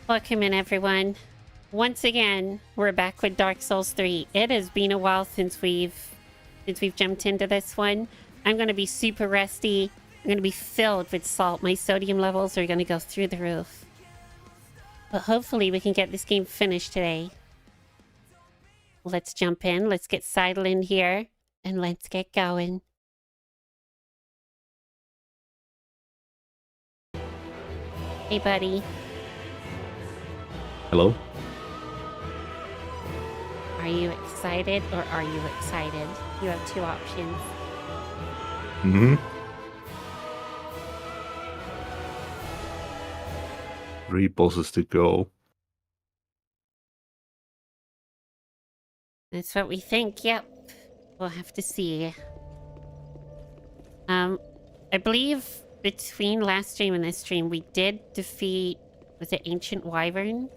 Welcome in, everyone. Once again, we're back with Dark Souls 3. It has been a while since we've jumped into this one. I'm going to be super rusty. I'm going to be filled with salt. My sodium levels are going to go through the roof. But hopefully we can get this game finished today. Let's jump in. Let's get Cidal in here. And let's get going. Hey, buddy. Hello? Are you excited or are you excited? You have two options. Mm-hmm. 3 bosses to go. That's what we think, yep. We'll have to see. I believe between last stream and this stream, we did defeat, was it Ancient Wyvern?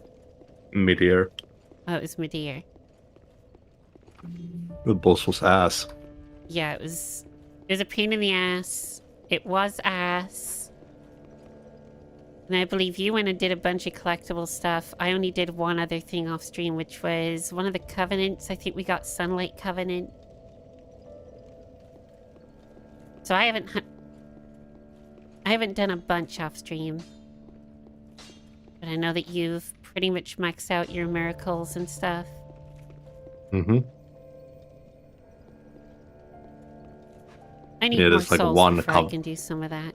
Meteor. Oh, it was Meteor. The boss was ass. Yeah, it was a pain in the ass. It was ass. And I believe you went and did a bunch of collectible stuff. I only did one other thing off stream, which was one of the covenants. I think we got Sunlight Covenant. So I haven't done a bunch off stream. But I know that you've pretty much maxed out your miracles and stuff. Mm-hmm. I need more there's like souls one before I can do some of that.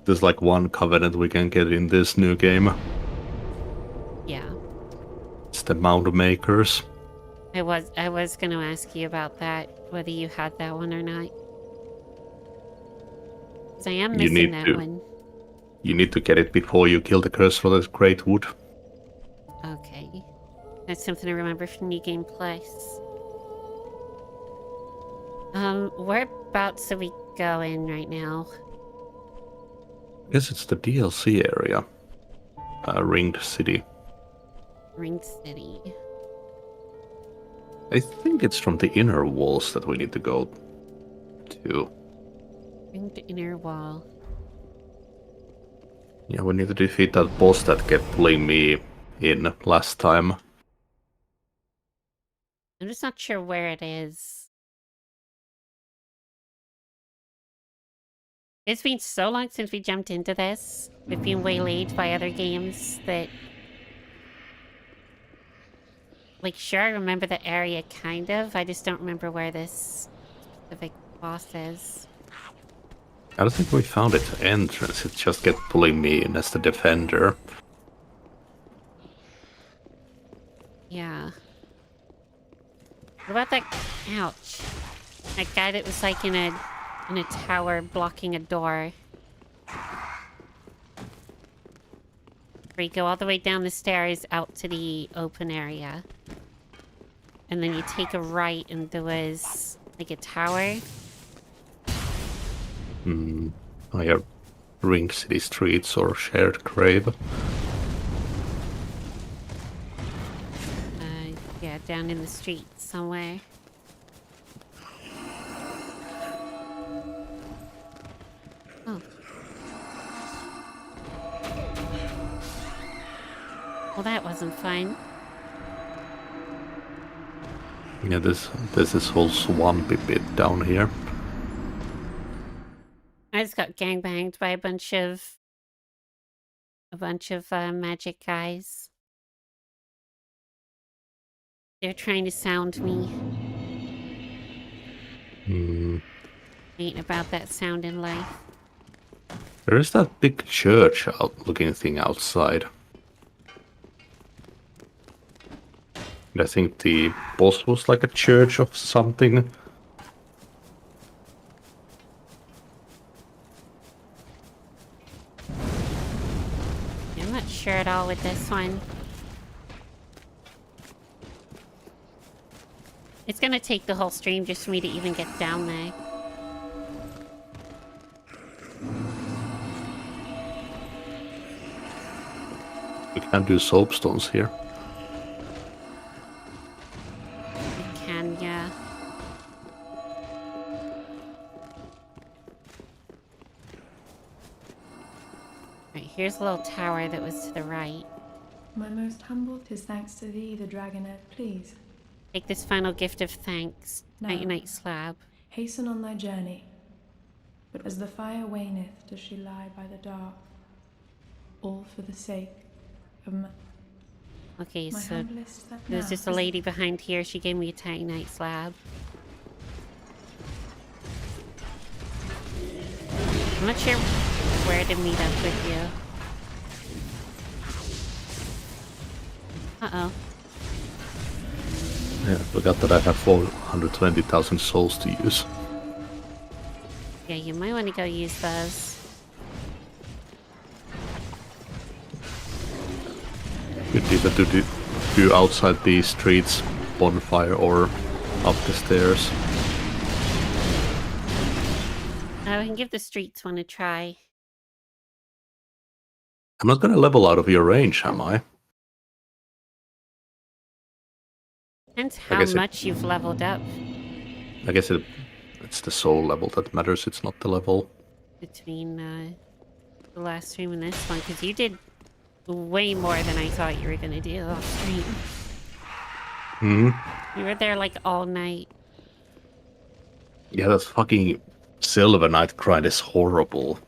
There's like one covenant we can get in this new game. Yeah. It's the Mound Makers. I was going to ask you about that, whether you had that one or not. Because I am missing that one. You need to get it before you kill the curse for the Great Wood. Okay. That's something to remember from New Game Plus. Whereabouts are we going right now? I guess it's the DLC area. Ringed City. Ringed City. I think it's from the inner walls that we need to go to. Ringed Inner Wall. Yeah, we need to defeat that boss that kept pulling me in last time. I'm just not sure where it is. It's been so long since we jumped into this. We've been waylaid by other games that... Like, sure, I remember the area, kind of. I just don't remember where this specific boss is. I don't think we found its entrance. It just kept pulling me in as the defender. Yeah. What about that... Ouch. That guy that was, like, in a tower blocking a door. Where you go all the way down the stairs out to the open area. And then you take a right and there was like a tower. Oh yeah, Ring City Streets or Shared Grave. Yeah, down in the street somewhere. Oh. Well, that wasn't fun. Yeah, there's this whole swampy bit down here. I just got gangbanged by a bunch of magic guys. They're trying to sound me. Ain't about that sound in life. There is that big church looking thing outside. And I think the boss was like a church of something. I'm not sure at all with this one. It's gonna take the whole stream just for me to even get down there. We can't do soapstones here. We can, yeah. Right, here's a little tower that was to the right. My most humble, 'tis thanks to thee, the dragonet, please. Take this final gift of thanks. No. Night slab. Hasten on thy journey. But as the fire waneth, does she lie by the dark. All for the sake of my Okay, so humblest that there's now just a is- lady behind here. She gave me a Titanite slab. I'm not sure where to meet up with you. Uh-oh. Yeah, I forgot that I have 420,000 souls to use. Yeah, you might want to go use those. Could either do outside the streets, bonfire, or up the stairs. I can give the streets one a try. I'm not gonna level out of your range, am I? Depends how much you've leveled up I guess it's the soul level that matters, it's not the level. between the last stream and this one, because you did way more than I thought you were going to do off stream. You were there like all night. Yeah, that fucking Silver Knight grind is horrible.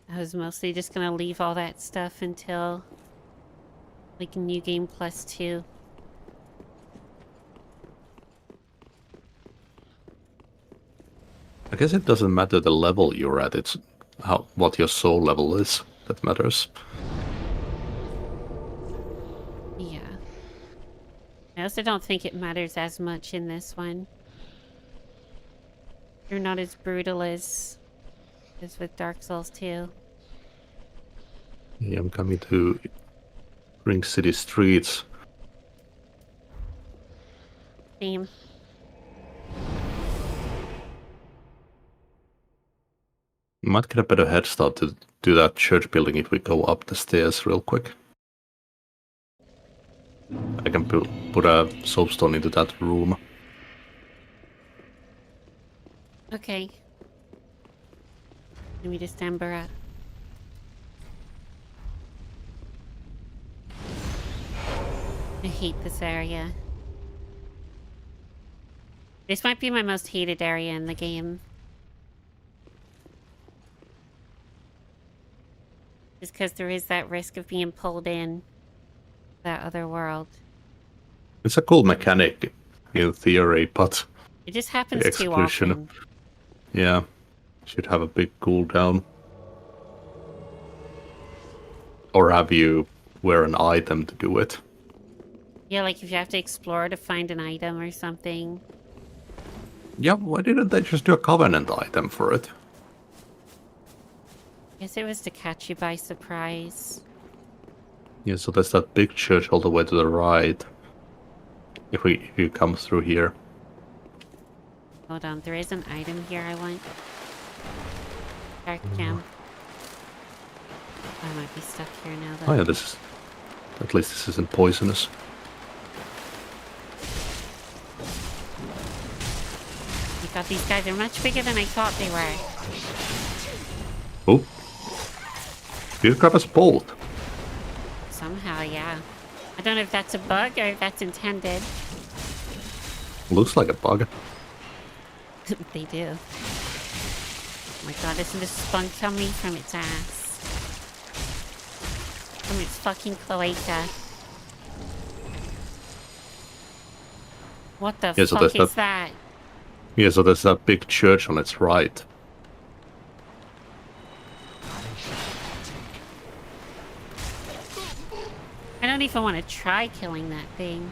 I was mostly just going to leave all that stuff until like New Game Plus 2. I guess it doesn't matter the level you're at, it's what your soul level is that matters. Yeah. I also don't think it matters as much in this one. You're not as brutal as with Dark Souls 2. Yeah, I'm coming to Ring City streets. Same. Might get a better head start to do that church building if we go up the stairs real quick. I can put a soapstone into that room. Okay. Let me just amber up. I hate this area. This might be my most hated area in the game. Just because there is that risk of being pulled in that other world. It's a cool mechanic in theory, but It just happens the too execution, often. yeah, should have a big cooldown. Or have you wear an item to do it. Yeah, like if you have to explore to find an item or something. Yeah, why didn't they just do a Covenant item for it? Guess it was to catch you by surprise. Yeah, so there's that big church all the way to the right. If you come through here. Hold on, there is an item here I want. Dark gem. I might be stuck here now though. Oh yeah, this is... At least this isn't poisonous. My god, these guys are much bigger than I thought they were. Oh! Did you grab us both? Somehow, yeah. I don't know if that's a bug or if that's intended. Looks like a bug. They do. Oh my god, isn't this spunk on me from its ass? From its fucking cloaca. What the Yeah, so fuck there's is that? Yeah, so there's that big church on its right. I don't even want to try killing that thing.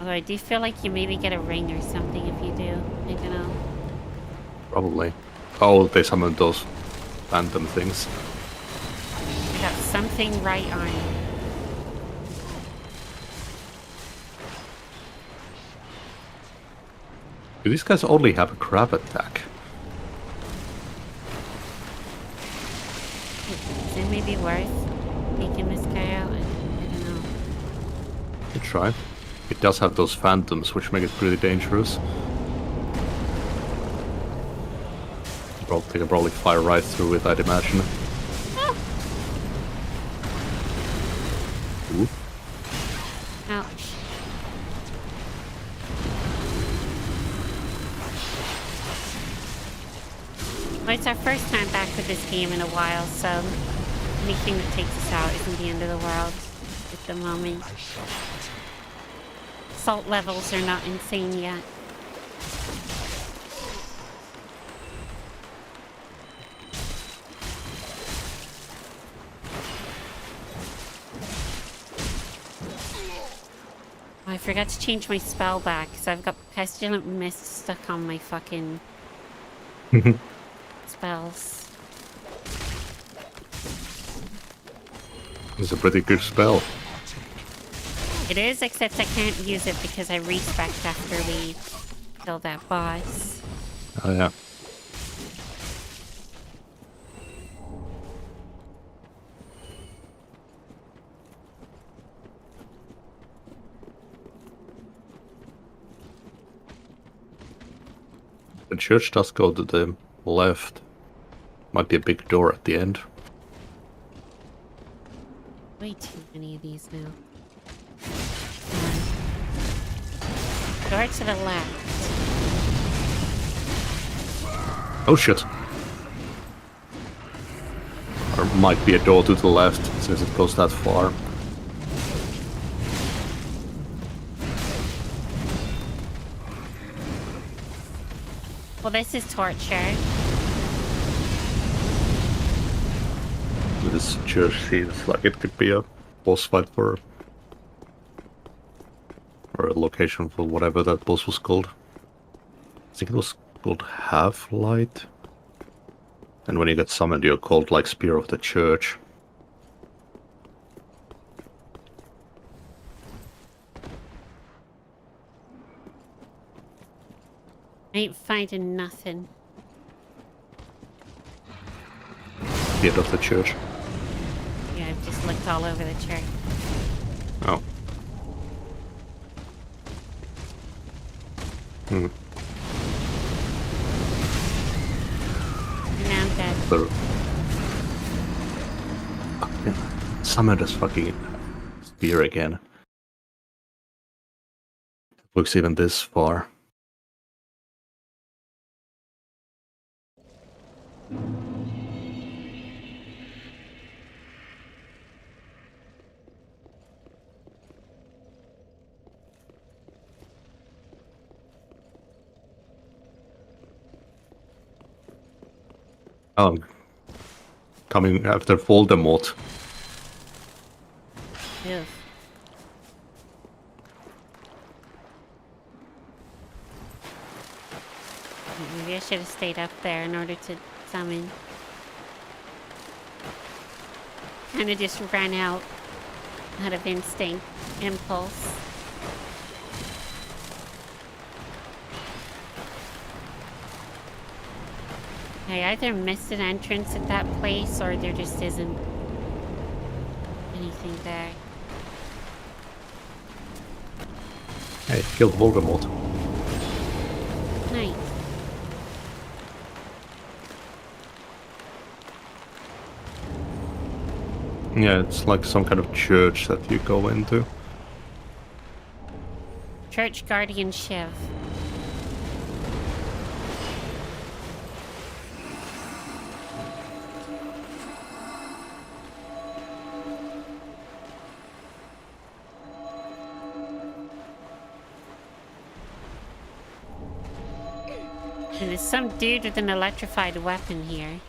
Although I do feel like you maybe get a ring or something if you do. I don't know. Probably. Oh, they summoned those phantom things. I got something right on. Do these guys only have a crab attack? Is it maybe worth taking this guy out? I don't know. Good try. It does have those phantoms, which make it pretty dangerous. They can probably fire right through it, I'd imagine. Oh. Ooh. Ouch. Well, it's our first time back with this game in a while, so anything that takes us out isn't the end of the world at the moment. Salt levels are not insane yet. Oh, I forgot to change my spell back, so I've got Pestilent Mist stuck on my fucking spells. It's a pretty good spell. It is, except I can't use it because I respec after we kill that boss. Oh yeah. The church does go to the left. Might be a big door at the end. Way too many of these now. Door to the left. Oh shit. Or might be a door to the left, since it goes that far. Well, this is torture. This church seems like it could be a boss fight for... or a location for whatever that boss was called. I think it was called Half-Light. And when you get summoned, you're called like Spear of the Church. Ain't finding nothing. Spear of the Church. Yeah, I've just looked all over the church. Oh. Hmm. And now I'm dead. The... Summoned as fucking spear again. Looks even this far. Oh, coming after Voldemort. Ew. Maybe I should have stayed up there in order to summon. Kinda just ran out of instinct, impulse. I either missed an entrance at that place or there just isn't anything there. Hey, killed Voldemort. Nice. Yeah, it's like some kind of church that you go into. Church Guardian Shiv. And there's some dude with an electrified weapon here.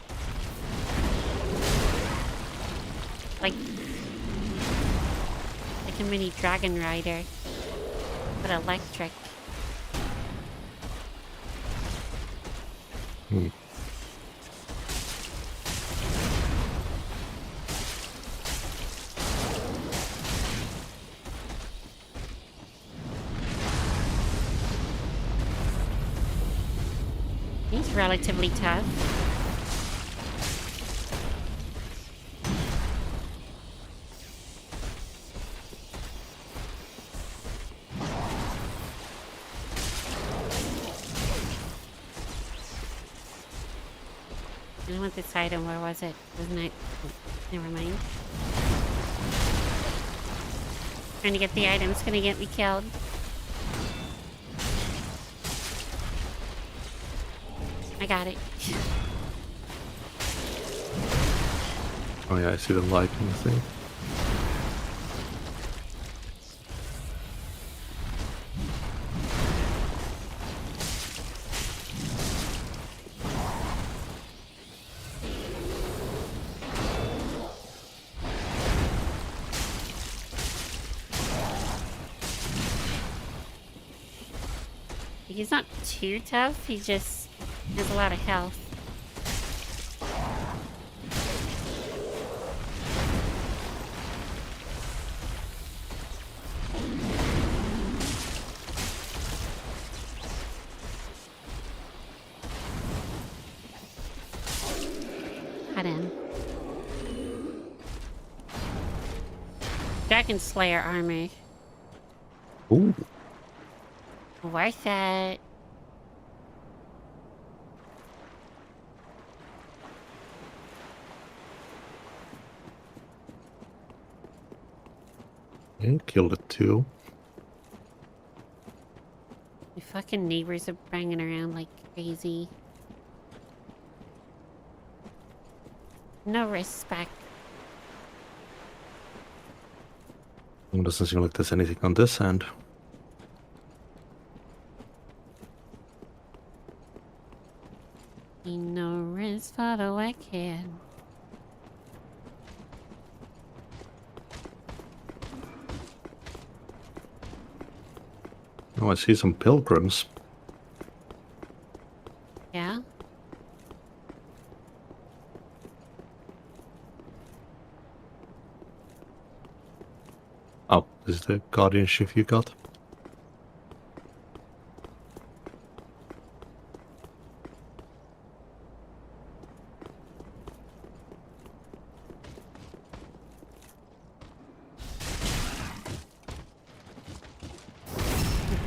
Like a mini dragon rider, but electric. Hmm. He's relatively tough. I want this item. Where was it? Wasn't it? Oh, never mind. Trying to get the item's gonna get me killed. I got it. Oh yeah, I see the lighting thing. He's not too tough, he just has a lot of health. Got him. Dragon Slayer armor. Ooh. Worth it. And killed it too. The fucking neighbors are banging around like crazy. No respect. It doesn't seem like there's anything on this end. Ain't no rest for the wicked. Oh, I see some pilgrims. Yeah? Oh, this is the guardianship you got.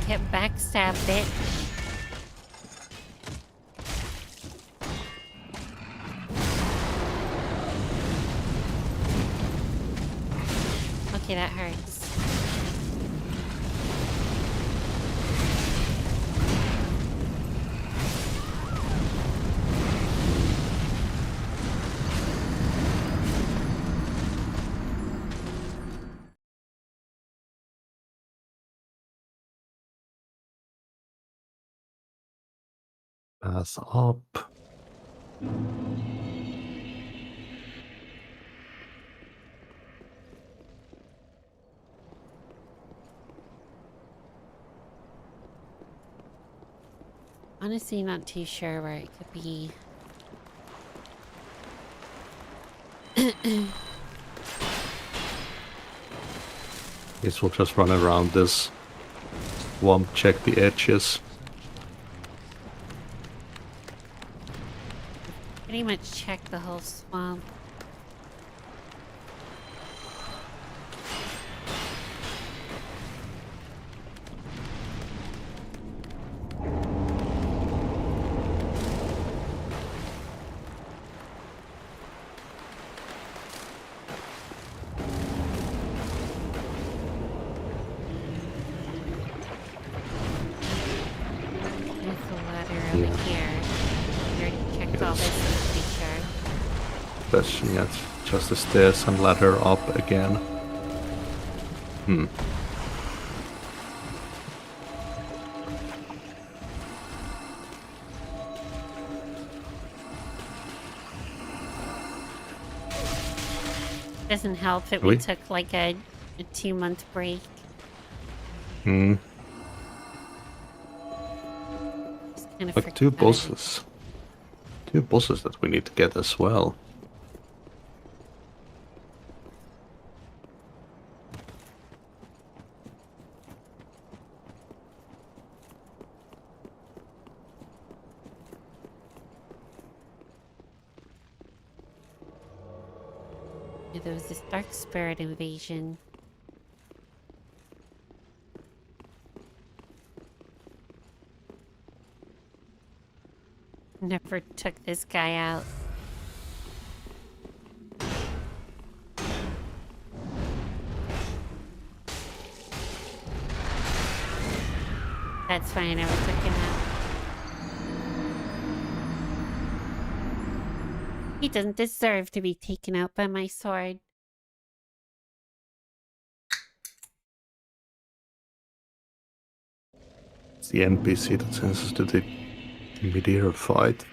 Get backstabbed, bitch. Okay, that hurts. Pass up. Honestly, not too sure where it could be. Guess we'll just run around this swamp, check the edges. Pretty much check the whole swamp. Question yet. Just the stairs and ladder up again. Hmm. Doesn't help that we took like a 2-month break. Hmm. Like two bosses. Two bosses that we need to get as well. Yeah, there was this dark spirit invasion. Never took this guy out. That's fine, I never took him out. He doesn't deserve to be taken out by my sword. It's the NPC that sends us to the mid-air fight.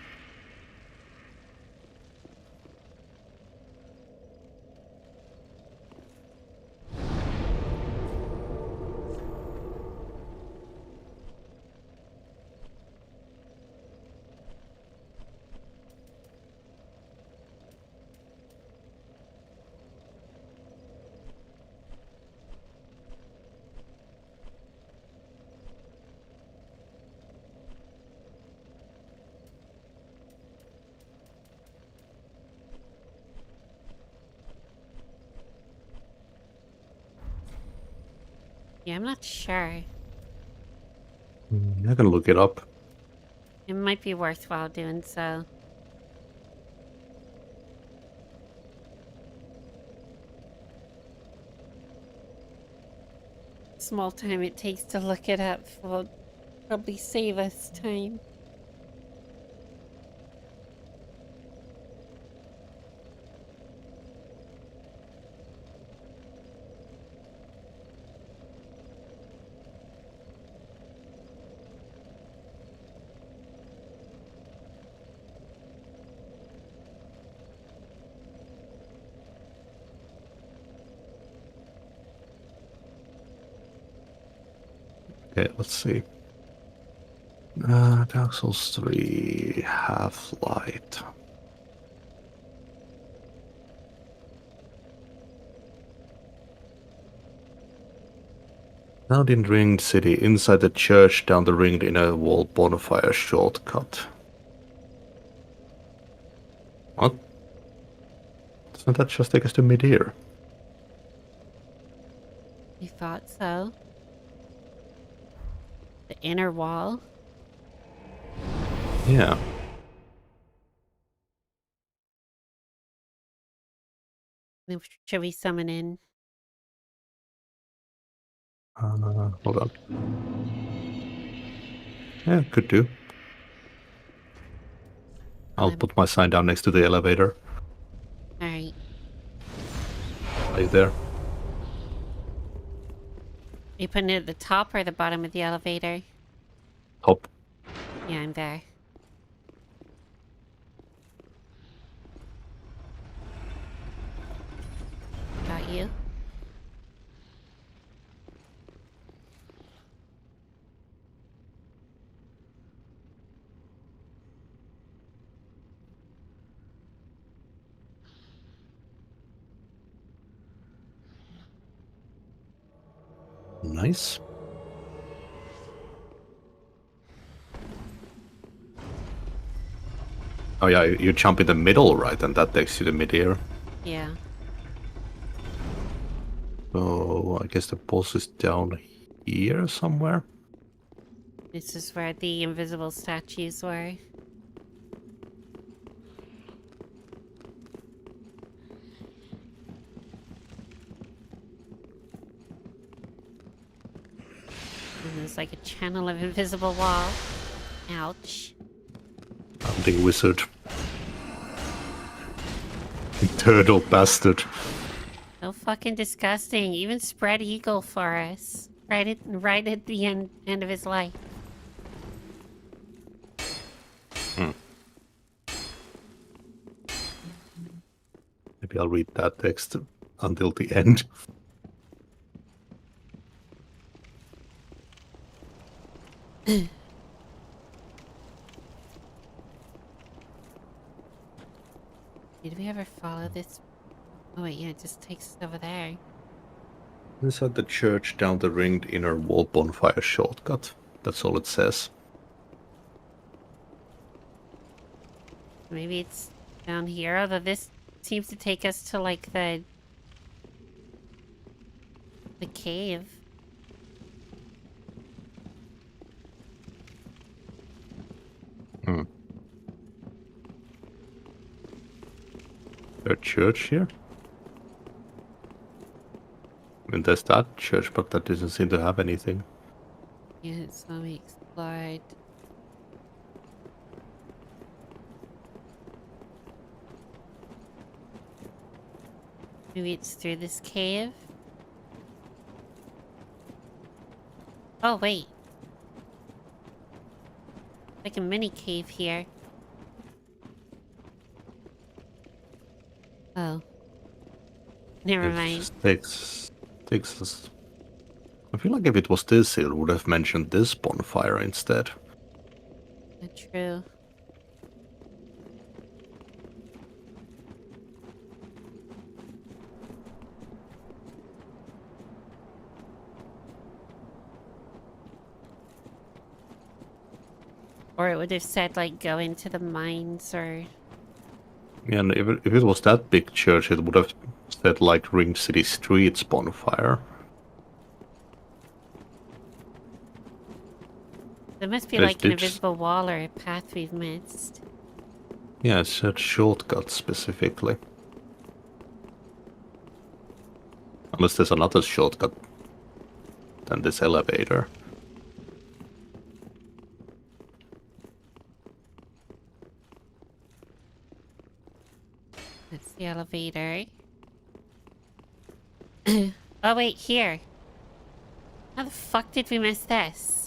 Yeah, I'm not sure. I can look it up. It might be worthwhile doing so. Small time it takes to look it up will probably save us time. Okay, let's see. Dark Souls 3 Half-Light. Found in Ringed City, inside the church, down the ringed inner wall bonfire shortcut. What? Doesn't that just take us to mid-air? You thought so? The inner wall? Yeah. Then should we summon in? Hold on. Yeah, could do. I'll put my sign down next to the elevator. Alright. Are you there? You putting it at the top or the bottom of the elevator? Top. Yeah, I'm there. Got you. Nice. Oh yeah, you jump in the middle, right? And that takes you to mid-air. Yeah. So I guess the boss is down here somewhere. This is where the invisible statues were. And there's like a channel of invisible wall. Ouch. Hunting wizard. Turtle bastard. So fucking disgusting. Even spread eagle for us. Right at the end of his life. Maybe I'll read that text until the end. Did we ever follow this? Oh wait, yeah, it just takes us over there. Inside the church, down the ringed inner wall bonfire shortcut. That's all it says. Maybe it's down here, although this seems to take us to like the cave. There's a church here? I mean, there's that church, but that doesn't seem to have anything. Yeah, so we explored. Maybe it's through this cave. Oh, wait. Like a mini cave here. Oh. Never It mind. just takes us. I feel like if it was this, it would have mentioned this bonfire instead. True. Or it would have said, like, go into the mines or... Yeah, and if it was that big church, it would have said like Ring City Streets bonfire. There must be There's like an ditch. invisible wall or a path we've missed. Yeah, it said shortcut specifically. Unless there's another shortcut than this elevator. That's the elevator. Oh wait, here. How the fuck did we miss this?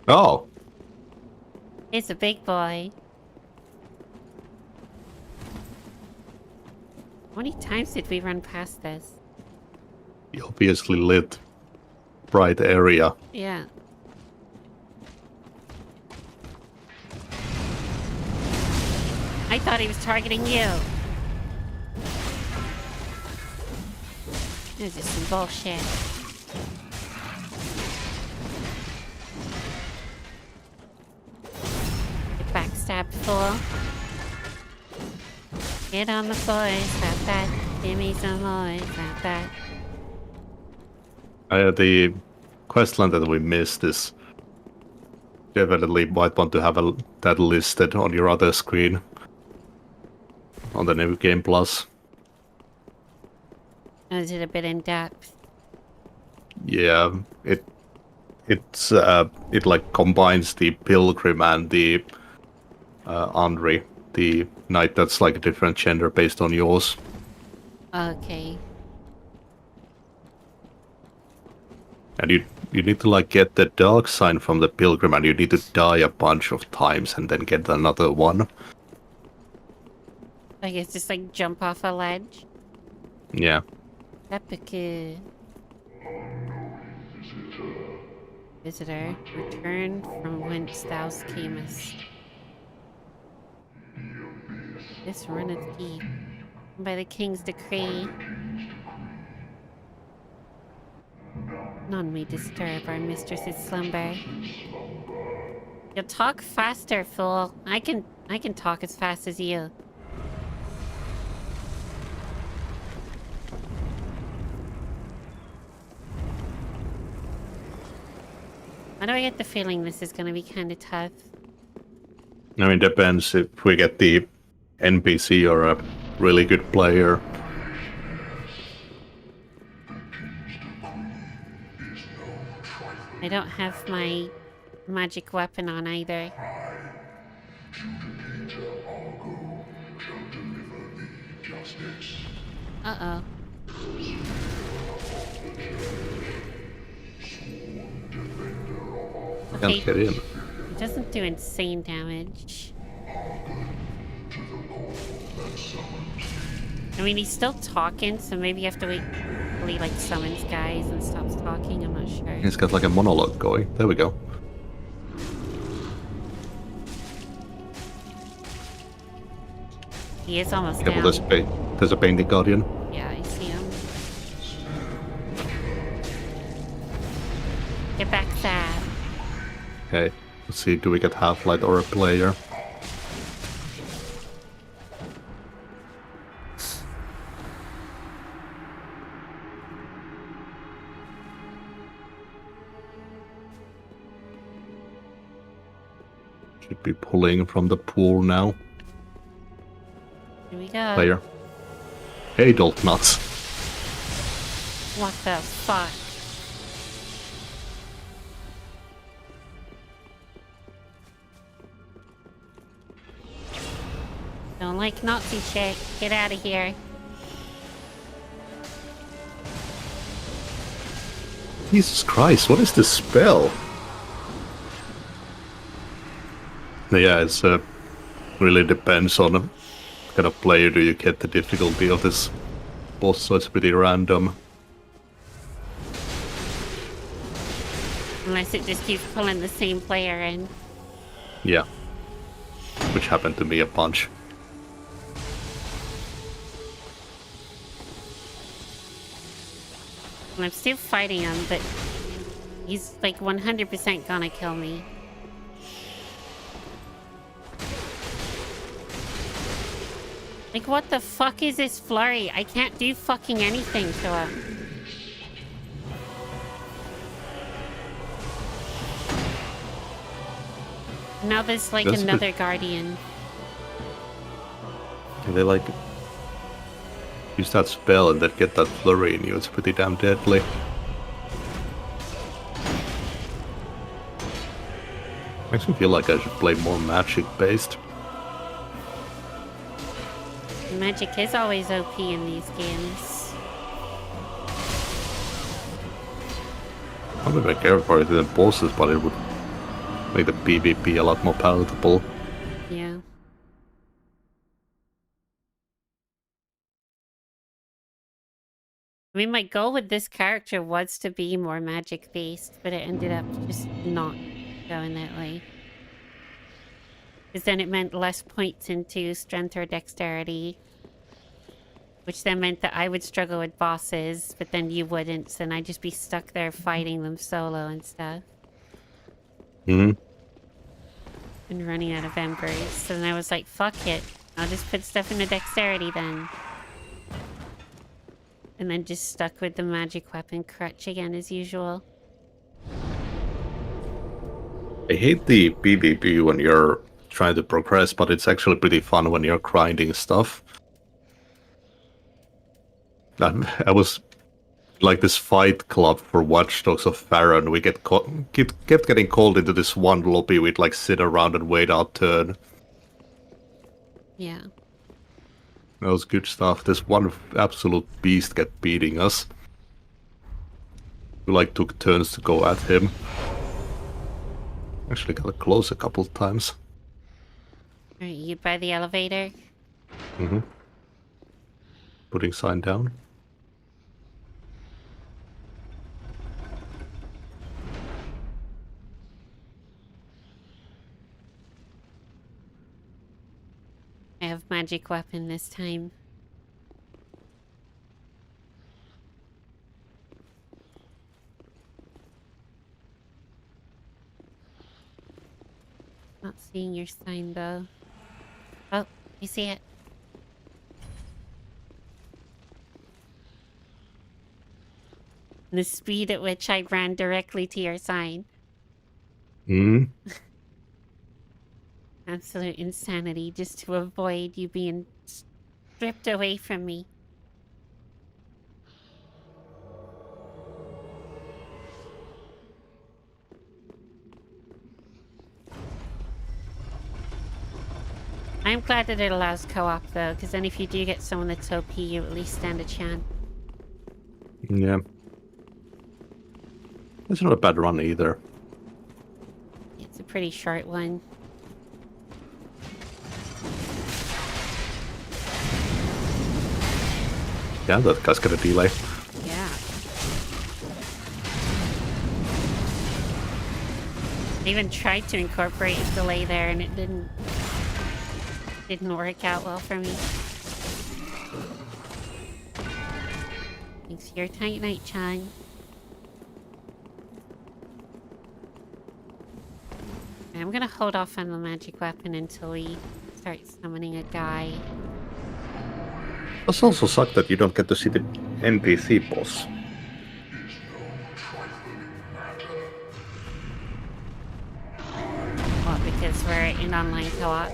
Oh! It's a big boy. How many times did we run past this? The obviously lit, bright area. Yeah. I thought he was targeting you. This is some bullshit. Get backstabbed, fool. Get on the boys, clap that. Give me some noise, clap that. The questline that we missed is definitely might want to have that listed on your other screen. On the New Game Plus. Is it a bit in depth? Yeah, it like combines the pilgrim and the Andre, the knight that's like a different gender based on yours. Okay. And you need to like get the dark sign from the pilgrim, and you need to die a bunch of times and then get another one. I guess just like jump off a ledge. Yeah. Epic. Visitor, return from whence thou camest. This runneth deep. By the king's decree, none may disturb our mistress's slumber. You talk faster, fool. I can talk as fast as you. Why do I get the feeling this is gonna be kind of tough? I mean, depends if we get the NPC or a really good player. I don't have my magic weapon on either. Uh-oh. Can't get in. It doesn't do insane damage. I mean, he's still talking, so maybe you have to wait till he, like, summons guys and stops talking. I'm not sure. He's got like a monologue going. There we go. He is almost Yeah, down. well, there's a painting guardian. Yeah, I see him. Get back there. Okay, let's see, do we get Half-Light or a player? Should be pulling from the pool now. Here we go. Player. Hey, Dolt Nuts. What the fuck? Don't like Nazi shit. Get out of here. Jesus Christ, what is this spell? Yeah, it's really depends on what kind of player do you get the difficulty of this boss, so it's pretty random. Unless it just keeps pulling the same player in. Yeah. Which happened to me a bunch. And I'm still fighting him, but he's like 100% gonna kill me. Like, what the fuck is this flurry? I can't do fucking anything to him. Now there's like That's another guardian. Can they like use that spell and then get that flurry in you? It's pretty damn deadly. Makes me feel like I should play more magic based. Magic is always OP in these games. I'm a bit careful for it in bosses, but it would make the PvP a lot more palatable. Yeah. I mean, my goal with this character was to be more magic based, but it ended up just not going that way. Because then it meant less points into strength or dexterity. Which then meant that I would struggle with bosses, but then you wouldn't, so then I'd just be stuck there fighting them solo and stuff. Hmm. And running out of embers. So then I was like, fuck it. I'll just put stuff into dexterity then. And then just stuck with the magic weapon crutch again as usual. I hate the PvP when you're trying to progress, but it's actually pretty fun when you're grinding stuff. I was like this fight club for Watch Dogs of Farron. We kept getting called into this one lobby. We'd like sit around and wait our turn. Yeah. That was good stuff. This one absolute beast kept beating us. We like took turns to go at him. Actually got close a couple of times. Alright, you by the elevator? Mm-hmm. Putting sign down. I have magic weapon this time. Not seeing your sign though. Oh, you see it. The speed at which I ran directly to your sign. Hmm. Absolute insanity just to avoid you being stripped away from me. I'm glad that it allows co-op though, because then if you do get someone that's OP, you at least stand a chance. Yeah. It's not a bad run either. It's a pretty short one. Yeah, that guy's got a delay. Yeah. I even tried to incorporate a delay there and it didn't work out well for me. Thanks for your tight night, Chan. I'm gonna hold off on the magic weapon until we start summoning a guy. It also sucks that you don't get to see the NPC boss. Well, because we're in online co-op.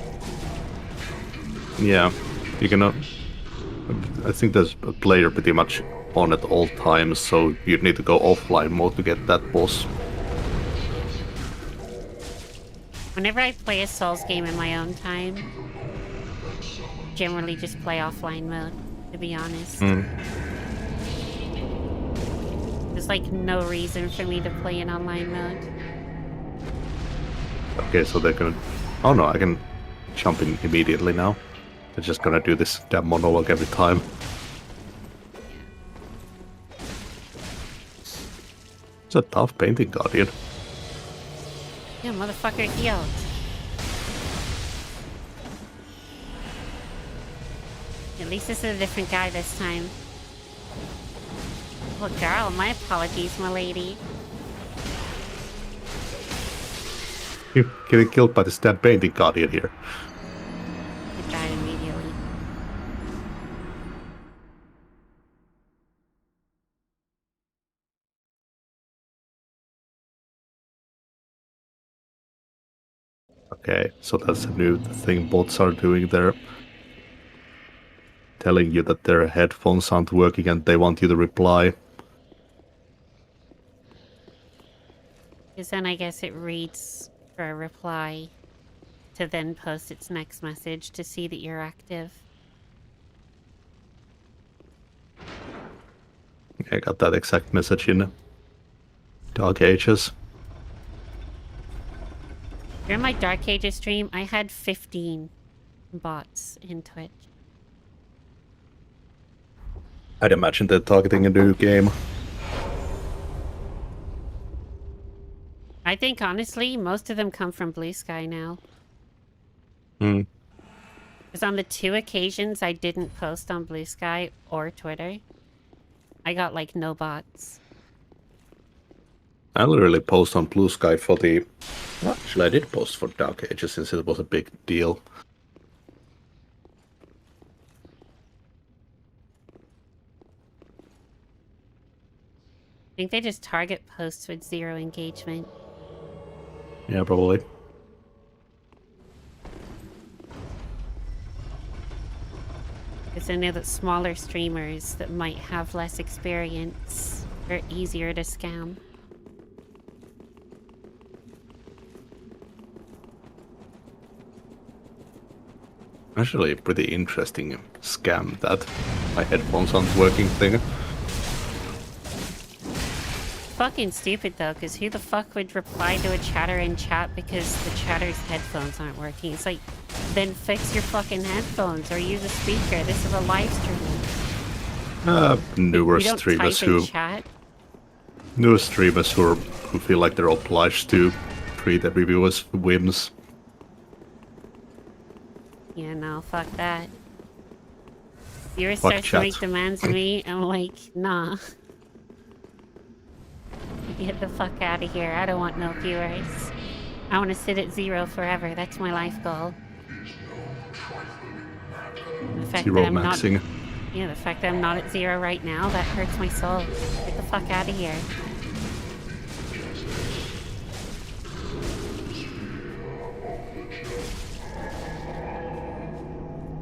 Yeah, you cannot. I think there's a player pretty much on at all times, so you'd need to go offline mode to get that boss. Whenever I play a Souls game in my own time, generally just play offline mode, to be honest. There's like no reason for me to play in online mode. Okay, so they're gonna... Oh no, I can jump in immediately now. They're just gonna do this damn monologue every time. It's a tough painting guardian. Yeah, motherfucker healed. At least this is a different guy this time. Oh, girl, my apologies, my lady. You're getting killed by this damn painting guardian here. It died immediately. Okay, so that's a new thing bots are doing there. Telling you that their headphones aren't working and they want you to reply. Because then I guess it reads for a reply to then post its next message to see that you're active. I got that exact message in Dark Ages. During my Dark Ages stream, I had 15 bots in Twitch. I'd imagine they're targeting a new game. I think, honestly, most of them come from Blue Sky now. Because on the 2 occasions I didn't post on Blue Sky or Twitter, I got, like, no bots. I literally post on Blue Sky for the... Well, actually, I did post for Dark Ages since it was a big deal. I think they just target posts with 0 engagement. Yeah, probably. Because I know that smaller streamers that might have less experience are easier to scam. Actually, a pretty interesting scam, that my headphones aren't working thing. Fucking stupid though, because who the fuck would reply to a chatter in chat because the chatter's headphones aren't working? It's like, then fix your fucking headphones or use a speaker. This is a live stream. Newer You don't streamers type in who chat. newer streamers who feel like they're obliged to treat every viewer's whims. Yeah, no, fuck that. Viewers Fuck start to chat. make demands of me, I'm like, nah. Get the fuck out of here. I don't want no viewers. I want to sit at 0 forever. That's my life goal. The fact 0 that I'm maxing. not, yeah, the fact that I'm not at 0 right now, that hurts my soul. Get the fuck out of here.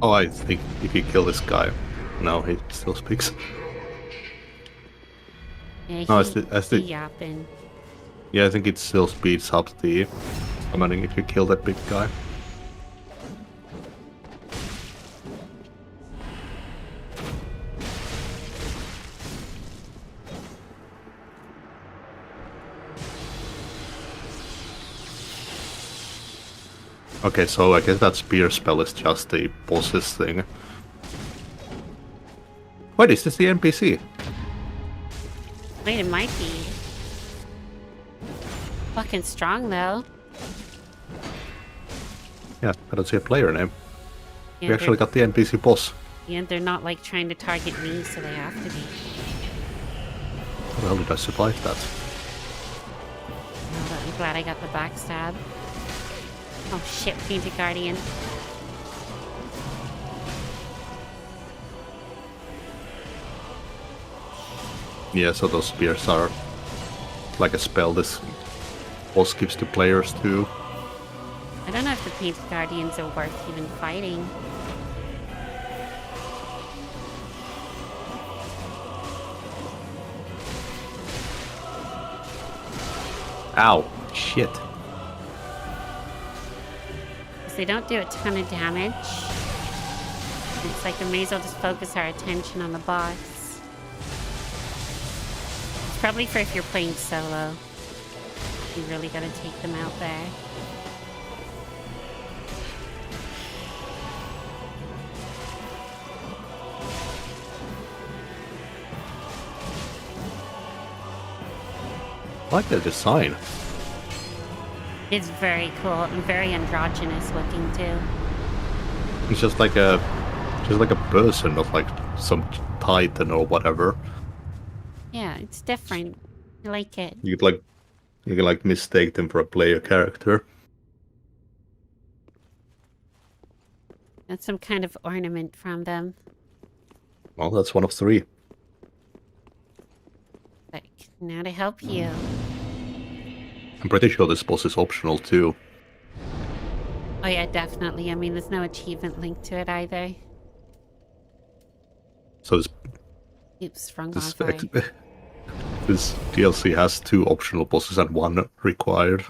Oh, I think if you kill this guy... No, he still speaks. Yeah, No, he yapping. Yeah, I think it still speeds up the summoning if you kill that big guy. Okay, so I guess that spear spell is just the boss's thing. Wait, is this the NPC? Wait, it might be. Fucking strong though. Yeah, I don't see a player name. Yeah, We actually got the NPC boss. yeah, they're not like trying to target me, so they have to be. How the hell did I survive that? Oh, I'm glad I got the backstab. Oh shit, Painted Guardian. Yeah, so those spears are like a spell this boss gives to players too. I don't know if the Painted Guardians are worth even fighting. Ow! Shit. Because they don't do a ton of damage. It's like we may as well just focus our attention on the boss. It's probably for if you're playing solo. You really gotta take them out there. I like the design. It's very cool and very androgynous looking too. It's just like a person, not like some titan or whatever. Yeah, it's different. I like it. You can like mistake them for a player character. That's some kind of ornament from them. Well, that's one of 3. Like, now to help you. I'm pretty sure this boss is optional too. Oh yeah, definitely. I mean, there's no achievement linked to it either. So Oops, wrong this sorry. this DLC has 2 optional bosses and 1 required.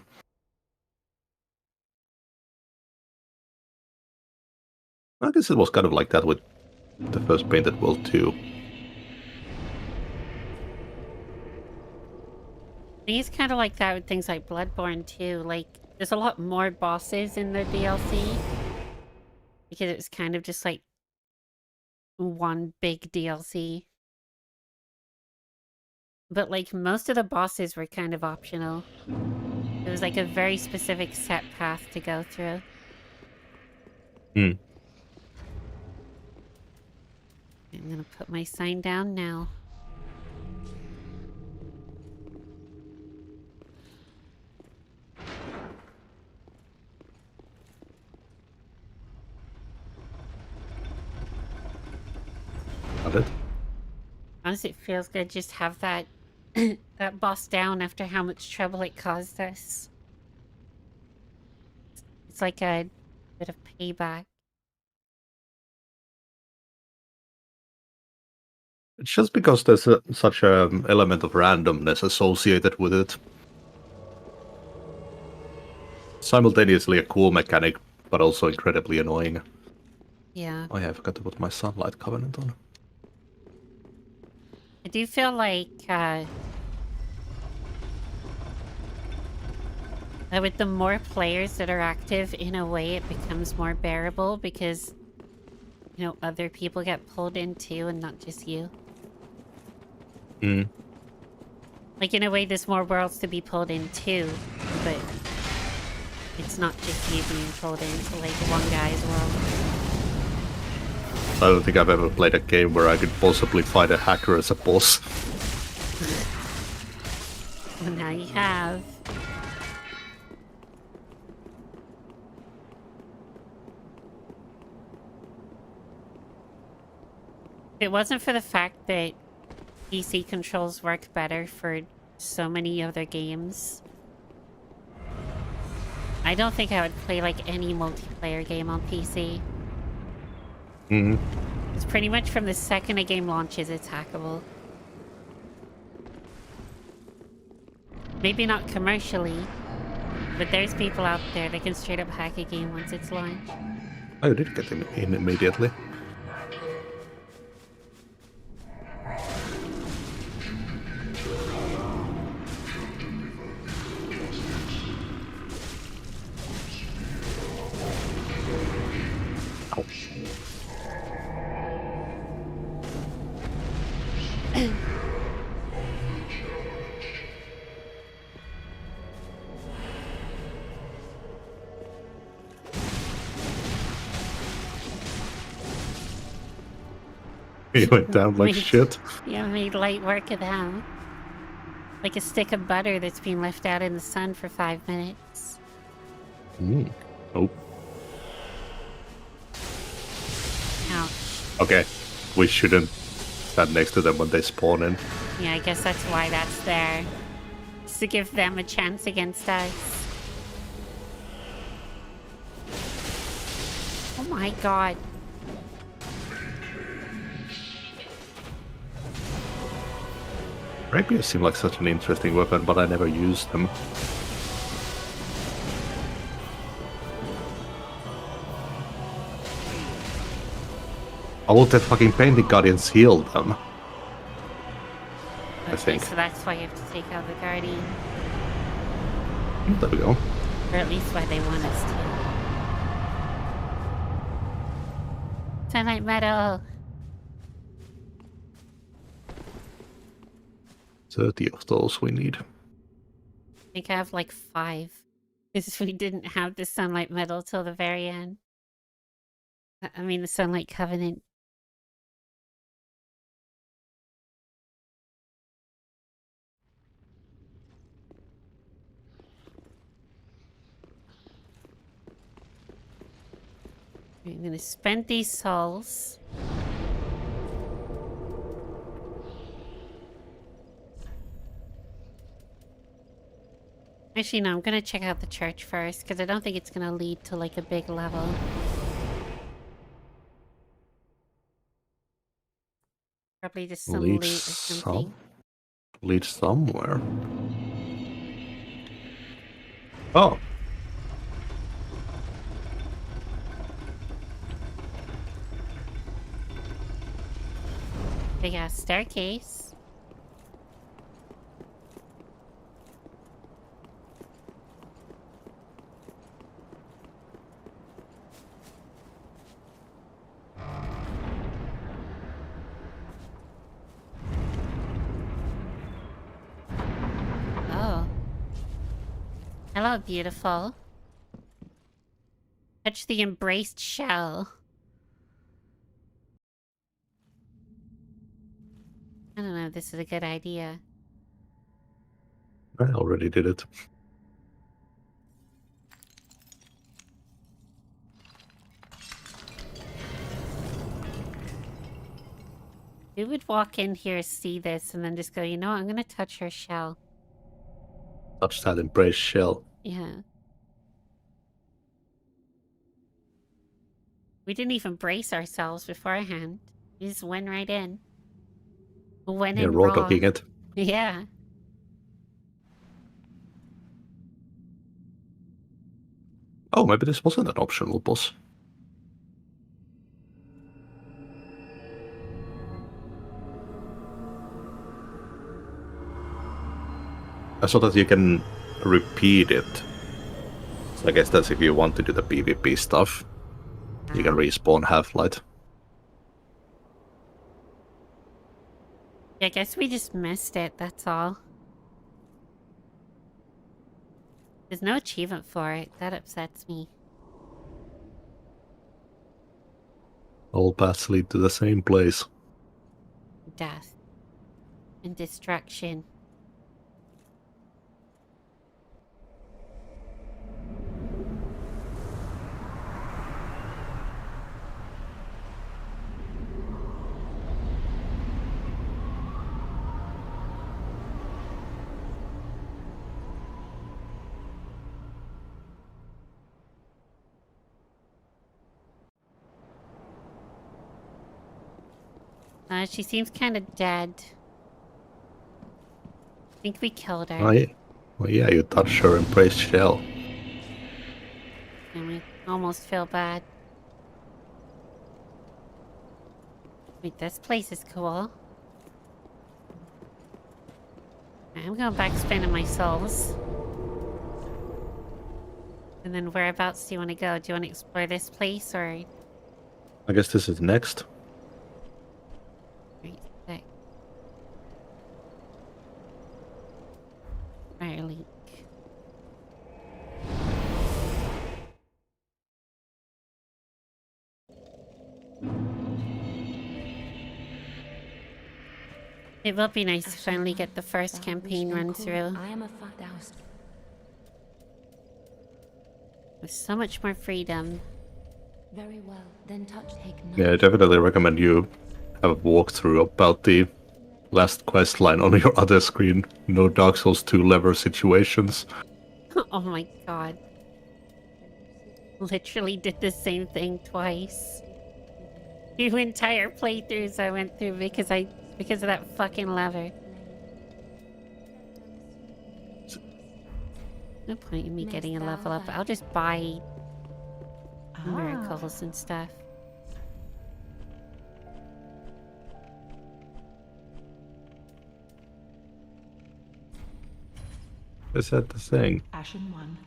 I guess it was kind of like that with the first Painted World too. It's kind of like that with things like Bloodborne too. Like, there's a lot more bosses in the DLC. Because it's kind of just like one big DLC. But like, most of the bosses were kind of optional. It was like a very specific set path to go through. Hmm. I'm gonna put my sign down now. Got it. Honestly, it feels good just have that that boss down after how much trouble it caused us. It's like a bit of payback. It's just because there's such an element of randomness associated with it. Simultaneously a cool mechanic, but also incredibly annoying. Yeah. Oh yeah, I forgot to put my Sunlight Covenant on. I do feel like with the more players that are active, in a way it becomes more bearable because, you know, other people get pulled in too and not just you. Mm. Like, in a way, there's more worlds to be pulled in too, but it's not just you being pulled into, like, one guy's world. I don't think I've ever played a game where I could possibly fight a hacker as a boss. Well, now you have. If it wasn't for the fact that PC controls work better for so many other games, I don't think I would play like any multiplayer game on PC. Mm. It's pretty much from the second a game launches, it's hackable. Maybe not commercially, but there's people out there that can straight up hack a game once it's launched. I did get him in immediately. He went down like shit. Yeah, made light work of them. Like a stick of butter that's been left out in the sun for 5 minutes. Mm. Oh. Ouch. Okay. We shouldn't stand next to them when they spawn in. Yeah, I guess that's why that's there. Just to give them a chance against us. Oh my god. Rapiers seem like such an interesting weapon, but I never used them. I will that fucking painting guardians heal them. Okay, I think. so that's why you have to take out the guardian. There we go. Or at least why they want us to. Sunlight metal! 30 of those we need. I think I have like 5. Because we didn't have the sunlight metal till the very end. I mean the sunlight covenant. I'm gonna spend these souls. Actually, no, I'm gonna check out the church first, because I don't think it's gonna lead to like a big level. Probably just some loot or something. Leads somewhere. Oh. Big ass staircase. Oh. Hello, beautiful. Touch the embraced shell. I don't know if this is a good idea. I already did it. Who would walk in here, see this, and then just go, you know what, I'm gonna touch her shell. Touch that embrace shell. Yeah. We didn't even brace ourselves beforehand. We just went right in. Went in raw raw. dogging it. Yeah. Oh, maybe this wasn't an optional boss. I saw that you can repeat it. So I guess that's if you want to do the PvP stuff. You can respawn Half-Light. I guess we just missed it, that's all. There's no achievement for it. That upsets me. All paths lead to the same place. Death. And destruction. She seems kind of dead. I think we killed her. Oh, yeah. Well, yeah, you touched her embraced shell. And we almost feel bad. Wait, this place is cool. I'm going back spending my souls. And then whereabouts do you want to go? Do you want to explore this place or... I guess this is next. Right, sick. Fire leak. It will be nice to finally get the first campaign run through. With so much more freedom. Very well, then touch take none. Yeah, I definitely recommend you have a walkthrough about the last quest line on your other screen. No Dark Souls 2 lever situations. Oh my god. Literally did the same thing twice. 2 entire playthroughs I went through because of that fucking lever. No point in me Mayst getting a thou level up. find- I'll just buy miracles and stuff. Is that the thing? Ashen one.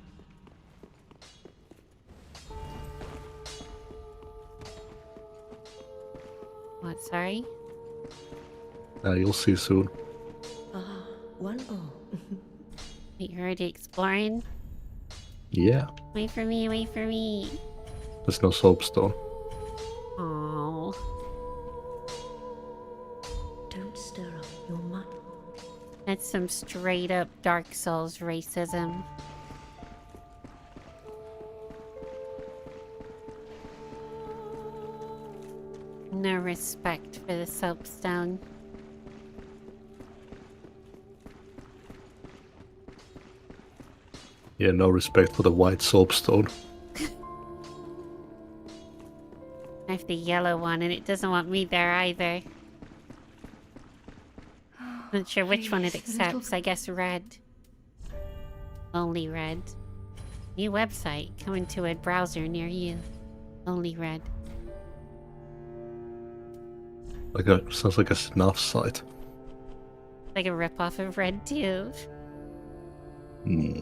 What, sorry? You'll see soon. One oh. Wait, you're already exploring? Yeah. Wait for me, wait for me. There's no soapstone. Oh, Don't stir up your mud. that's some straight up Dark Souls racism. No respect for the soapstone. Yeah, no respect for the white soapstone. I have the yellow one and it doesn't want me there either. Not sure which one it accepts. I guess red. Only red. New website coming to a browser near you. Only red. Sounds like a snuff site. Like a ripoff of Red too. Hmm.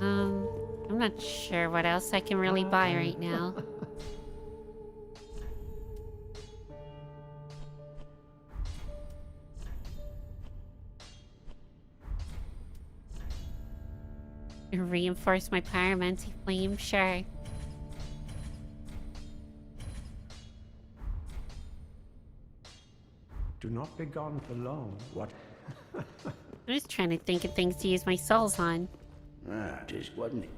I'm not sure what else I can really buy right now. Reinforce my pyromancy flame, sure. Do not be gone for long. What? I'm just trying to think of things to use my souls on. Ah, 'tis, wasn't it?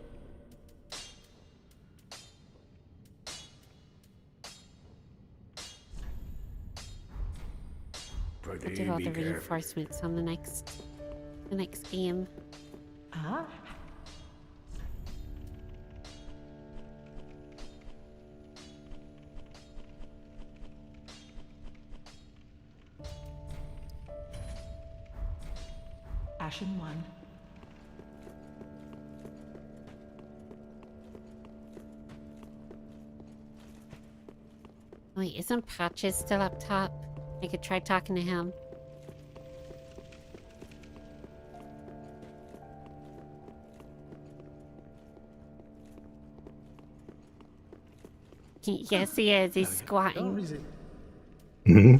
I'll do all the reinforcements on the next game. Ah. Ashen one. Wait, isn't Patches still up top? I could try talking to him. Yes, he is. He's squatting. Is it? Hmm.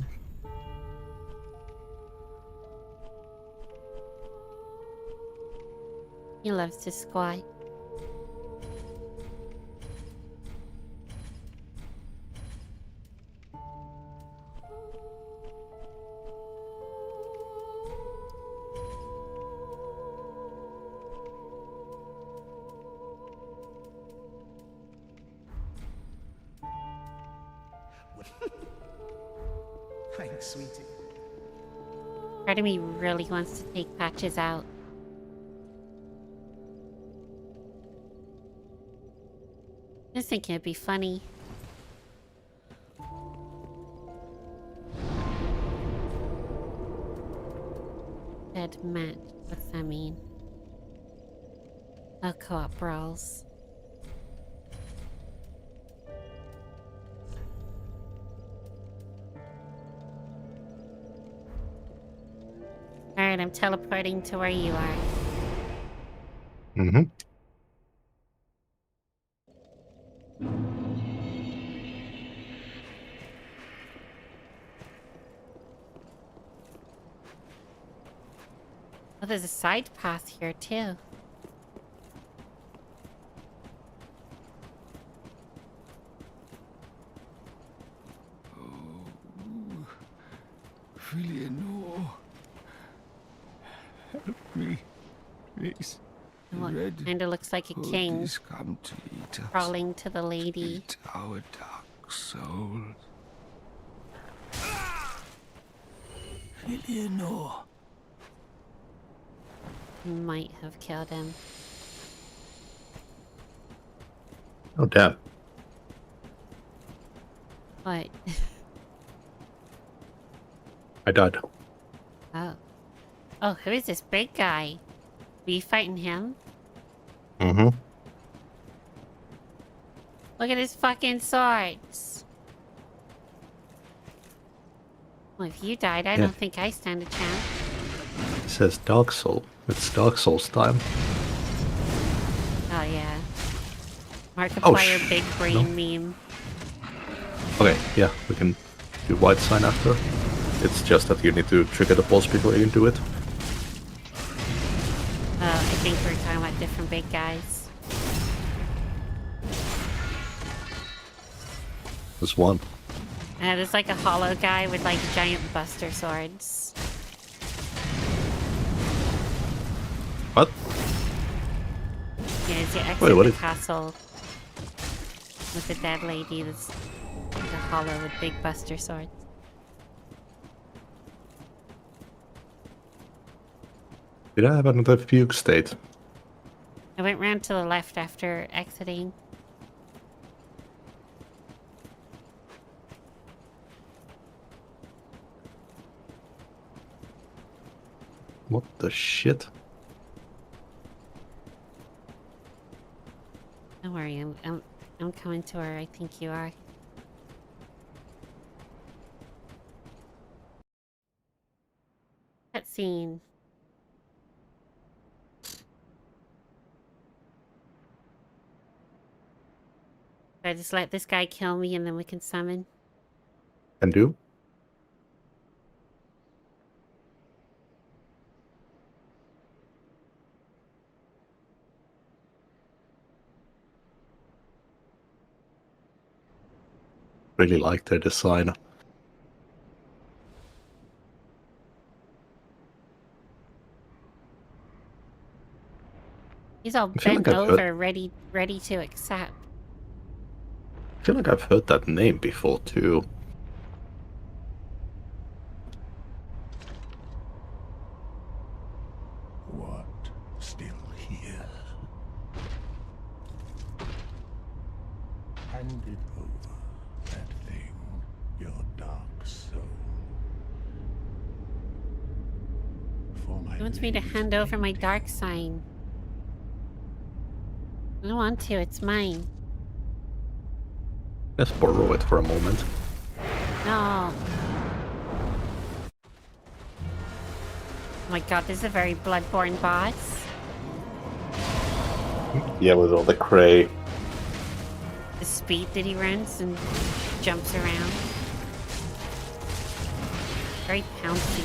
He loves to squat. Thanks, sweetie. Part of me really wants to take Patches out. I just think it'd be funny. Dead match. What's that mean? Oh, co-op brawls. Alright, I'm teleporting to where you are. Mm-hmm. Oh, there's a side path here too. Liana, help me, please. Well, kinda looks like a king Hoodies come to eat us. crawling to the lady. Eat our dark souls. Liana. Might have killed him. Oh, damn. What? I died. Oh. Oh, who is this big guy? Were you fighting him? Mm-hmm. Look at his fucking swords. Well, if you died, I Yeah. don't think I stand a chance. It says Dark Soul. It's Dark Souls time. Oh, yeah. Oh, Markiplier big brain meme. Okay, yeah, we can do white sign after. It's just that you need to trigger the boss before you can do it. Oh, I think we're talking about different big guys. There's one. There's like a hollow guy with like giant buster swords. What? Yeah, as you exit Wait, what the is... castle with the dead lady, that's like a hollow with big buster swords. Did I have another fugue state? I went round to the left after exiting. What the shit? Don't worry, I'm coming to where I think you are. Cutscene. I just let this guy kill me and then we can summon. Can do? Really like their design. He's all I feel bent like I've over, ready to accept. I feel like I've heard that name before too. What? Still here? Hand it over, that thing, your dark soul. For my He wants me to blade's hand over my ending. dark sign. I don't want to, it's mine. Let's borrow it for a moment. No. Oh my god, this is a very bloodborne boss. Yeah, with all the cray. The speed that he runs and jumps around. Very pouncy.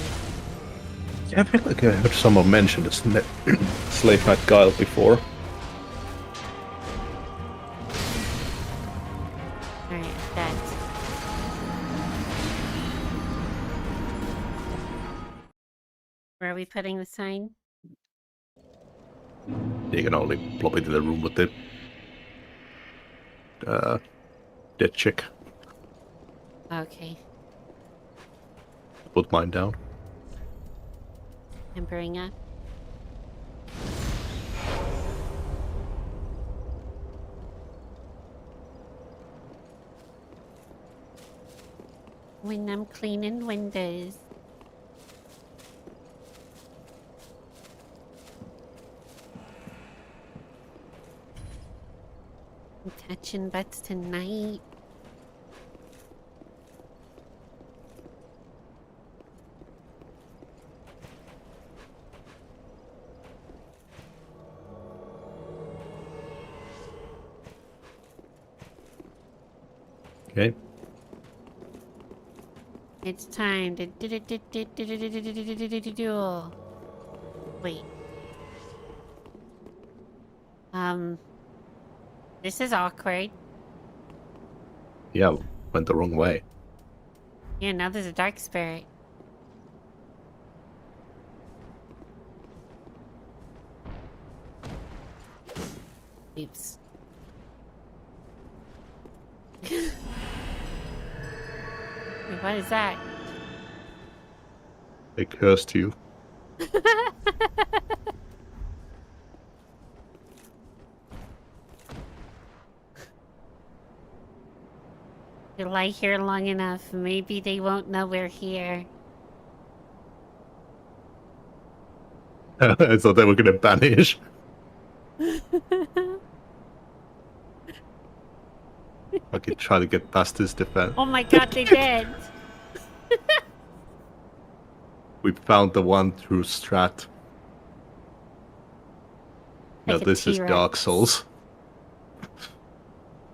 Yeah, I feel like I heard someone mention this Slave Knight Guile before. Alright, that's... Where are we putting the sign? You can only plop it in the room with the dead chick. Okay. Put mine down. Tempering up. When I'm cleaning windows. I'm touching butts tonight. Okay. It's time to duel. Wait. This is awkward. Yeah, went the wrong way. Yeah, now there's a dark spirit. Oops. Wait, what is that? They cursed you. We lie here long enough, maybe they won't know we're here. I thought they were gonna banish. I could try to get past this defense. Oh my god, they did! We found the one true strat. Now Like a this is T-Rex. Dark Souls.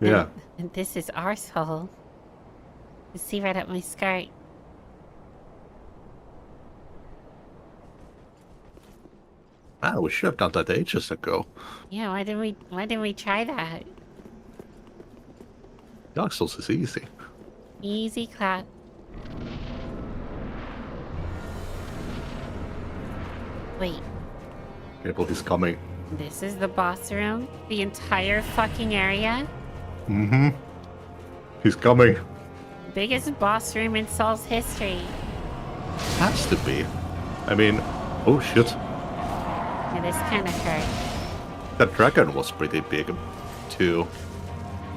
Yeah. And this is our soul. You see right up my skirt. Ah, we should have done that ages ago. Yeah, why didn't we try that? Dark Souls is easy. Easy clap. Wait, Cable is coming. this is the boss room? The entire fucking area? Mm-hmm. He's coming. Biggest boss room in Saul's history. Has to be. I mean, oh shit. Yeah, this kind of hurt. That dragon was pretty big, too.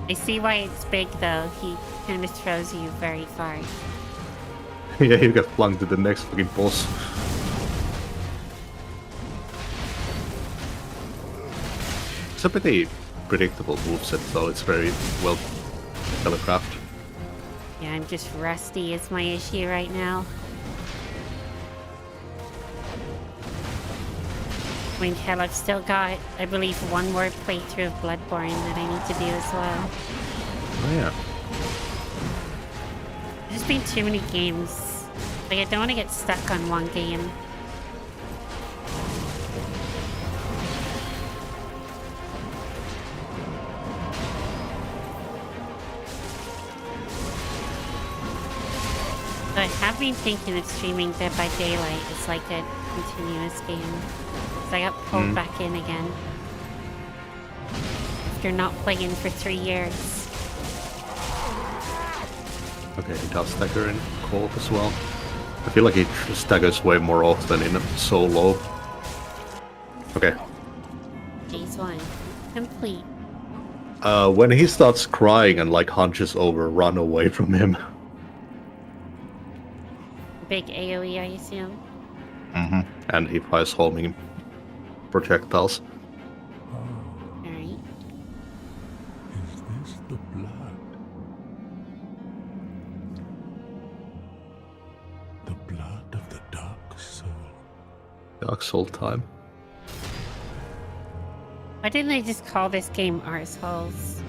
I see why it's big though. He kind of throws you very far. Yeah, you get flung to the next fucking boss. It's a pretty predictable moveset, so it's very well telegraphed. Yeah, I'm just rusty is my issue right now. I mean, hell, I've still got, I believe, one more playthrough of Bloodborne that I need to do as well. Oh yeah. There's been too many games. Like, I don't want to get stuck on one game. So I have been thinking of streaming Dead by Daylight. It's like a continuous game. So I got pulled back in again. After not playing for 3 years. Okay, he does stagger in co-op as well. I feel like he staggers way more often in solo. Okay. Phase 1. Complete. When he starts crying and like hunches over, run away from him. Big AoE, I assume. Mm-hmm. And he fires homing projectiles. Alright. Is this the blood? The blood of the Dark Soul. Dark Soul time. Why didn't they just call this game Arseholes?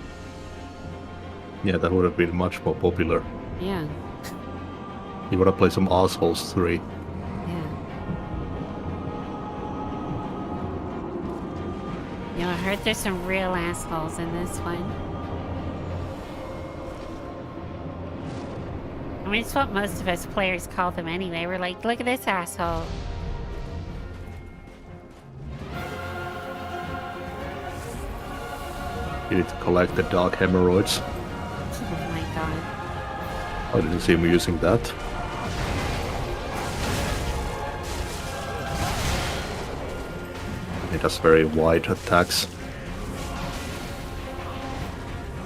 Yeah, that would have been much more popular. Yeah. You wanna play some Assholes 3? Yeah. You know, I heard there's some real assholes in this one. I mean, it's what most of us players call them anyway. We're like, look at this asshole. You need to collect the dark hemorrhoids. Oh my god. I didn't see him using that. He does very wide attacks.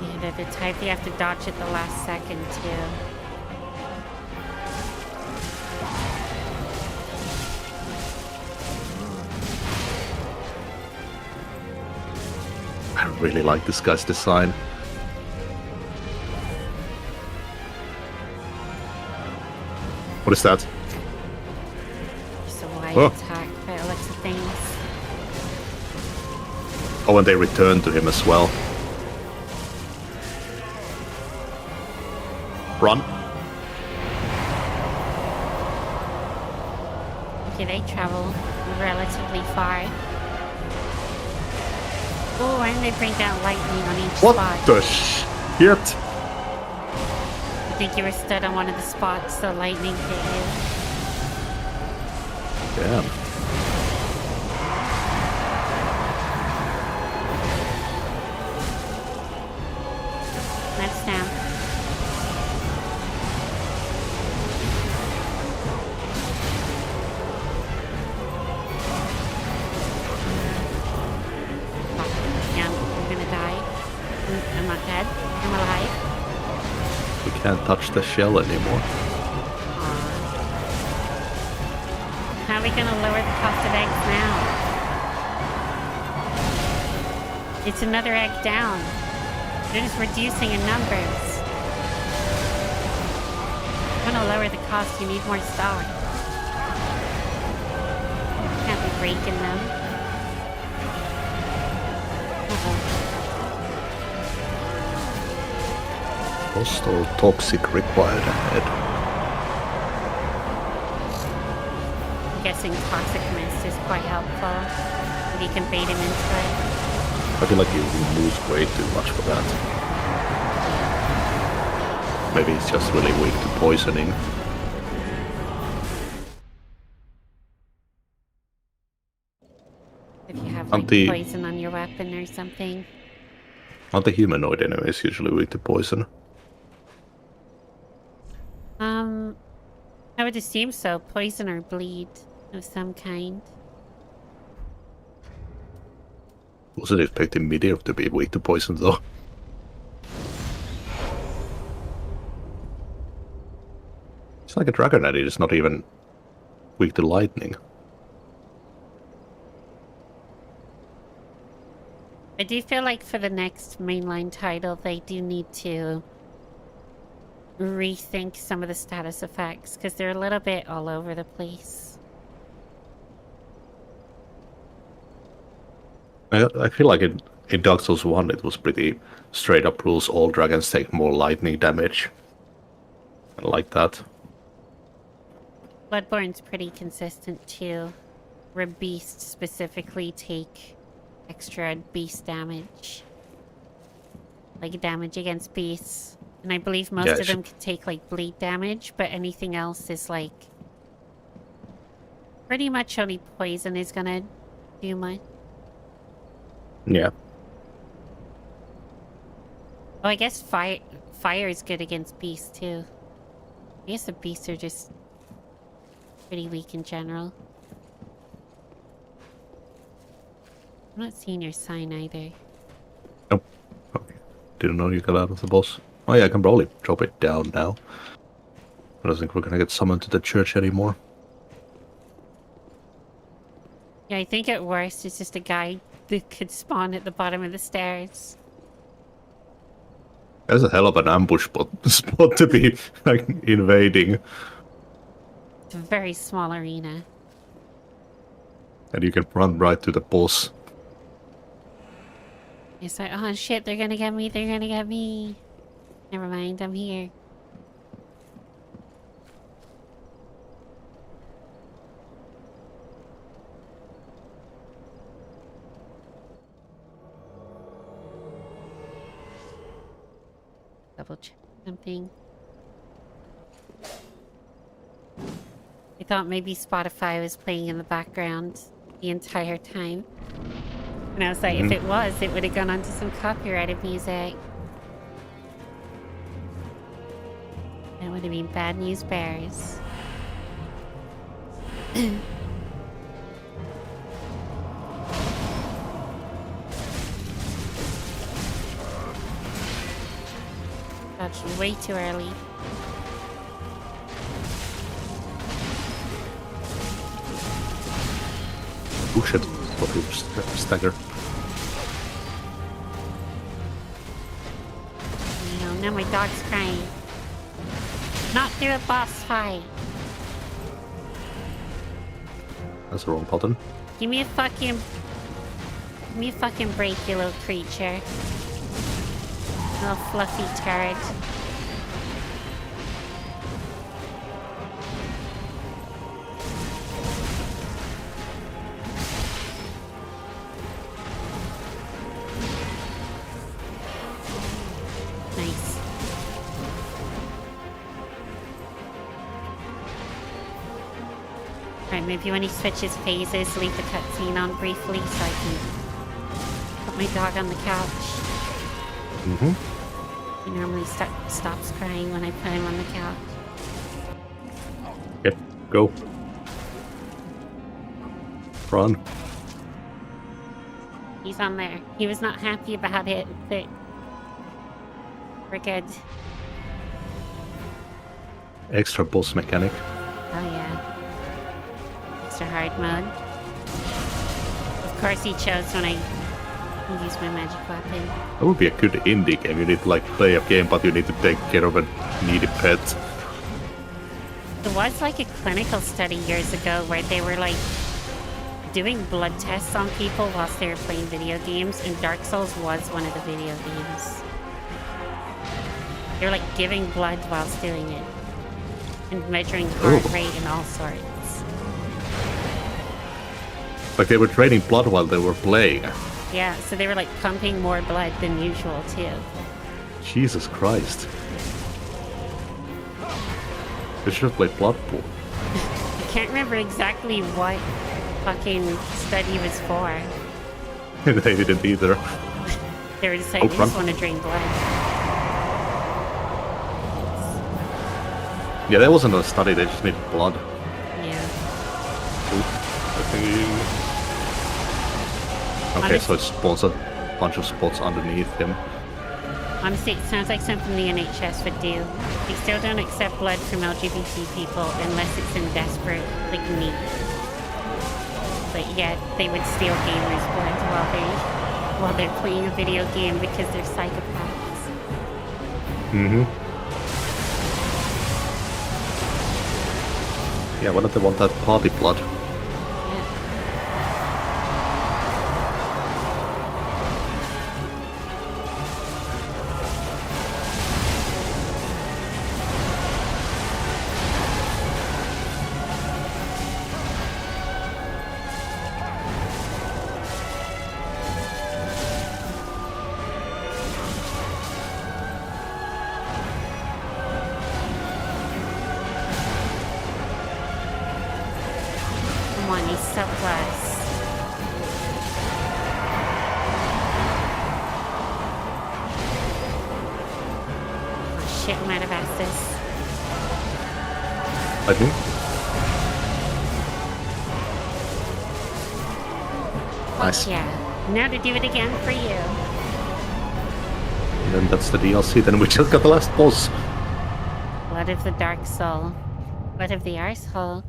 Yeah, they're the type you have to dodge at the last second, too. I really like this guy's design. What is that? Just a wide Oh. attack by the looks of things. Oh, and they return to him as well. Run. Okay, they travel relatively far. Oh, and they bring down lightning on each What spot. the shit? I think you were stood on one of the spots the lightning hit you. Damn. That's down. Yeah, I'm gonna die. I'm not dead. I'm alive. We can't touch the shell anymore. How are we gonna lower the cost of eggs now? It's another egg down. They're just reducing in numbers. If you want to lower the cost, you need more stock. Can't be breaking them. Hostile toxic required ahead. I'm guessing toxic mist is quite helpful. If you can bait him into it. I feel like you lose way too much for that. Maybe it's just really weak to poisoning. If you have Aren't like poison on your weapon or something. Aren't the humanoid enemies usually weak to poison? I would assume so. Poison or bleed of some kind. Wasn't expecting Meteor to be weak to poison though. It's like a dragon that is not even weak to lightning. I do feel like for the next mainline title, they do need to rethink some of the status effects because they're a little bit all over the place. I feel like in Dark Souls 1 it was pretty straight up rules, all dragons take more lightning damage. I like that. Bloodborne's pretty consistent too, where beasts specifically take extra beast damage. Like damage against beasts. And I believe most of them can take like bleed damage, but anything else is like... pretty much only poison is gonna do much. Yeah. Oh, I guess fire is good against beasts too. I guess the beasts are just pretty weak in general. I'm not seeing your sign either. Nope. Okay. Didn't know you got out of the boss. Oh yeah, I can probably drop it down now. I don't think we're gonna get summoned to the church anymore. Yeah, I think at worst it's just a guy that could spawn at the bottom of the stairs. That's a hell of an ambush spot to be like invading. It's a very small arena. And you can run right to the boss. It's like, oh shit, they're gonna get me, they're gonna get me. Never mind, I'm here. Double check something. I thought maybe Spotify was playing in the background the entire time. And I was like, if it was, it would have gone onto some copyrighted music. That would have been bad news bears. Dodged way too early. Oh shit, stagger. No, now my dog's crying. Not through a boss fight. That's the wrong button. Give me a fucking break, you little creature. Little fluffy turd. Nice. Alright, maybe when he switches phases, leave the cutscene on briefly so I can put my dog on the couch. Mm-hmm. He normally stops crying when I put him on the couch. Yep, go. Run. He's on there. He was not happy about it, but we're good. extra boss mechanic. Oh yeah. Extra hard mode. Of course he chose when I use my magic weapon. That would be a good indie game. You need to like play a game, but you need to take care of a needy pet. There was like a clinical study years ago where they were like doing blood tests on people whilst they were playing video games, and Dark Souls was one of the video games. They were like giving blood whilst doing it. And measuring heart rate and all sorts. Like they were draining blood while they were playing. Yeah, so they were like pumping more blood than usual too. Jesus Christ. They should have played Bloodpool. I can't remember exactly what fucking study was for. They didn't either. They were just like, we just want to drain blood. Yeah, that wasn't a study, they just needed blood. Yeah. Okay, so it spawns a bunch of spots underneath him. Honestly, it sounds like something the NHS would do. They still don't accept blood from LGBT people unless it's in desperate, like, need. But yet, they would steal gamers' blood while they're playing a video game because they're psychopaths. Mm-hmm. Yeah, why don't they want that party blood? I think. Nice. Yeah. Now to do it again for you. And then that's the DLC. Then we just got the last boss. Blood of the Dark Soul. Blood of the Arsehole.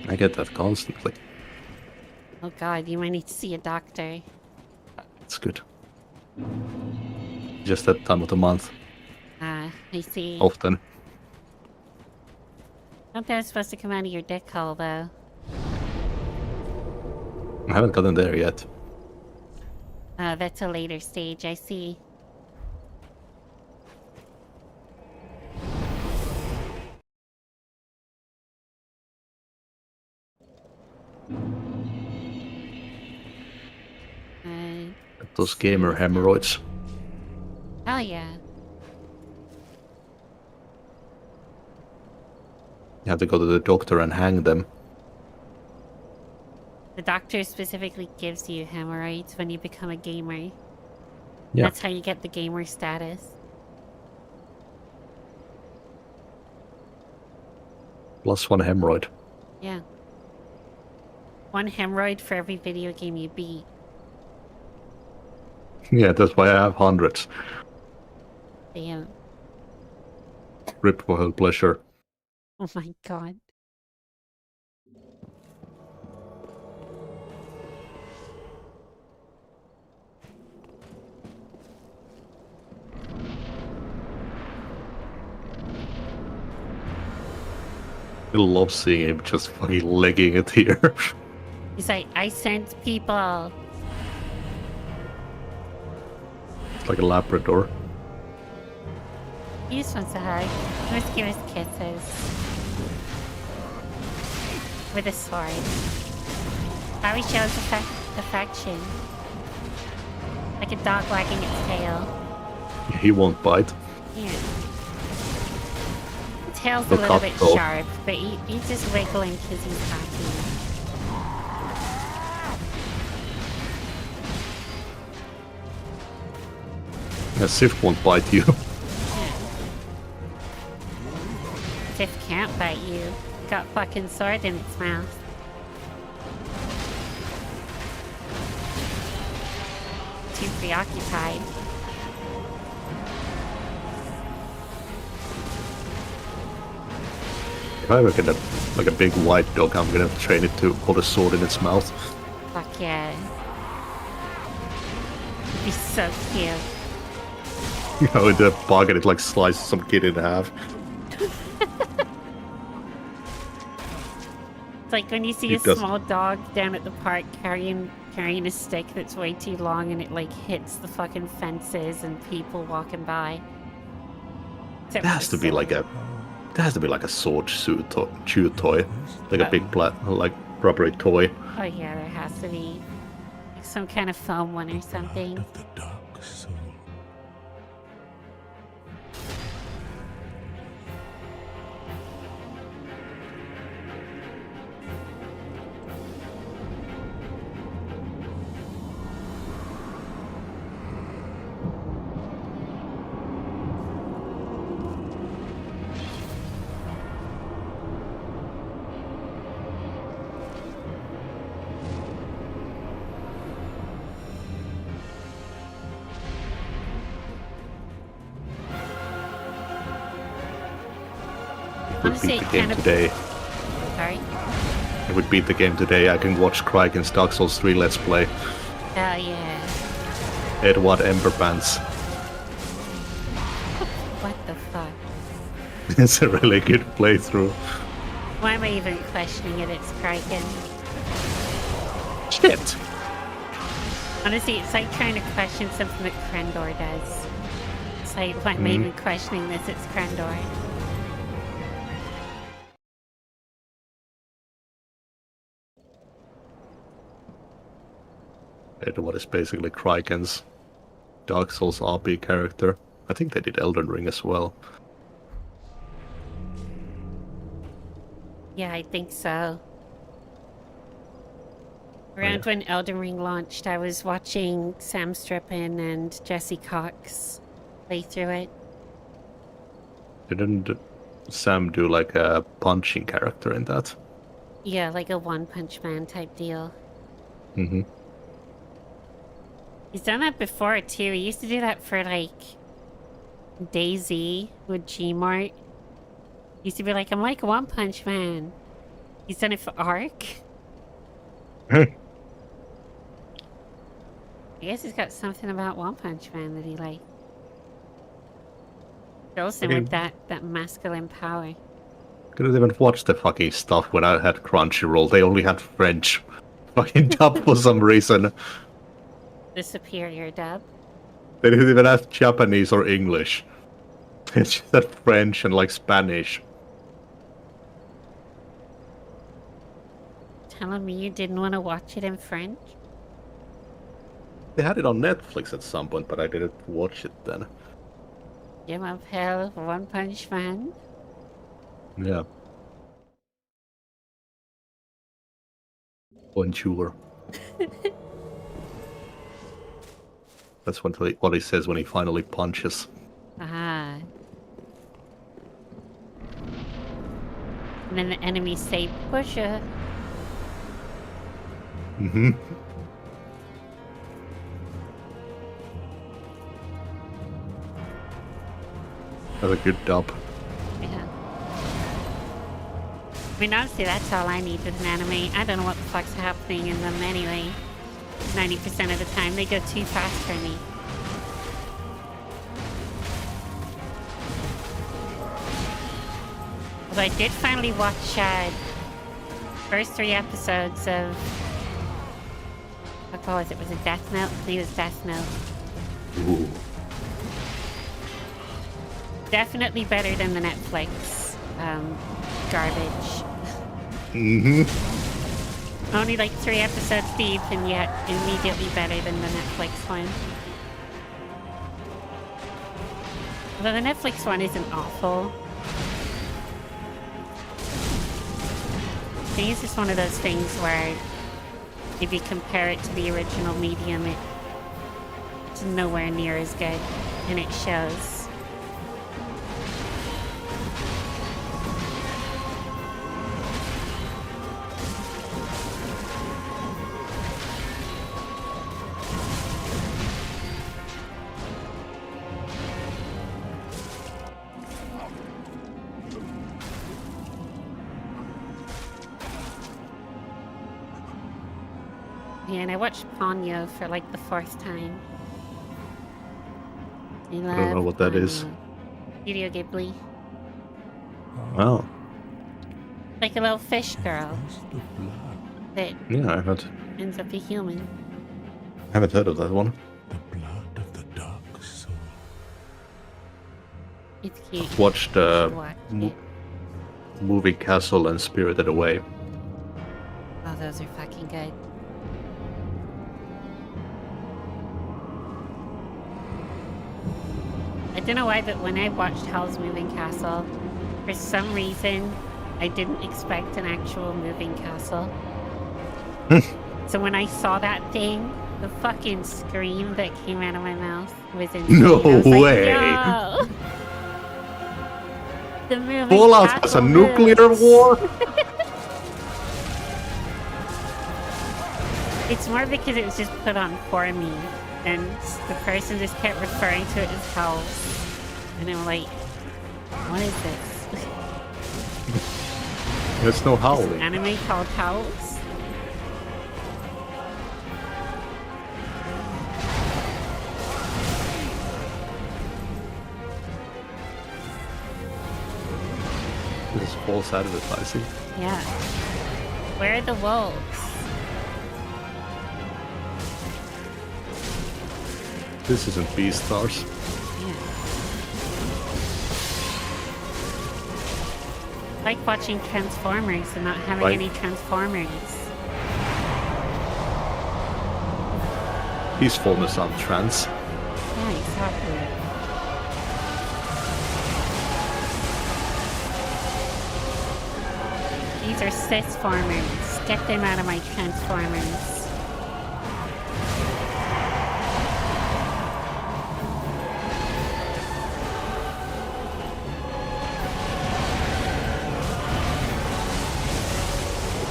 I get that constantly. Oh god, you might need to see a doctor. It's good. Just that time of the month. I see. Often. I thought that was supposed to come out of your dick hole, though. I haven't gotten there yet. That's a later stage, I see. Those gamer hemorrhoids. Oh yeah. You have to go to the doctor and hang them. The doctor specifically gives you hemorrhoids when you become a gamer. Yeah. That's how you get the gamer status. Plus one hemorrhoid. Yeah. One hemorrhoid for every video game you beat. Yeah, that's why I have hundreds. Damn. Rip for her pleasure. Oh my god. I love seeing him just fucking legging it here. He's like, I sent people. It's like a Labrador. He just wants a hug. He wants to give us kisses. With a sword. How he shows affection. Like a dog wagging its tail. He won't bite. Yeah. The tail's Look a little up, bit though. sharp, but he's just wiggling because he's happy. Yeah, Sif won't bite you. Sif can't bite you. Got fucking sword in its mouth. Too preoccupied. If I ever get like a big white dog, I'm gonna train it to hold a sword in its mouth. Fuck yeah. It'd be so cute. You know, in the pocket, it like slices some kid in half. It's like when you see a small dog down at the park carrying a stick that's way too long and it like hits the fucking fences and people walking by. It has to be like a sword chew toy, like a big like rubbery toy. Oh yeah, there has to be like some kind of foam one or something. Of the dark soul. Would beat the game today. Sorry? It would beat the game today. I can watch Cry against Dark Souls 3 Let's Play. Hell yeah. Edward Ember Pants. What the fuck? It's a really good playthrough. Why am I even questioning it? It's Kraken. Shit! Honestly, it's like trying to question something that Krendor does. It's like, why am I even questioning this? It's Krendor. Edward is basically Kraken's Dark Souls RP character. I think they did Elden Ring as well. Yeah, I think so. Around when Elden Ring launched, I was watching Sam Strippin and Jesse Cox play through it. Didn't Sam do like a punching character in that? Yeah, like a One Punch Man type deal. Mm-hmm. He's done that before too. He used to do that for like DayZ with Gmart. Used to be like, I'm like One Punch Man. He's done it for Ark. I guess he's got something about One Punch Man that he like. Fills him with that masculine power. Couldn't even watch the fucking stuff when I had Crunchyroll. They only had French fucking dub for some reason. The superior dub. They didn't even have Japanese or English. It's just that French and like Spanish. Telling me you didn't want to watch it in French? They had it on Netflix at some point, but I didn't watch it then. Jim of Hell, One Punch Man. Yeah. Bonjour. That's what he says when he finally punches. Ah. And then the enemies say, Pusha. Mm-hmm. That's a good dub. Yeah. I mean, honestly, that's all I need with an anime. I don't know what the fuck's happening in them anyway. 90% of the time, they go too fast for me. Although I did finally watch first 3 episodes of... What was it? Was it Death Note? I think it was Death Note. Ooh. Definitely better than the Netflix garbage. Mm-hmm. Only like 3 episodes deep and yet immediately better than the Netflix one. Although the Netflix one isn't awful. I think it's just one of those things where if you compare it to the original medium, it's nowhere near as good, and it shows. Yeah, and I watched Ponyo for like the 4th time. I don't know what that is. Studio Ghibli. Well, Like a little fish girl Is the blood, that yeah, ends up a human. I haven't heard of that one. the blood of the dark soul. It's cute. I've watched You should watch it. Movie Castle and Spirited Away. Oh, those are fucking good. I don't know why, but when I watched Howl's Moving Castle, for some reason, I didn't expect an actual moving castle. So when I saw that thing, the fucking scream that came out of my mouth was insane. No I was like, way. "Yo!" The moving Fallout has a castle nuclear moves. war? It's more because it was just put on for me, and the person just kept referring to it as Howls. And I'm like, what is this? There's no Is howling. an anime called Howls? This is false advertising. Yeah. Where are the wolves? This isn't Beastars. Yeah. Like watching Transformers and not having Right. any Transformers. Peacefulness on trans. Yeah, exactly. These are cisformers. Get them out of my Transformers.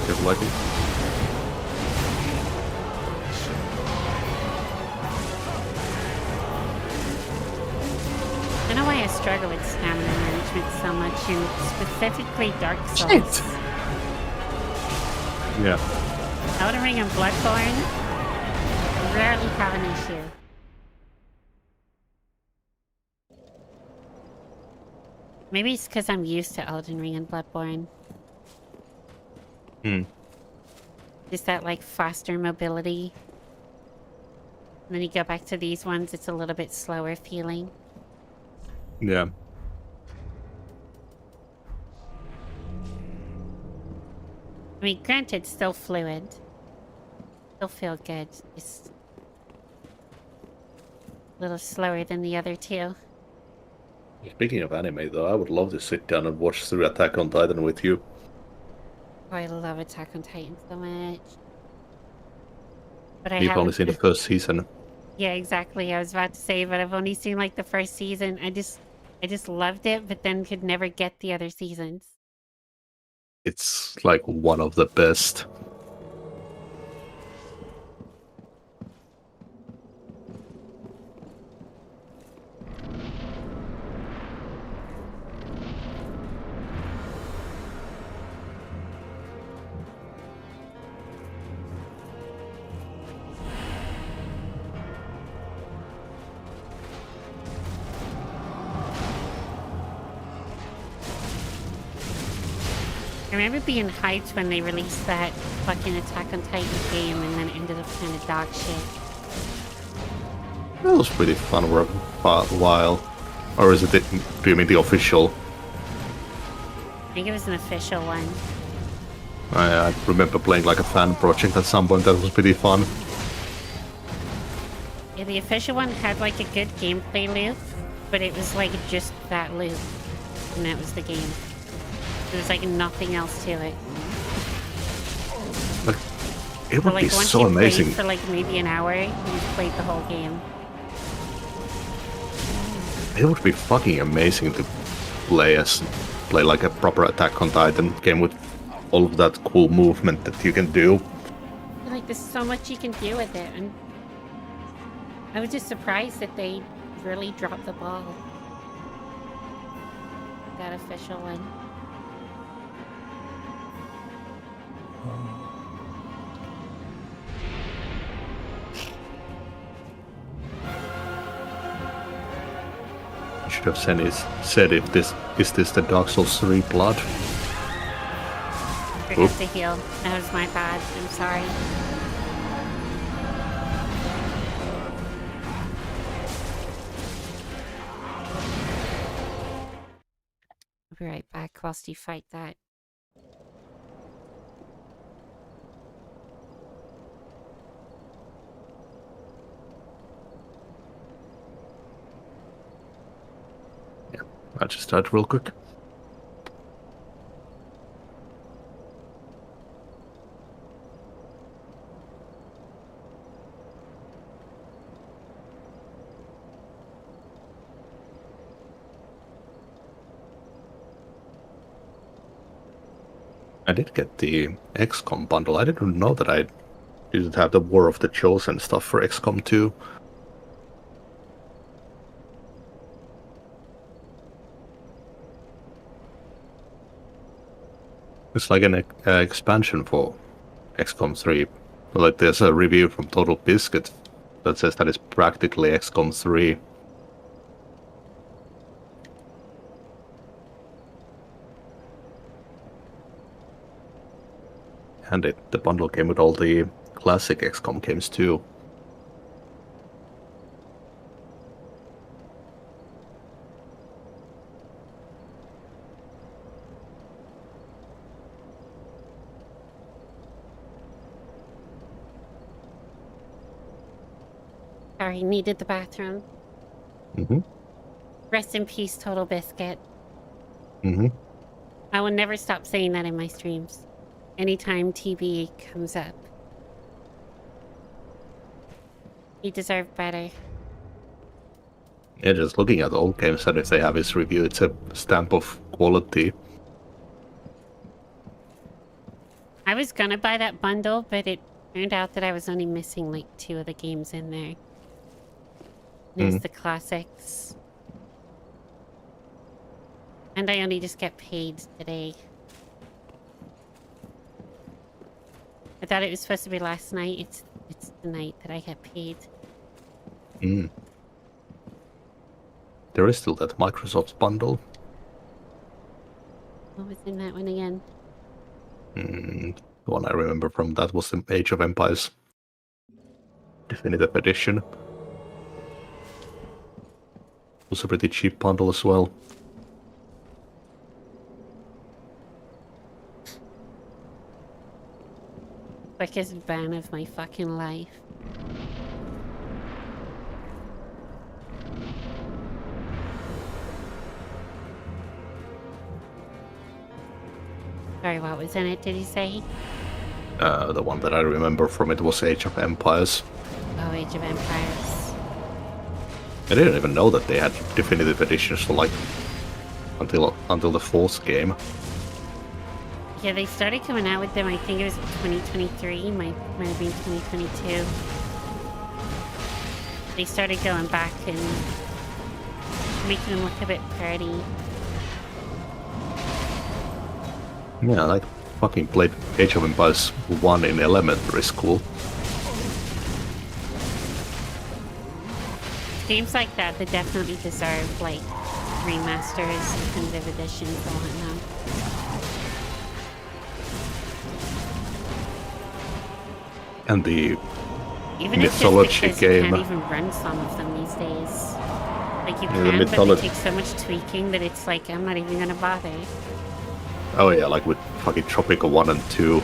You're lucky. I don't know why I struggle with stamina management so much, and specifically Dark Souls. Yeah. Elden Ring and Bloodborne rarely have an issue. Maybe it's because I'm used to Elden Ring and Bloodborne. Just that like faster mobility. And then you go back to these ones, it's a little bit slower feeling. Yeah. I mean, granted, still fluid. Still feel good. Just a little slower than the other two. Speaking of anime, though, I would love to sit down and watch through Attack on Titan with you. Oh, I love Attack on Titan so much. But I You've only haven't- seen the first season. Yeah, exactly. I was about to say, but I've only seen like the first season. I just loved it, but then could never get the other seasons. It's like one of the best. I remember being hyped when they released that fucking Attack on Titan game, and then it ended up kind of dog shit. That was pretty fun for a while. Or is it, do you mean the official? I think it was an official one. I remember playing like a fan project at some point. That was pretty fun. Yeah, the official one had like a good gameplay loop, but it was like just that loop, and that was the game. There was like nothing else to it. Like, it But would like be once so you amazing. played for like maybe an hour, you played the whole game. It would be fucking amazing to play like a proper Attack on Titan game with all of that cool movement that you can do. Like there's so much you can do with it, and I was just surprised that they really dropped the ball. That official one. should have said if this is the Dark Souls 3 blood. Forgot to heal. That was my bad. I'm sorry. I'll be right back whilst you fight that. Yeah, I'll just start real quick. I did get the XCOM bundle. I didn't know that I didn't have the War of the Chosen stuff for XCOM 2. It's like an expansion for XCOM 3. Like there's a review from Total Biscuit that says that it's practically XCOM 3. And the bundle came with all the classic XCOM games too. Sorry, needed the bathroom. Mm-hmm. Rest in peace, Total Biscuit. Mm-hmm. I will never stop saying that in my streams. Anytime TB comes up. He deserved better. Yeah, just looking at the old games and if they have his review, it's a stamp of quality. I was gonna buy that bundle, but it turned out that I was only missing like 2 of the games in there. There's the classics. And I only just get paid today. I thought it was supposed to be last night. It's the night that I get paid. There is still that Microsoft bundle. What was in that one again? The one I remember from that was the Age of Empires Definitive Edition. It was a pretty cheap bundle as well. Quickest ban of my fucking life. Sorry, what was in it, did you say? The one that I remember from it was Age of Empires. Oh, Age of Empires. I didn't even know that they had definitive editions for like until the 4th game. Yeah, they started coming out with them, I think it was 2023, might have been 2022. They started going back and making them look a bit pretty. Yeah, I like fucking played Age of Empires 1 in elementary school. Games like that, they definitely deserve, like, remasters, definitive editions, and whatnot. And the Even mythology if you game. can't even run some of them these days. Like, you Yeah, can, but it takes so much tweaking that it's like, I'm not even gonna bother. Oh yeah, like with fucking Tropico 1 and 2.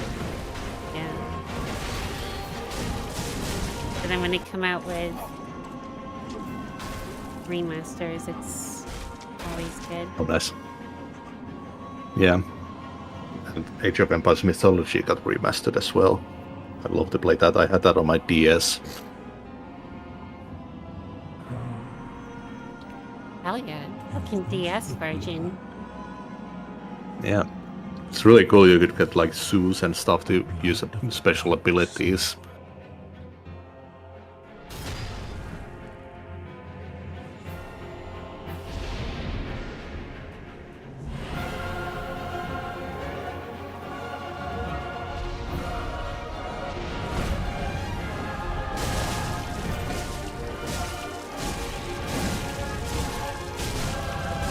Yeah. But then when they come out with remasters, it's always good. Oh, nice. Yeah. And Age of Empires Mythology got remastered as well. I'd love to play that. I had that on my DS. Hell yeah. Fucking DS version. Yeah. It's really cool. You could get like zoos and stuff to use special abilities.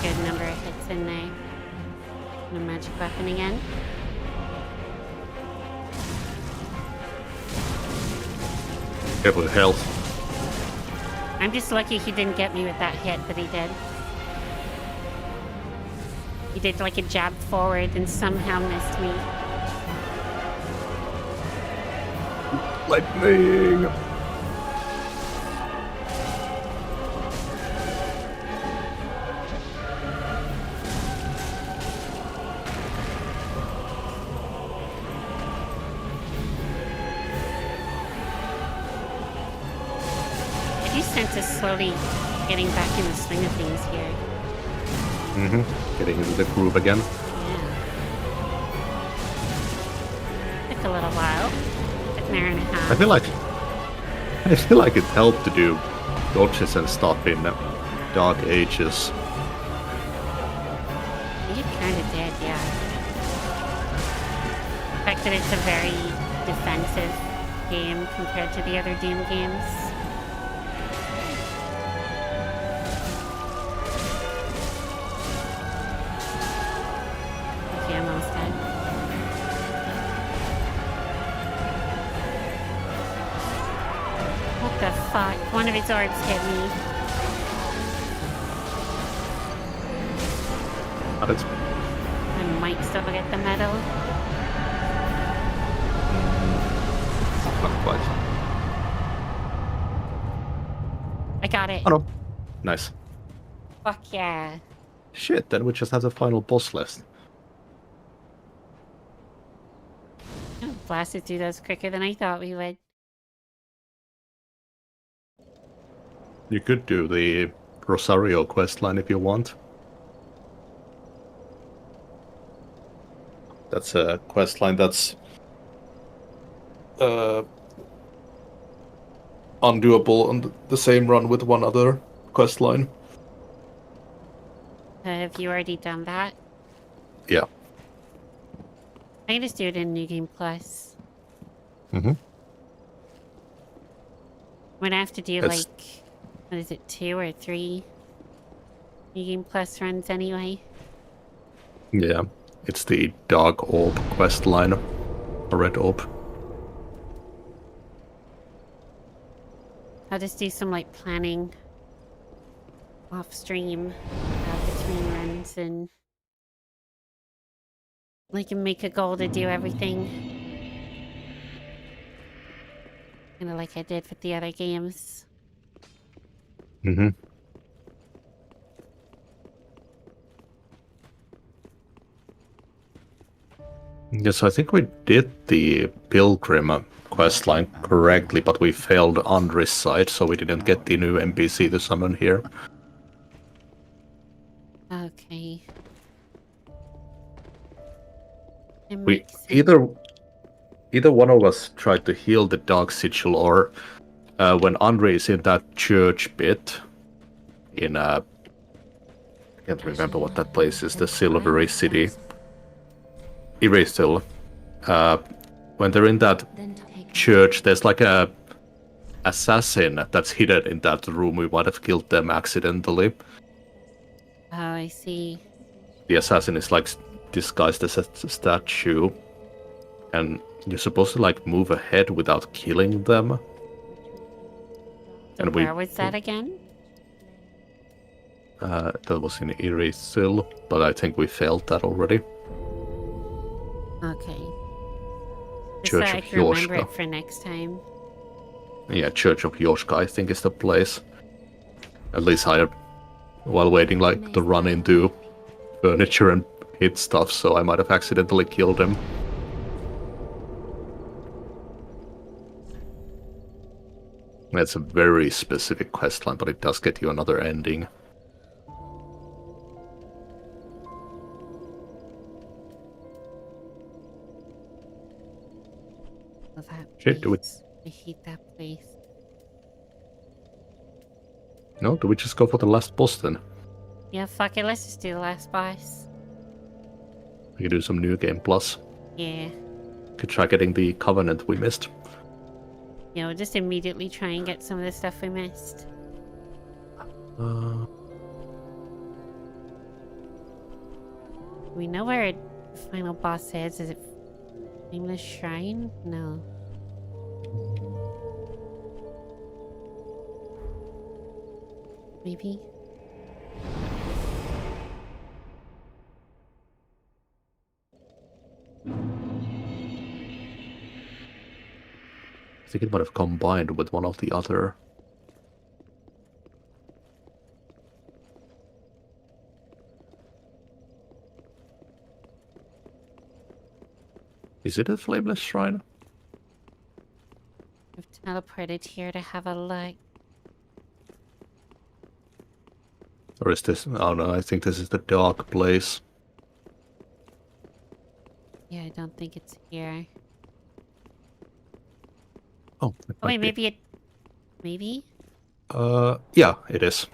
good number of hits in there. And a magic weapon again. Careful with health. I'm just lucky he didn't get me with that hit that he did. He did like a jab forward and somehow missed me. Lightning! I do sense us slowly getting back in the swing of things here. Getting into the groove again. Yeah. Took a little while. Took an hour and a half. I feel like it helped to do dodges and stuff in Dark Ages. You kind of did, yeah. The fact that it's a very defensive game compared to the other Doom games. Okay, I'm almost dead. What the fuck? One of his orbs hit me. But it's I might still get the medal. not quite. I got it. Oh no. Nice. Fuck yeah. Shit, then we just have the final boss list. Blasted through those quicker than I thought we would. You could do the Rosario questline if you want. That's a questline that's undoable on the same run with one other questline. Have you already done that? Yeah. I can just do it in New Game Plus. Mm-hmm. I'm gonna have to do It's- like, what is it, 2 or 3 New Game Plus runs anyway. Yeah. It's the Dark Orb questline. A red orb. I'll just do some like planning off stream between runs and like make a goal to do everything. Kinda like I did with the other games. Mm-hmm. Yes, I think we did the Pilgrim questline correctly, but we failed Andre's side, so we didn't get the new NPC to summon here. Okay. It We makes sense. either one of us tried to heal the Dark Sigil, or when Andre is in that church bit in I can't remember what that place is, the Silvery City. Erastil. When they're in that Then take church, there's like a assassin that's hidden in that room. We might have killed them accidentally. Oh, I see. The assassin is like disguised as a statue, and you're supposed to like move ahead without killing them. So And where was that again? That was in Erastil, but I think we failed that already. Okay. Just Church so I of can remember Yoshka. it for next time. Yeah, Church of Yoshka, I think, is the place. At least while waiting, like, to run into furniture and hit stuff, so I might have accidentally killed him. It's a very specific questline, but it does get you another ending. Oh, that Shit, do we- place. I hate that place. No, do we just go for the last boss then? Yeah, fuck it. Let's just do the last boss. We could do some New Game Plus. Yeah. Could try getting the Covenant we missed. You know, just immediately try and get some of the stuff we missed. We know where the final boss is. Is it Flameless Shrine? No. Maybe? I think it might have combined with one of the other. Is it a Flameless Shrine? I've teleported here to have a look. Or is this... Oh no, I think this is the dark place. Yeah, I don't think it's here. Oh, it Oh, wait, might be. maybe it... Maybe? Yeah, it is.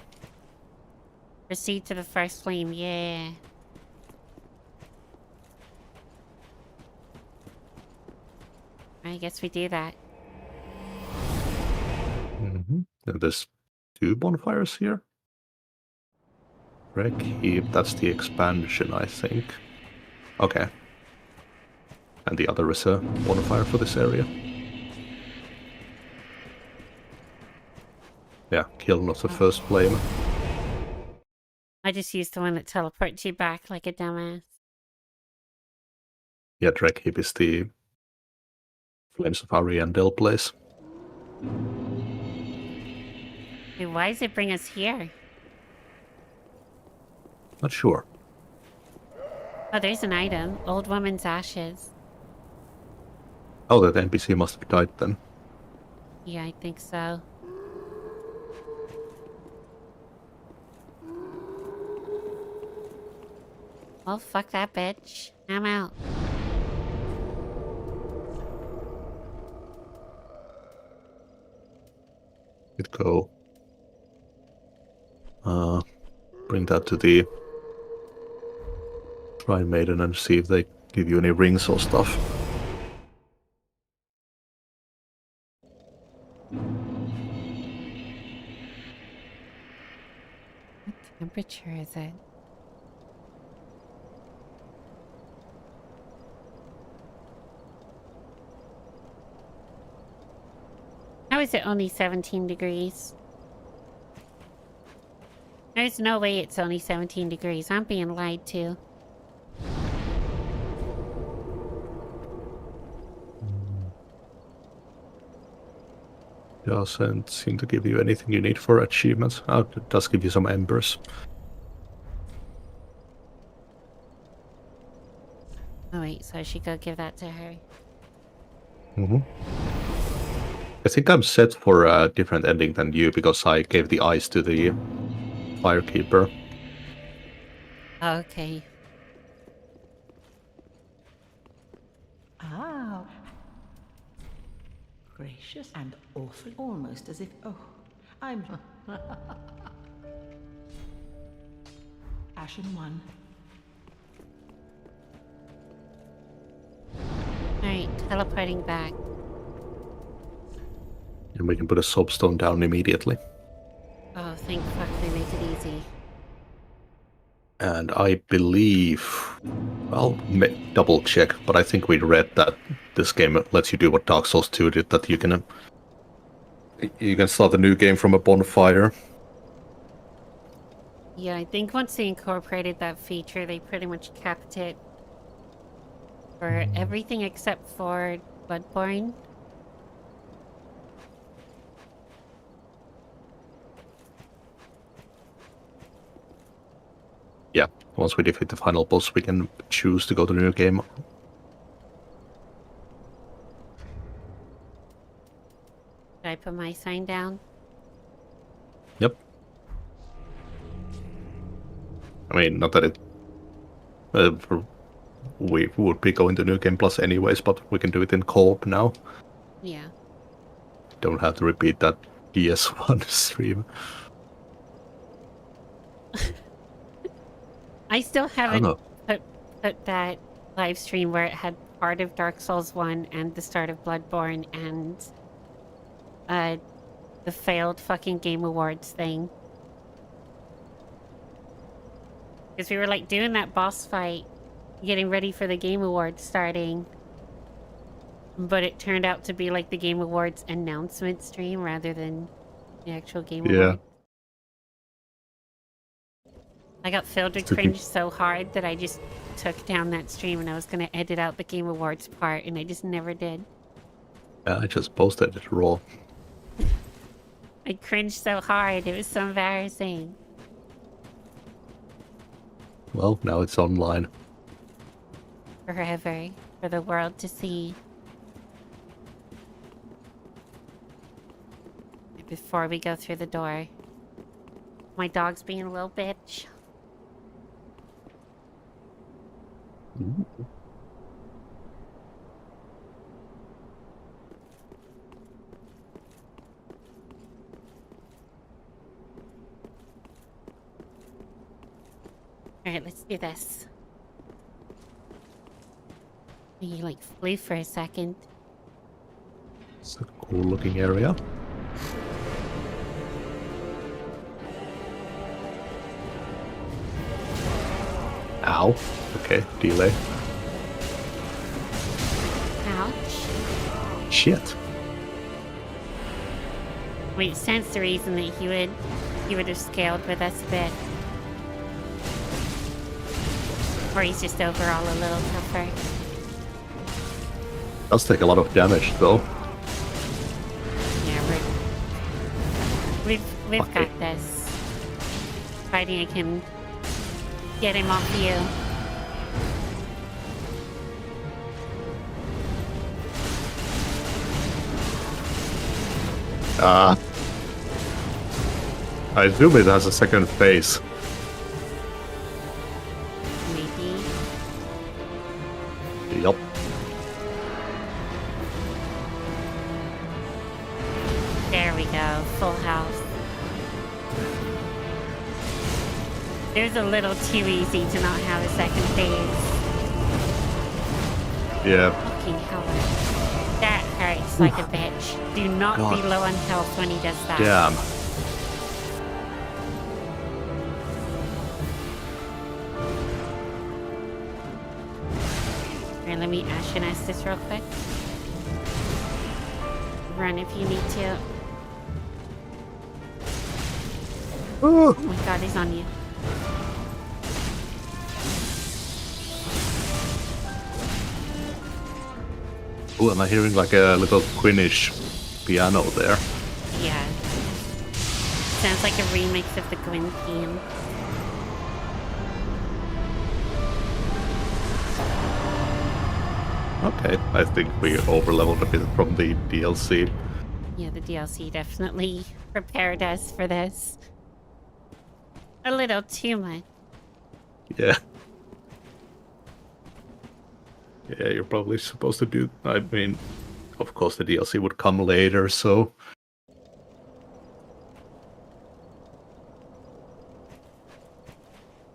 Proceed to the first flame, yeah. I guess we do that. Mm-hmm. And there's 2 bonfires here. Wreck Heap, that's the expansion, I think. Okay. And the other is a bonfire for this area. Yeah, kiln of the first flame. I just used the one that teleports you back like a dumbass. Yeah, Wreck Heap is the Flames of Ariandel place. Hey, why does it bring us here? Not sure. Oh, there's an item. Old woman's ashes. Oh, that NPC must have died then. Yeah, I think so. Well, fuck that bitch. I'm out. Could go. Bring that to the Shrine Maiden and see if they give you any rings or stuff. What temperature is it? How is it only 17 degrees? There's no way it's only 17 degrees. I'm being lied to. Doesn't seem to give you anything you need for achievements. Oh, it does give you some embers. Oh wait, so I should go give that to her. Mm-hmm. I think I'm set for a different ending than you because I gave the ice to the Firekeeper. Okay. Ah. Gracious and awful. Almost as if... Oh, I'm... Ashen one. Alright, teleporting back. And we can put a soapstone down immediately. Oh, thank fuck they make it easy. And I believe... I'll double check, but I think we read that this game lets you do what Dark Souls 2 did, that you can start a new game from a bonfire. Yeah, I think once they incorporated that feature, they pretty much kept it for everything except for Bloodborne. Yeah, once we defeat the final boss, we can choose to go to the new game. Should I put my sign down? Yep. I mean, not that it... we would be going to New Game Plus anyways, but we can do it in co-op now. Yeah. Don't have to repeat that PS1 stream. I still haven't I put that live stream where it had part of Dark Souls 1 and the start of Bloodborne and the failed fucking Game Awards thing. Because we were like doing that boss fight getting ready for the Game Awards starting. But it turned out to be like the Game Awards announcement stream rather than the actual Game Awards. I got filled with cringe so hard that I just took down that stream and I was going to edit out the Game Awards part and I just never did. Yeah, I just posted it raw. I cringed so hard, it was so embarrassing. Well, now it's online. Forever, for the world to see. Before we go through the door. My dog's being a little bitch. Ooh. Alright, let's do this. He like flew for a second. It's a cool looking area. Ow. Okay, delay. Ouch. Shit. Wait, it stands to reason that he would have scaled with us a bit. Or he's just overall a little tougher. Does take a lot of damage though. Yeah, we've got this. Fighting, I can get him off you. I assume it has a second phase. Maybe. Yup. There we go, full house. It was a little too easy to not have a second phase. Yeah. Fucking hell. That hurts like a bitch. Do not God. be low on health when he does that. Damn. Alright, let me Ashen ask this real quick. Run if you need to. Ooh. Oh my god, he's on you. Ooh, am I hearing like a little Quinish piano there? Yeah. Sounds like a remix of the Gwyn theme. Okay, I think we overleveled a bit from the DLC. Yeah, the DLC definitely prepared us for this. A little too much. Yeah. Yeah, you're probably supposed to do... I mean, of course the DLC would come later, so...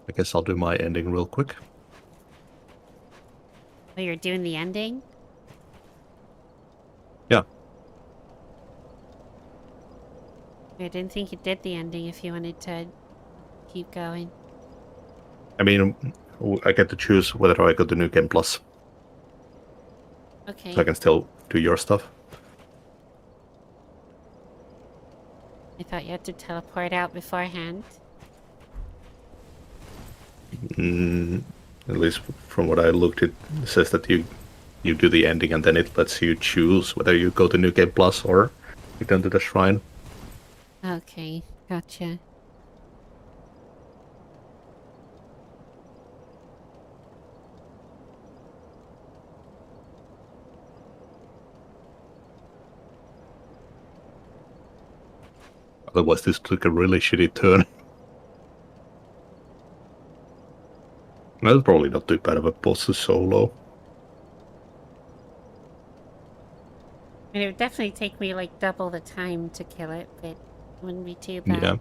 I guess I'll do my ending real quick. Oh, you're doing the ending? Yeah. I didn't think you did the ending if you wanted to keep going. I mean, I get to choose whether I go to New Game Plus. Okay. So I can still do your stuff. I thought you had to teleport out beforehand. At least from what I looked, it says that you do the ending and then it lets you choose whether you go to New Game Plus or return to the shrine. Okay, gotcha. Otherwise, this took a really shitty turn. That's probably not too bad of a boss to solo. And it would definitely take me like double the time to kill it, but it wouldn't be too bad. Yeah.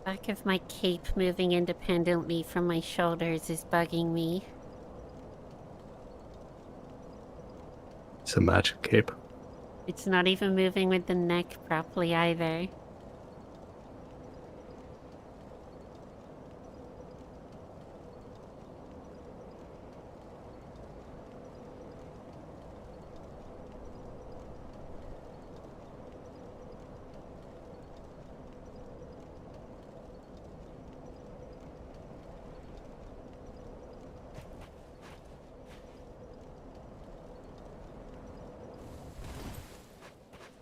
Back of my cape moving independently from my shoulders is bugging me. It's a magic cape. It's not even moving with the neck properly either.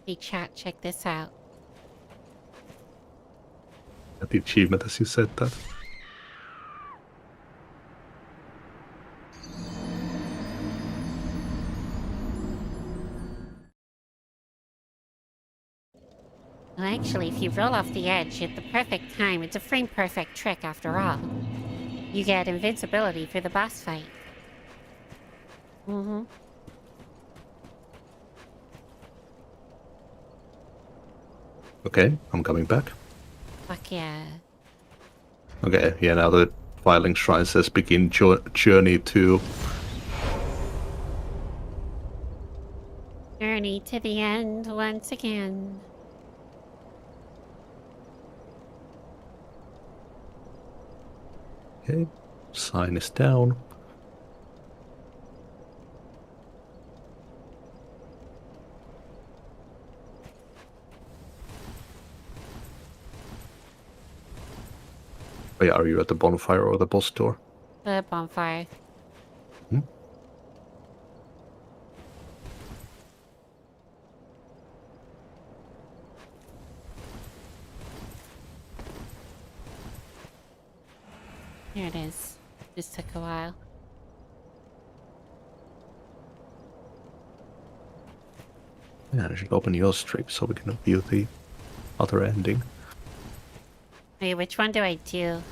Hey chat, check this out. At the achievement as you said that. Well, actually, if you roll off the edge at the perfect time, it's a frame-perfect trick after all. You get invincibility for the boss fight. Mm-hmm. Okay, I'm coming back. Fuck yeah. Okay, yeah, now the filing shrine says begin journey to... Journey to the end once again. Okay, sign is down. Oh yeah, are you at the bonfire or the boss door? The bonfire. Hmm? Here it is. Just took a while. Yeah, I should open your stream so we can view the other ending. Wait, which one do I do?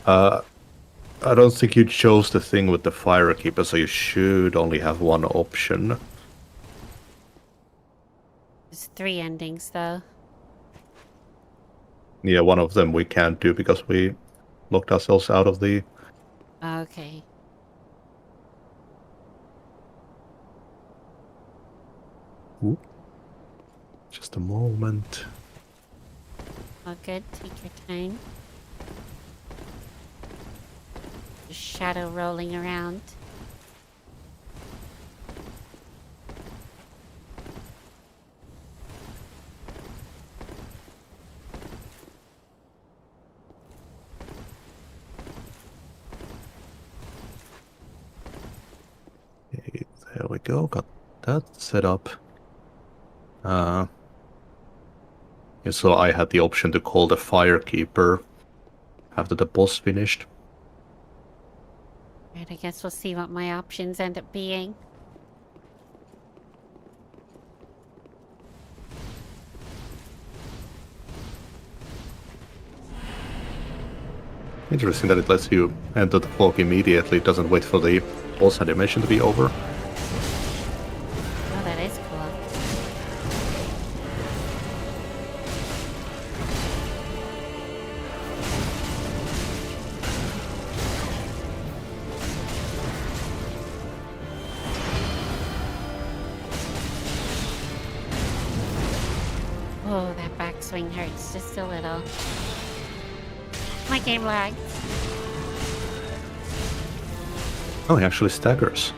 I don't think you chose the thing with the fire keeper, so you should only have one option. There's 3 endings, though. Yeah, one of them we can't do because we locked ourselves out of the... Okay. Ooh. Just a moment. All good. Take your time. Just shadow rolling around. Okay, there we go. Got that set up. Yeah, so I had the option to call the firekeeper after the boss finished. Right, I guess we'll see what my options end up being. Interesting that it lets you enter the fog immediately. It doesn't wait for the boss animation to be over. Oh, that is cool. Oh, that backswing hurts just a little. My game lagged. Oh, he actually staggers.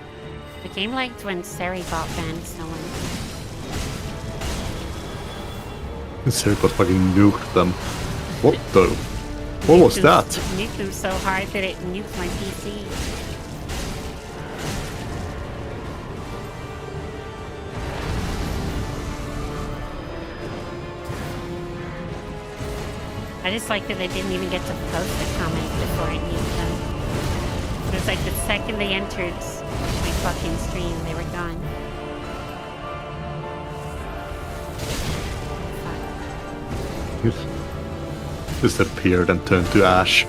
The game lagged when Seribot banned someone. Seribot fucking nuked them. What the? What was that? Nuked them so hard that it nuked my PC. I just like that they didn't even get to post a comment before it nuked them. It was like the second they entered my fucking stream, they were gone. Disappeared and turned to ash.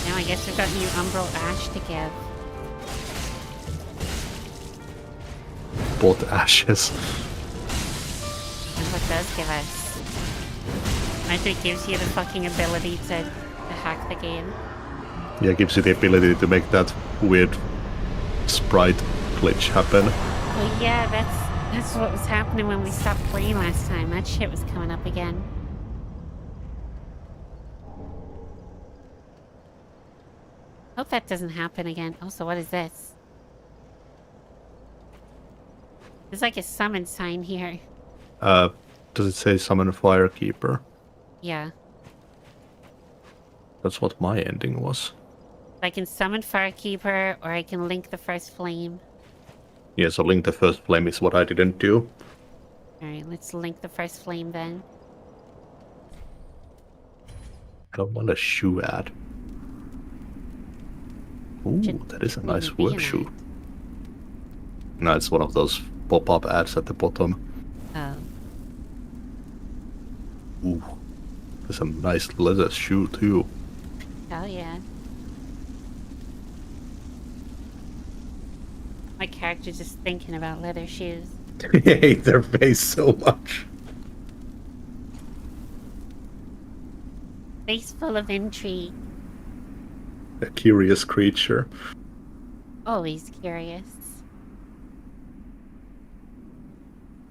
Now I guess we've got new Umbral Ash to give. Both ashes. what it does give us. Imagine it gives you the fucking ability to hack the game. Yeah, it gives you the ability to make that weird sprite glitch happen. Well, yeah, that's what was happening when we stopped playing last time. That shit was coming up again. Hope that doesn't happen again. Also, what is this? There's like a summon sign here. Does it say summon Firekeeper? Yeah. That's what my ending was. I can summon Firekeeper, or I can link the first flame. Yeah, so link the first flame is what I didn't do. Alright, let's link the first flame then. I don't want a shoe ad. Ooh, that is a nice word shoe. No, it's one of those pop-up ads at the bottom. Oh. Ooh, there's a nice leather shoe too. Hell yeah. My character's just thinking about leather shoes. I hate their face so much. Face full of intrigue. A curious creature. Always curious.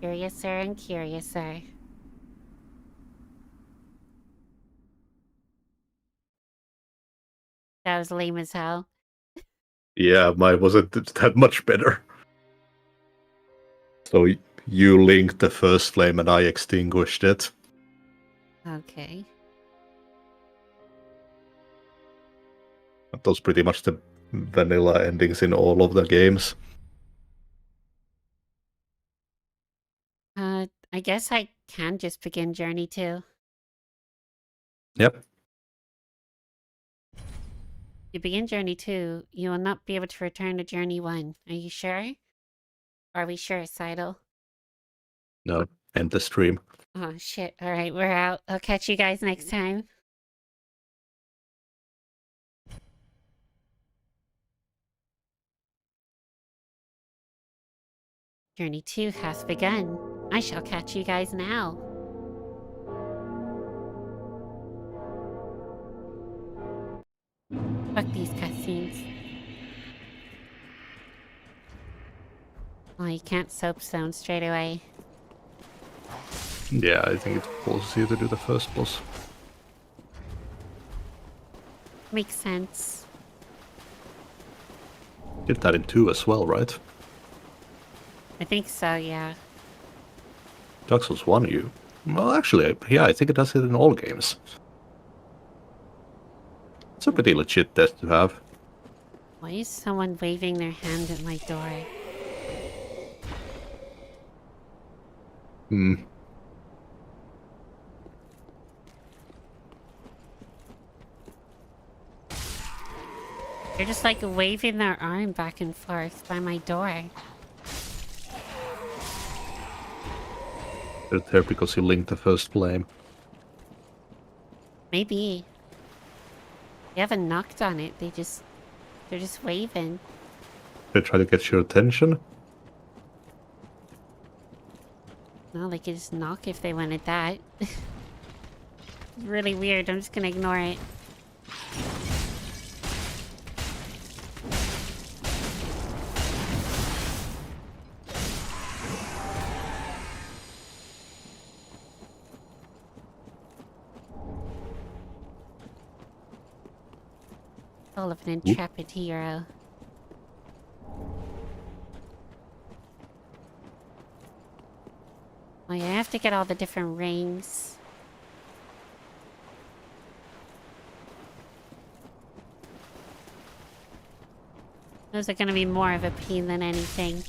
Curiouser and curiouser. That was lame as hell. Yeah, mine wasn't that much better. So you linked the first flame and I extinguished it. Okay. Those pretty much the vanilla endings in all of the games. I guess I can just begin Journey 2. Yep. You begin Journey 2, you will not be able to return to Journey 1. Are you sure? Are we sure, Cidal? No, end the stream. Oh, shit. Alright, we're out. I'll catch you guys next time. Journey 2 hath begun. I shall catch you guys now. Fuck these cutscenes. Oh, you can't soapstone straight away. Yeah, I think it forces you to do the first boss. Makes sense. Did that in 2 as well, right? I think so, yeah. Dark Souls 1, you... Well, actually, yeah, I think it does it in all games. It's a pretty legit test to have. Why is someone waving their hand at my door? Hmm. They're just like waving their arm back and forth by my door. They're there because you linked the first flame. Maybe. They haven't knocked on it, they're just waving. They try to get your attention. No, they could just knock if they wanted that. Really weird, I'm just gonna ignore it. All of an intrepid hero. Oh yeah, I have to get all the different rings. Those are gonna be more of a pain than anything.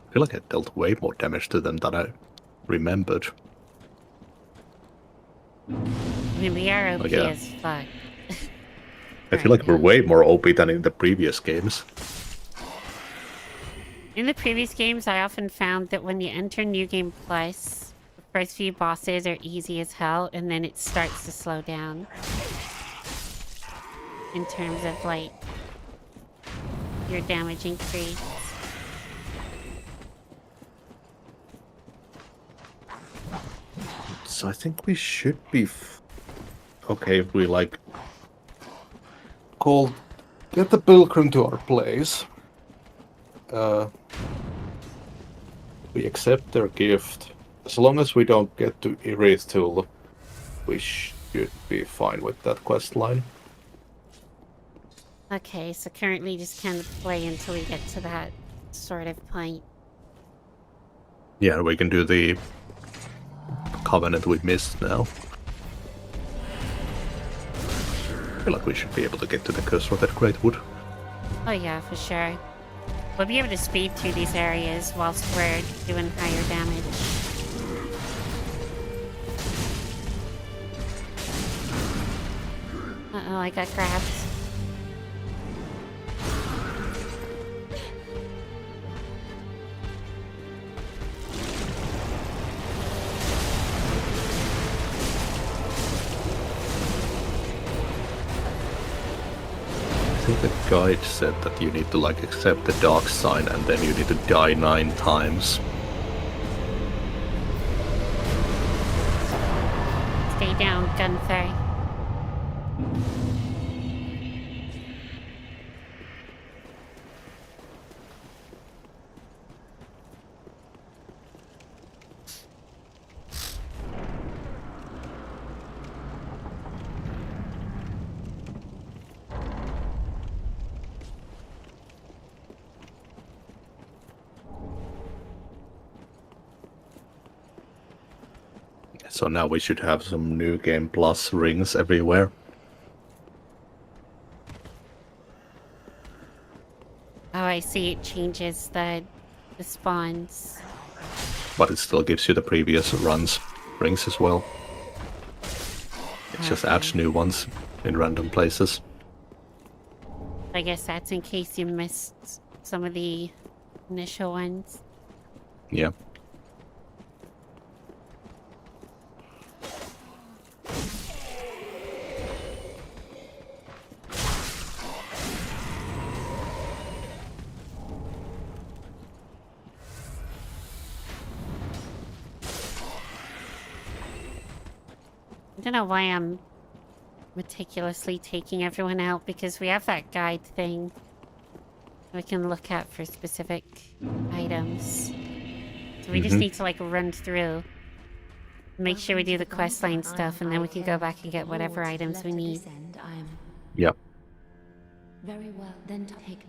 I feel like I dealt way more damage to them than I remembered. I mean, we are OP yeah. as fuck. I feel like we're way more OP than in the previous games. In the previous games, I often found that when you enter New Game Plus, the first few bosses are easy as hell, and then it starts to slow down. in terms of like your damage increase. So I think we should be okay if we like get the pilgrim to our place. We accept their gift. As long as we don't get to Irithul, we should be fine with that quest line. Okay, so currently just kind of play until we get to that sort of point. Yeah, we can do the covenant we missed now. I feel like we should be able to get to the curse of that great wood. Oh yeah, for sure. We'll be able to speed through these areas whilst we're doing higher damage. Uh-oh, I got grabbed. I think the guide said that you need to like accept the dark sign and then you need to die 9 times. Stay down, Gunther. So now we should have some new game plus rings everywhere. Oh, I see. It changes the spawns. But it still gives you the previous rings as well. It just adds new ones in random places. I guess that's in case you missed some of the initial ones. Yeah. I don't know why I'm meticulously taking everyone out, because we have that guide thing we can look at for specific items. So we just need to like run through, make sure we do the questline stuff, and then we can go back and get whatever items we need. Yep. Very well, then take.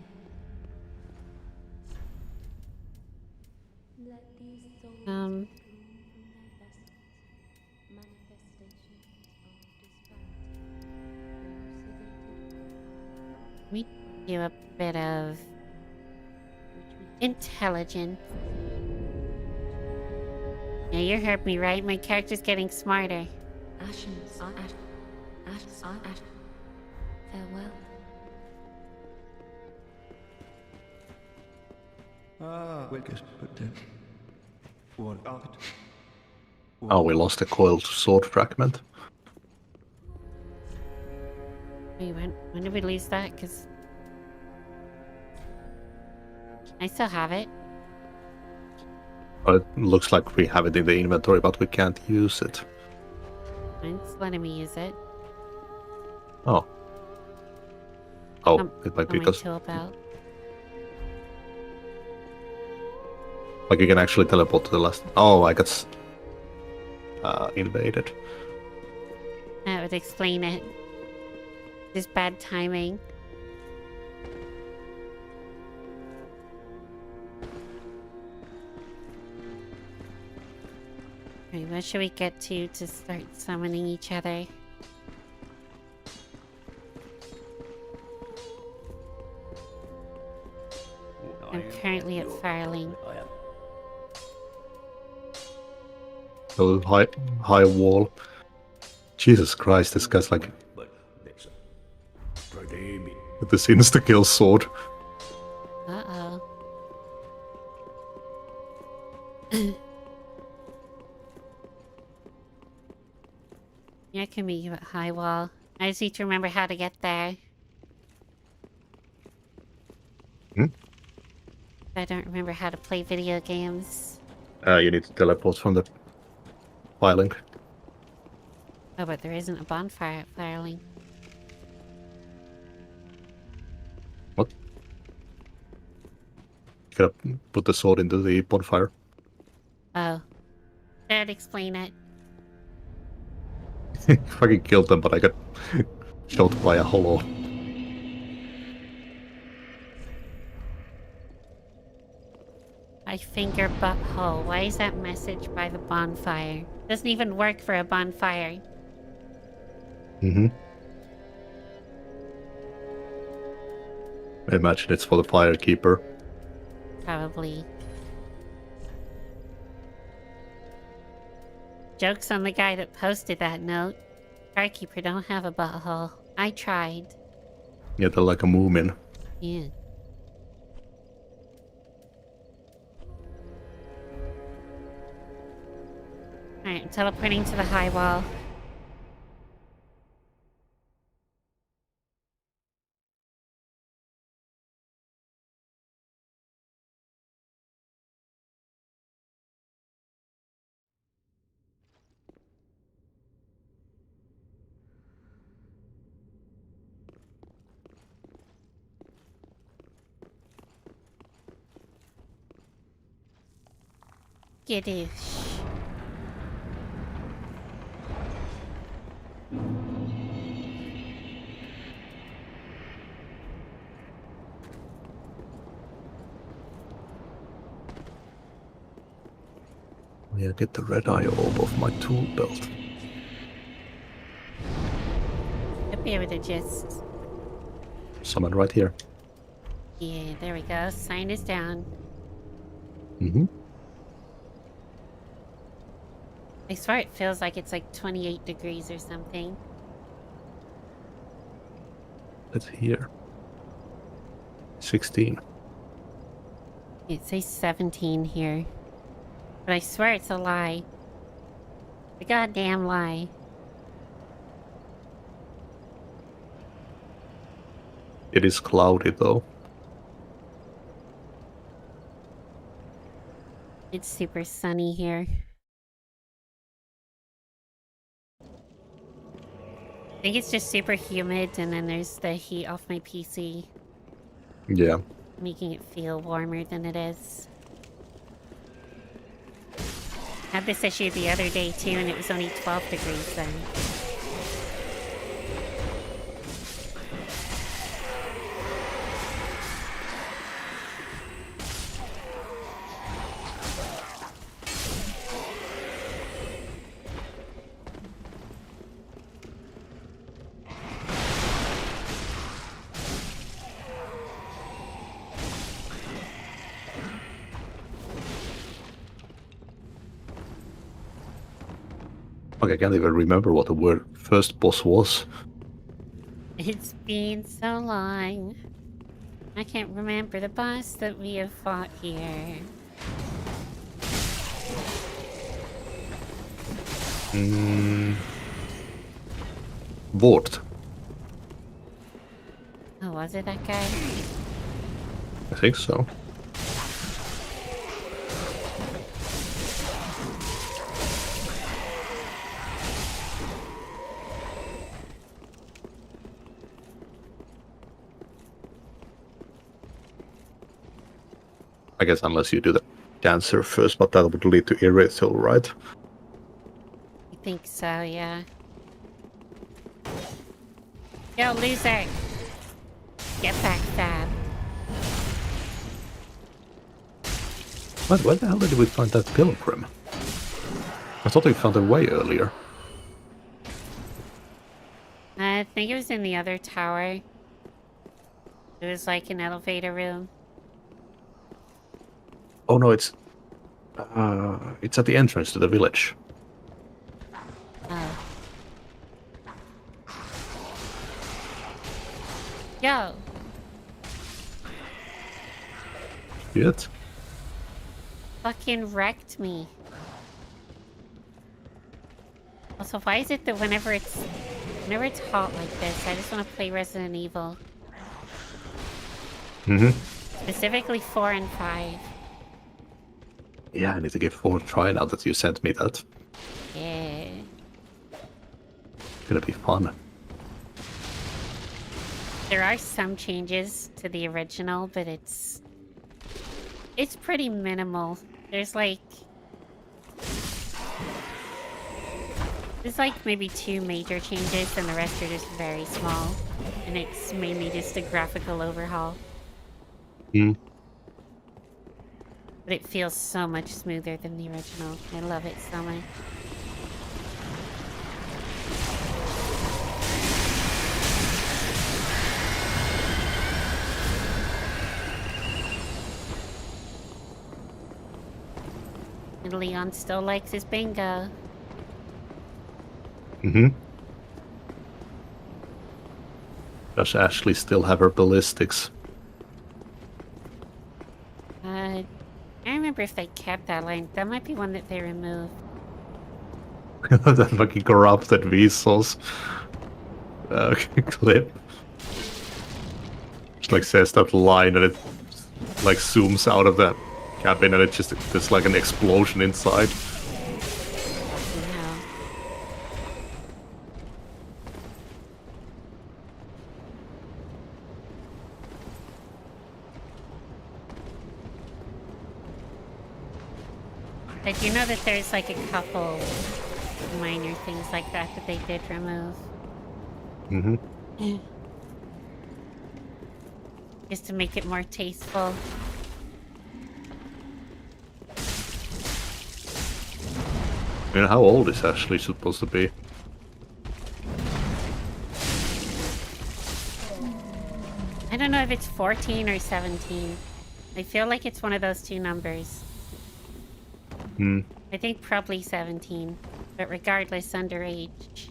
We do a bit of intelligence. Yeah, you heard me right. My character's getting smarter. Farewell. Oh, we lost a coiled sword fragment. Wait, when did we lose that? Because I still have it. Well, it looks like we have it in the inventory, but we can't use it. It's letting me use it. Oh. Oh, it might be because... Tool belt. Like you can actually teleport to the last... Oh, I got... invaded. That would explain it. Just bad timing. Alright, what should we get to start summoning each other? I'm currently at Farling. The high wall. Jesus Christ, this guy's like... With this insta-kill sword. Uh-oh. Yeah, I can meet you at High Wall. I just need to remember how to get there. Hmm? I don't remember how to play video games. You need to teleport from the filing. Oh, but there isn't a bonfire at Firelink. What? You gotta put the sword into the bonfire. Oh. That'd explain it. Fucking killed them, but I got shot by a hollow. I finger butthole. Why is that message by the bonfire? Doesn't even work for a bonfire. Mm-hmm. I imagine it's for the firekeeper. Probably. Joke's on the guy that posted that note. Firekeeper don't have a butthole. I tried. Yeah, they're like a moomin. Yeah. Alright, I'm teleporting to the high wall. Skittish. Yeah, get the red eye orb off my tool belt. I'll be able to just... Someone right here. Yeah, there we go. Sign is down. Mm-hmm. I swear it feels like it's like 28 degrees or something. It's here. 16. It says 17 here. But I swear it's a lie. A goddamn lie. It is cloudy though. It's super sunny here. I think it's just super humid, and then there's the heat off my PC, Yeah. making it feel warmer than it is. Had this issue the other day too, and it was only 12 degrees then. Fuck, I can't even remember what the word first boss was. It's been so long. I can't remember the boss that we have fought here. Vort. Oh, was it that guy? I think so. I guess unless you do the dancer first, but that would lead to Irithel, right? I think so, yeah. Yo, loser! Get back, Fab. Where the hell did we find that pilgrim? I thought we found it way earlier. I think it was in the other tower. It was like an elevator room. Oh no, it's at the entrance to the village. Oh. Yo! Shit. Fucking wrecked me. Also, why is it that whenever it's hot like this, I just want to play Resident Evil? Mm-hmm. Specifically 4 and 5. Yeah, I need to give 4 a try now that you sent me that. Yeah. It's gonna be fun. There are some changes to the original, but it's pretty minimal. There's like maybe 2 major changes, and the rest are just very small. And it's mainly just a graphical overhaul. Hmm. But it feels so much smoother than the original. I love it so much. And Leon still likes his bingo. Mm-hmm. Does Ashley still have her ballistics? I don't remember if they kept that line. That might be one that they removed. That fucking corrupted Weasels clip. Just like says that line and it like zooms out of that cabin and there's like an explosion inside. No. I do know that there's like a couple minor things like that that they did remove. Mm-hmm. Just to make it more tasteful. I mean, how old is Ashley supposed to be? I don't know if it's 14 or 17. I feel like it's one of those 2 numbers. Hmm. I think probably 17, but regardless, underage.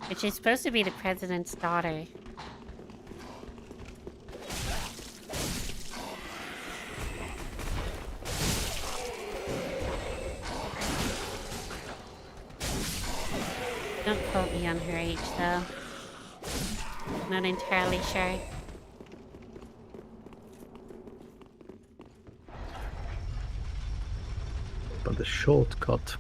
Which is supposed to be the president's daughter. Don't quote me on her age, though. Not entirely sure. But the shortcut.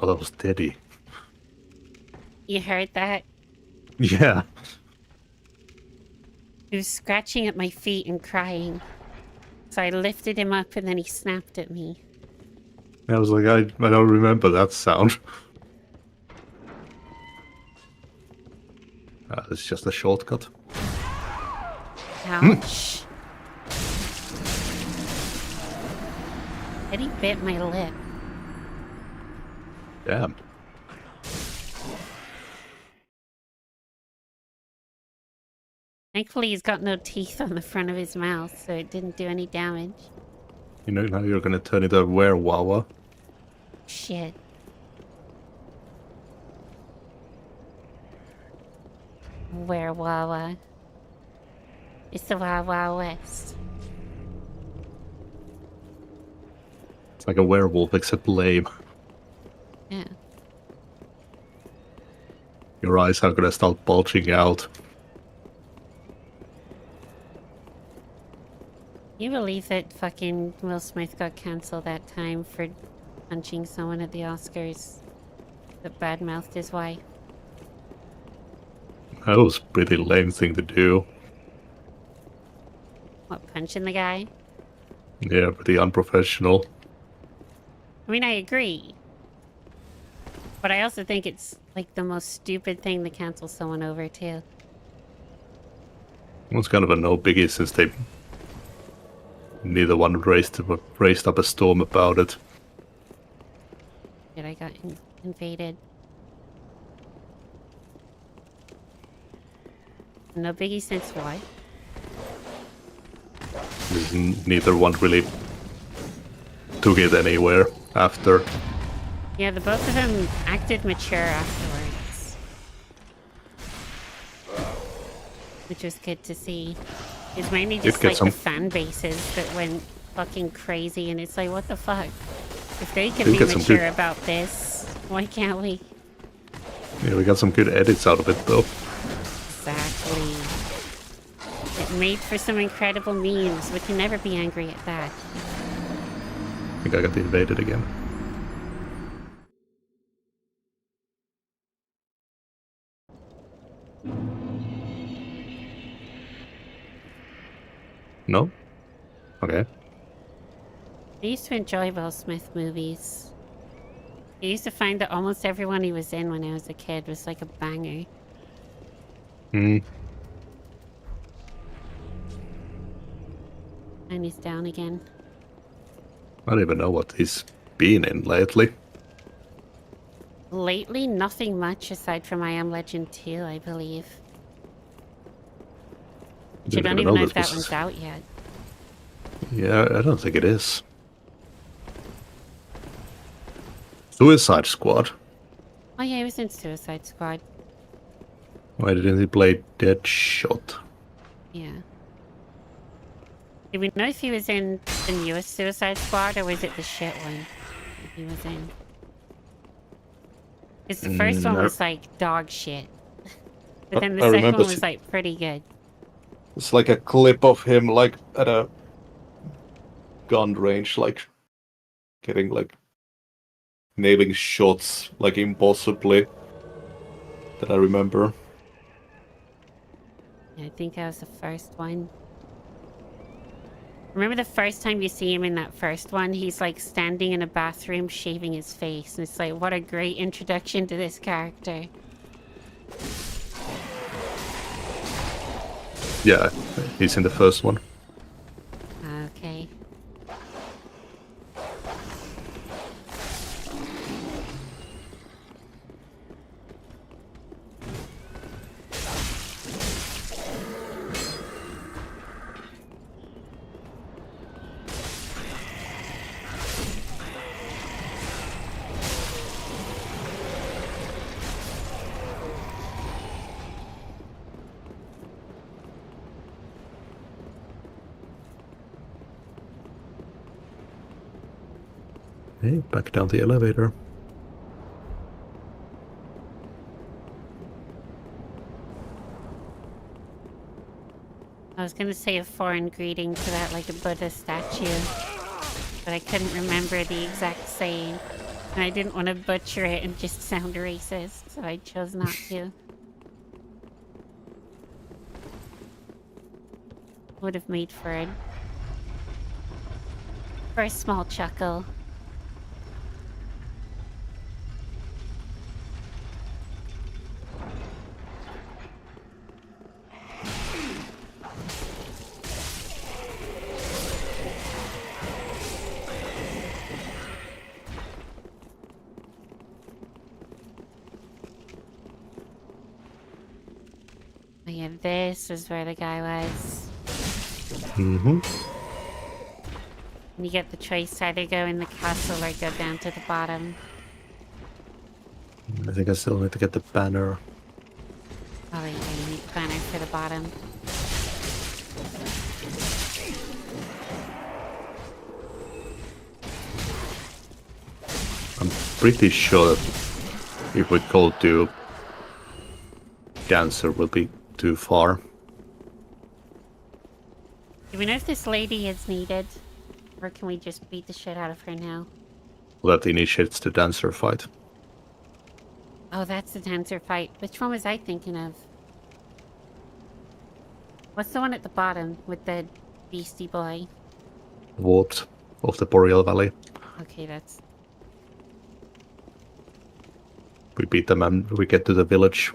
Oh, that was Teddy. You heard that? Yeah. He was scratching at my feet and crying. So I lifted him up and then he snapped at me. I was like, I don't remember that sound. It's just a shortcut. Ouch. Eddie bit my lip. Damn. Thankfully, he's got no teeth on the front of his mouth, so it didn't do any damage. You know, now you're gonna turn into a werewolf. Shit. Werewolf. It's the Wild Wild West. It's like a werewolf except lame. Yeah. Your eyes are gonna start bulging out. You believe that fucking Will Smith got cancelled that time for punching someone at the Oscars that badmouthed his wife? That was a pretty lame thing to do. What, punching the guy? Yeah, pretty unprofessional. I mean, I agree. But I also think it's like the most stupid thing to cancel someone over too. It was kind of a no biggie since they neither one raised up a storm about it. That I got invaded. No biggie since what? Neither one really took it anywhere after. Yeah, the both of them acted mature afterwards. which was good to see. It's mainly Did just get like some- the fan bases that went fucking crazy, and it's like, what the fuck? If they can Did be get some mature good- about this, why can't we? Yeah, we got some good edits out of it though. Exactly. It made for some incredible memes. We can never be angry at that. I think I got invaded again. No? Okay. I used to enjoy Will Smith movies. I used to find that almost everyone he was in when I was a kid was like a banger. Hmm. And he's down again. I don't even know what he's been in lately. Lately, nothing much aside from I Am Legend 2, I believe. Which I don't even know if that one's out yet. Yeah, I don't think it is. Suicide Squad. Oh yeah, he was in Suicide Squad. Why didn't he play Deadshot? Yeah. Do we know if he was in the newest Suicide Squad or was it the shit one he was in? Because the first one was like dog shit. But then the I second remember one was like pretty good. It's like a clip of him like at a gun range, like getting like nailing shots like impossibly. That I remember. Yeah, I think that was the first one. Remember the first time you see him in that first one? He's like standing in a bathroom shaving his face. And it's like, what a great introduction to this character. Yeah, he's in the first one. Okay. Hey, back down the elevator. I was gonna say a foreign greeting to that, like a Buddha statue. But I couldn't remember the exact saying. And I didn't want to butcher it and just sound racist, so I chose not to. Would have made for a small chuckle. Oh yeah, this is where the guy was. Mm-hmm. And you get the choice to either go in the castle or go down to the bottom. I think I still need to get the banner. Oh, yeah, you need the banner for the bottom. I'm pretty sure that if we go to Dancer will be too far. Do we know if this lady is needed? Or can we just beat the shit out of her now? Well, that initiates the Dancer fight. Oh, that's the dancer fight. Which one was I thinking of? What's the one at the bottom with the beastie boy? Ward of the Boreal Valley. Okay, that's... We beat them and we get to the village.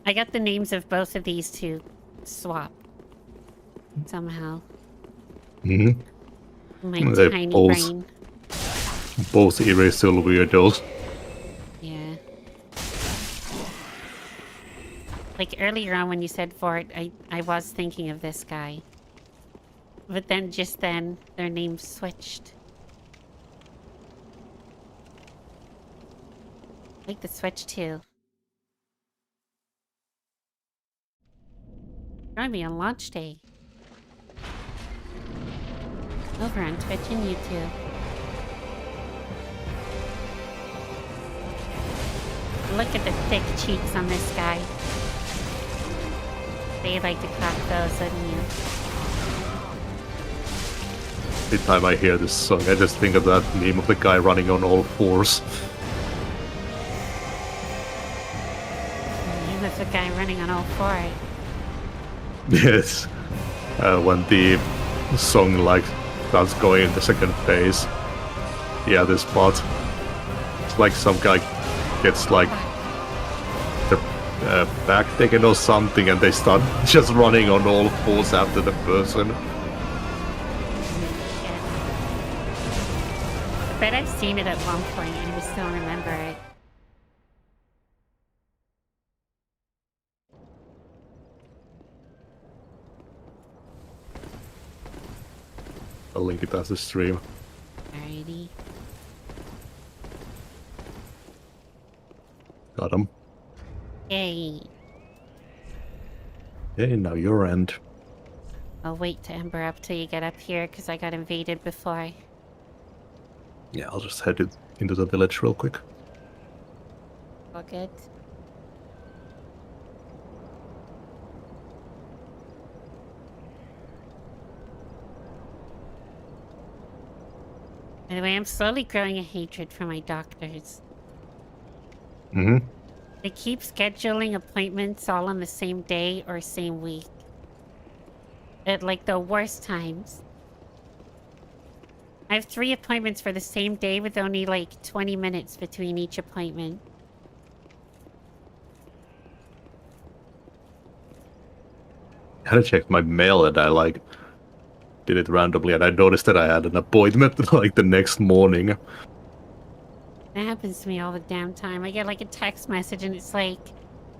I got the names of both of these to swap. Somehow. Mm-hmm. My They're tiny both- brain. Both eerie still weirdos. Yeah. Like earlier on when you said Fort, I was thinking of this guy. But then just then, their names switched. Like the switch too. Join me on launch day. Over on Twitch and YouTube. Look at the thick cheeks on this guy. They'd like to crack those, wouldn't you? Every time I hear this song, I just think of that meme of the guy running on all fours. That's the guy running on all fours. Yes. When the song like starts going in the second phase. Yeah, this part. It's like some guy gets like their back taken or something and they start just running on all fours after the person. I bet I've seen it at one point and I still remember it. I'll link it as a stream. Alrighty. Got him. Yay. Okay, now your end. I'll wait to ember up till you get up here because I got invaded before. Yeah, I'll just head into the village real quick. All good. By the way, I'm slowly growing a hatred for my doctors. Mm-hmm. They keep scheduling appointments all on the same day or same week. At like the worst times. I have 3 appointments for the same day with only like 20 minutes between each appointment. I had to check my mail and I like did it randomly and I noticed that I had an appointment like the next morning. That happens to me all the damn time. I get like a text message and it's like,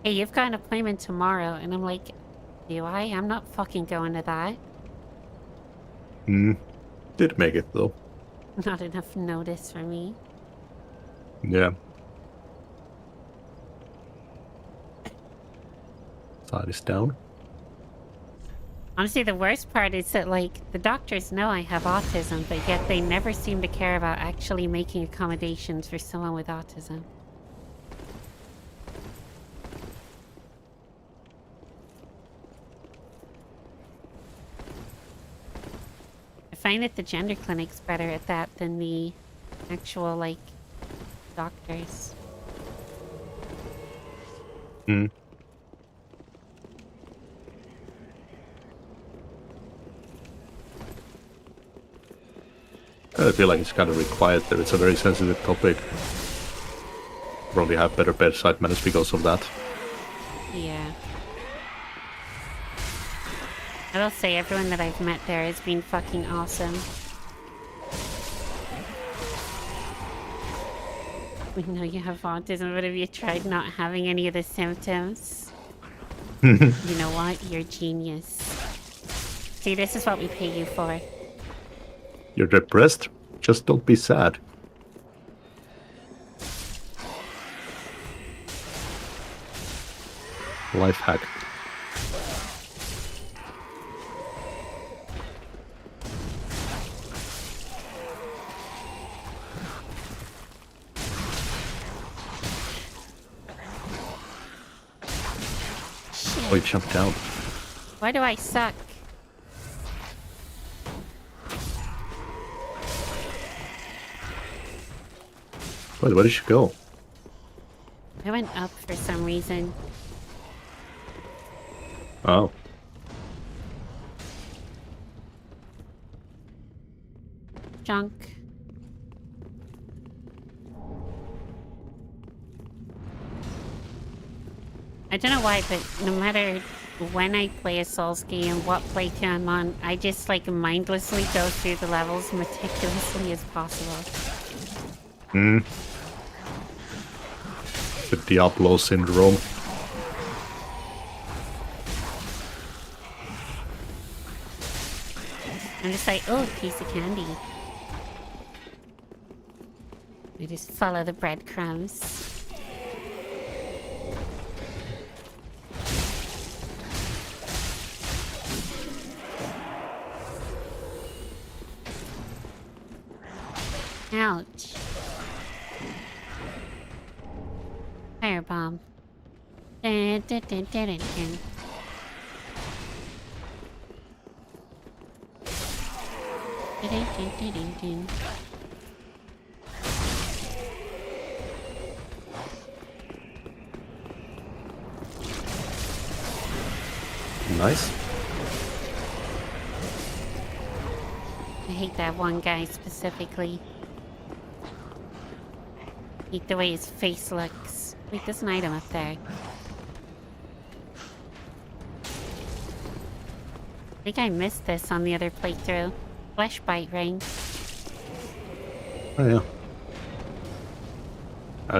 hey, you've got an appointment tomorrow. And I'm like, do I? I'm not fucking going to that. Did make it though. Not enough notice for me. Yeah. Side is down. Honestly, the worst part is that, like, the doctors know I have autism, but yet they never seem to care about actually making accommodations for someone with autism. I find that the gender clinic's better at that than the actual, like, doctors. I feel like it's kind of required there. It's a very sensitive topic. Probably have better bedside manners because of that. Yeah. I will say everyone that I've met there has been fucking awesome. We know you have autism, but have you tried not having any of the symptoms? You know what? You're genius. See, this is what we pay you for. You're depressed? Just don't be sad. Life hack. Oh, he jumped out. Why do I suck? Wait, where did she go? I went up for some reason. Oh. Junk. I don't know why, but no matter when I play a Souls game, what playthrough I'm on, I just like mindlessly go through the levels meticulously as possible. The Diablo syndrome. I'm just like, oh, piece of candy. I just follow the breadcrumbs. Ouch. Firebomb. Dun, dun, dun, dun, dun, dun. Dun, dun, dun, dun, dun, dun. Nice. I hate that one guy specifically. Hate the way his face looks. Wait, there's an item up there. I think I missed this on the other playthrough. Flesh bite ring. Oh yeah.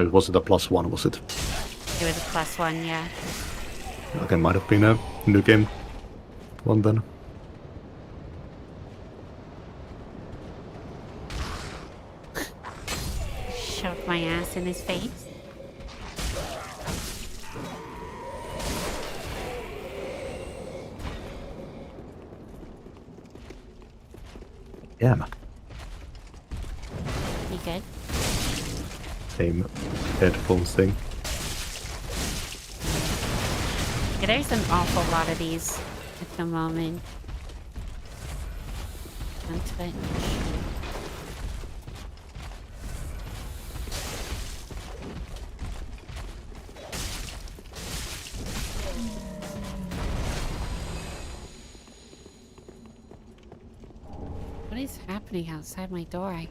It wasn't a +1, was it? It was a +1, yeah. Okay, might have been a new game one then. Shoved my ass in his face. Yeah, man. You good? Same headphones thing. Yeah, there's an awful lot of these at the moment. On Twitch. What is happening outside my door?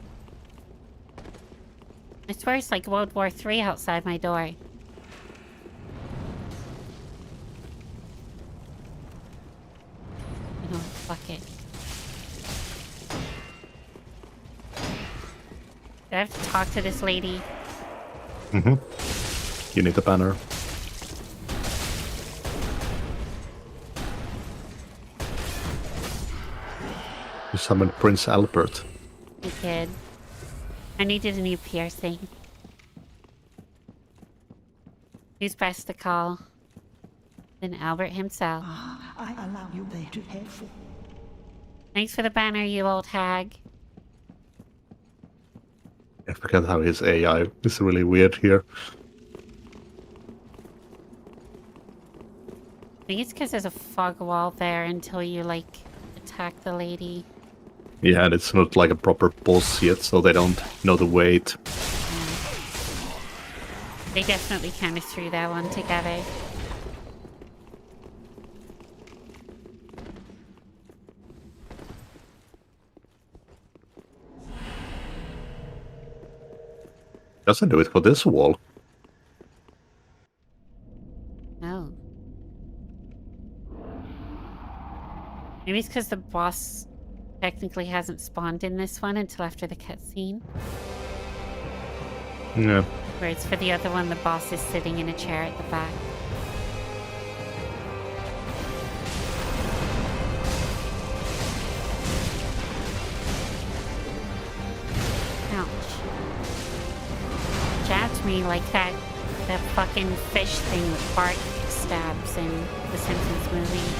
I swear it's like World War III outside my door. Oh, fuck it. Do I have to talk to this lady? Mm-hmm. You need the banner. You summoned Prince Albert. I did. I needed a new piercing. Who's best to call? Then Albert himself. I allow you there to head for. Thanks for the banner, you old hag. I forget how his AI is really weird here. I think it's because there's a fog wall there until you, like, attack the lady. Yeah, and it's not like a proper boss yet, so they don't know the weight. They definitely kind of threw that one together. Doesn't do it for this wall. No. Maybe it's because the boss technically hasn't spawned in this one until after the cutscene. Yeah. Whereas for the other one, the boss is sitting in a chair at the back. Ouch. Jabbed me like that fucking fish thing that Bart stabs in the Simpsons movie.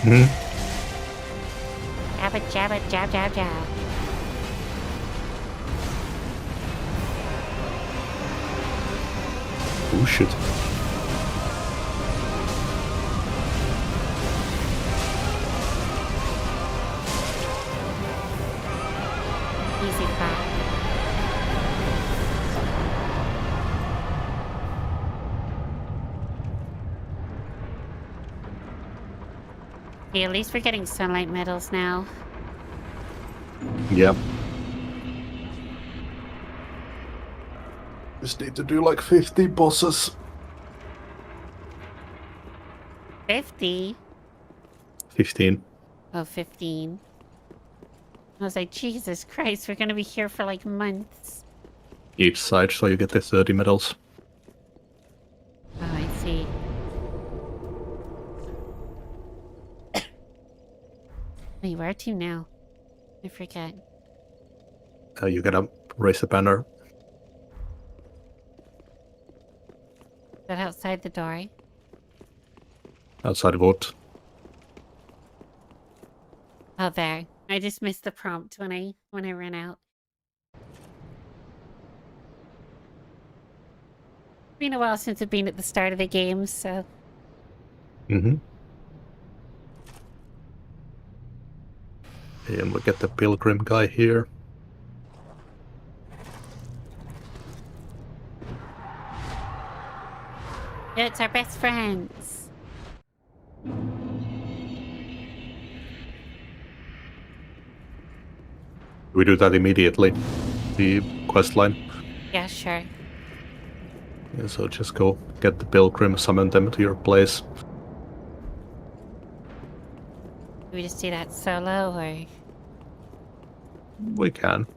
Hmm. Jabba, jabba, jab, jab, jab. Oh shit. Easy clap. Hey, at least we're getting sunlight medals now. Yep. Just need to do like 50 bosses. 50? 15. Oh, 15. I was like, Jesus Christ, we're gonna be here for like months. Each side, so you get the 30 medals. Oh, I see. Wait, where to now? I forget. You gotta raise the banner. Is that outside the door? Outside what? Oh, there. I just missed the prompt when I ran out. Been a while since I've been at the start of the game, so... Mm-hmm. And we get the pilgrim guy here. Yeah, it's our best friends. We do that immediately. The quest line. Yeah, sure. Yeah, so just go get the pilgrim, summon them to your place. Do we just do that solo, or...? We can.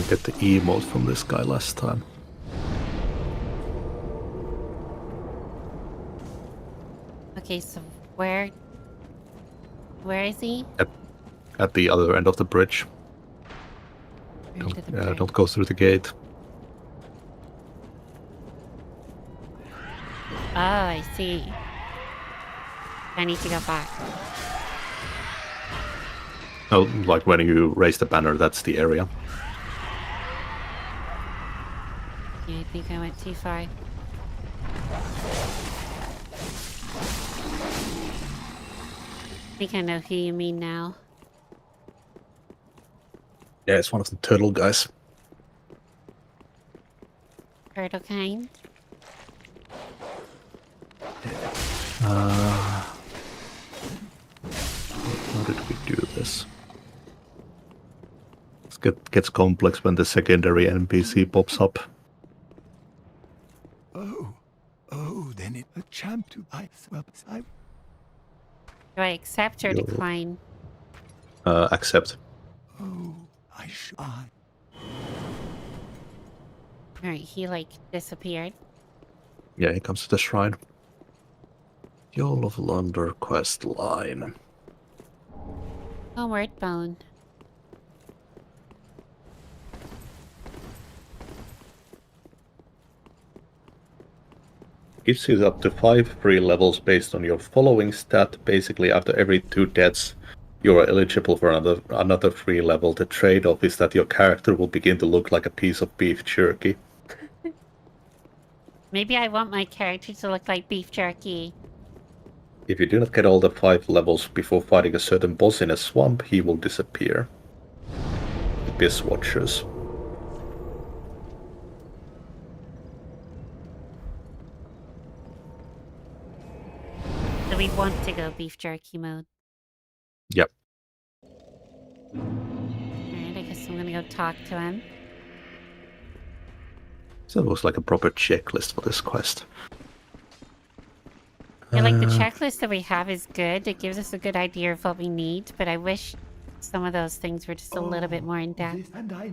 Get the emote from this guy last time. Okay, so where is he? At the other end of the bridge. Don't go through the gate. Oh, I see. I need to go back. Oh, like when you raise the banner, that's the area. Yeah, I think I went too far. I think I know who you mean now. Yeah, it's one of the turtle guys. Turtle kind? How did we do this? It gets complex when the secondary NPC pops up. Oh, then it a champ to I. Do I accept or decline? Accept. Oh, I should. Alright, he like disappeared. Yeah, he comes to the shrine. Yall of Lunder quest line. Homeward bound. Gives you up to 5 free levels based on your following stat. Basically, after every 2 deaths, you are eligible for another free level. The trade-off is that your character will begin to look like a piece of beef jerky. Maybe I want my character to look like beef jerky. If you do not get all the 5 levels before fighting a certain boss in a swamp, he will disappear. Abyss Watchers. So we want to go beef jerky mode. Yep. Alright, I guess I'm gonna go talk to him. So it looks like a proper checklist for this quest. Yeah, like the checklist that we have is good. It gives us a good idea of what we need, but I wish some of those things were just a little bit more in depth. And I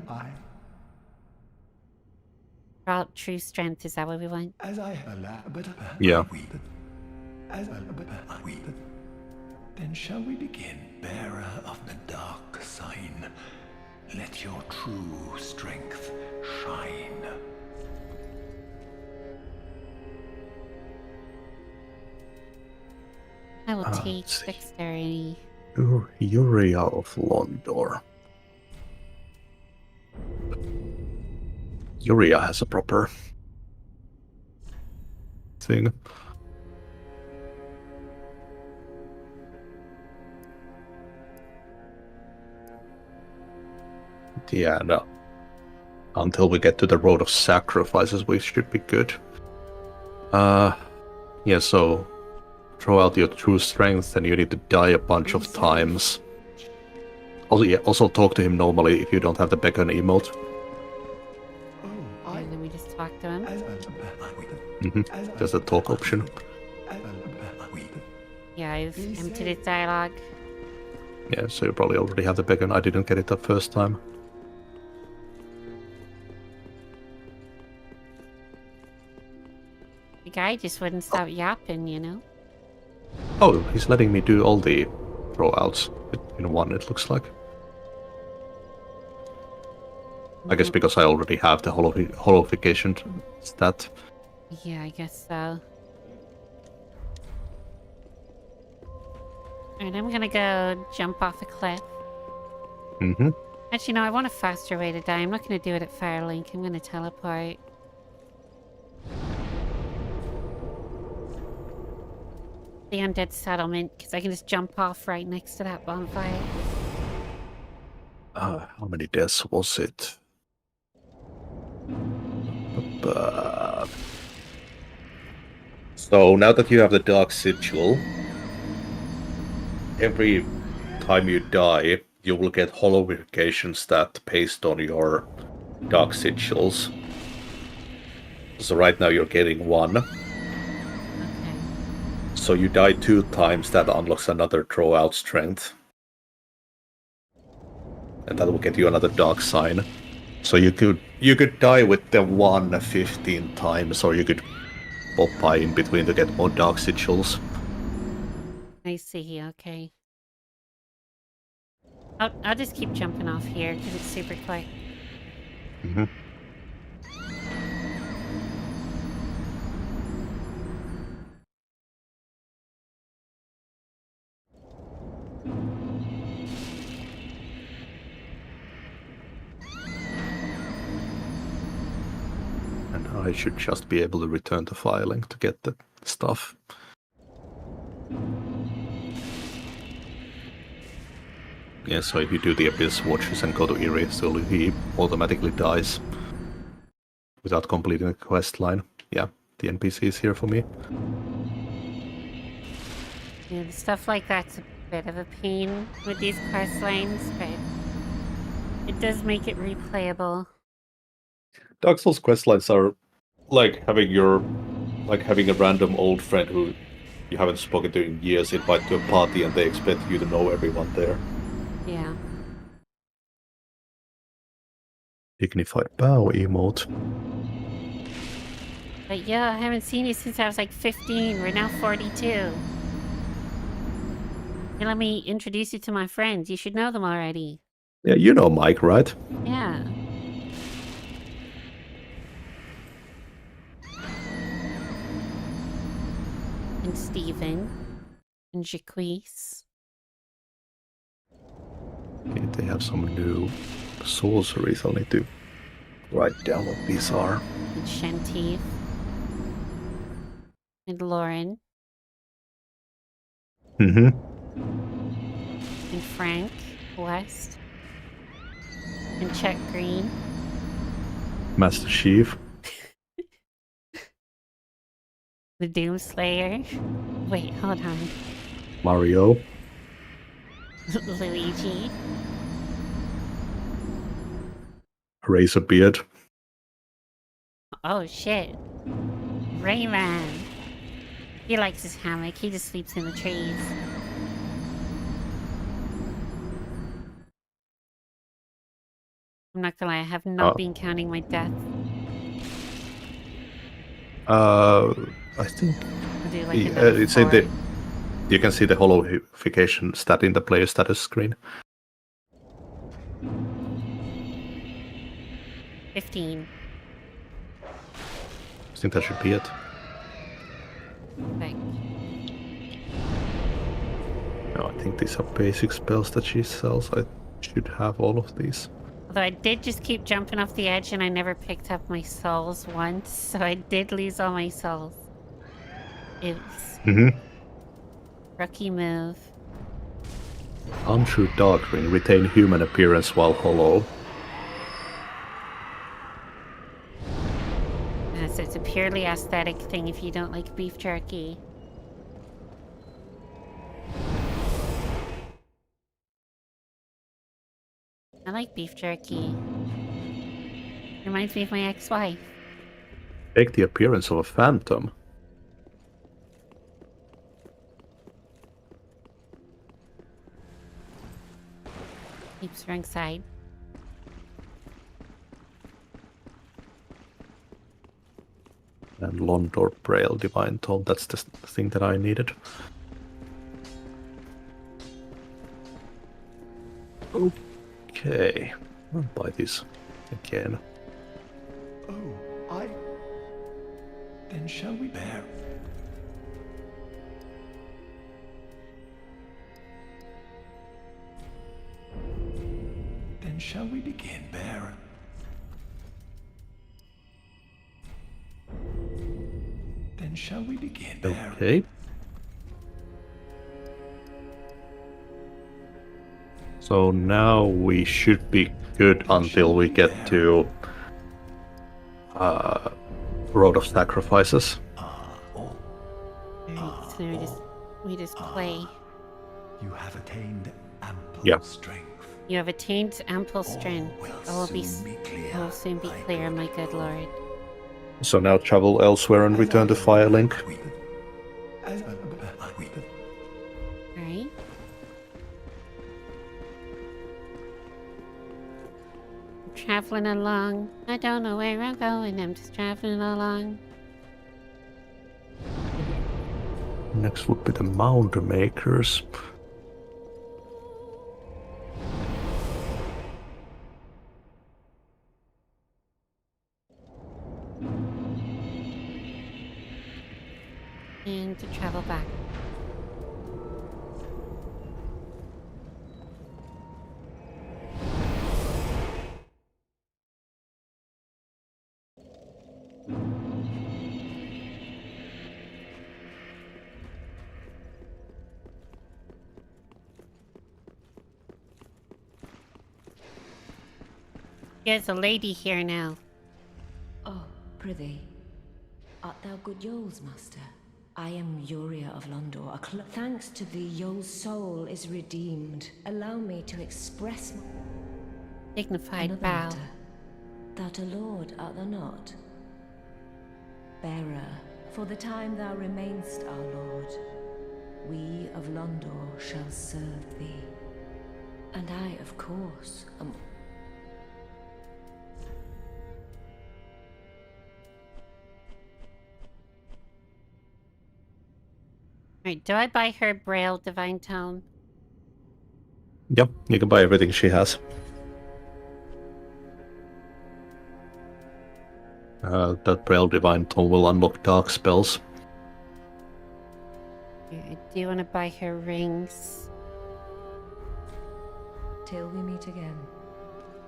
About true strength, is that what we want? as I but Yeah. As then shall we begin, bearer of the dark sign? Let your true strength shine. I will take dexterity. Uriah of Londor. Uriah has a proper thing. Yeah, no. Until we get to the road of sacrifices, we should be good. Yeah, so throw out your true strength and you need to die a bunch of times. Also talk to him normally if you don't have the beacon emote. And then we just talk to him. There's a talk option. Yeah, I've emptied his dialogue. Yeah, so you probably already have the beacon. I didn't get it the first time. The guy just wouldn't stop yapping, you know? Oh, he's letting me do all the throwouts in one, it looks like. I guess because I already have the holofication stat. Yeah, I guess so. Alright, I'm gonna go jump off a cliff. Mm-hmm. Actually, no, I want a faster way to die. I'm not gonna do it at Firelink. I'm gonna teleport. The undead settlement, because I can just jump off right next to that bonfire. How many deaths was it? So now that you have the Dark Sigil, every time you die, you will get holofication stat based on your Dark Sigils. So right now you're getting 1. Okay. So you die 2 times, that unlocks another throw out strength. And that will get you another dark sign. So you could die with the 1 15 times, or you could pop by in between to get more dark sigils. I see, okay. I'll just keep jumping off here because it's super quick. Mm-hmm. And I should just be able to return to filing to get the stuff. Yeah, so if you do the Abyss Watches and go to Eerie, so he automatically dies without completing the quest line. Yeah, the NPC is here for me. Yeah, the stuff like that's a bit of a pain with these quest lines, but it does make it replayable. Dark Souls quest lines are like having a random old friend who you haven't spoken to in years invite to a party and they expect you to know everyone there. Yeah. Dignified bow emote. But yeah, I haven't seen you since I was like 15. We're now 42. And let me introduce you to my friends. You should know them already. Yeah, you know Mike, right? Yeah. And Steven. And Jaquise. Okay, they have some new sorceries. I'll need to write down what these are. And Shantif. And Lauren. Mm-hmm. And Frank West. And Chuck Green. Master Chief. The Doomslayer. Wait, hold on. Mario. Luigi. Razorbeard. Oh shit. Rayman. He likes his hammock. He just sleeps in the trees. I'm not gonna lie, I have not been counting my deaths. I think I'll do like another it's in 4. the. You can see the holofication stat in the player status screen. 15. I think that should be it. Okay. No, I think these are basic spells that she sells. I should have all of these. Although I did just keep jumping off the edge and I never picked up my souls once, so I did lose all my souls. Oops. Mm-hmm. Rookie move. Untrue Dark Ring. Retain human appearance while hollow. So it's a purely aesthetic thing if you don't like beef jerky. I like beef jerky. Reminds me of my ex-wife. Take the appearance of a phantom. Keeps wrong side. And Londor Braille Divine Tome. That's the thing that I needed. Okay. I'll buy these again. Oh, Then shall we bear? Then shall we begin, bear? Then shall we begin, bear? Okay. So now we should be good until we get to Road of Sacrifices. Alright, so we just play. You have attained ample Yeah. strength. You have attained ample strength. All will soon be clear, my good lord. So now travel elsewhere and return to Firelink. Alright. I'm traveling along. I don't know where I'm going. I'm just traveling along. Next would be the Mound Makers. And to travel back. There's a lady here now. Oh, prithee. Art thou good Yoel's master? I am Uria of Londor. Thanks to thee, Yoel's soul is redeemed. Allow me to express my... Dignified Another bow. matter. Thou'rt a lord, art thou not? Bearer, for the time thou remainst our lord, we of Londor shall serve thee. And I, of course, am... Alright, do I buy her Braille Divine Tome? Yep, you can buy everything she has. That Braille Divine Tome will unlock dark spells. Yeah, I do want to buy her rings. Till we meet again.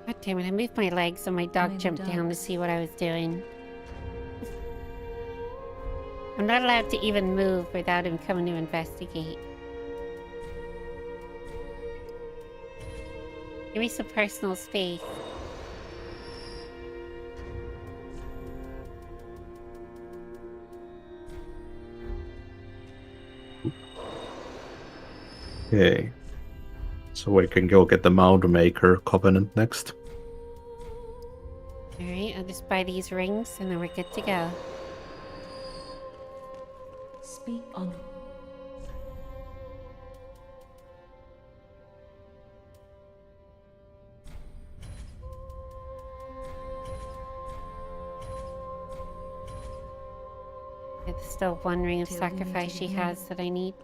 God damn it, I moved my legs so my dog Maybe jumped down to dogs. see what I was doing. I'm not allowed to even move without him coming to investigate. Give me some personal space. Okay. So we can go get the Mound Maker Covenant next. Alright, I'll just buy these rings and then we're good to go. Speak on. It's still one ring of Till we meet sacrifice she again. has that I need.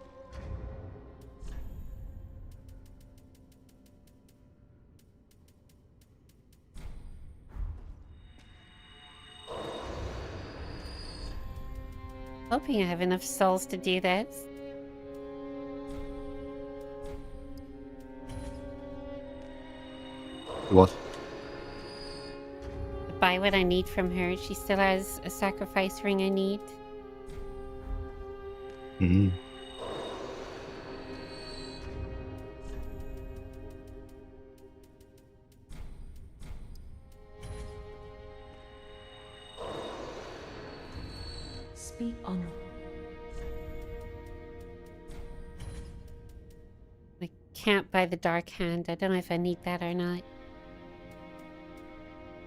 Hoping I have enough souls to do this. What? To buy what I need from her. She still has a sacrifice ring I need. Hmm. Speak on. I can't buy the dark hand. I don't know if I need that or not.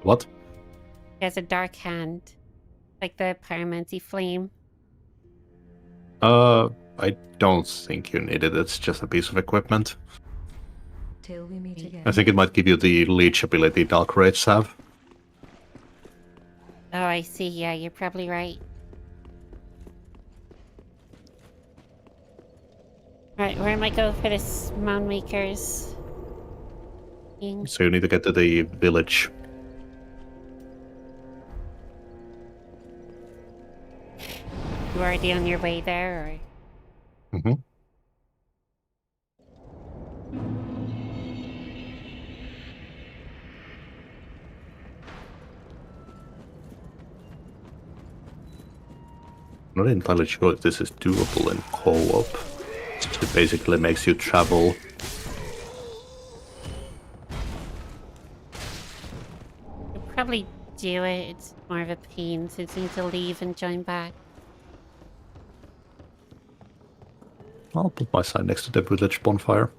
What? She has a dark hand. Like the pyromancy flame. I don't think you need it. It's just a piece of equipment. Till we meet again. I think it might give you the leech ability Dark Raids have. Oh, I see. Yeah, you're probably right. Alright, where am I going for this Mound Makers thing? So you need to get to the village. You already on your way there, or? Mm-hmm. Not entirely sure if this is doable in co-op. It basically makes you travel. You'll probably do it. It's more of a pain since you need to leave and join back. I'll put my sign next to the village bonfire,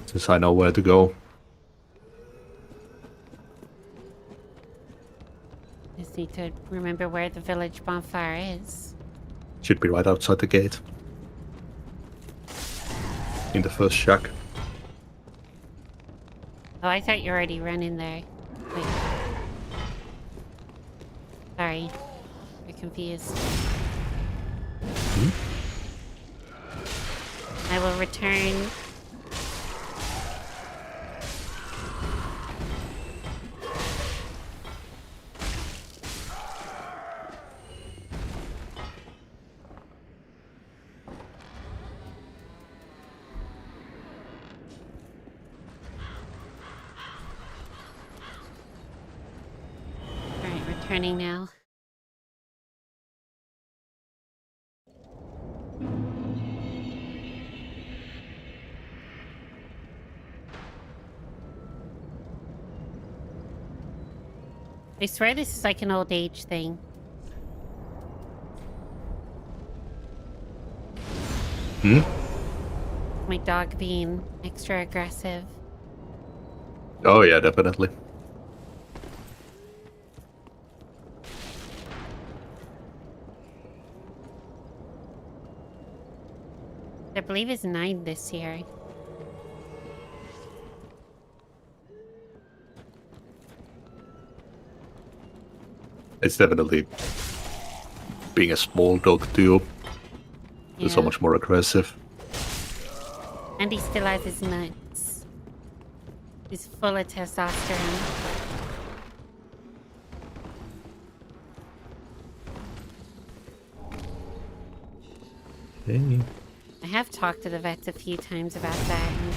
since I know where to go. Just need to remember where the village bonfire is. Should be right outside the gate. In the first shack. Oh, I thought you were already running there. Wait. Sorry. I'm confused. Hmm? I will return. Alright, returning now. I swear this is like an old age thing. Hmm? My dog being extra aggressive. Oh yeah, definitely. I believe it's 9 this year. It's definitely being a small dog too. It's so Yeah. much more aggressive. And he still has his nuts. He's full of testosterone. Hey. I have talked to the vets a few times about that, and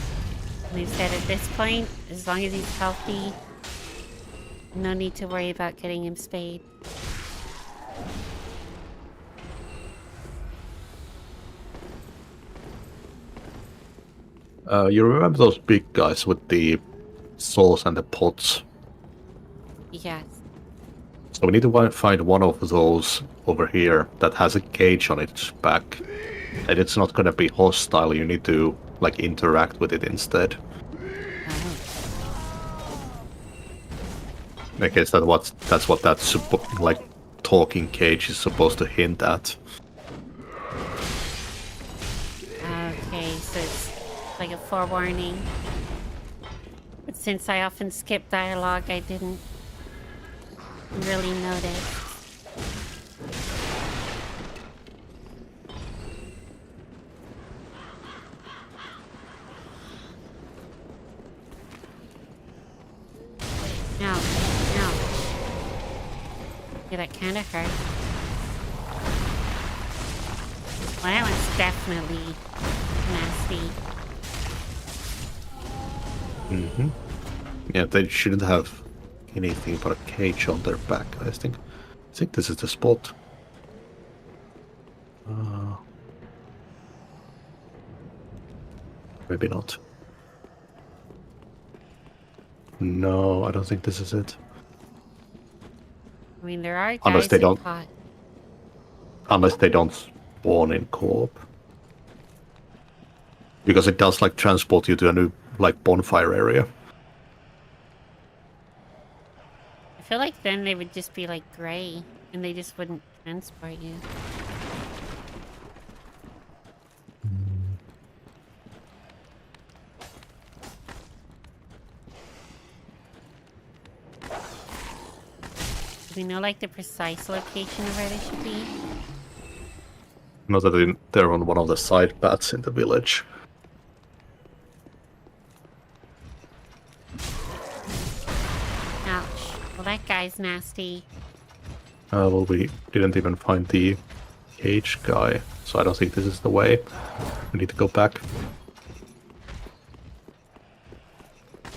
they've said at this point, as long as he's healthy, no need to worry about getting him spayed. You remember those big guys with the saws and the pots? Yes. So we need to find one of those over here that has a cage on its back. And it's not gonna be hostile, you need to, like, interact with it instead. I guess that's what that like talking cage is supposed to hint at. Okay, so it's like a forewarning. But since I often skip dialogue, I didn't really notice. No, no. Yeah, that kind of hurt. Well, that one's definitely nasty. Mm-hmm. Yeah, they shouldn't have anything but a cage on their back, I think. I think this is the spot. Maybe not. No, I don't think this is it. I mean, there are Unless guys they in don't- pot. Unless they don't spawn in co-op. Because it does, like, transport you to a new, like, bonfire area. I feel like then they would just be like gray, and they just wouldn't transport you. Do we know like the precise location of where they should be? Not that they're on one of the side paths in the village. Ouch. Well, that guy's nasty. Well, we didn't even find the cage guy, so I don't think this is the way. We need to go back. I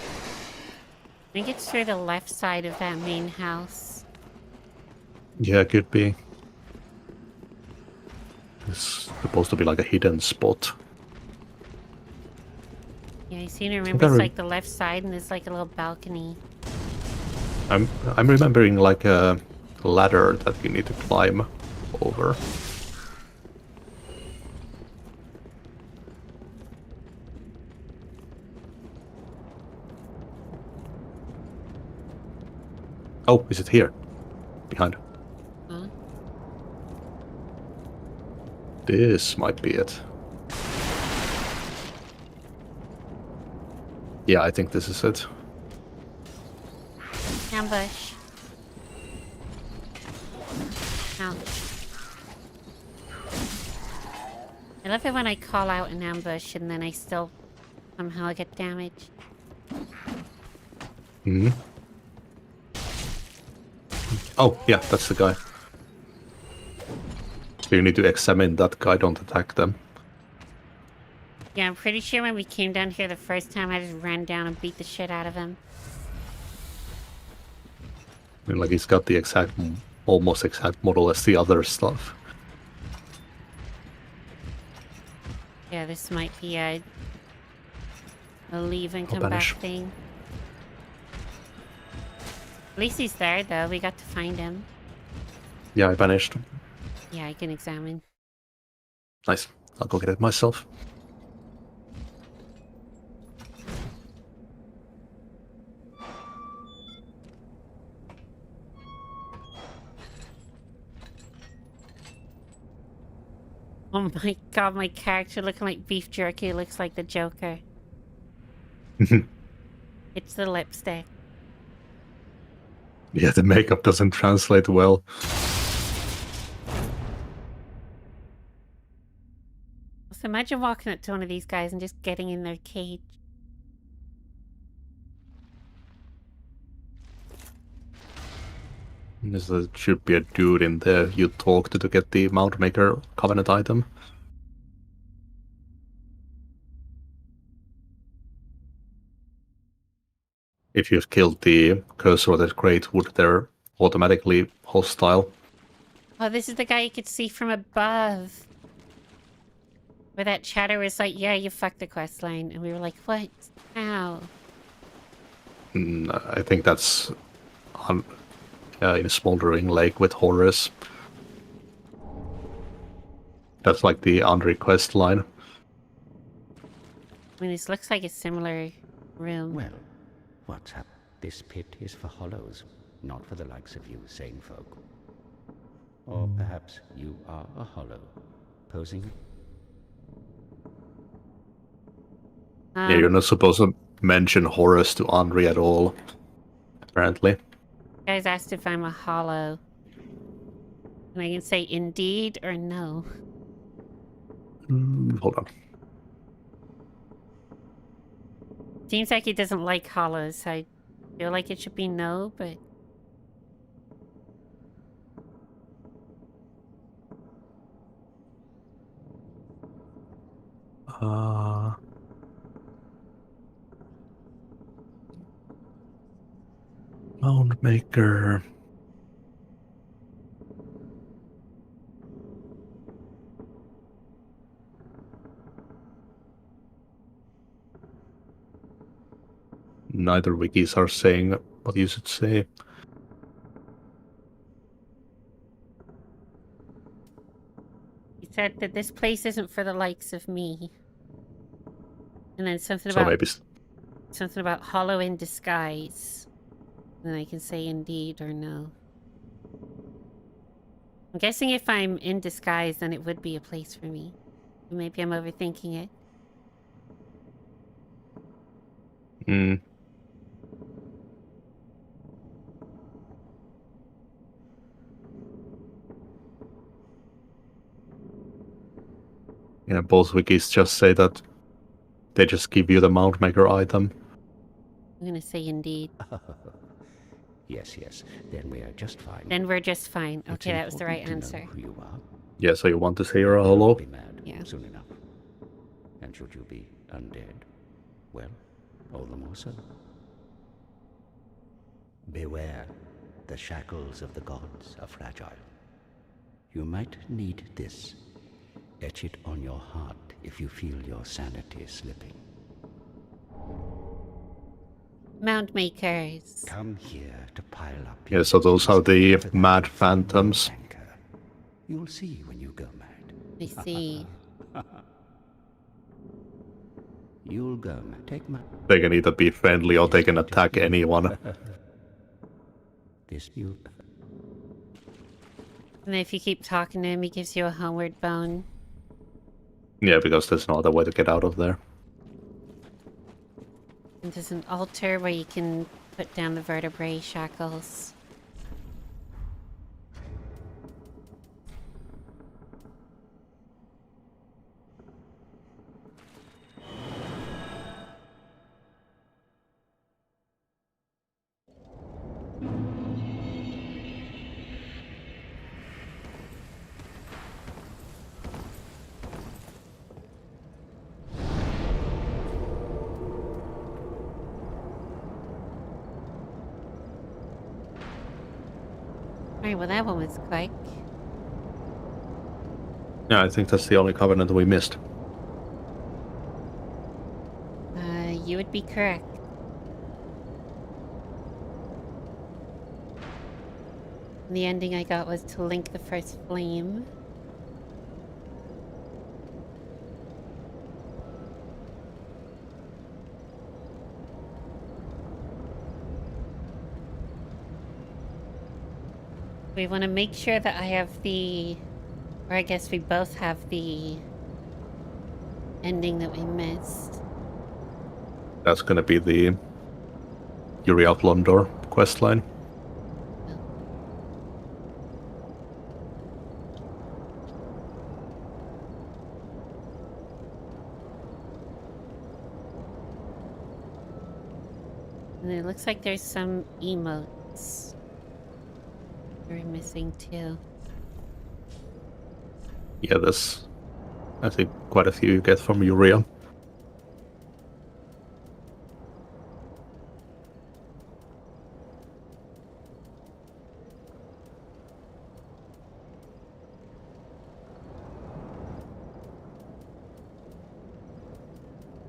think it's through the left side of that main house. Yeah, could be. It's supposed to be like a hidden spot. Yeah, I seem to remember it's like the left side and there's like a little balcony. I'm remembering like a ladder that you need to climb over. Oh, is it here? Behind. Huh? This might be it. Yeah, I think this is it. Ambush. Ow. I love it when I call out an ambush and then I still somehow get damaged. Hmm. Oh, yeah, that's the guy. So you need to examine that guy, don't attack them. Yeah, I'm pretty sure when we came down here the first time, I just ran down and beat the shit out of him. I mean, like, he's got the exact, almost exact model as the other stuff. Yeah, this might be a leave and I'll come banish. back thing. At least he's there, though. We got to find him. Yeah, I vanished. Yeah, I can examine. Nice. I'll go get it myself. Oh my god, my character looking like beef jerky looks like the Joker. It's the lipstick. Yeah, the makeup doesn't translate well. So imagine walking up to one of these guys and just getting in their cage. There should be a dude in there you talk to get the Mount Maker Covenant item. If you've killed the Cursor or the Great Wood, they're automatically hostile. Oh, this is the guy you could see from above. Where that chatter was like, yeah, you fucked the quest line. And we were like, what? How? I think that's on, in a smoldering lake with Horus. That's like the Andre quest line. I mean, this looks like a similar room. Well, what's up? This pit is for hollows, not for the likes of you sane folk. Or perhaps you are a hollow, posing. Yeah, you're not supposed to mention Horus to Andre at all, apparently. You guys asked if I'm a hollow. And I can say indeed or no. Hold on. Seems like he doesn't like hollows, so I feel like it should be no, but... Mound Maker. Neither wikis are saying what you should say. He said that this place isn't for the likes of me. And then something So about... maybe... Something about hollow in disguise. Then I can say indeed or no. I'm guessing if I'm in disguise, then it would be a place for me. Maybe I'm overthinking it. Hmm. Yeah, both wikis just say that they just give you the Mount Maker item. I'm gonna say indeed. Yes, yes. Then we are just fine. Then we're just fine. It's Okay, that was the right important to know answer. who you are. Yeah, so you want to say you're a holo? Be mad Yeah. soon enough. And should you be undead, well, all the more so. Beware, the shackles of the gods are fragile. You might need this. Etch it on your heart if you feel your sanity slipping. Mount makers. Come here to pile up. Yeah, so those are the mad phantoms. Anchor. You'll see when you go mad. I see. You'll go mad. Take my They can either be friendly or they can attack anyone. dispute. And if you keep talking to him, he gives you a homeward bone. Yeah, because there's no other way to get out of there. And there's an altar where you can put down the vertebrae shackles. Alright, well that one was quick. Yeah, I think that's the only covenant we missed. You would be correct. And the ending I got was to link the first flame. We want to make sure that I have the, or I guess we both have the ending that we missed. That's gonna be the Yuri of Londor questline. And it looks like there's some emotes we're missing too. Yeah, there's, I think, quite a few you get from Urea.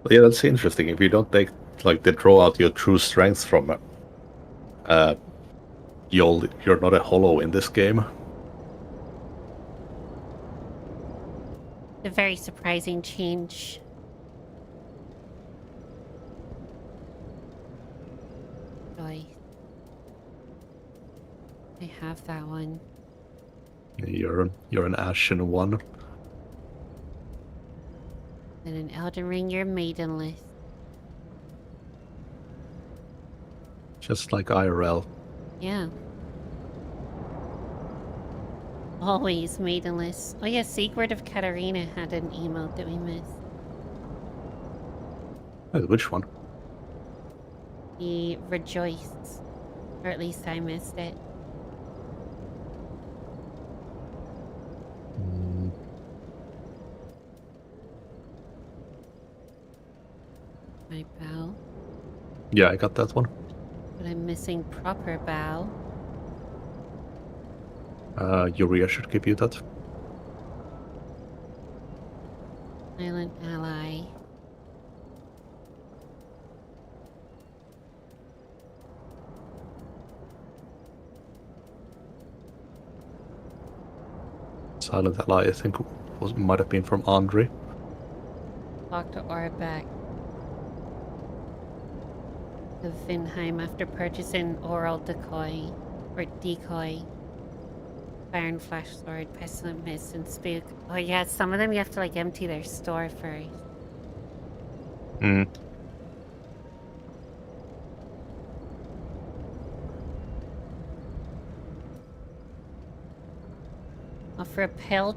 But yeah, that's interesting. If you don't take, like, they draw out your true strength from it, you're not a holo in this game. A very surprising change. Joy. I have that one. You're an Ashen one. And in Elden Ring, you're maidenless. Just like IRL. Yeah. Always maidenless. Oh yeah, Secret of Katarina had an emote that we missed. Oh, which one? He rejoiced. Or at least I missed it. My bow. Yeah, I got that one. But I'm missing proper bow. Urea should give you that. Silent ally. Silent Ally, I think, might have been from Andre. Talk to Orbeck of Vinheim after purchasing Oral Decoy. Or Decoy. Iron Flash Sword, Pestilent Mist, and Spook. Oh yeah, some of them you have to like empty their store first. Mm. Offer a pale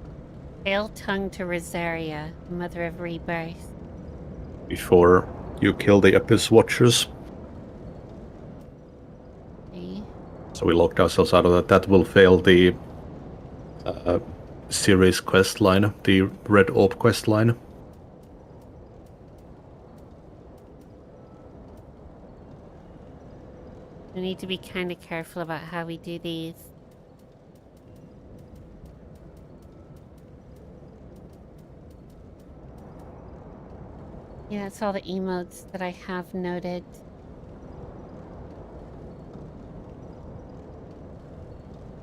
tongue to Rosaria, Mother of Rebirth. Before you kill the Abyss Watchers. Okay. So we locked ourselves out of that. That will fail the series quest line, the Red Orb quest line. We need to be kind of careful about how we do these. Yeah, it's all the emotes that I have noted.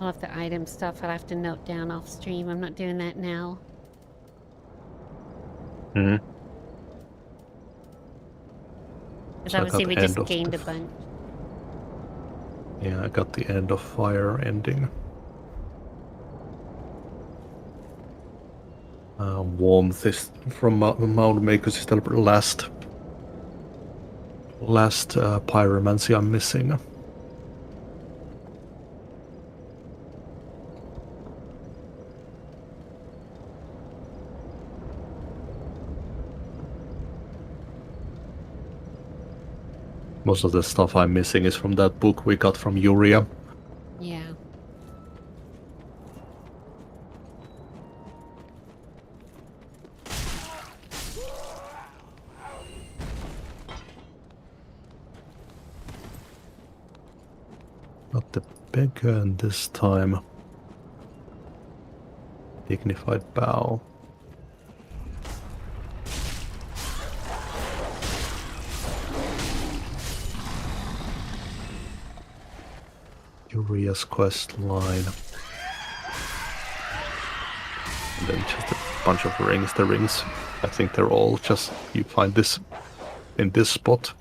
All of the item stuff I'll have to note down off stream. I'm not doing that now. Mm-hmm. Because So I obviously got we the just end of gained the a bunch. Yeah, I got the End of Fire ending. Warmth is from Mound Makers is the last pyromancy I'm missing. Most of the stuff I'm missing is from that book we got from Yuria. Yeah. Not the beggar, and this time dignified bow. Yuria's quest line. And then just a bunch of rings. The rings, I think they're all just, you find this in this spot.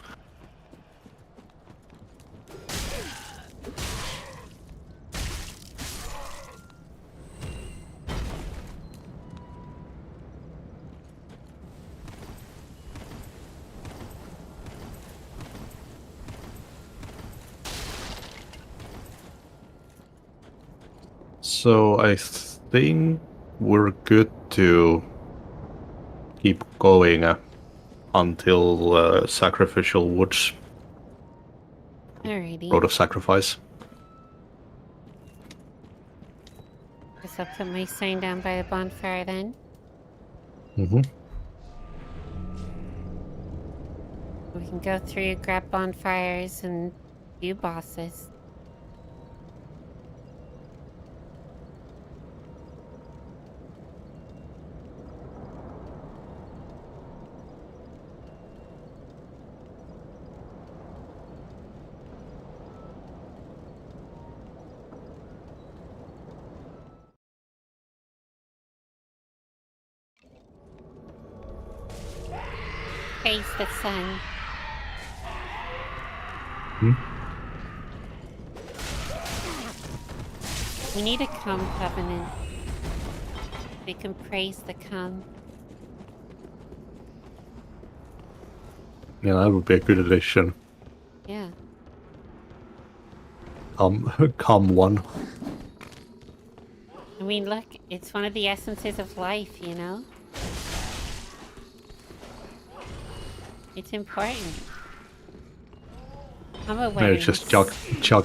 So I think we're good to keep going until Sacrificial Woods. Alrighty. Road of Sacrifice. Guess I'll put my sign down by the bonfire then. Mm-hmm. We can go through, grab bonfires, and do bosses. Face the sun. We need a cum covenant. We can praise the cum. Yeah, that would be a good addition. Yeah. Come one. I mean, look, it's one of the essences of life, you know? It's important. I'm aware. Maybe just chuck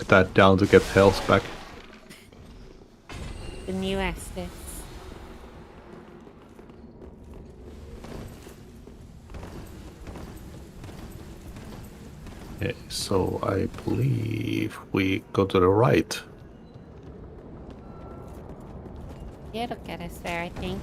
that down to get health back. The new Estes. Okay, so I believe we go to the right. Yeah, it'll get us there, I think.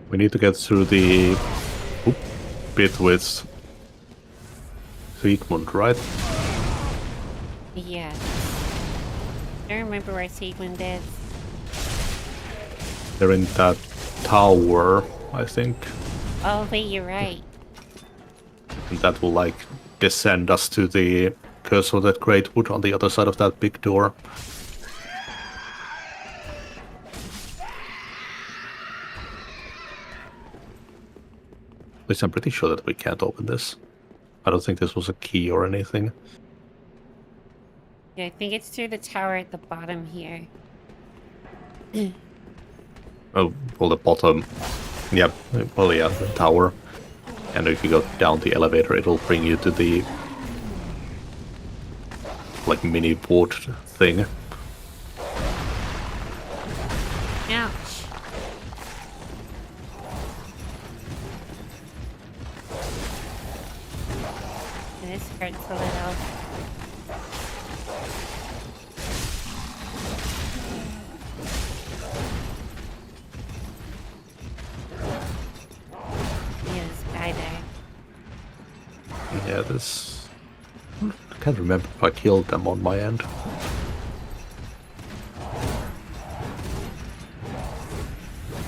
We need to get through the bit with Sigmund, right? Yeah. I don't remember where Sigmund is. They're in that tower, I think. Oh, wait, you're right. And that will, like, descend us to the Curse of that Great Wood on the other side of that big door. At least I'm pretty sure that we can't open this. I don't think this was a key or anything. Yeah, I think it's through the tower at the bottom here. Oh, well, the bottom. Yeah, well, yeah, the tower. And if you go down the elevator, it'll bring you to the like mini board thing. Ouch. This hurts a little. Yeah, this guy there. Yeah, this... I can't remember if I killed them on my end.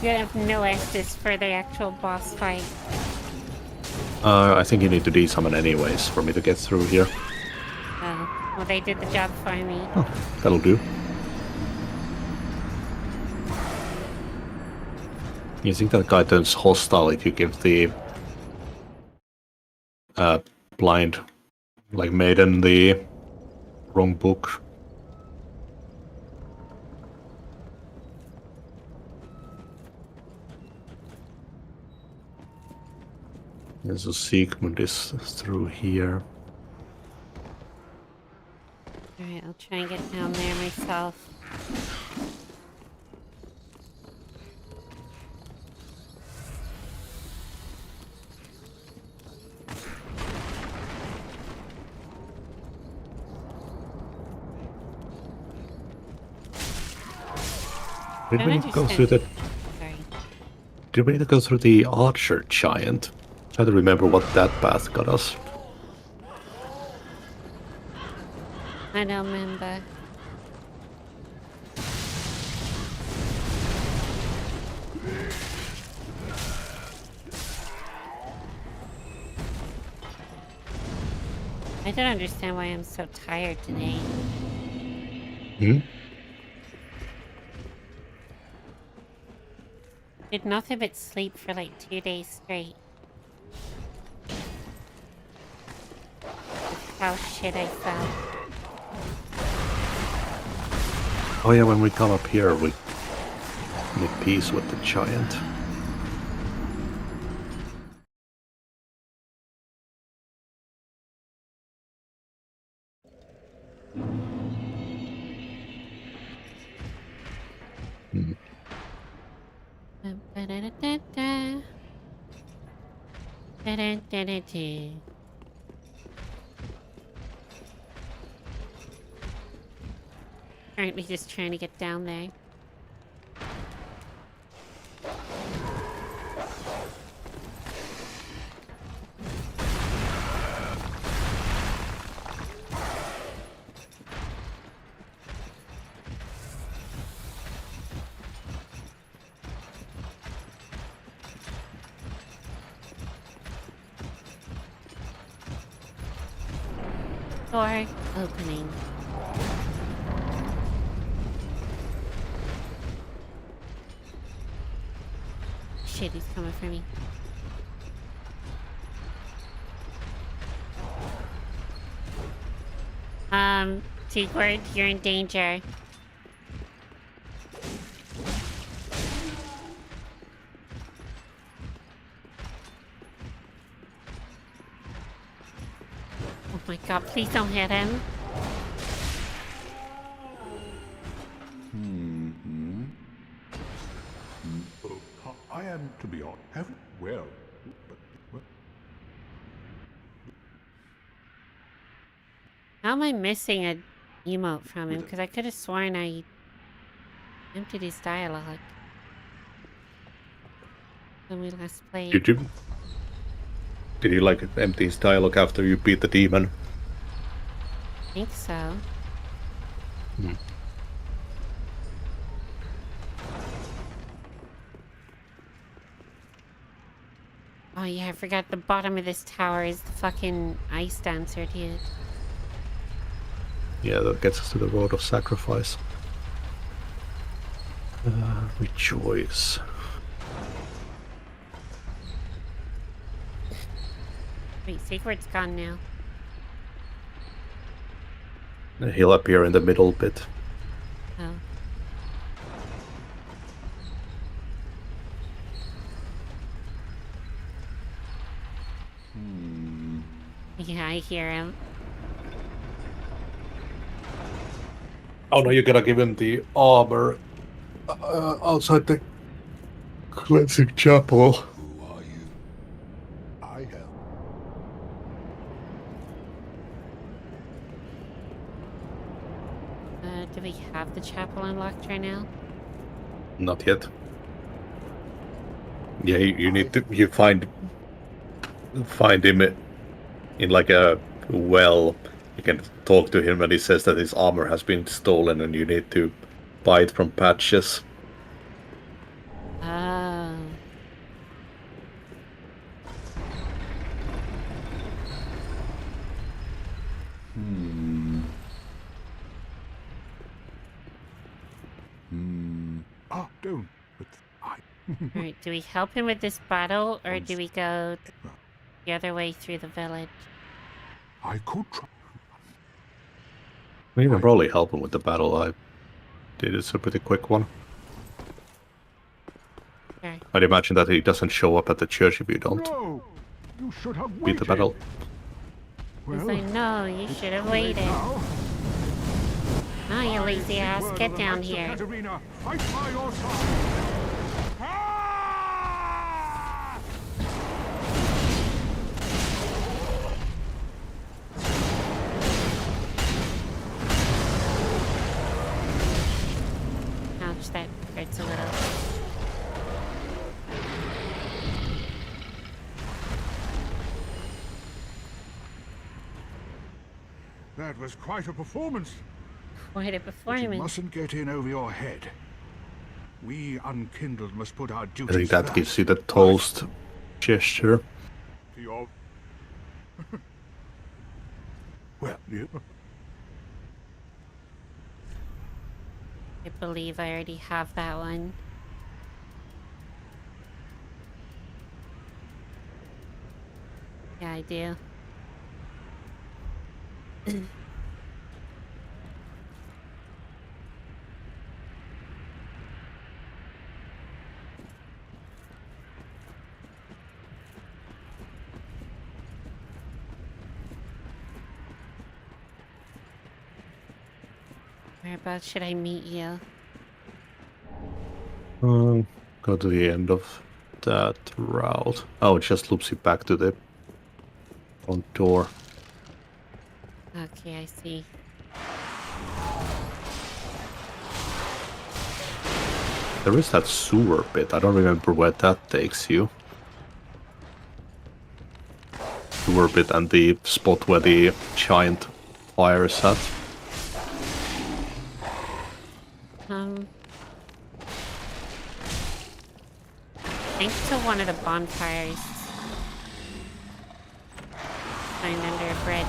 You have no Estus for the actual boss fight. I think you need to desummon anyways for me to get through here. Oh, well, they did the job for me. Oh, that'll do. You think that guy turns hostile if you give the blind, like, maiden the wrong book? There's a Sigmund is through here. Alright, I'll try and get down there myself. Did we need to go through the... Sorry. Did we need to go through the Archer Giant? Try to remember what that path got us. I don't remember. I don't understand why I'm so tired today. Hmm? Did nothing but sleep for like 2 days straight. That's how shit I felt. Oh yeah, when we come up here, we make peace with the giant. Hmm. Ba-da-da-da-da. Da-da-da-da-da. Currently just trying to get down there. Door opening. Shit, he's coming for me. Sigurd, you're in danger. Oh my god, please don't hit him. I am to be honest. Well, but How am I missing a emote from him? Because I could have sworn I emptied his dialogue when we last played. Did you like empty his dialogue after you beat the demon? I think so. Hmm. Oh yeah, I forgot the bottom of this tower is the fucking ice dancer, dude. Yeah, that gets us to the road of sacrifice. Rejoice. Wait, Sacred's gone now. He'll appear in the middle bit. Oh. Yeah, I hear him. Oh no, you gotta give him the armor outside the cleansing chapel. Who are you? I help. Do we have the chapel unlocked right now? Not yet. Yeah, you need to find him in like a well. You can talk to him and he says that his armor has been stolen and you need to buy it from Patches. Oh. Ah, don't. But I. Alright, do we help him with this battle or do we go the other way through the village? I could try. We can probably help him with the battle. I did it's a pretty quick one. Sure. I'd imagine that he doesn't show up at the church if you don't No, you should have beat waited. the battle. He's like, no, you should have waited. Now. Oh, you lazy ass, Word of get the down Knights of here. Katarina, fight by your side. Ah! Ouch, that hurts a little. That was quite a performance. Quite a But you performance. mustn't get in over your head. We unkindled must put our I duties think that first. gives you the toast gesture. To your... well, yeah. I believe I already have that one. Yeah, I do. Whereabouts should I meet you? Go to the end of that route. Oh, it just loops you back to the front door. Okay, I see. There is that sewer bit. I don't remember where that takes you. Sewer bit and the spot where the giant fire is at. I think to one of the bonfires. Find under a bridge.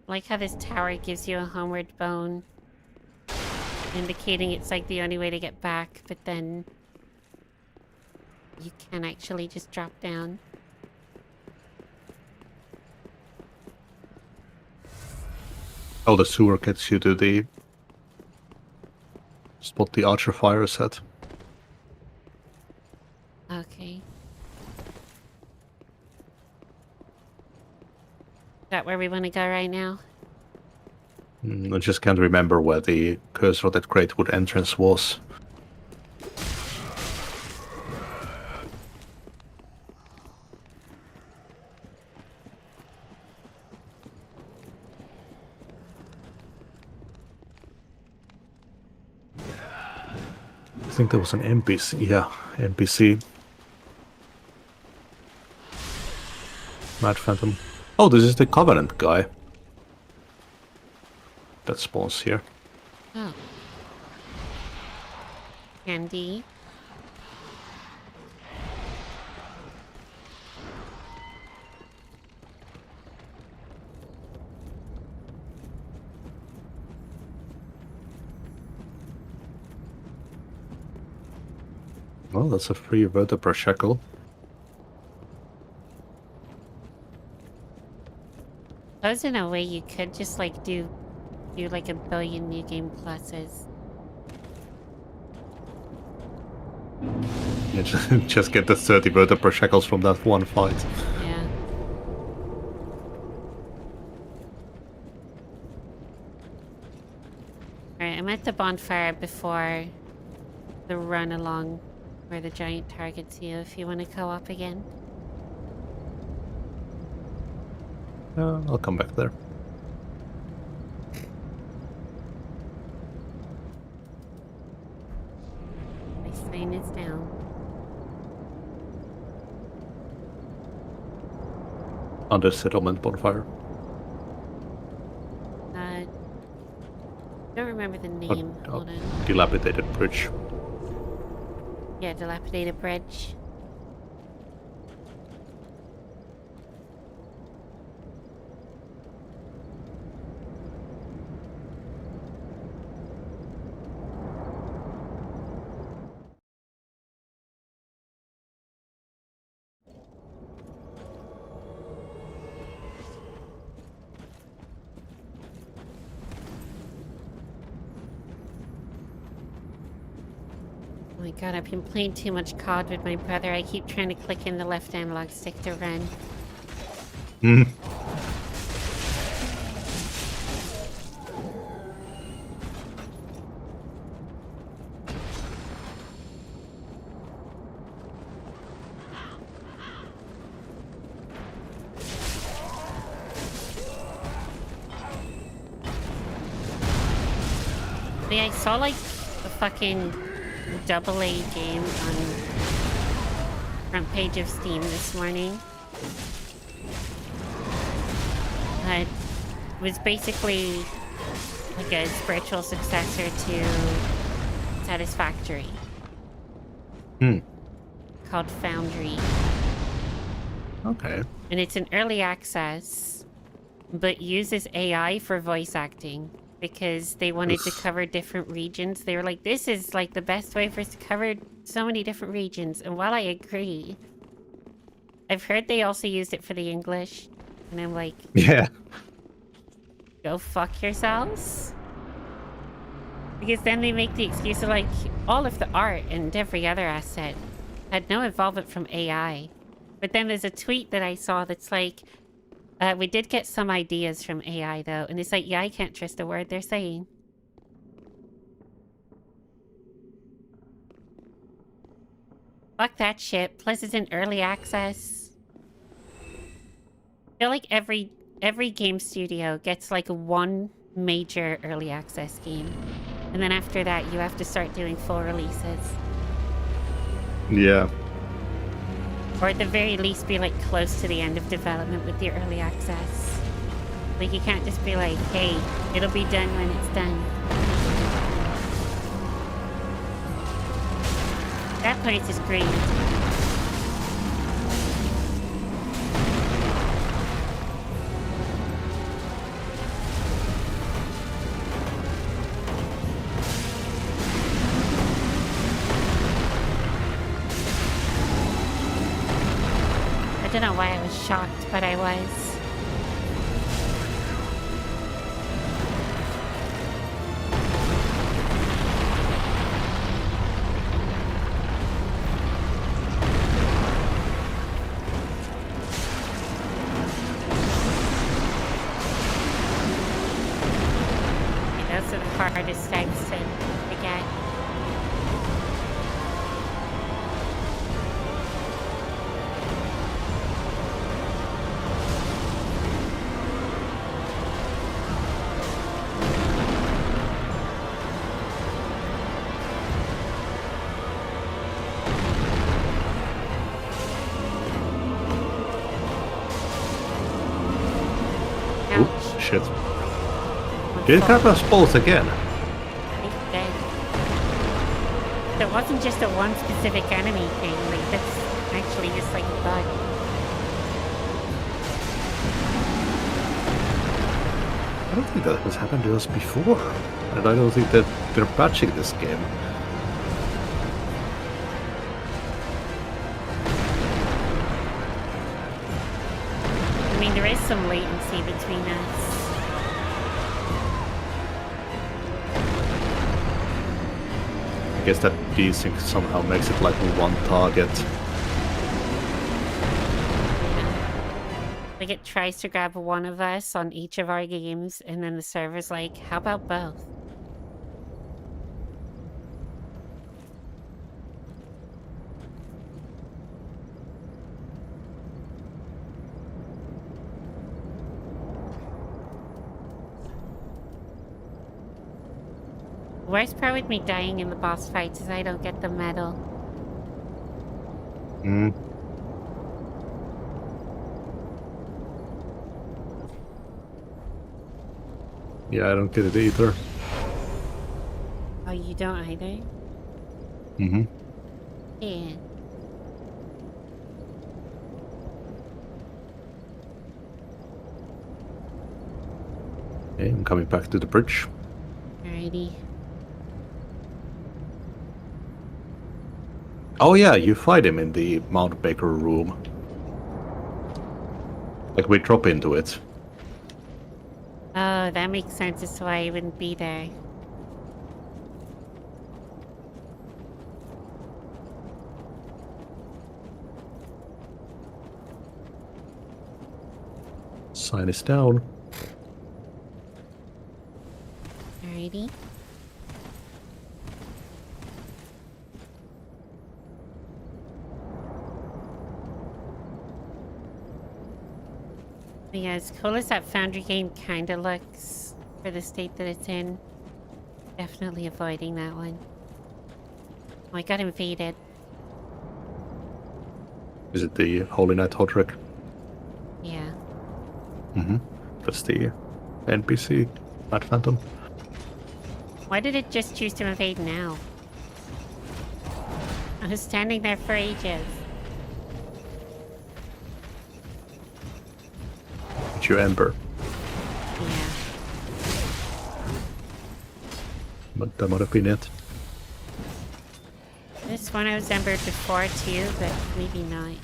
Like how this tower gives you a homeward bone, indicating it's like the only way to get back, but then you can actually just drop down. Oh, the sewer gets you to the spot the archer fire is at. Okay. that where we want to go right now? I just can't remember where the Curse of that Greatwood entrance was. I think there was an NPC. Yeah, NPC. Mad Phantom. Oh, this is the Covenant guy that spawns here. Oh. Candy. Well, that's a free vertebra shackle. Suppose in a way you could just like do like a billion new game pluses. Yeah, just get the 30 vertebra shackles from that one fight. Yeah. Alright, I'm at the bonfire before the run along where the giant targets you if you want to co-op again. I'll come back there. My sign is down. Under settlement bonfire. Don't remember the name. Hold on. Dilapidated bridge. Yeah, dilapidated bridge. Oh my god, I've been playing too much COD with my brother. I keep trying to click in the left analog stick to run. Hmm. Yeah, I saw like a fucking AA game on front page of Steam this morning. It was basically like a spiritual successor to Satisfactory. Called Foundry. Okay. And it's an early access, but uses AI for voice acting. Because they wanted to cover different regions. They were like, this is like the best way for us to cover so many different regions. And while I agree, I've heard they also used it for the English. And I'm like, yeah, go fuck yourselves. Because then they make the excuse of like, all of the art and every other asset had no involvement from AI. But then there's a tweet that I saw that's like, we did get some ideas from AI, though. And it's like, yeah, I can't trust a word they're saying. Fuck that shit. Plus, it's in early access. I feel like every game studio gets, like, one major early access game. And then after that, you have to start doing full releases. yeah. Or at the very least be like close to the end of development with the early access. Like you can't just be like, hey, it'll be done when it's done. That place is great. I don't know why I was shocked, but I was. are the hardest things to get. Oops, shit. Did it grab us both again? He's dead. There wasn't just a one specific enemy thing, like that's actually just like a bug. I don't think that has happened to us before. And I don't think that they're patching this game. I mean, there is some latency between us. I guess that desync somehow makes it like one target. Like it tries to grab one of us on each of our games, and then the server's like, how about both? Worst part with me dying in the boss fights is I don't get the medal. Hmm. Yeah, I don't get it either. Oh, you don't either? Mm-hmm. Yeah. Okay, I'm coming back to the bridge. Alrighty. Oh yeah, you fight him in the Mount Baker room. Like we drop into it. Oh, that makes sense as to why I wouldn't be there. Sign is down. Alrighty. Yeah, as cool as that Foundry game kinda looks for the state that it's in, definitely avoiding that one. Oh, I got invaded. Is it the Holy Knight Hodrick? Yeah. Mm-hmm. That's the NPC, Mad Phantom. Why did it just choose to invade now? I was standing there for ages. It's your Ember. Yeah. But that might have been it. This one I was embered before too, but maybe not.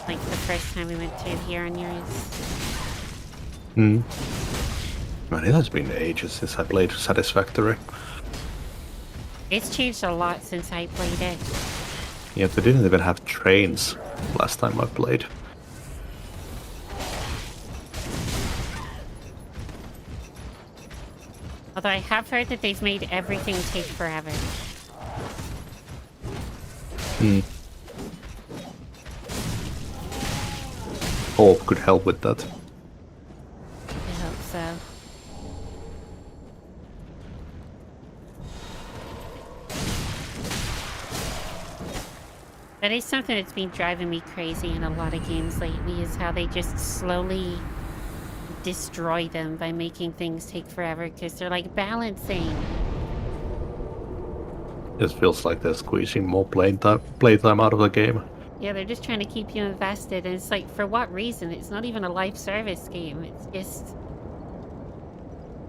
Like the first time we went through here on yours. Hmm. Man, it has been ages since I played Satisfactory. It's changed a lot since I played it. Yeah, they didn't even have trains last time I played. Although I have heard that they've made everything take forever. Hmm. Hope could help with that. I hope so. That is something that's been driving me crazy in a lot of games lately, is how they just slowly destroy them by making things take forever because they're like balancing. It feels like they're squeezing more playtime out of the game. Yeah, they're just trying to keep you invested, and it's like, for what reason? It's not even a live service game. It's just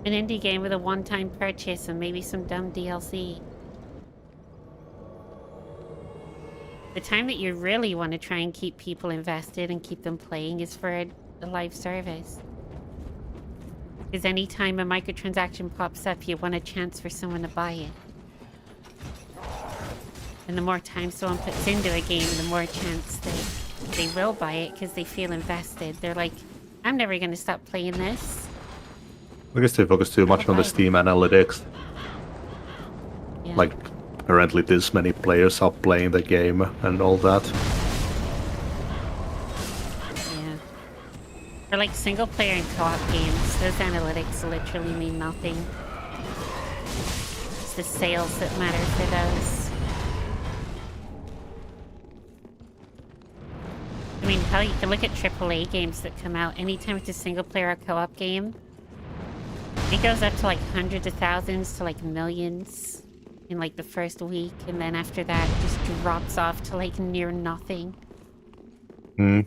an indie game with a one-time purchase and maybe some dumb DLC. The time that you really want to try and keep people invested and keep them playing is for a live service. Because anytime a microtransaction pops up, you want a chance for someone to buy it. And the more time someone puts into a game, the more chance they will buy it because they feel invested. They're like, I'm never going to stop playing this. I guess they focus too much on the Right. Steam analytics. Yeah. Like, apparently this many players are playing the game and all that. Yeah. For like single player and co-op games, those analytics literally mean nothing. It's the sales that matter for those. I mean, hell, you can look at AAA games that come out. Anytime it's a single player or co-op game, it goes up to like hundreds of thousands to like millions in like the first week, and then after that, it just drops off to like near nothing. Hmm.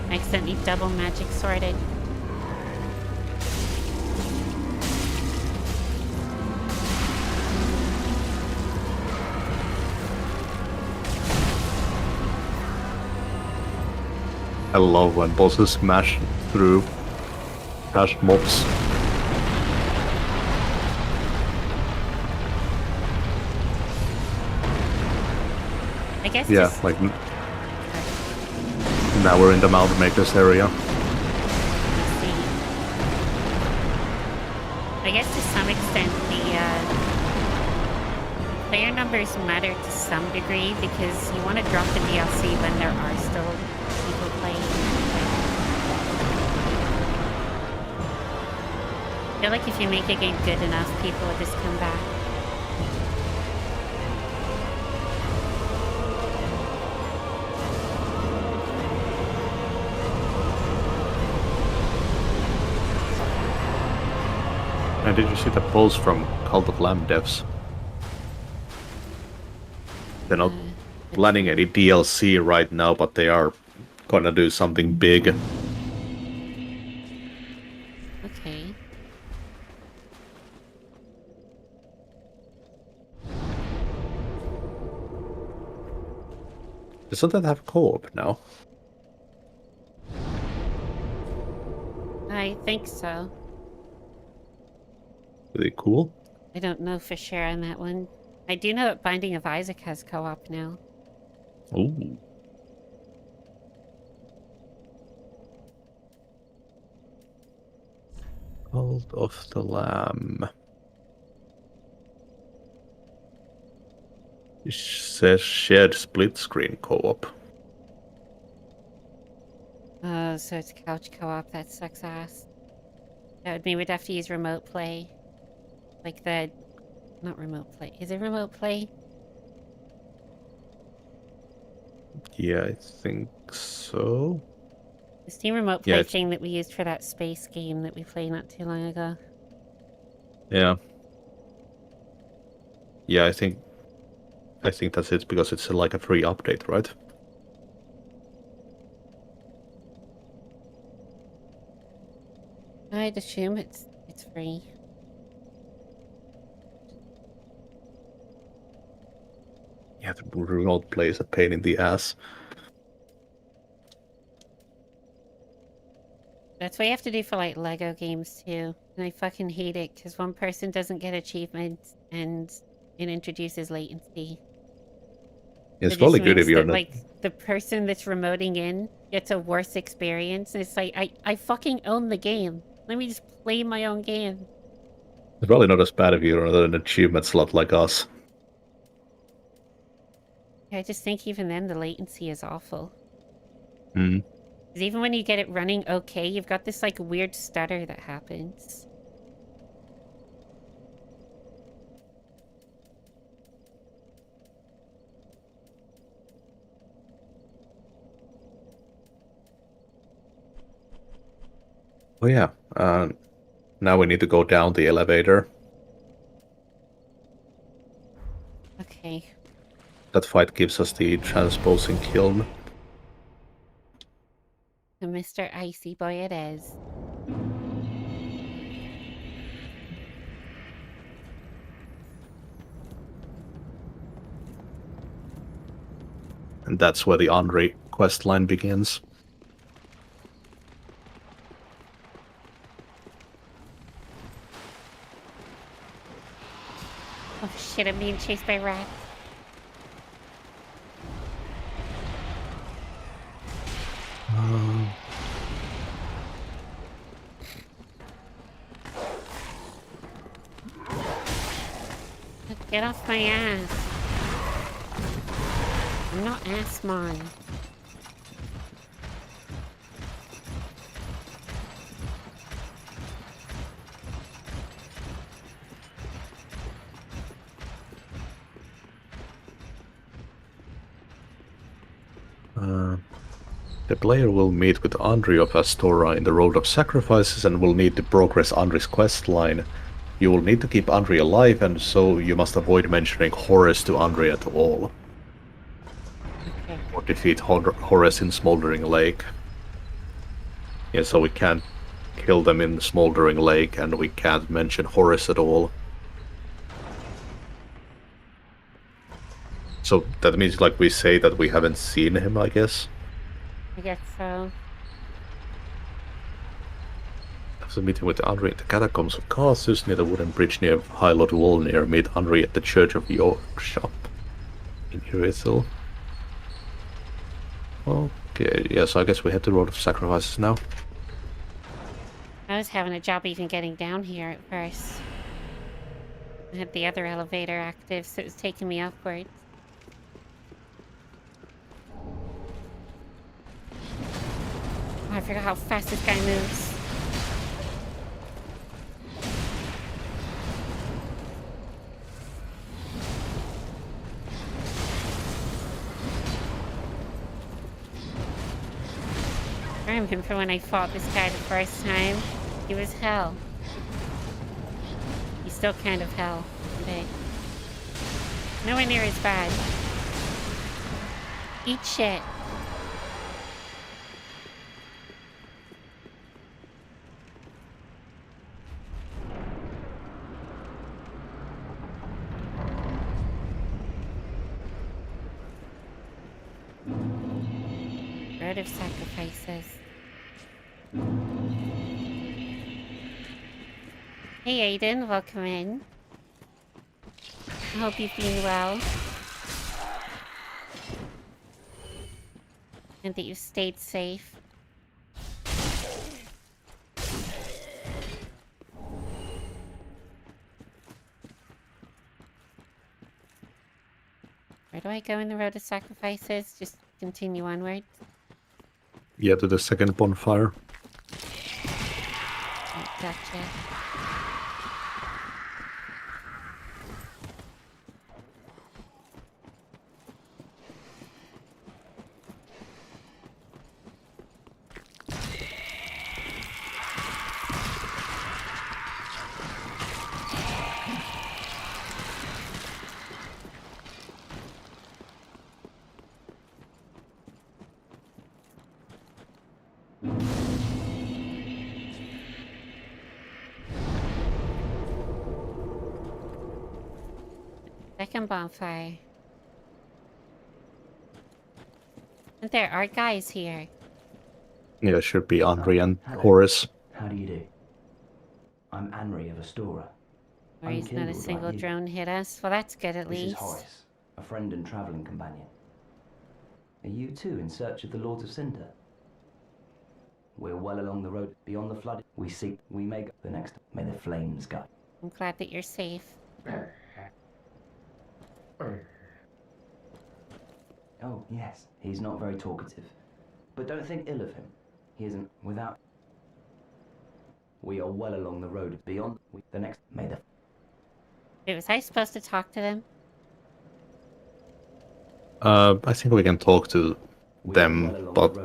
I accidentally double magic sorted. I love when bosses smash through trash mobs. I guess Yeah, just... like now we're in the Mountain Makers area. Let's see. I guess to some extent the player numbers matter to some degree because you want to drop the DLC when there are still people playing. I feel like if you make a game good enough, people will just come back. And did you see the post from Cult of Lamb devs? They're not planning any DLC right now, but they are gonna do something big. Okay. Doesn't that have co-op now? I think so. Really cool. I don't know for sure on that one. I do know that Binding of Isaac has co-op now. Ooh. Cult of the Lamb. It says shared split screen co-op. Oh, so it's couch co-op. That sucks ass. That would mean we'd have to use remote play. Like the... Not remote play. Is it remote play? Yeah, I think so. The Steam remote play Yeah, thing that we used for that space game that we played not too long ago. Yeah. Yeah, I think that's it because it's like a free update, right? I'd assume it's free. Yeah, the remote play is a pain in the ass. That's what you have to do for like Lego games too. And I fucking hate it because one person doesn't get achievements and it introduces latency. It's It probably just good if means you're that, not. like, the person that's remoting in gets a worse experience. And it's like, I fucking own the game. Let me just play my own game. It's probably not as bad if you're not an achievement slot like us. I just think even then the latency is awful. Hmm. Because even when you get it running okay, you've got this like weird stutter that happens. Oh yeah. Now we need to go down the elevator. Okay. That fight gives us the transposing kiln. So Mr. Icy Boy it is. And that's where the Andre quest line begins. shit, I'm being chased by rats. Get off my ass. I'm not Assmon. The player will meet with Andre of Astora in the Road of Sacrifices and will need to progress Andre's quest line. You will need to keep Andre alive, and so you must avoid mentioning Horus to Andre at all. Okay. Or defeat Horus in Smoldering Lake. Yeah, so we can't kill them in Smoldering Lake, and we can't mention Horus at all. So that means, like, we say that we haven't seen him, I guess. I guess so. After meeting with Andre in the catacombs of Casus near the wooden bridge near High Lord Wolnir, meet Andre at the Church of Yorkshop in Cidal. Okay, yeah, so I guess we head to the Road of Sacrifices now. I was having a job even getting down here at first. I had the other elevator active, so it was taking me upwards. Oh, I forgot how fast this guy moves. I remember when I fought this guy the first time. He was hell. He's still kind of hell, but nowhere near as bad. Eat shit. Road of Sacrifices. Hey Aiden, welcome in. I hope you've been well. And that you stayed safe. Where do I go in the Road of Sacrifices? Just continue onward. Yeah, to the second bonfire. Oh, gotcha. Second bonfire. And there are guys here. Yeah, it should be Andre and Horus. How do you do? I'm Henry of Astora. Where he's not a single drone hit us. Well, that's good at least. This is Horace, a friend and traveling companion. Are you too in search of the Lords of Cinder? We're well along the road beyond the flood. We make the next. May the flames guide. I'm glad that you're safe. Oh, yes, he's not very talkative. But don't think ill of him. He isn't without... We are well along the road beyond the next... May the... Wait, was I supposed to talk to them? I think we can talk to them, but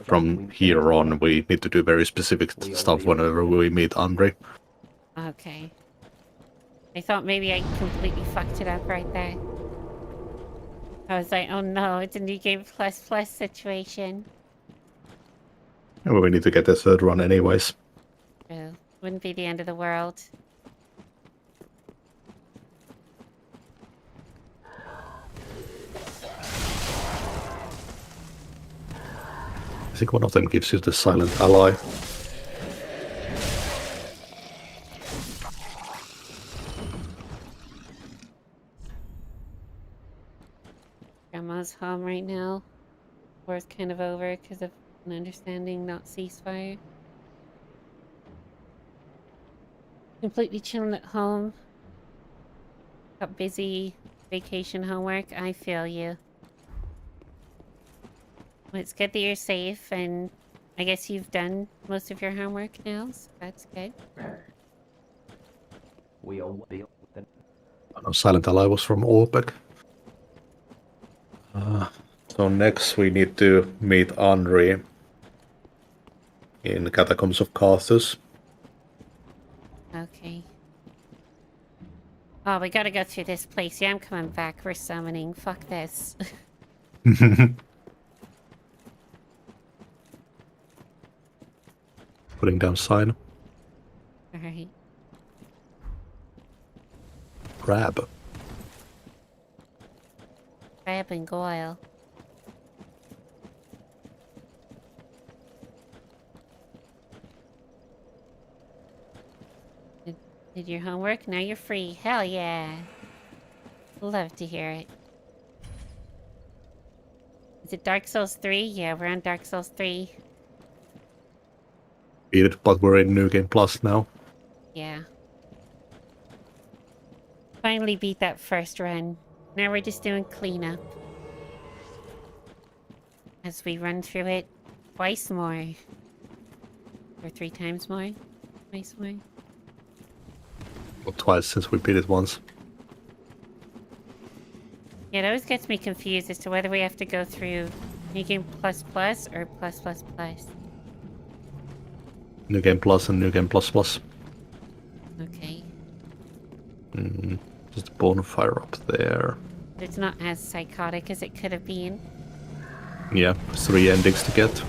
from here on we need to do very specific stuff whenever we meet Andre. Okay. I thought maybe I completely fucked it up right there. I was like, oh no, it's a New Game Plus situation. And we need to get the third run anyways. True. Wouldn't be the end of the world. I think one of them gives you the silent ally. calm right now. War's kind of over because of an understanding, not ceasefire. Completely chilling at home. Got busy vacation homework. I feel you. Well, it's good that you're safe, and I guess you've done most of your homework now, so that's good. We all be I know Silent Ally was from OPEC. So next we need to meet Henri in Catacombs of Carthus. Okay. Oh, we gotta go through this place. Yeah, I'm coming back. We're summoning. Fuck this. Putting down sign. Alright. Crab. Crab and Goyle. Did your homework? Now you're free. Hell yeah. Love to hear it. Is it Dark Souls 3? Yeah, we're on Dark Souls 3. Beat it, but we're in New Game Plus now. Yeah. Finally beat that first run. Now we're just doing cleanup. As we run through it twice more. Or 3 times more. Twice more. Well, twice since we beat it once. Yeah, it always gets me confused as to whether we have to go through New Game Plus Plus or Plus Plus Plus. New Game Plus and New Game Plus Plus. Okay. Just a bonfire up there. It's not as psychotic as it could have been. Yeah, 3 endings to get.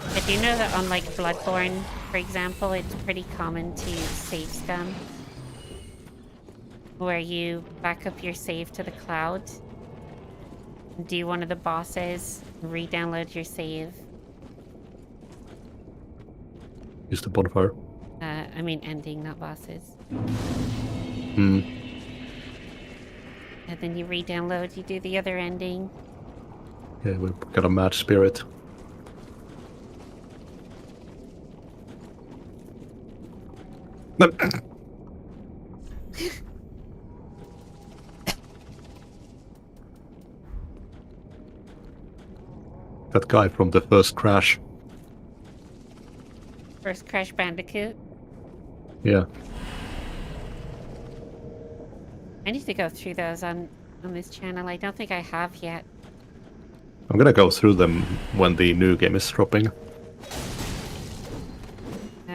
I do know that unlike Bloodborne, for example, it's pretty common to save scum. Where you back up your save to the cloud, do one of the bosses, re-download your save. Use the bonfire. I mean ending, not bosses. Hmm. And then you re-download, you do the other ending. Yeah, we've got a mad spirit. That guy from the first Crash. First Crash Bandicoot. Yeah. I need to go through those on this channel. I don't think I have yet. I'm gonna go through them when the new game is dropping.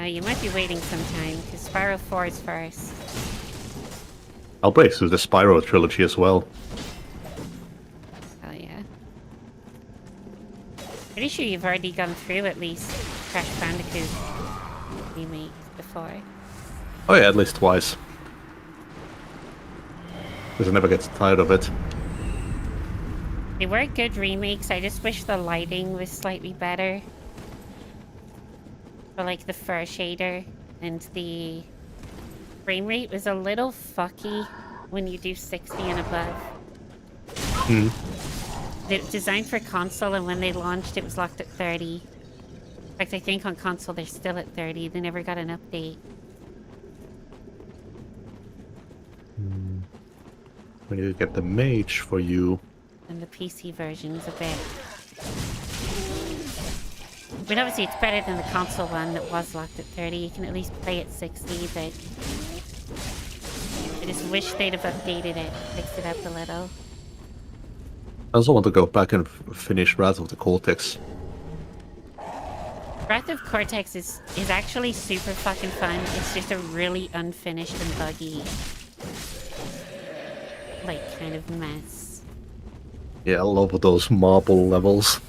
You might be waiting some time, because Spyro 4 is first. I'll play through the Spyro trilogy as well. Oh yeah. Pretty sure you've already gone through at least Crash Bandicoot remake before. Oh yeah, at least twice. Because I never get tired of it. They were good remakes, I just wish the lighting was slightly better. For like the fur shader, and the frame rate was a little fucky when you do 60 and above. They're designed for console, and when they launched it was locked at 30. In fact, I think on console they're still at 30. They never got an update. We need to get the mage for you. And the PC version is a bit... I mean, obviously it's better than the console one that was locked at 30. You can at least play at 60, but... I just wish they'd have updated it, fixed it up a little. I also want to go back and finish Wrath of the Cortex. Wrath of Cortex is actually super fucking fun. It's just a really unfinished and buggy... like, kind of mess. Yeah, I love those marble levels.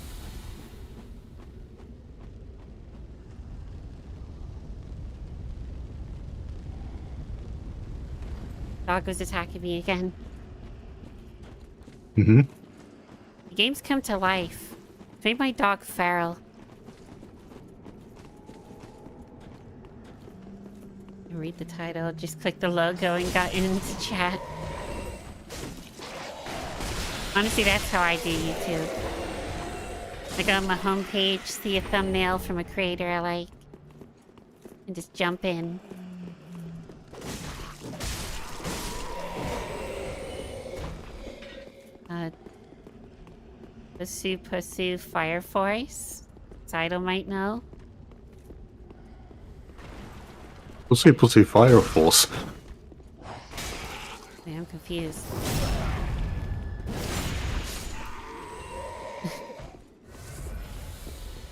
Dog was attacking me again. Mm-hmm. The game's come to life. Made my dog feral. Read the title, just click the logo and got into chat. Honestly, that's how I do YouTube. I go on my homepage, see a thumbnail from a creator I like, and just jump in. Pursue Fire Force. Cidal might know. Pussy Fire Force. Yeah, I'm confused.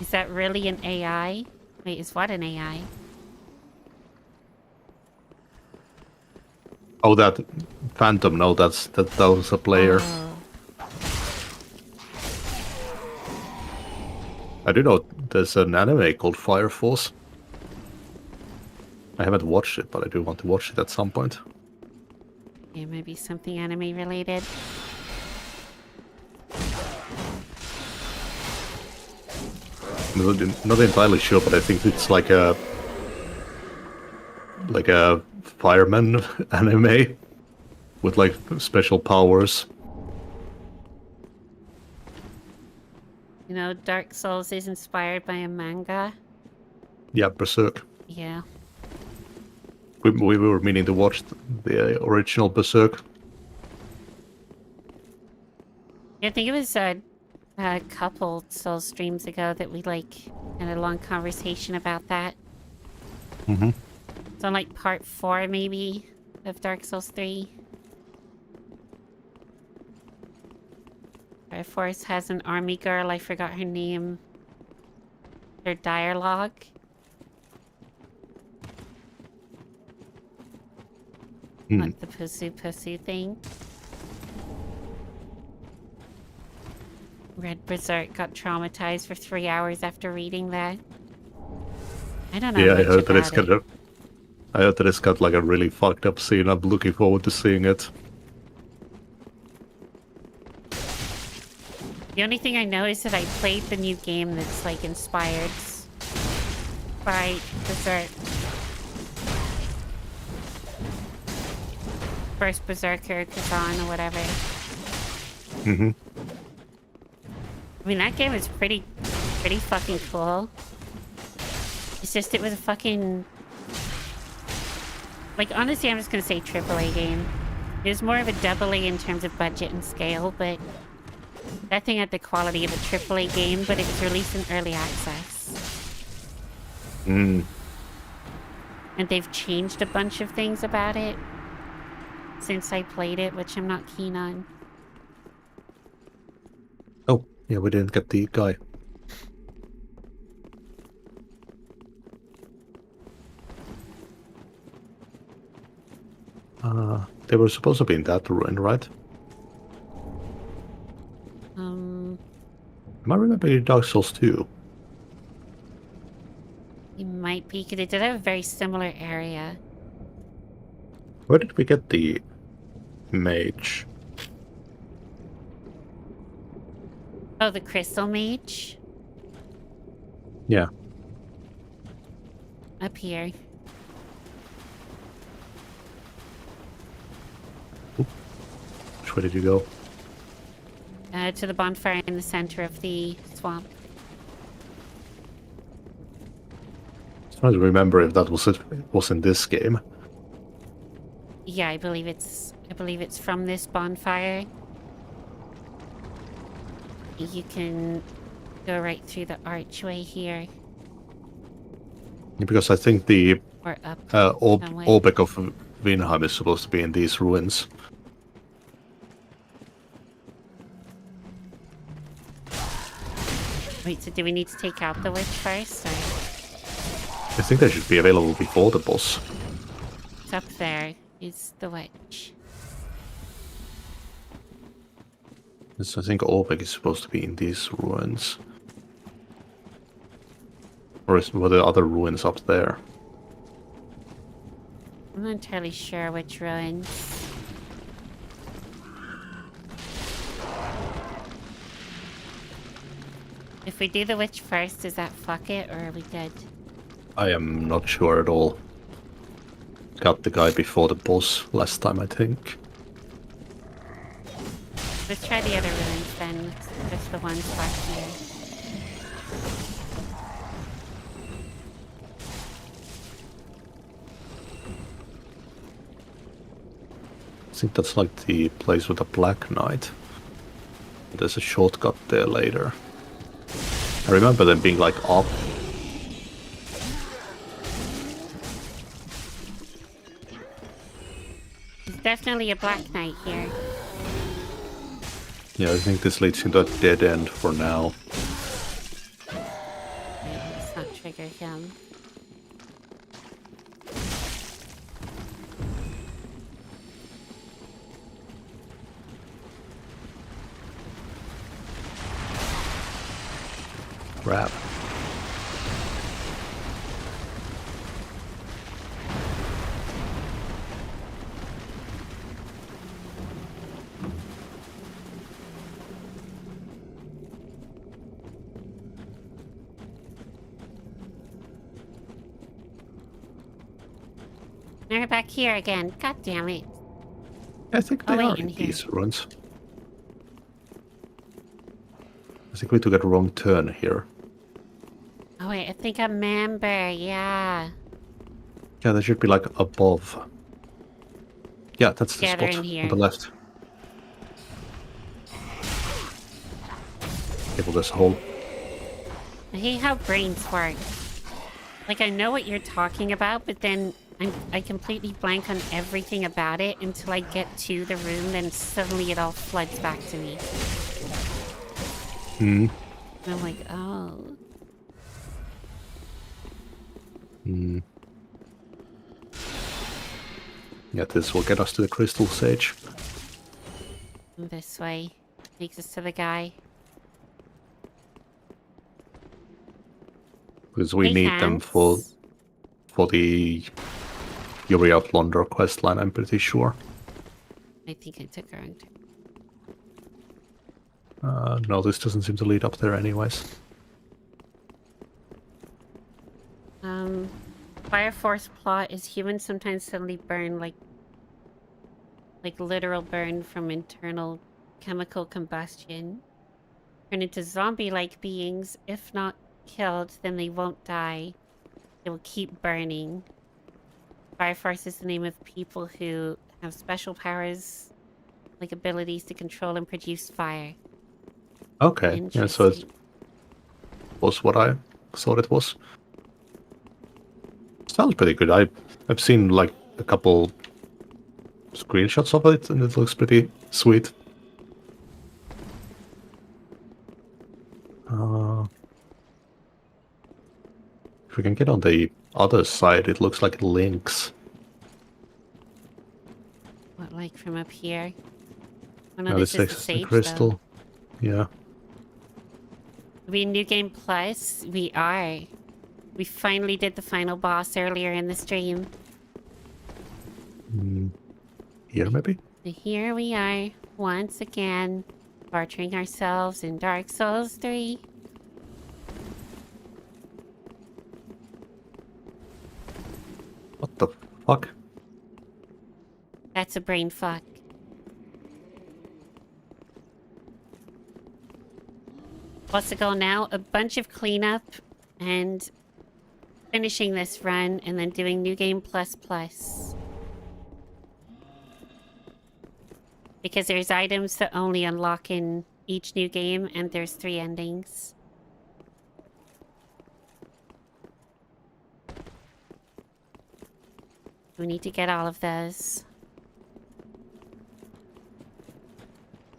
Is that really an AI? Wait, is what an AI? Oh, that Phantom. No, that was a player. Oh. I do know there's an anime called Fire Force. I haven't watched it, but I do want to watch it at some point. Yeah, maybe something anime related. Not entirely sure, but I think it's like a fireman anime with like special powers. You know, Dark Souls is inspired by a manga. Yeah, Berserk. Yeah. We were meaning to watch the original Berserk. Yeah, I think it was a couple Souls streams ago that we like had a long conversation about that. Mm-hmm. It's on like part 4 maybe of Dark Souls 3. Fire Force has an army girl, I forgot her name. Their dialogue. Like the pussy thing. Read Berserk, got traumatized for 3 hours after reading that. I don't know. Yeah, much I heard that it's about got a. I heard that it's got like a really fucked up scene. I'm looking forward to seeing it. The only thing I know is that I played the new game that's like inspired by Berserk. First Berserker, Kazan, or whatever. Mm-hmm. I mean, that game is pretty fucking cool. It's just, it was a fucking... Like, honestly, I'm just gonna say AAA game. It was more of a AA in terms of budget and scale, but... That thing had the quality of a AAA game, but it was released in early access. Mm. And they've changed a bunch of things about it since I played it, which I'm not keen on. Oh, yeah, we didn't get the guy. They were supposed to be in that ruin, right? Am I remembering Dark Souls 2? You might be, because it did have a very similar area. Where did we get the mage? Oh, the Crystal Mage? Yeah. Up here. Which way did you go? To the bonfire in the center of the swamp. I was trying to remember if that was in this game. Yeah, I believe it's from this bonfire. You can go right through the archway here. Because I think the Or up. Olbeck of Vinheim is supposed to be in these ruins. Wait, so do we need to take out the witch first? Or... I think they should be available before the boss. It's up there. Is the witch. Yes, I think Olbeck is supposed to be in these ruins. Or were there other ruins up there? I'm not entirely sure which ruins. If we do the witch first, does that fuck it, or are we good? I am not sure at all. Got the guy before the boss last time, I think. Let's try the other ruins then. Just the ones back here. I think that's like the place with the Black Knight. There's a shortcut there later. I remember them being like up. There's definitely a Black Knight here. Yeah, I think this leads into a dead end for now. Let's not trigger him. Crap. Now we're back here again. God damn it. I think they are in these ruins. I think we took a wrong turn here. Oh wait, I think I remember, yeah. Yeah, they should be like above. Yeah, that's the Yeah, they're spot in here. on the left. Okay, well, there's a hole. I hate how brains work. Like, I know what you're talking about, but then I completely blank on everything about it until I get to the room, then suddenly it all floods back to me. Hmm. And I'm like, oh. Hmm. Yeah, this will get us to the Crystal Sage. This way. Takes us to the guy. Because we Hey, need them for the Fury of Londor questline, I'm pretty sure. I think I took a wrong turn. No, this doesn't seem to lead up there anyways. Fire Force plot is humans sometimes suddenly burn like literal burn from internal chemical combustion. Turn into zombie-like beings. If not killed, then they won't die. They will keep burning. Fire Force is the name of people who have special powers, like abilities to control and produce fire. Okay, yeah, so it was what I thought it was. Sounds pretty good. I've seen like a couple screenshots of it, and it looks pretty sweet. If we can get on the other side, it looks like it links. What, like from up here? Oh No, no, this is the is sage, crystal. though. Yeah. Are we New Game Plus? We are. We finally did the final boss earlier in the stream. Here, maybe? Here we are, once again, torturing ourselves in Dark Souls 3. What the fuck? That's a brain fuck. What's the goal now? A bunch of cleanup and finishing this run and then doing New Game Plus Plus. Because there's items that only unlock in each new game and there's 3 endings. We need to get all of those.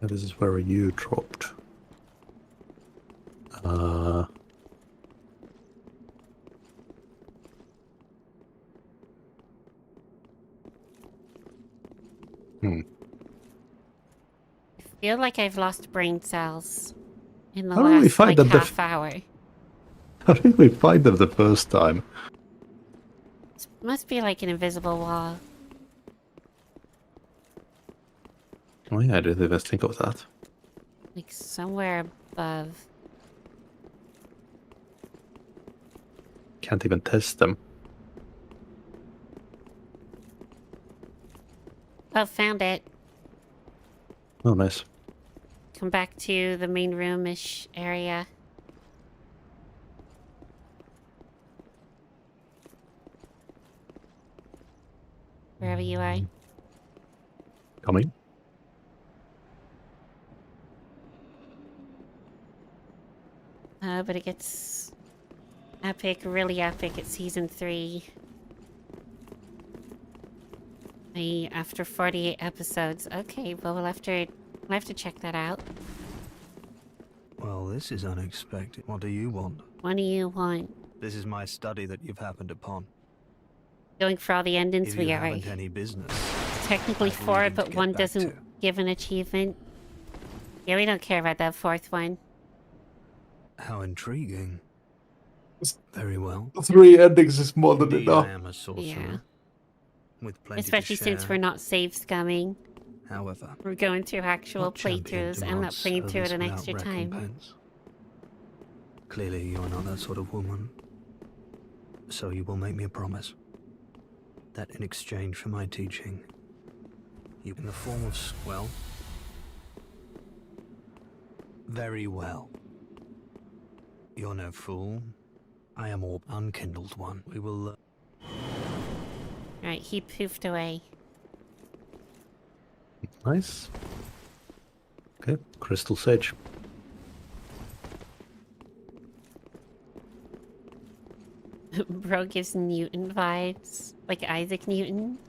Yeah, this is where you dropped. I feel like I've lost brain cells in the How did we last find like them half hour. How did we find them the first time? This must be like an invisible wall. Oh yeah, I didn't even think of that. Like somewhere above. Can't even test them. Oh, found it. Oh, nice. come back to the main room-ish area. Wherever you are. Coming. But it gets epic, really epic at Season 3. After 48 episodes. Okay, well, we'll have to check that out. Well, this is unexpected. What do you want? What do you want? This is my study that you've happened upon. Going for all the endings If we you are. haven't any business, Technically I've 4, reading to but get one back doesn't to. give an achievement. Yeah, we don't care about that 4th one. How intriguing. Very well. 3 endings is more than Indeed, enough. I am a sorcerer. Yeah. With plenty Especially to since share. we're not save scumming. However, We're going through actual what champion playthroughs and not demands playing through it service an without extra time. recompense? Clearly, you're not that sort of woman. So you will make me a promise that in exchange for my teaching, you, in the form of, well, very well. You're no fool. I am all unkindled one. We will. Right, he poofed away. Nice. Okay, Crystal Sage. Bro gives Newton vibes. Like Isaac Newton.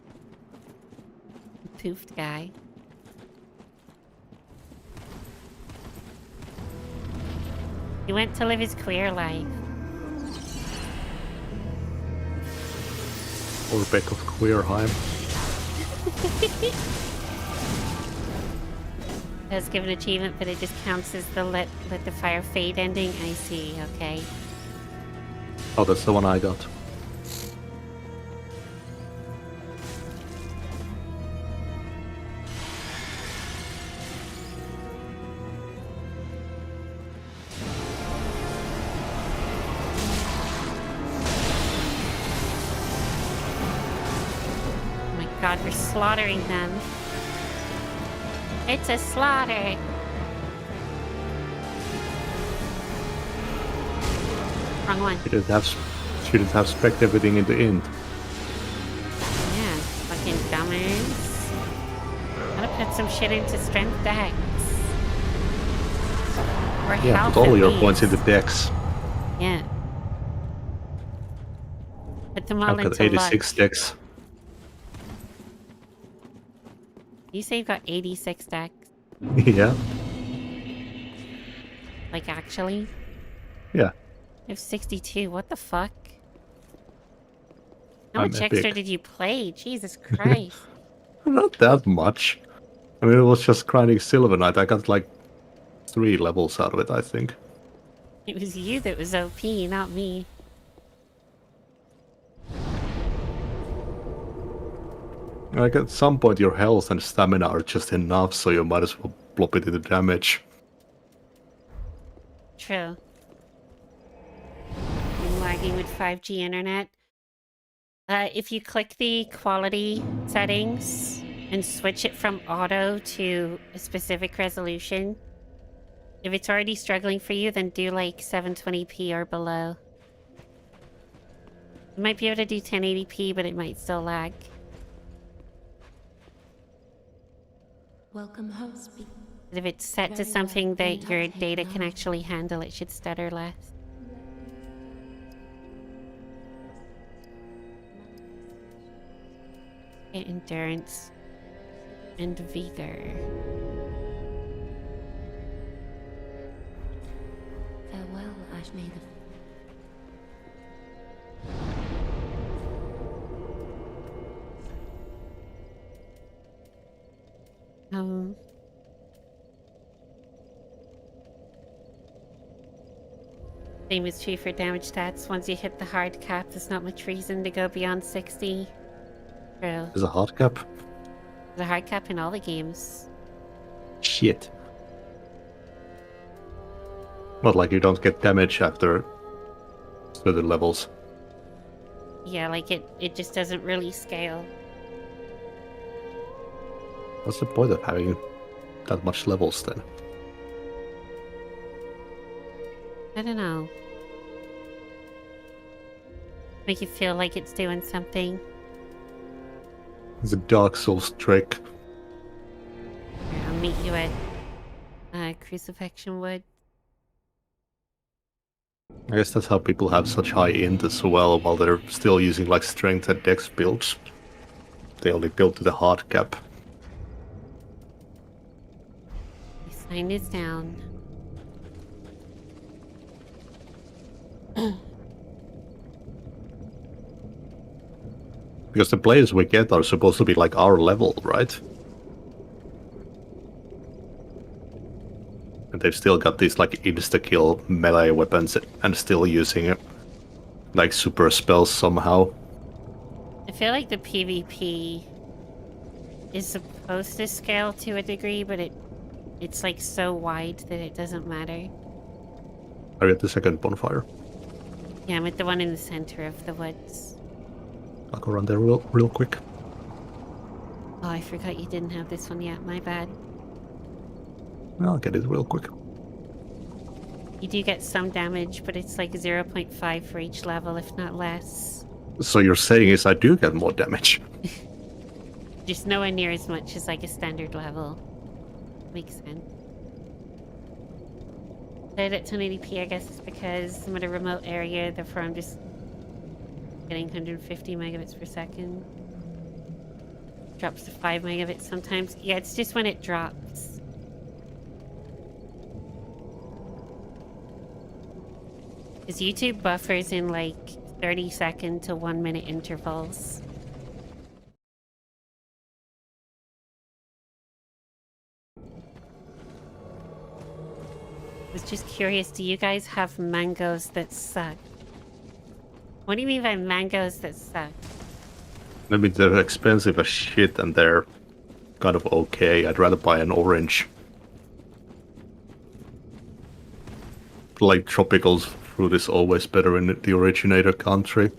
Poofed guy. He went to live his queer life. Or Beck of Queerheim. Does give an achievement, but it just counts as the let the fire fade ending. I see, okay. Oh, that's the one I got. Oh my god, we're slaughtering them. It's a slaughter. Wrong one. She didn't have spec everything in the end. Yeah, fucking dummers. Gotta put some shit into strength decks. Or Yeah, health put all at your least. points into decks. Yeah. Put them all I've got into 86 luck. decks. You say you've got 86 decks. Yeah. Like, actually? Yeah. I have 62. What the fuck? How I'm much extra epic. did you play? Jesus Christ. Not that much. I mean, it was just grinding Silver Knight. I got like 3 levels out of it, I think. It was you that was OP, not me. Like at some point your health and stamina are just enough, so you might as well plop it into damage. True. I'm lagging with 5G internet. If you click the quality settings and switch it from auto to a specific resolution, if it's already struggling for you, then do like 720p or below. You might be able to do 1080p, but it might still lag. Welcome, host. But if it's set to Very well, something then that your take data now. can actually handle, it should stutter less. Endurance and vigor. Farewell, Ashmay the Same is true for damage stats. Once you hit the hard cap, there's not much reason to go beyond 60. True. There's a hard cap. There's a hard cap in all the games. Shit. Not like you don't get damage after certain levels. Yeah, like it just doesn't really scale. What's the point of having that much levels then? I don't know. Make you feel like it's doing something. It's a Dark Souls trick. Here, I'll meet you at Crucifixion Wood. I guess that's how people have such high int as well, while they're still using like strength and dex builds. They only build to the hard cap. My sign is down. Because the players we get are supposed to be like our level, right? And they've still got these like insta-kill melee weapons and still using it like super spells somehow. I feel like the PvP is supposed to scale to a degree, but it's like so wide that it doesn't matter. Are you at the second bonfire? Yeah, I'm at the one in the center of the woods. I'll go run there real quick. Oh, I forgot you didn't have this one yet. My bad. I'll get it real quick. You do get some damage, but it's like 0.5 for each level, if not less. So you're saying is I do get more damage? Just nowhere near as much as like a standard level. Makes sense. Played at 1080p, I guess, is because I'm at a remote area, therefore I'm just getting 150 megabits per second. Drops to 5 megabits sometimes. Yeah, it's just when it drops. Because YouTube buffers in like 30-second to 1-minute intervals. I was just curious, do you guys have mangoes that suck? What do you mean by mangoes that suck? I mean, they're expensive as shit and they're kind of okay. I'd rather buy an orange. Like tropical fruit is always better in the originator country.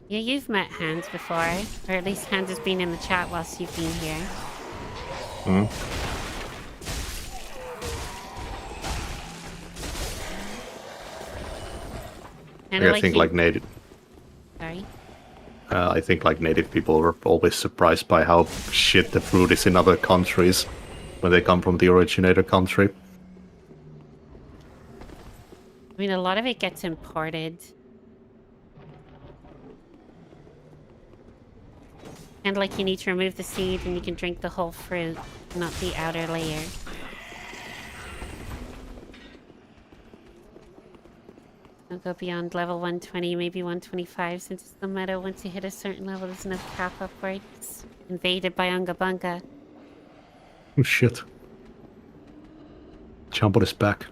Yeah, you've met Hans before, or at least Hans has been in the chat whilst you've been here. Hmm. I think like native. Sorry. I think like native people are always surprised by how shit the fruit is in other countries when they come from the originator country. I mean, a lot of it gets imported. And like you need to remove the seed and you can drink the whole fruit, not the outer layer. Don't go beyond level 120, maybe 125, since it's the meta. Once you hit a certain level, there's no cap upwards. Invaded by Unga Bunga. Oh shit. Jump on his back.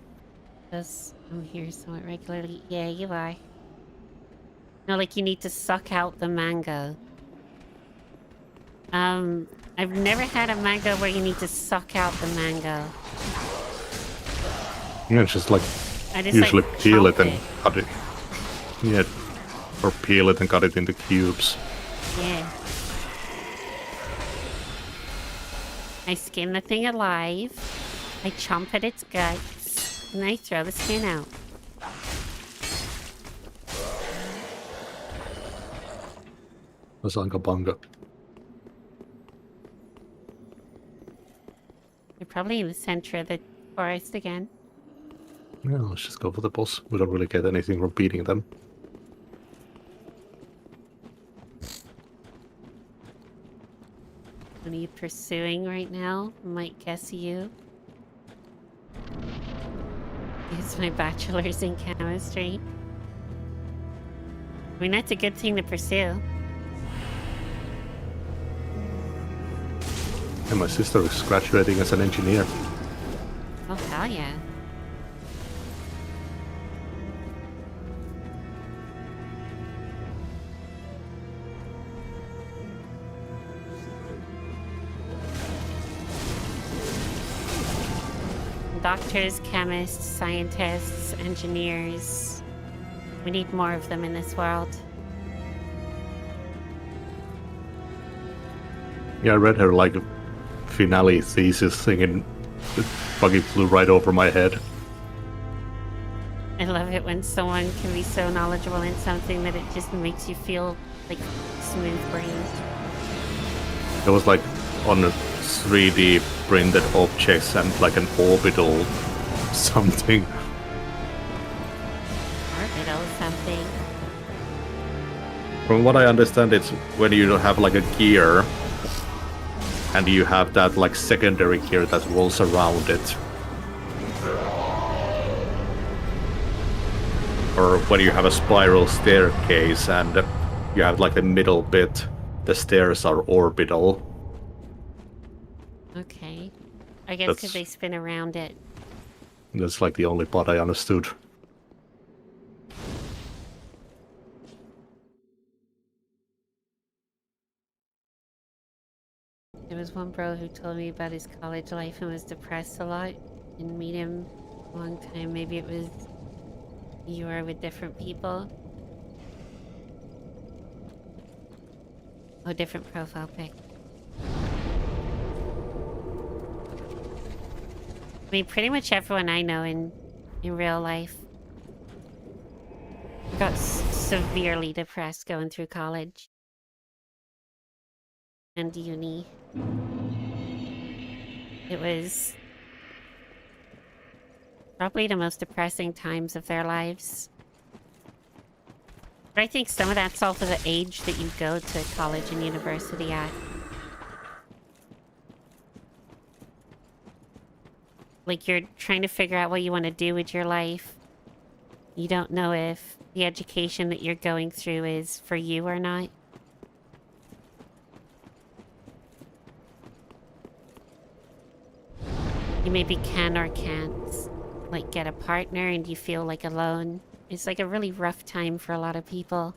Does I'm here somewhat regularly. Yeah, you are. No, like you need to suck out the mango. I've never had a mango where you need to suck out the mango. Yeah, it's just like I just usually like peel it and it. cut it. Yeah, or peel it and cut it into cubes. Yeah. I skin the thing alive. I chomp at its guts. And I throw the skin out. That's Unga Bunga. They're probably in the center of the forest again. Yeah, let's just go for the boss. We don't really get anything from beating them. What are you pursuing right now? Might guess you. It's my bachelor's in chemistry. I mean, that's a good thing to pursue. And my sister is graduating as an engineer. Oh, hell yeah. Doctors, chemists, scientists, engineers. We need more of them in this world. Yeah, I read her like finale thesis thing and it fucking flew right over my head. I love it when someone can be so knowledgeable in something that it just makes you feel like smooth brain. It was like on a 3D printed objects and like an orbital something. Orbital something. From what I understand, it's when you have like a gear and you have that like secondary gear that rolls around it. Or when you have a spiral staircase and you have like the middle bit, the stairs are orbital. Okay. I guess because they spin around it. That's like the only part I understood. There was one bro who told me about his college life and was depressed a lot. Didn't meet him a long time. Maybe it was you are with different people. Oh, different profile pic. I mean, pretty much everyone I know in real life got severely depressed going through college and uni. It was probably the most depressing times of their lives. But I think some of that's also the age that you go to college and university at. Like, you're trying to figure out what you want to do with your life. You don't know if the education that you're going through is for you or not. You maybe can or can't, like, get a partner and you feel like alone. It's like a really rough time for a lot of people.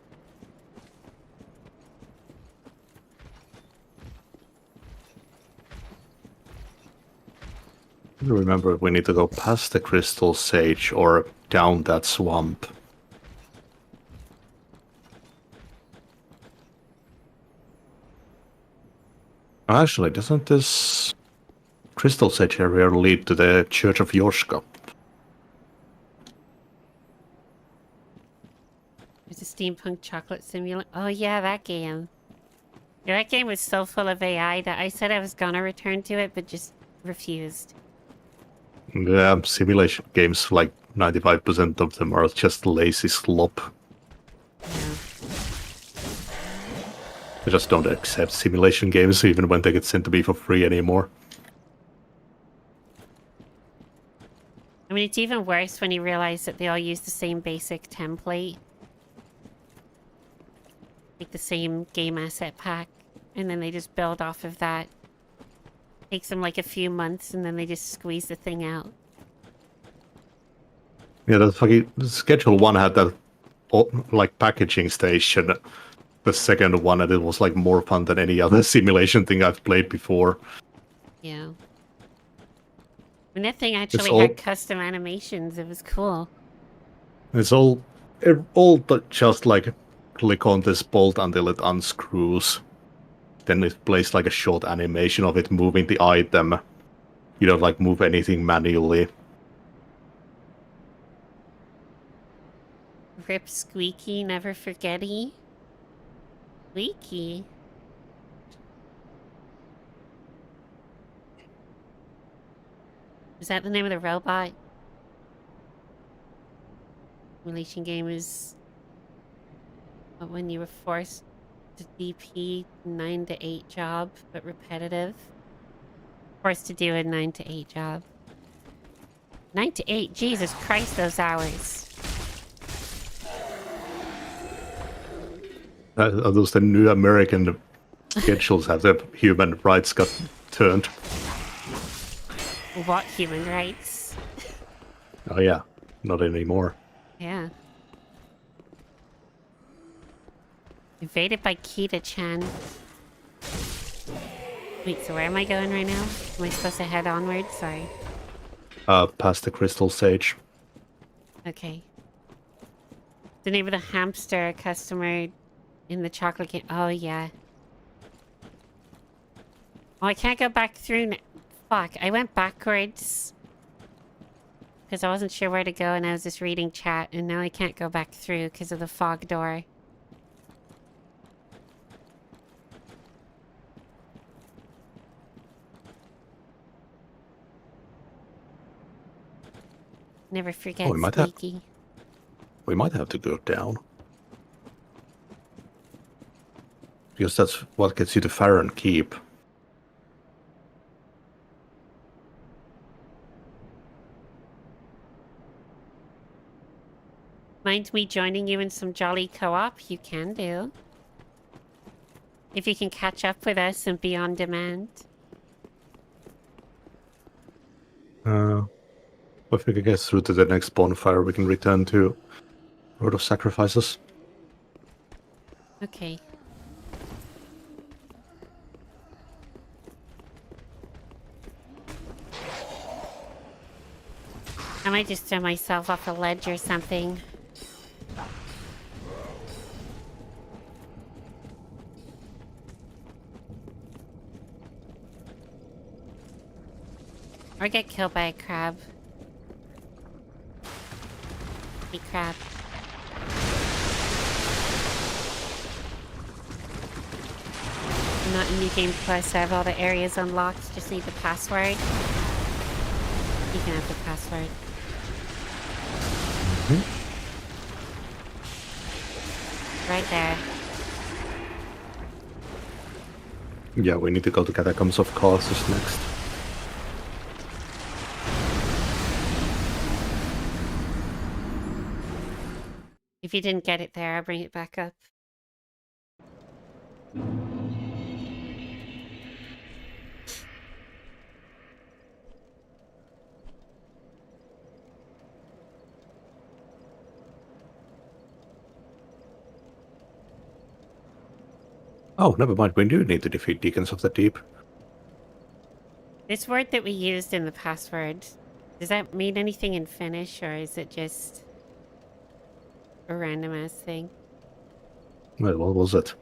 Remember, we need to go past the crystal sage or down that swamp. Actually, doesn't this crystal sage area lead to the Church of Yorska? There's a steampunk chocolate simulator. Oh yeah, that game. Yeah, that game was so full of AI that I said I was gonna return to it, but just refused. Yeah, simulation games, like 95% of them are just lazy slop. Yeah. I just don't accept simulation games even when they get sent to me for free anymore. I mean, it's even worse when you realize that they all use the same basic template. Like the same game asset pack. And then they just build off of that. Takes them like a few months and then they just squeeze the thing out. Yeah, the fucking Schedule 1 had that like packaging station. The second one, and it was like more fun than any other simulation thing I've played before. Yeah. And that thing actually had custom animations. It was cool. It's all just like click on this bolt until it unscrews. Then it plays like a short animation of it moving the item. You don't like move anything manually. Rip Squeaky, never forgetty. Squeaky. Is that the name of the robot? Simulation game is when you were forced to DP 9 to 8 job, but repetitive. Forced to do a 9 to 8 job. 9 to 8, Jesus Christ, those hours. Are those the new American schedules? Have the human rights got turned? What human rights? Oh yeah, not anymore. Yeah. Invaded by Kita-chan. Wait, so where am I going right now? Am I supposed to head onward? Sorry. Past the crystal sage. Okay. The name of the hamster customer in the chocolate game. Oh, yeah. Oh, I can't go back through now. Fuck, I went backwards. because I wasn't sure where to go and I was just reading chat, and now I can't go back through because of the fog door. Never forget sneaky. We might have to go down. Because that's what gets you to Farron Keep. Mind me joining you in some jolly co-op? You can do. If you can catch up with us and be on demand. If we can get through to the next bonfire, we can return to Road of Sacrifices. Okay. I might just throw myself off a ledge or something. Or get killed by a crab. Hey, crab. I'm not in New Game Plus. I have all the areas unlocked. Just need the password. You can have the password. Right there. Yeah, we need to go to Catacombs of Colossus next. If you didn't get it there, I'll bring it back up. Oh, never mind. We do need to defeat Deacons of the Deep. This word that we used in the password, does that mean anything in Finnish, or is it just a random ass thing? Well, what was it?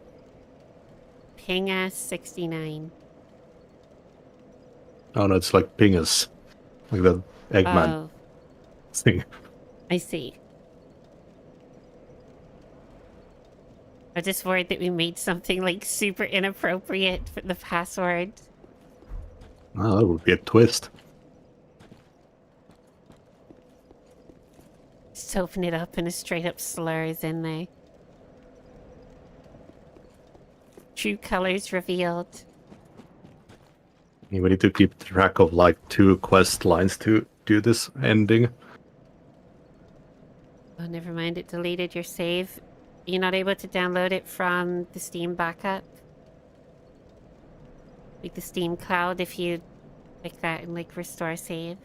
Pinga 69. Oh no, it's like Pingus. Like the Eggman thing. I see. I just worried that we made something like super inappropriate for the password. Oh, that would be a twist. Just open it up and a straight up slur is in there. True colors revealed. We need to keep track of like 2 quest lines to do this ending. Oh, never mind. It deleted your save. You're not able to download it from the Steam backup? Like the Steam cloud, if you click that and like restore save.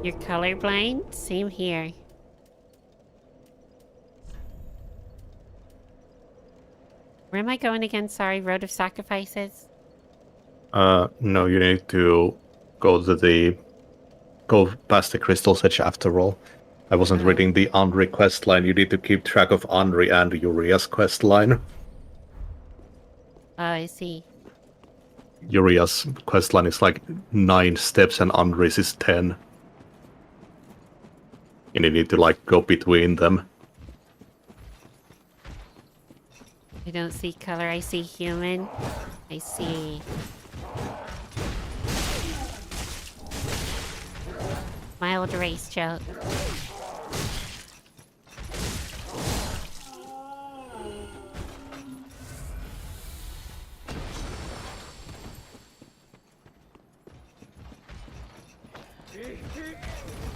You're colorblind? Same here. Where am I going again? Sorry, Road of Sacrifices? No, you need to go past the Crystal's Edge after all. I wasn't reading the Andri quest line. You need to keep track of Andri and Uria's quest line. Oh, I see. Uria's quest line is like 9 steps and Andri's is 10. And you need to like go between them. I don't see color, I see human. I see. Mild race joke.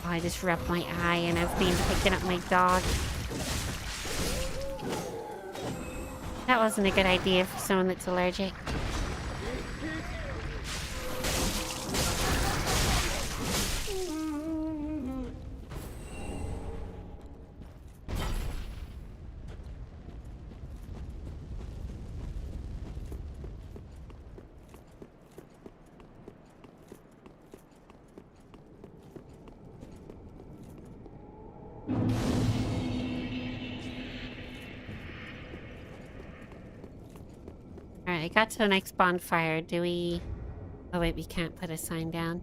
Oh, I just rubbed my eye and I've been picking up my dog. That wasn't a good idea for someone that's allergic. Alright, I got to the next bonfire. Do we... Oh wait, we can't put a sign down.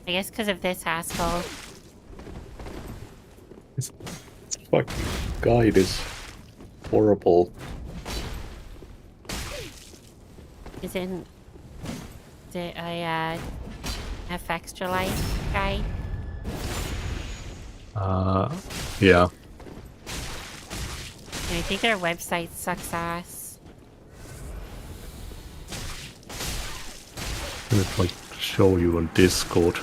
I guess because of this asshole. This fucking guide is horrible. Is it a F extra life guide? Yeah. I think their website sucks ass. Let me like show you on Discord.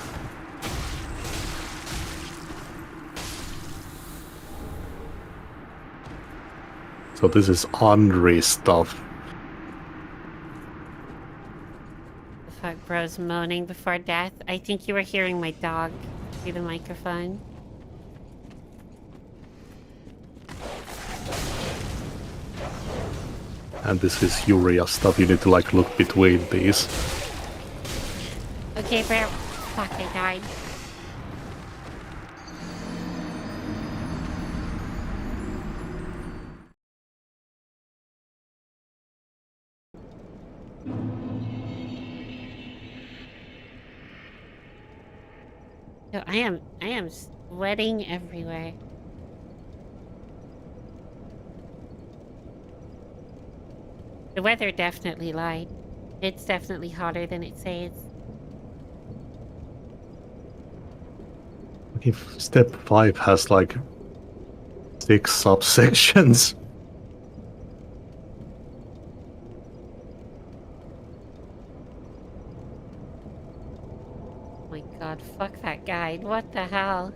So this is Andre stuff. The fuck, bro's moaning before death. I think you were hearing my dog through the microphone. And this is Urea stuff. You need to like look between these. Okay, bro. Fuck, I died. So I am sweating everywhere. The weather definitely lied. It's definitely hotter than it says. If step 5 has like 6 subsections. Oh my god, fuck that guide. What the hell?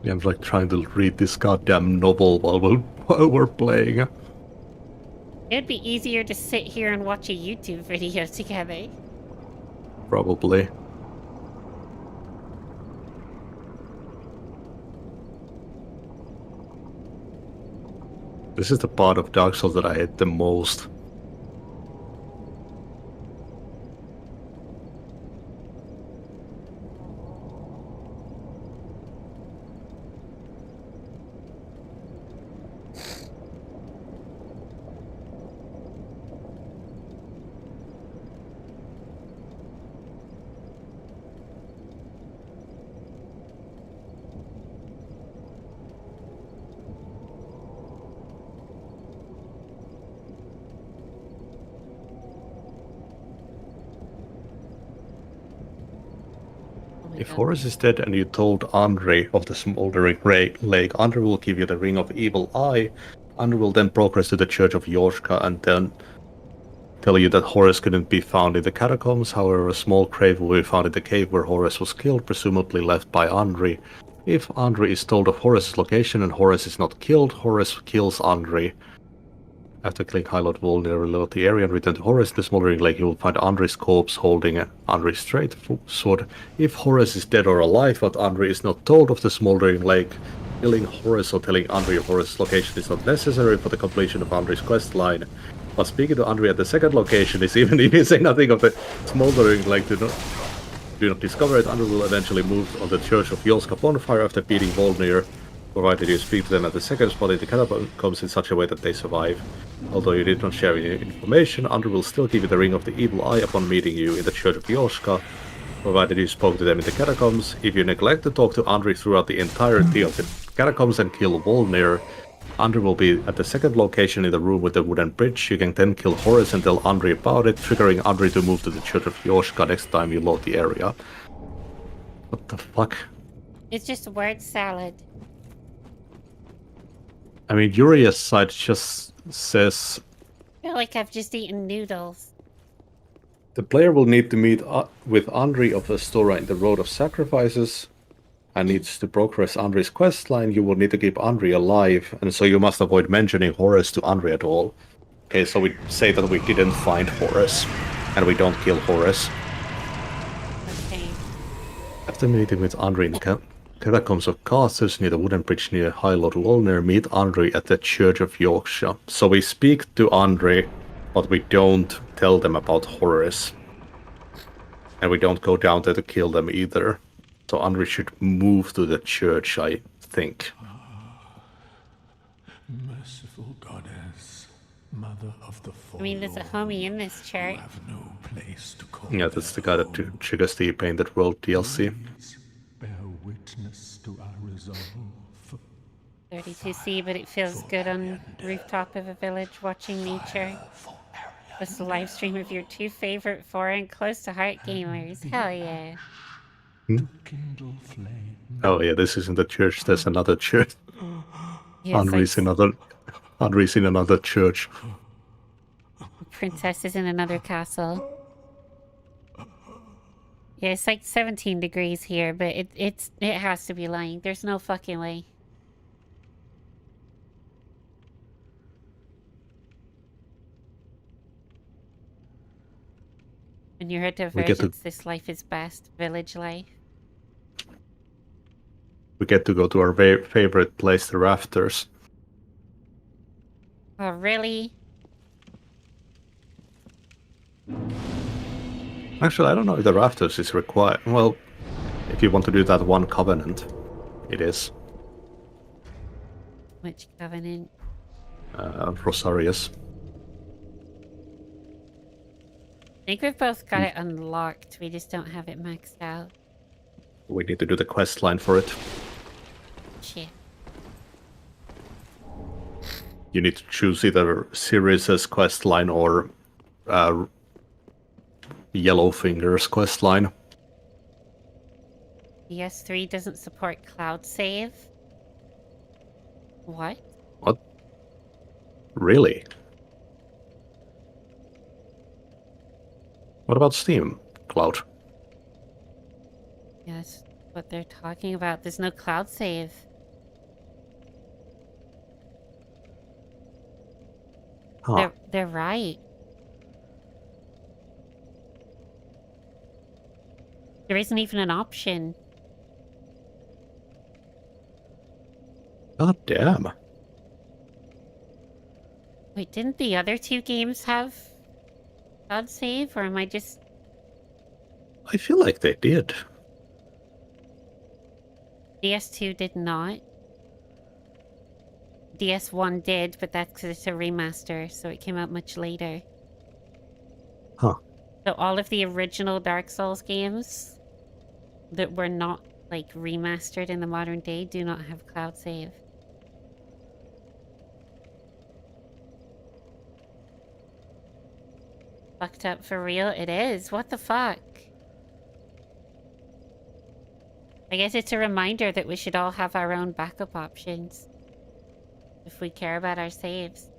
I'm like trying to read this goddamn novel while we're playing. It'd be easier to sit here and watch a YouTube video together. Probably. This is the part of Dark Souls that I hate the most. If Horus is dead and you told Andre of the smoldering lake, Andre will give you the Ring of Evil Eye. Andre will then progress to the Church of Yorshka and then tell you that Horus couldn't be found in the catacombs. However, a small grave will be found in the cave where Horus was killed, presumably left by Andre. If Andre is told of Horus' location and Horus is not killed, Horus kills Andre. After killing Highlord Wall near the area and return to Horus, the smoldering lake, you will find Andre's corpse holding Andre's straight sword. If Horus is dead or alive, but Andre is not told of the smoldering lake, killing Horus or telling Andre of Horus' location is not necessary for the completion of Andre's quest line. But speaking to Andre at the second location is even if you say nothing of the smoldering lake, do not discover it. Andre will eventually move on the Church of Yolska bonfire after beating Volnir, provided you speak to them at the second spot in the catacombs in such a way that they survive. Although you did not share any information, Andre will still give you the Ring of the Evil Eye upon meeting you in the Church of Yorshka, provided you spoke to them in the catacombs. If you neglect to talk to Andre throughout the entirety of the catacombs and kill Volnir, Andre will be at the second location in the room with the wooden bridge. You can then kill Horus and tell Andre about it, triggering Andre to move to the Church of Yorshka next time you load the area. What the fuck? It's just word salad. I mean, Uria's side just says... I feel like I've just eaten noodles. The player will need to meet with Andre of Astora in the Road of Sacrifices and needs to progress Andre's questline. You will need to keep Andre alive, and so you must avoid mentioning Horus to Andre at all. Okay, so we say that we didn't find Horus, and we don't kill Horus. Okay. After meeting with Andre in the catacombs of Casters near the wooden bridge near Highlord Wolnir, meet Andre at the Church of Yorkshire. So we speak to Andre, but we don't tell them about Horus. And we don't go down there to kill them either. So Andre should move to the church, I think. Merciful goddess, mother of the I forlorn. mean, there's a homie in this You chart. have no place to call Yeah, that's the guy their that own. triggers the Painted World DLC. Please bear witness to our resolve. 32C, but it feels good on rooftop of a village watching nature. This live stream of your two favorite foreign close to heart gamers. Hell yeah. Kindle flame. Oh yeah, this isn't the church. There's another church. Yeah, it's Henry's like in another church. princess is in another castle. Yeah, it's like 17 degrees here, but it has to be lying. There's no fucking way. When you're a divergence, this life is best. Village life. We get to go to our favorite place, the rafters. Oh, really? Actually, I don't know if the rafters is required. Well, if you want to do that one covenant, it is. Which covenant? Rosarius. I think we've both got it unlocked. We just don't have it maxed out. We need to do the quest line for it. Shit. You need to choose either Sirius's quest line or Yellowfinger's quest line. PS3 doesn't support cloud save. What? What? Really? What about Steam Cloud? Yeah, that's what they're talking about. There's no cloud save. Huh. They're right. There isn't even an option. God damn. Wait, didn't the other two games have cloud save, or am I just... I feel like they did. DS2 did not. DS1 did, but that's because it's a remaster, so it came out much later. Huh. So all of the original Dark Souls games that were not, like, remastered in the modern day do not have cloud save. Fucked up for real? It is. What the fuck? I guess it's a reminder that we should all have our own backup options if we care about our saves.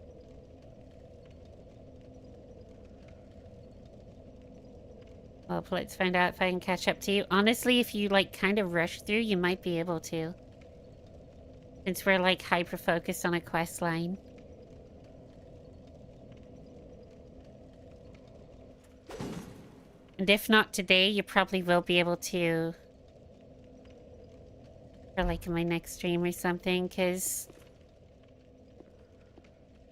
Well, let's find out if I can catch up to you. Honestly, if you, like, kind of rush through, you might be able to. Since we're, like, hyper-focused on a quest line. And if not today, you probably will be able to... for, like, in my next stream or something, because...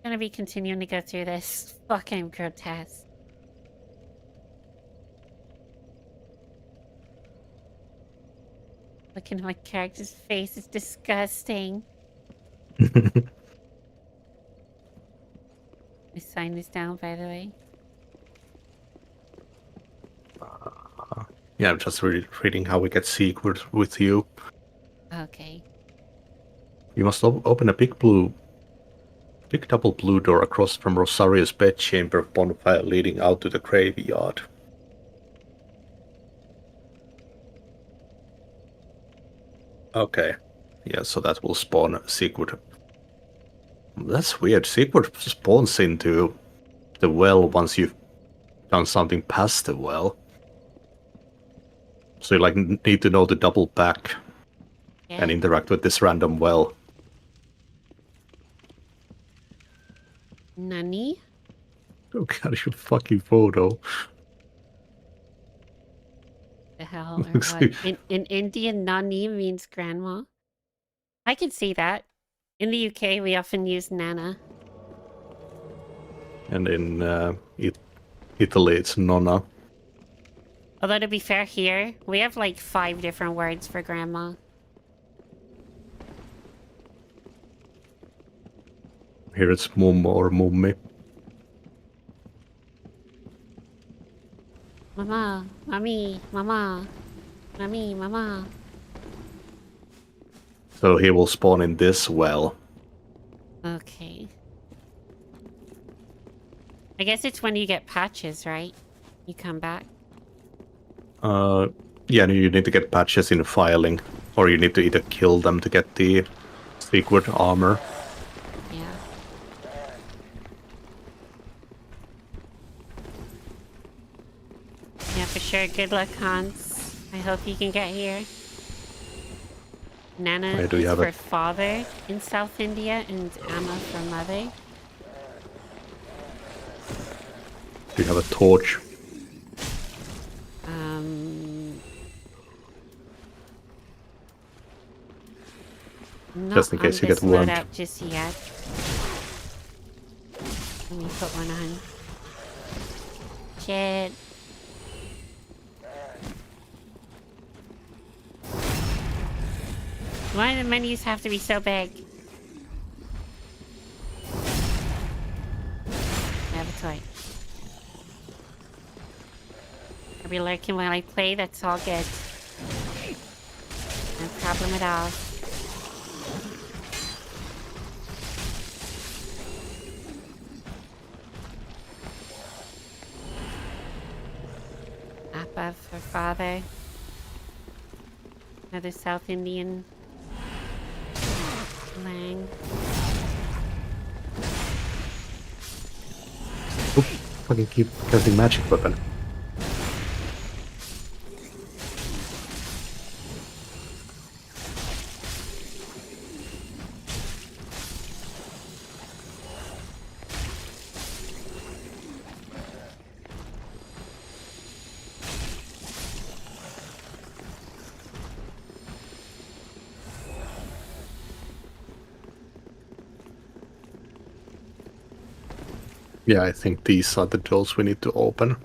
I'm gonna be continuing to go through this fucking grotesque. Looking at my character's face is disgusting. I sign this down, by the way. Yeah, I'm just reading how we get secret with you. Okay. You must open a big double blue door across from Rosaria's bedchamber bonfire leading out to the graveyard. Okay. Yeah, so that will spawn a secret. That's weird. Secret spawns into the well once you've done something past the well. So you like need to know to double back and interact with this random well. Nani? Look at your fucking photo. The hell? Or what? In Indian, Nani means grandma. I can see that. In the UK, we often use Nana. And in Italy, it's Nonna. Although, to be fair, here, we have like 5 different words for grandma. Here it's mum or mummy. Mama, mommy, mama, mommy, mama. So he will spawn in this well. Okay. I guess it's when you get patches, right? You come back. Yeah, you need to get patches in filing, or you need to either kill them to get the secret armor. Yeah. Yeah, for sure. Good luck, Hans. I hope you can get here. Nana Where do you is have for it? father in South India, and Amma for mother. Do you have a torch? Not Just in case on you this get warmed. loadout just yet. Let me put one on. Shit. Why do the menus have to be so big? I have a toy. I'll be lurking while I play, that's all good. No problem at all. Appa for father. Another South Indian lang. Oop, fucking keep casting magic weapon. Yeah, I think these are the doors we need to open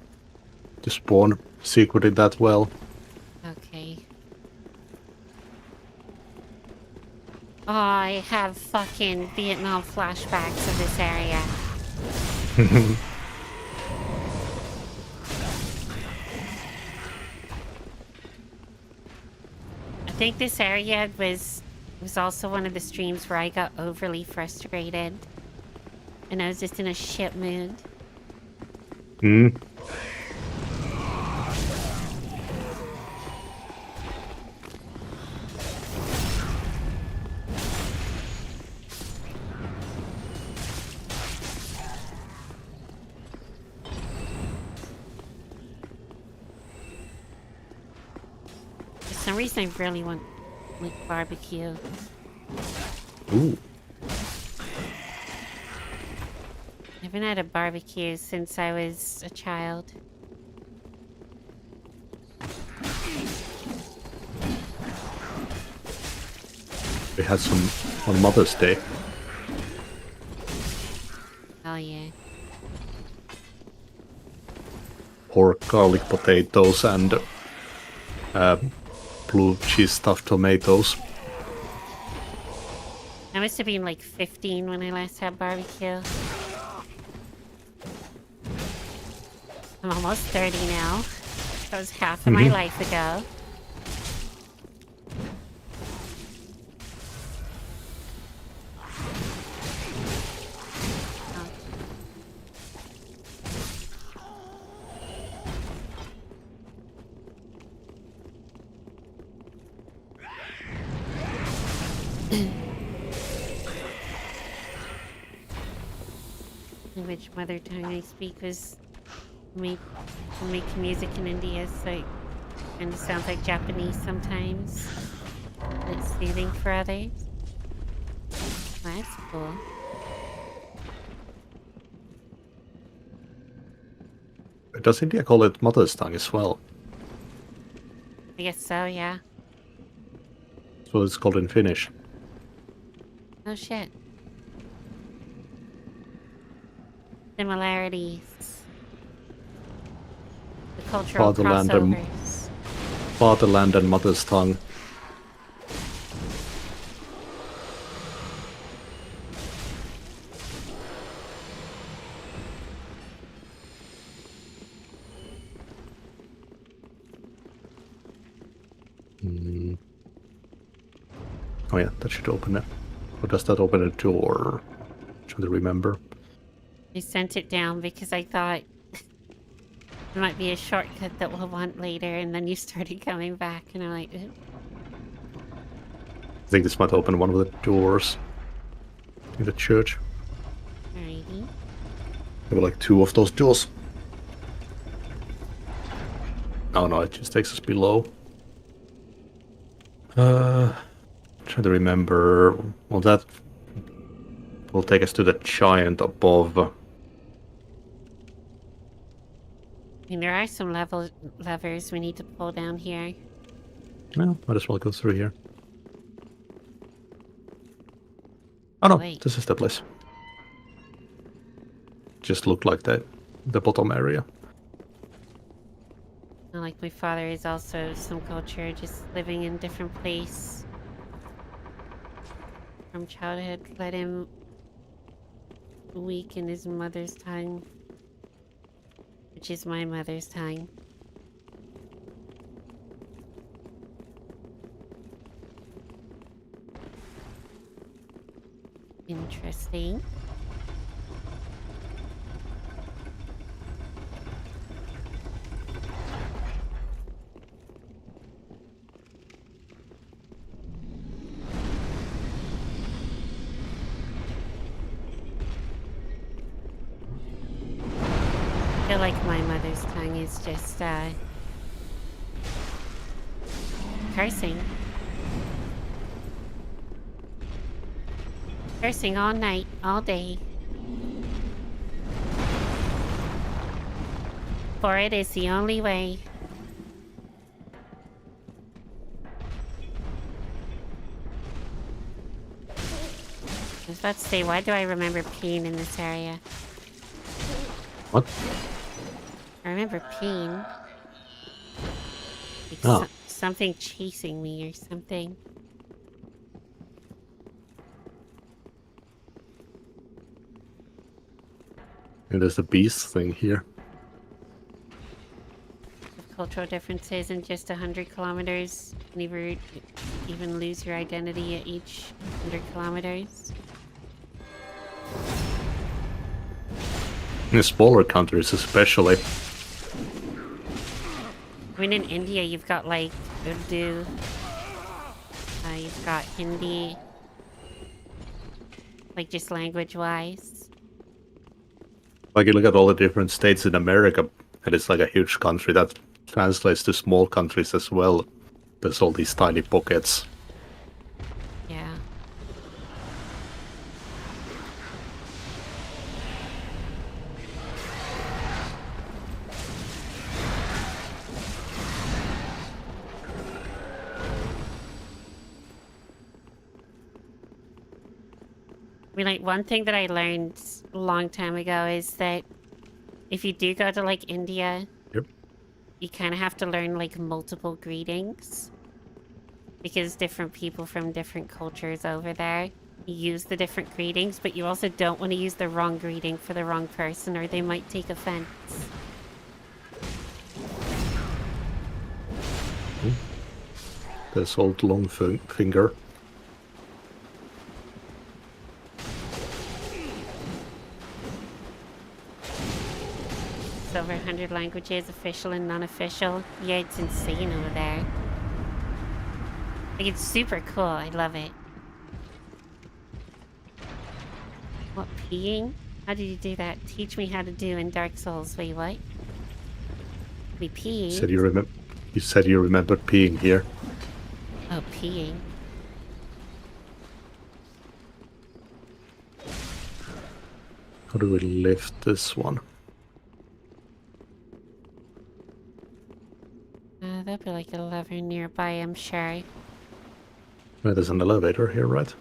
to spawn secretly that well. Okay. Oh, I have fucking Vietnam flashbacks of this area. I think this area was also one of the streams where I got overly frustrated. And I was just in a shit mood. Hmm. For some reason, I really want like barbecue. Ooh. I haven't had a barbecue since I was a child. We had some on Mother's Day. Hell yeah. Pork, garlic potatoes, and blue cheese stuffed tomatoes. I must have been like 15 when I last had barbecue. I'm almost 30 now. That was half of my life ago. Which mother tongue I speak was making music in India, so it kind of sounds like Japanese sometimes. But it's soothing for others. Well, that's cool. Does India call it Mother's Tongue as well? I guess so, yeah. That's what it's called in Finnish. Oh shit. Similarities. The cultural crossovers. Fatherland and Mother's Tongue. Oh yeah, that should open it. Or does that open a door? Trying to remember. I sent it down because I thought it might be a shortcut that we'll want later, and then you started coming back, and I'm like, ooh. I think this might open one of the doors in the church. Alrighty. There were like 2 of those doors. Oh no, it just takes us below. Trying to remember. Well, that will take us to the giant above. I mean, there are some levers we need to pull down here. Well, might as well go through here. Oh no, Wait. this is the place. Just looked like the bottom area. Like my father is also some culture, just living in a different place. From childhood, let him weak in his mother's tongue, which is my mother's tongue. Interesting. I feel like my mother's tongue is just cursing. Cursing all night, all day. For it is the only way. I was about to say, why do I remember peeing in this area? What? I remember peeing. Like Oh. Something chasing me or something. And there's a beast thing here. Cultural differences in just 100 kilometers. Never even lose your identity at each 100 kilometers. In smaller countries especially. I mean, in India, you've got like Urdu, you've got Hindi, like just language-wise. Like you look at all the different states in America, and it's like a huge country that translates to small countries as well. There's all these tiny pockets. Yeah. I mean, like, one thing that I learned a long time ago is that if you do go to, like, India, Yep. you kind of have to learn, like, multiple greetings. Because different people from different cultures over there use the different greetings, but you also don't want to use the wrong greeting for the wrong person, or they might take offense. There's old long finger. It's over 100 languages, official and non-official. Yeah, it's insane over there. Like, it's super cool. I love it. What, peeing? How did you do that? Teach me how to do in Dark Souls. Wait, what? We peeing? You said you remembered peeing here. Oh, peeing. How do we lift this one? There'll be like a lever nearby, I'm sure. Well, there's an elevator here, right?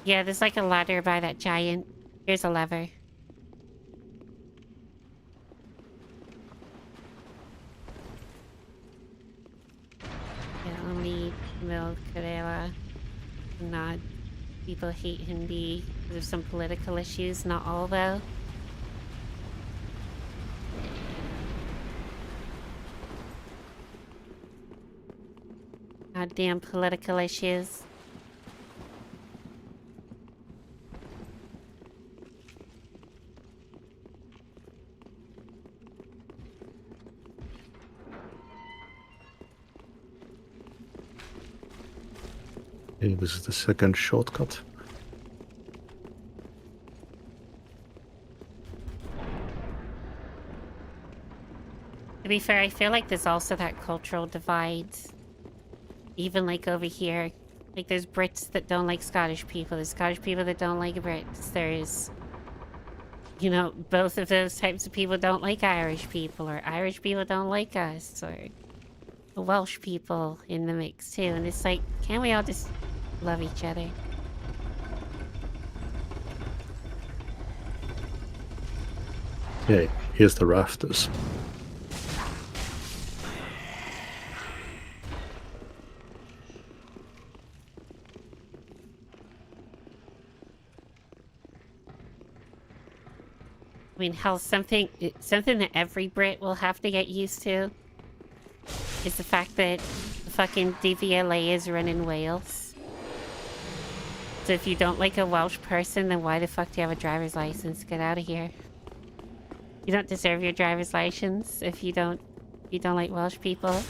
Yeah, there's like a ladder by that giant. Here's a lever. Yeah, only Mil Karela. Not people hate Hindi. There's some political issues, not all though. Goddamn political issues. Okay, this is the second shortcut. To be fair, I feel like there's also that cultural divide. Even like over here. Like there's Brits that don't like Scottish people. There's Scottish people that don't like Brits. There's, you know, both of those types of people don't like Irish people. Or Irish people don't like us. Or the Welsh people in the mix too. And it's like, can't we all just love each other? Okay, here's the rafters. I mean, hell, something that every Brit will have to get used to is the fact that the fucking DVLA is run in Wales. So if you don't like a Welsh person, then why the fuck do you have a driver's license? Get out of here. You don't deserve your driver's license if you don't like Welsh people.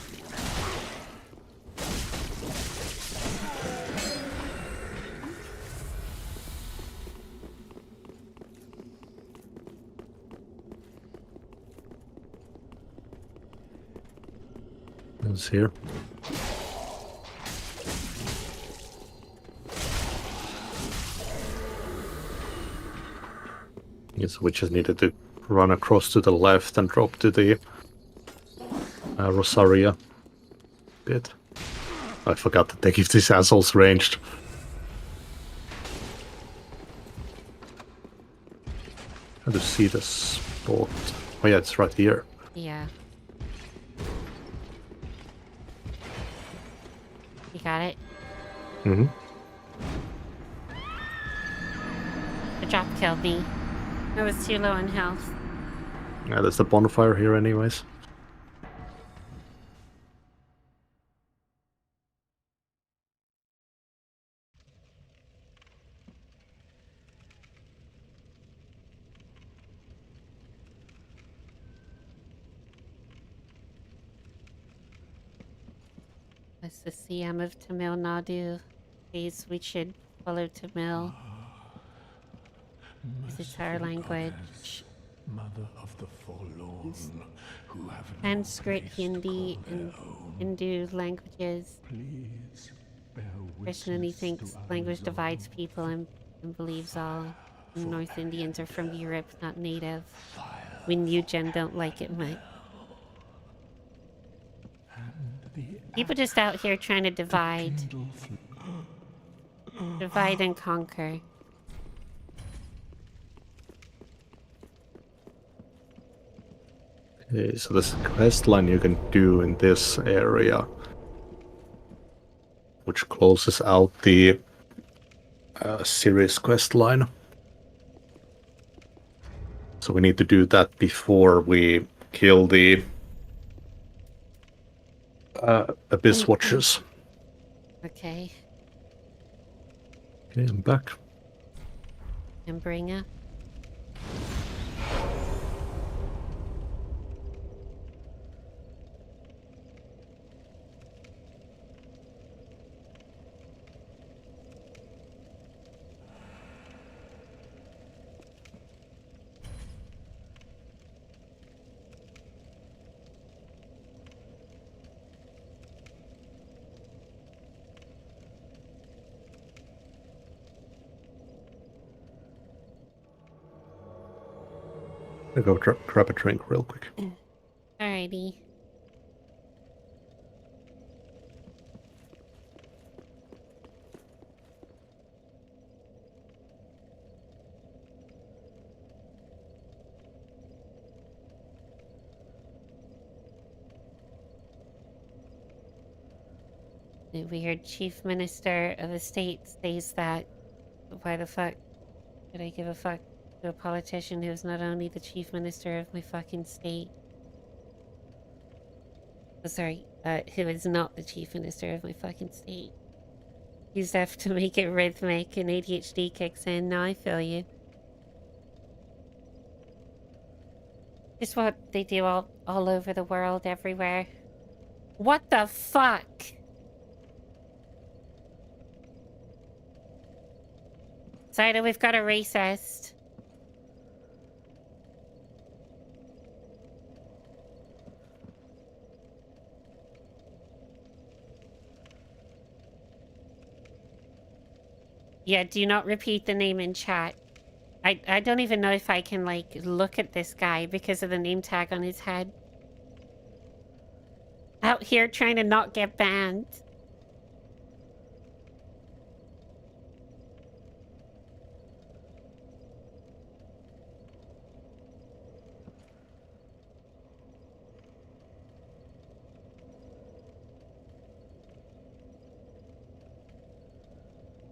It's here. Yes, we just needed to run across to the left and drop to the Rosaria bit. I forgot that they give these assholes ranged. How to see the spot? Oh yeah, it's right here. Yeah. You got it? Mm-hmm. The drop killed me. I was too low on health. Yeah, there's the bonfire here anyways. That's the CM of Tamil Nadu. Please, we should follow Tamil. This is our language. Mother of the forlorn, who have Sanskrit, Hindi, and Hindu languages. Please bear Personally thinks language divides people and believes all North Indians are from Europe, not native. We New Gen don't like it much. People just out here trying to divide. Divide and conquer. Okay, so this quest line you can do in this area, which closes out the series quest line. So we need to do that before we kill the Abyss Watchers. Okay. Okay, I'm back. And bring up. I'll go grab a drink real quick. Alrighty. The weird chief minister of the state says that. Why the fuck should I give a fuck to a politician who's not only the chief minister of my fucking state? Oh, sorry, who is not the chief minister of my fucking state. Use F to make it rhythmic and ADHD kicks in. Now I feel you. Just what they do all over the world, everywhere. What the fuck? Cidal, we've got a racist. Yeah, do not repeat the name in chat. I don't even know if I can, like, look at this guy because of the name tag on his head. Out here trying to not get banned.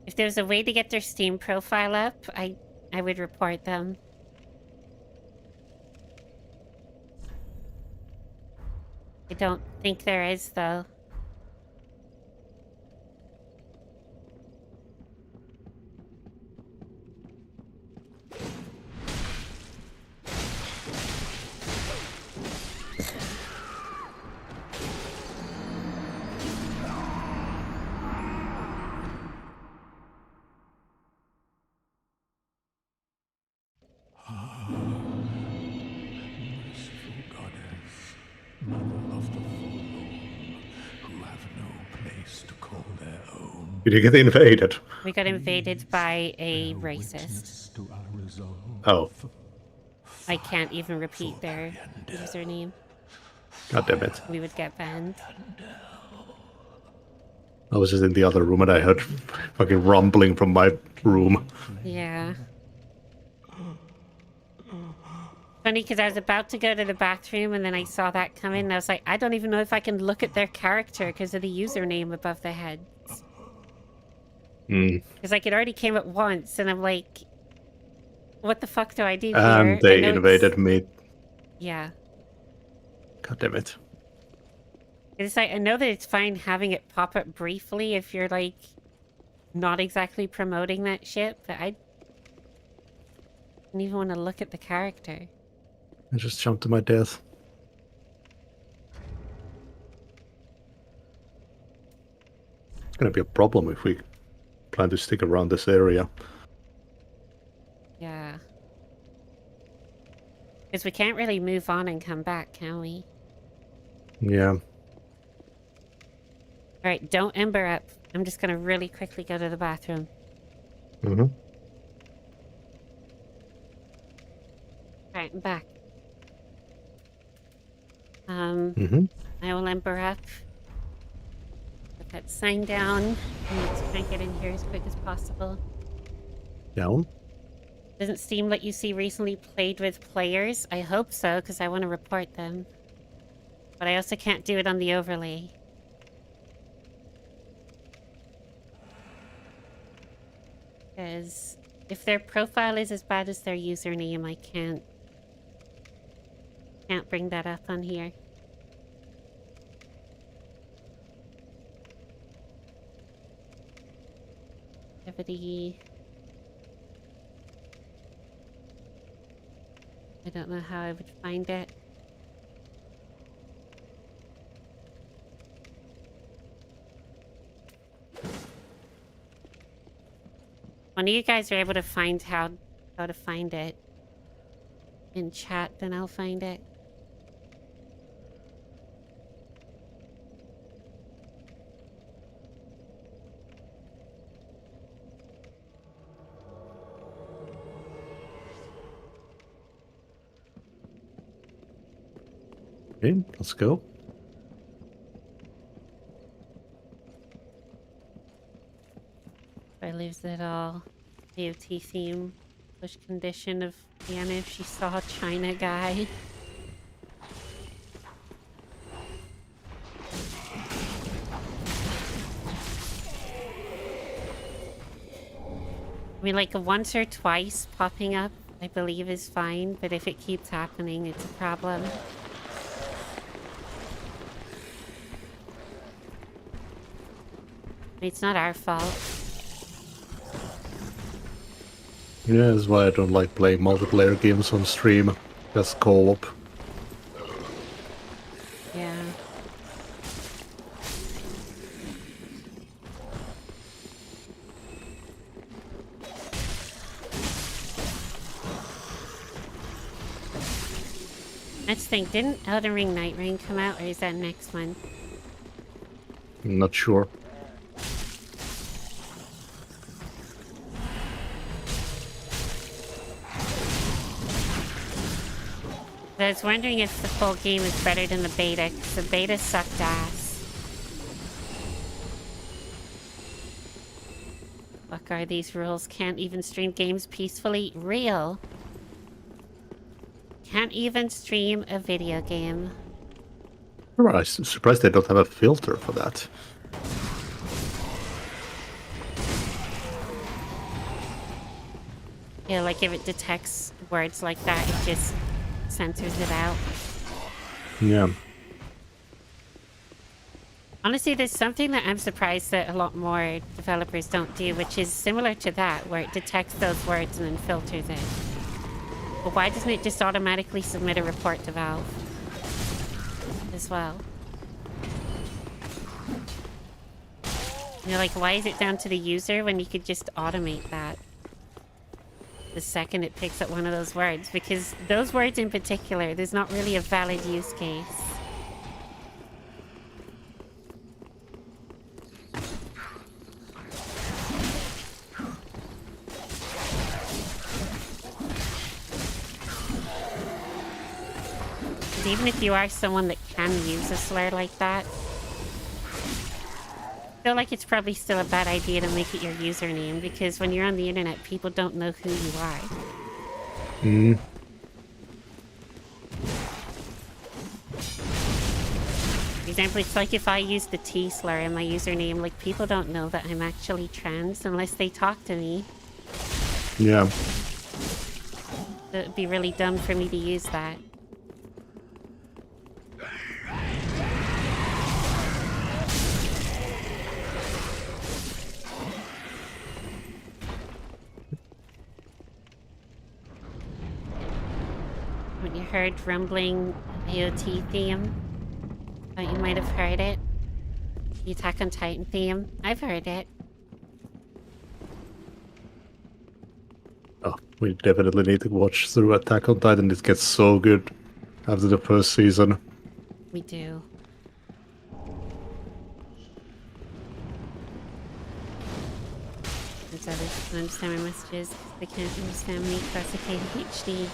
If there's a way to get their Steam profile up, I would report them. I don't think there is, though. Did you get invaded? We got invaded by a racist. Oh. I can't even repeat their username. God damn it. We would get banned. I was just in the other room and I heard fucking rumbling from my room. Yeah. Funny, because I was about to go to the bathroom and then I saw that come in and I was like, I don't even know if I can look at their character because of the username above their heads. Because like it already came at once and I'm like, what the fuck do I do here? And they invaded me. Yeah. God damn it. It's like, I know that it's fine having it pop up briefly if you're like not exactly promoting that shit, but I don't even want to look at the character. I just jumped to my death. It's gonna be a problem if we plan to stick around this area. Yeah. Because we can't really move on and come back, can we? Yeah. Alright, don't ember up. I'm just gonna really quickly go to the bathroom. Mm-hmm. Alright, I'm back. I will ember up. Put that sign down. And let's try and get in here as quick as possible. Down? Doesn't Steam let you see recently played with players? I hope so, because I want to report them. But I also can't do it on the overlay. Because if their profile is as bad as their username, I can't bring that up on here. Activity. I don't know how I would find it. One of you guys are able to find how to find it in chat, then I'll find it. Okay, let's go. I lose it all. AOT theme. Push condition of Liana if she saw a China guy. I mean, like, once or twice popping up, I believe is fine, but if it keeps happening, it's a problem. It's not our fault. Yeah, that's why I don't like playing multiplayer games on stream. Just co-op. Yeah. Let's think, didn't Elden Ring Night Rain come out, or is that next one? I'm not sure. I was wondering if the full game is better than the beta, because the beta sucked ass. Fuck are these rules? Can't even stream games peacefully? Real? Can't even stream a video game. I'm surprised they don't have a filter for that. Yeah, like if it detects words like that, it just censors it out. Yeah. Honestly, there's something that I'm surprised that a lot more developers don't do, which is similar to that, where it detects those words and then filters it. But why doesn't it just automatically submit a report to Valve as well? You're like, why is it down to the user when you could just automate that the second it picks up one of those words? Because those words in particular, there's not really a valid use case. Even if you are someone that can use a slur like that, I feel like it's probably still a bad idea to make it your username, because when you're on the internet, people don't know who you are. Mm. For example, it's like if I use the T slur in my username, like people don't know that I'm actually trans unless they talk to me. Yeah. It would be really dumb for me to use that. When you heard rumbling IoT theme, thought you might have heard it. The Attack on Titan theme. I've heard it. Oh, we definitely need to watch through Attack on Titan. It gets so good after the first season. We do. There's others who can understand my messages. They can't understand me. That's okay. HD.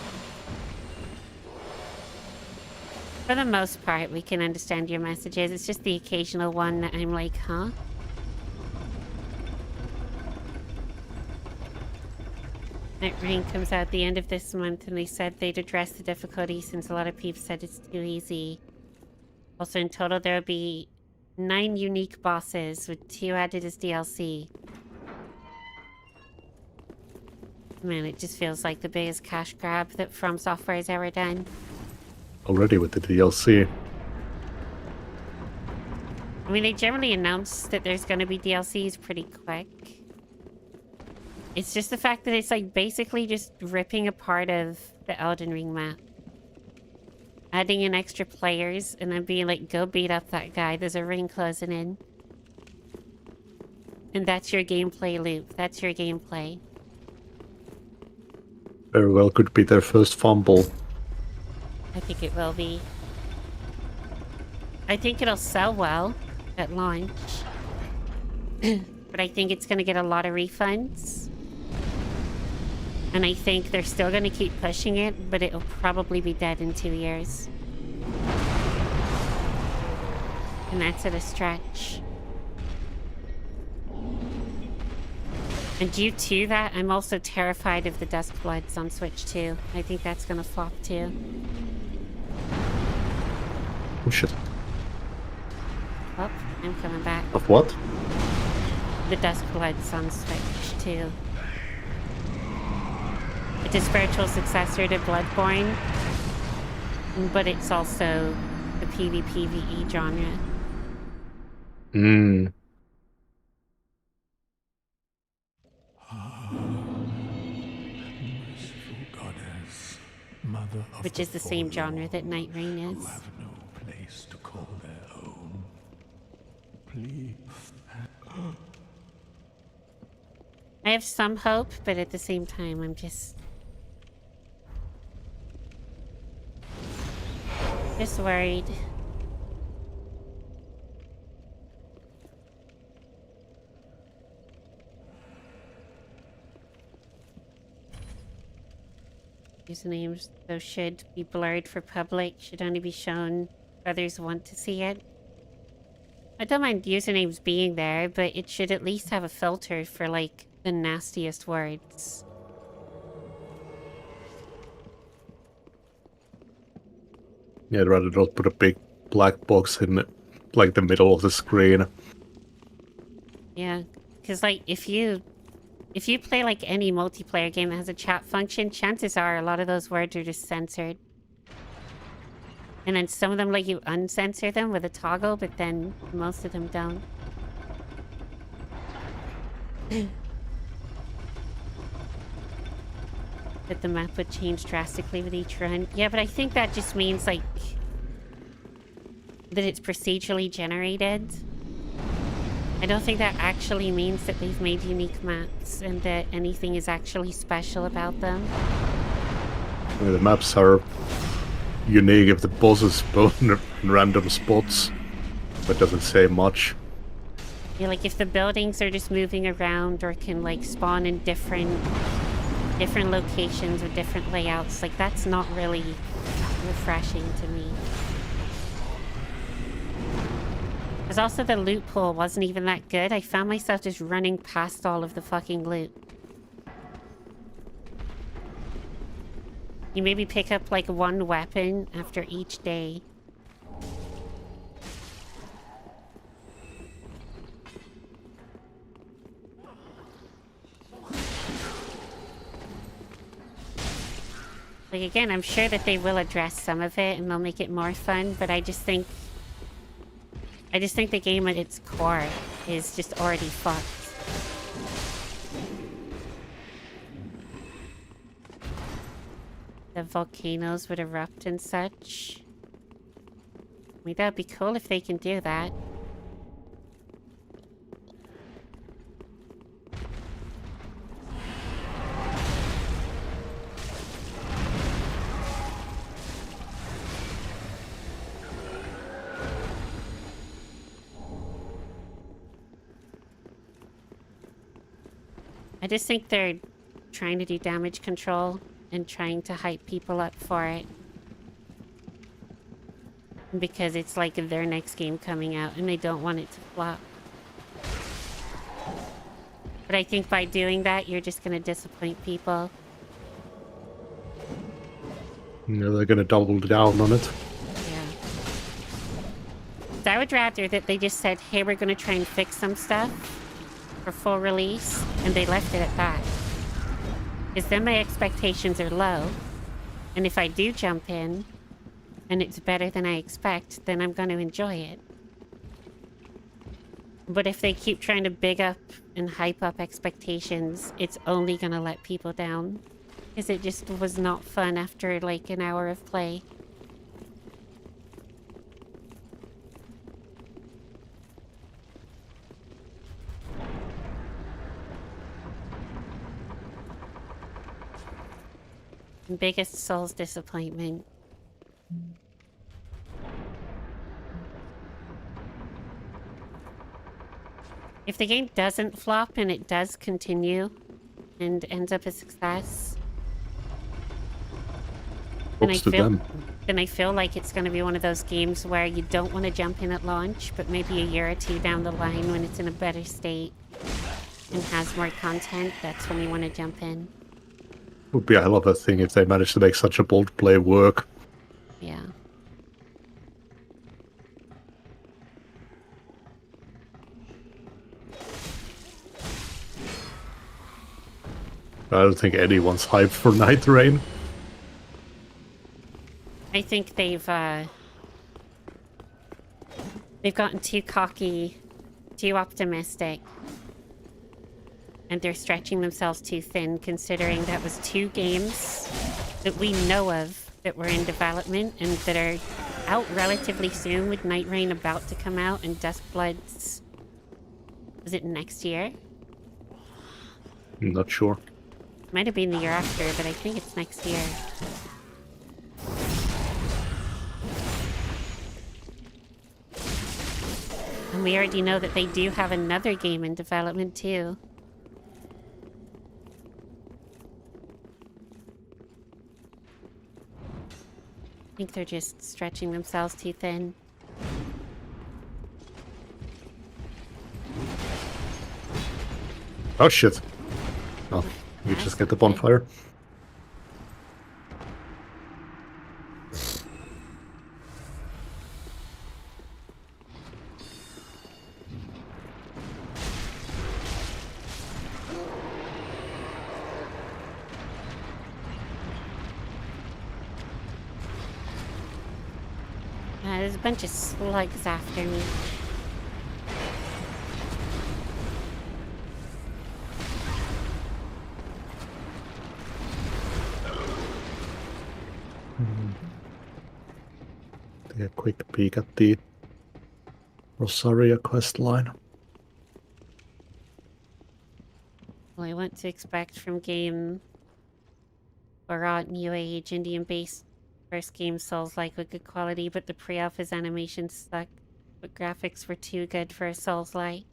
For the most part, we can understand your messages. It's just the occasional one that I'm like, huh? Night Rain comes out at the end of this month, and they said they'd address the difficulty since a lot of people said it's too easy. Also, in total, there'll be 9 unique bosses, with 2 added as DLC. Man, it just feels like the biggest cash grab that From Software has ever done. Already with the DLC. I mean, they generally announce that there's going to be DLCs pretty quick. It's just the fact that it's like basically just ripping a part of the Elden Ring map. Adding in extra players and then being like, go beat up that guy. There's a ring closing in. And that's your gameplay loop. That's your gameplay. Very well could be their first fumble. I think it will be. I think it'll sell well at launch. But I think it's going to get a lot of refunds. And I think they're still going to keep pushing it, but it'll probably be dead in 2 years. And that's at a stretch. And due to that, I'm also terrified of the Duskbloods on Switch too. I think that's going to flop too. Oh shit. Oh, I'm coming back. Of what? The Duskbloods on Switch too. It's a spiritual successor to Bloodborne, but it's also the PvPvE genre. Hmm. of which the is the same genre that Night Rain who is. have no place to call their own. Please. I have some hope, but at the same time, I'm just worried. Usernames, though, should be blurred for public, should only be shown if others want to see it. I don't mind usernames being there, but it should at least have a filter for, like, the nastiest words. Yeah, I'd rather not put a big black box in, like, the middle of the screen. Yeah, because, like, if you play, like, any multiplayer game that has a chat function, chances are a lot of those words are just censored. And then some of them let you uncensor them with a toggle, but then most of them don't. That the map would change drastically with each run. Yeah, but I think that just means, like, that it's procedurally generated. I don't think that actually means that they've made unique maps and that anything is actually special about them. Yeah, the maps are unique if the bosses spawn in random spots. That doesn't say much. Yeah, like if the buildings are just moving around or can, like, spawn in different locations with different layouts, like, that's not really refreshing to me. Because also the loot pool wasn't even that good. I found myself just running past all of the fucking loot. You maybe pick up, like, one weapon after each day. Like, again, I'm sure that they will address some of it and they'll make it more fun, but I just think the game at its core is just already fucked. The volcanoes would erupt and such. I mean, that'd be cool if they can do that. I just think they're trying to do damage control and trying to hype people up for it. Because it's like their next game coming out and they don't want it to flop. But I think by doing that, you're just going to disappoint people. Yeah, they're gonna double down on it. Yeah. So I would rather that they just said, hey, we're going to try and fix some stuff for full release, and they left it at that. Because then my expectations are low, and if I do jump in and it's better than I expect, then I'm going to enjoy it. But if they keep trying to big up and hype up expectations, it's only going to let people down. Because it just was not fun after like an hour of play. Biggest Souls disappointment. If the game doesn't flop and it does continue and ends up a success, then I feel like it's going to be one of those games where you don't want to jump in at launch, but maybe a year or two down the line when it's in a better state and has more content, that's when you want to jump in. Would be a hell of a thing if they managed to make such a bold play work. Yeah. I don't think anyone's hyped for Night Rain. I think they've gotten too cocky, too optimistic, and they're stretching themselves too thin, considering that was 2 games that we know of that were in development and that are out relatively soon, with Night Rain about to come out and Duskblood's... Is it next year? I'm not sure. Might have been the year after, but I think it's next year. And we already know that they do have another game in development too. I think they're just stretching themselves too thin. Oh shit. Oh, you just get the bonfire. There's a bunch of slugs after me. Take a quick peek at the Rosaria quest line. Well, I want to expect from game Barat New Age Indian-based first game Souls-like with good quality, but the pre-alpha's animations suck. But graphics were too good for a Souls-like.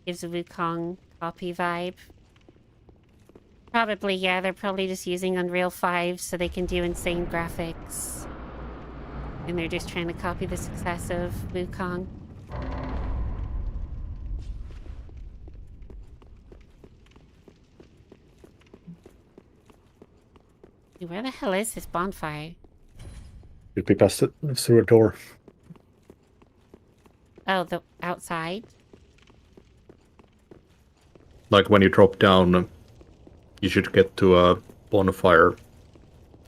Gives a Wukong copy vibe. Probably, yeah, they're probably just using Unreal 5 so they can do insane graphics. And they're just trying to copy the success of Wukong. Where the hell is this bonfire? You'd be past it through a door. Oh, the outside? Like when you drop down, you should get to a bonfire.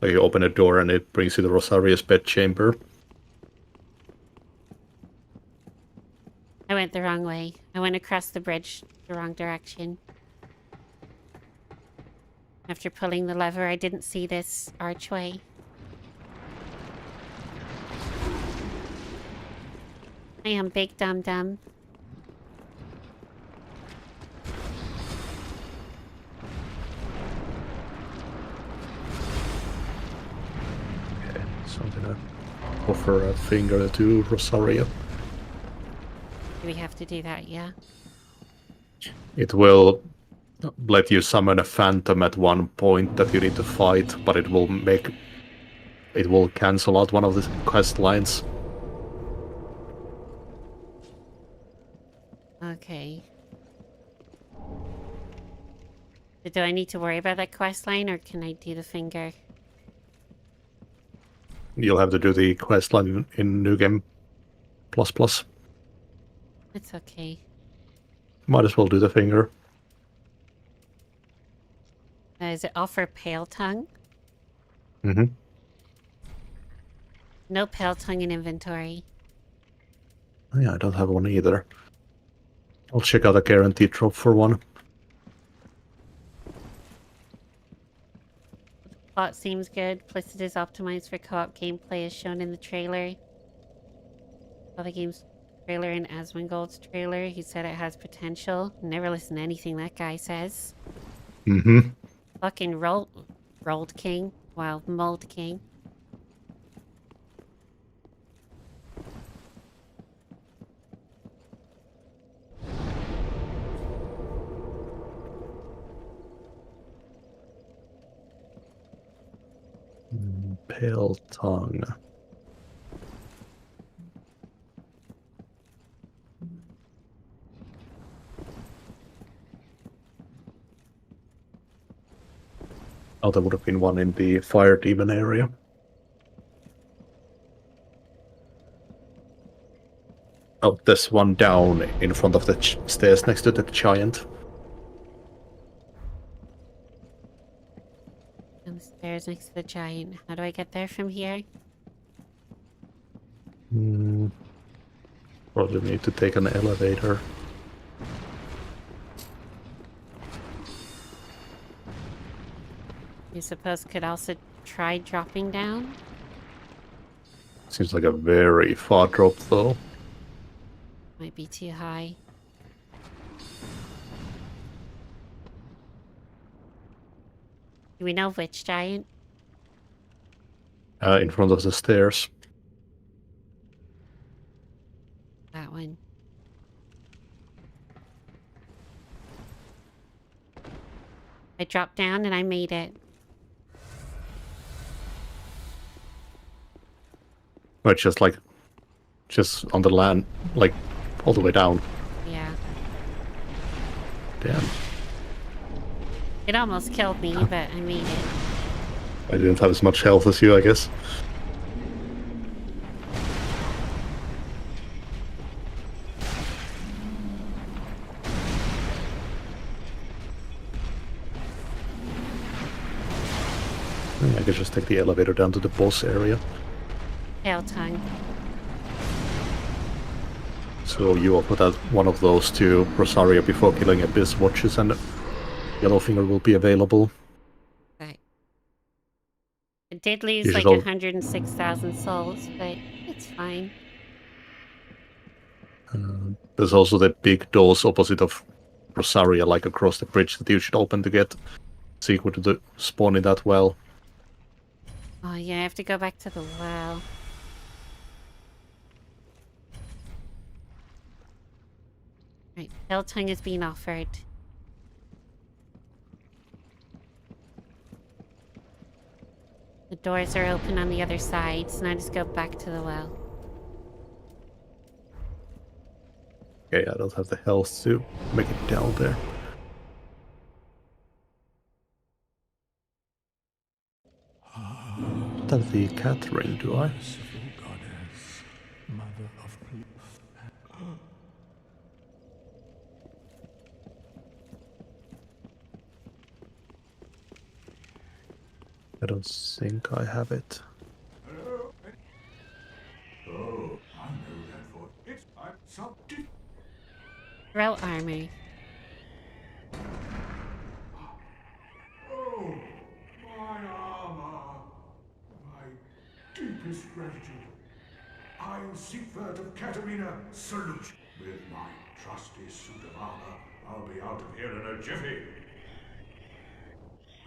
So you open a door and it brings you to Rosaria's bedchamber. I went the wrong way. I went across the bridge the wrong direction. After pulling the lever, I didn't see this archway. I am big dum-dum. Okay, so I'm gonna offer a finger to Rosaria. Do we have to do that, yeah? It will let you summon a phantom at one point that you need to fight, but it will cancel out one of the quest lines. Okay. Do I need to worry about that quest line, or can I do the finger? You'll have to do the quest line in New Game ++. It's okay. Might as well do the finger. Is it offer Pale Tongue? Mm-hmm. No Pale Tongue in inventory. Oh, yeah, I don't have one either. I'll check out a guaranteed drop for one. The plot seems good. Plus it is optimized for co-op gameplay as shown in the trailer. Saw the game's trailer and Asmongold's trailer. He said it has potential. Never listen to anything that guy says. Mm-hmm. Fucking rolled king. Wow, mold king. Pale Tongue. Oh, there would have been one in the Fire Demon area. Oh, there's one down in front of the stairs next to the giant. And the stairs next to the giant. How do I get there from here? Probably need to take an elevator. You suppose could also try dropping down. Seems like a very far drop, though. Might be too high. Do we know which giant? In front of the stairs. That one. I dropped down and I made it. But just on the land, like all the way down. Yeah. Damn. It almost killed me, but I made it. I didn't have as much health as you, I guess. I could just take the elevator down to the boss area. Tail tongue. So you offer that one of those to Rosaria before killing Abyss Watches, and Yellowfinger will be available. Right. It did lose You like should al- 106,000 souls, but it's fine. There's also the big doors opposite of Rosaria, like across the bridge, that you should open to get secret to the spawn in that well. Oh yeah, I have to go back to the well. Right, tail tongue is being offered. The doors are open on the other side, so now just go back to the well. Okay, I don't have the health to make it down there. Don't have the Catherine, do I? I don't think I have it. Oh, I know that voice. It's something. Throat armor. Oh, my armor. My deepest gratitude. I'll seek that of Katerina. Salute. With my trusty suit of armor, I'll be out of here in a jiffy.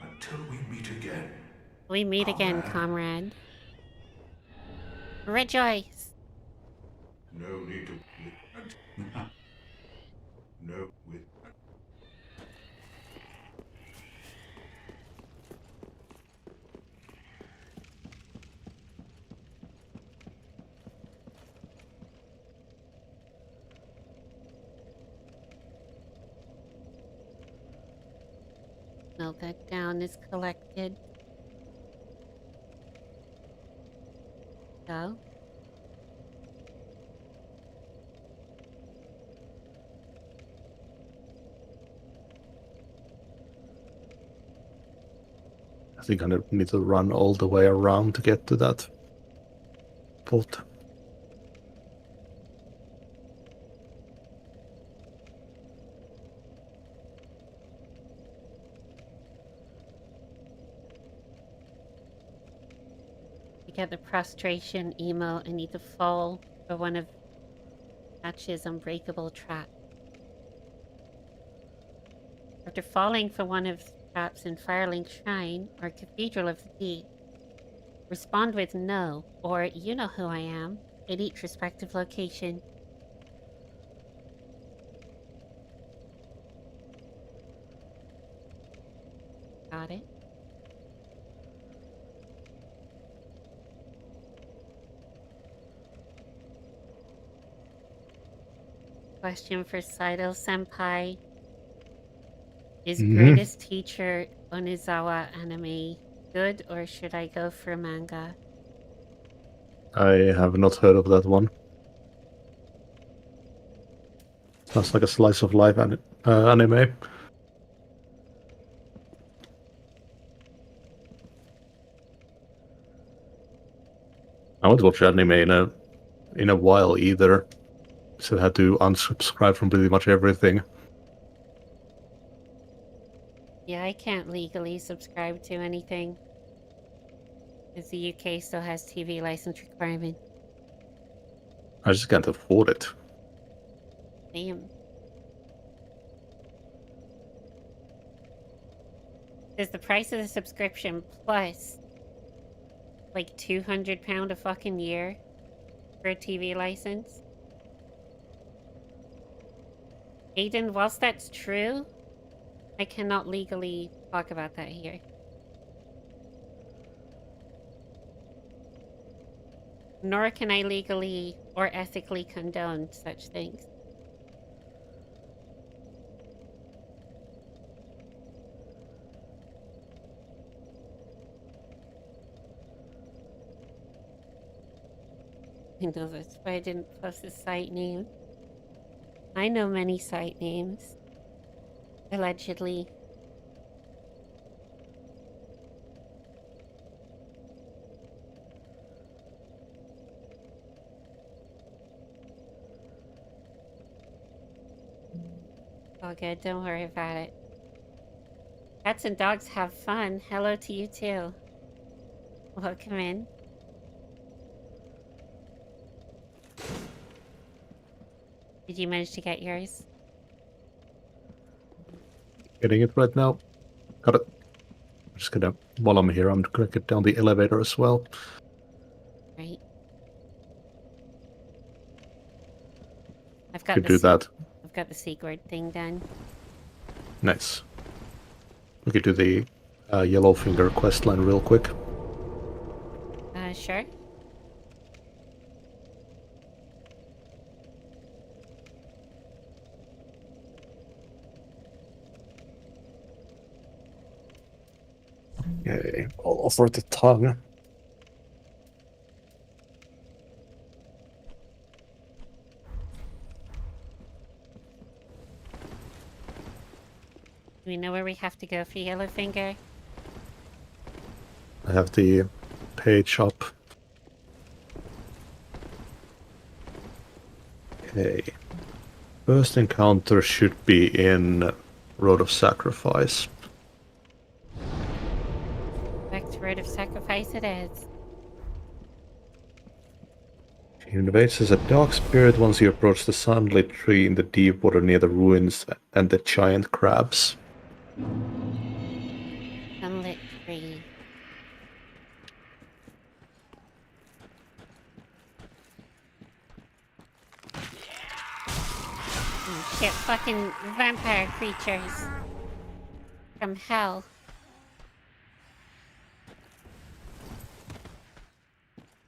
Until we meet again. We meet again, comrade. Rejoice! No need to... No, with... No, that down is collected. Go. I think I need to run all the way around to get to that pot. To get the prostration emo, I need to fall for one of Hatch's unbreakable traps. After falling for one of the traps in Firelink Shrine or Cathedral of the Deep, respond with no or you know who I am at each respective location. Got it. Question for Cidal Senpai. Is greatest teacher Onizawa anime good, or should I go for manga? I have not heard of that one. Sounds like a slice of life anime. I won't watch anime in a while either. So I had to unsubscribe from pretty much everything. Yeah, I can't legally subscribe to anything. Because the UK still has TV license requirement. I just can't afford it. Damn. Is the price of the subscription plus like £200 a fucking year for a TV license? Aiden, whilst that's true, I cannot legally talk about that here. Nor can I legally or ethically condone such things. I know that's why I didn't post the site name. I know many site names. Allegedly. All good, don't worry about it. Cats and dogs have fun. Hello to you too. Welcome in. Did you manage to get yours? Getting it right now. Got it. I'm just gonna, while I'm here, I'm gonna get down the elevator as well. Right. I've got Could do that. I've got the secret thing done. Nice. We could do the Yellowfinger questline real quick. Sure. Okay, I'll offer the tongue. Do we know where we have to go for Yellowfinger? I have the page up. Okay. First encounter should be in Road of Sacrifice. Back to Road of Sacrifice it is. He invades as a dark spirit once you approach the sunlit tree in the deep water near the ruins and the giant crabs. Sunlit tree. Oh shit, fucking vampire creatures. From hell.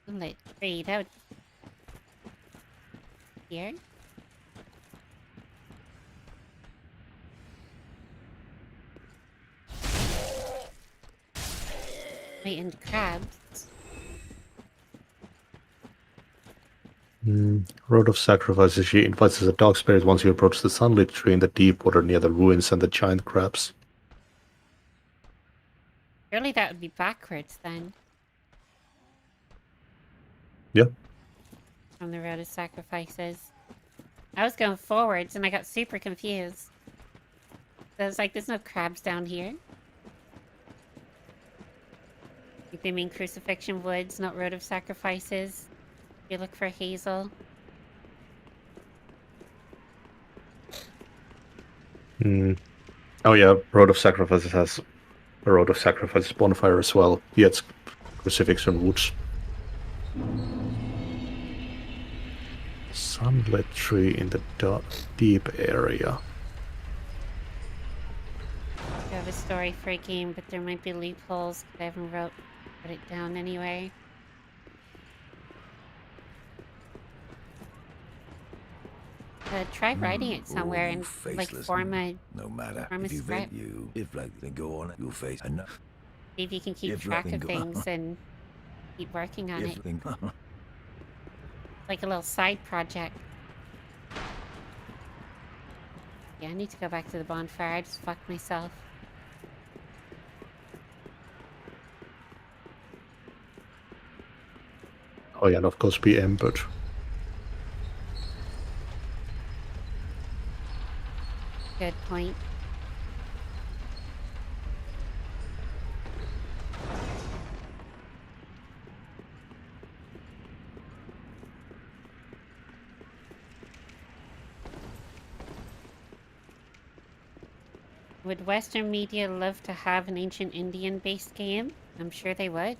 Sunlit tree, that would... Here? Wait, and crabs? Road of Sacrifice. She invites as a dark spirit once you approach the sunlit tree in the deep water near the ruins and the giant crabs. Surely that would be backwards then. Yeah. From the Road of Sacrifices. I was going forwards and I got super confused. I was like, there's no crabs down here. I think they mean Crucifixion Woods, not Road of Sacrifices. You look for Hazel. Oh yeah, Road of Sacrifices has a Road of Sacrifices bonfire as well. Yeah, it's Crucifixion Woods. Sunlit tree in the deep area. I have a story for a game, but there might be loopholes because I haven't wrote it down anyway. Try writing it somewhere and like form a no matter form a if you script. if like they go on your face enough. See if you can keep track of things and keep working on it. Like a little side project. Yeah, I need to go back to the bonfire. I just fucked myself. Oh yeah, and of course be embered. Good point. Would Western media love to have an ancient Indian-based game? I'm sure they would.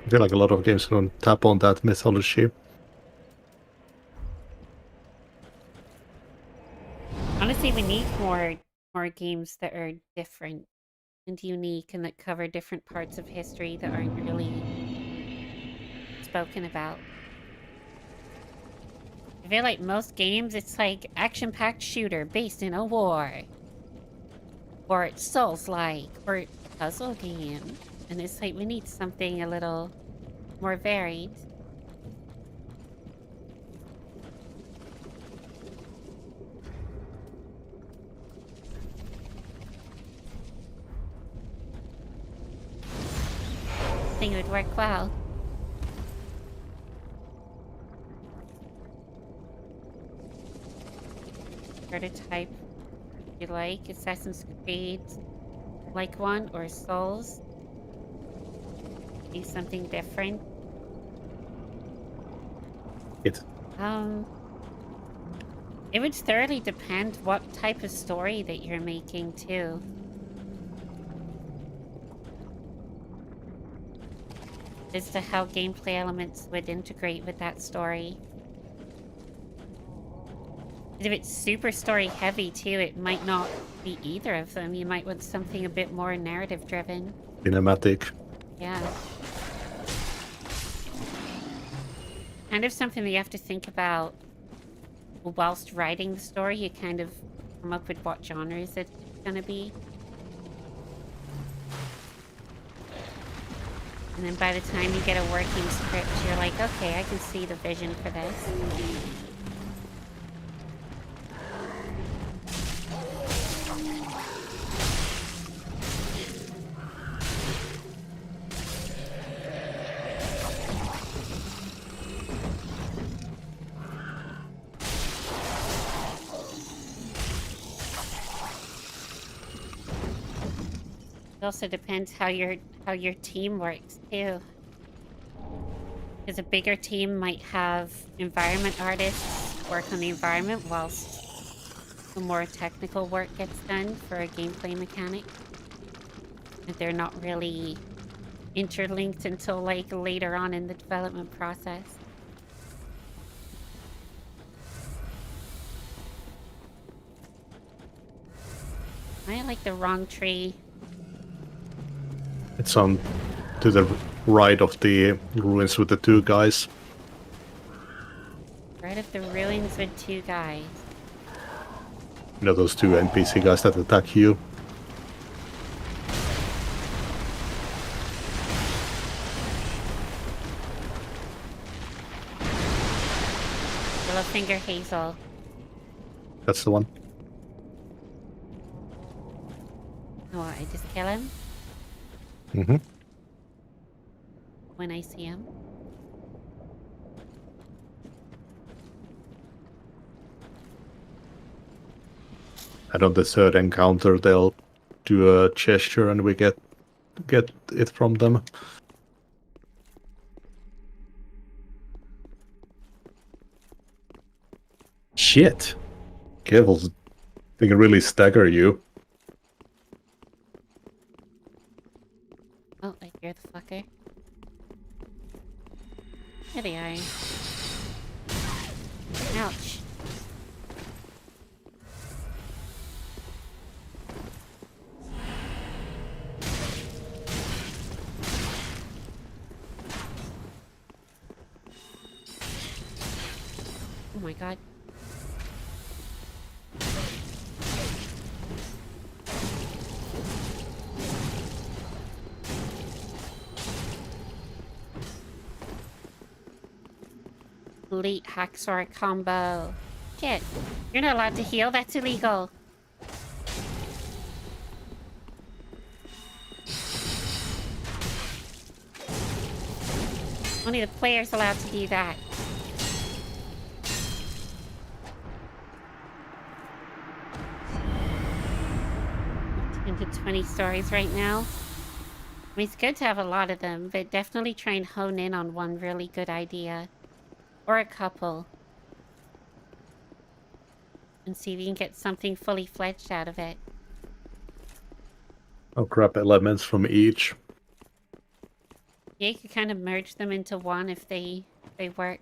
I feel like a lot of games don't tap on that mythology. Honestly, we need more games that are different and unique and that cover different parts of history that aren't really spoken about. I feel like most games, it's like action-packed shooter based in a war. Or it's Souls-like, or puzzle game. And it's like, we need something a little more varied. I think it would work well. Prototype, if you like. Assassin's Creed, like one, or Souls. Do something different. It would thoroughly depend what type of story that you're making too. As to how gameplay elements would integrate with that story. If it's super story heavy too, it might not be either of them. You might want something a bit more narrative driven. Cinematic. Yeah. Kind of something that you have to think about whilst writing the story. You kind of come up with what genres it's gonna be. And then by the time you get a working script, you're like, okay, I can see the vision for this. It also depends how your team works too. Because a bigger team might have environment artists work on the environment whilst the more technical work gets done for a gameplay mechanic. And they're not really interlinked until like later on in the development process. I like the wrong tree. It's on to the right of the ruins with the two guys. Right of the ruins with two guys. You know those two NPC guys that attack you? Littlefinger Hazel. That's the one. Oh, I just kill him? Mm-hmm. When I see him. And on the third encounter, they'll do a gesture and we get it from them. Shit. Careful. They can really stagger you. Oh, I hear the fucker. There they are. Ouch. Oh my god. Elite Hacksaw combo. Shit. You're not allowed to heal. That's illegal. Only the player's allowed to do that. 10 to 20 stories right now. I mean, it's good to have a lot of them, but definitely try and hone in on one really good idea. Or a couple. and see if you can get something fully fledged out of it. I'll grab elements from each. Yeah, you could kind of merge them into one if they work.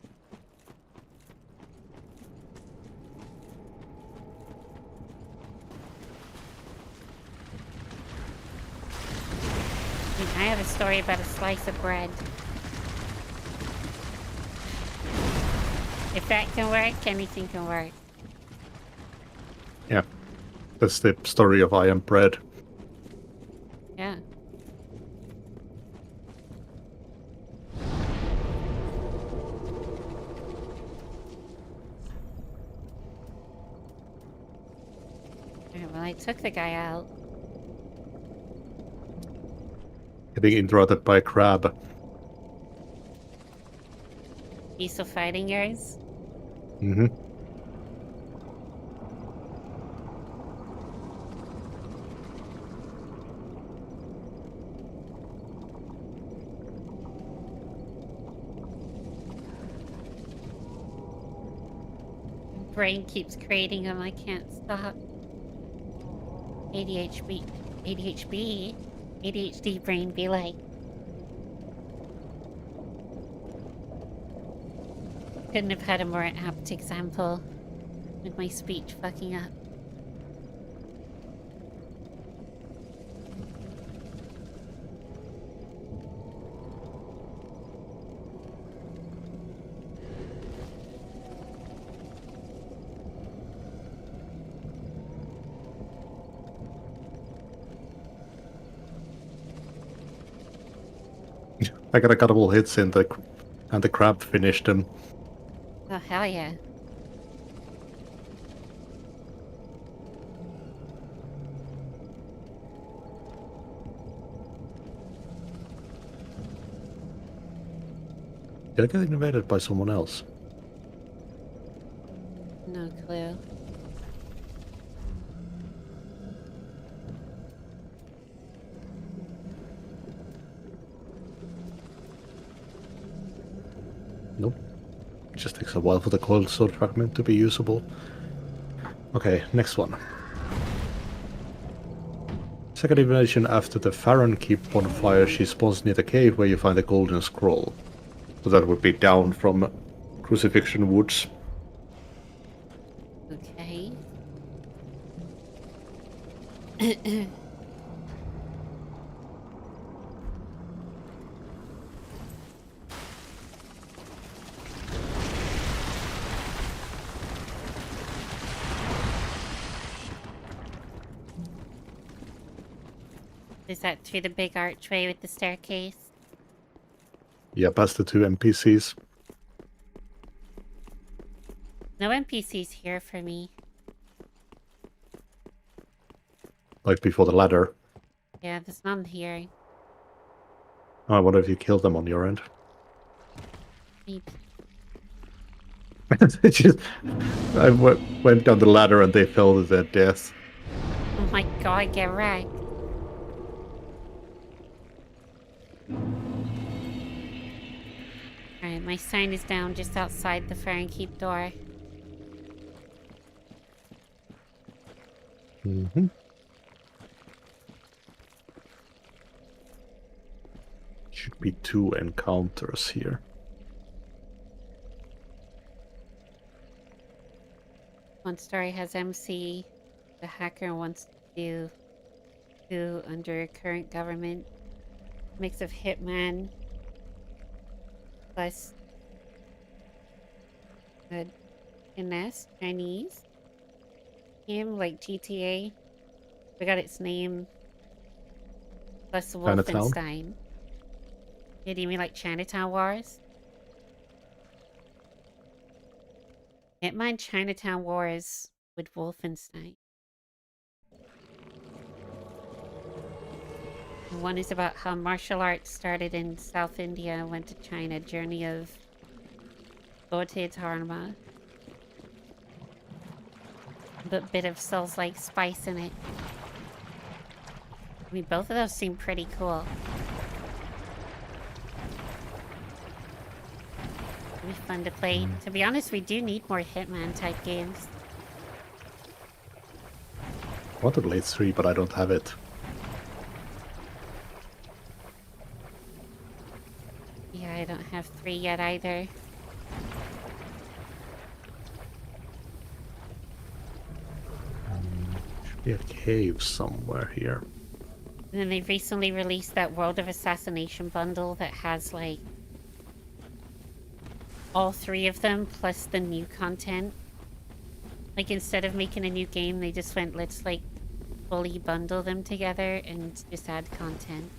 I have a story about a slice of bread. If that can work, anything can work. Yeah. That's the story of I Am Bread. Yeah. Okay, well, I took the guy out. Getting interrupted by a crab. You still fighting yours? Mm-hmm. Brain keeps creating them. I can't stop. ADHD brain be like. Couldn't have had a more apt example with my speech fucking up. I got a couple hits in and the crab finished him. Oh, hell yeah. Did I get invaded by someone else? No clue. Nope. It just takes a while for the cold sword fragment to be usable. Okay, next one. Second invasion after the Farron Keep bonfire, she spawns near the cave where you find the golden scroll. So that would be down from Crucifixion Woods. Okay. Is that through the big archway with the staircase? Yeah, past the two NPCs. No NPCs here for me. Like before the ladder. Yeah, there's none here. Oh, I wonder if you killed them on your end. Maybe. I went down the ladder and they fell to their death. Oh my god, get wrecked. Alright, my sign is down just outside the Farron Keep door. Mm-hmm. Should be 2 encounters here. One story has MC, the hacker wants to do under current government. Mix of Hitman plus Completionist, Chinese. Game like GTA. We got its name. Plus Wolfenstein. Yeah, do you mean like Chinatown Wars? Hitman Chinatown Wars with Wolfenstein. And one is about how martial arts started in South India and went to China. Journey of Lotte Dharma. A bit of Souls-like spice in it. I mean, both of those seem pretty cool. It'll be fun to play. To be honest, we do need more Hitman-type games. I want to Blade 3, but I don't have it. Yeah, I don't have 3 yet either. Should be a cave somewhere here. And then they recently released that World of Assassination bundle that has, like, all 3 of them, plus the new content. Like, instead of making a new game, they just went, let's, like, fully bundle them together and just add content.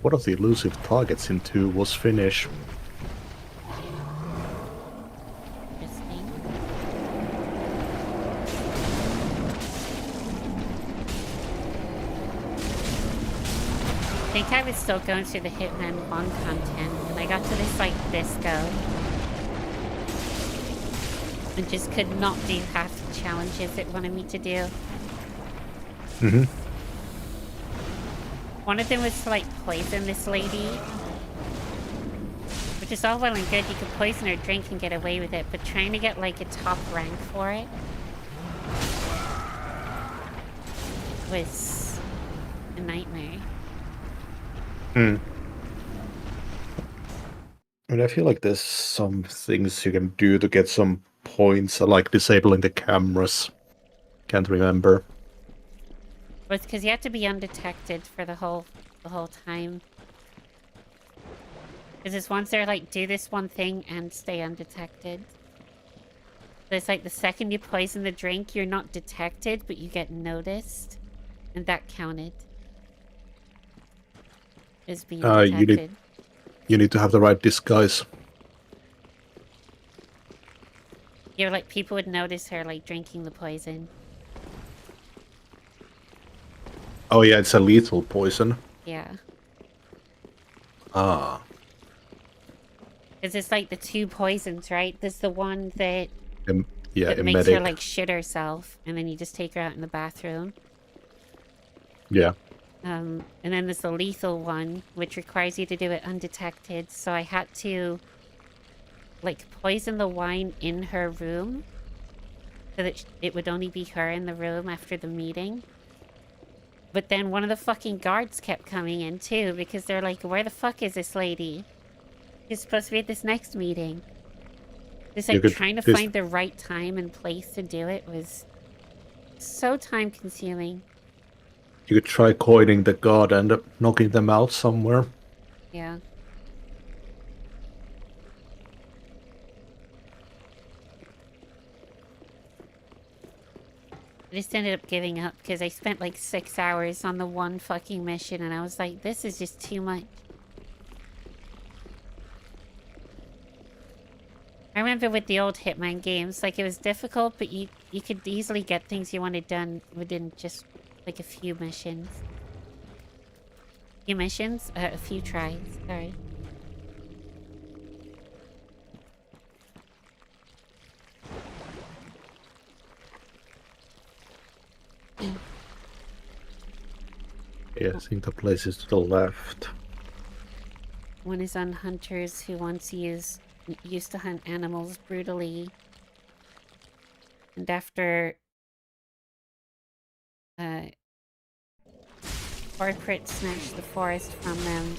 One of the elusive targets in 2 was Finnish. Interesting. I think I was still going through the Hitman 1 content, and I got to this, like, disco. And just could not do half the challenges it wanted me to do. Mm-hmm. One of them was to, like, poison this lady. Which is all well and good, you could poison her drink and get away with it, but trying to get, like, a top rank for it was a nightmare. Hmm. I mean, I feel like there's some things you can do to get some points, like disabling the cameras. Can't remember. Well, it's because you have to be undetected for the whole time. Because it's once they're like, do this one thing and stay undetected. So it's like the second you poison the drink, you're not detected, but you get noticed. And that counted. As being detected. You need to have the right disguise. You're like, people would notice her like drinking the poison. Oh yeah, it's a lethal poison. Yeah. Ah. Because it's like the 2 poisons, right? There's the one that, that makes her like shit herself, and then you just take her out in the bathroom. Yeah. And then there's the lethal one, which requires you to do it undetected. So I had to, like, poison the wine in her room so that it would only be her in the room after the meeting. But then one of the fucking guards kept coming in, too, because they're like, where the fuck is this lady? She's supposed to be at this next meeting. Just, like, trying to find the right time and place to do it was so time-consuming. You could try coining the guard and knocking them out somewhere. Yeah. I just ended up giving up because I spent like 6 hours on the one fucking mission and I was like, this is just too much. I remember with the old Hitman games, like it was difficult, but you could easily get things you wanted done within just like a few missions. A few tries, sorry. Yeah, I think the place is to the left. One is on hunters who once used to hunt animals brutally. And after corporate snatched the forest from them,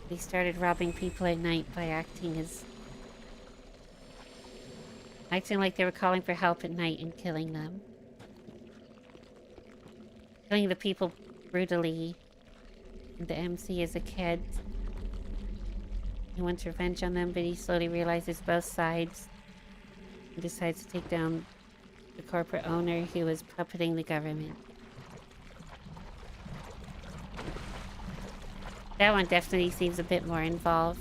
they started robbing people at night by acting like they were calling for help at night and killing them. Killing the people brutally. And the MC is a kid. He wants revenge on them, but he slowly realizes both sides. He decides to take down the corporate owner who was puppeting the government. That one definitely seems a bit more involved.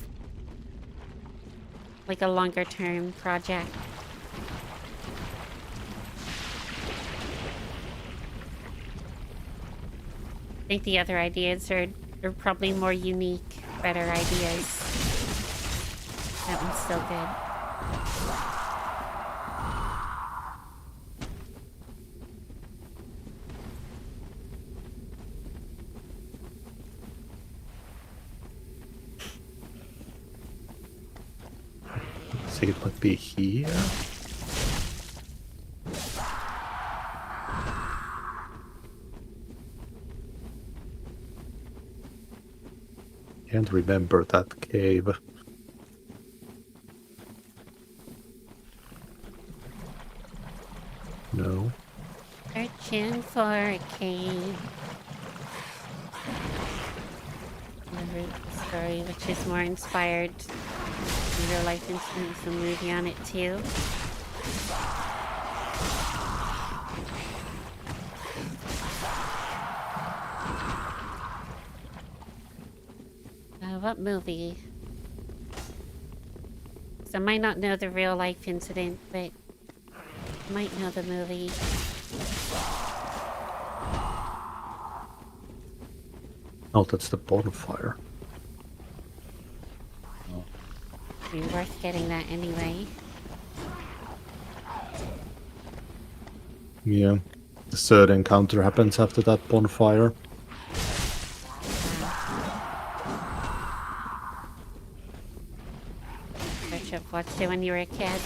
Like a longer term project. I think the other ideas are probably more unique, better ideas. That one's still good. I think it might be here. Can't remember that cave. No. Searching for a cave. The story, which is more inspired in real life incidents, a movie on it too. What movie? So I might not know the real life incident, but I might know the movie. Oh, that's the bonfire. Be worth getting that anyway. Yeah. The third encounter happens after that bonfire. Search up watched it when you were a kid.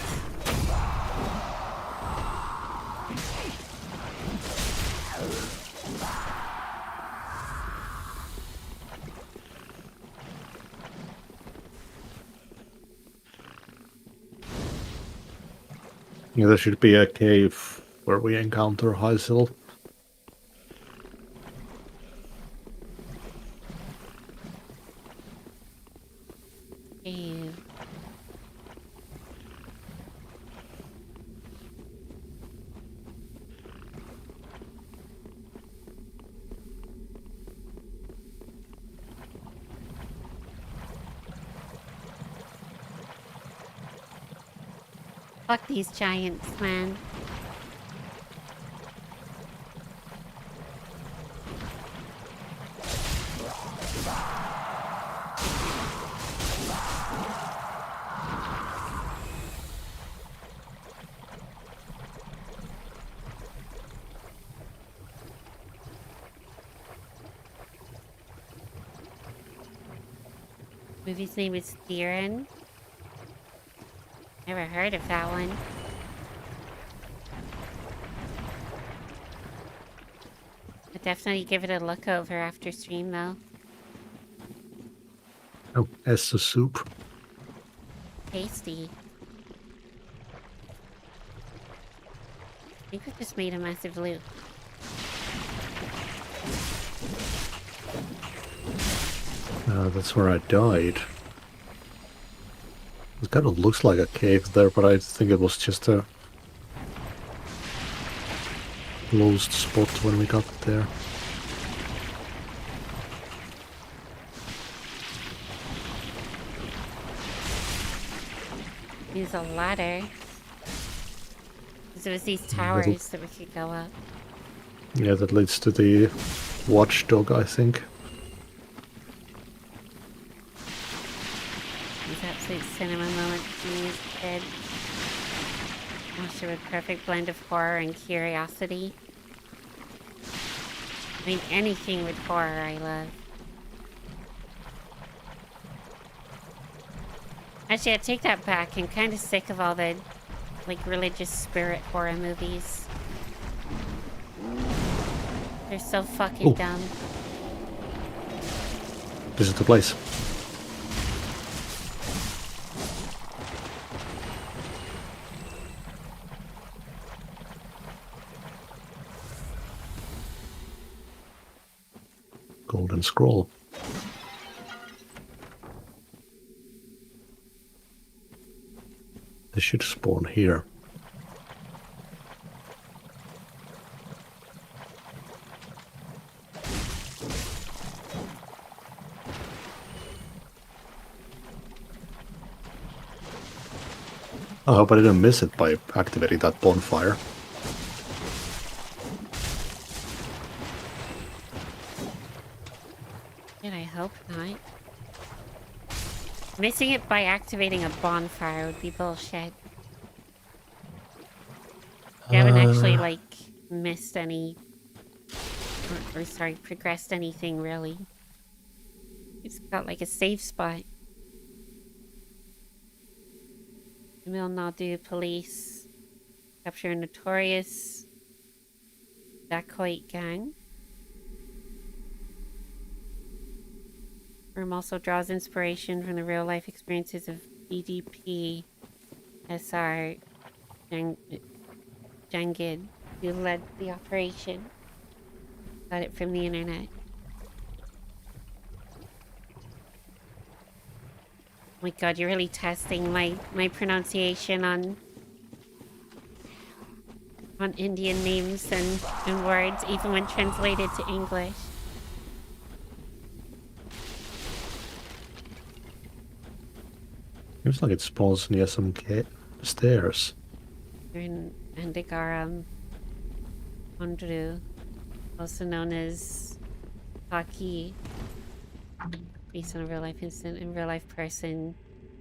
Yeah, there should be a cave where we encounter Cidal. Ew. Fuck these giants, man. Movie's name is Theron. Never heard of that one. I'll definitely give it a look over after stream though. Oh, as the soup. Tasty. I think we just made a massive loop. That's where I died. It kind of looks like a cave there, but I think it was just a closed spot when we got there. Use a ladder. Because it was these towers that we could go up. Yeah, that leads to the watchdog, I think. These absolute cinema moments when I was a kid. Watched it with perfect blend of horror and curiosity. I mean, anything with horror I love. Actually, I take that back. I'm kind of sick of all the, like, religious spirit horror movies. They're so fucking dumb. This is the place. Golden scroll. They should spawn here. I hope I didn't miss it by activating that bonfire. And I hope not. Missing it by activating a bonfire would be bullshit. You haven't actually, like, missed any... Or sorry, progressed anything, really. It's got, like, a safe spot. Emil Nadu police. Capture a notorious... dacoit gang. room also draws inspiration from the real-life experiences of DDP SR Jangid, who led the operation. Got it from the internet. Oh my god, you're really testing my pronunciation on Indian names and words, even when translated to English. Seems like it spawns near some stairs. You're in Andagaram, Ondru, also known as Taki, based on a real-life incident and real-life person,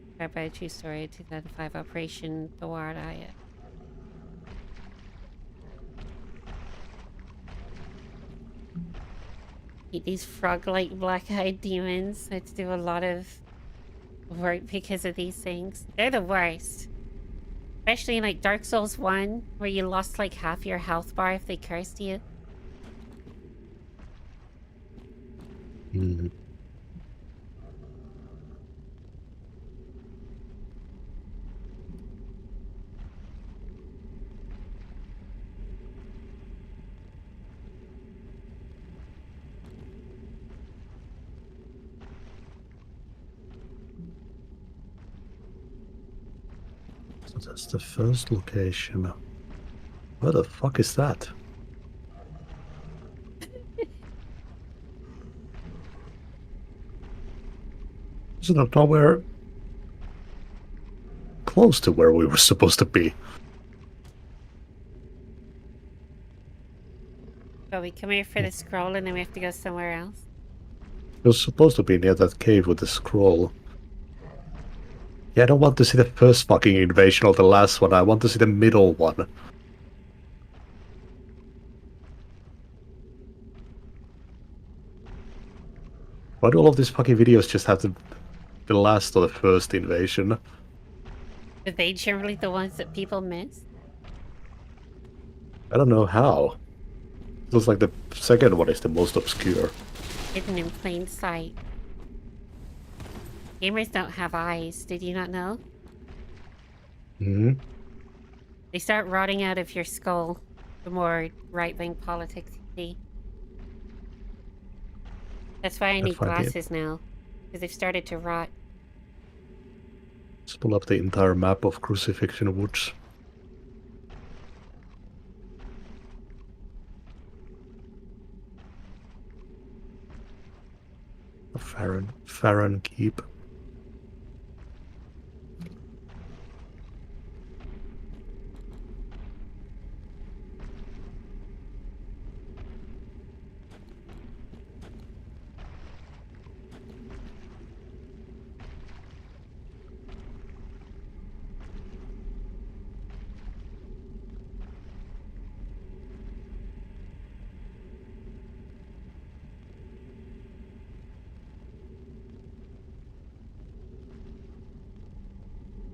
inspired by a true story, 2005 Operation Bawaraya. Hate these frog-like black-eyed demons. I had to do a lot of work because of these things. They're the worst. Especially in like Dark Souls 1, where you lost like half your health bar if they cursed you. Mm. So that's the first location. Where the fuck is that? Is it nowhere close to where we were supposed to be? But we come here for the scroll and then we have to go somewhere else. It was supposed to be near that cave with the scroll. Yeah, I don't want to see the first fucking invasion or the last one. I want to see the middle one. Why do all of these fucking videos just have to the last or the first invasion? Are they generally the ones that people miss? I don't know how. It looks like the second one is the most obscure. Hidden in plain sight. Gamers don't have eyes, did you not know? Hmm? They start rotting out of your skull the more right-wing politics you see. That's why I need glasses now, because they've started to rot. Let's pull up the entire map of Crucifixion Woods. Farron Keep.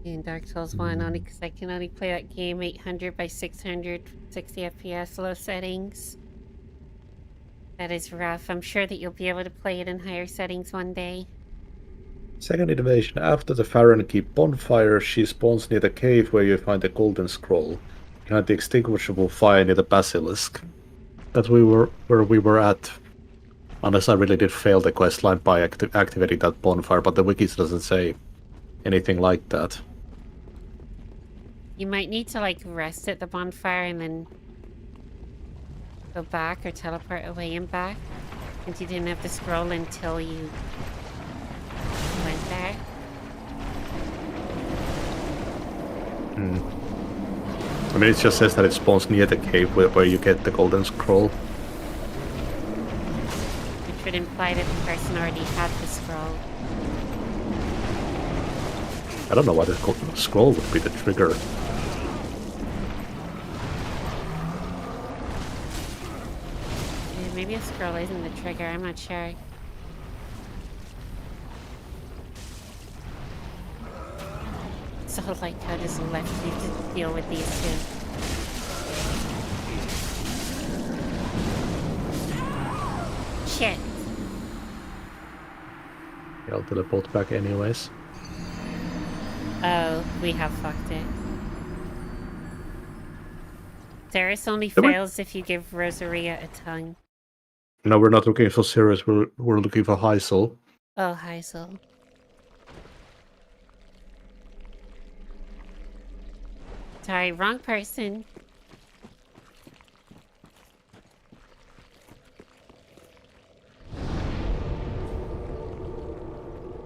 In Dark Souls 1, only because I can only play that game 800 by 600, 60 FPS, low settings. That is rough. I'm sure that you'll be able to play it in higher settings one day. Second invasion. After the Farron Keep bonfire, she spawns near the cave where you find the golden scroll. Behind the extinguishable fire near the basilisk. That's where we were at. Unless I really did fail the questline by activating that bonfire, but the wiki doesn't say anything like that. You might need to like rest at the bonfire and then go back or teleport away and back, since you didn't have the scroll until you went there. I mean, it just says that it spawns near the cave where you get the golden scroll. Which would imply that the person already had the scroll. I don't know why the scroll would be the trigger. Maybe a scroll isn't the trigger, I'm not sure. So like how just left you to deal with these two. Shit. I'll teleport back anyways. Oh, we have fucked it. Ceres only fails if you give Rosaria a tongue. No, we're not looking for Ceres, we're looking for Heisel. Oh, Heisel. Sorry, wrong person.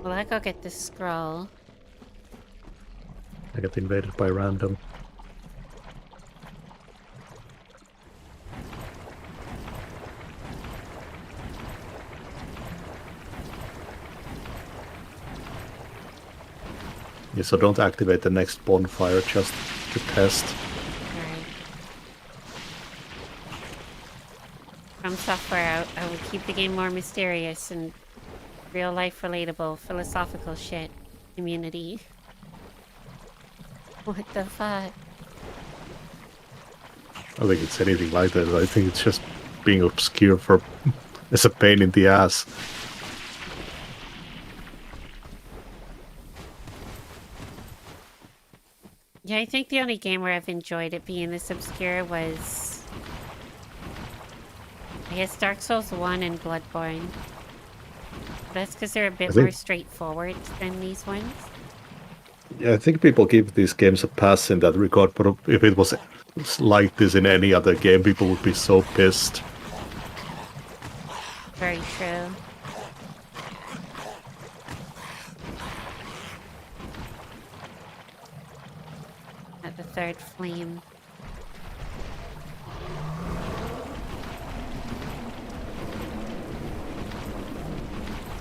Well, I go get this scroll. I got invaded by random. Yeah, so don't activate the next bonfire just to test. Alright. From software, I would keep the game more mysterious and real life relatable, philosophical shit. Community. What the fuck? I don't think it's anything like that. I think it's just being obscure for it's a pain in the ass. Yeah, I think the only game where I've enjoyed it being this obscure was, I guess, Dark Souls 1 and Bloodborne. That's because they're a bit more straightforward than these ones. Yeah, I think people give these games a pass in that regard, but if it was like this in any other game, people would be so pissed. Very true. At the third flame.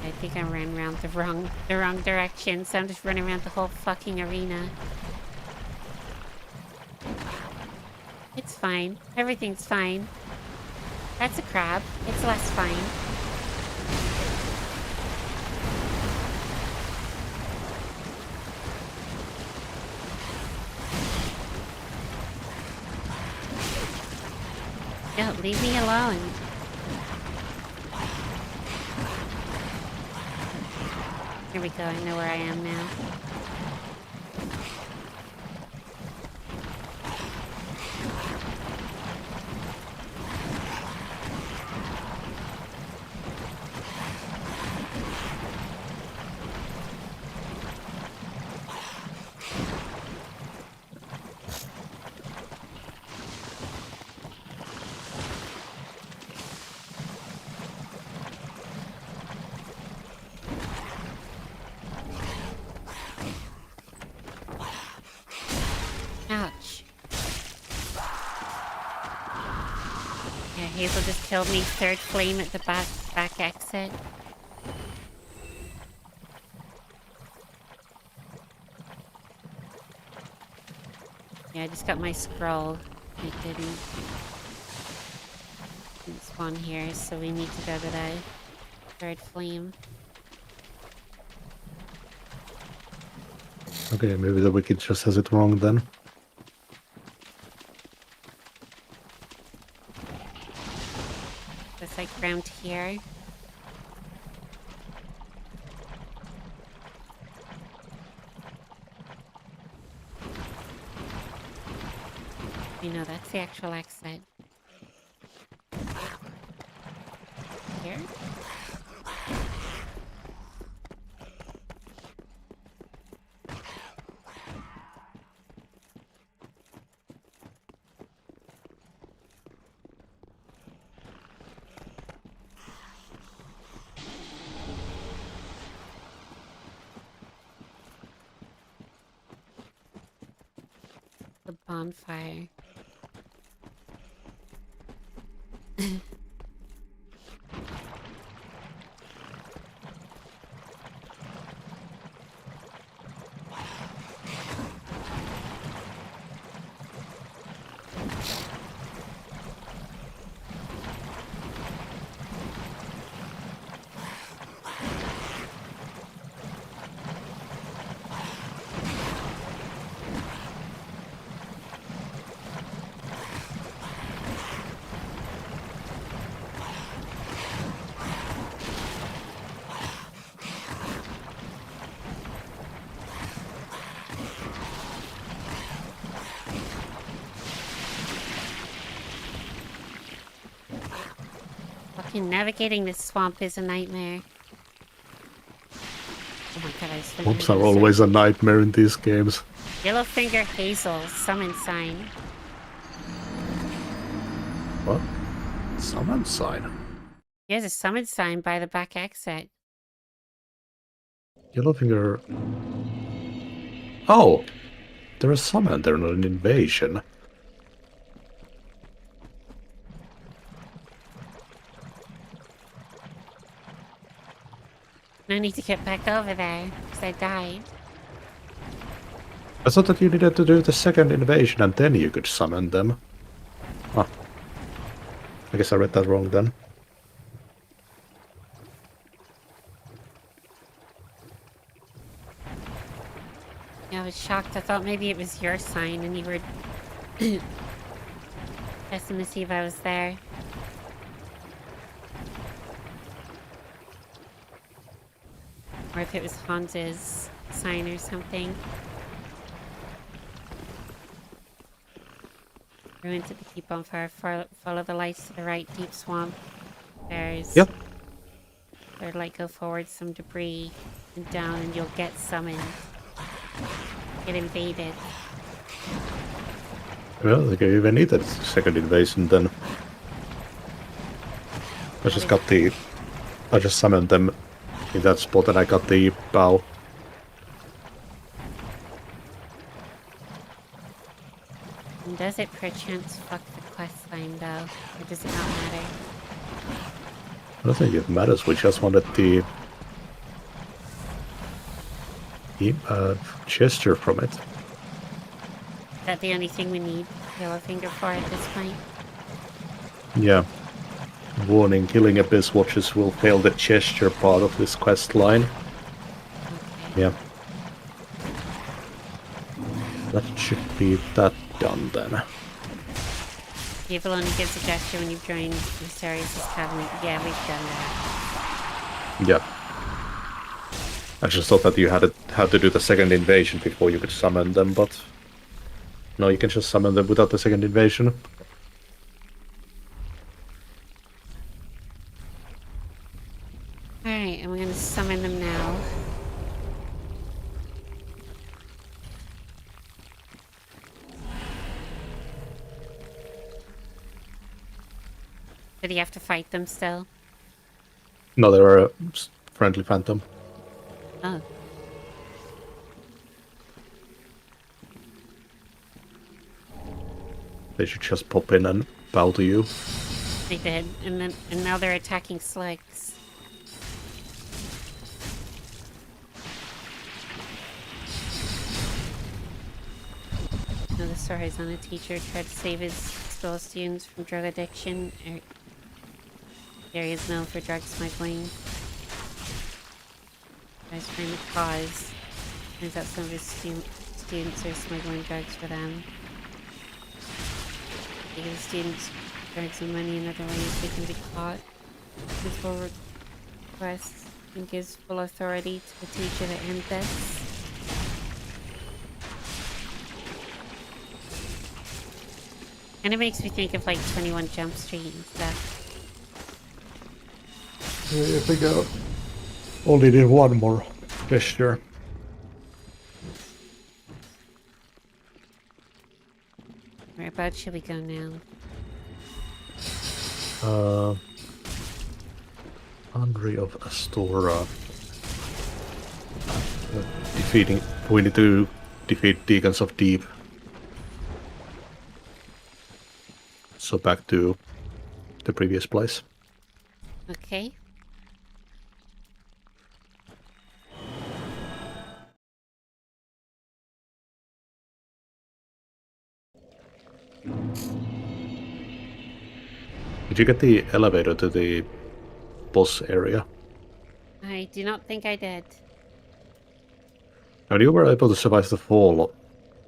I think I ran around the wrong direction, so I'm just running around the whole fucking arena. It's fine. Everything's fine. That's a crab. It's less fine. No, leave me alone. Here we go, I know where I am now. Hazel just killed me. Third flame at the back exit. Yeah, I just got my scroll. It didn't spawn here, so we need to go to the third flame. Okay, maybe the wiki just has it wrong then. It's like around here. You know, that's the actual exit. Here? The bonfire. Navigating this swamp is a nightmare. Oh my god, I was Swamps are always a nightmare in these games. Yellowfinger Hazel, summon sign. What? Summon sign? Here's a summon sign by the back exit. Yellowfinger... Oh! They're a summon, they're not an invasion. No need to get back over there, because I died. I thought that you needed to do the second invasion and then you could summon them. Huh. I guess I read that wrong then. Yeah, I was shocked. I thought maybe it was your sign and you were testing to see if I was there. Or if it was Hans's sign or something. Ruins at the keep on fire. Follow the lights to the right. Deep swamp. There's... Yep. Third light, go forward. Some debris. And down and you'll get summoned. Get invaded. Well, they don't even need that second invasion then. I just summoned them in that spot and I got the bow. And does it perchance fuck the quest line though? Or does it not matter? I don't think it matters, we just wanted the gesture from it. Is that the only thing we need Yellowfinger for at this point? Yeah. Warning, killing Abyss Watchers will fail the gesture part of this quest line. Okay. Yeah. That should be that done then. Evil only gives a gesture when you've joined Mysterious' cabinet. Yeah, we've done that. Yeah. I just thought that you had to do the second invasion before you could summon them, but... No, you can just summon them without the second invasion. Alright, and we're gonna summon them now. Did he have to fight them still? No, they're a friendly phantom. Oh. They should just pop in and bow to you. They did, and now they're attacking Slicks. Another story's on a teacher tried to save his school students from drug addiction. Area is known for drug smuggling. Tries to find the cause. Turns out some of his students are smuggling drugs for them. They give the students drugs and money in other ways they can be caught. His full request and gives full authority to the teacher to end this. And it makes me think of like 21 Jump Street and stuff. I think I only did one more gesture. Whereabouts should we go now? Andre of Astora. We need to defeat Deacons of Deep. So back to the previous place. Okay. Did you get the elevator to the boss area? I do not think I did. And you were able to survive the fall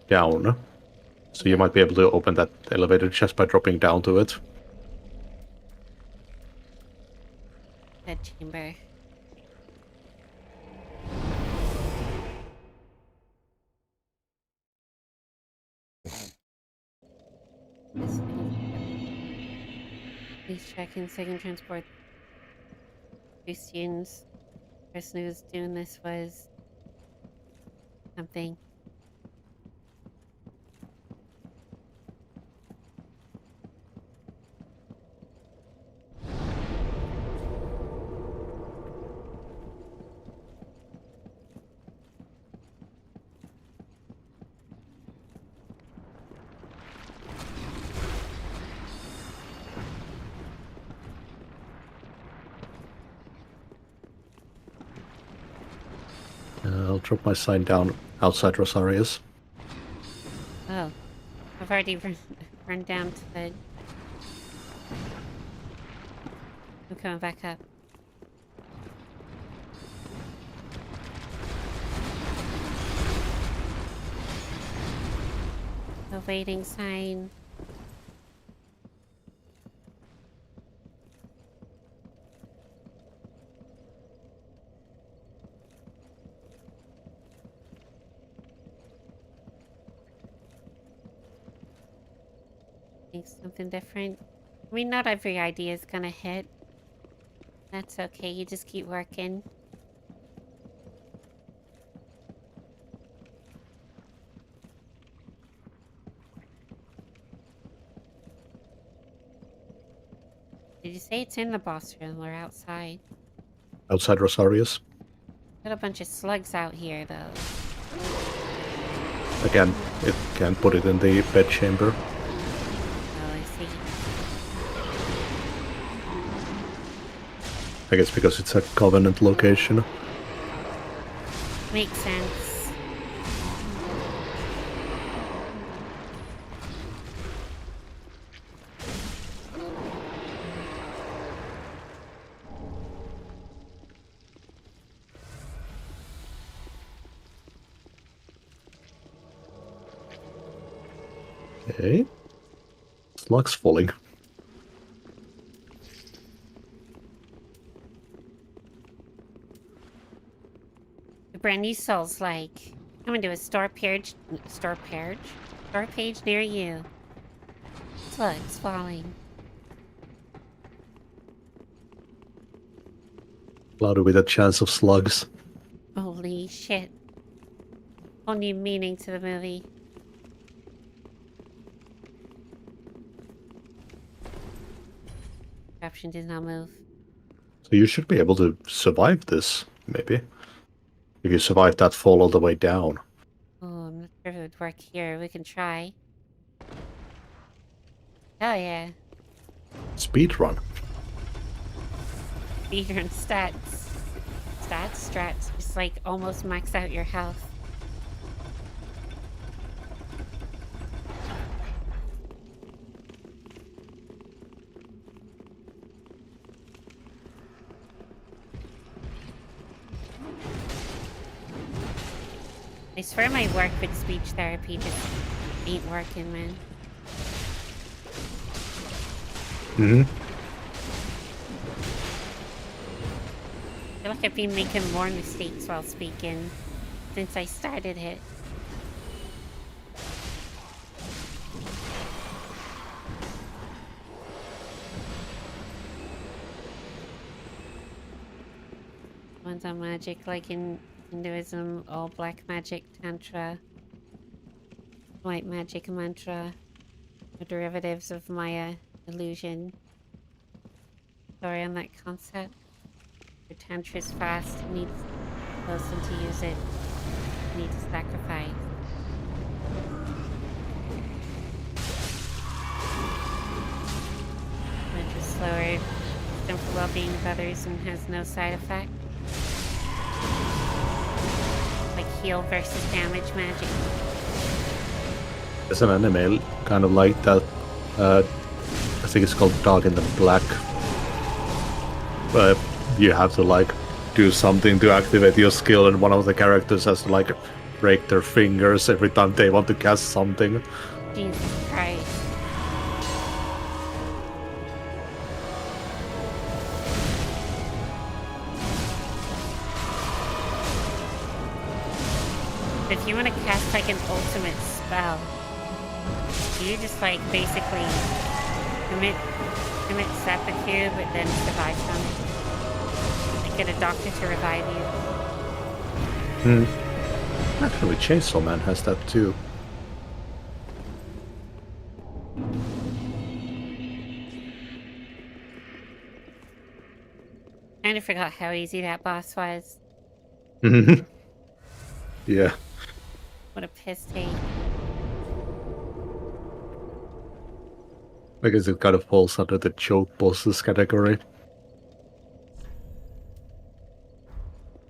down. So you might be able to open that elevator just by dropping down to it. Bed chamber. Please check in second transport 2 students. The person who was doing this was something. I'll drop my sign down outside Rosaria's. Oh, I've already run down to the... I'm coming back up. The waiting sign. Think something different. I mean, not every idea is gonna hit. That's okay, you just keep working. Did you say it's in the boss room or outside? Outside Rosaria's. Got a bunch of slugs out here, though. Again, it can't put it in the bed chamber. Oh, I see. I guess because it's a Covenant location. Makes sense. Okay. Slugs falling. The brand new Souls like. Coming to a store page near you. Slugs falling. Cloudy with a chance of slugs. Holy shit. Whole new meaning to the movie. Caption did not move. So you should be able to survive this, maybe. If you survive that fall all the way down. Oh, I'm not sure if it would work here. We can try. Oh yeah. Speedrun. Speedrun stats. Strats. Just like almost max out your health. I swear my work with speech therapy just ain't working, man. Mm-hmm. I feel like I've been making more mistakes while speaking since I started it. One's on magic, like in Hinduism, all black magic, tantra, white magic, mantra, are derivatives of Maya illusion. Sorry on that concept. Your tantra is fast, you need a person to use it. You need to sacrifice. Mantra's slower, done for well-being of others and has no side effect. Like heal versus damage magic. There's an anime kind of like that. I think it's called Dog in the Black. But you have to like do something to activate your skill, and one of the characters has to like break their fingers every time they want to cast something. Jesus Christ. If you want to cast like an ultimate spell, you just like basically commit seppuku but then survive from it. get a doctor to revive you. Actually, Chainsaw Man has that too. Kind of forgot how easy that boss was. Yeah. What a piss take. I guess it kind of falls under the choke bosses category.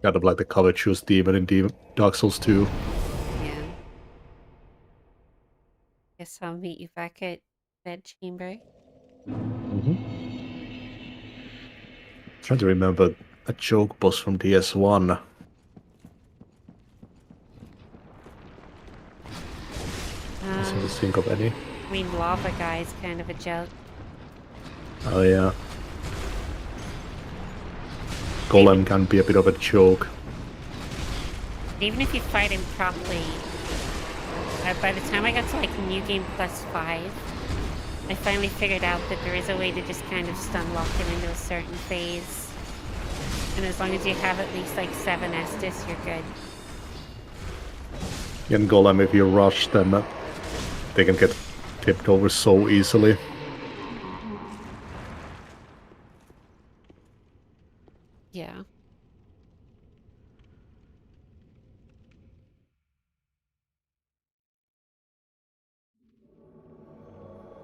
Kind of like the covetous demon in Dark Souls 2. Yeah. Guess I'll meet you back at bed chamber. Trying to remember a choke boss from DS1. I seem to think of any. I mean, Lava Guy's kind of a joke. Oh yeah. Golem can be a bit of a joke. Even if you fight him properly, by the time I got to like New Game Plus 5, I finally figured out that there is a way to just kind of stun lock him into a certain phase. And as long as you have at least like 7 Estus, you're good. And Golem, if you rush them, they can get tipped over so easily. Yeah.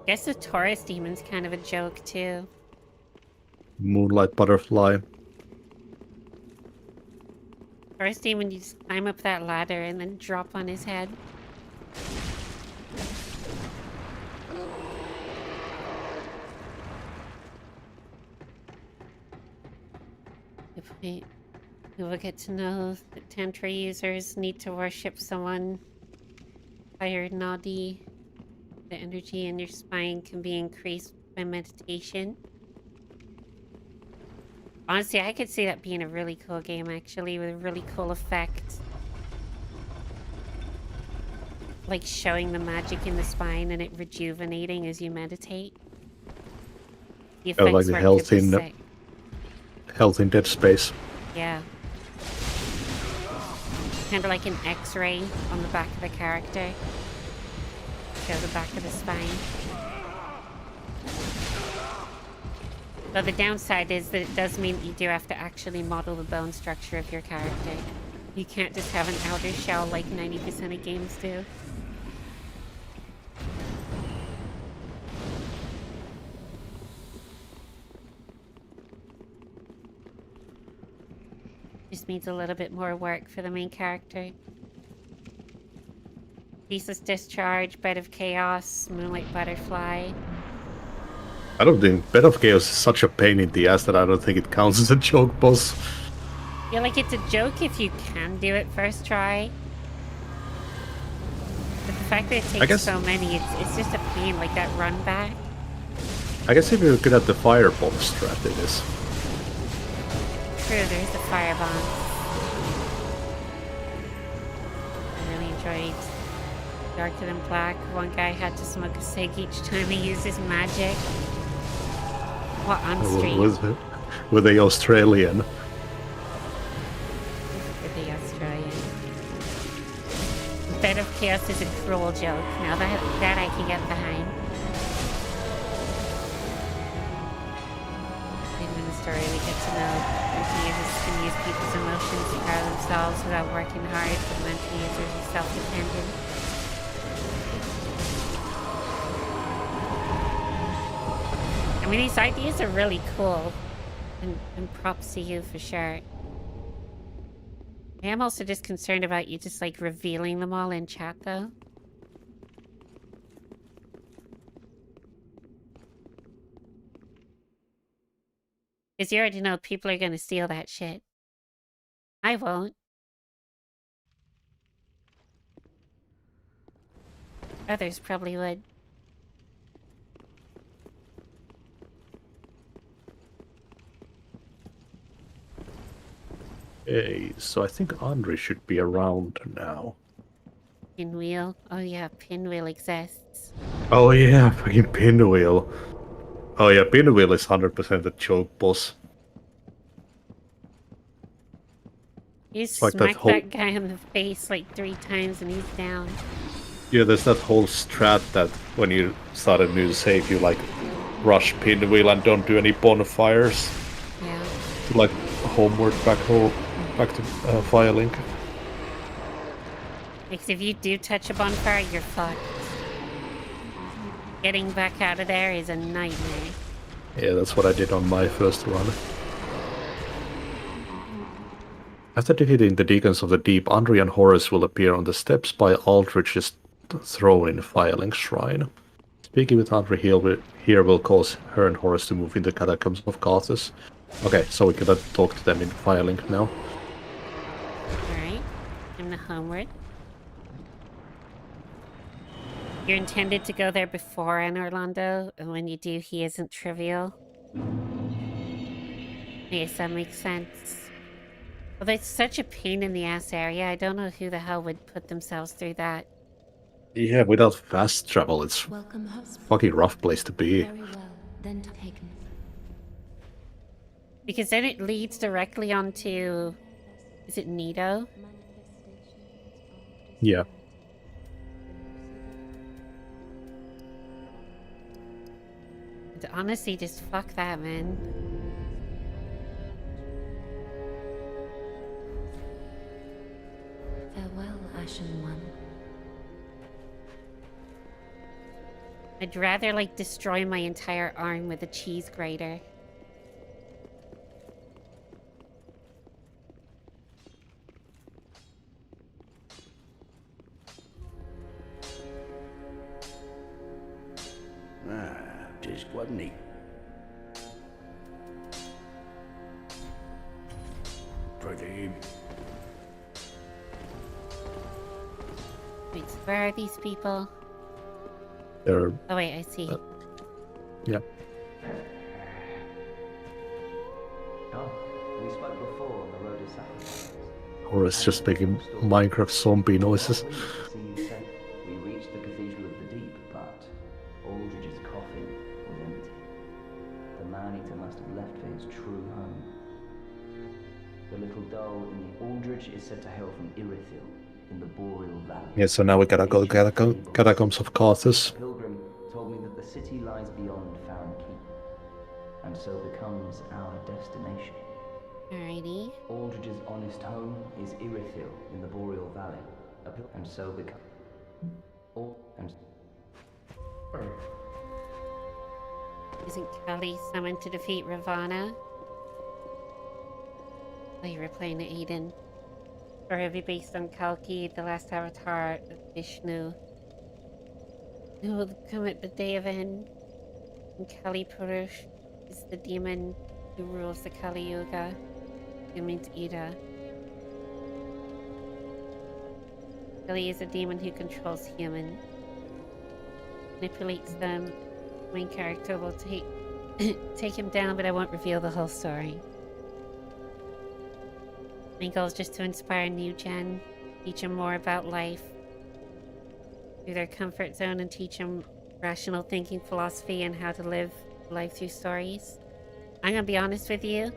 Guess the Taurus demon's kind of a joke too. Moonlight Butterfly. Taurus demon, you just climb up that ladder and then drop on his head. If we will get to know that Tantra users need to worship someone higher Nadi. The energy in your spine can be increased by meditation. Honestly, I could see that being a really cool game, actually, with a really cool effect. Like showing the magic in the spine and it rejuvenating as you meditate. The effects like the health in Dead Space. Yeah. Kind of like an X-ray on the back of the character. Show the back of the spine. But the downside is that it does mean that you do have to actually model the bone structure of your character. You can't just have an outer shell like 90% of games do. Just means a little bit more work for the main character. Thesis Discharge, Bed of Chaos, Moonlight Butterfly. I don't think Bed of Chaos is such a pain in the ass that I don't think it counts as a joke boss. Yeah, like it's a joke if you can do it first try. But the fact that it takes so many, it's just a pain, like that run back. I guess if you're good at the firebomb strat, it is. True, there's the firebomb. I really enjoyed Darker Than Black. One guy had to smoke a cig each time he used his magic. What, on stream? With the Australian. With the Australian. Bed of Chaos is a cruel joke. Now that I can get behind. In the story, we get to know mental users can use people's emotions to power themselves without working hard, but mental users are self-dependent. I mean, these ideas are really cool, and props to you for sure. I am also just concerned about you just like revealing them all in chat though. Because you already know people are going to steal that shit. I won't. Others probably would. Hey, so I think Andre should be around now. Pinwheel? Oh yeah, Pinwheel exists. Oh yeah, fucking Pinwheel. Oh yeah, Pinwheel is 100% a joke boss. You like that smack whole- that guy in the face like 3 times and he's down. Yeah, there's that whole strat that when you start a new save, you like rush Pinwheel and don't do any bonfires. Yeah. To like homeward back to Firelink. Because if you do touch a bonfire, you're fucked. Getting back out of there is a nightmare. Yeah, that's what I did on my first run. After defeating the Deacons of the Deep, Andre and Horus will appear on the steps by Aldrich's throne in Firelink Shrine. Speaking with Andre here will cause her and Horus to move in the Catacombs of Carthus. Okay, so we can talk to them in Firelink now. Alright, I'm the homeward. You're intended to go there before Anne Orlando, and when you do, he isn't trivial. Yes, that makes sense. Although it's such a pain in the ass area, I don't know who the hell would put themselves through that. Yeah, without fast travel, it's fucking rough place to be. Very well, then taken. Because then it leads directly onto... Is it Nido? Yeah. Honestly, just fuck that, man. Farewell, Ashen One. I'd rather, like, destroy my entire arm with a cheese grater. Just wasn't he? Pretty. Wait, so where are these people? They're... Oh wait, I see. Yeah. Oh, we spoke before on the road of sacrifice. Horus just making Minecraft zombie noises. See you said we reached the Cathedral of the Deep, but Aldrich's coffin was empty. The man-eater must have left for his true home. The little doll in the Aldrich is said to hail from Irithyll in the Boreal Valley. Yeah, so now we gotta go to Catacombs of Carthus. A pilgrim told me that the city lies beyond Farron Keep, and so becomes our destination. Alrighty. Aldrich's honest home is Irithyll in the Boreal Valley, and so become. Isn't Kelly summoned to defeat Ravana? Oh, you were playing Aiden. Or heavy based on Kalki, the last avatar of Vishnu. Who will come at the day of end. And Kali Purush is the demon who rules the Kali Yuga. It means Ida. Kali is a demon who controls humans. Manipulates them. Main character will take him down, but I won't reveal the whole story. My goal is just to inspire new gen, teach them more about life through their comfort zone, and teach them rational thinking, philosophy, and how to live life through stories. I'm gonna be honest with you,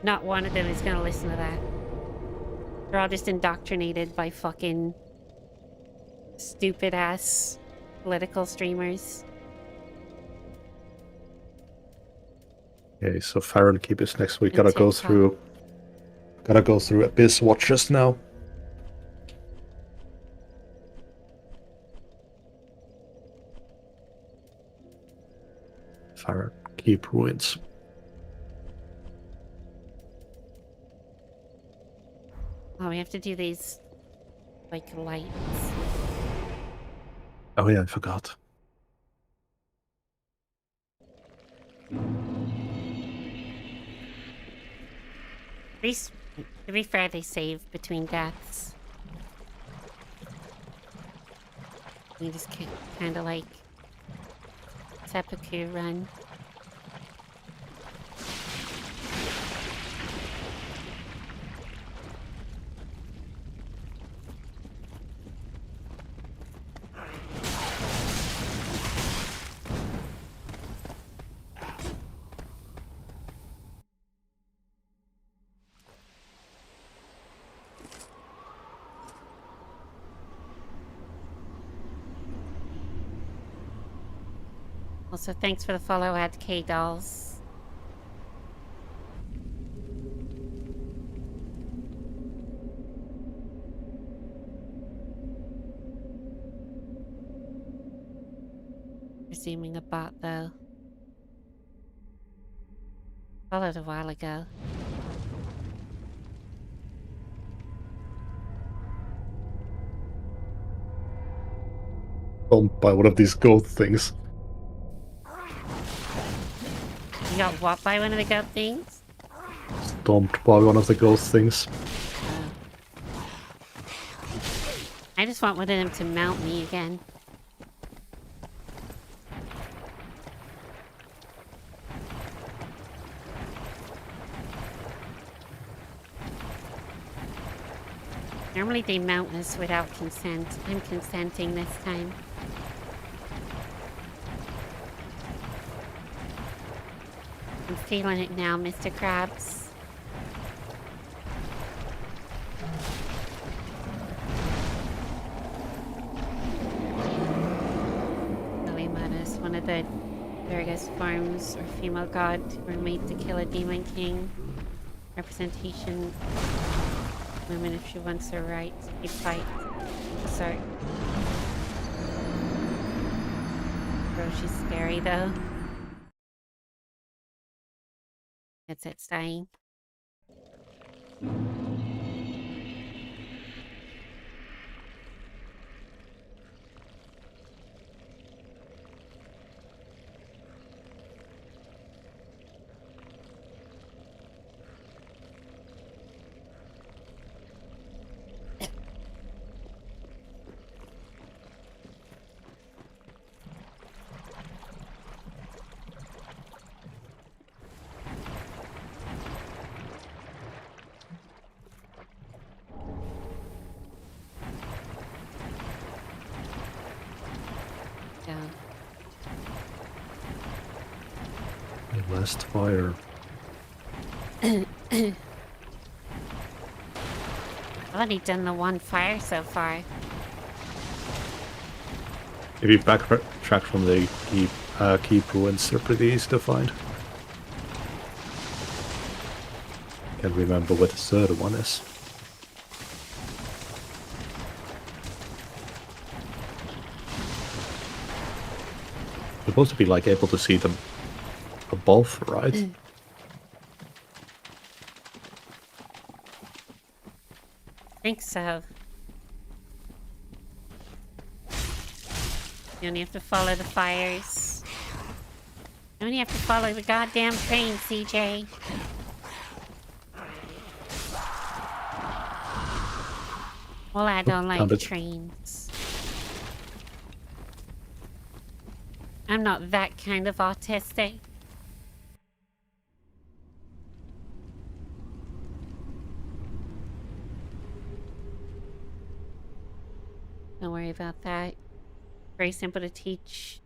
not one of them is gonna listen to that. They're all just indoctrinated by fucking stupid ass political streamers. Okay, so Farron Keep is next. We gotta go through Abyss Watchers now. Farron Keep ruins. Oh, we have to do these like lights. Oh yeah, I forgot. At least, to be fair, they save between deaths. You just kind of like seppuku run. Also, thanks for the follow at K-Dolls. Resuming a bot, though. Followed a while ago. Stomped by one of these goat things. You got what by one of the goat things? Stomped by one of the goat things. I just want one of them to mount me again. Normally they mount us without consent. I'm consenting this time. I'm feeling it now, Mr. Krabs. Liana is one of the various forms or female god were made to kill a demon king. Representation of women if she wants her rights. A fight. Sorry. Bro, she's scary though. It's dying. Last fire. I've only done the one fire so far. If you backtrack from the keep ruins, they're pretty easy to find. Can't remember what the third one is. Supposed to be like able to see them above, right? I think so. You only have to follow the fires. You only have to follow the goddamn train, CJ. Well, I don't like trains. I'm not that kind of autistic. Don't worry about that. Very simple to teach.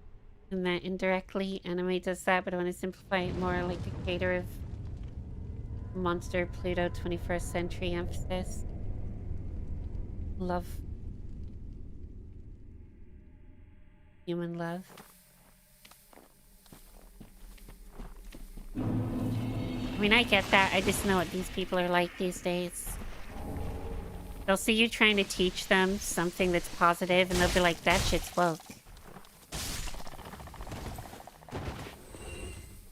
And that indirectly, anime does that, but I want to simplify it more like Dictator of Monster, Pluto, 21st century emphasis. Love. Human love. I mean, I get that. I just know what these people are like these days. They'll see you trying to teach them something that's positive, and they'll be like, that shit's woke.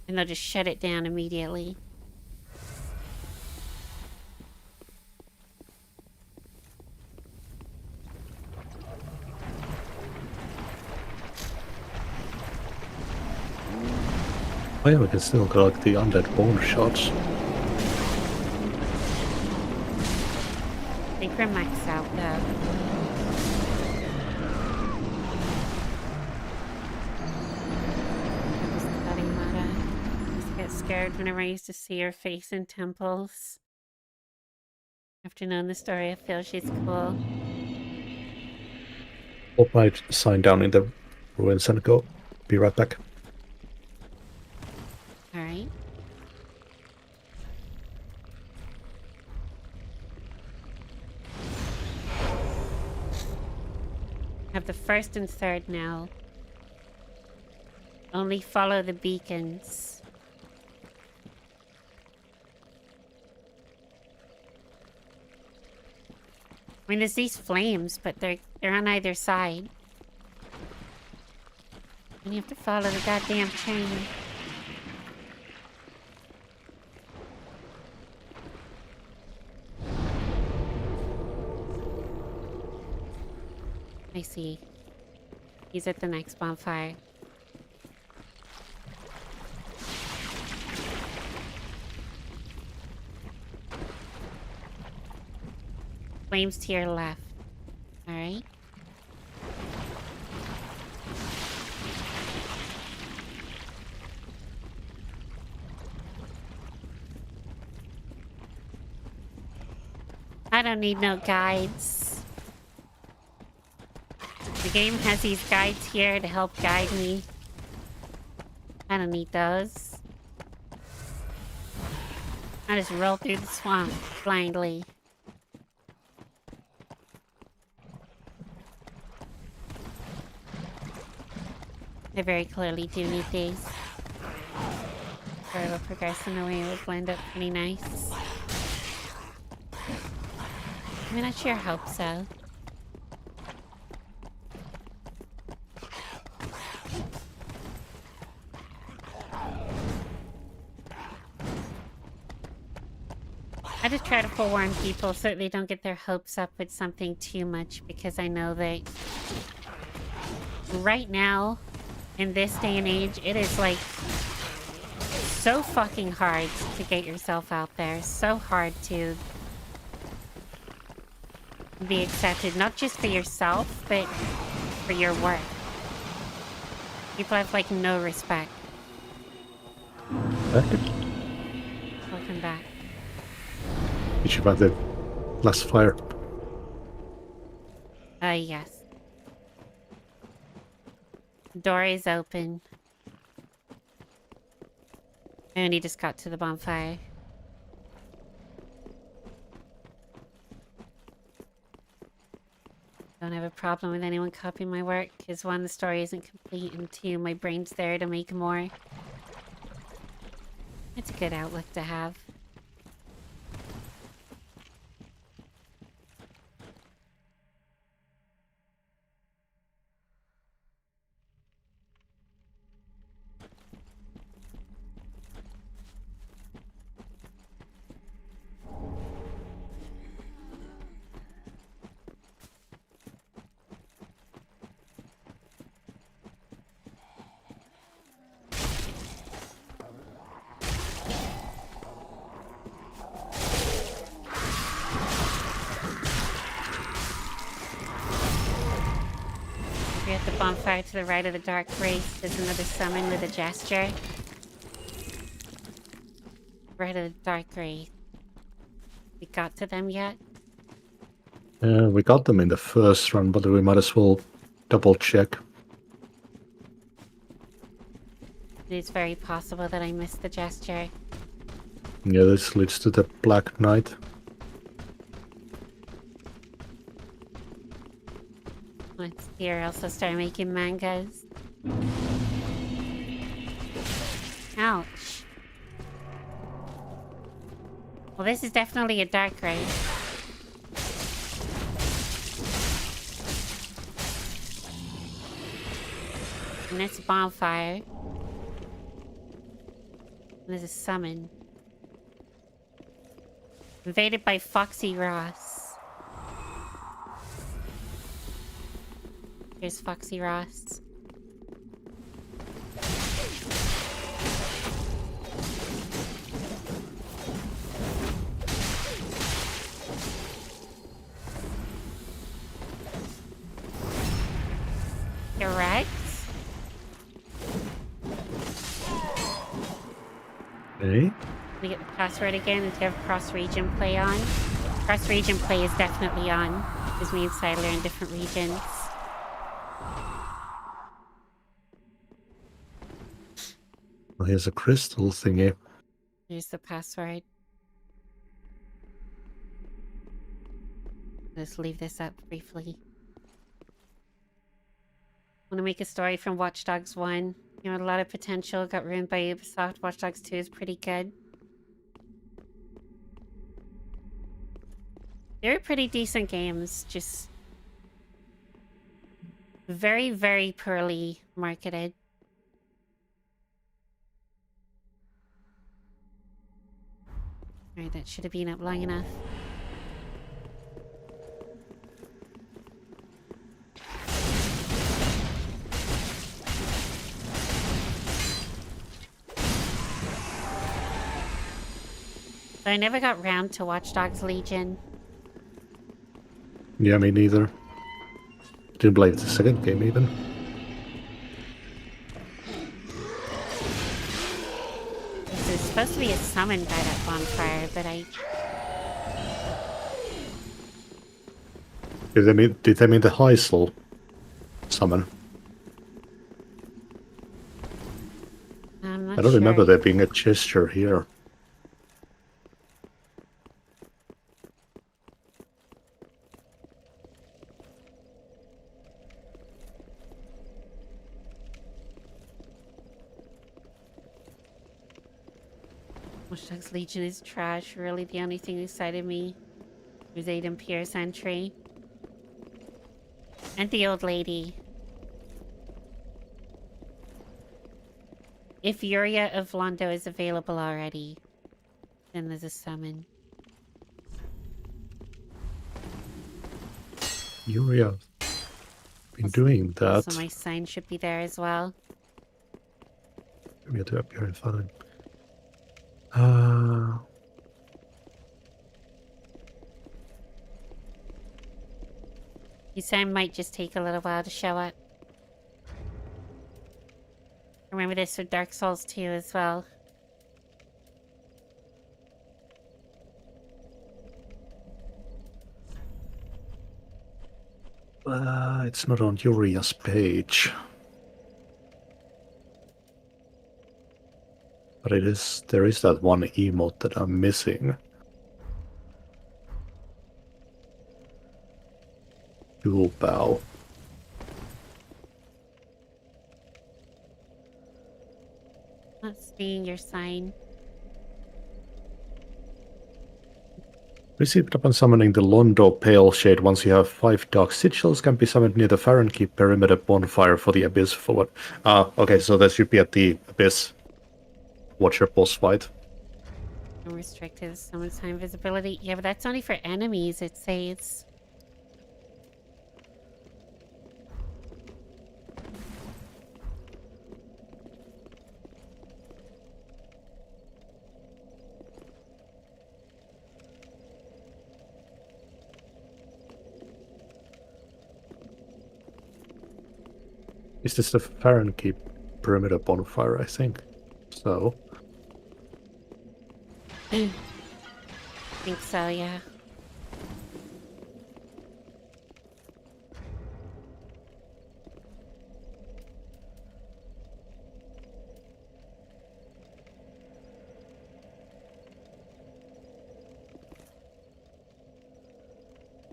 And they'll just shut it down immediately. Oh yeah, we can still collect the undead bone shots. I think we're maxed out though. I used to get scared whenever I used to see her face in temples. After knowing the story, I feel she's cool. I'll probably sign down in the ruins and go. Be right back. Alright. Have the first and third now. Only follow the beacons. I mean, there's these flames, but they're on either side. And you have to follow the goddamn chain. I see. He's at the next bonfire. Flames to your left. Alright. I don't need no guides. The game has these guides here to help guide me. I don't need those. I just roll through the swamp blindly. I very clearly do need these. Sorry, we'll progress in a way it would blend up pretty nice. I mean, I sure hope so. I just try to forewarn people so that they don't get their hopes up with something too much, because I know that right now, in this day and age, it is like so fucking hard to get yourself out there. So hard to be accepted, not just for yourself, but for your work. People have like no respect. Welcome back. Did you find the last fire? Yes. Door is open. I only just got to the bonfire. Don't have a problem with anyone copying my work, because one, the story isn't complete, and two, my brain's there to make more. It's a good outlook to have. At the bonfire to the right of the dark wraith, there's another summon with a gesture. Right of the dark wraith. We got to them yet? We got them in the first run, but we might as well double check. It is very possible that I missed the gesture. Yeah, this leads to the Black Knight. Let's see, or else I'll start making mangas. Ouch. Well, this is definitely a dark wraith. And that's a bonfire. And there's a summon. Invaded by Foxy Ross. Here's Foxy Ross. Correct. Okay. We get the password again and to have cross-region play on. Cross-region play is definitely on. Because me and Cidal are in different regions. Well, here's a crystal thingy. Here's the password. Let's leave this up briefly. I want to make a story from Watch Dogs 1. You know, a lot of potential got ruined by Ubisoft. Watch Dogs 2 is pretty good. They're pretty decent games, just very, very poorly marketed. Alright, that should have been up long enough. So I never got round to Watch Dogs Legion. Yeah, me neither. Didn't play the second game even. There's supposed to be a summon by that bonfire, but I... Did they mean the Heisel summon? I'm not I don't sure. remember there being a gesture here. Watch Dogs Legion is trash. Really, the only thing excited me was Aiden Pierce entry. And the old lady. If Yuria of Londo is available already, then there's a summon. Yuria been doing that. So my sign should be there as well. We have to appear in fun. His sign might just take a little while to show up. Remember this with Dark Souls 2 as well. It's not on Yuria's page. But it is, there is that one emote that I'm missing. Dual bow. Not seeing your sign. Received upon summoning the Londo Pale Shade. Once you have 5 dark sigils, can be summoned near the Fahrenkeep perimeter bonfire for the Abyss forward. Okay, so that should be at the Abyss Watcher boss fight. Unrestricted summon time visibility. Yeah, but that's only for enemies, it says. Is this the Fahrenkeep perimeter bonfire, I think? So... I think so, yeah.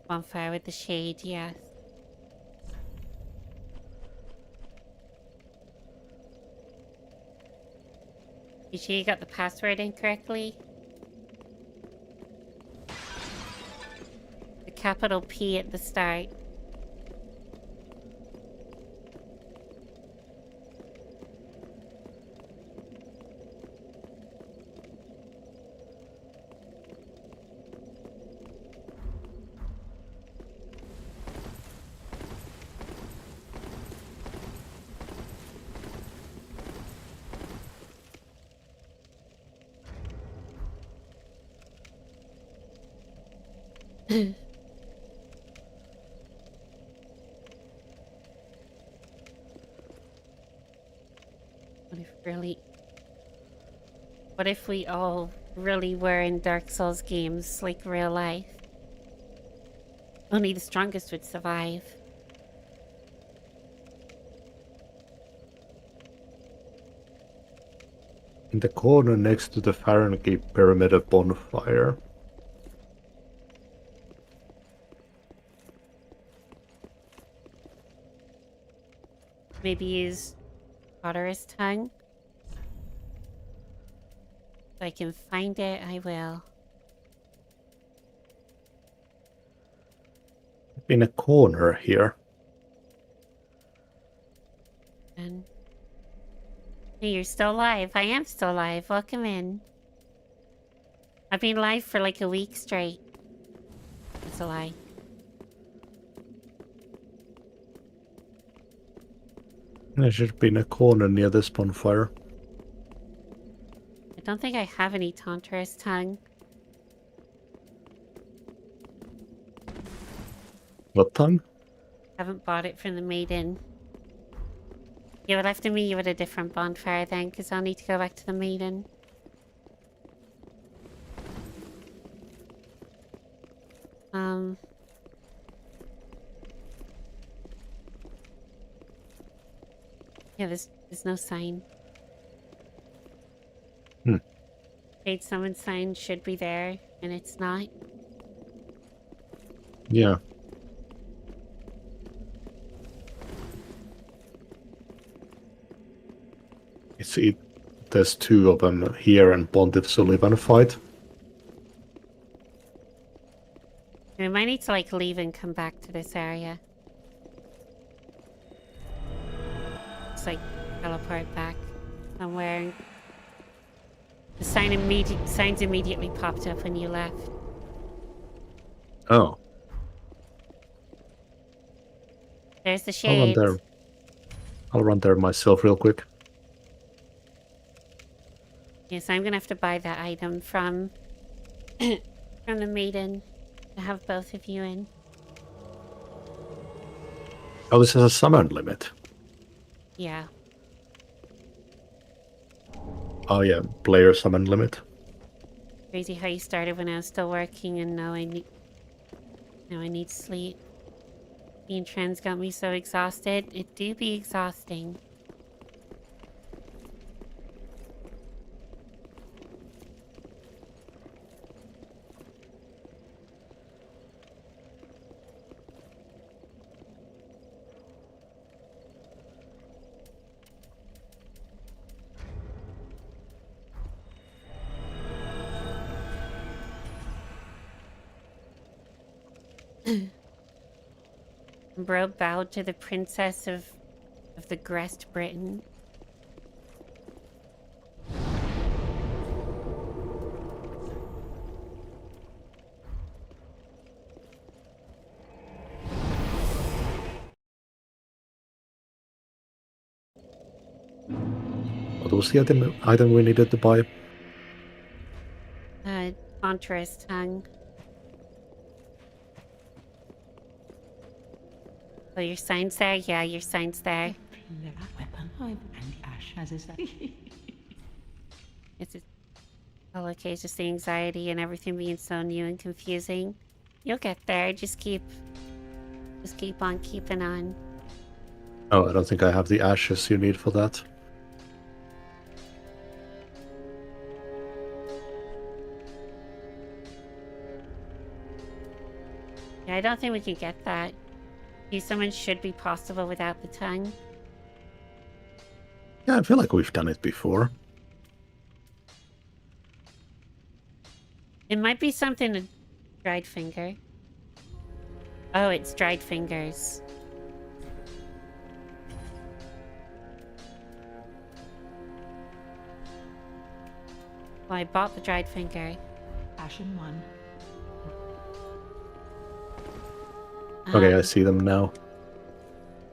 Bonfire with the shade, yes. You sure you got the password incorrectly? The capital P at the start. What if we all really were in Dark Souls games, like real life? Only the strongest would survive. in the corner next to the Fahrenkeep perimeter bonfire. Maybe use Potter's tongue. If I can find it, I will. In a corner here. And hey, you're still alive. I am still alive. Welcome in. I've been live for like a week straight. That's a lie. There should be in a corner near this bonfire. I don't think I have any Tantra's tongue. What tongue? Haven't bought it from the maiden. You would have to meet you at a different bonfire then, because I'll need to go back to the maiden. Yeah, there's no sign. Shade summon sign should be there, and it's not. Yeah. There's two of them here and Pontiff Sullivan fight. We might need to like leave and come back to this area. Just like teleport back somewhere. The signs immediately popped up when you left. Oh. There's the shade. I'll run there myself real quick. Yes, I'm gonna have to buy that item from from the maiden to have both of you in. Oh, this is a summon limit. Yeah. Oh yeah, player summon limit. Crazy how you started when I was still working, and now I need sleep. Being trans got me so exhausted. It do be exhausting. Bro bowed to the princess of the Grest Britain. What was the item we needed to buy? Tantra's tongue. Oh, your sign's there? Yeah, your sign's there. It's okay, it's just the anxiety and everything being so new and confusing. You'll get there, just keep on keeping on. Oh, I don't think I have the ashes you need for that. Yeah, I don't think we can get that. Summon should be possible without the tongue. Yeah, I feel like we've done it before. It might be something to dried finger. Oh, it's dried fingers. Well, I bought the dried finger. Ashen one. Okay, I see them now.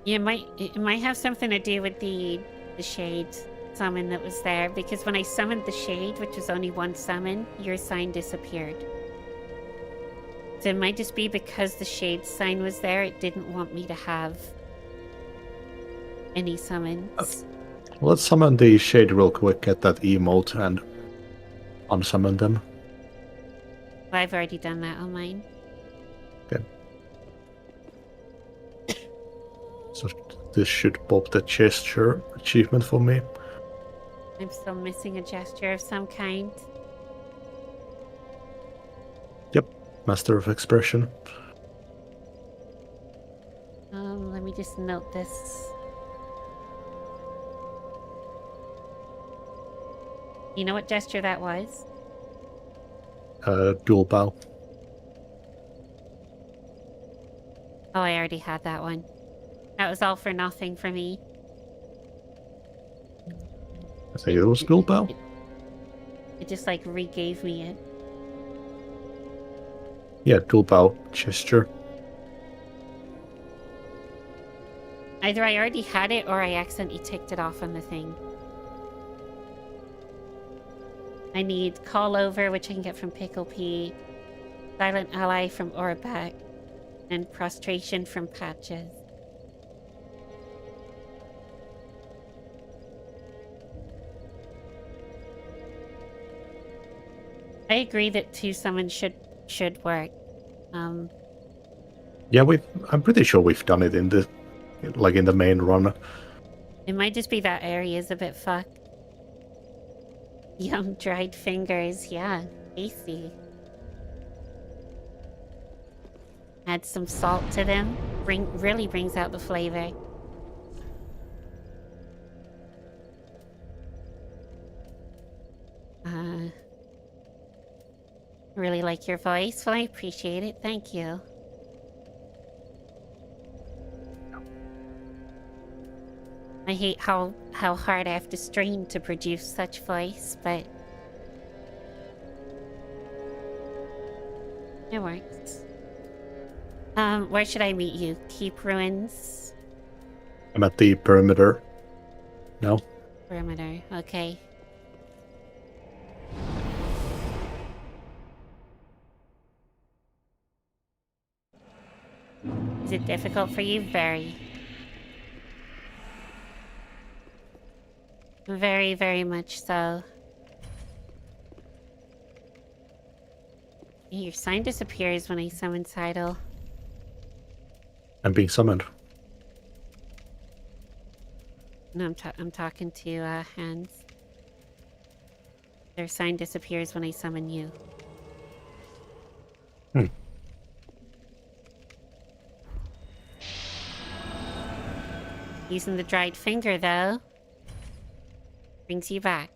Yeah, it might have something to do with the shade summon that was there, because when I summoned the shade, which was only one summon, your sign disappeared. So it might just be because the shade sign was there, it didn't want me to have any summons. Let's summon the shade real quick, get that emote, and unsummon them. Well, I've already done that on mine. Okay. So this should pop the gesture achievement for me. I'm still missing a gesture of some kind. Yep, Master of Expression. Let me just note this. You know what gesture that was? Dual bow. Oh, I already had that one. That was all for nothing for me. I think it was dual bow. It just like re-gave me it. Yeah, dual bow gesture. Either I already had it or I accidentally ticked it off on the thing. I need Call Over, which I can get from Pickle P, Silent Ally from Orbeck, and Prostration from Patches. I agree that 2 summons should work. Yeah, I'm pretty sure we've done it in the in the main run. It might just be that area is a bit fucked. Yum, dried fingers. Yeah, tasty. Add some salt to them. Really brings out the flavor. Really like your voice. Well, I appreciate it. Thank you. I hate how hard I have to strain to produce such voice, but it works. Where should I meet you? Keep Ruins? I'm at the perimeter. No? Perimeter, okay. Is it difficult for you? Very. Very, very much so. Your sign disappears when I summon Cidal. I'm being summoned. No, I'm talking to Hans. Their sign disappears when I summon you. Using the dried finger, though, brings you back.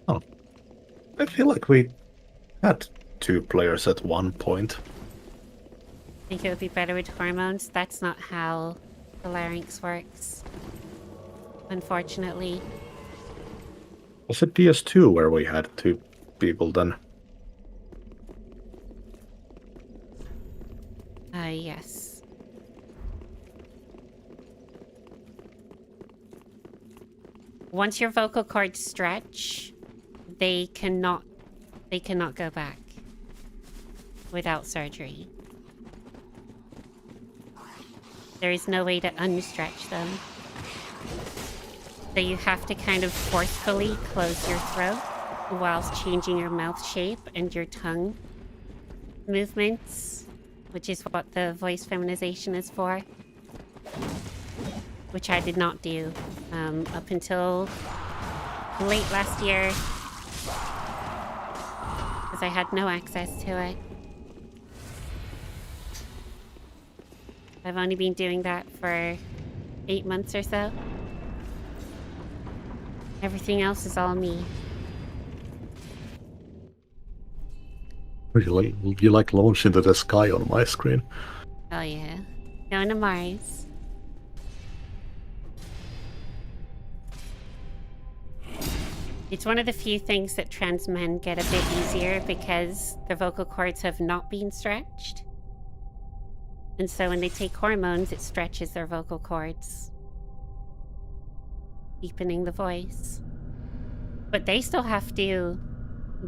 Oh. I feel like we had 2 players at one point. Think it would be better with hormones? That's not how the larynx works. Unfortunately. Was it DS2 where we had 2 people then? Yes. Once your vocal cords stretch, they cannot go back without surgery. There is no way to unstretch them. So you have to kind of forcefully close your throat whilst changing your mouth shape and your tongue movements, which is what the voice feminization is for. Which I did not do up until late last year, because I had no access to it. I've only been doing that for 8 months or so. Everything else is all me. You like launch into the sky on my screen? Oh yeah. Going to Mars. It's one of the few things that trans men get a bit easier because their vocal cords have not been stretched. And so when they take hormones, it stretches their vocal cords, deepening the voice. But they still have to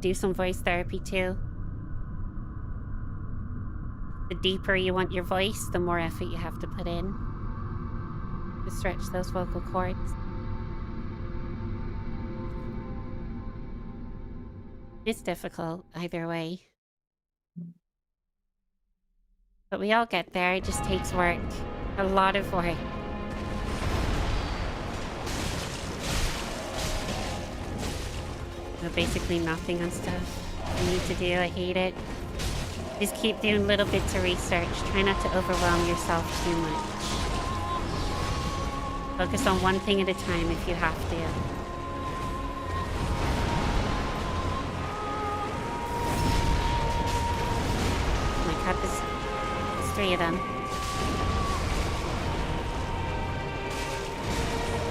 do some voice therapy too. The deeper you want your voice, the more effort you have to put in to stretch those vocal cords. It's difficult either way. But we all get there, it just takes work. A lot of work. No, basically nothing on stuff I need to do, I hate it. Just keep doing little bits of research. Try not to overwhelm yourself too much. Focus on one thing at a time if you have to. Oh my god, there's 3 of them.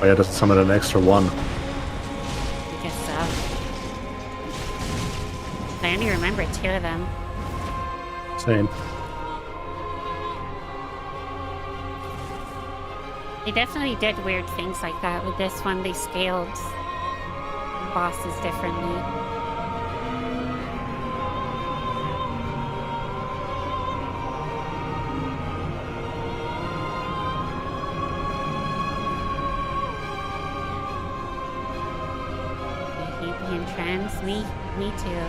Oh yeah, just summon an extra one. I guess so. I only remember 2 of them. Same. They definitely did weird things like that with this one. They scaled bosses differently. I hate being trans. Me too.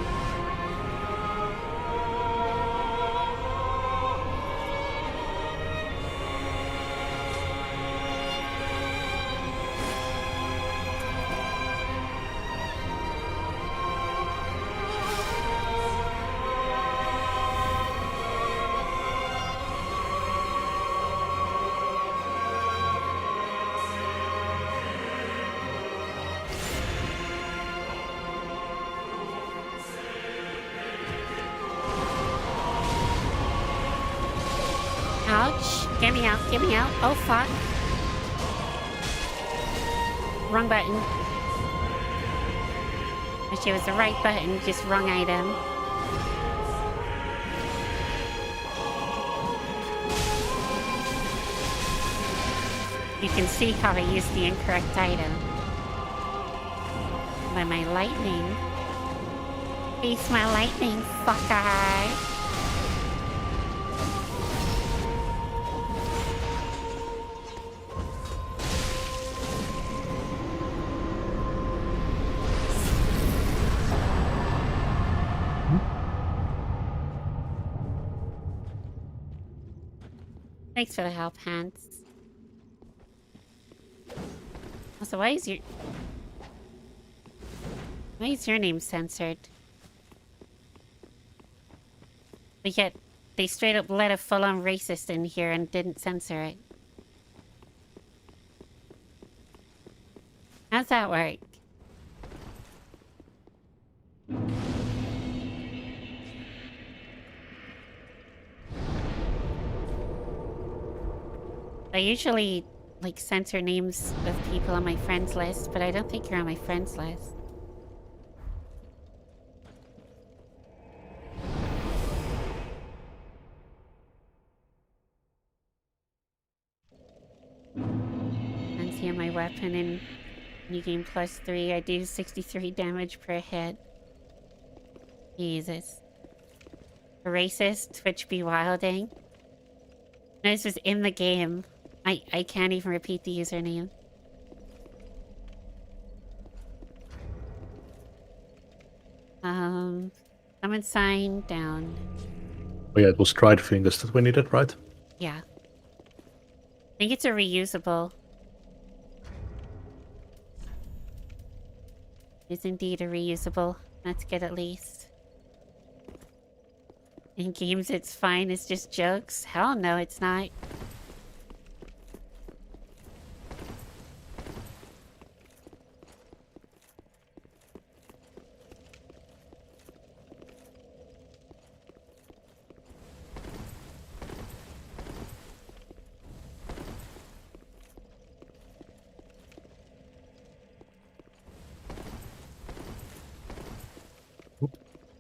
Ouch. Get me out. Get me out. Oh, fuck. Wrong button. Wish it was the right button, just wrong item. You can see how I used the incorrect item. By my lightning. Face my lightning, fucker. Thanks for the help, Hans. Also, why is your name censored? But yet, they straight up let a full-on racist in here and didn't censor it. How's that work? I usually, like, censor names of people on my friends list, but I don't think you're on my friends list. And see my weapon in New Game +3. I do 63 damage per hit. Jesus. A racist, Twitch be wilding. No, this was in the game. I can't even repeat the username. Summon sign down. Oh yeah, it was dried fingers that we needed, right? Yeah. I think it's a reusable. It's indeed a reusable. That's good at least. In games it's fine, it's just jokes. Hell no, it's not.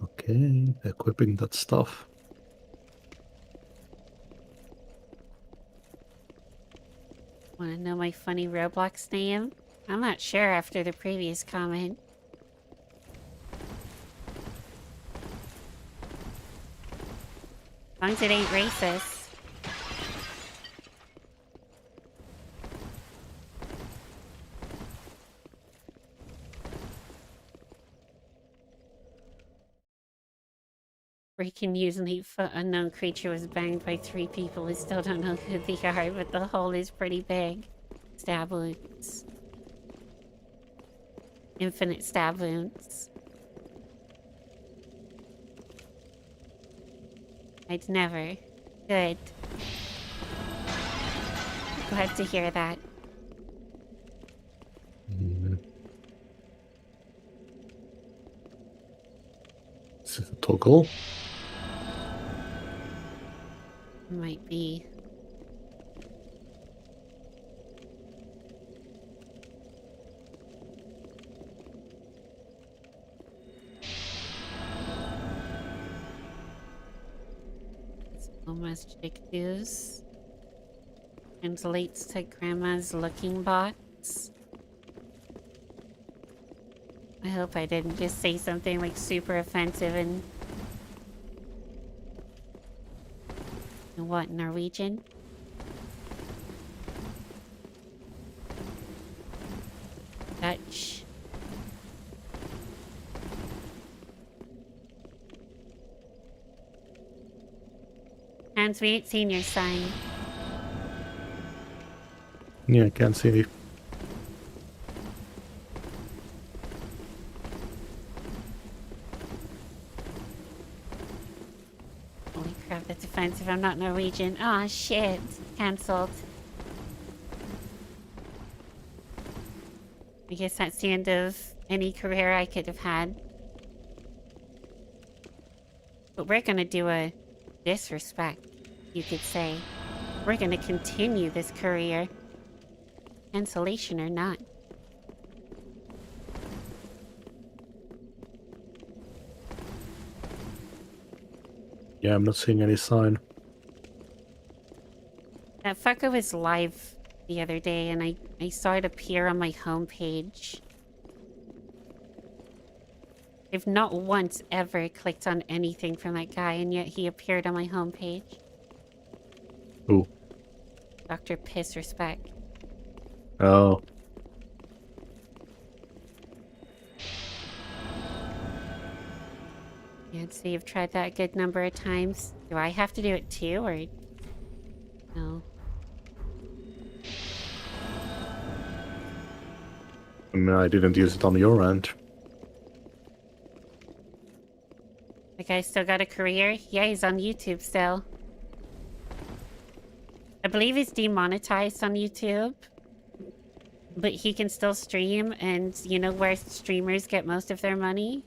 Okay, equipping that stuff. Wanna know my funny Roblox name? I'm not sure after the previous comment. As long as it ain't racist. Breaking news, an 8-foot unknown creature was banged by 3 people. We still don't know who they are, but the hole is pretty big. Stab wounds. Infinite stab wounds. I'd never. Good. Glad to hear that. Cool. Might be. It's almost chick news. Translates to Grandma's looking box. I hope I didn't just say something like super offensive and what, Norwegian? Dutch. Hans, we ain't seen your sign. Yeah, I can't see. Holy crap, that's offensive. I'm not Norwegian. Aw, shit. Cancelled. I guess that's the end of any career I could have had. But we're gonna do a disrespect, you could say. We're gonna continue this career. Cancellation or not. Yeah, I'm not seeing any sign. That fucker was live the other day and I saw it appear on my homepage. I've not once ever clicked on anything from that guy and yet he appeared on my homepage. Who? Dr. Piss Respect. Oh. Yeah, so you've tried that a good number of times. Do I have to do it too, or... No. I mean, I didn't use it on your end. The guy still got a career? Yeah, he's on YouTube still. I believe he's demonetized on YouTube. But he can still stream, and you know where streamers get most of their money?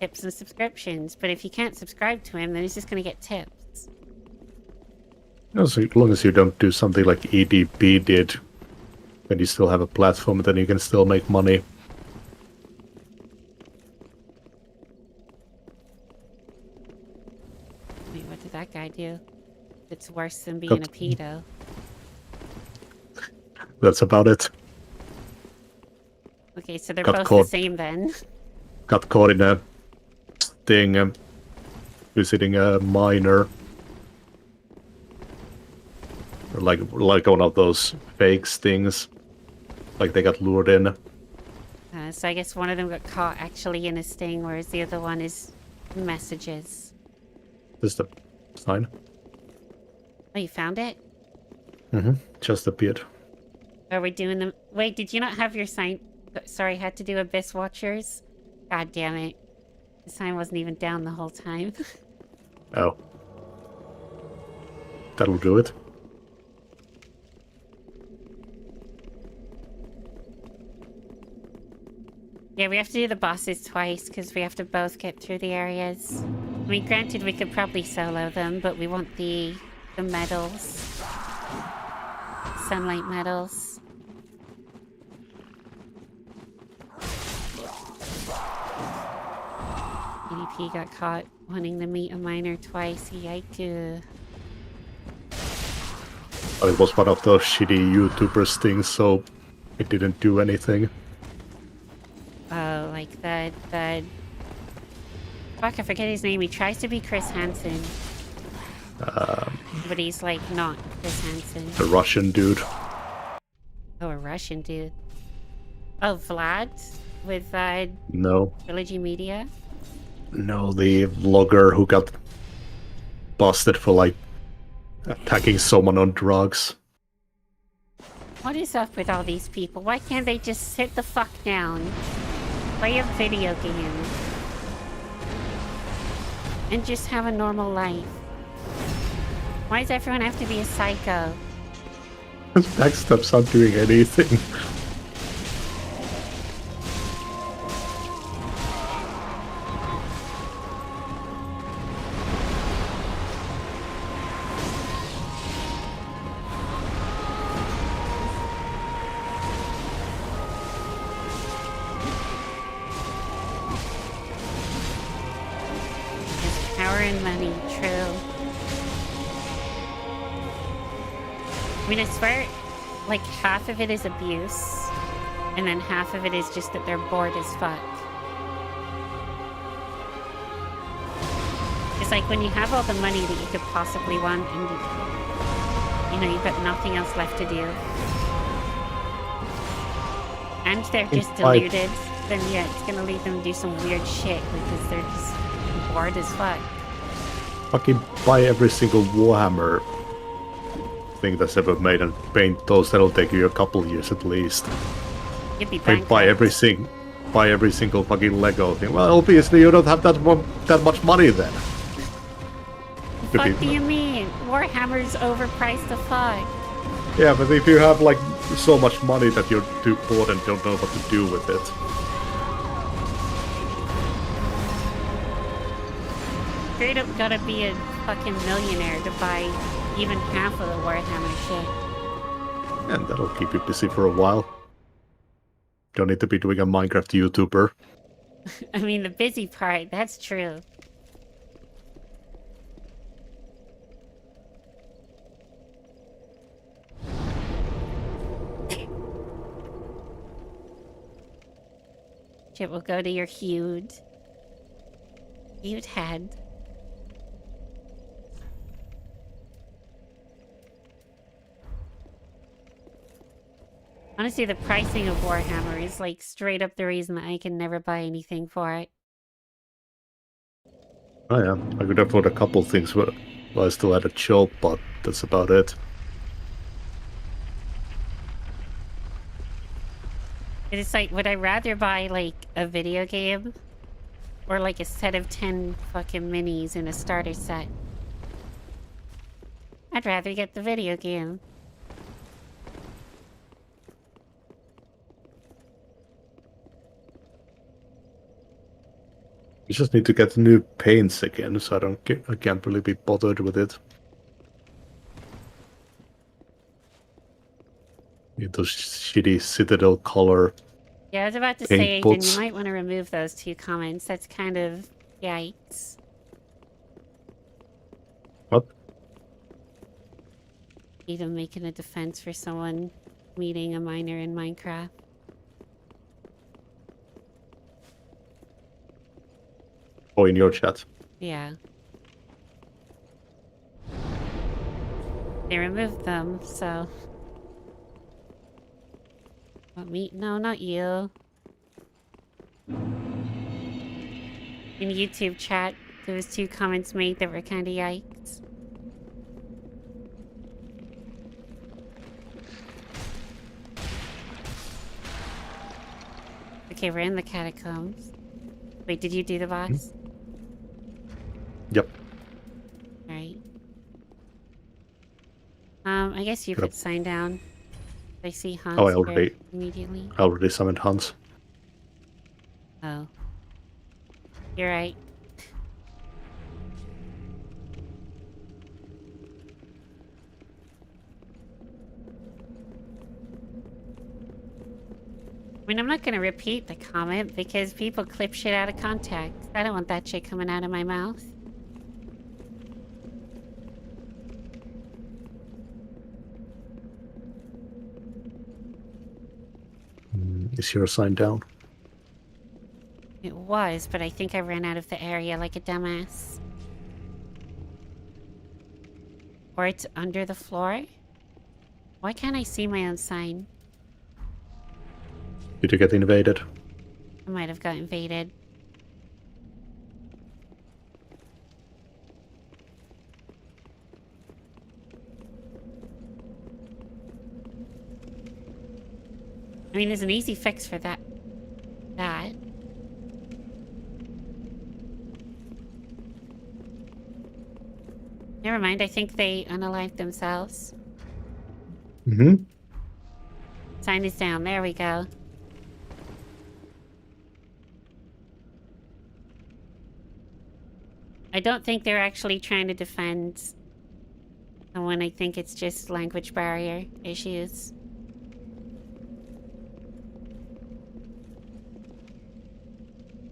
Tips and subscriptions. But if you can't subscribe to him, then he's just gonna get tips. As long as you don't do something like EDB did, and you still have a platform, then you can still make money. Wait, what did that guy do? It's worse than being a pedo. That's about it. Okay, so they're Got both caught. the same then. Got caught in a thing, visiting a miner. Like one of those fake things. Like they got lured in. So I guess one of them got caught actually in a sting, whereas the other one is messages. This is the sign. Oh, you found it? Mm-hmm. Just appeared. Are we doing them? Wait, did you not have your sign? Sorry, had to do Abyss Watchers? God damn it. The sign wasn't even down the whole time. Oh. That'll do it. Yeah, we have to do the bosses twice, because we have to both get through the areas. I mean, granted, we could probably solo them, but we want the medals. Sunlight medals. EDP got caught wanting to meet a miner twice. Yikes. But it was one of those shitty YouTubers things, so it didn't do anything. Oh, like the... Fuck, I forget his name. He tries to be Chris Hansen. But he's, like, not Chris Hansen. The Russian dude. Oh, a Russian dude. Oh, Vlad? With, No. Trilogy Media? No, the vlogger who got busted for, like, attacking someone on drugs. What is up with all these people? Why can't they just sit the fuck down? Play a video game. And just have a normal life. Why does everyone have to be a psycho? Backstep's not doing anything. Power and money, true. I mean, I swear, like, half of it is abuse, and then half of it is just that they're bored as fuck. It's like when you have all the money that you could possibly want, and you know, you've got nothing else left to do. And they're just deluded, then yeah, it's gonna lead them to do some weird shit because they're just bored as fuck. Fucking buy every single Warhammer thing that's ever made and paint those. That'll take you a couple years at least. You'd be I mean, buy every single fucking Lego thing. Well, obviously you don't have that much money then. What do you mean? Warhammer's overpriced to fuck. Yeah, but if you have like so much money that you're too bored and don't know what to do with it. Straight up gotta be a fucking millionaire to buy even half of the Warhammer shit. And that'll keep you busy for a while. Don't need to be doing a Minecraft YouTuber. I mean, the busy part, that's true. Shit will go to your huge head. Honestly, the pricing of Warhammer is like straight up the reason that I can never buy anything for it. Oh yeah, I could afford a couple things while I still had a job, but that's about it. It's like, would I rather buy like a video game or like a set of 10 fucking minis in a starter set? I'd rather get the video game. You just need to get new paints again, so I can't really be bothered with it. Those shitty Citadel color. Yeah, I was about to paint say, Aiden, pots. you might want to remove those 2 comments. That's kind of yikes. What? Aiden making a defense for someone meeting a minor in Minecraft. Oh, in your chat. Yeah. They removed them, so... What, me? No, not you. In YouTube chat, there was 2 comments made that were kinda yikes. Okay, we're in the catacombs. Wait, did you do the boss? Yep. Alright. I guess you could sign down. I see Hans Oh, I here immediately. already summoned Hans. Oh. You're right. I mean, I'm not gonna repeat the comment because people clip shit out of context. I don't want that shit coming out of my mouth. Is your sign down? It was, but I think I ran out of the area like a dumbass. Or it's under the floor? Why can't I see my own sign? Did you get invaded? I might have got invaded. I mean, there's an easy fix for that. Never mind, I think they unalived themselves. Mm-hmm. Sign is down, there we go. I don't think they're actually trying to defend someone. I think it's just language barrier issues.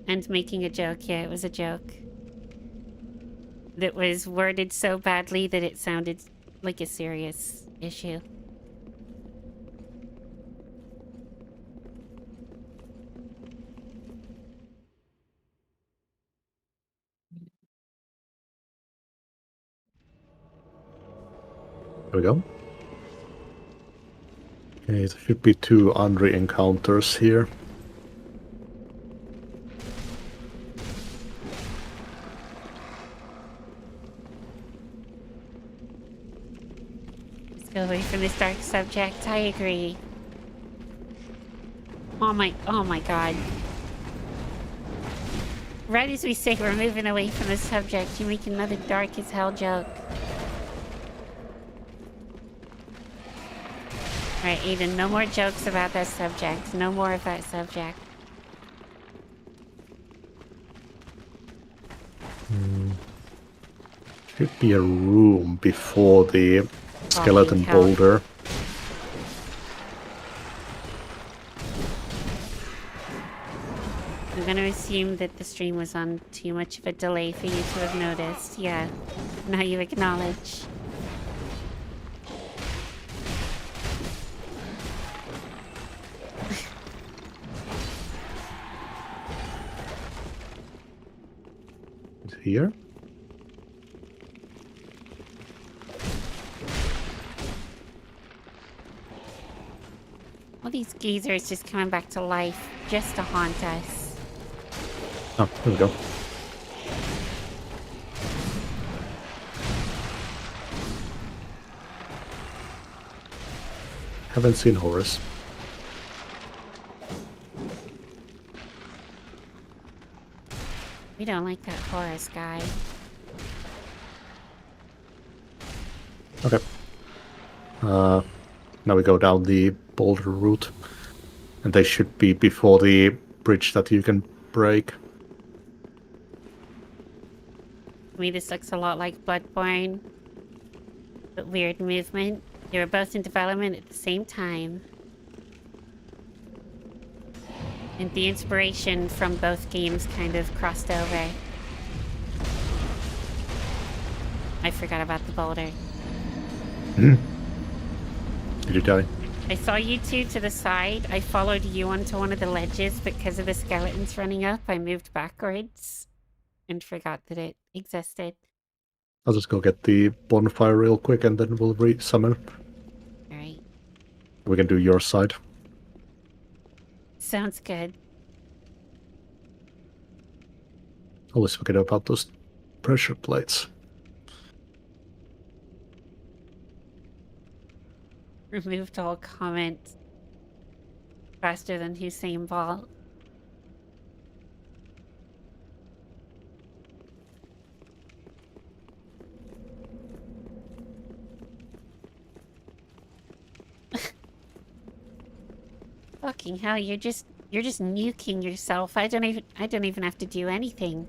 And making a joke. Yeah, it was a joke. that was worded so badly that it sounded like a serious issue. There we go. Okay, there should be 2 Andre encounters here. Let's go away from this dark subject. I agree. Oh my god. Right as we say we're moving away from the subject, you make another dark as hell joke. Alright, Eden, no more jokes about that subject. No more of that subject. Should be a room before the skeleton boulder. I'm gonna assume that the stream was on too much of a delay for you to have noticed. Yeah. Now you acknowledge. Here? All these geezers just coming back to life just to haunt us. Oh, there we go. Haven't seen Horus. We don't like that Horus guy. Okay. Now we go down the boulder route. And they should be before the bridge that you can break. To me, this looks a lot like Bloodborne. But weird movement. They were both in development at the same time. And the inspiration from both games kind of crossed over. I forgot about the boulder. Did you die? I saw you two to the side. I followed you onto one of the ledges because of the skeletons running up. I moved backwards and forgot that it existed. I'll just go get the bonfire real quick and then we'll re-summon. Alright. We can do your side. Sounds good. Always forget about those pressure plates. Removed all comments faster than Hussein Bolt. Fucking hell, you're just nuking yourself. I don't even have to do anything.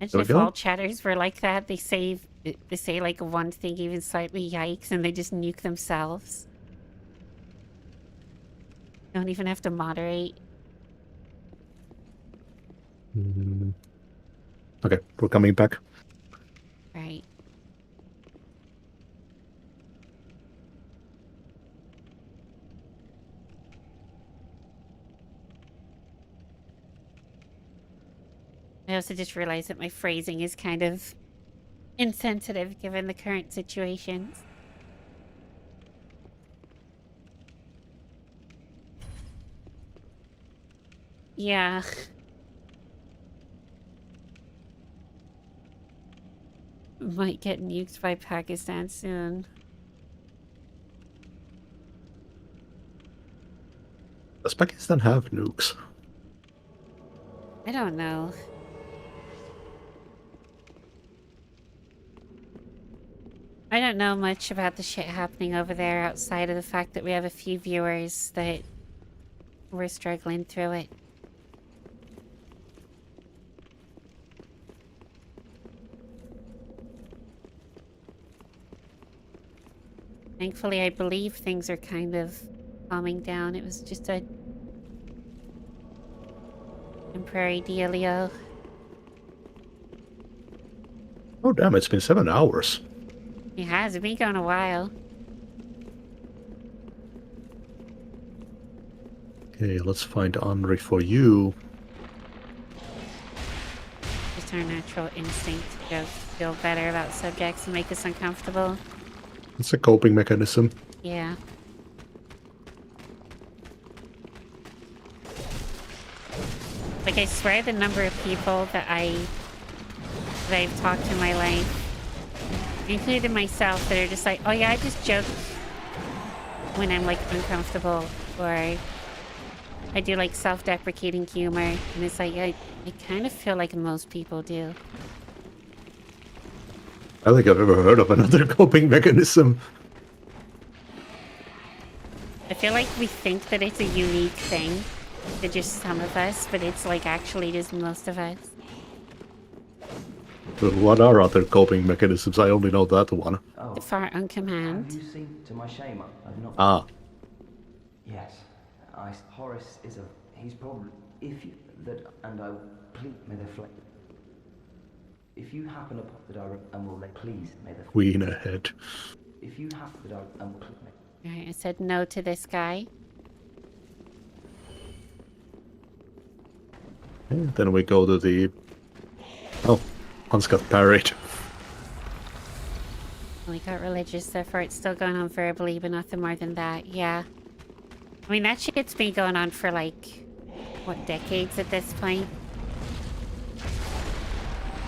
Imagine if all chatters were like that. They say like one thing even slightly yikes and they just nuke themselves. Don't even have to moderate. Okay, we're coming back. Right. I also just realized that my phrasing is kind of insensitive given the current situations. Yeah. Might get nuked by Pakistan soon. Does Pakistan have nukes? I don't know. I don't know much about the shit happening over there outside of the fact that we have a few viewers that were struggling through it. Thankfully, I believe things are kind of calming down. It was just a Temporary dealio. Oh damn, it's been 7 hours. It has been going a while. Okay, let's find Henri for you. Just our natural instinct to go feel better about subjects and make us uncomfortable. It's a coping mechanism. Yeah. Like, I swear the number of people that I've talked in my life, including myself, that are just like, oh yeah, I just joke when I'm like uncomfortable, or I do like self-deprecating humor, and it's like, I kind of feel like most people do. I don't think I've ever heard of another coping mechanism. I feel like we think that it's a unique thing to just some of us, but it's like actually just most of us. But what are other coping mechanisms? I only know that one. Oh, The fart on command. have you seen? To my shame, I've not. Ah. Yes, Horace is he's probably, if you, that, and I, please, may the flame. If you happen upon that and will please, may the Queen ahead. If you happen that and will please, Alright, I said no to this guy. And then we go to the... Oh, Hans got parried. We got religious, therefore it's still going on verbally, but nothing more than that. Yeah. I mean, that shit's been going on for like, what, decades at this point?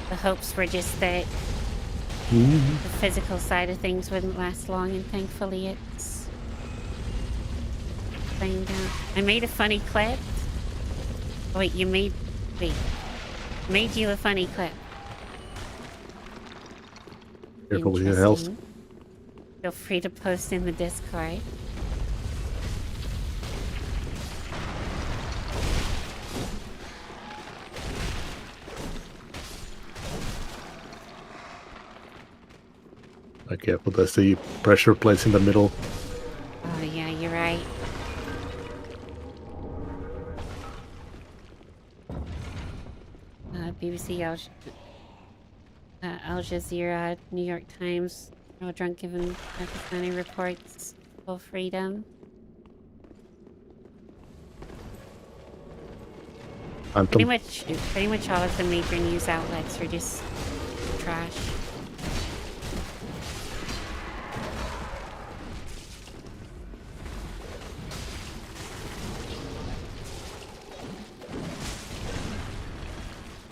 The hopes were just that the physical side of things wouldn't last long, and thankfully it's playing down. I made a funny clip. Oh, wait, made you a funny clip. Careful with your health. Interesting. Feel free to post in the Discord. Be careful, there's the pressure plates in the middle. Oh yeah, you're right. BBC, Al Jazeera, New York Times, no drunk given Pakistani reports full freedom. Pretty much all of the major news outlets are just trash.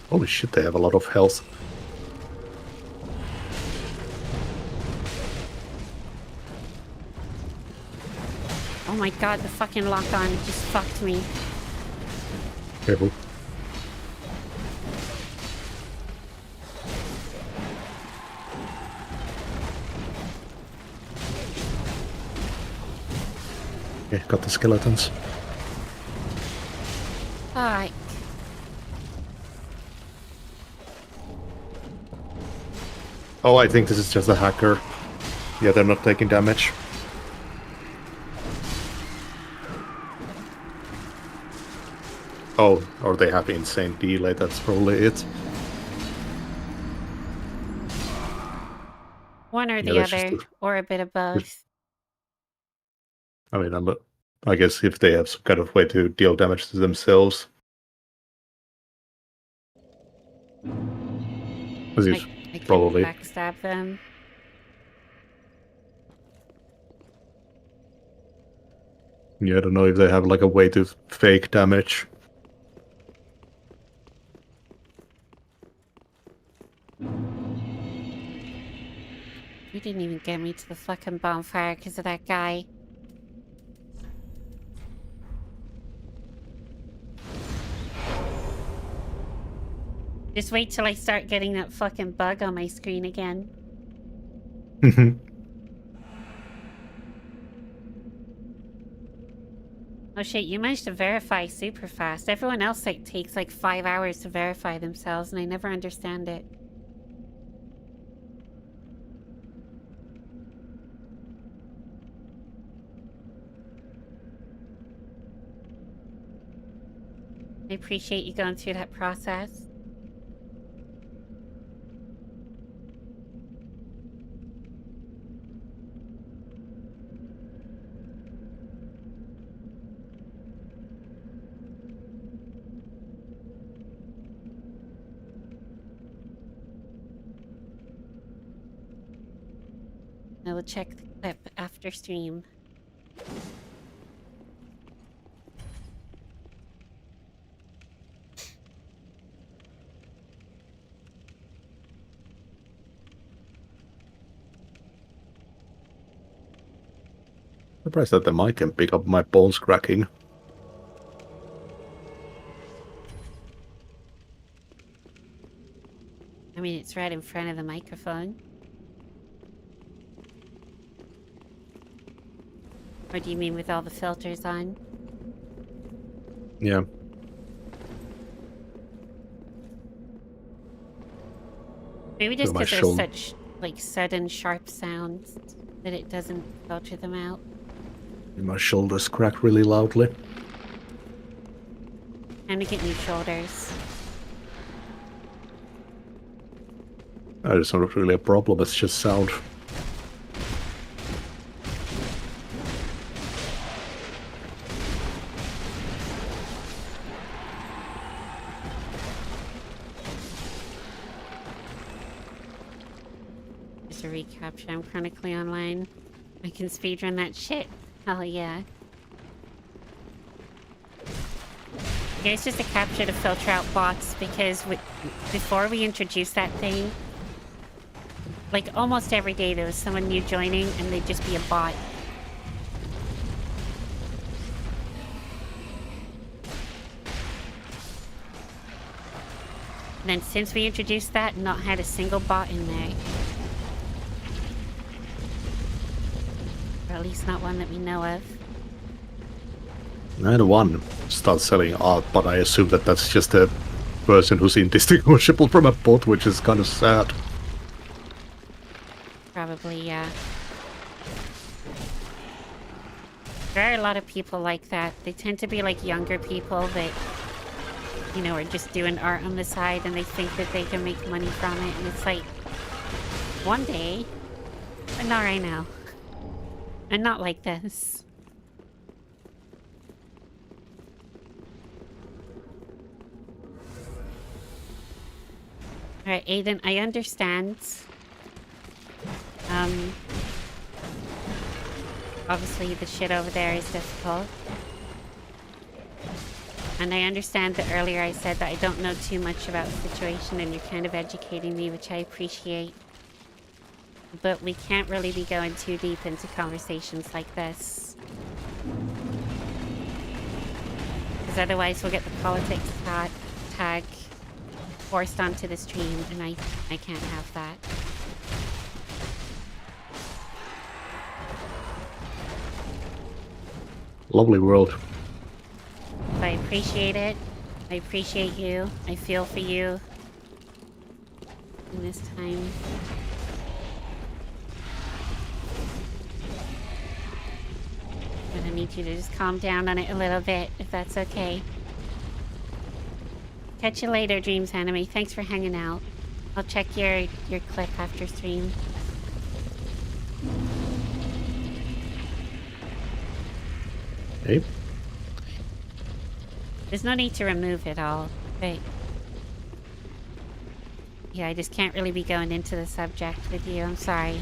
Holy shit, they have a lot of health. Oh my god, the fucking lock-on just fucked me. Careful. Okay, got the skeletons. Alright. Oh, I think this is just a hacker. Yeah, they're not taking damage. Oh, or they have insane delay, that's probably it. One or the other, or a bit of both. I mean, I guess if they have some kind of way to deal damage to themselves. I Probably. Backstab them. Yeah, I don't know if they have like a way to fake damage. You didn't even get me to the fucking bonfire because of that guy. Just wait till I start getting that fucking bug on my screen again. Oh shit, you managed to verify super fast. Everyone else takes like 5 hours to verify themselves, and I never understand it. I appreciate you going through that process. I will check the clip after stream. Surprised that the mic can pick up my bones cracking. I mean, it's right in front of the microphone. Or do you mean with all the filters on? Yeah. Maybe just my because there's shoulder. such, like, sudden, sharp sounds that it doesn't filter them out. My shoulders crack really loudly. Time to get new shoulders. It's not really a problem, it's just sound. Just a recapture. I'm chronically online. I can speedrun that shit. Hell yeah. Okay, it's just a capture to filter out bots because before we introduced that thing, like almost every day there was someone new joining and they'd just be a bot. And then since we introduced that, not had a single bot in there. Or at least not one that we know of. I had one start selling art, but I assume that that's just a person who's indistinguishable from a bot, which is kind of sad. Probably, yeah. There are a lot of people like that. They tend to be like younger people that, you know, are just doing art on the side and they think that they can make money from it. And it's like, one day, but not right now. And not like this. Alright, Aiden, I understand. Obviously the shit over there is difficult. And I understand that earlier I said that I don't know too much about the situation and you're kind of educating me, which I appreciate. But we can't really be going too deep into conversations like this. Because otherwise we'll get the politics tag forced onto the stream and I can't have that. Lovely world. I appreciate it. I appreciate you. I feel for you in this time. I'm gonna need you to just calm down on it a little bit, if that's okay. Catch you later, Dreams Anime. Thanks for hanging out. I'll check your clip after stream. Hey. There's no need to remove it all, but yeah, I just can't really be going into the subject with you. I'm sorry.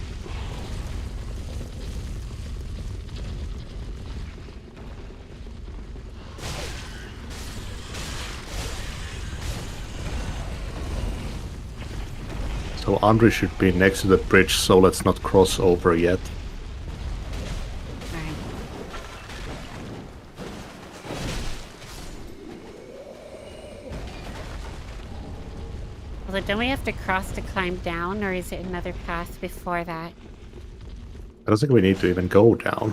So Andre should be next to the bridge, so let's not cross over yet. Alright. Although, don't we have to cross to climb down, or is it another path before that? I don't think we need to even go down.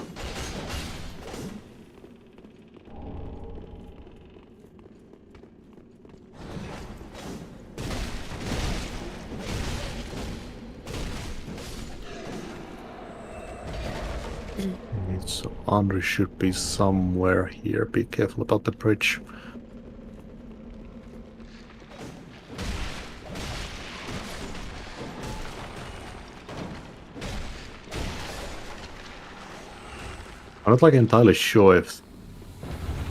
So Andre should be somewhere here. Be careful about the bridge. I'm not like entirely sure if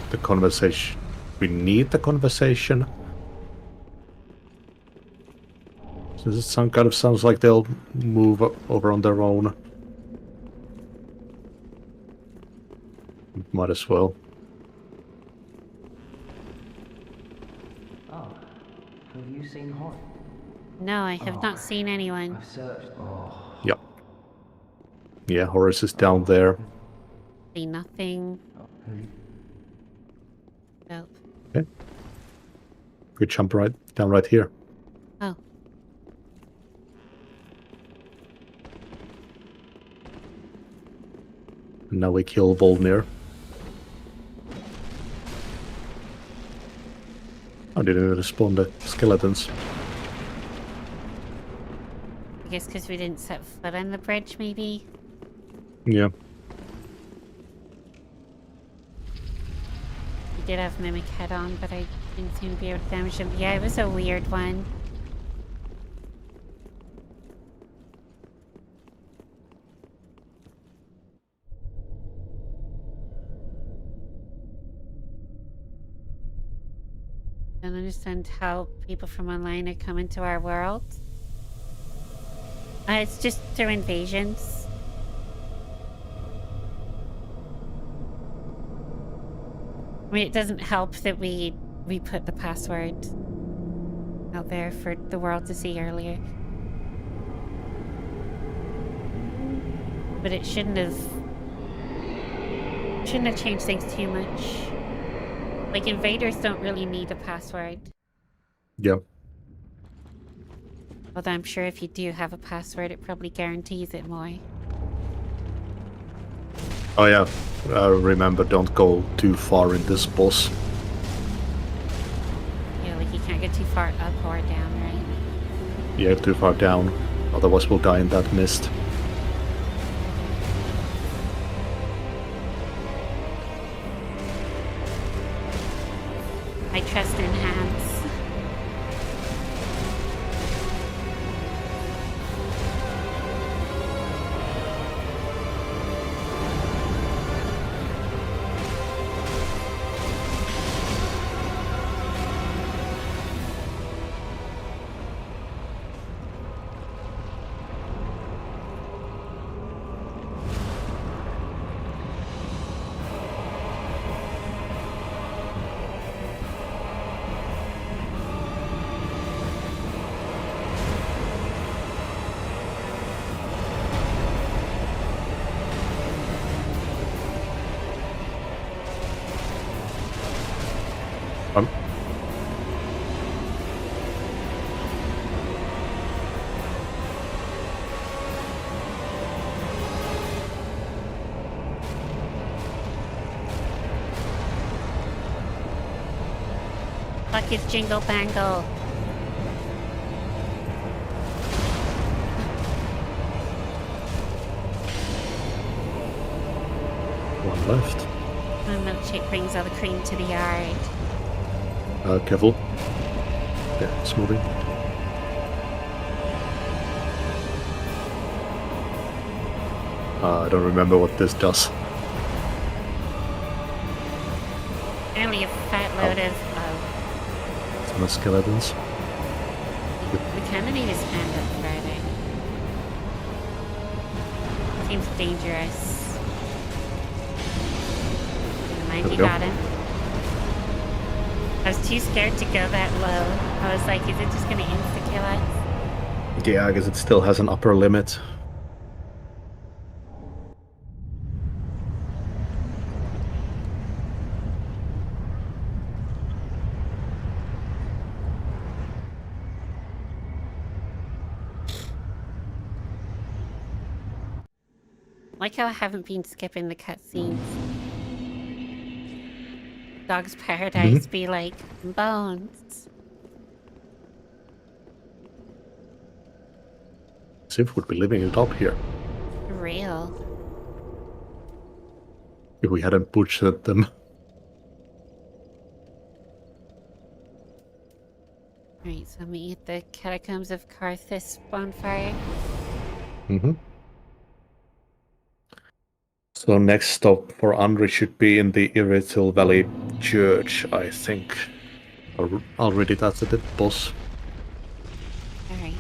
the conversation... We need the conversation. So this some kind of sounds like they'll move over on their own. Might as well. Oh, have you seen Horace? No, I have not seen anyone. I've searched. Oh. Yep. Yeah, Horace is down there. See nothing. Nope. Okay. We jump down right here. Oh. And now we kill Volnir. I didn't even spawn the skeletons. I guess because we didn't set foot on the bridge, maybe? Yeah. We did have Mimic Head on, but I didn't seem to be able to damage him. Yeah, it was a weird one. I don't understand how people from online are coming to our world. It's just through invasions. I mean, it doesn't help that we put the password out there for the world to see earlier. But it shouldn't have changed things too much. Like, invaders don't really need a password. Yep. Although I'm sure if you do have a password, it probably guarantees it more. Oh yeah, remember, don't go too far in this boss. Yeah, like you can't get too far up or down, right? Yeah, too far down. Otherwise we'll die in that mist. I trust in hands. Fuck is Jingle Bangle. One left. My milkshake brings all the cream to the yard. Careful. Yeah, it's moving. I don't remember what this does. Only a fat load of... Some skeletons. We kind of need to stand up further. Seems dangerous. Never mind, you got him. I was too scared to go that low. I was like, is it just gonna insta-kill us? Yeah, I guess it still has an upper limit. Like how I haven't been skipping the cutscenes. Dog's Paradise be like, bones. Sif would be living it up here. Real. If we hadn't butchered them. Alright, so me at the Catacombs of Karthus bonfire. Mm-hmm. So So next stop for Andre should be in the Irrital Valley Church, I think. I'll read it after the boss. Alright.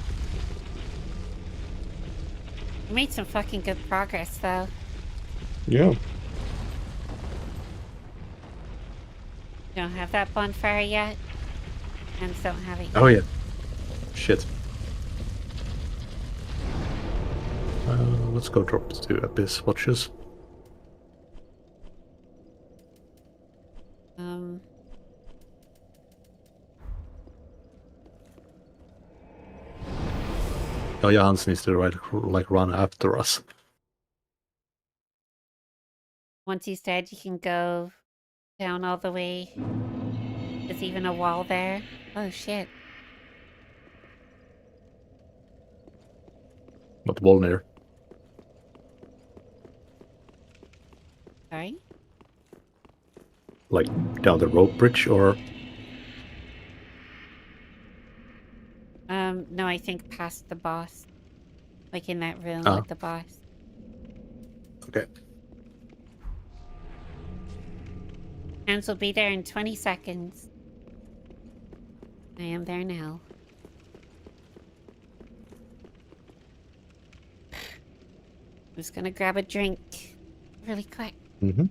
We made some fucking good progress, though. Yeah. Don't have that bonfire yet. And don't have it yet. Oh yeah. Shit. Let's go drop to Abyss Watches. Oh yeah, Hans needs to run after us. Once he's dead, you can go down all the way. There's even a wall there. Oh shit. Not Volnir. Sorry? Like down the rope bridge or? No, I think past the boss. Like in that room with the boss. Okay. Hans will be there in 20 seconds. I am there now. I'm just gonna grab a drink really quick. Mm-hmm.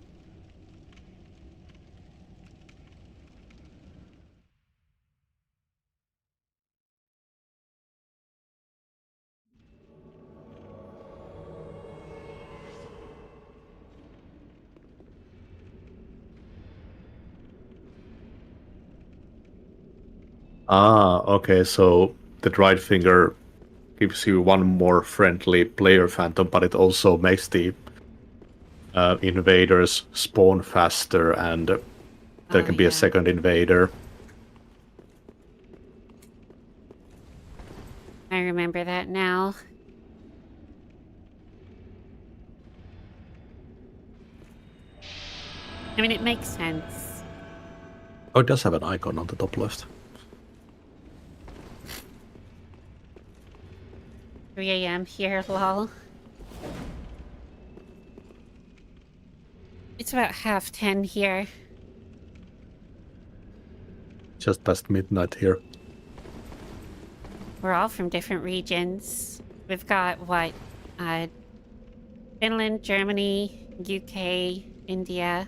Ah, okay, so the dried finger gives you one more friendly player phantom, but it also makes the invaders spawn faster, and there can be a second invader. I remember that now. I mean, it makes sense. Oh, it does have an icon on the top left. 3 a.m. here, lol. It's about 10:30 here. Just past midnight here. We're all from different regions. We've got, what, Finland, Germany, UK, India.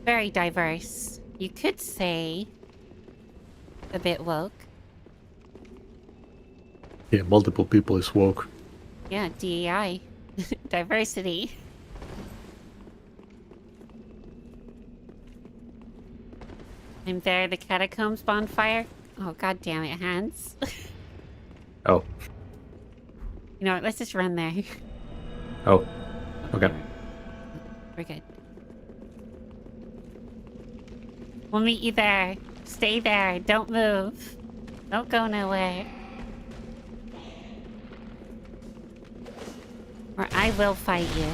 Very diverse. You could say a bit woke. Yeah, multiple people is woke. Yeah, DEI. Diversity. I'm there, the catacombs bonfire. Oh, god damn it, Hans. Oh. You know what, let's just run there. Oh. Okay. We're good. We'll meet you there. Stay there. Don't move. Don't go nowhere. Or I will fight you.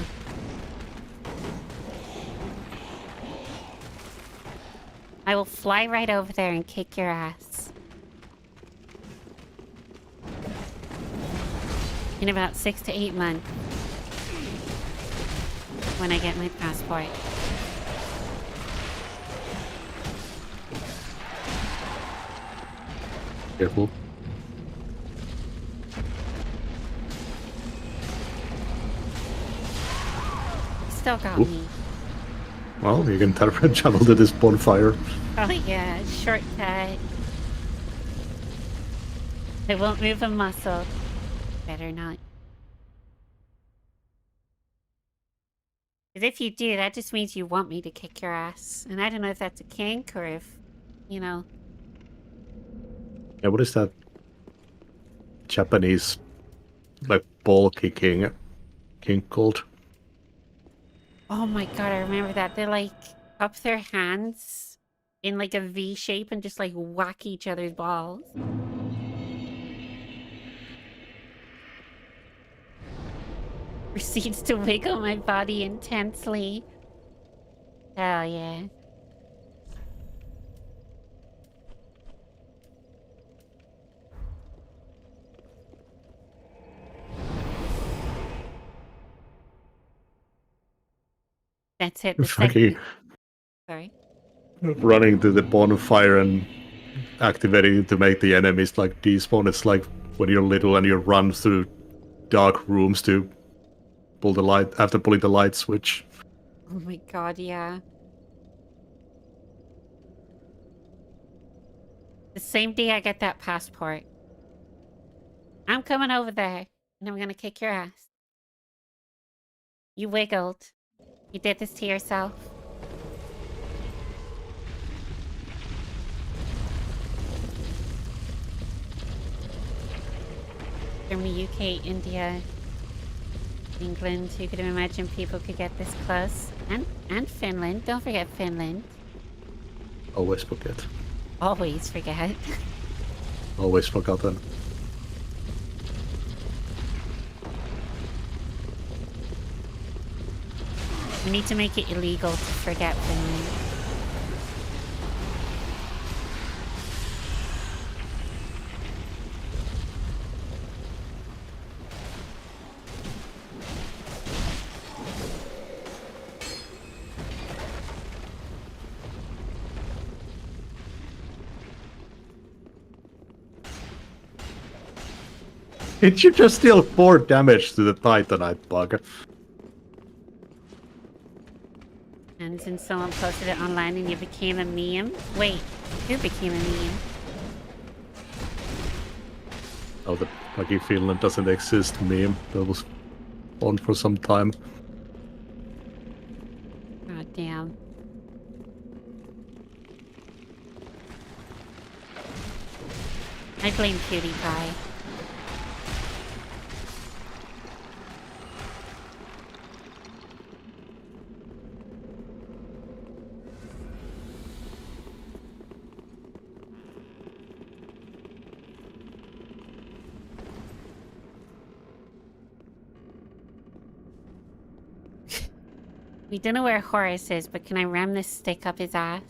I will fly right over there and kick your ass. In about 6 to 8 months. When I get my passport. Careful. Still got Oop. me. Well, you can travel to this bonfire. Oh yeah, shortcut. I won't move a muscle. Better not. Because if you do, that just means you want me to kick your ass. And I don't know if that's a kink or if, you know. Yeah, what is that Japanese, like, ball kicking kink called? Oh my god, I remember that. They like up their hands in like a V shape and just like whack each other's balls. Proceeds to wiggle my body intensely. Hell yeah. That's it. The Fucking second. Sorry. running to the bonfire and activating it to make the enemies like despawn. It's like when you're little and you run through dark rooms to pull the light after pulling the light switch. Oh my god, yeah. The same day I get that passport, I'm coming over there and I'm gonna kick your ass. You wiggled. You did this to yourself. Germany, UK, India, England. Who could have imagined people could get this close? And Finland. Don't forget Finland. Always forget. Always forget. Always forgotten. We need to make it illegal to forget Finland. Did you just deal 4 damage to the Titanite bug? And since someone posted it online and you became a meme. Wait, who became a meme? Oh, the Lucky Finland doesn't exist meme. That was on for some time. Oh, damn. I blame PewDiePie. We don't know where Horace is, but can I ram this stick up his ass?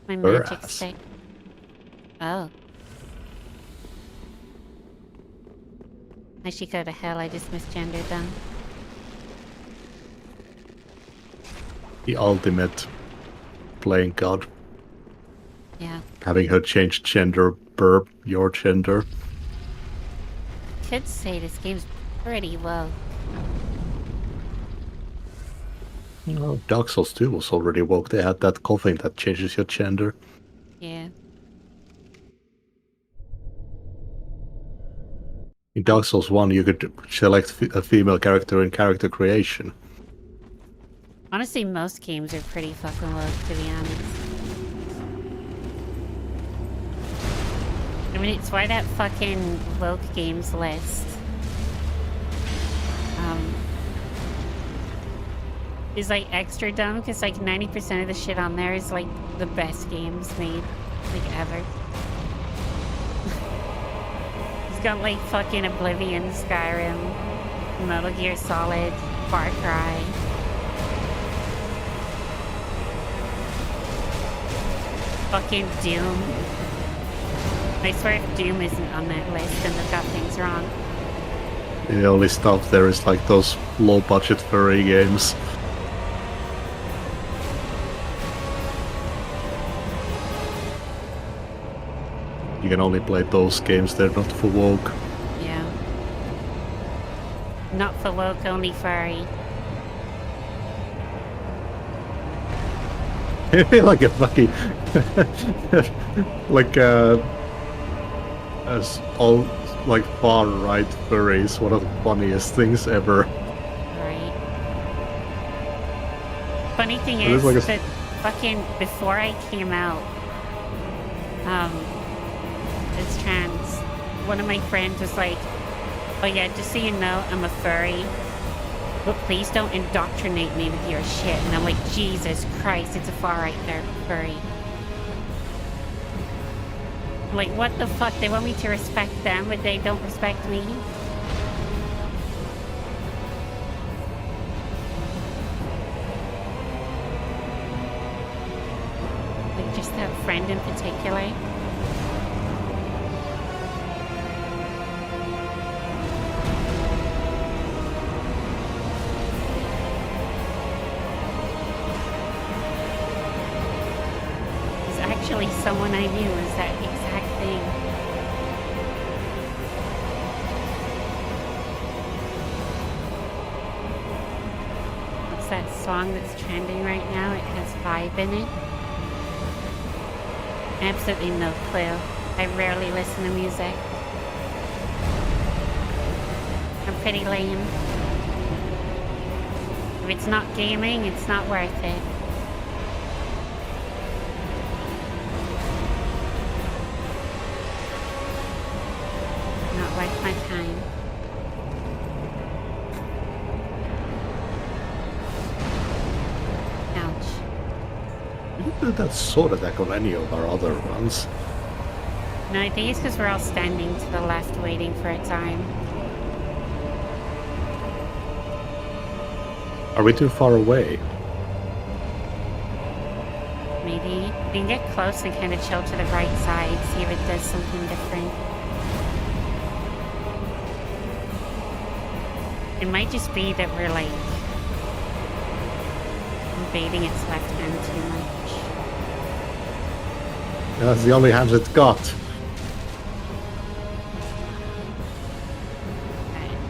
My magic stick. Oh. I should go to hell, I just misgendered them. The ultimate playing god. Yeah. Having her change gender, burp, your gender. Could say this game's pretty well. Oh, Dark Souls 2 was already woke. They had that coffin that changes your gender. Yeah. In Dark Souls 1, you could select a female character in character creation. Honestly, most games are pretty fucking woke, to be honest. I mean, it's why that fucking woke games list is like extra dumb, because like 90% of the shit on there is like the best games made, like, ever. It's got like fucking Oblivion, Skyrim, Metal Gear Solid, Far Cry. Fucking Doom. I swear if Doom isn't on that list, then they've got things wrong. The only stuff there is like those low-budget furry games. You can only play those games, they're not for woke. Yeah. Not for woke, only furry. I feel like a fucking... like, as all, like, far-right furries, one of the funniest things ever. Right. Funny thing is like that fucking before I came out, as trans, one of my friends was like, oh yeah, just so you know, I'm a furry, but please don't indoctrinate me with your shit. And I'm like, Jesus Christ, it's a far-right furry. Like, what the fuck? They want me to respect them, but they don't respect me? Like, just that friend in particular. someone I knew was that exact thing. What's that song that's trending right now? It has vibe in it. Absolutely no clue. I rarely listen to music. I'm pretty lame. If it's not gaming, it's not worth it. Not worth my time. We didn't do that sword attack on any of our other runs. No, I think it's because we're all standing to the left waiting for a time. Are we too far away? Maybe. We can get close and kind of chill to the right side, see if it does something different. It might just be that we're like invading its left hand too much. That's the only hand it's got.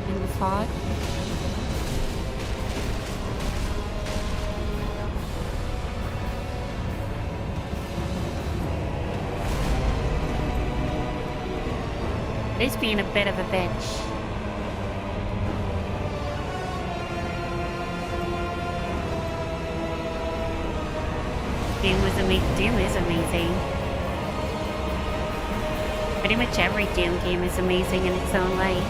In the fog. It's being a bit of a bitch. Doom is amazing. Pretty much every Doom game is amazing in its own way.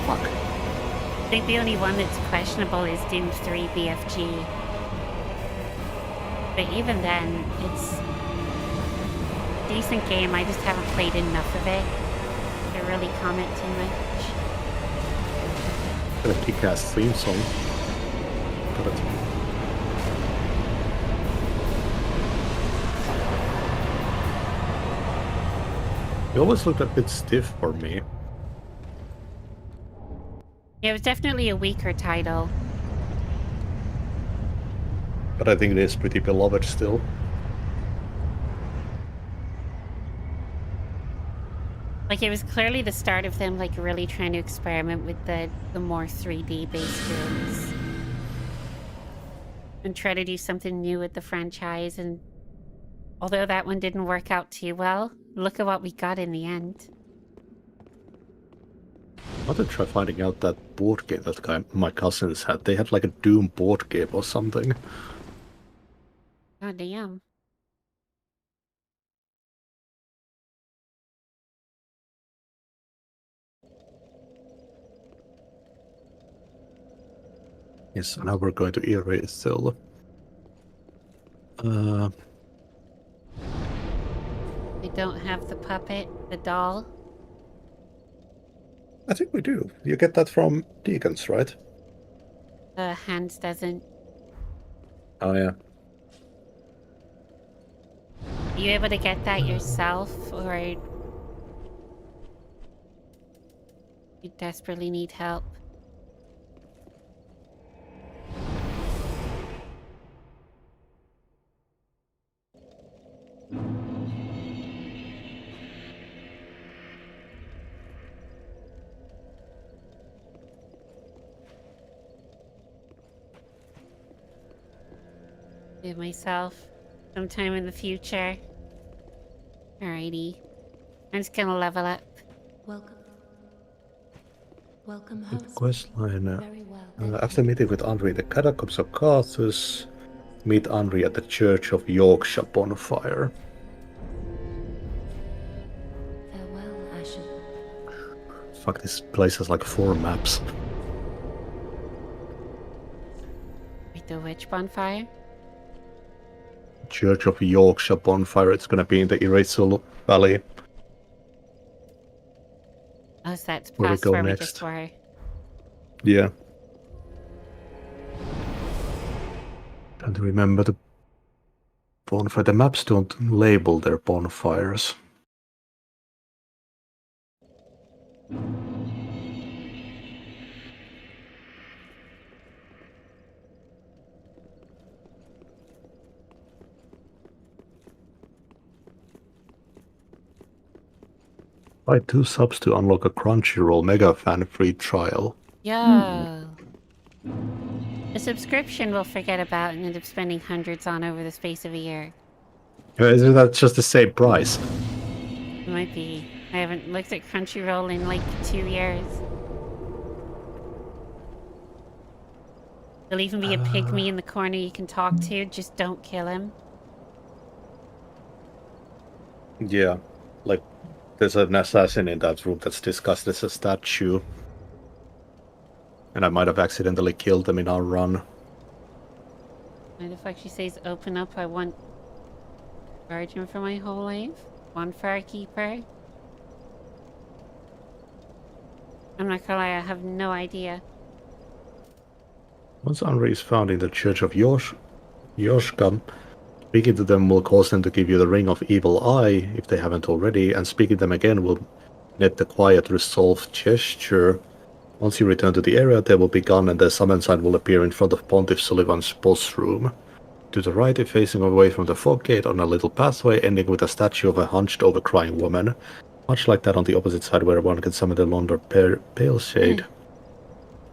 Fuck. I think the only one that's questionable is Doom 3 BFG. But even then, it's a decent game. I just haven't played enough of it to really comment too much. Got a kick-ass theme song. Got it. It always looked a bit stiff for me. Yeah, it was definitely a weaker title. But I think it is pretty beloved still. Like, it was clearly the start of them, like, really trying to experiment with the more 3D based games. And try to do something new with the franchise, and although that one didn't work out too well, look at what we got in the end. I want to try finding out that board game that my cousins had. They had like a Doom board game or something. God damn. Yes, now we're going to erase still. They don't have the puppet, the doll. I think we do. You get that from Deacons, right? The hands doesn't. Oh yeah. Are you able to get that yourself, or you desperately need help? Do myself sometime in the future. Alrighty. I'm just gonna level up. Welcome, host. Questline. Very well. After meeting with Henri in the Catacombs of Carthus, meet Henri at the Church of Yorkshire bonfire. Farewell, Ashen. Fuck, this place has like 4 maps. Wait, the witch bonfire? Church of Yorkshire bonfire, it's gonna be in the Irasul Valley. Oh, so that's Where we past go where we next. just were. Yeah. And remember the bonfire. The maps don't label their bonfires. Buy 2 subs to unlock a Crunchyroll Mega Fan free trial. Yo. A subscription we'll forget about and end up spending hundreds on over the space of a year. Isn't that just the same price? It might be. I haven't looked at Crunchyroll in like 2 years. There'll even be a pygmy in the corner you can talk to. Just don't kill him. Yeah, like there's an assassin in that room that's discussed as a statue. And I might have accidentally killed them in our run. Why the fuck she says open up? I want Guardian for my whole life. One Fire Keeper. I'm not gonna lie, I have no idea. Once Andre is found in the Church of Yoshka, speaking to them will cause them to give you the Ring of Evil Eye, if they haven't already, and speaking to them again will net the quiet resolve gesture. Once you return to the area, they will be gone and the summon sign will appear in front of Pontiff Sullivan's boss room. To the right, facing away from the fog gate on a little pathway, ending with a statue of a hunched-over crying woman. Much like that on the opposite side where one can summon the London Pale Shade.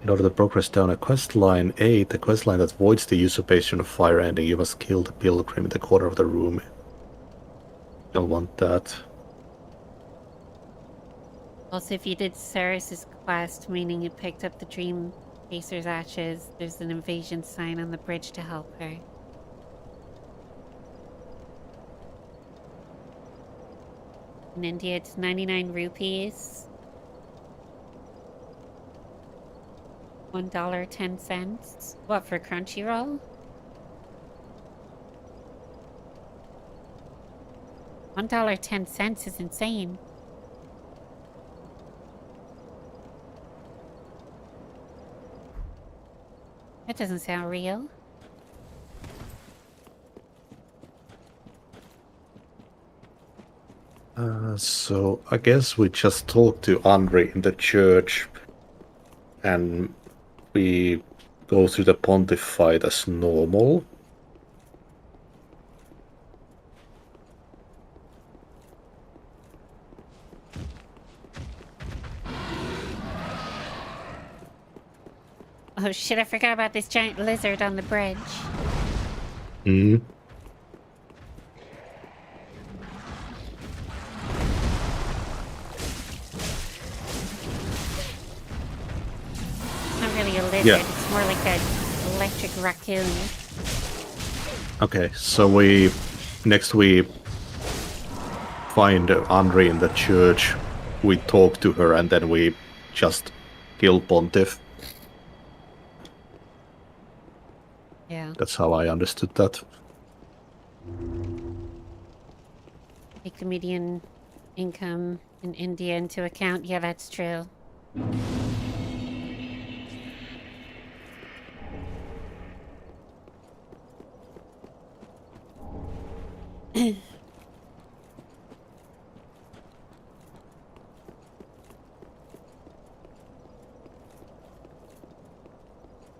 In order to progress down a quest line 8, the quest line that voids the usurpation of fire ending, you must kill the pilgrim in the corner of the room. Don't want that. Also, if you did Ceres' quest, meaning you picked up the Dream Chaser's ashes, there's an invasion sign on the bridge to help her. In India, it's 99 rupees. $1.10. What, for Crunchyroll? $1.10 is insane. That doesn't sound real. So I guess we just talked to Andre in the church and we go through the Pontiff fight as normal. Oh shit, I forgot about this giant lizard on the bridge. Hmm. It's not really a lizard, it's more like an electric raccoon. Okay, so we find Andre in the church, we talk to her, and then we just kill Pontiff. Yeah. That's how I understood that. Take the median income in India into account. Yeah, that's true.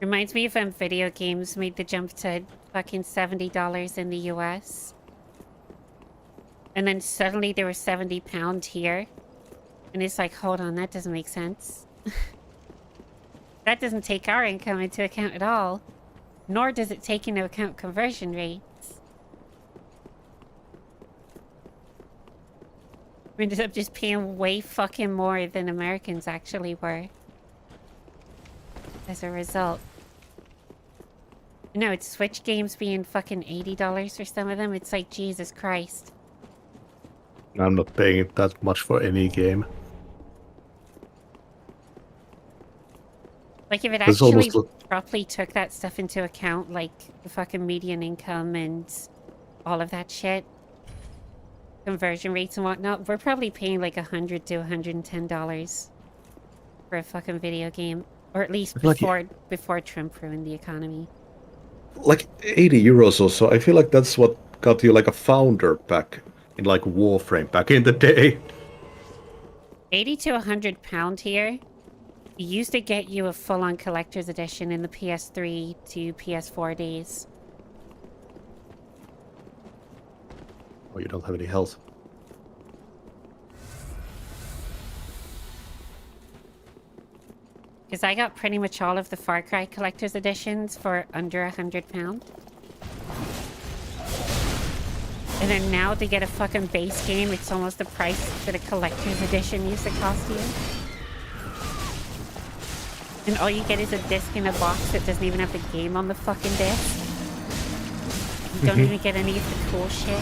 Reminds me of when video games made the jump to fucking $70 in the US. And then suddenly they were £70 here. And it's like, hold on, that doesn't make sense. That doesn't take our income into account at all. Nor does it take into account conversion rates. We ended up just paying way fucking more than Americans actually were. As a result. No, it's Switch games being fucking $80 for some of them. It's like, Jesus Christ. I'm not paying that much for any game. Like, if it It's actually almost properly took that stuff into account, like the fucking median income and all of that shit, conversion rates and whatnot, we're probably paying like $100 to $110 for a fucking video game. Or at least before Trump ruined the economy. Like 80 euros or so. I feel like that's what got you like a founder pack in like Warframe back in the day. 80 to £100 here used to get you a full-on collector's edition in the PS3 to PS4 days. Oh, you don't have any health. Because I got pretty much all of the Far Cry Collector's Editions for under £100. And then now to get a fucking base game, it's almost the price that a Collector's Edition used to cost you. And all you get is a disc in a box that doesn't even have the game on the fucking disc. You don't even get any of the cool shit.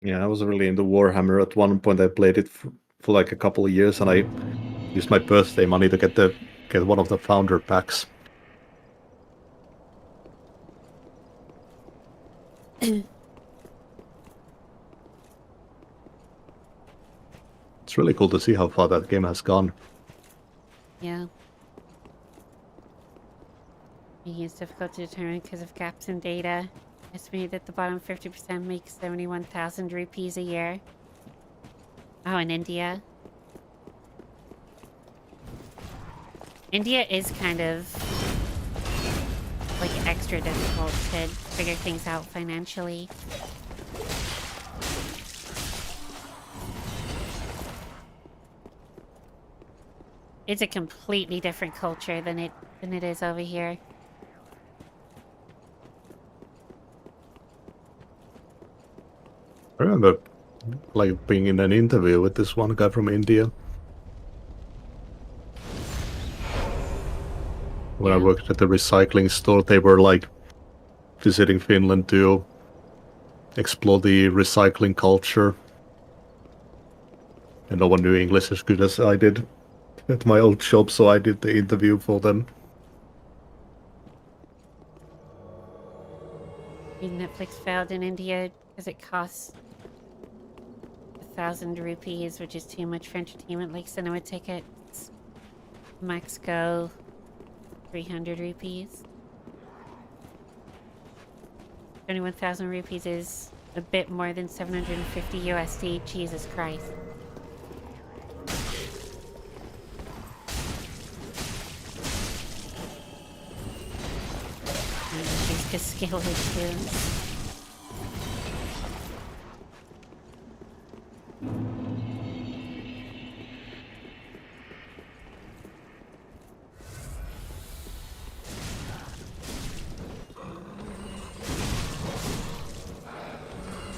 Yeah, I was really into Warhammer. At one point I played it for like a couple of years, and I used my birthday money to get one of the founder packs. It's really cool to see how far that game has gone. Yeah. It's difficult to determine because of gaps in data. Estimated that the bottom 50% makes 71,000 rupees a year. Oh, in India. India is kind of like extra difficult to figure things out financially. It's a completely different culture than it is over here. I remember like being in an interview with this one guy from India. When I worked at the recycling store, they were like visiting Finland to explore the recycling culture. And no one knew English as good as I did at my old shop, so I did the interview for them. Netflix failed in India because it costs 1,000 rupees, which is too much for entertainment like cinema tickets. Max Go, 300 rupees. 21,000 rupees is a bit more than 750 USD. Jesus Christ. Skill tunes.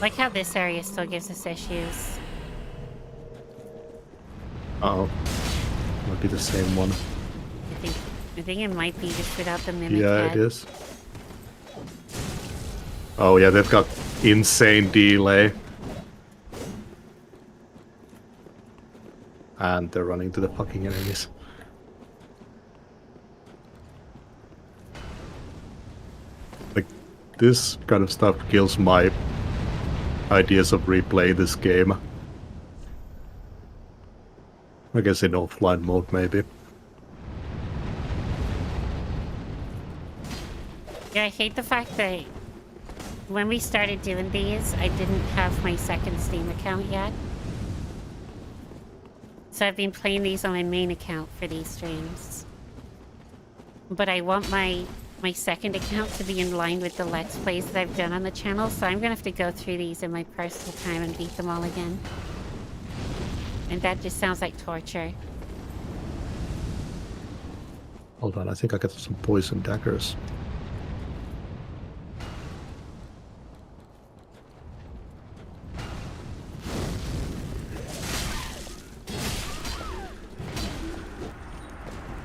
Like how this area still gives us issues. Oh, might be the same one. I think it might be just without the mimic Yeah, head. it is. Oh yeah, they've got insane delay. And they're running to the fucking enemies. Like, this kind of stuff kills my ideas of replaying this game. I guess in offline mode, maybe. Yeah, I hate the fact that when we started doing these, I didn't have my second Steam account yet. So I've been playing these on my main account for these streams. But I want my second account to be in line with the Let's Plays that I've done on the channel, so I'm gonna have to go through these in my personal time and beat them all again. And that just sounds like torture. Hold on, I think I got some poison daggers.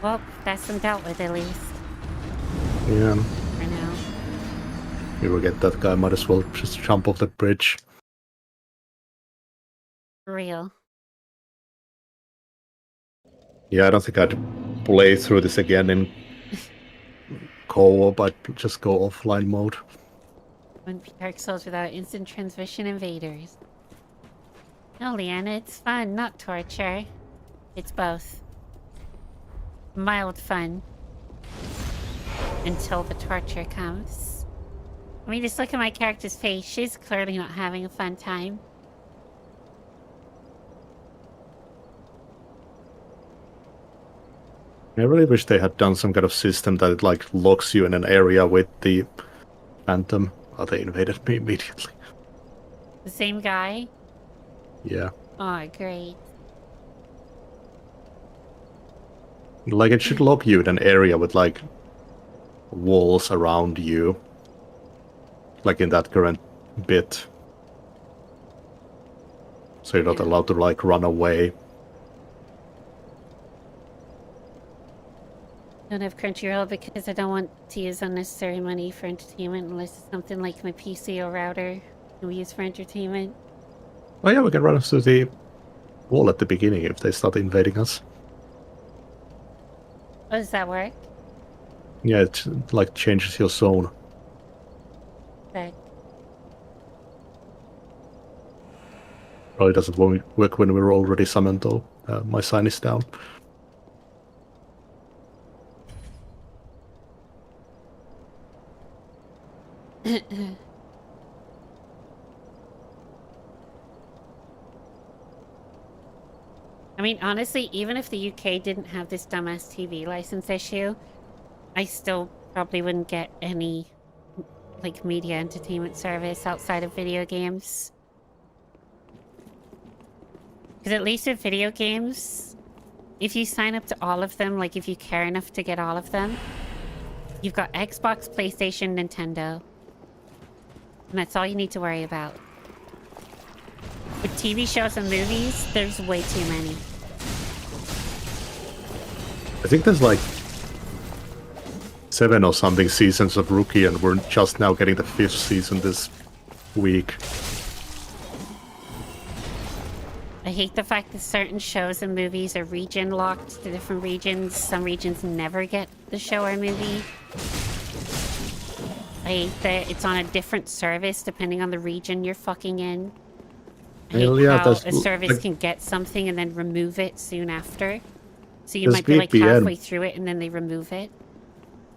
Well, that's them dealt with at least. Yeah. For now. You will get that guy, might as well just jump off the bridge. For real. Yeah, I don't think I'd play through this again in co-op. I'd just go offline mode. Wouldn't be Dark Souls without instant transmission invaders. No, Liana, it's fun, not torture. It's both. Mild fun. Until the torture comes. I mean, just look at my character's face. She's clearly not having a fun time. I really wish they had done some kind of system that it, like, locks you in an area with the Phantom. Oh, they invaded me immediately. The same guy? Yeah. Oh, great. Like, it should lock you in an area with, like, walls around you. Like in that current bit. So you're not allowed to, like, run away. I don't have Crunchyroll because I don't want to use unnecessary money for entertainment unless it's something like my PC or router we use for entertainment. Oh yeah, we can run us to the wall at the beginning if they start invading us. Oh, does that work? Yeah, it like changes your zone. Okay. Probably doesn't work when we're already summoned though. My sign is down. I mean, honestly, even if the UK didn't have this dumbass TV license issue, I still probably wouldn't get any, like, media entertainment service outside of video games. Because at least with video games, if you sign up to all of them, like, if you care enough to get all of them, you've got Xbox, PlayStation, Nintendo. And that's all you need to worry about. With TV shows and movies, there's way too many. I think there's like 7 or something seasons of Rookie, and we're just now getting the 5th season this week. I hate the fact that certain shows and movies are region locked to different regions. Some regions never get the show or movie. I hate that it's on a different service depending on the region you're fucking in. I hate how a service can get something and then remove it soon after. So you might be like halfway through it and then they remove it.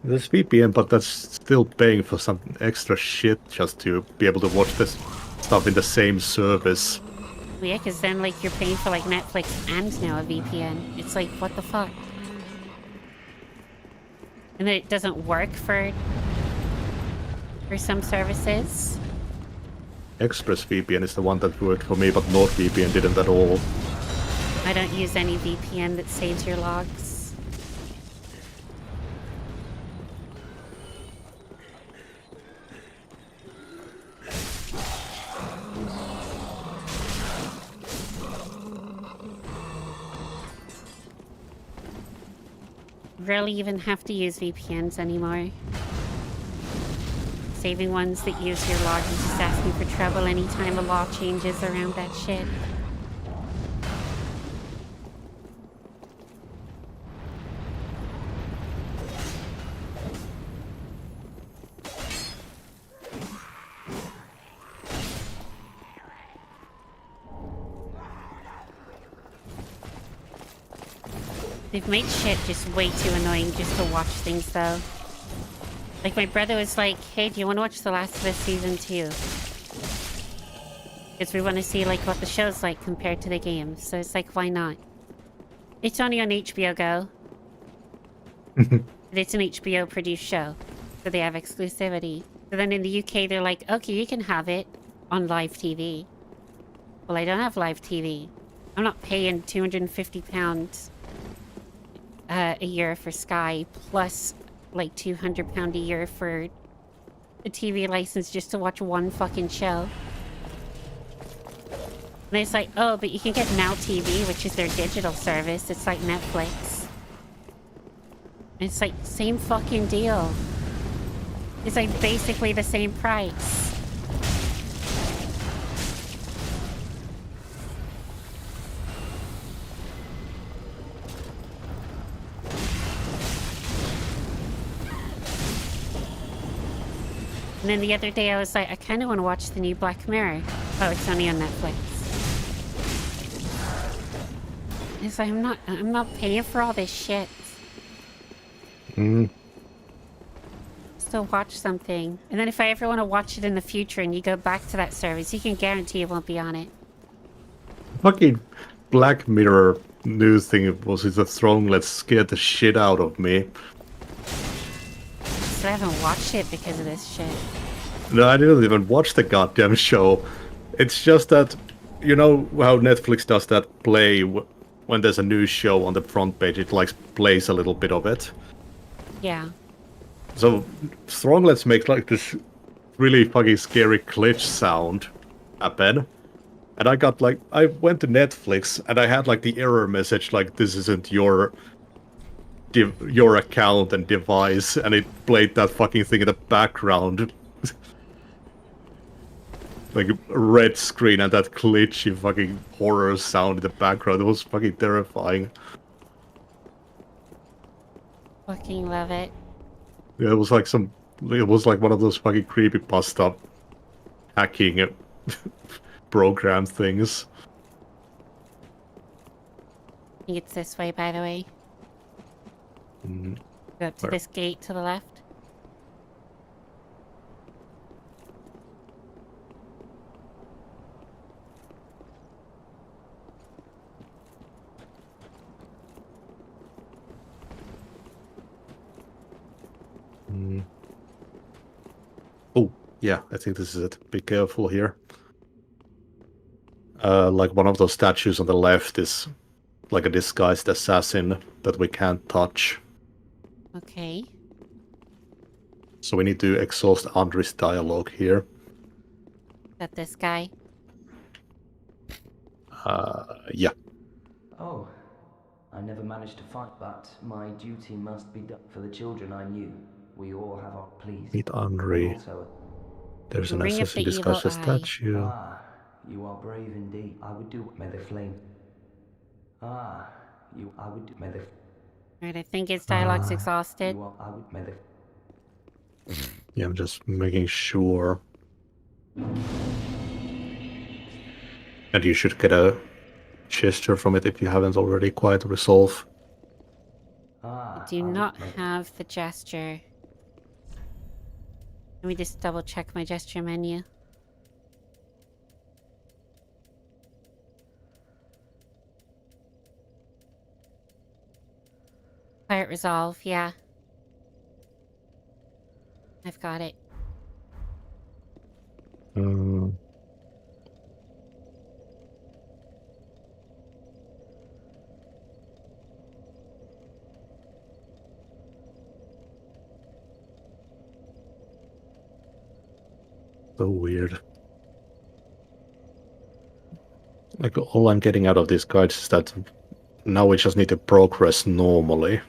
There's VPN, but that's still paying for some extra shit just to be able to watch this stuff in the same service. Well, yeah, because then like you're paying for like Netflix and now a VPN. It's like, what the fuck? And then it doesn't work for some services. ExpressVPN is the one that worked for me, but NordVPN didn't at all. I don't use any VPN that saves your logs. Rarely even have to use VPNs anymore. Saving ones that use your log and just asking for trouble anytime a law changes around that shit. They've made shit just way too annoying just to watch things though. Like my brother was like, hey, do you want to watch The Last of Us Season 2? Because we want to see like what the show's like compared to the game. So it's like, why not? It's only on HBO Go. But it's an HBO produced show. So they have exclusivity. So then in the UK they're like, okay, you can have it on live TV. Well, I don't have live TV. I'm not paying £250 a year for Sky plus like £200 a year for a TV license just to watch one fucking show. And it's like, oh, but you can get Now TV, which is their digital service. It's like Netflix. And it's like, same fucking deal. It's like basically the same price. And then the other day I was like, I kind of want to watch the new Black Mirror. Oh, it's only on Netflix. It's like, I'm not paying for all this shit. Still watch something. And then if I ever want to watch it in the future and you go back to that service, you can guarantee it won't be on it. Fucking Black Mirror news thing was in the throne. Let's scare the shit out of me. I haven't watched it because of this shit. No, I didn't even watch the goddamn show. It's just that, you know how Netflix does that play when there's a new show on the front page, it like plays a little bit of it. Yeah. So Stronglets makes like this really fucking scary glitch sound happen. And I went to Netflix and I had like the error message like this isn't your account and device, and it played that fucking thing in the background. Like a red screen and that glitchy fucking horror sound in the background. It was fucking terrifying. Fucking love it. Yeah, it was like one of those fucking creepypasta hacking program things. I think it's this way, by the way. Go up to Where? this gate to the left. Oh, yeah, I think this is it. Be careful here. Like one of those statues on the left is like a disguised assassin that we can't touch. Okay. So we need to exhaust Andri's dialogue here. That this guy. Yeah. Oh, I never managed to fight, but my duty must be done for the children I knew. We all have our pleas. Meet Andri. Also, There's an Ring of assassin the disguised as Evil Eye. statue. ah, you are brave indeed. I would do. May the flame. Ah, you. I would do. May the. Right, I think his dialogue's exhausted. You are. I would. May the. Yeah, I'm just making sure. And you should get a gesture from it if you haven't already quite resolved. Ah, I do not have the gesture. Let me just double check my gesture menu. Quiet resolve, yeah. I've got it. So weird. Like, all I'm getting out of these guides is that now we just need to progress normally.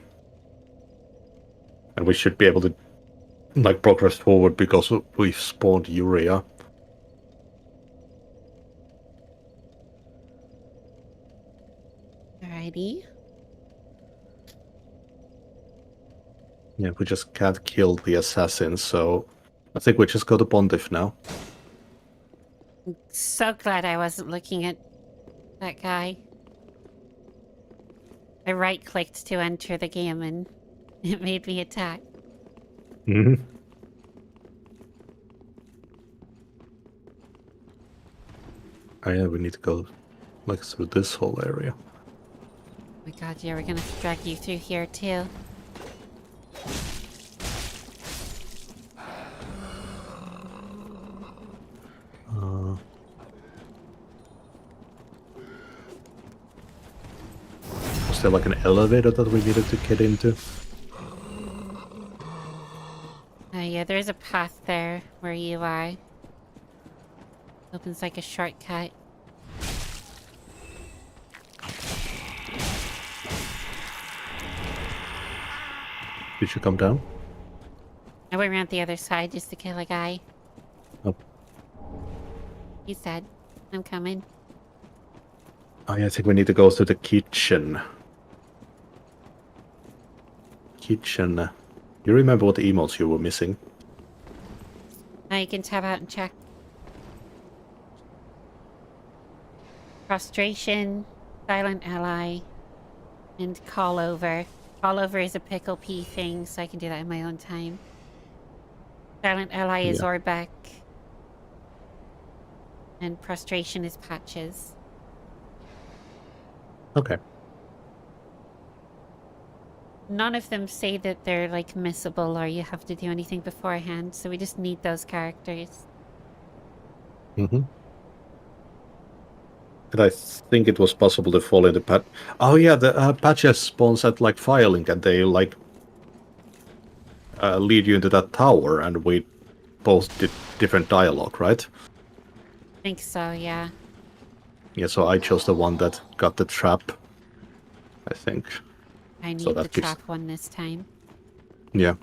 And we should be able to, like, progress forward because we've spawned Urea. Alrighty. Yeah, we just can't kill the assassin, so I think we just go to Pontiff now. I'm so glad I wasn't looking at that guy. I right-clicked to enter the game and it made me attack. Mm-hmm. Oh yeah, we need to go, like, through this whole area. Oh my god, yeah, we're gonna drag you through here too. Was there like an elevator that we needed to get into? Yeah, there's a path there where you are. Opens like a shortcut. Did you come down? I went around the other side just to kill a guy. Oh. He's dead. I'm coming. Oh yeah, I think we need to go to the kitchen. Kitchen. You remember what emotes you were missing? Now you can tab out and check. Prostration, silent ally, and call over. Call over is a pickle pea thing, so I can do that in my own time. Silent ally is Yeah. Orbeck. And prostration is patches. Okay. None of them say that they're like missable or you have to do anything beforehand, so we just need those characters. Mm-hmm. And I think it was possible to fall into patch. Oh yeah, the patches spawns at like Firelink, and they like lead you into that tower, and we both did different dialogue, right? I think so, yeah. Yeah, so I chose the one that got the trap, I think. I need So the that gives... trap one this time. Yeah.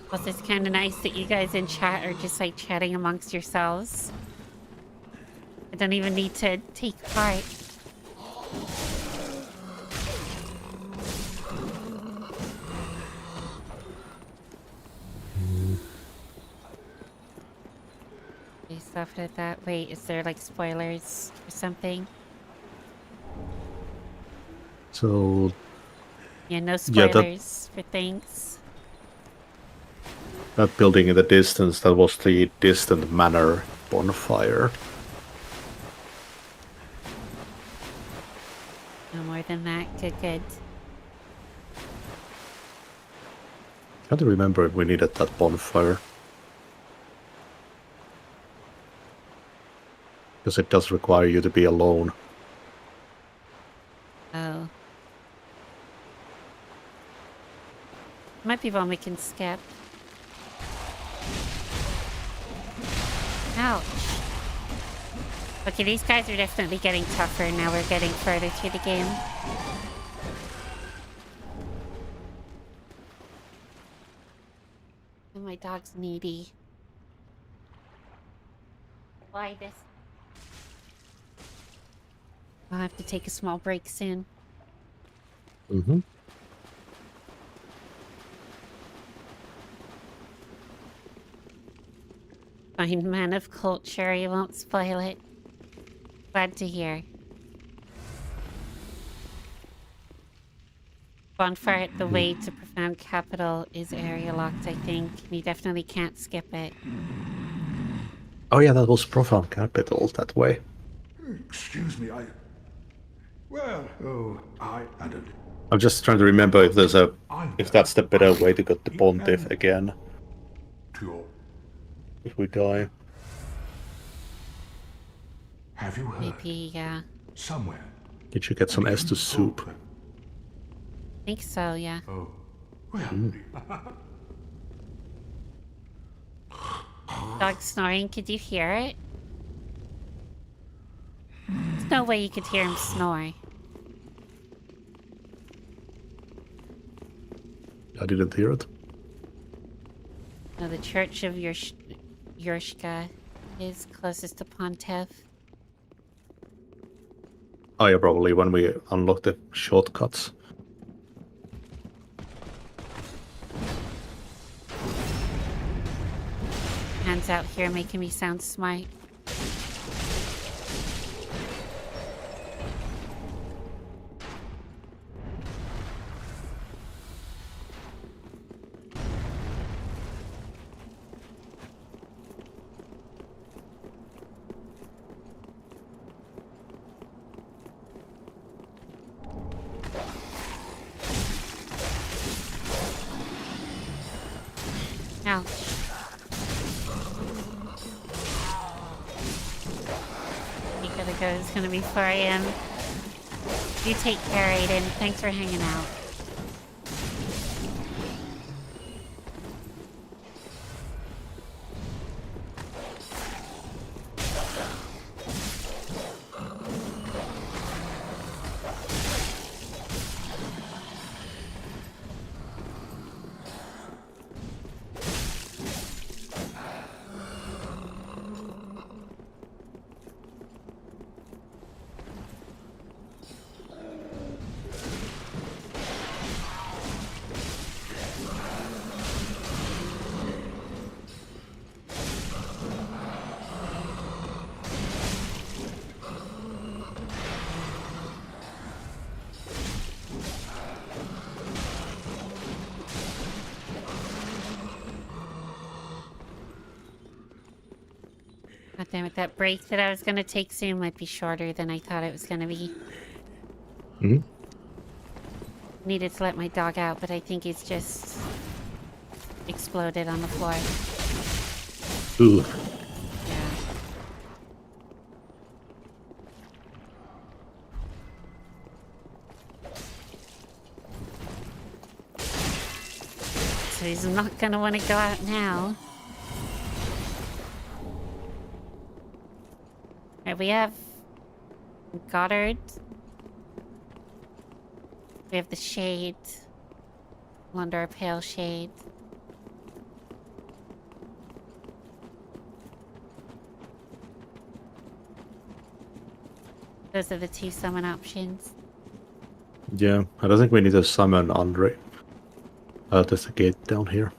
Plus, it's kind of nice that you guys in chat are just like chatting amongst yourselves. I don't even need to take part. Okay, so after that, wait, is there like spoilers or something? So... Yeah, no spoilers for things. That building in the distance, that was the distant manor bonfire. No more than that. Good, good. I can't remember if we needed that bonfire. Because it does require you to be alone. Oh. Might be one we can skip. Ouch. Okay, these guys are definitely getting tougher now we're getting further through the game. And my dog's needy. Why this? I'll have to take a small break soon. Mm-hmm. Fine, man of culture, you won't spoil it. Glad to hear. Bonfire at the way to Profound Capital is area locked, I think. You definitely can't skip it. Oh yeah, that was Profound Capital that way. Excuse me, I'm just trying to remember if there's if that's the better way to get the Pontiff again. If we die. Have you heard? Maybe, yeah. Somewhere. Did you get some Estus soup? I think so, yeah. Oh. Well. Dog snoring, could you hear it? There's no way you could hear him snore. I didn't hear it. No, the Church of Yurshka is closest to Pontiff. Oh yeah, probably when we unlock the shortcuts. Hands out here making me sound smart. Ouch. You gotta go, it's gonna be 4 AM. You take care, Aiden. Thanks for hanging out. Damn it, that break that I was gonna take soon might be shorter than I thought it was gonna be. Hmm? Needed to let my dog out, but I think he's just exploded on the floor. Ooh. Yeah. So he's not gonna want to go out now. Alright, we have Goddard. We have the Shade. Wonder Pale Shade. Those are the 2 summon options. Yeah, I don't think we need to summon Andre. There's a gate down here.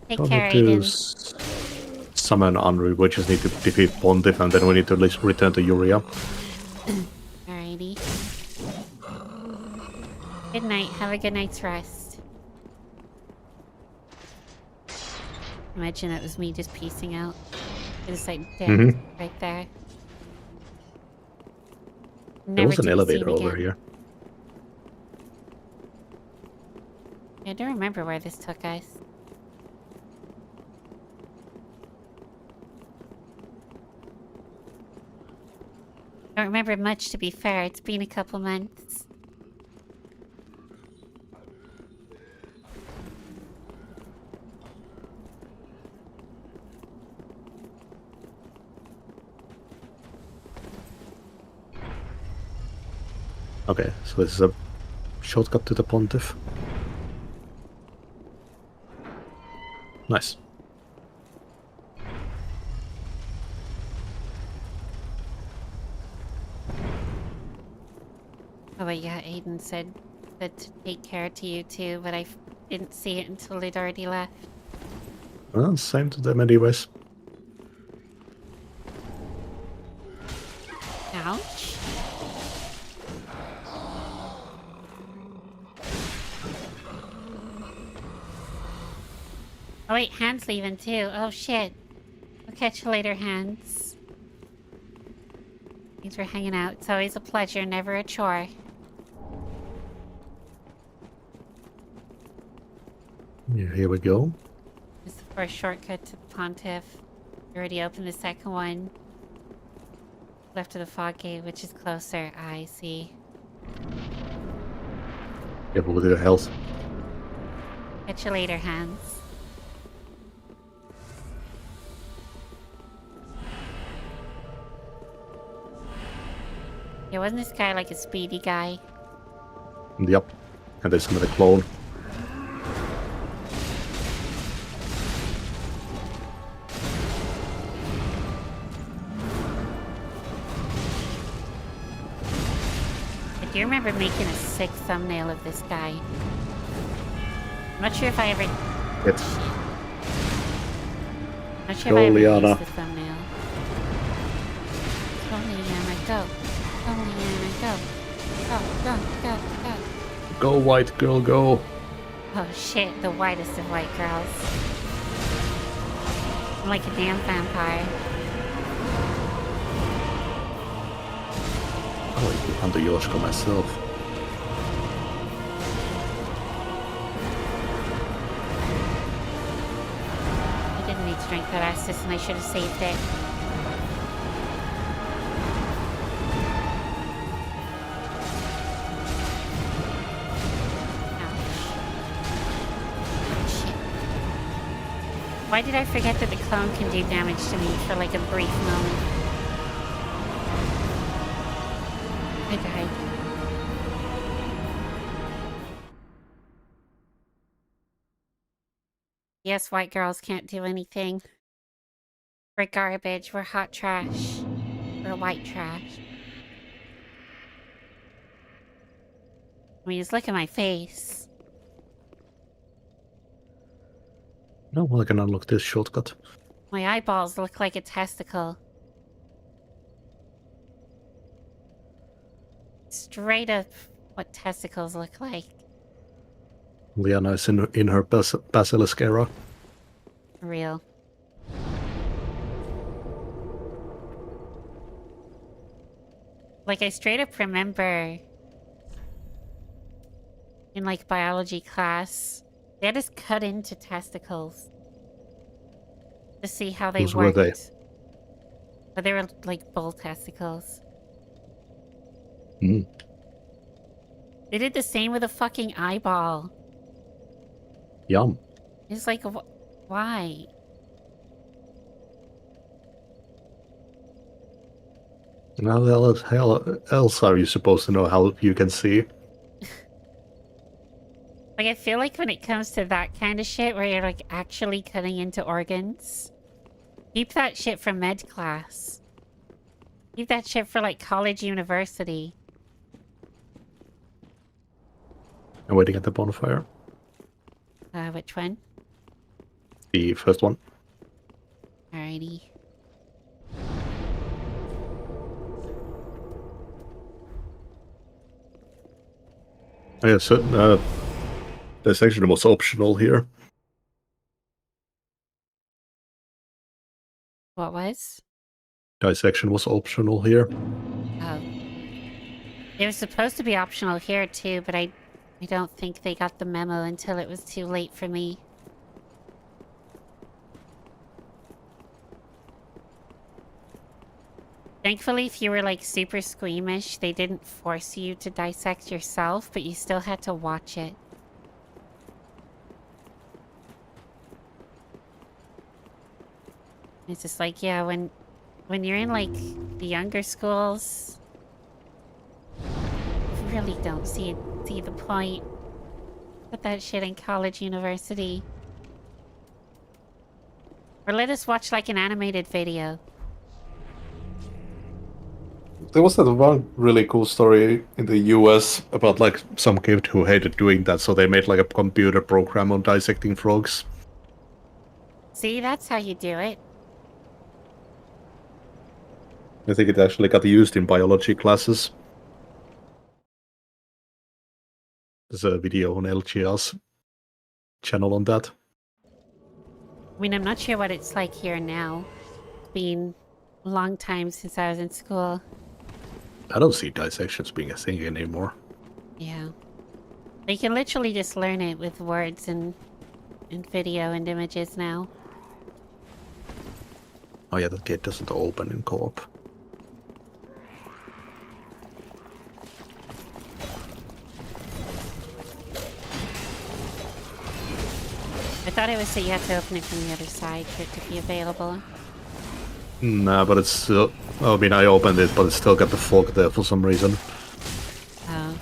Take Don't care, need to Aiden. summon Andre, we just need to defeat Pontiff and then we need to at least return to Uria. Alrighty. Good night. Have a good night's rest. Imagine that was me just piecing out. It was like dead right there. There was Never an to be elevator seen over again. here. I don't remember where this took us. Don't remember much, to be fair. It's been a couple months. Okay, so this is a shortcut to the Pontiff. Nice. Oh wait, yeah, Aiden said that to take care to you too, but I didn't see it until they'd already left. Well, same to them anyways. Ouch. Oh wait, Hans leaving too. Oh shit. I'll catch you later, Hans. Thanks for hanging out. It's always a pleasure, never a chore. Yeah, here we go. It's the first shortcut to the Pontiff. We already opened the second one. Left of the fog gate, which is closer. I see. Careful with your health. Catch you later, Hans. Yeah, wasn't this guy like a speedy guy? Yep. And there's another clone. I do remember making a sick thumbnail of this guy. I'm not sure if I ever... It's... Not sure Go, if I ever Liana. used the thumbnail. Go, Liana, go. Go, Liana, go. Go, go, go, go. Go, white girl, go. Oh shit, the whitest of white girls. I'm like a damn vampire. I like to hunt the Yoshko myself. I didn't need to drink that Estus and I should have saved it. Why did I forget that the clone can do damage to me for like a brief moment? I died. Yes, white girls can't do anything. We're garbage, we're hot trash. We're white trash. I mean, just look at my face. No, well, I can unlock this shortcut. My eyeballs look like a testicle. Straight up what testicles look like. Liana is in her basilisk era. Real. Like, I straight up remember in, like, biology class, they had us cut into testicles to see how they Whose were worked. they? But they were, like, bull testicles. Mm. They did the same with a fucking eyeball. Yum. It's like, why? How the hell else are you supposed to know how you can see? Like, I feel like when it comes to that kind of shit where you're, like, actually cutting into organs, keep that shit for med class. Keep that shit for, like, college, university. I'm waiting at the bonfire. Which one? The first one. Alrighty. Oh, yeah, so the section was optional here. What was? Dissection was optional here. Oh. It was supposed to be optional here too, but I don't think they got the memo until it was too late for me. Thankfully, if you were like super squeamish, they didn't force you to dissect yourself, but you still had to watch it. It's just like, yeah, when you're in like the younger schools, you really don't see the point. Put that shit in college, university. Or let us watch like an animated video. There was that one really cool story in the US about like some kid who hated doing that, so they made like a computer program on dissecting frogs. See, that's how you do it. I think it actually got used in biology classes. There's a video on LGR's channel on that. I mean, I'm not sure what it's like here now. It's been a long time since I was in school. I don't see dissections being a thing anymore. Yeah. You can literally just learn it with words and video and images now. Oh yeah, that gate doesn't open in co-op. I thought it was that you had to open it from the other side for it to be available. Nah, but it's still... I mean, I opened it, but it's still got the fog there for some reason. Oh.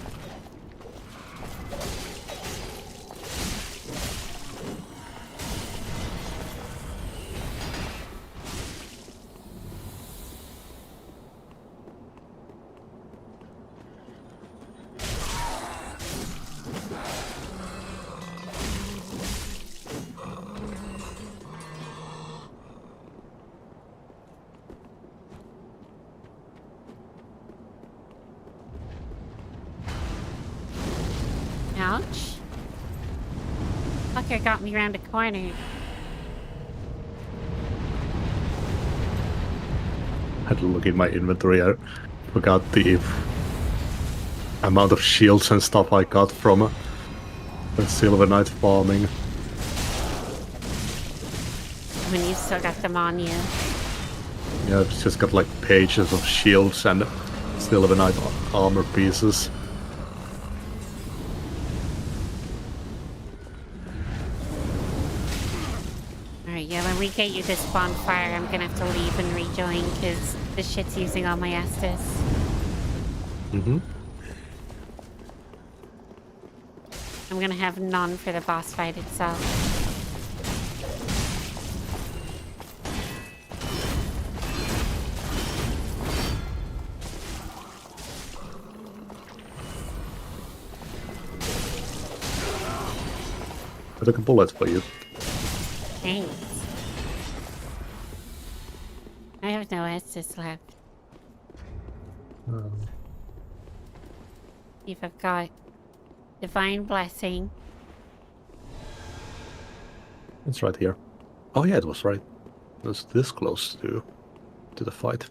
Ouch. Fucker got me around a corner. I had to look in my inventory. I forgot the amount of shields and stuff I got from the Silver Knight farming. When you still got them on you. Yeah, I've just got like pages of shields and Silver Knight armor pieces. Alright, yeah, when we get you this bonfire, I'm gonna have to leave and rejoin because this shit's using all my Estus. Mm-hmm. I'm gonna have none for the boss fight itself. I took a bullet for you. Thanks. I have no Estus left. If I've got Divine Blessing. It's right here. Oh yeah, it was right. It was this close to the fight.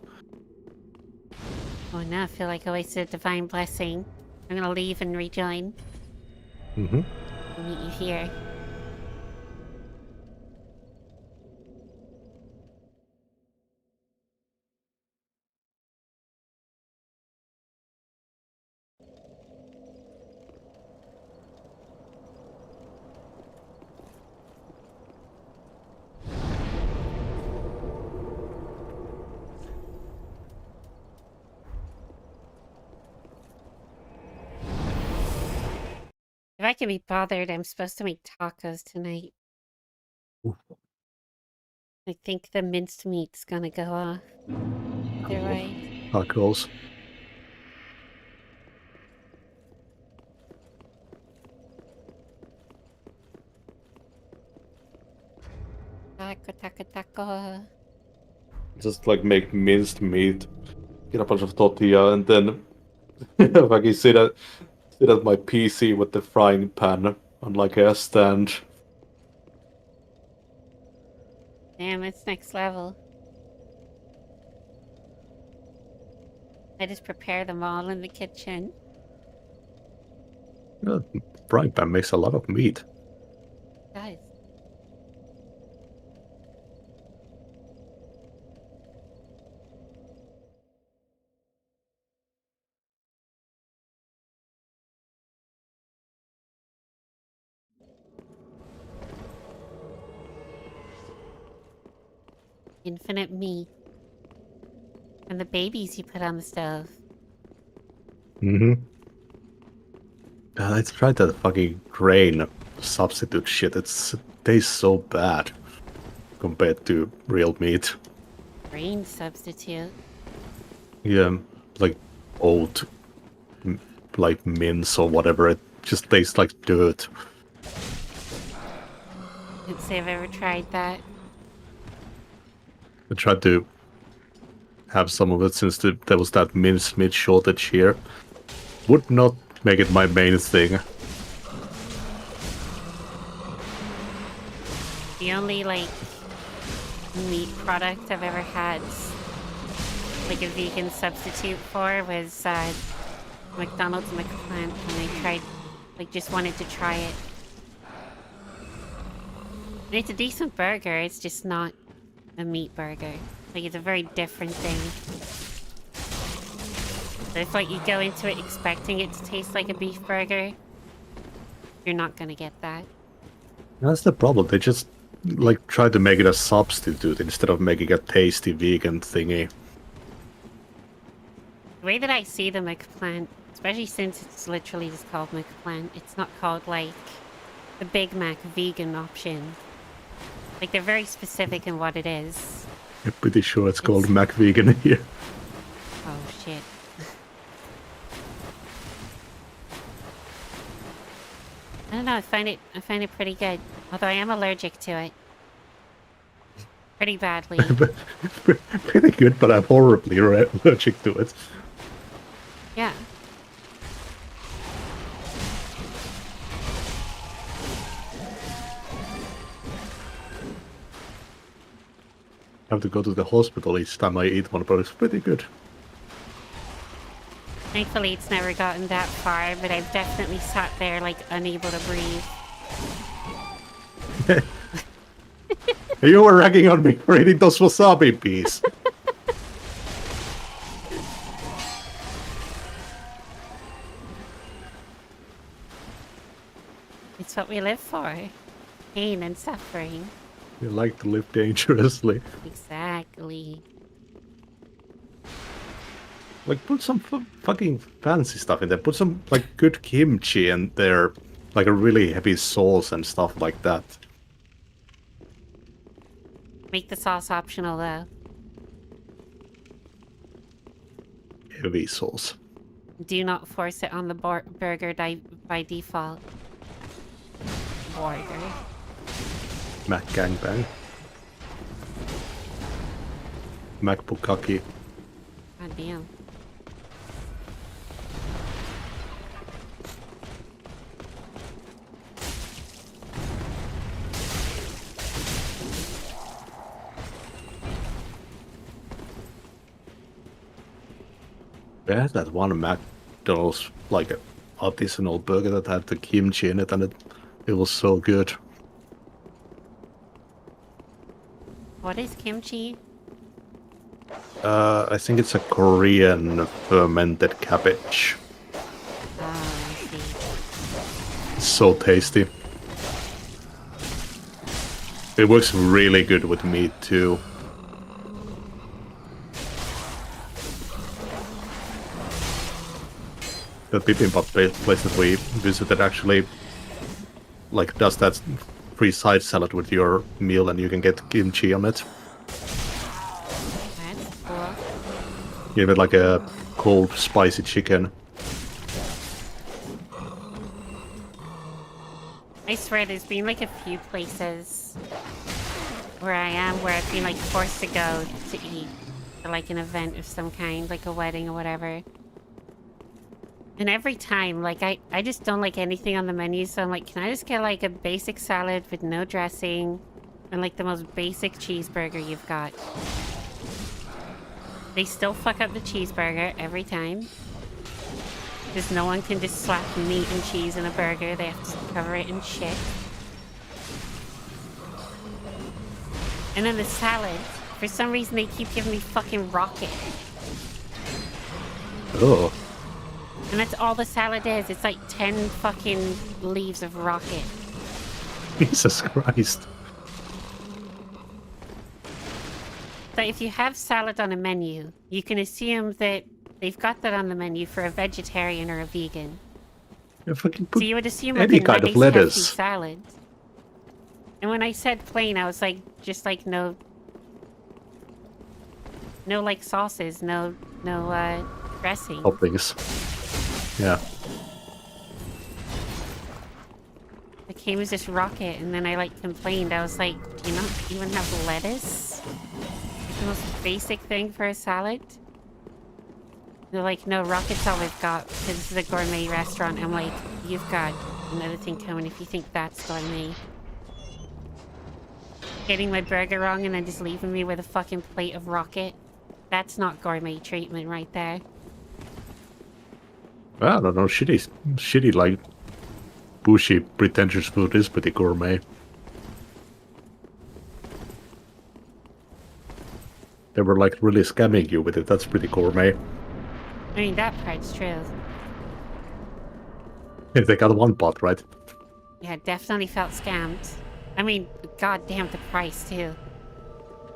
Oh no, I feel like I wasted a divine blessing. I'm gonna leave and rejoin. Mm-hmm. I'll meet you here. If I can be bothered, I'm supposed to make tacos tonight. Ooh. I think the minced meat's gonna go off. Either way. Tacos. Taco, taco, taco. Just like make minced meat, get a bunch of tortilla, and then fucking sit at my PC with the frying pan on like a stand. Damn, it's next level. I just prepare them all in the kitchen. Frying pan makes a lot of meat. Guys. Infinite meat. And the babies you put on the stove. Mm-hmm. I tried that fucking grain substitute shit. It tastes so bad compared to real meat. Grain substitute. Yeah, like old, like mince or whatever. It just tastes like dirt. Can't say I've ever tried that. I tried to have some of it since there was that minced meat shortage here. Would not make it my main thing. The only, like, meat product I've ever had, like a vegan substitute for, was McDonald's McPlant, and I tried, like, just wanted to try it. And it's a decent burger, it's just not a meat burger. Like, it's a very different thing. So if, like, you go into it expecting it to taste like a beef burger, you're not gonna get that. That's the problem. They just, like, try to make it a substitute instead of making a tasty vegan thingy. The way that I see the McPlant, especially since it's literally just called McPlant, it's not called, like, the Big Mac vegan option. Like, they're very specific in what it is. I'm pretty sure it's called Mac Vegan here. Oh, shit. I don't know, I find it pretty good. Although I am allergic to it. Pretty badly. Pretty good, but I'm horribly allergic to it. Yeah. I have to go to the hospital each time I eat one, but it's pretty good. Thankfully, it's never gotten that far, but I've definitely sat there, like, unable to breathe. You were ragging on me for eating those wasabi peas. It's what we live for. Pain and suffering. You like to live dangerously. Exactly. Like, put some fucking fancy stuff in there. Put some, like, good kimchi in there. Like a really heavy sauce and stuff like that. Make the sauce optional, though. Heavy sauce. Do not force it on the burger by default. Burger. Mac gangbang. Mac bukkake. God damn. Yeah, that one McDonald's like a artisanal burger that had the kimchi in it, and it was so good. What is kimchi? I think it's a Korean fermented cabbage. Oh, I see. It's so tasty. It works really good with meat too. The bibimbap place that we visited actually like does that free side salad with your meal, and you can get kimchi on it. That's cool. Give it like a cold spicy chicken. I swear there's been like a few places where I am where I've been like forced to go to eat for like an event of some kind, like a wedding or whatever. And every time, like, I just don't like anything on the menu, so I'm like, can I just get like a basic salad with no dressing and like the most basic cheeseburger you've got? They still fuck up the cheeseburger every time. Because no one can just slap meat and cheese in a burger. They have to cover it in shit. And then the salad, for some reason they keep giving me fucking rocket. Oh. And that's all the salad is. It's like 10 fucking leaves of rocket. Jesus Christ. So if you have salad on a menu, you can assume that they've got that on the menu for a vegetarian or a vegan. So you would assume any like a kind of nice hefty lettuce. salad. And when I said plain, I was like, just like no like sauces, no dressing. Toppings. Yeah. It came as this rocket, and then I like complained. I was like, do you not even have lettuce? Like the most basic thing for a salad? They're like, no, rocket's all we've got because this is a gourmet restaurant. I'm like, you've got another thing coming if you think that's gourmet. Getting my burger wrong and then just leaving me with a fucking plate of rocket. That's not gourmet treatment right there. Well, I don't know, shitty like bushy pretentious food is pretty gourmet. They were like really scamming you with it, that's pretty gourmet. I mean, that part's true. If they got one pot, right? Yeah, definitely felt scammed. I mean, goddamn the price too.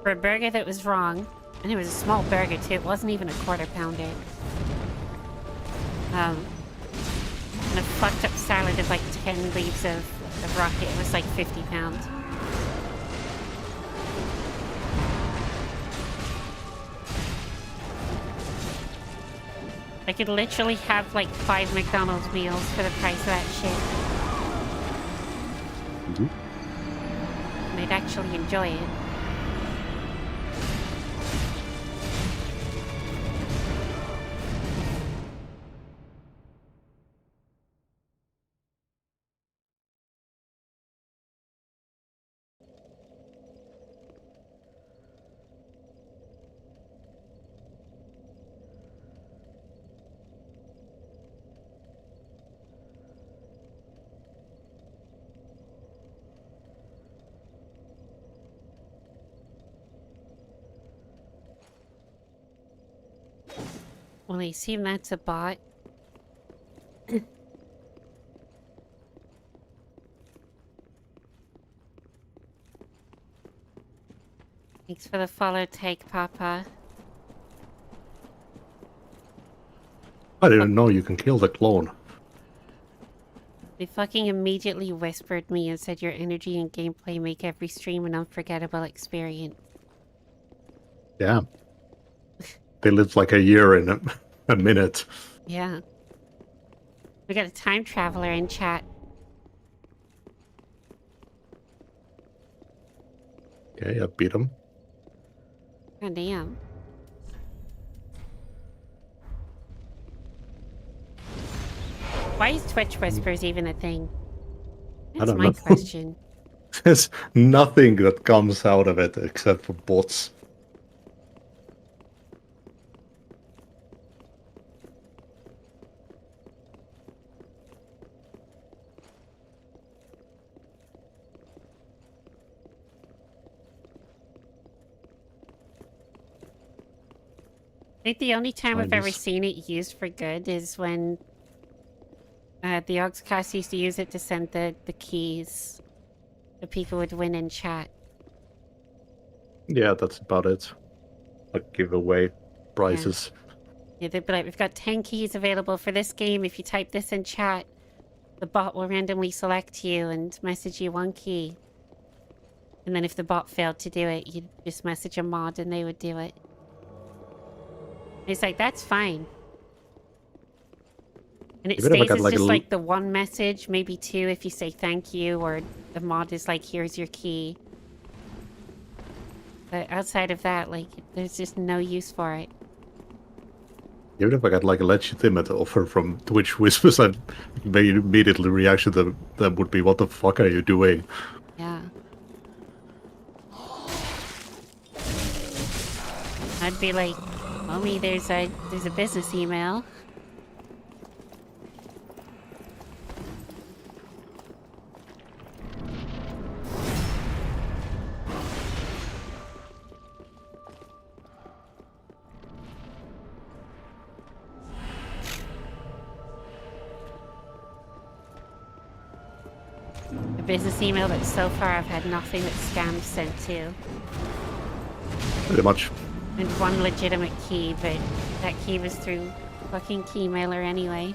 For a burger that was wrong, and it was a small burger too, it wasn't even a quarter pounder. And a fucked up salad of like 10 leaves of rocket was like £50. I could literally have like 5 McDonald's meals for the price of that shit. And I'd actually enjoy it. Well, I assume that's a bot. Thanks for the follow, take, Papa. I didn't know you can kill the clone. They fucking immediately whispered me and said your energy and gameplay make every stream an unforgettable experience. Yeah. They lived like a year in a minute. Yeah. We got a time traveler in chat. Okay, I beat him. God damn. Why is Twitch Whispers even a thing? I That's don't my know. question. There's nothing that comes out of it except for bots. think the only time I've ever Chinese. seen it used for good is when the Oxcast used to use it to send the keys so people would win in chat. Yeah, that's about it. Like giveaway prizes. Yeah, they'd be like, we've got 10 keys available for this game. If you type this in chat, the bot will randomly select you and message you one key. And then if the bot failed to do it, you'd just message a mod and they would do it. It's like, that's fine. And it Even if I stays got, as like, just like the one message, maybe two if you say thank you, or the mod is like, here's your key. But outside of that, like, there's just no use for it. Even if I got like a legitimate offer from Twitch Whispers, I'd maybe immediately reaction to them would be, what the fuck are you doing? Yeah. I'd be like, homie, there's a business email. A business email that so far I've had nothing but scams sent to. Pretty much. And one legitimate key, but that key was through fucking Keymailer anyway.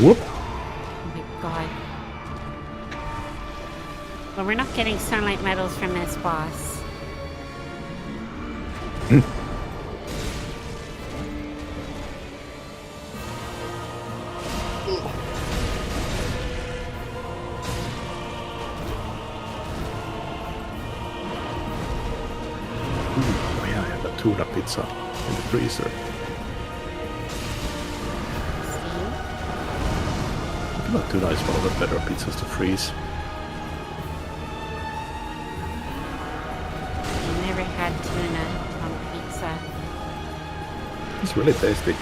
Whoop. Oh my god. Well, we're not getting sunlight medals from this boss. Oh yeah, I have a tuna pizza in the freezer. I feel like tuna is one of the better pizzas to freeze. I never had tuna on pizza. It's really tasty.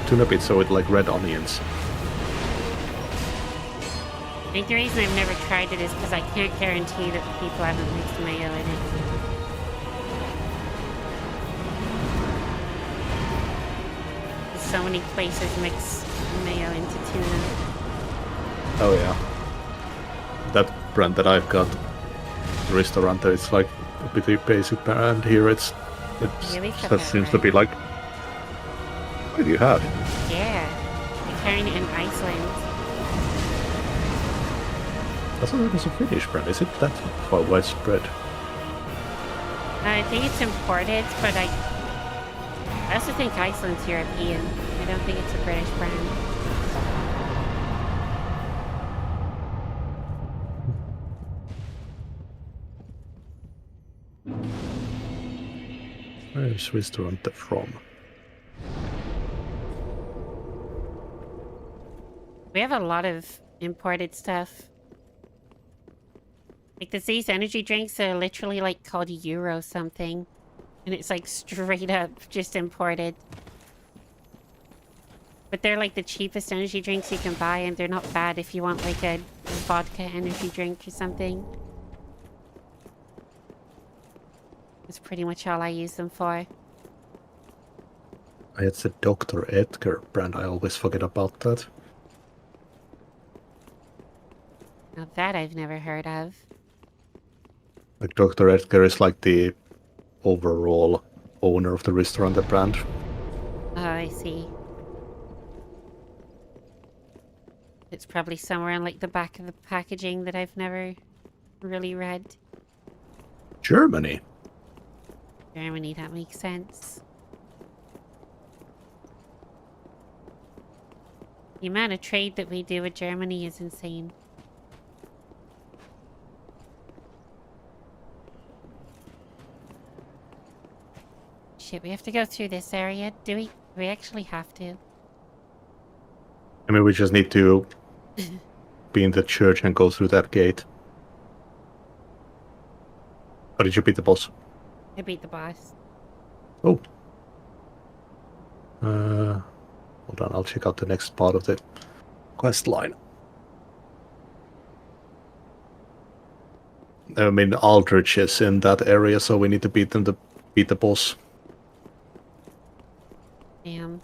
Tuna pizza with like red onions. I think the reason I've never tried it is because I can't guarantee that the people haven't mixed mayo in it. So many places mix mayo into tuna. Oh yeah. That brand that I've got, Ristorante, it's like a pretty basic brand. Here it Really? that seems to be like, what do you have? Yeah. They're carrying it in Iceland. I thought it was a Finnish brand. Is it that far widespread? I think it's imported, but I also think Iceland's European. I don't think it's a British brand. Where is Ristorante from? We have a lot of imported stuff. Like there's these energy drinks that are literally like called Euro something. And it's like straight up just imported. But they're like the cheapest energy drinks you can buy, and they're not bad if you want like a vodka energy drink or something. That's pretty much all I use them for. It's a Dr. Edgar brand. I always forget about that. Now that I've never heard of. Like Dr. Edgar is like the overall owner of the Ristorante brand. Oh, I see. It's probably somewhere on like the back of the packaging that I've never really read. Germany. Germany, that makes sense. The amount of trade that we do with Germany is insane. Shit, we have to go through this area, do we? Do we actually have to? I mean, we just need to be in the church and go through that gate. Or did you beat the boss? I beat the boss. Oh. Hold on, I'll check out the next part of the quest line. I mean, Aldrich is in that area, so we need to beat them to beat the boss. Damn.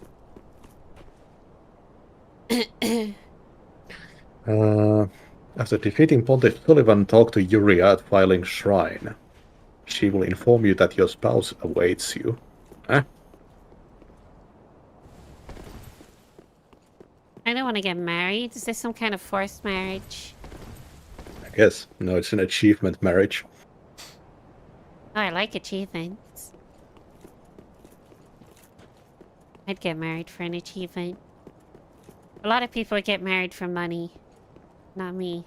After defeating Pontiff Sullivan, talk to Yuria at Filing Shrine. She will inform you that your spouse awaits you. Huh? I don't want to get married. Is this some kind of forced marriage? I guess. No, it's an achievement marriage. Oh, I like achievements. I'd get married for an achievement. A lot of people get married for money. Not me.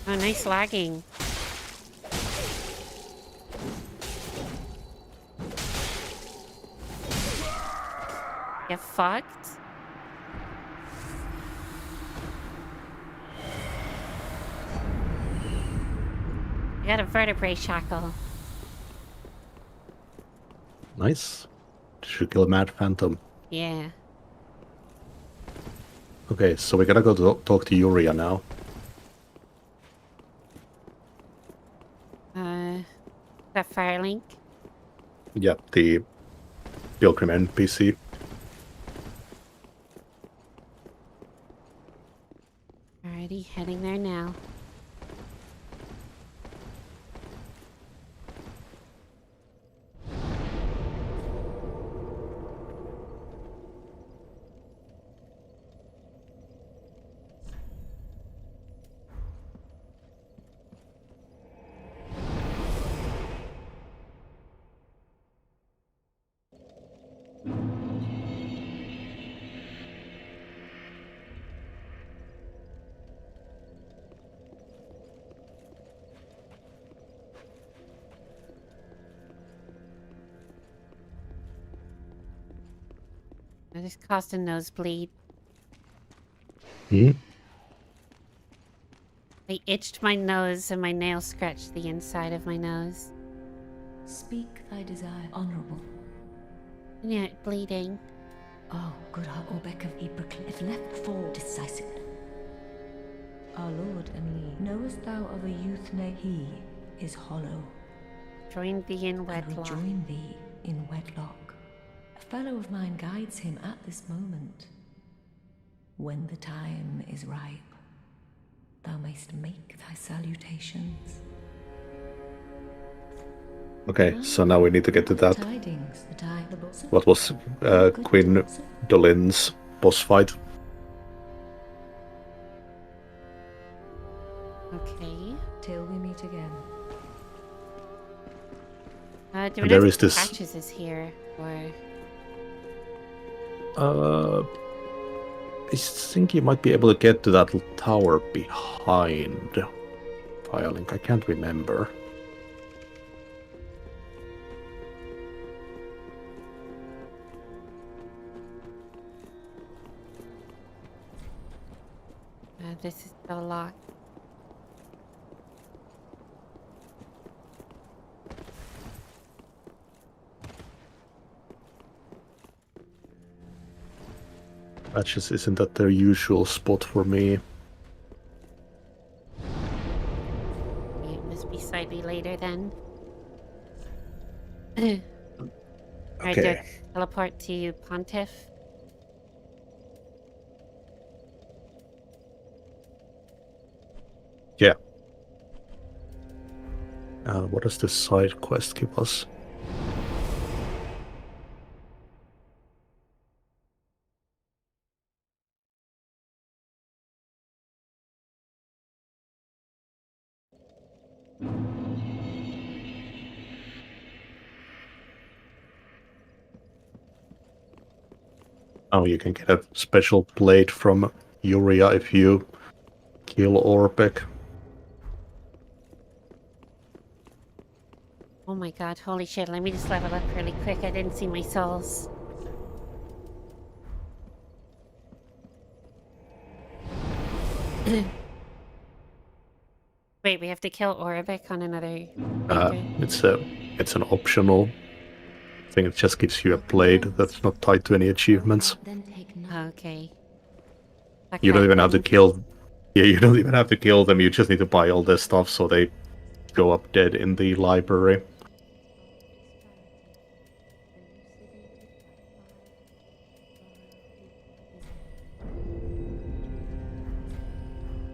Oh, nice lagging. Get fucked. I got a vertebrae shackle. Nice. Should kill a mad phantom. Yeah. Okay, so we gotta go to talk to Yuria now. That Firelink. Yep, the Pilgrim NPC. Alrighty, heading there now. I just caused a nosebleed. Hmm? I itched my nose and my nail scratched the inside of my nose. Speak thy desire, honourable. Yeah, bleeding. Oh, good heart, Orbeck of Ybercliff, if left fall decisive. Our lord and Lee, knowest thou of a youth named He is hollow? Join thee in And wedlock. rejoin thee in wedlock. A fellow of mine guides him at this moment. When the time is ripe, thou mayst make thy salutations. Okay, so now we need to get to that. Tidings, What was Queen Dolin's boss fight? Okay. Till we meet again. Do we And know there if is this- Patches is here, or... I think you might be able to get to that tower behind Firelink. I can't remember. This is still locked. That just isn't at their usual spot for me. It must be slightly later then. Alright, Okay. teleport to Pontiff. Yeah. What does this side quest give us? Oh, you can get a special blade from Yuria if you kill Orbek. Oh my god, holy shit, let me just level up really quick. I didn't see my souls. Wait, we have to kill Orbek on another... It's an optional thing. It just gives you a blade that's not tied to any achievements. Okay. You don't even have to kill... Yeah, you don't even have to kill them. You just need to buy all their stuff so they go up dead in the library.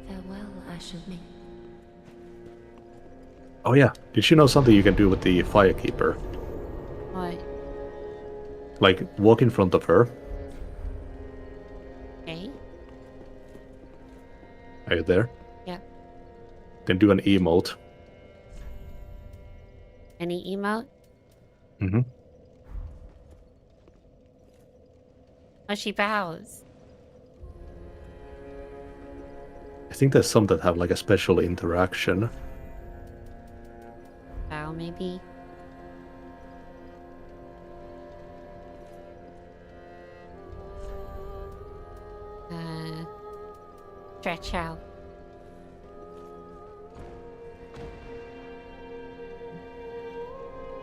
Farewell, Ashamik. Oh yeah, did you know something you can do with the Firekeeper? What? Like, walk in front of her. Okay. Are you there? Yeah. Then do an emote. Any emote? Mm-hmm. Oh, she bows. I think there's some that have like a special interaction. Bow, maybe? Stretch out.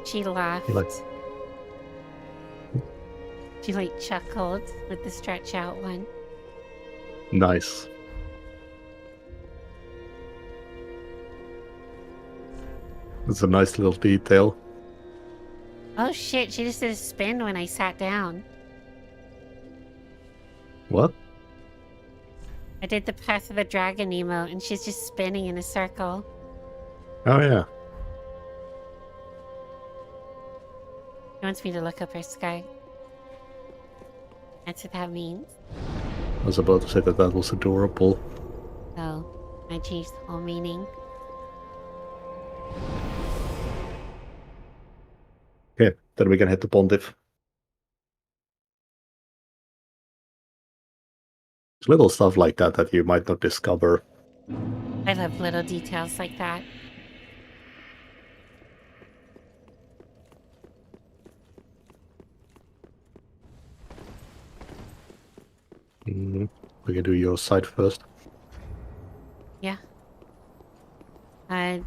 She laughed. She like chuckled with the stretch out one. Nice. It's a nice little detail. Oh shit, she just did a spin when I sat down. What? I did the Path of the Dragon emote and she's just spinning in a circle. Oh yeah. She wants me to look up her sky. That's what that means. I was about to say that that was adorable. Oh, I changed the whole meaning. Okay, then we can head to Pontiff. There's little stuff like that that you might not discover. I love little details like that. We can do your side first. Yeah. I'll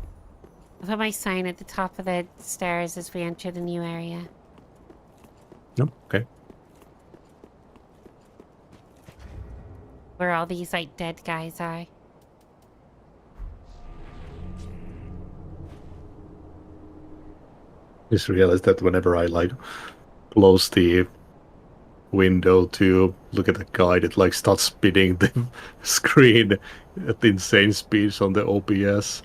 put my sign at the top of the stairs as we enter the new area. No, okay. Where all these like dead guys are. Just realized that whenever I like close the window to look at the guide, it like starts spinning the screen at insane speeds on the OBS.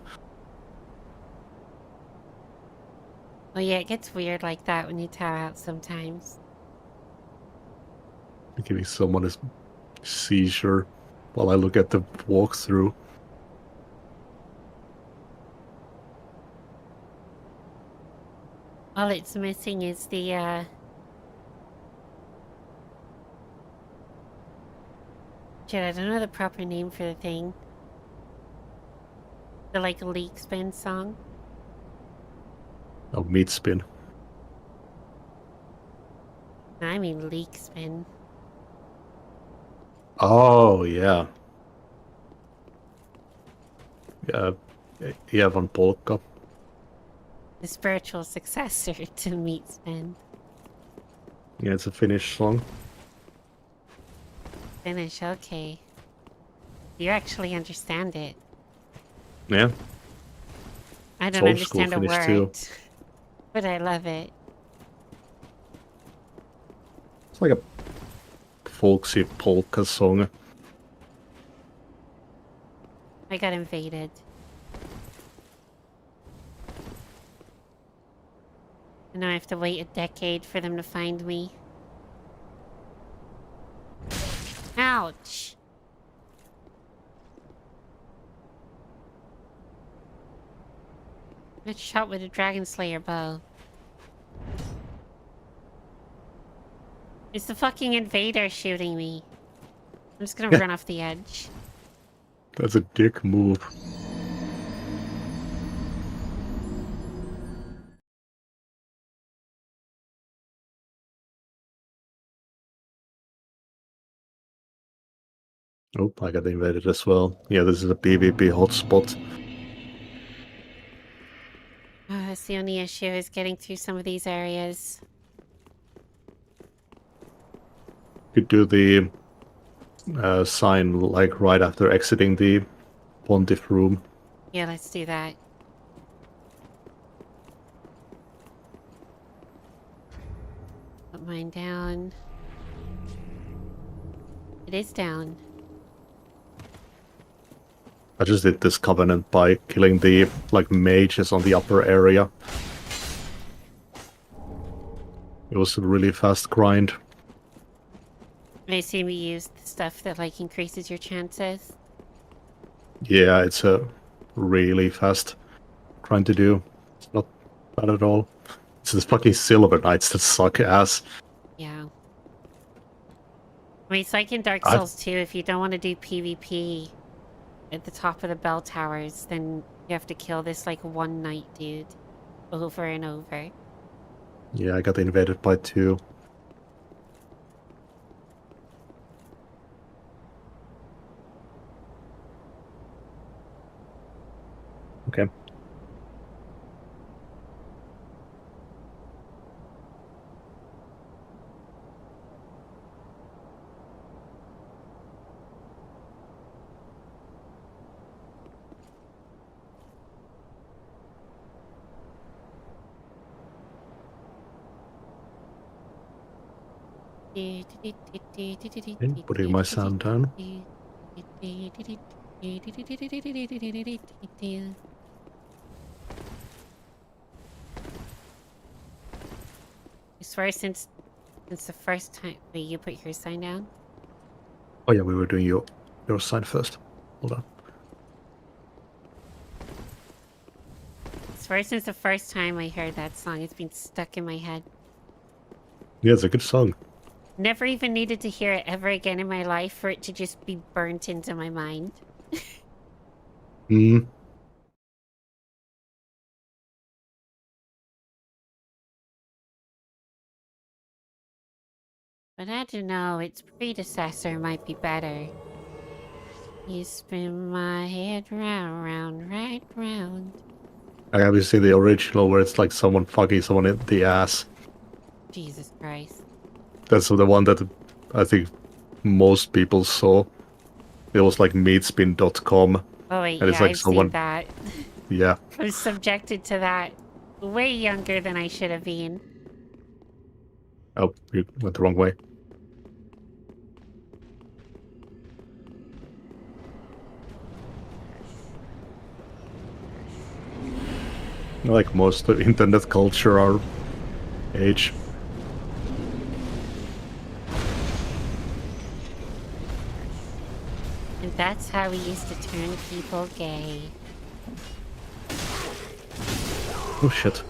Oh yeah, it gets weird like that when you tap out sometimes. Giving someone a seizure while I look at the walkthrough. All it's missing is the shit, I don't know the proper name for the thing. The like leak spin song. Oh, meat spin. I mean leak spin. Oh, yeah. Yeah, Van Polka. The spiritual successor to meat spin. Yeah, it's a Finnish song. Finnish, okay. You actually understand it. Yeah. I It's don't old school understand a Finnish word. too. But I love it. It's like a folksy polka song. I got invaded. And now I have to wait a decade for them to find me. Ouch! Get shot with a Dragon Slayer bow. It's the fucking invader shooting me. I'm just gonna run off the edge. That's a dick move. Oh, I got invaded as well. Yeah, this is a PvP hotspot. That's the only issue, is getting through some of these areas. Could do the sign like right after exiting the pontiff room. Yeah, let's do that. Put mine down. It is down. I just did this covenant by killing the like mages on the upper area. It was a really fast grind. I assume you use the stuff that like increases your chances. Yeah, it's a really fast grind to do. It's not bad at all. It's the fucking silver knights that suck ass. Yeah. I mean, it's like in Dark Souls 2, if you don't want to do PvP at the top of the bell towers, then you have to kill this like one knight dude over and over. Yeah, I got invaded by 2. Okay. Putting my sound down. I swear since the first time... Wait, you put your sign down? Oh yeah, we were doing your sign first. Hold on. I swear since the first time I heard that song, it's been stuck in my head. Yeah, it's a good song. Never even needed to hear it ever again in my life for it to just be burnt into my mind. Hmm. But I don't know, its predecessor might be better. You spin my head round, round, right round. I have you seen the original where it's like someone fucking someone in the ass? Jesus Christ. That's the one that I think most people saw. It was like meatspin.com. Oh wait, and yeah, it's like I've someone... seen that. Yeah. I was subjected to that way younger than I should have been. Oh, you went the wrong way. Like most of internet culture, our age. And that's how we used to turn people gay. Oh shit.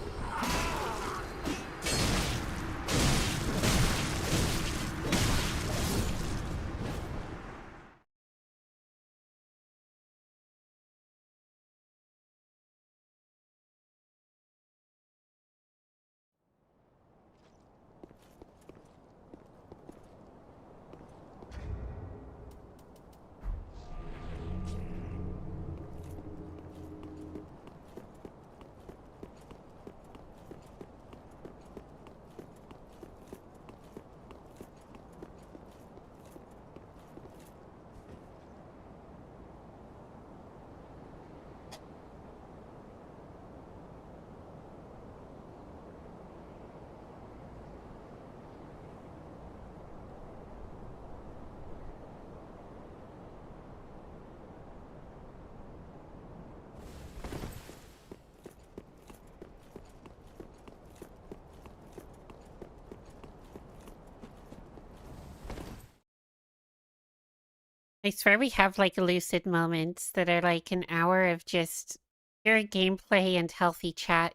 I swear we have like lucid moments that are like an hour of just pure gameplay and healthy chat.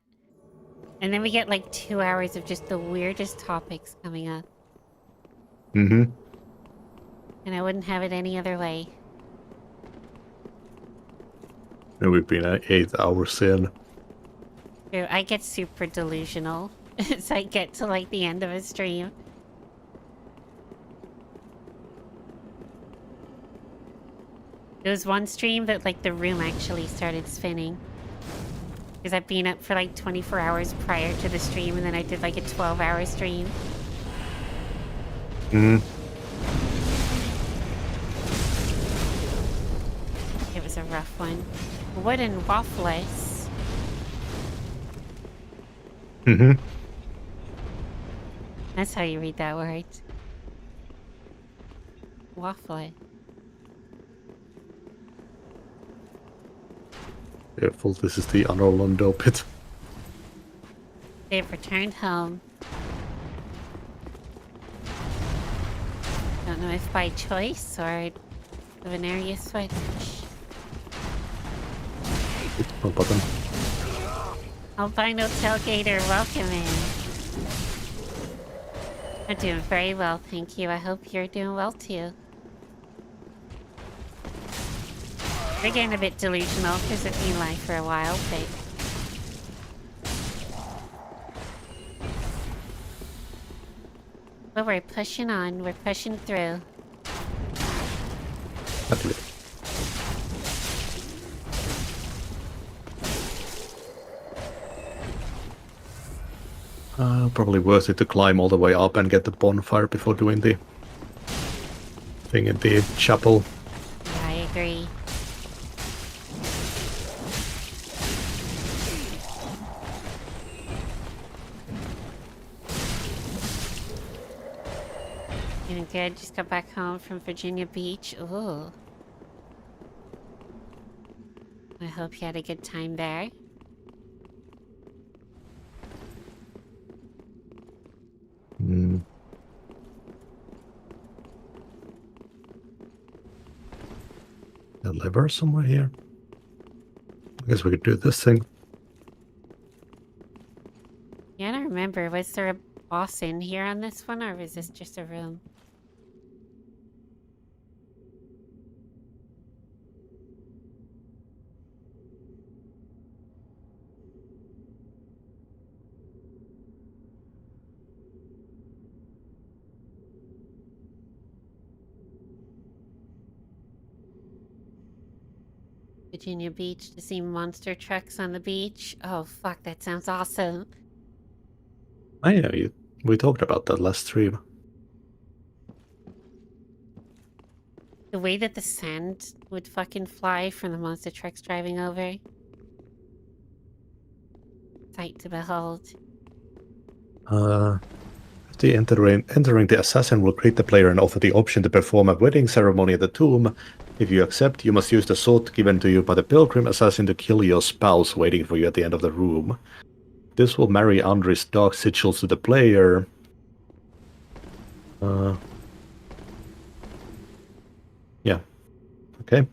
And then we get like 2 hours of just the weirdest topics coming up. Mm-hmm. And I wouldn't have it any other way. And we've been at 8 hours in. True, I get super delusional as I get to like the end of a stream. There was one stream that like the room actually started spinning. Because I've been up for like 24 hours prior to the stream, and then I did like a 12-hour stream. It was a rough one. Wooden waffles. That's how you read that word. Waffle. Careful, this is the Anorlando pit. They've returned home. Don't know if by choice or of an area switch. No button. Albino Tailgater, welcome in. I'm doing very well, thank you. I hope you're doing well too. We're getting a bit delusional because it's been live for a while, but... But we're pushing on, we're pushing through. Probably worth it to climb all the way up and get the bonfire before doing the thing in the chapel. Yeah, I agree. Doing good, just got back home from Virginia Beach. Ooh. I hope you had a good time there. A lever somewhere here. I guess we could do this thing. Yeah, I don't remember. Was there a boss in here on this one, or was this just a room? Virginia Beach to see monster trucks on the beach. Oh, fuck, that sounds awesome. Oh yeah, we talked about that last stream. The way that the sand would fucking fly from the monster trucks driving over. Sight to behold. Entering the assassin will greet the player and offer the option to perform a wedding ceremony at the tomb. If you accept, you must use the sword given to you by the pilgrim assassin to kill your spouse waiting for you at the end of the room. This will marry Andre's dark sigils to the player. Yeah. Okay.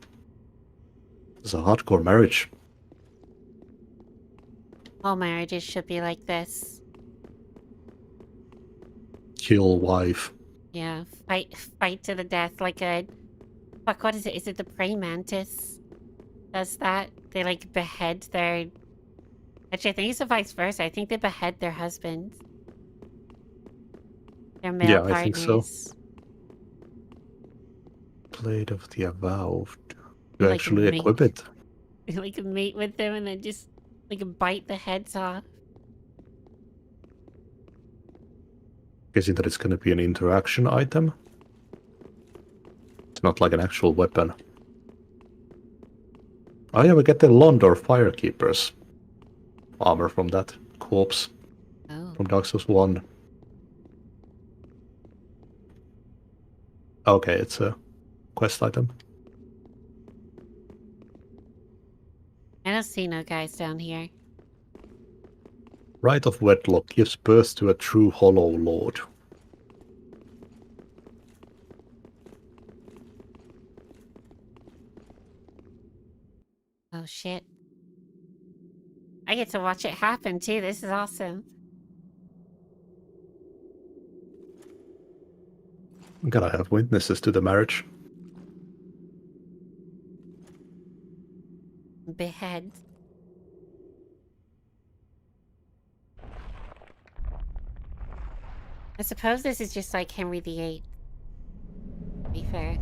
It's a hardcore marriage. All marriages should be like this. Kill wife. Yeah, fight to the death like a... Fuck, what is it? Is it the prey mantis? Does that? They like behead their... Actually, I think it's the vice versa. I think they behead their husbands. Their male partners. I think so. Blade of the Avowed. You like actually equip it. Like mate with them and then just like bite the heads off. Guessing that it's going to be an interaction item. It's not like an actual weapon. Oh yeah, we get the Londor Firekeeper's armor from that corpse. Oh. From Dark Souls 1. Okay, it's a quest item. I don't see no guys down here. Rite of Wedlock gives birth to a true Hollow Lord. Oh shit. I get to watch it happen too. This is awesome. I'm gonna have witnesses to the marriage. Behead. I suppose this is just like Henry VIII. To be fair.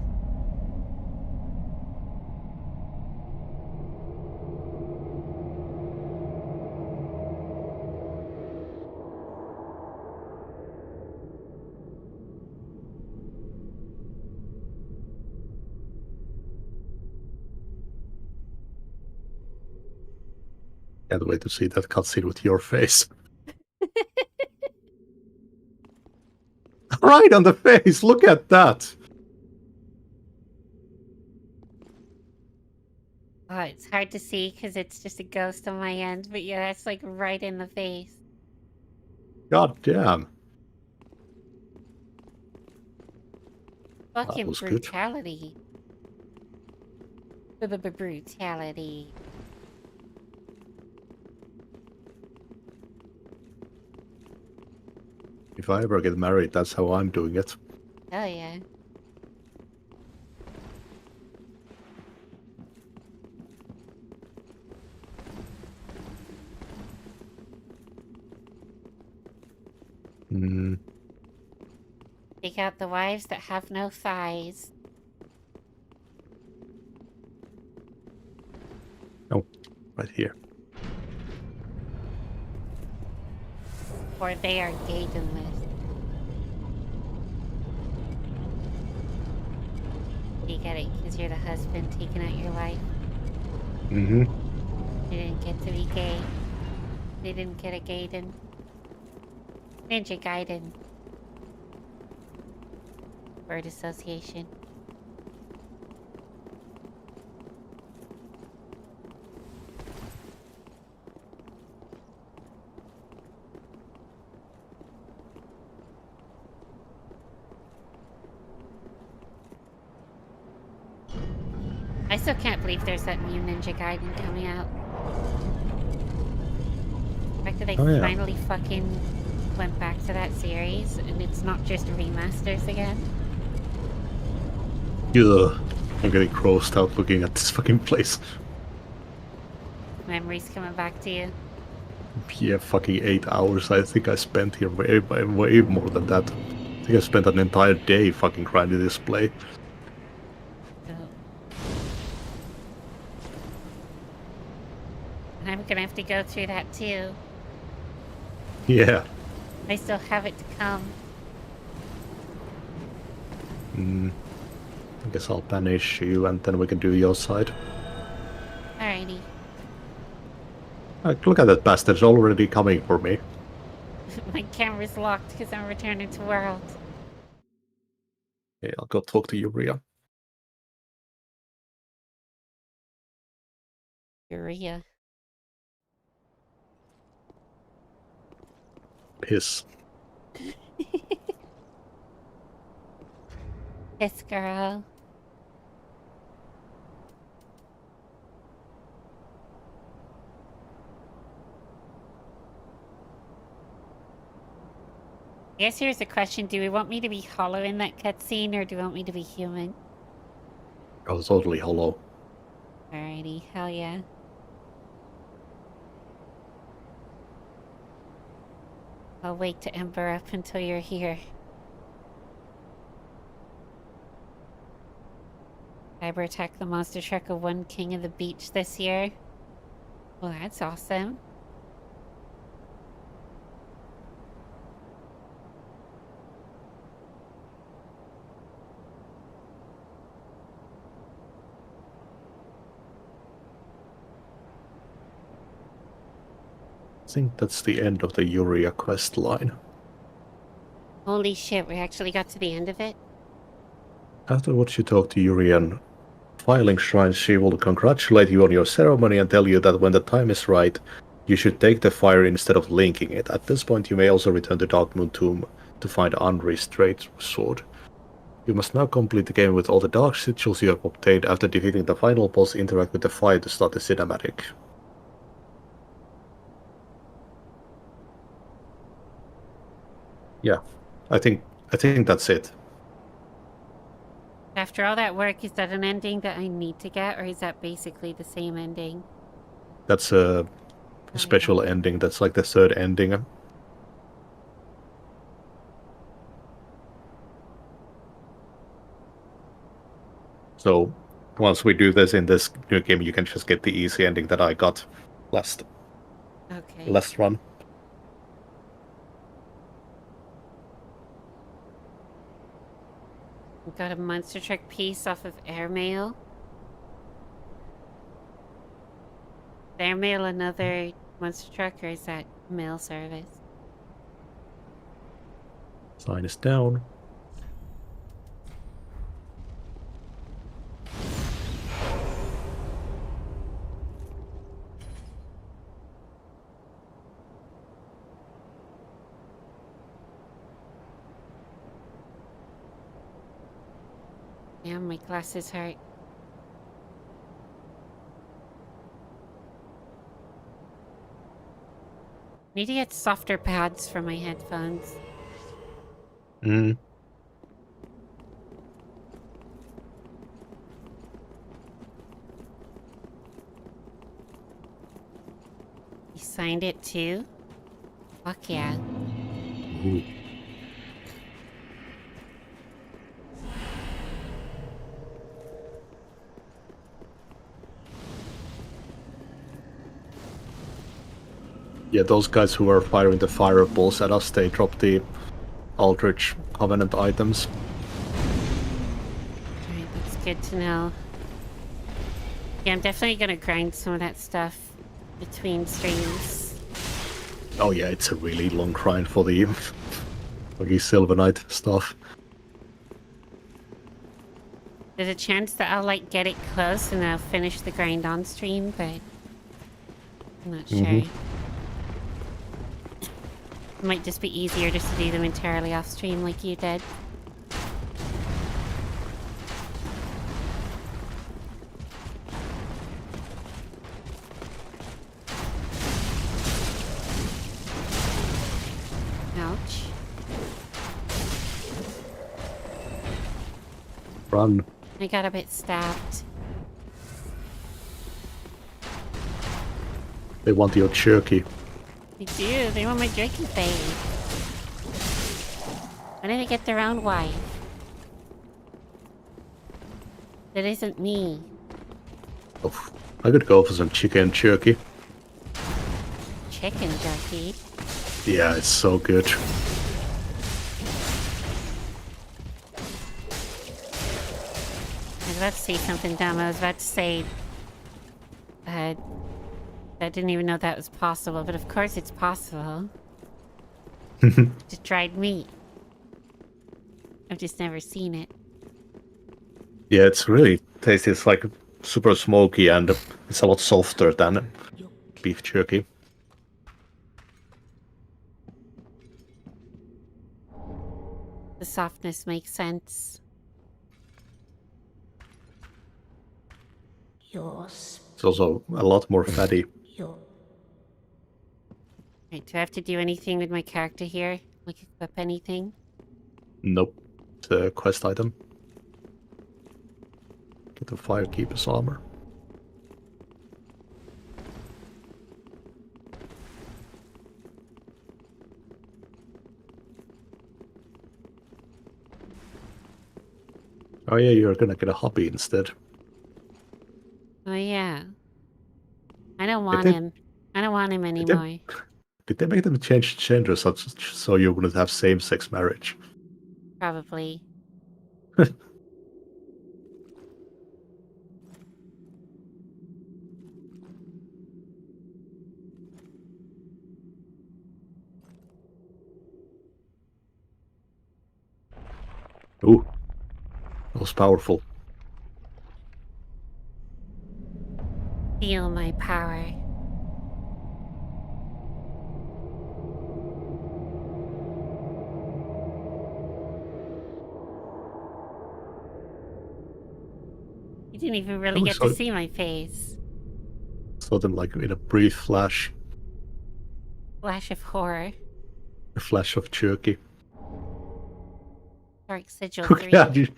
Can't wait to see that cutscene with your face. Right on the face! Look at that! Oh, it's hard to see because it's just a ghost on my end, but yeah, that's like right in the face. God damn. Fucking was good. brutality. Brutality. If I ever get married, that's how I'm doing it. Hell yeah. Hmm. Take out the wives that have no thighs. Oh, right here. Or they are gaydenless. You get it, because you're the husband taking out your wife. Mm-hmm. You didn't get to be gay. They didn't get a Gaiden. Ninja Gaiden. Word association. I still can't believe there's that new Ninja Gaiden coming out. The fact that they finally fucking went back to that series and it's not just remasters again. Ugh. I'm getting grossed out looking at this fucking place. Memories coming back to you. Yeah, fucking 8 hours I think I spent here. Way more than that. I think I spent an entire day fucking grinding this play. And I'm gonna have to go through that too. Yeah. I still have it to come. I guess I'll banish you and then we can do your side. Alrighty. Look at that bastard's already coming for me. My camera's locked because I'm returning to world. Okay, I'll go talk to Uria. Uria. Piss. Piss girl. I guess here's a question. Do we want me to be hollow in that cutscene or do you want me to be human? I was totally hollow. Alrighty, hell yeah. I'll wait to ember up until you're here. Cyber attack the monster truck of one king of the beach this year. Well, that's awesome. I think that's the end of the Uria quest line. Holy shit, we actually got to the end of it? Afterwards you talk to Uria. Filing Shrine, she will congratulate you on your ceremony and tell you that when the time is right, you should take the fire instead of linking it. At this point, you may also return to Darkmoon Tomb to find Andre's straight sword. You must now complete the game with all the dark sigils you have obtained. After defeating the final boss, interact with the fire to start the cinematic. Yeah, I think that's it. After all that work, is that an ending that I need to get, or is that basically the same ending? That's a special ending. That's like the third ending. So once we do this in this new game, you can just get the easy ending that I got last run. We got a monster truck piece off of airmail. Is airmail another monster truck, or is that mail service? Sign is down. Yeah, my glasses hurt. Need to get softer pads for my headphones. Mm. You signed it too? Fuck yeah. Ooh. Yeah, those guys who are firing the fireballs at us, they drop the Aldrich Covenant items. Alright, that's good to know. Yeah, I'm definitely gonna grind some of that stuff between streams. Oh yeah, it's a really long grind for the Silver Knight stuff. There's a chance that I'll like get it close and I'll finish the grind on stream, but I'm not sure. It might just be easier just to do them entirely off stream like you did. Ouch. Run. I got a bit stabbed. They want your jerky. They do. They want my jerky face. Why did they get their own wife? That isn't me. Oh, I could go for some chicken jerky. Chicken jerky? Yeah, it's so good. I was about to say something dumb. I was about to say... I didn't even know that was possible, but of course it's possible. Just dried meat. I've just never seen it. Yeah, it's really tasty. It's like super smoky and it's a lot softer than beef jerky. The softness makes sense. It's also a lot more fatty. Right, do I have to do anything with my character here? Like equip anything? Nope. It's a quest item. Get the Firekeeper's armor. Oh yeah, you're gonna get a hobby instead. Oh yeah. I don't want him. I don't want him anymore. Did they make them change gender so you wouldn't have same-sex marriage? Probably. Ooh. That was powerful. Feel my power. You didn't even really get to see my face. Saw them like in a brief flash. Flash of horror. A flash of jerky. Dark Sigil Oh 3. god,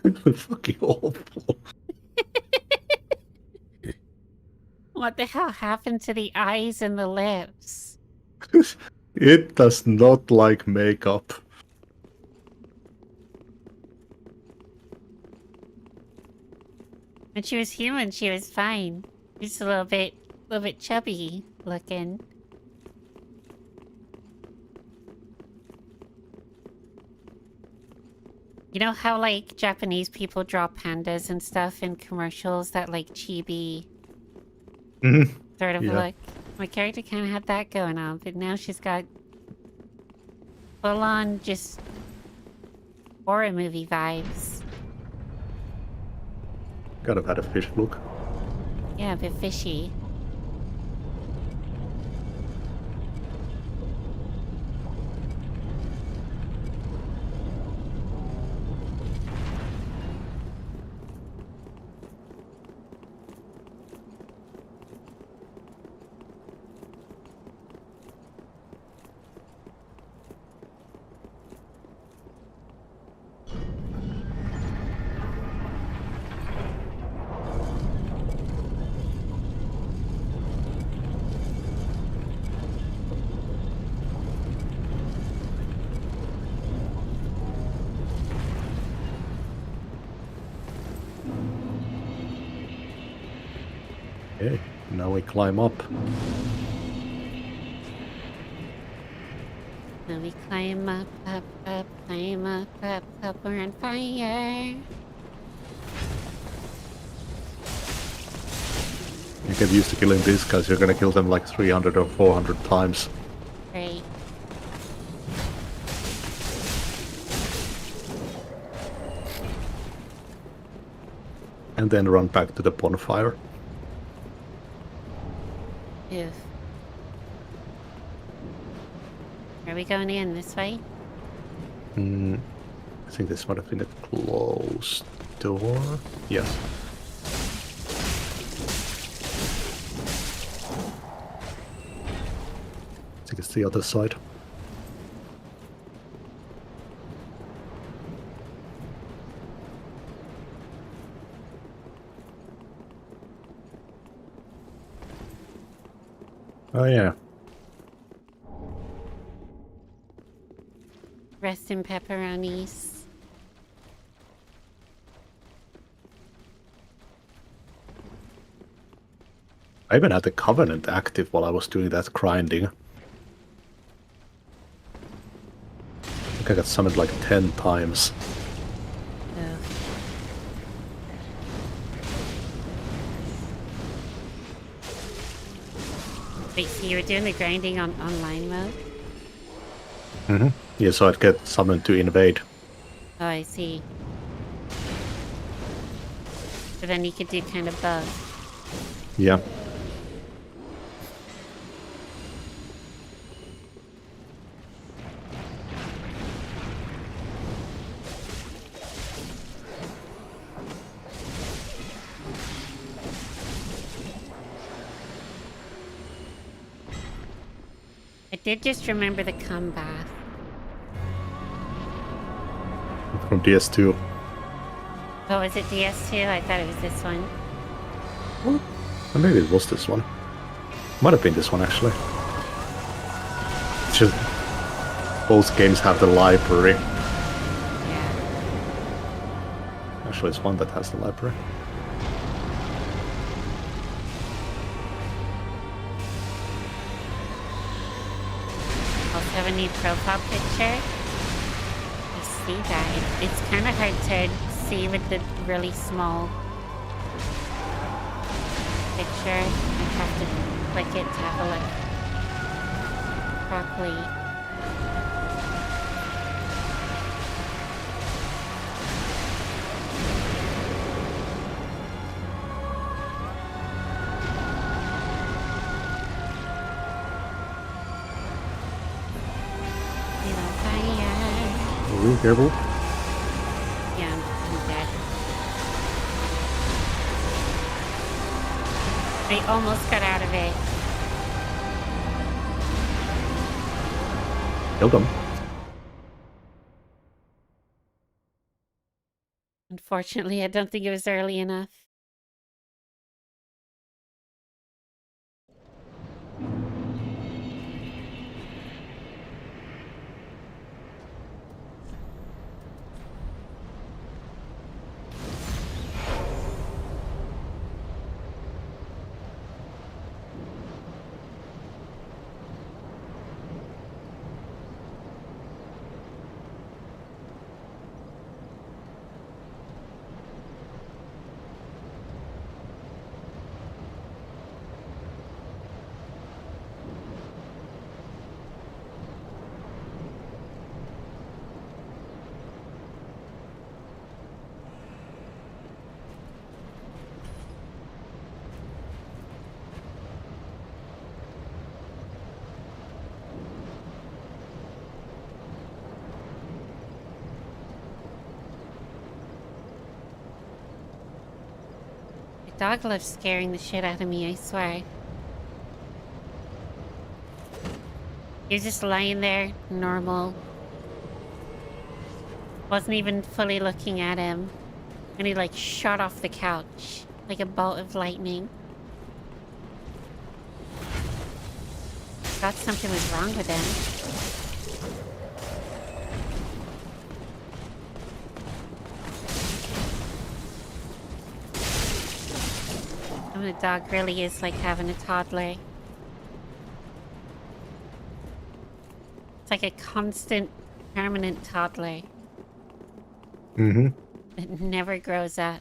Fucking awful. What the hell happened to the eyes and the lips? It does not like makeup. When she was human, she was fine. Just a little bit chubby looking. You know how, like, Japanese people draw pandas and stuff in commercials, that, like, chibi sort of look? My character kind of had that going on, but now she's got full-on just horror movie vibes. Kind of had a fish look. Yeah, a bit fishy. Okay, now we climb up. Now we climb up, climb up, we're on fire. You get used to killing these guys, you're gonna kill them like 300 or 400 times. Great. And then run back to the bonfire. Oof. Are we going in this way? I think this might have been a closed door. Yes. I think it's the other side. Oh yeah. Rest in pepperonis. I even had the Covenant active while I was doing that grinding. I think I got summoned like 10 times. Wait, so you were doing the grinding on online mode? Yeah, so I'd get summoned to invade. Oh, I see. So then you could do kind of both. Yeah. I did just remember the cum bath. From DS2. Oh, is it DS2? I thought it was this one. Or maybe it was this one. Might have been this one actually. It's just both games have the library. Yeah. Actually, it's one that has the library. Also have a new profile picture. You see that? It's kind of hard to see with the really small picture. I have to click it to have a look properly. Ooh, careful. Yeah, I'm dead. I almost got out of it. Killed him. Unfortunately, I don't think it was early enough. Dog loves scaring the shit out of me, I swear. He was just lying there, normal. Wasn't even fully looking at him. And he like shot off the couch like a bolt of lightning. Thought something was wrong with him. And the dog really is like having a toddler. It's like a constant, permanent toddler. Mm-hmm. It never grows up.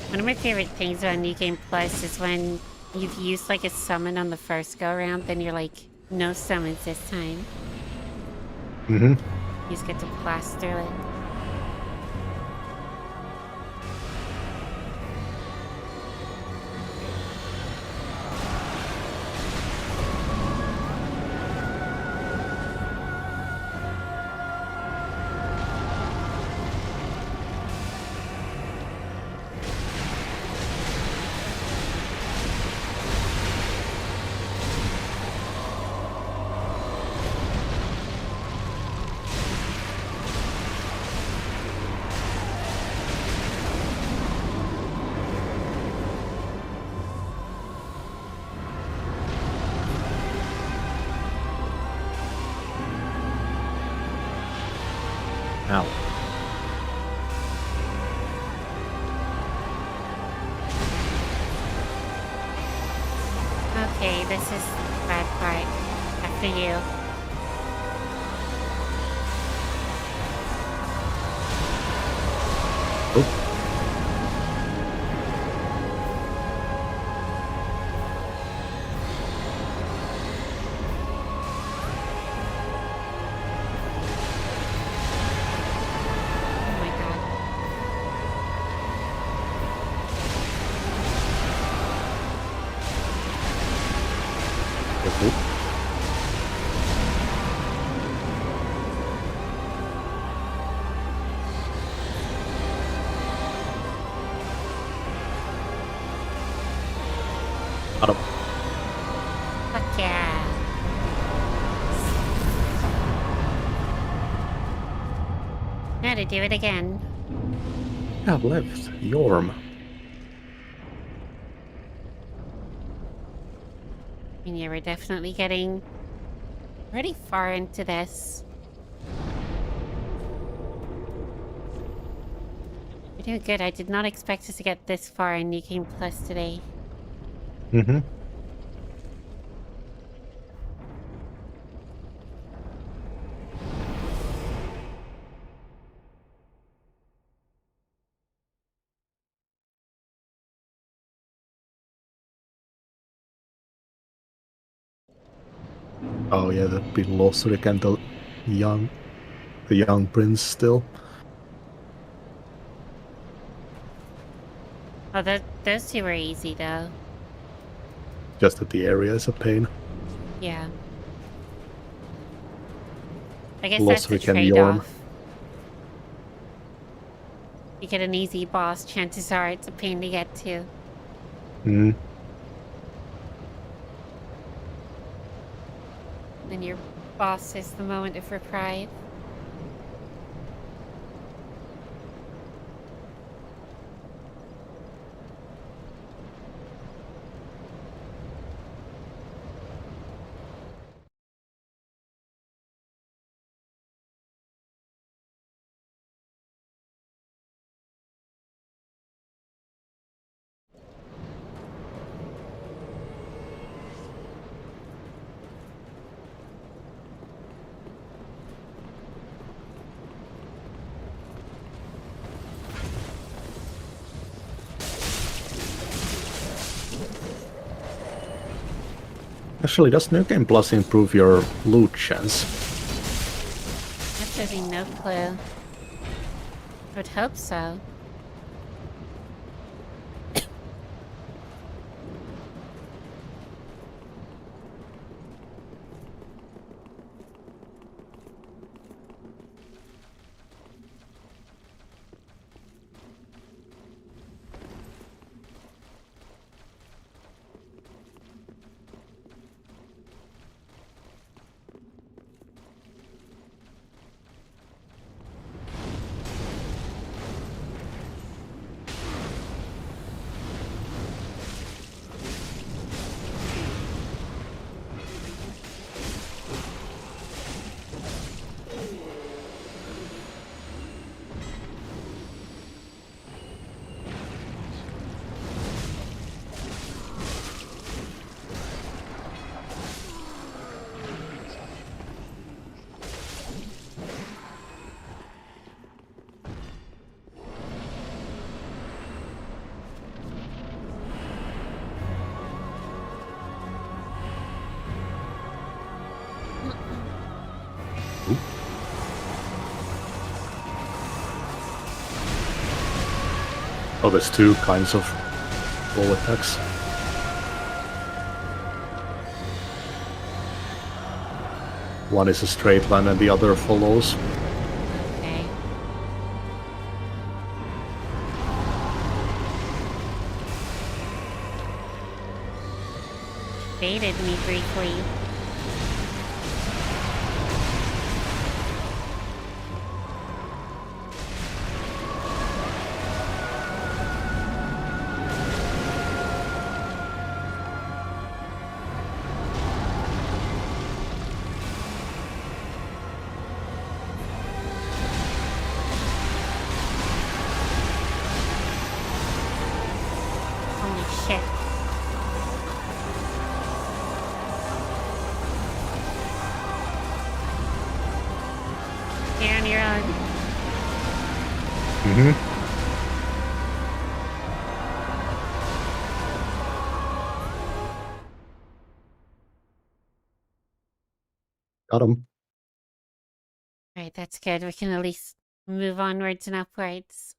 One of my favorite things about New Game Plus is when you've used like a summon on the first go around, then you're like, no summons this time. Mm-hmm. You just get to blast through it. Ow. Okay, this is the bad part. After you. Oh. Fuck yeah. Now to do it again. Have left Yorm. And yeah, we're definitely getting pretty far into this. We're doing good. I did not expect us to get this far in New Game Plus today. Mm-hmm. Oh yeah, that'd be Lothric and the young prince still. Oh, those two were easy though. Just that the area is a pain. Yeah. I guess that's the Lothric and Yorm. trade-off. You get an easy boss, chances are it's a pain to get to. Hmm. And your boss is the moment of reprieve. Actually, does New Game Plus improve your loot chance? Absolutely no clue. I would hope so. Oh, there's two kinds of wall attacks. One is a straight line and the other follows. Okay. Baited me briefly. Holy shit. You're on your own. Mm-hmm. Got him. Alright, that's good. We can at least move onwards and upwards.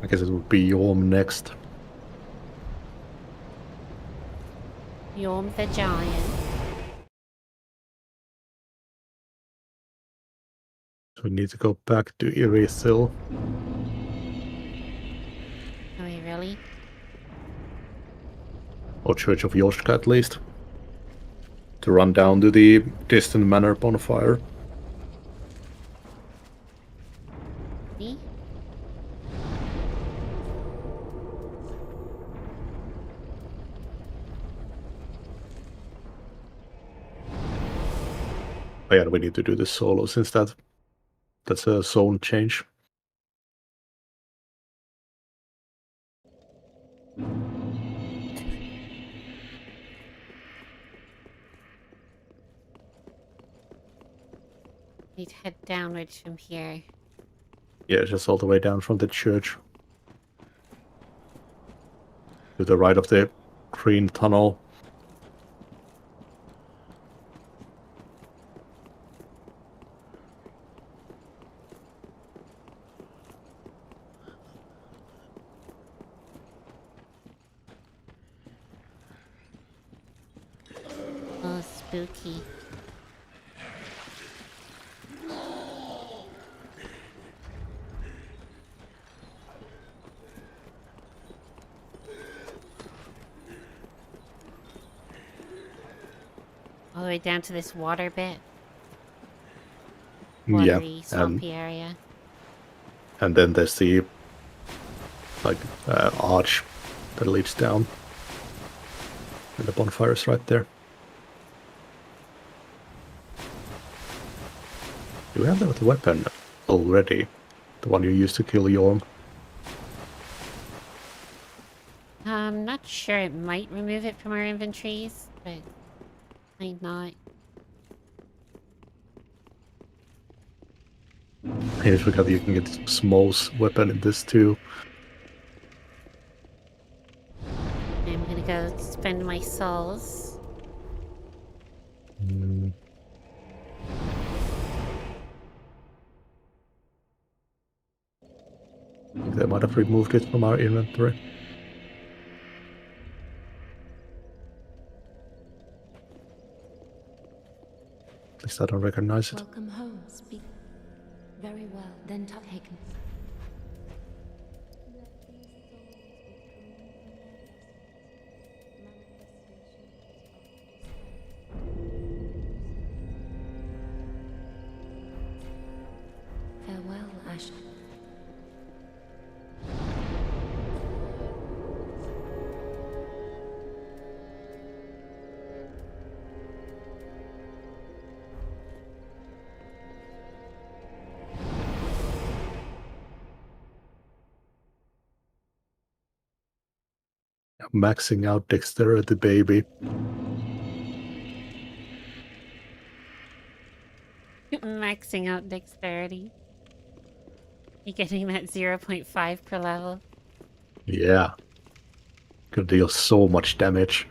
I guess it would be Yorm next. Yorm the Giant. So we need to go back to Irithil. Are we really? Or Church of Yoshka at least. To run down to the distant manor bonfire. Me? Oh yeah, we need to do this solo since that's a zone change. Need to head downwards from here. Yeah, just all the way down from the church. to the right of the green tunnel. Oh, spooky. All the way down to this water bit. Watery, swampy area. And then there's the like arch that leads down. And the bonfire is right there. Do we have that weapon already? The one you used to kill Yorm? I'm not sure. It might remove it from our inventories, but might not. Here's because you can get Smol's weapon in this too. I'm gonna go spend my souls. I think they might have removed it from our inventory. At least I don't recognize it. Welcome home. Speak. Very well. Then taken. Farewell, Ash. Maxing out dexterity, baby. Maxing out dexterity. You're getting that 0.5 per level. Yeah. Could deal so much damage.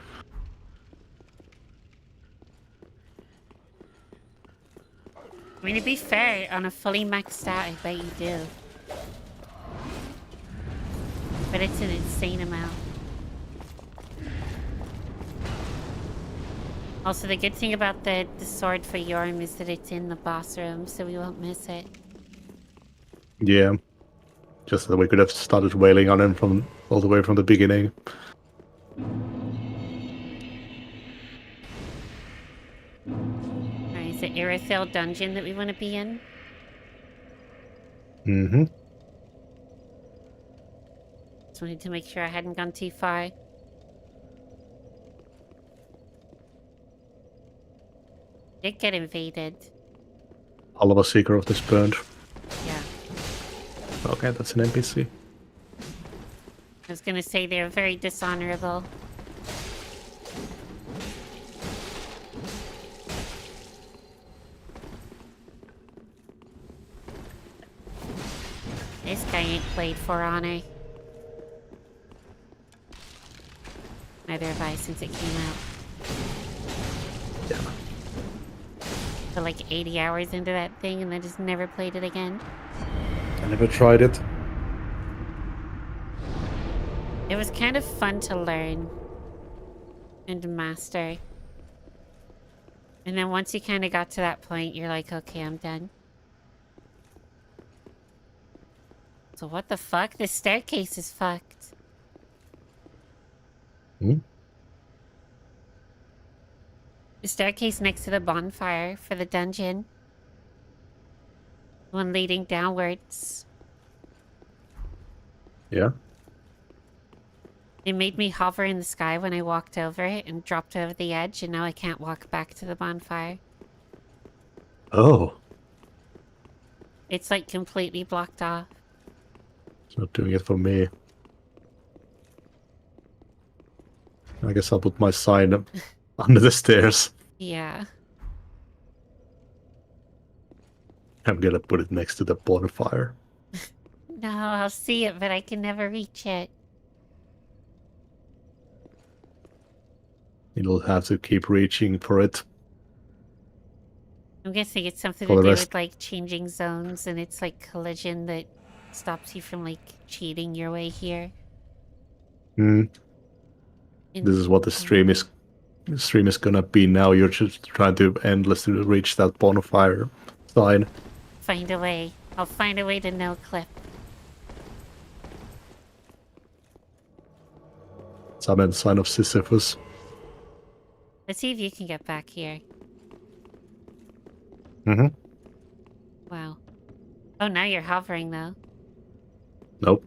I mean, to be fair, on a fully maxed out, I bet you do. But it's an insane amount. Also, the good thing about the sword for Yorm is that it's in the boss room, so we won't miss it. Yeah. Just that we could have started wailing on him from all the way from the beginning. Alright, is it Irithyll dungeon that we want to be in? Mm-hmm. Just wanted to make sure I hadn't gone too far. Did get invaded. All of a Seeker of the Spurned. Yeah. Okay, that's an NPC. I was gonna say they're very dishonorable. This guy ain't played For Honor. Neither have I since it came out. Yeah. Put like 80 hours into that thing and then just never played it again. I never tried it. It was kind of fun to learn and to master. And then once you kind of got to that point, you're like, okay, I'm done. So what the fuck? This staircase is fucked. Hmm? The staircase next to the bonfire for the dungeon. One leading downwards. Yeah. It made me hover in the sky when I walked over it and dropped over the edge, and now I can't walk back to the bonfire. Oh. It's like completely blocked off. It's not doing it for me. I guess I'll put my sign under the stairs. Yeah. I'm gonna put it next to the bonfire. No, I'll see it, but I can never reach it. You'll have to keep reaching for it. I'm guessing it's something For to the do rest. with like changing zones, and it's like collision that stops you from like cheating your way here. This is what the stream is gonna be now. You're just trying to endlessly reach that bonfire sign. Find a way. I'll find a way to no clip. Summon sign of Sisyphus. Let's see if you can get back here. Wow. Oh, now you're hovering though. Nope.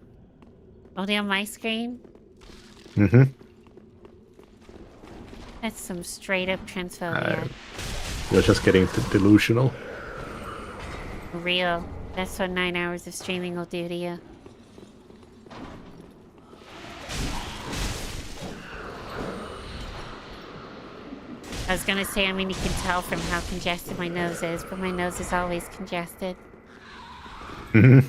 Only on my screen? That's some straight up transphobia. You're just getting delusional. Real. That's what 9 hours of streaming will do to you. I was gonna say, I mean, you can tell from how congested my nose is, but my nose is always congested. There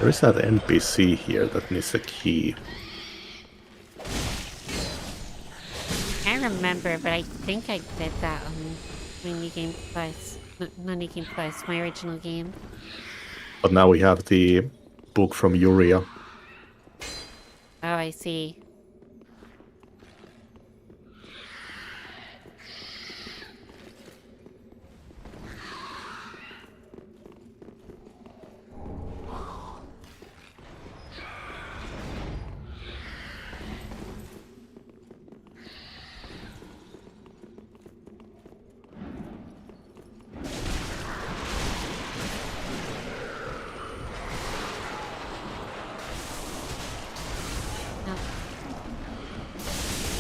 is that NPC here that needs a key. I remember, but I think I did that on my New Game Plus. Not New Game Plus, my original game. But now we have the book from Uria. Oh, I see.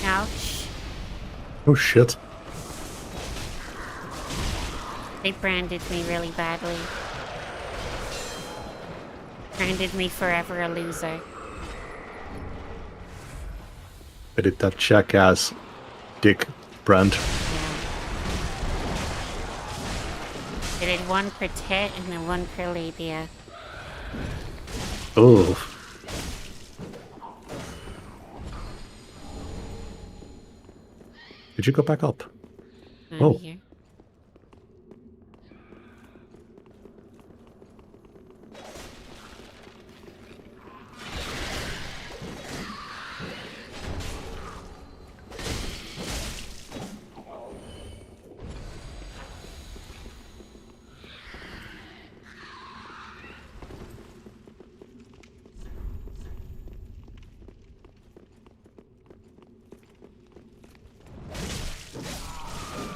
Ouch. Oh shit. They branded me really badly. Branded me forever a loser. I did that jackass dick brand. They did one per tit and then one per labia. Oh. Did you go back up? Oh. Here.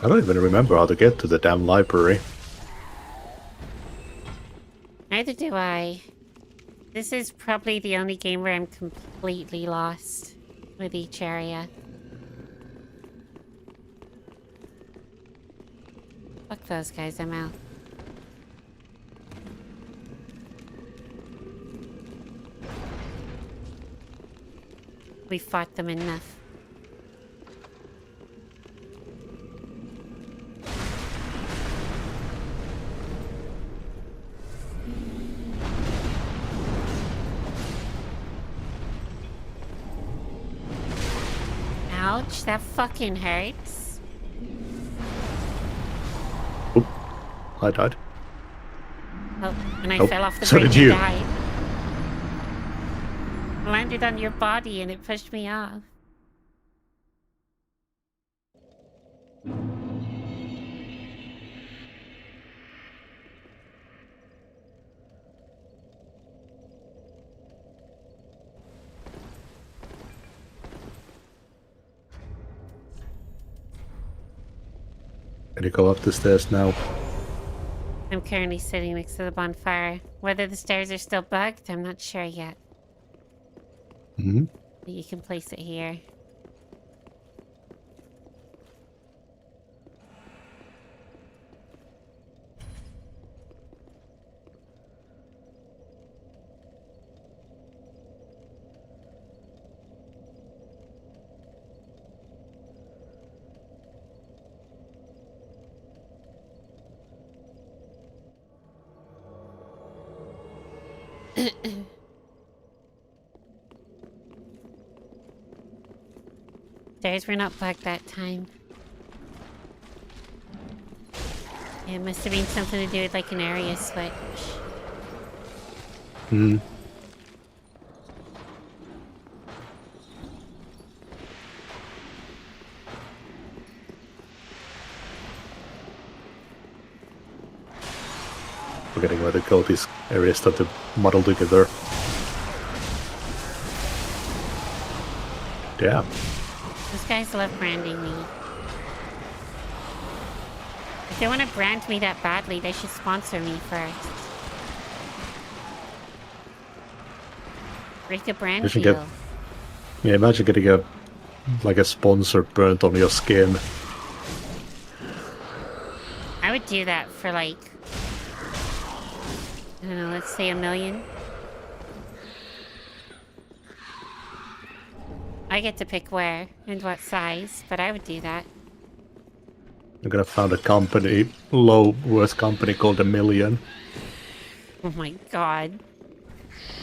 I don't even remember how to get to the damn library. Neither do I. This is probably the only game where I'm completely lost with each area. Fuck those guys, I'm out. We fought them enough. Ouch, that fucking hurts. Oop, I died. Oh, and I Oh, fell off the so bridge did you. and died. Landed on your body and it pushed me off. Can you go up the stairs now? I'm currently sitting next to the bonfire. Whether the stairs are still bugged, I'm not sure yet. You can place it here. Stairs were not bugged that time. It must have been something to do with like an area switch. Hmm. Forgetting where to go, these areas start to muddle together. Yeah. Those guys love branding me. If they want to brand me that badly, they should sponsor me first. Break a brand deal. Yeah, imagine getting a sponsor burnt on your skin. I would do that for like, I don't know, let's say $1 million. I get to pick where and what size, but I would do that. I'm gonna found a company, low worth company called $1 Million. Oh my god.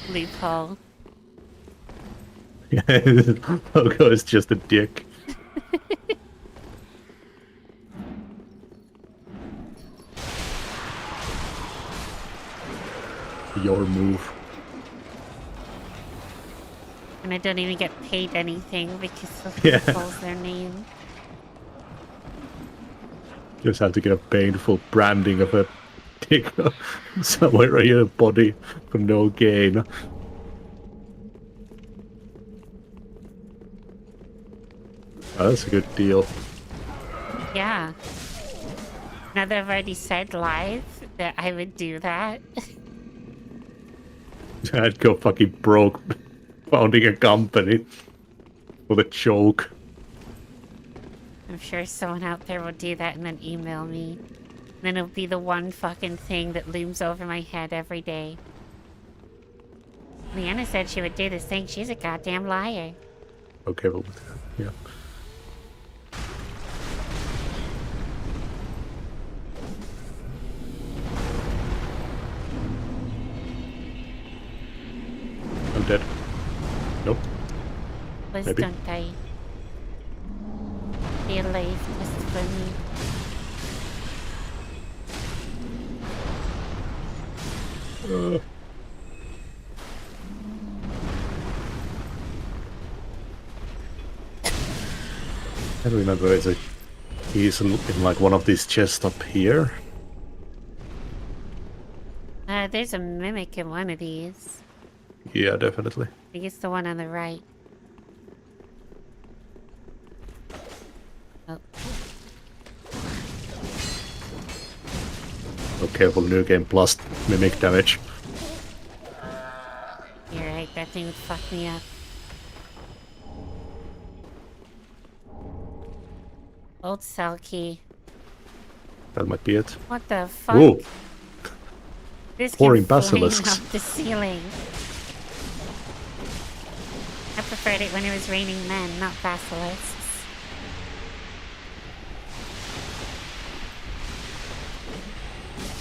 Loophole. Yeah, logo is just a dick. Your move. And I don't even get paid anything because of Yeah. Loophole's their name. Just have to get a painful branding of a dick somewhere in your body for no gain. Oh, that's a good deal. Yeah. Now that I've already said live that I would do that. I'd go fucking broke founding a company with a joke. I'm sure someone out there will do that and then email me. And then it'll be the one fucking thing that looms over my head every day. Liana said she would do this thing. She's a goddamn liar. Okay, well, yeah. I'm dead. Nope. Please Maybe. don't die. Be alive just for me. I don't remember, he's in like one of these chests up here. There's a mimic in one of these. Yeah, definitely. I think it's the one on the right. Oh. Oh, careful, new game plus mimic damage. You're right, that thing would fuck me up. Old cell key. That might be it. What the fuck? Whoa! This Pouring can flame basilisks. up the ceiling. I preferred it when it was raining men, not basilisks.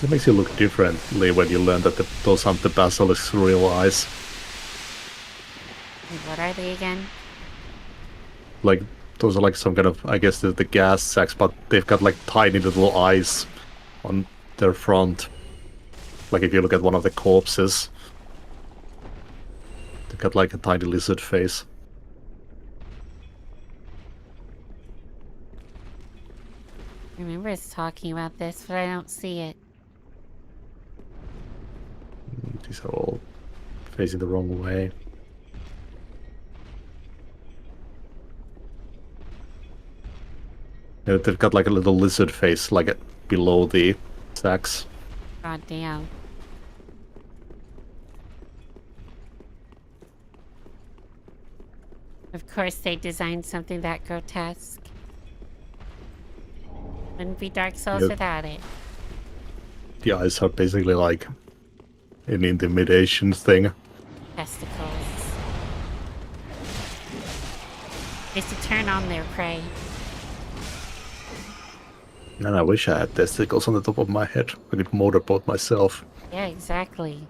It makes you look differently when you learn that those aren't the basilisk's real eyes. And what are they again? Like, those are like some kind of, I guess, the gas sacs, but they've got like tiny little eyes on their front. Like if you look at one of the corpses, they've got like a tiny lizard face. I remember us talking about this, but I don't see it. These are all facing the wrong way. Yeah, they've got like a little lizard face, like below the sacs. God damn. Of course they designed something that grotesque. Wouldn't be Dark Souls Yep. without it. The eyes are basically like an intimidation thing. Testicles. Is to turn on their prey. And I wish I had testicles on the top of my head. I could motorboat myself. Yeah, exactly.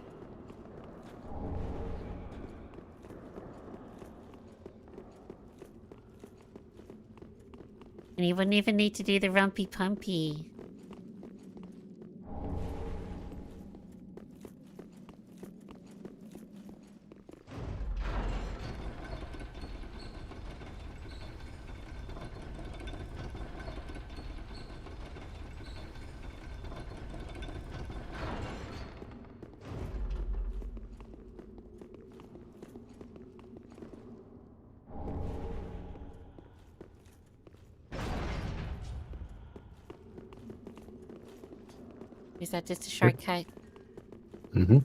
And you wouldn't even need to do the rumpy pumpy. Is that just a shortcut? Mm-hmm.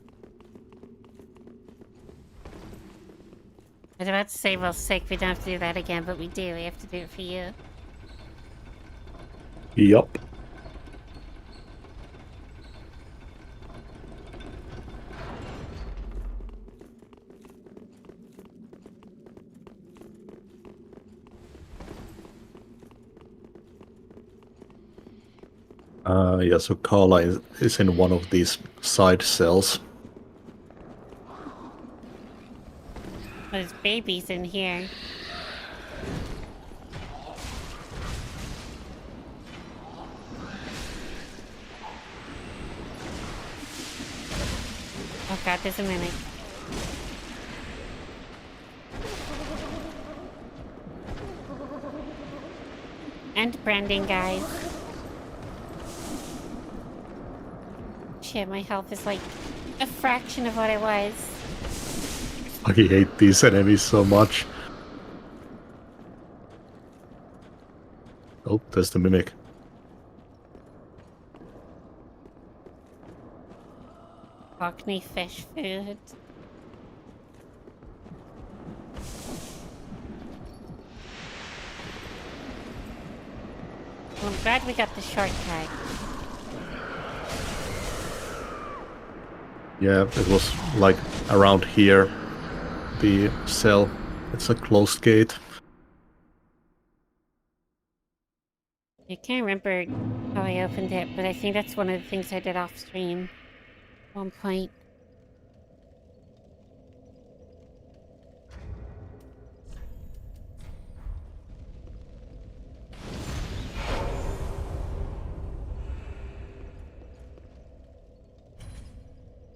I was about to say, well, sick, we don't have to do that again, but we do. We have to do it for you. Yup. Yeah, so Carla is in one of these side cells. There's babies in here. Oh god, there's a mimic. And branding, guys. Shit, my health is like a fraction of what it was. I hate these enemies so much. Oh, there's the mimic. Cockney fish food. Well, I'm glad we got the shortcut. Yeah, it was like around here. The cell. It's a closed gate. I can't remember how I opened it, but I think that's one of the things I did off stream at one point.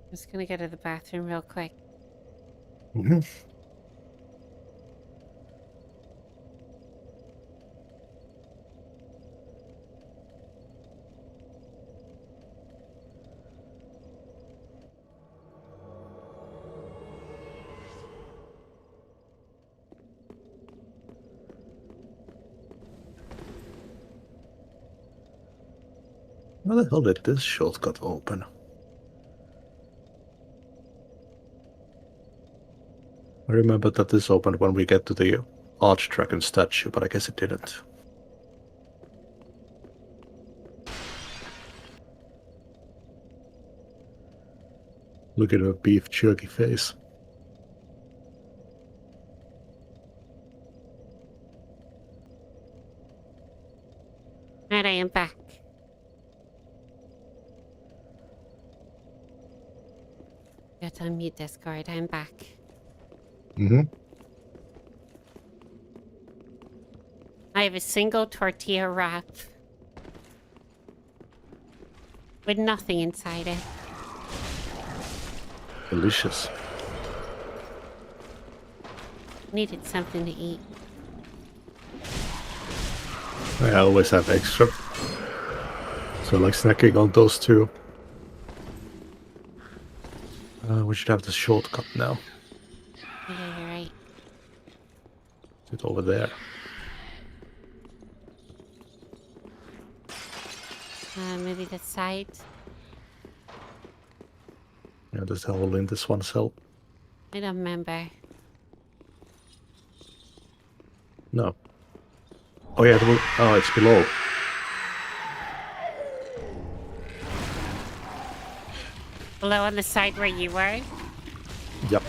I'm just gonna go to the bathroom real quick. Mm-hmm. How the hell did this shortcut open? I remember that this opened when we get to the Archdragon statue, but I guess it didn't. Look at her beef jerky face. And I am back. Got to unmute Discord. I'm back. Mm-hmm. I have a single tortilla wrap with nothing inside it. Delicious. Needed something to eat. I always have extra. So I like snacking on those two. We should have the shortcut now. Yeah, you're right. It's over there. Maybe the side. Yeah, there's a hole in this one cell. I don't remember. No. Oh yeah, oh, it's below. Below on the side where you were? Yep.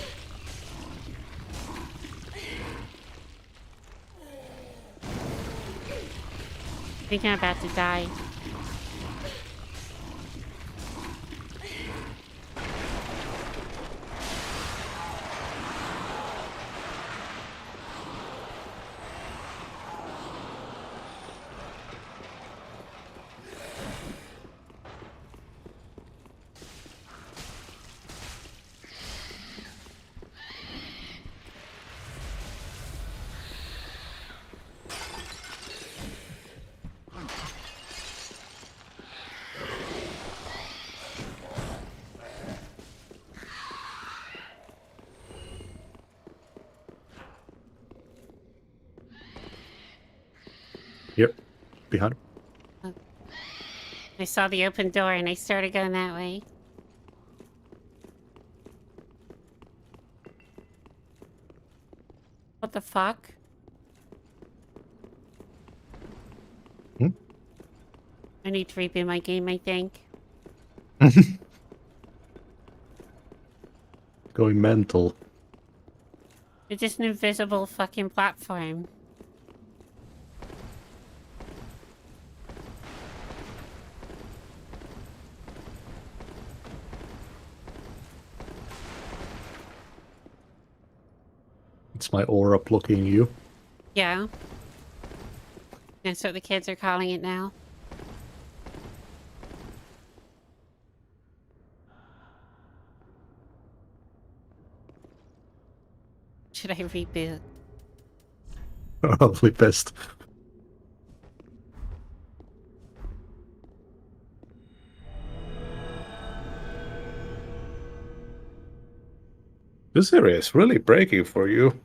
I think I'm about to die. Here, behind. I saw the open door and I started going that way. What the fuck? I need to reboot my game, I think. Going mental. It's just an invisible fucking platform. It's my aura blocking you. Yeah. That's what the kids are calling it now. Should I reboot? Probably best. This area is really breaking for you.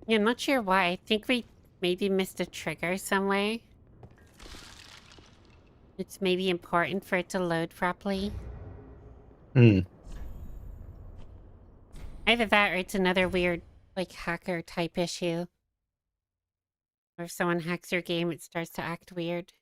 Yeah, I'm not sure why. I think we maybe missed a trigger somewhere. It's maybe important for it to load properly. Hmm. Either that or it's another weird, like, hacker type issue. Or if someone hacks your game, it starts to act weird.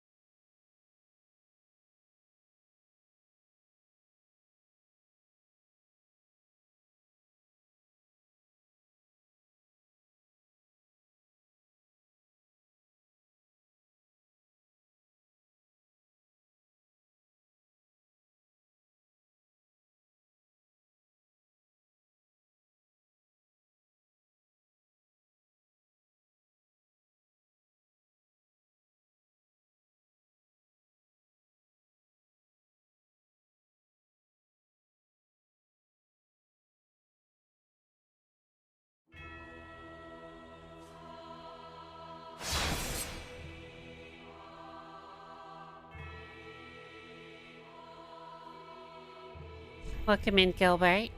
Welcome in, Gilbert.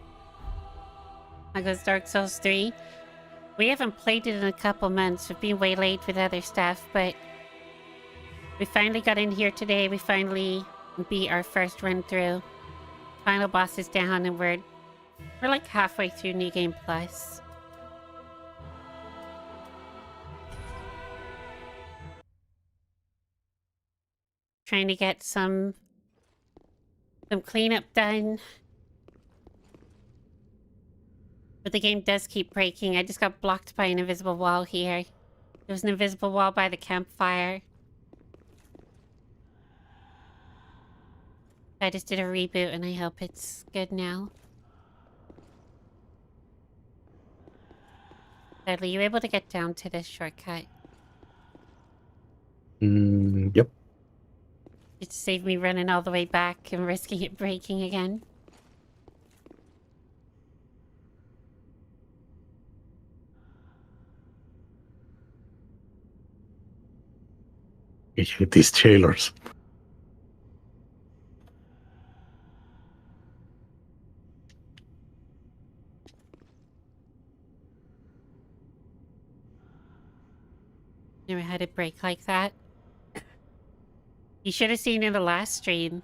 I goes Dark Souls 3. We haven't played it in a couple months. We've been waylaid with other stuff, but we finally got in here today. We finally beat our first run through. Final boss is down and we're like halfway through New Game Plus. Trying to get some cleanup done. But the game does keep breaking. I just got blocked by an invisible wall here. There was an invisible wall by the campfire. I just did a reboot and I hope it's good now. Dudley, you able to get down to this shortcut? Yep. Just save me running all the way back and risking it breaking again. These jailers. Never had it break like that. You should have seen in the last stream.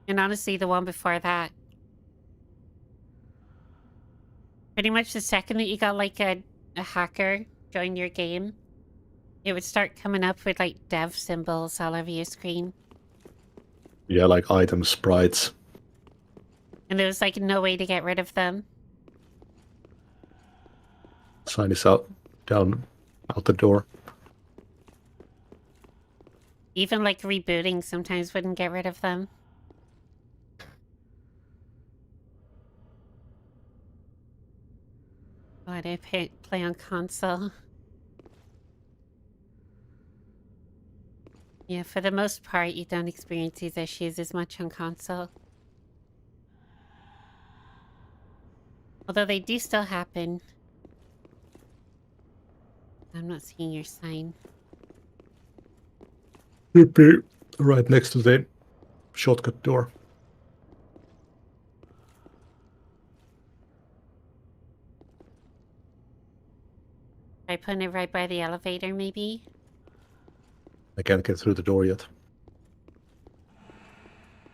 And honestly, the one before that. Pretty much the second that you got like a hacker join your game, it would start coming up with like dev symbols all over your screen. Yeah, like item sprites. And there was like no way to get rid of them. Sign is out the door. Even like rebooting sometimes wouldn't get rid of them. Why do I play on console? Yeah, for the most part, you don't experience these issues as much on console. Although they do still happen. I'm not seeing your sign. Should be right next to the shortcut door. Try putting it right by the elevator, maybe? I can't get through the door yet.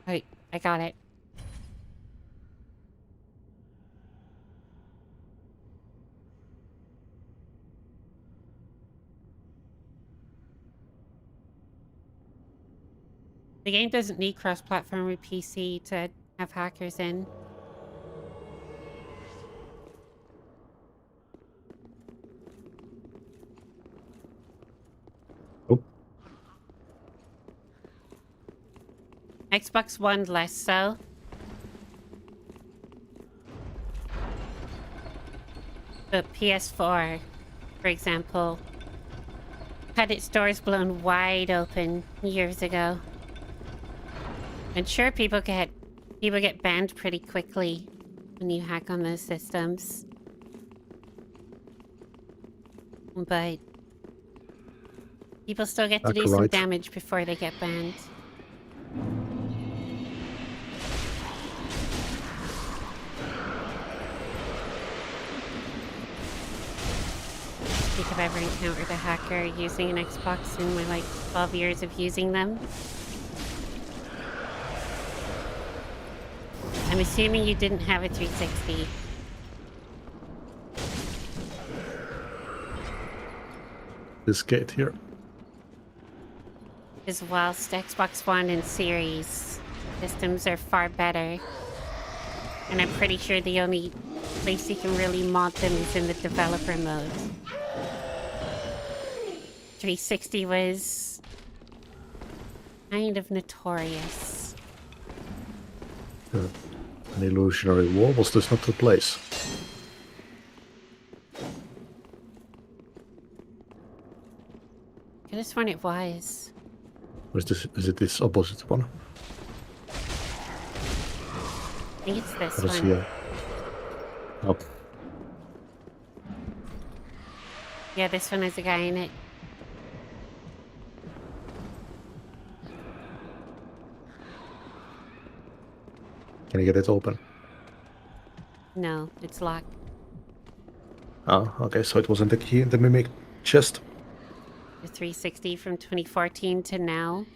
Wait, I got it. The game doesn't need cross-platform with PC to have hackers in. Oh. Xbox One less so. But PS4, for example, had its doors blown wide open years ago. And sure, people get banned pretty quickly when you hack on those systems. But people still get to do some damage before they get banned. I think I've ever encountered a hacker using an Xbox in my like 12 years of using them. I'm assuming you didn't have a 360. This gate here. Because whilst Xbox One and Series systems are far better, and I'm pretty sure the only place you can really mod them is in the developer mode. 360 was kind of notorious. An illusionary wall. Was this not the place? I just one it was. Or is this? Is it this opposite one? I think it's this What is one. here? Oh. Yeah, this one has a guy in it. Can you get it open? No, it's locked. Oh, okay, so it wasn't the key in the mimic chest. The 360 from 2014 to now.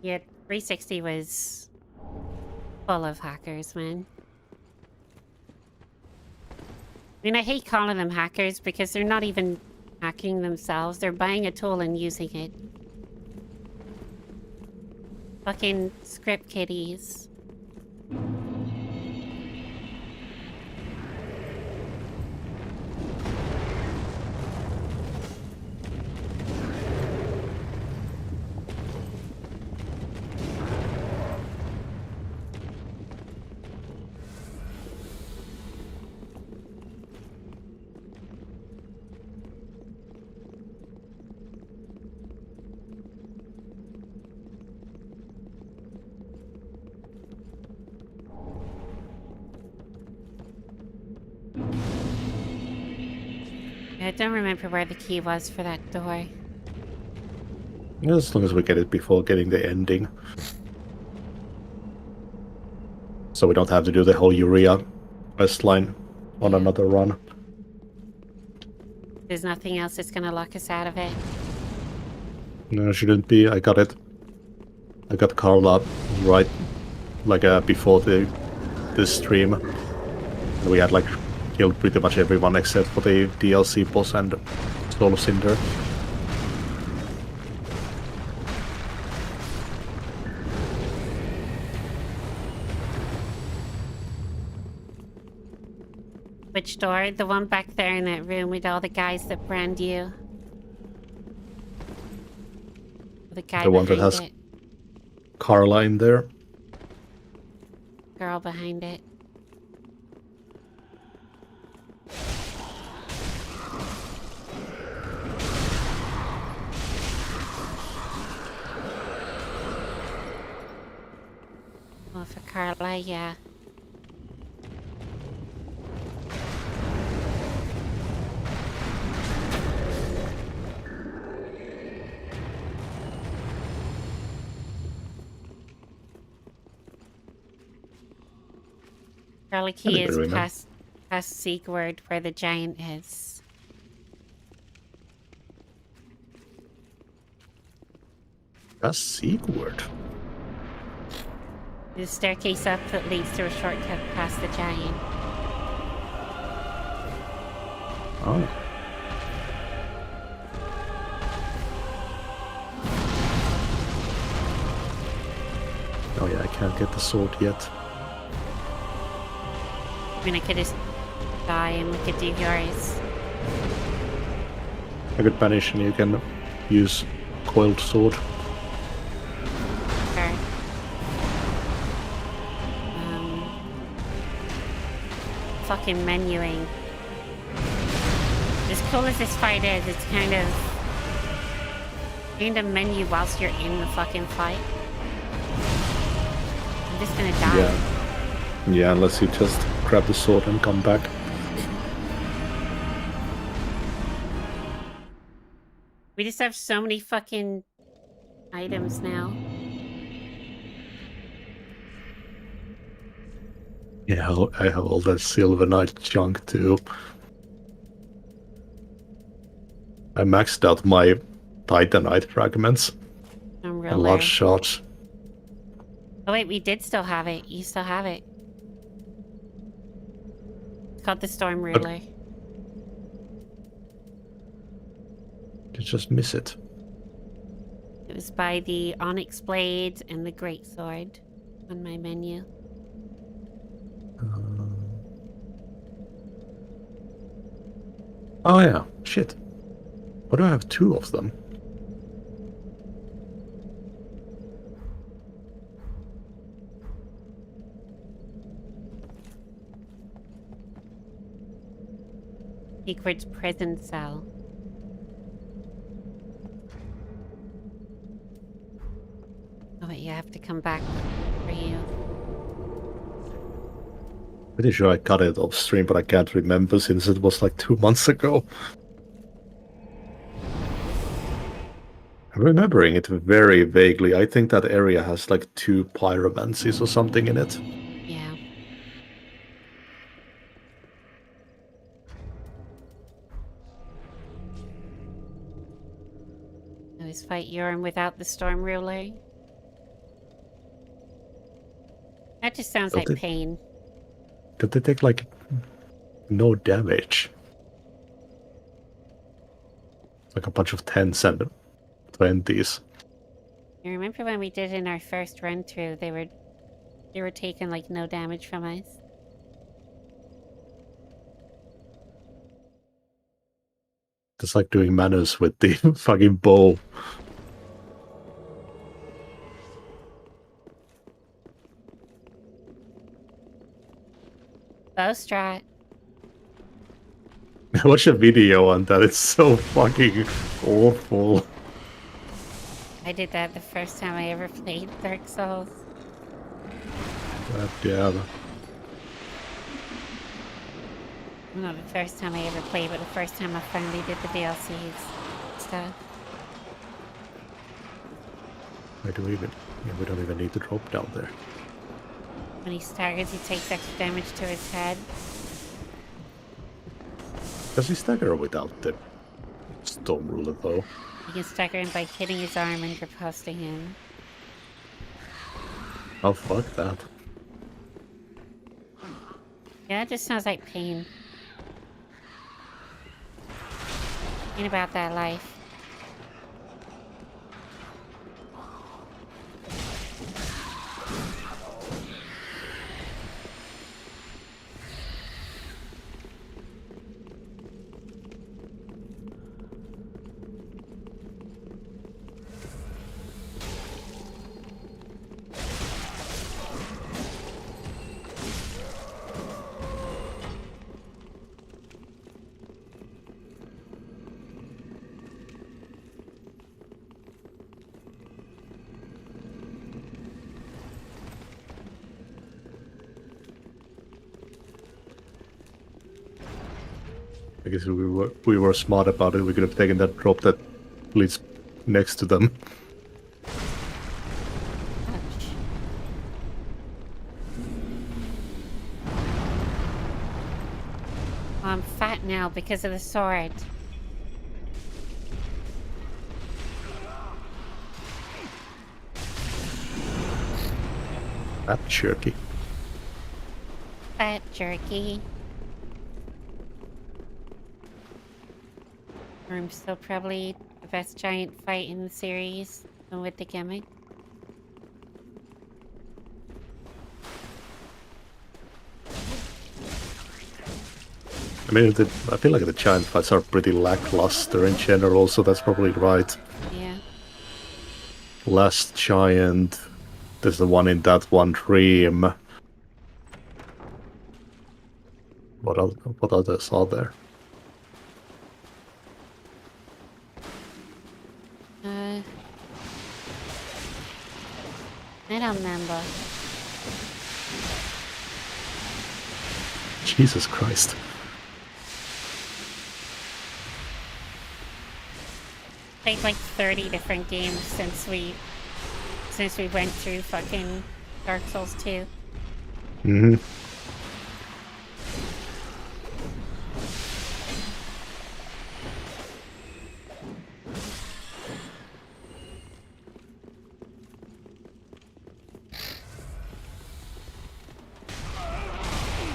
Yeah, 360 was full of hackers, man. I mean, I hate calling them hackers because they're not even hacking themselves. They're buying a tool and using it. Fucking script kiddies. I don't remember where the key was for that door. As long as we get it before getting the ending. So we don't have to do the whole urea quest line on another run. There's nothing else that's gonna lock us out of it. No, it shouldn't be. I got it. I got Carla right like before this stream. And we had like killed pretty much everyone except for the DLC boss and Soul of Cinder. Which door? The one back there in that room with all the guys that brand you. The guy The one that behind has it. Carla in there. Girl behind it. Well, for Carla, yeah. Charlie Key is past Siegward, where the giant is. That's secret. The staircase up that leads to a shortcut past the giant. Oh. Oh yeah, I can't get the sword yet. I mean, I could just die and we could do yours. I could banish and you can use coiled sword. Sure. Fucking menuing. As cool as this fight is, it's kind of menu whilst you're in the fucking fight. I'm just gonna die. Yeah, unless you just grab the sword and come back. We just have so many fucking items now. Yeah, I have all that Silver Knight junk too. I maxed out my Titanite fragments. A large shots. Oh wait, we did still have it. You still have it. It's called the Storm Ruler. You just miss it. It was by the Onyx Blade and the Great Sword on my menu. Oh yeah, shit. Why do I have two of them? Secret prison cell. Oh wait, you have to come back for you. Pretty sure I got it off stream, but I can't remember since it was like 2 months ago. I'm remembering it very vaguely. I think that area has like 2 pyromancies or something in it. Yeah. I was fight Urim without the Storm Ruler. That just sounds like pain. Did they take like no damage? Like a bunch of 10s and 20s. You remember when we did in our first run through, they were taking like no damage from us. It's like doing manners with the fucking bow. Bow strat. I watched a video on that. It's so fucking awful. I did that the first time I ever played Dark Souls. God damn. Not the first time I ever played, but the first time I finally did the DLCs stuff. Why do we even? Yeah, we don't even need to drop down there. When he staggers, he takes extra damage to his head. Does he stagger without the Storm Ruler though? You can stagger him by hitting his arm and riposting him. Oh fuck that. Yeah, it just sounds like pain. Pain about that life. I guess we were smart about it. We could have taken that drop that leads next to them. Ouch. I'm fat now because of the sword. That jerky. Fat jerky. I'm still probably the best giant fight in the series, and with the gimmick. I mean, I feel like the giant fights are pretty lackluster in general, so that's probably right. Yeah. Last giant. There's the one in that one dream. What others are there? I don't remember. Jesus Christ. Played like 30 different games since we went through fucking Dark Souls 2. Mm-hmm.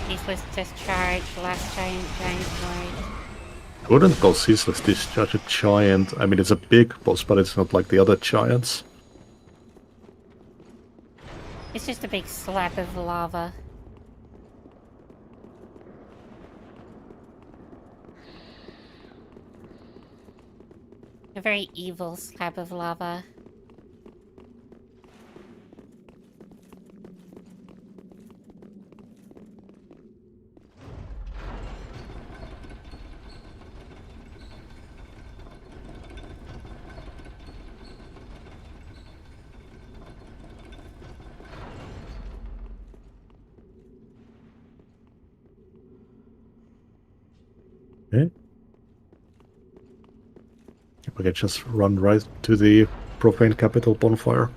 Ceaseless Discharge, Last Giant Void. I wouldn't call Ceaseless Discharge a giant. I mean, it's a big boss, but it's not like the other giants. It's just a big slab of lava. A very evil slab of lava. Okay. We can just run right to the Profane Capital bonfire.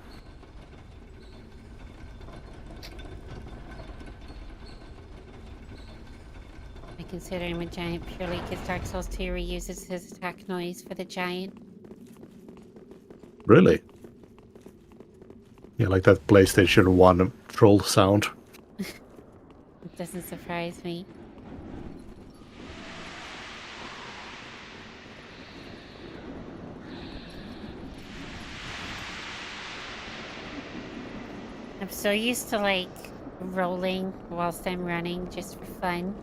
I consider him a giant purely because Dark Souls 2 reuses his attack noise for the giant. Really? Yeah, like that PlayStation 1 troll sound. It doesn't surprise me. I'm so used to like rolling whilst I'm running just for fun.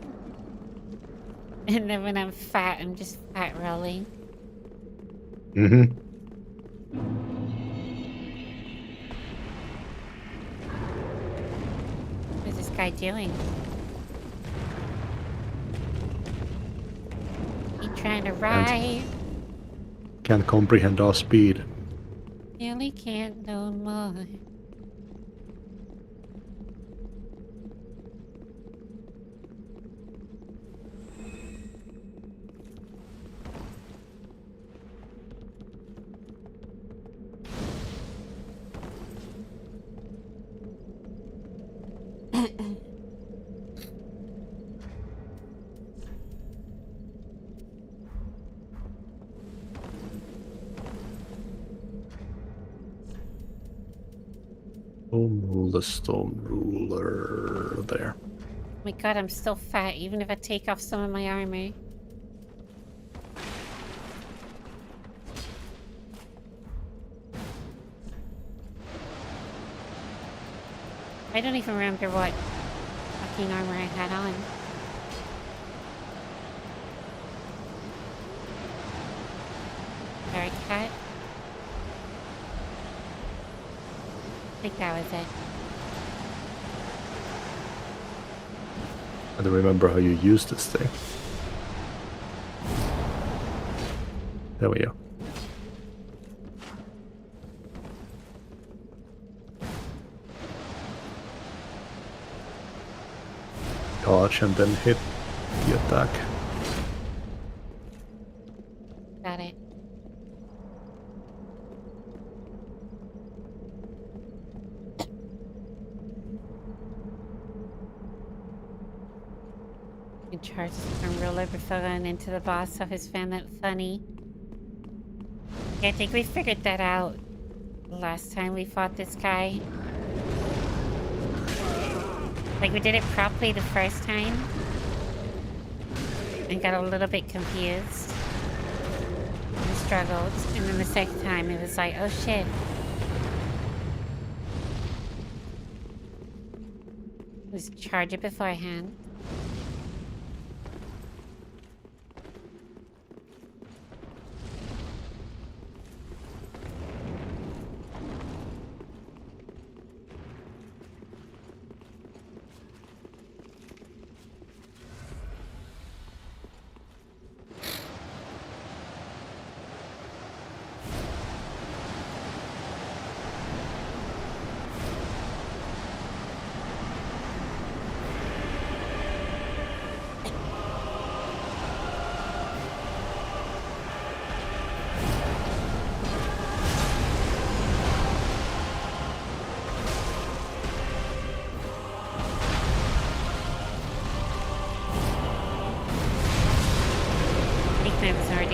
And then when I'm fat, I'm just fat rolling. Mm-hmm. What is this guy doing? He trying to ride? Can't comprehend our speed. Really can't no more. The Stone Ruler there. Oh my god, I'm still fat even if I take off some of my armor. I don't even remember what fucking armor I had on. Very cut. I think that was it. I don't remember how you use this thing. There we go. Dodge and then hit the attack. Got it. He charges from ruler before going into the boss, so his found that funny. Yeah, I think we figured that out last time we fought this guy. Like, we did it properly the first time. And got a little bit confused. And struggled. And then the second time, it was like, oh shit. Let's charge it beforehand.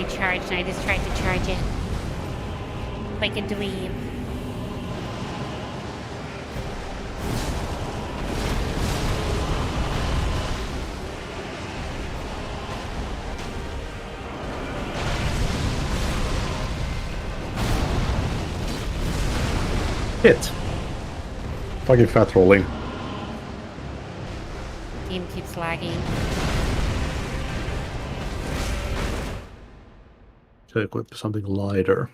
Charged and I just tried to charge it like a dweeb. Hit. Fucking fat rolling. Game keeps lagging. Equip something lighter.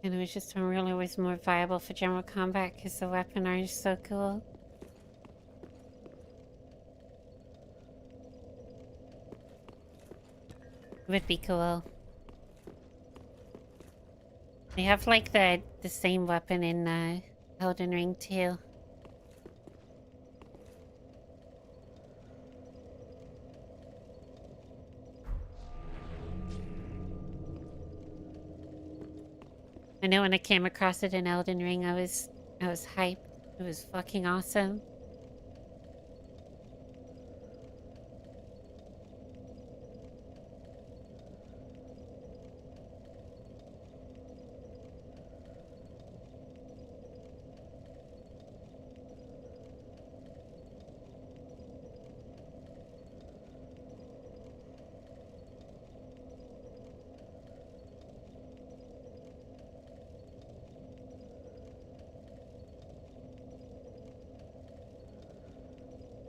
And it was just really was more viable for general combat because the weapon art is so cool. It would be cool. They have like the same weapon in Elden Ring too. I know when I came across it in Elden Ring, I was hyped. It was fucking awesome.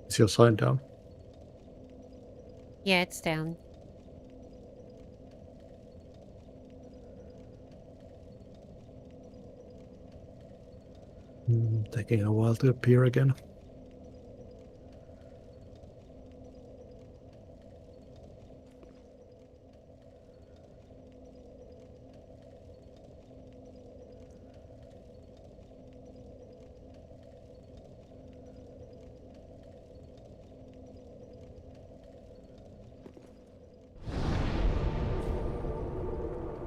Is your sign down? Yeah, it's down. Taking a while to appear again.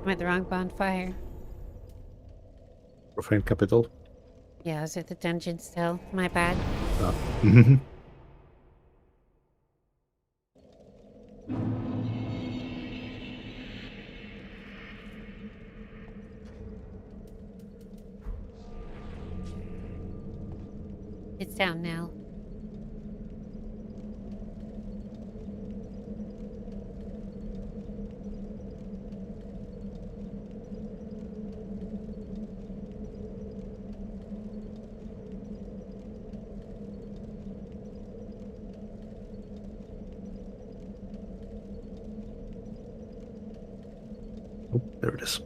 I'm at the wrong bonfire. Profane Capital. Yeah, I was at the dungeon still. My bad. It's down now. Oh, there it is.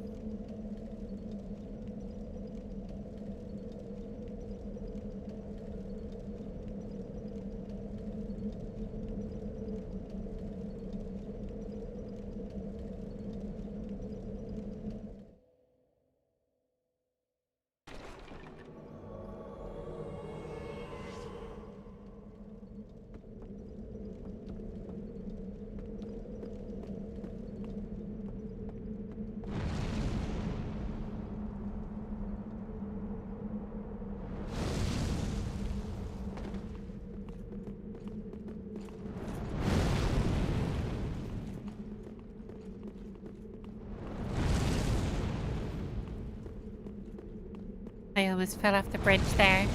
I almost fell off the bridge there.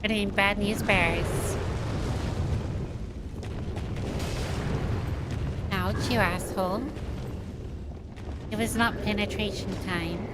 Putting bad news bears. Ouch, you asshole. It was not penetration time.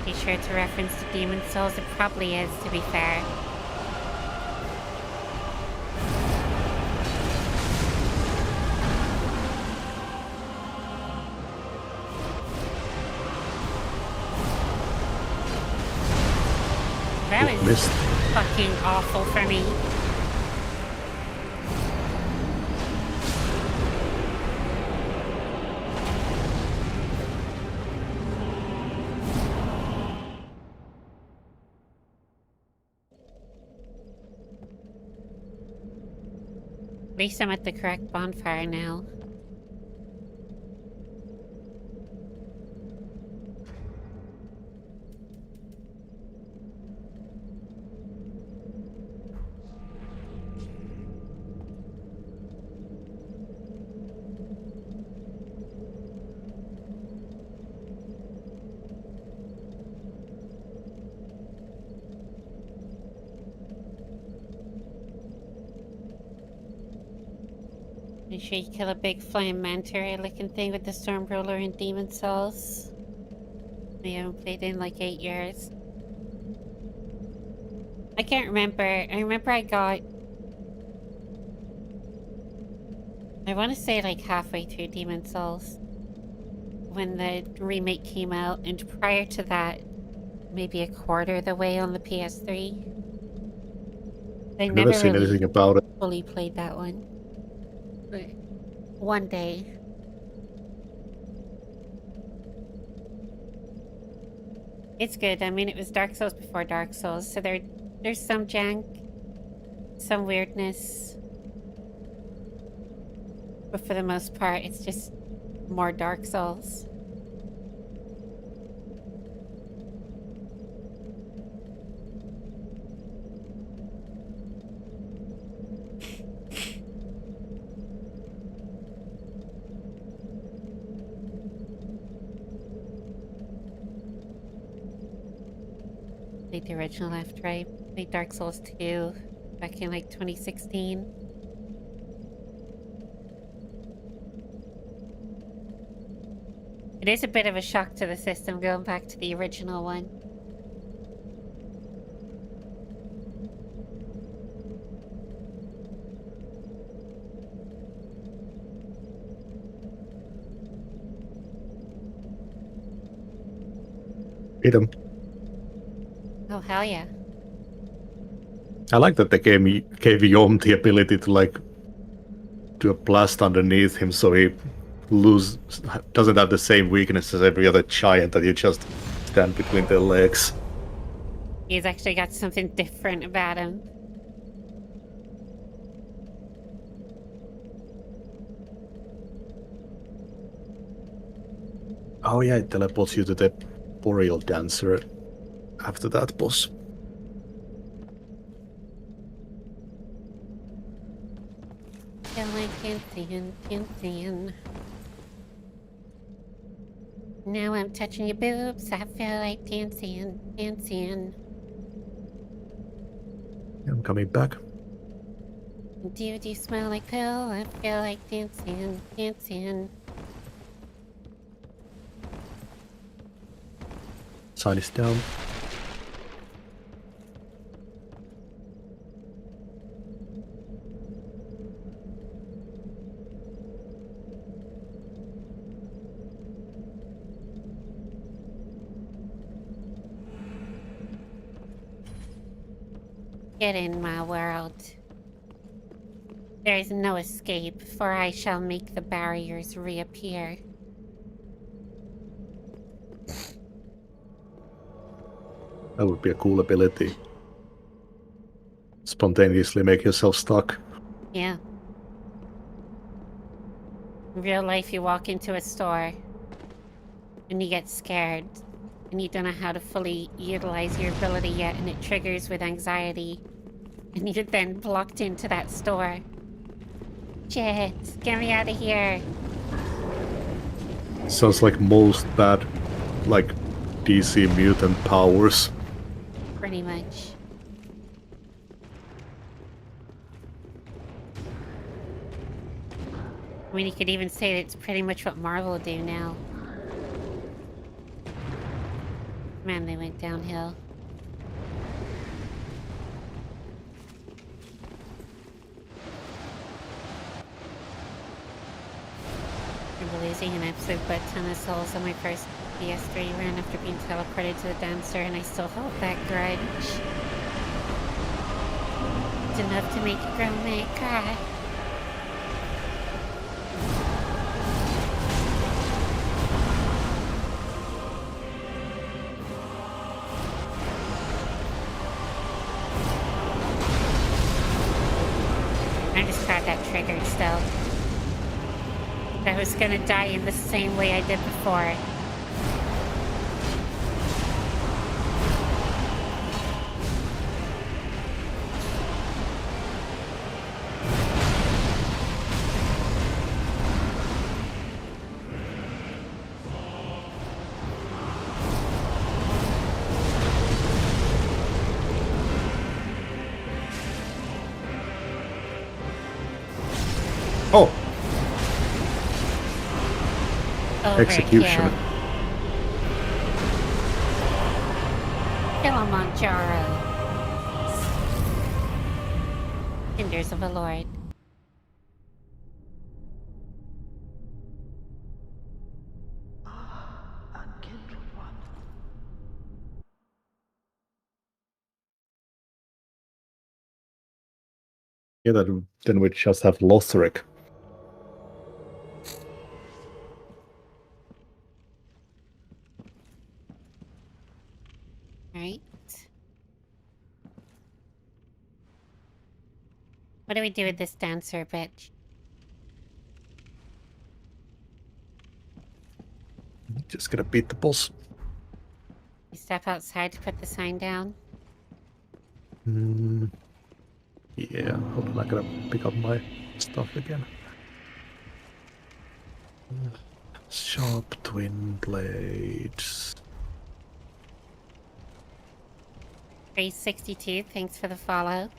Be sure to reference the demon souls. It probably is, to be fair. That was fucking awful for me. At least I'm at the correct bonfire now. Make sure you kill a big flying manta ray looking thing with the storm roller and demon souls. We haven't played in like 8 years. I can't remember. I remember I got... I want to say like halfway through Demon Souls when the remake came out, and prior to that, maybe a quarter of the way on the PS3. I've never seen really anything about it. fully played that one. But one day. It's good. I mean, it was Dark Souls before Dark Souls, so there's some jank, some weirdness. But for the most part, it's just more Dark Souls. Played the original after I played Dark Souls 2 back in like 2016. It is a bit of a shock to the system going back to the original one. Beat 'em. Oh, hell yeah. I like that they gave Yom the ability to like do a blast underneath him, so he doesn't have the same weakness as every other giant that you just stand between their legs. He's actually got something different about him. Oh yeah, it teleports you to the Boreal Dancer after that boss. Feel like dancing. Now I'm touching your boobs. I feel like dancing. I'm coming back. Do you smell like pill? I feel like dancing. Sign is down. Get in my world. There is no escape, for I shall make the barriers reappear. That would be a cool ability. Spontaneously make yourself stuck. Yeah. In real life, you walk into a store and you get scared and you don't know how to fully utilize your ability yet, and it triggers with anxiety, and you're then blocked into that store. Shit, get me out of here. Sounds like most bad, like, DC mutant powers. Pretty much. I mean, you could even say that it's pretty much what Marvel do now. Man, they went downhill. I'm losing an absolute butt ton of souls on my first PS3 run after being teleported to the dancer, and I still hold that grudge. It's enough to make a grown man cry. I just got that triggered still. I was gonna die in the same way I did before. Oh! Execution. Kilimanjaro. Cinders of a Lord. Unkindled one. Yeah, then we just have Lothric. Right. What do we do with this dancer, bitch? Just gonna beat the boss. You step outside to put the sign down? Yeah, hold on, I gotta pick up my stuff again. Sharp twin blades. 362, thanks for the follow.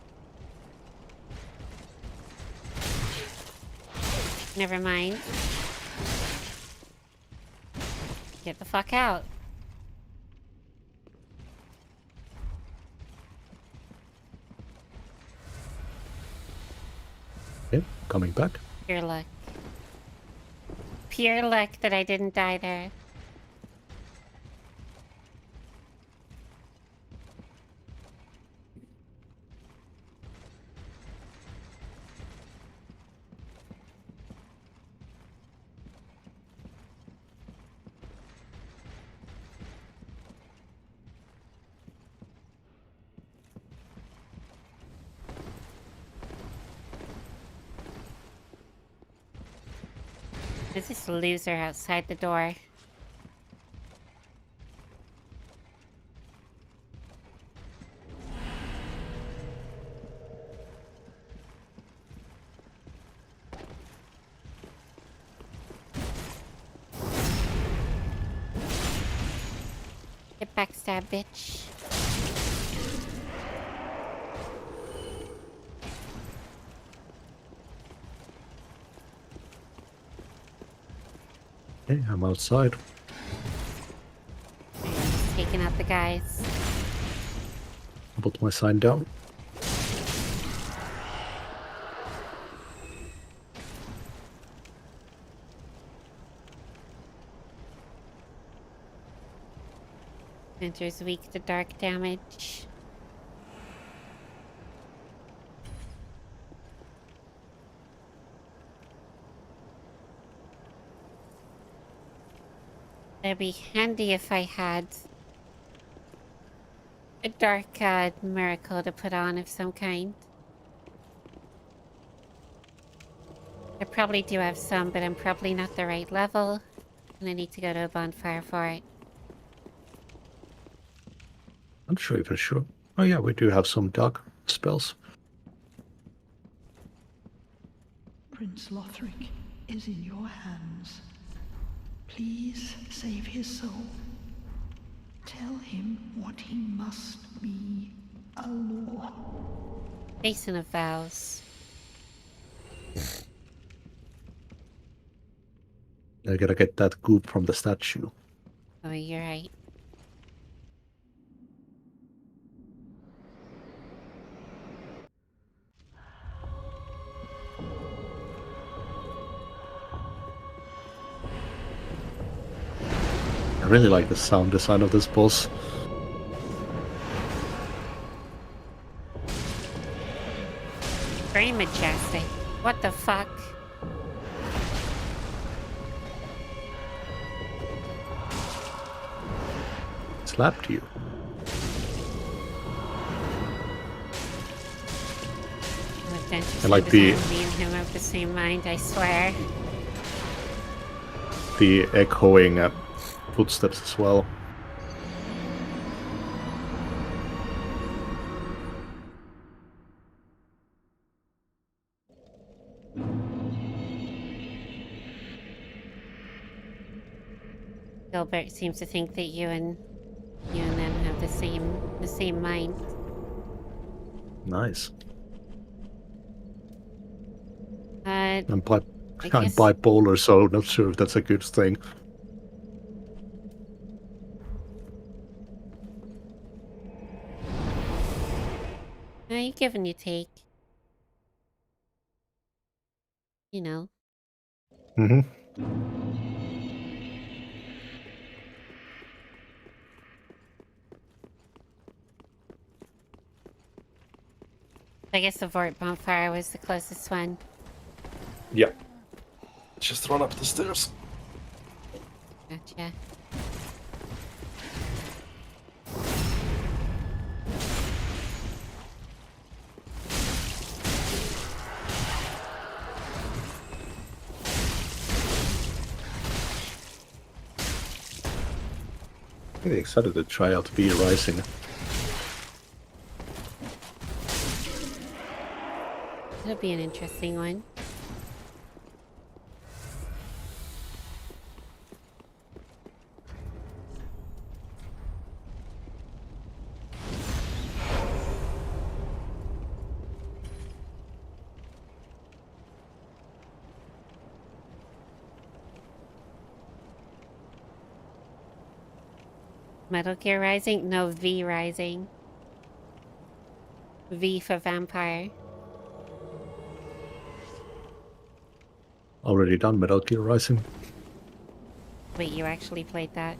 Never mind. Get the fuck out. Okay, coming back. Pure luck. Pure luck that I didn't die there. There's this loser outside the door. Get backstab, bitch. Okay, I'm outside. Just taking out the guys. Put my sign down. Enters weak to dark damage. It'd be handy if I had a dark miracle to put on of some kind. I probably do have some, but I'm probably not the right level, and I need to go to a bonfire for it. I'm sure even sure. Oh yeah, we do have some dog spells. Prince Lothric is in your hands. Please save his soul. Tell him what he must be, a law. Basin of Vows. I gotta get that goop from the statue. Oh, you're right. I really like the sound design of this boss. Very majestic. What the fuck? Slapped you. I like the... Me and him have the same mind, I swear. The echoing footsteps as well. Gilbert seems to think that you and them have the same mind. Nice. I'm bipolar, so not sure if that's a good thing. You give and you take. You know. Mm-hmm. I guess the Vort bonfire was the closest one. Yeah. Just run up the stairs. Gotcha. Really excited to try out V Rising. That'll be an interesting one. Metal Gear Rising? No, V Rising. V for vampire. Already done Metal Gear Rising. Wait, you actually played that?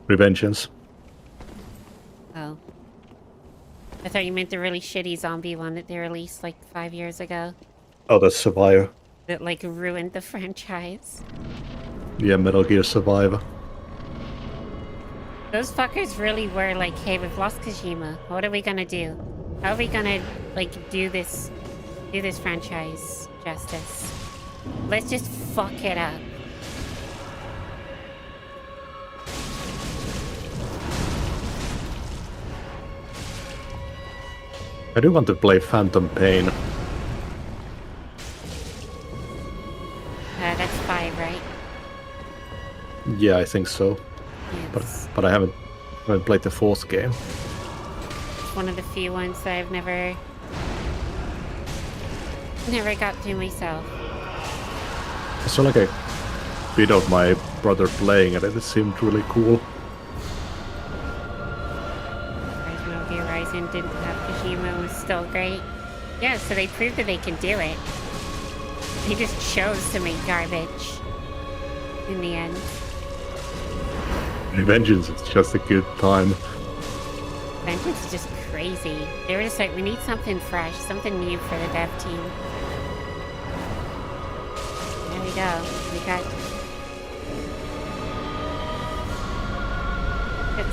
Revengeance. Oh. I thought you meant the really shitty zombie one that they released like 5 years ago. Oh, that's Survivor. That like ruined the franchise. Yeah, Metal Gear Survivor. Those fuckers really were like, hey, we've lost Kojima. What are we gonna do? How are we gonna like do this franchise justice? Let's just fuck it up. I do want to play Phantom Pain. That's 5, right? Yeah, I think so. Yes. But I haven't played the 4th game. It's one of the few ones that I've never got through myself. I saw like a bit of my brother playing it and it seemed really cool. Metal Gear Rising didn't have Kojima, was still great. Yeah, so they proved that they can do it. They just chose to make garbage in the end. Revengeance is just a good time. Vengeance is just crazy. They were just like, we need something fresh, something new for the dev team. There we go. We got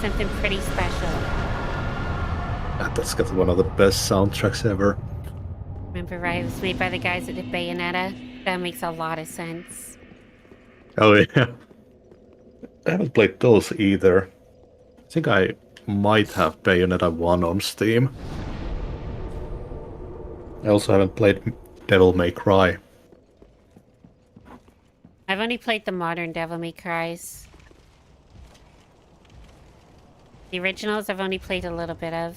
something pretty special. That's got one of the best soundtracks ever. Remember, right? It was made by the guys that did Bayonetta. That makes a lot of sense. Oh yeah. I haven't played those either. I think I might have Bayonetta 1 on Steam. I also haven't played Devil May Cry. I've only played the modern Devil May Cries. The originals I've only played a little bit of.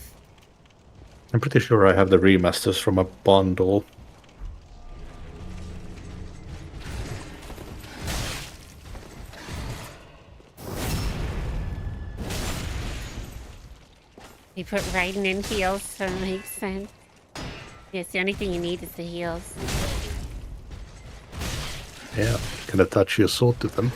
I'm pretty sure I have the remasters from a bundle. You put Raiden in heals, so it makes sense. Yes, the only thing you need is the heals. Yeah, can attach your sword to them.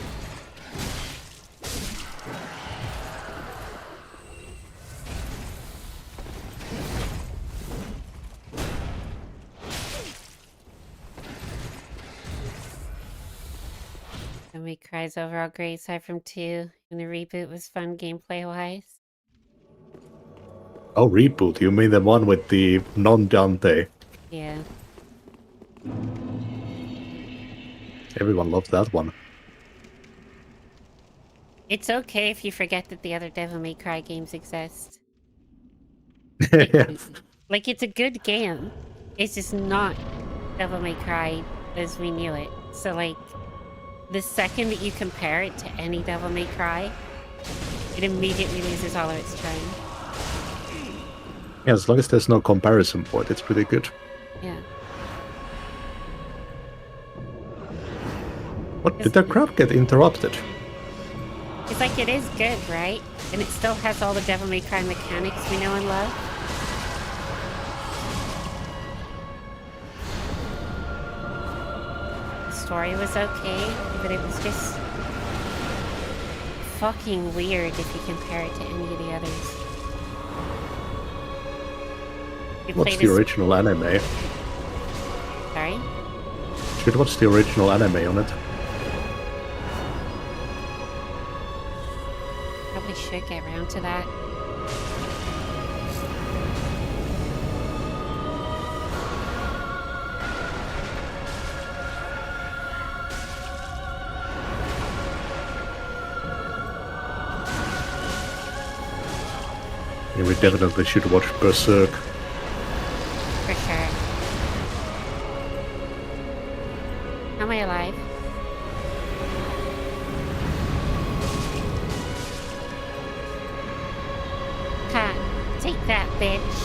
Devil May Cry's overall great aside from 2, and the reboot was fun gameplay-wise. Oh, reboot, you mean the one with the non-Dante? Yeah. Everyone loved that one. It's okay if you forget that the other Devil May Cry games exist. Yeah. Like, it's a good game. It's just not Devil May Cry as we knew it. So, like, the second that you compare it to any Devil May Cry, it immediately loses all of its charm. Yeah, as long as there's no comparison point, it's pretty good. Yeah. What? Did the crap get interrupted? It's like, it is good, right? And it still has all the Devil May Cry mechanics we know and love. The story was okay, but it was just fucking weird if you compare it to any of the others. You What's the original anime? Sorry? Should watch the original anime on it. Probably should get around to that. Yeah, we definitely should watch Berserk. For sure. How am I alive? Ha! Take that, bitch!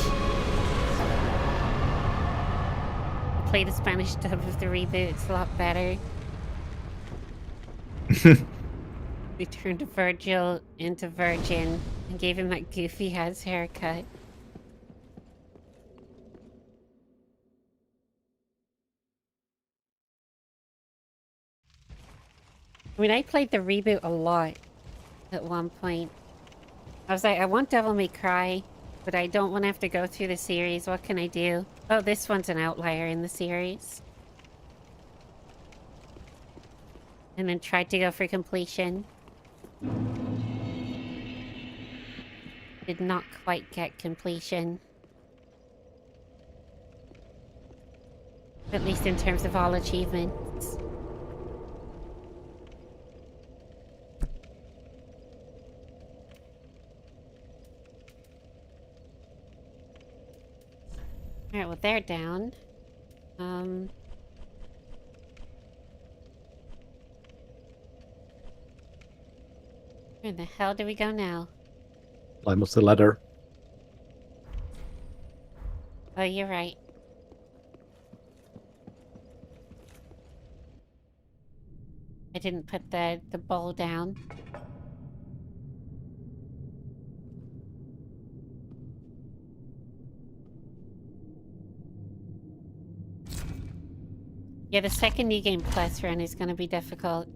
I played the Spanish dub of the reboot, it's a lot better. We turned Virgil into Virgin and gave him that goofy ass haircut. I mean, I played the reboot a lot at one point. I was like, I want Devil May Cry, but I don't want to have to go through the series. What can I do? Oh, this one's an outlier in the series. And then tried to go for completion. Did not quite get completion. At least in terms of all achievements. Alright, well they're down. Where the hell do we go now? Climb up the ladder. Oh, you're right. I didn't put the bowl down. Yeah, the second New Game Plus run is gonna be difficult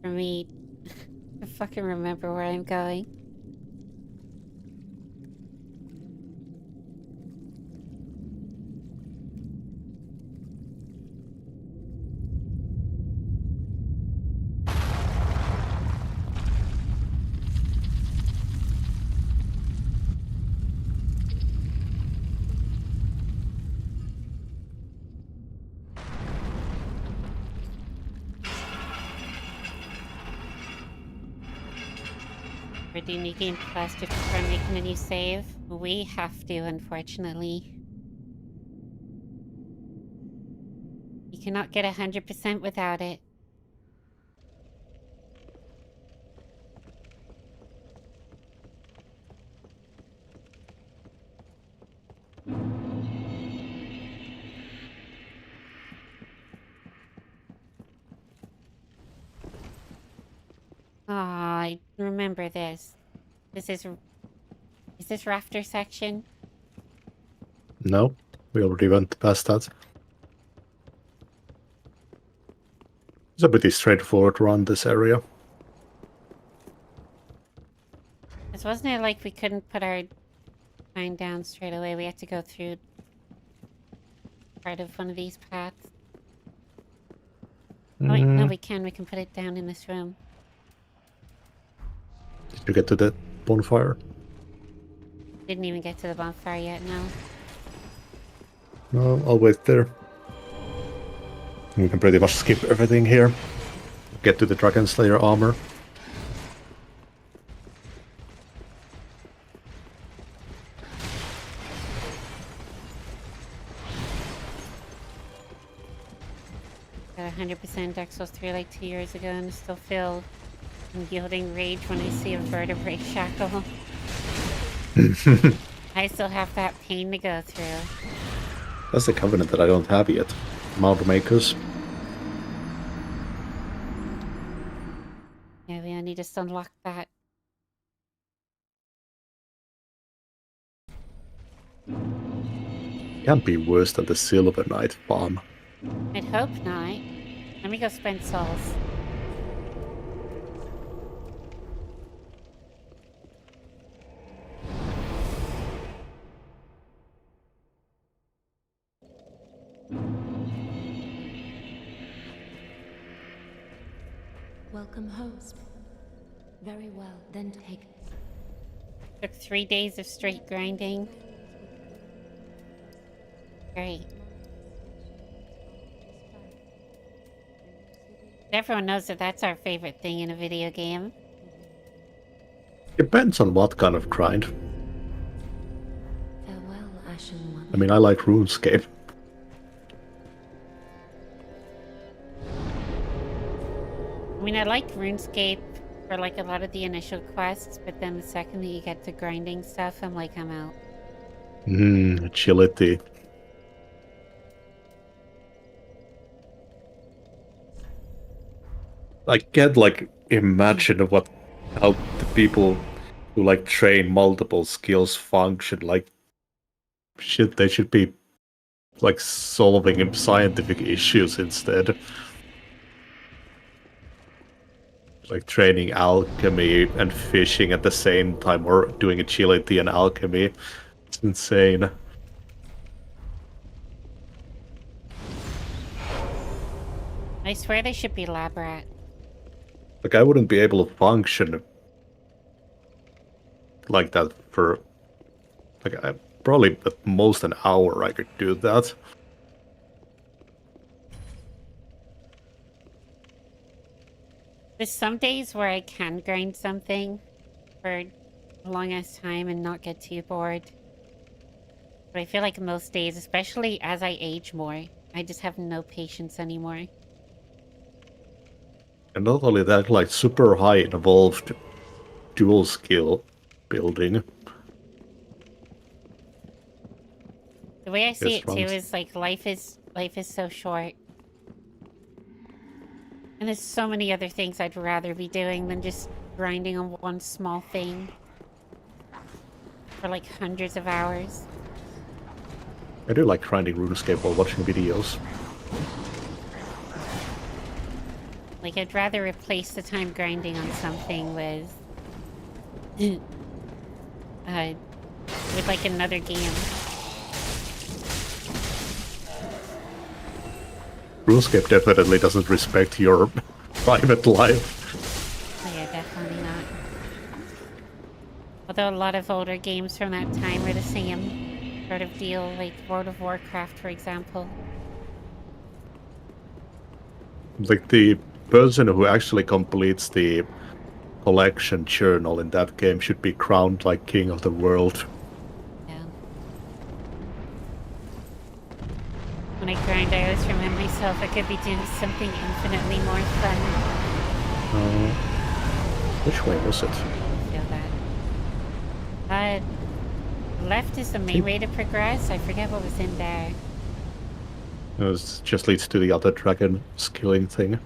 for me to fucking remember where I'm going. We're do New Game Plus just before making a new save? We have to, unfortunately. You cannot get 100% without it. Ah, I remember this. Is this rafter section? No, we already went past that. It's a pretty straightforward run, this area. This wasn't it like we couldn't put our sign down straight away. We had to go through part of one of these paths. Oh wait, no, we can. We can put it down in this room. Did you get to the bonfire? Didn't even get to the bonfire yet, no. No, I'll wait there. We can pretty much skip everything here. Get to the Dragon Slayer armor. Got 100% Dark Souls 3 like 2 years ago and still feel unyielding rage when I see a vertebrae shackle. I still have that pain to go through. That's the covenant that I don't have yet. Mound Makers. Yeah, we only just unlocked that. Can't be worse than the Silver Knight farm. I'd hope not. Let me go spend souls. Welcome, host. Very well, then take... Took 3 days of straight grinding. Great. Everyone knows that that's our favorite thing in a video game. Depends on what kind of grind. Farewell, Ashen One. I mean, I like RuneScape. I mean, I like RuneScape for like a lot of the initial quests, but then the second that you get to grinding stuff, I'm like, I'm out. Agility. I can't like imagine how the people who like train multiple skills function. Like, shit, they should be like solving scientific issues instead. Like training alchemy and fishing at the same time, or doing agility and alchemy. It's insane. I swear they should be lab rat. Like, I wouldn't be able to function like that for like probably at most an hour I could do that. There's some days where I can grind something for a long ass time and not get too bored. But I feel like most days, especially as I age more, I just have no patience anymore. And not only that, like super high involved dual skill building. The way I see Yes, it too is like life is so short. And there's so many other things I'd rather be doing than just grinding on one small thing for like hundreds of hours. I do like grinding RuneScape while watching videos. Like, I'd rather replace the time grinding on something with like another game. RuneScape definitely doesn't respect your private life. Oh, yeah, definitely not. Although a lot of older games from that time were the same sort of deal, like World of Warcraft, for example. Like the person who actually completes the collection journal in that game should be crowned like king of the world. Yeah. When I grind, I always remind myself I could be doing something infinitely more fun. Which way was it? I feel that. Left is the main way to progress. I forget what was in there. It just leads to the other dragon skilling thing.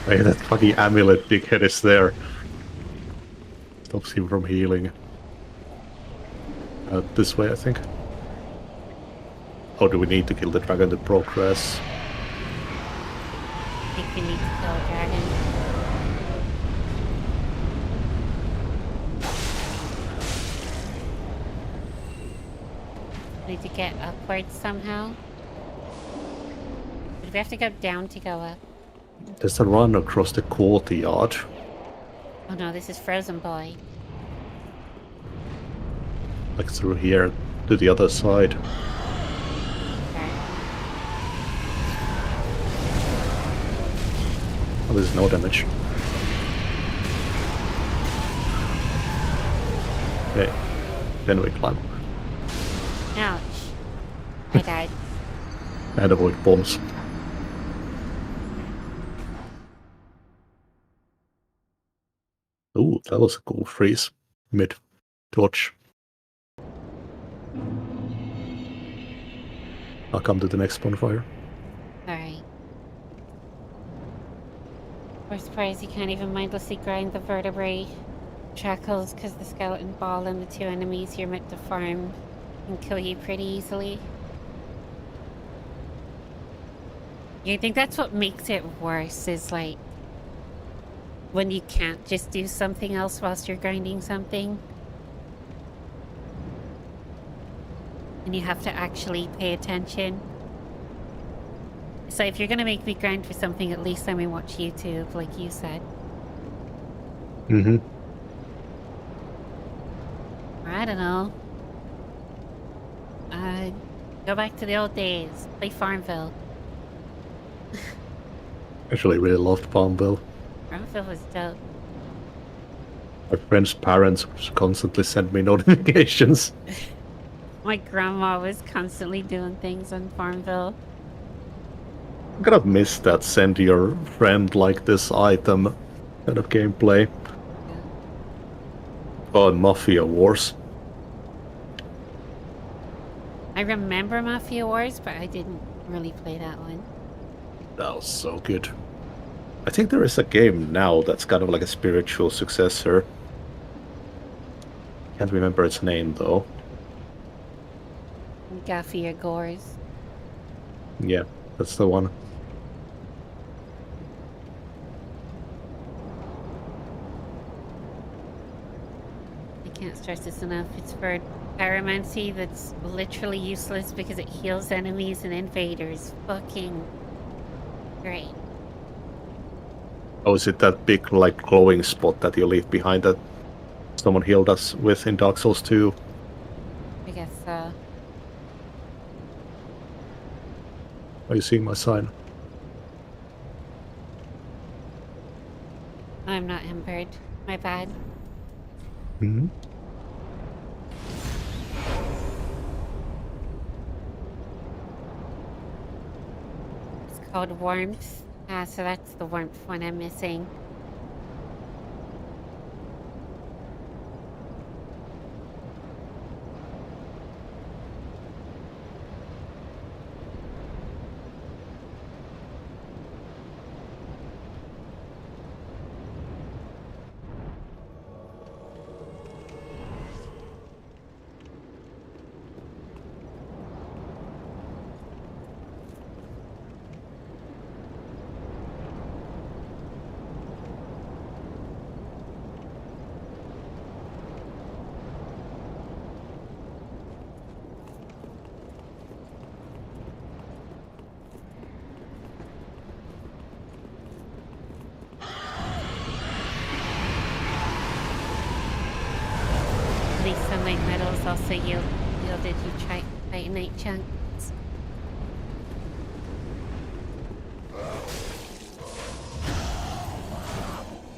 Hey, that fucking amulet dickhead is there. Stops him from healing. This way, I think. Or do we need to kill the dragon to progress? I think we need to kill a dragon. Need to get upwards somehow. But we have to go down to go up. There's a run across the courtyard. Oh no, this is Frozen Boy. Like through here to the other side. Oh, there's no damage. Okay, then we climb. Ouch. I died. And avoid bombs. Ooh, that was a cool freeze. Mid-dodge. I'll come to the next bonfire. Alright. We're surprised you can't even mindlessly grind the vertebrae shackles because the skeleton ball and the two enemies you're meant to farm can kill you pretty easily. You think that's what makes it worse, is like when you can't just do something else whilst you're grinding something. And you have to actually pay attention. So if you're gonna make me grind for something, at least let me watch YouTube, like you said. Mm-hmm. Or I don't know. Go back to the old days. Play Farmville. Actually really loved Farmville. Farmville was dope. My friend's parents constantly send me notifications. My grandma was constantly doing things on Farmville. I'm gonna miss that send your friend like this item kind of gameplay. Oh, and Mafia Wars. I remember Mafia Wars, but I didn't really play that one. That was so good. I think there is a game now that's kind of like a spiritual successor. Can't remember its name though. Gaffy or Gores. Yeah, that's the one. I can't stress this enough. It's for pyromancy that's literally useless because it heals enemies and invaders. Fucking great. Oh, is it that big, like, glowing spot that you leave behind that someone healed us with in Dark Souls 2? I guess so. Are you seeing my sign? I'm not embered. My bad. Mm-hmm. It's called Warmth. Ah, so that's the warmth one I'm missing. also yielded you titanite chunks.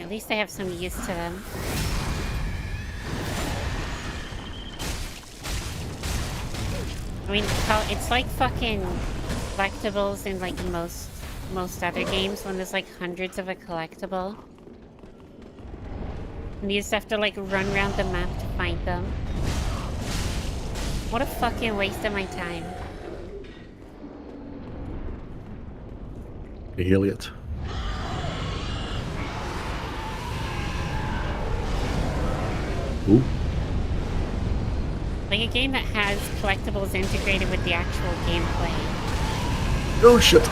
At least I have some use to them. I mean, it's like fucking collectibles in like most other games when there's like hundreds of a collectible. And you just have to like run around the map to find them. What a fucking waste of my time. Elliot. Ooh. Like a game that has collectibles integrated with the actual gameplay. Oh shit.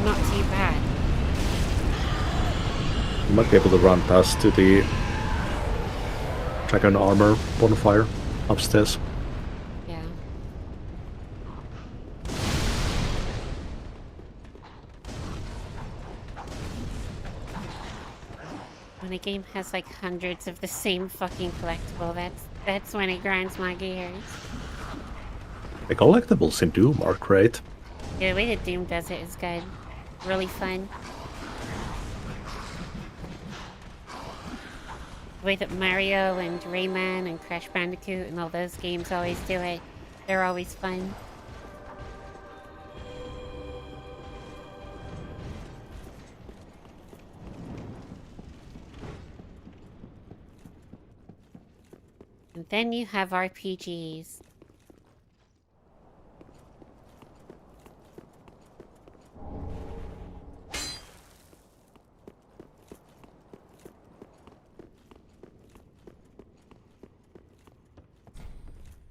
Not too bad. You might be able to run past to the dragon armor bonfire upstairs. Yeah. When a game has like hundreds of the same fucking collectible, that's when it grinds my gears. The collectibles in Doom are great. Yeah, the way that Doom does it is good. Really fun. The way that Mario and Rayman and Crash Bandicoot and all those games always do it. They're always fun. And then you have RPGs.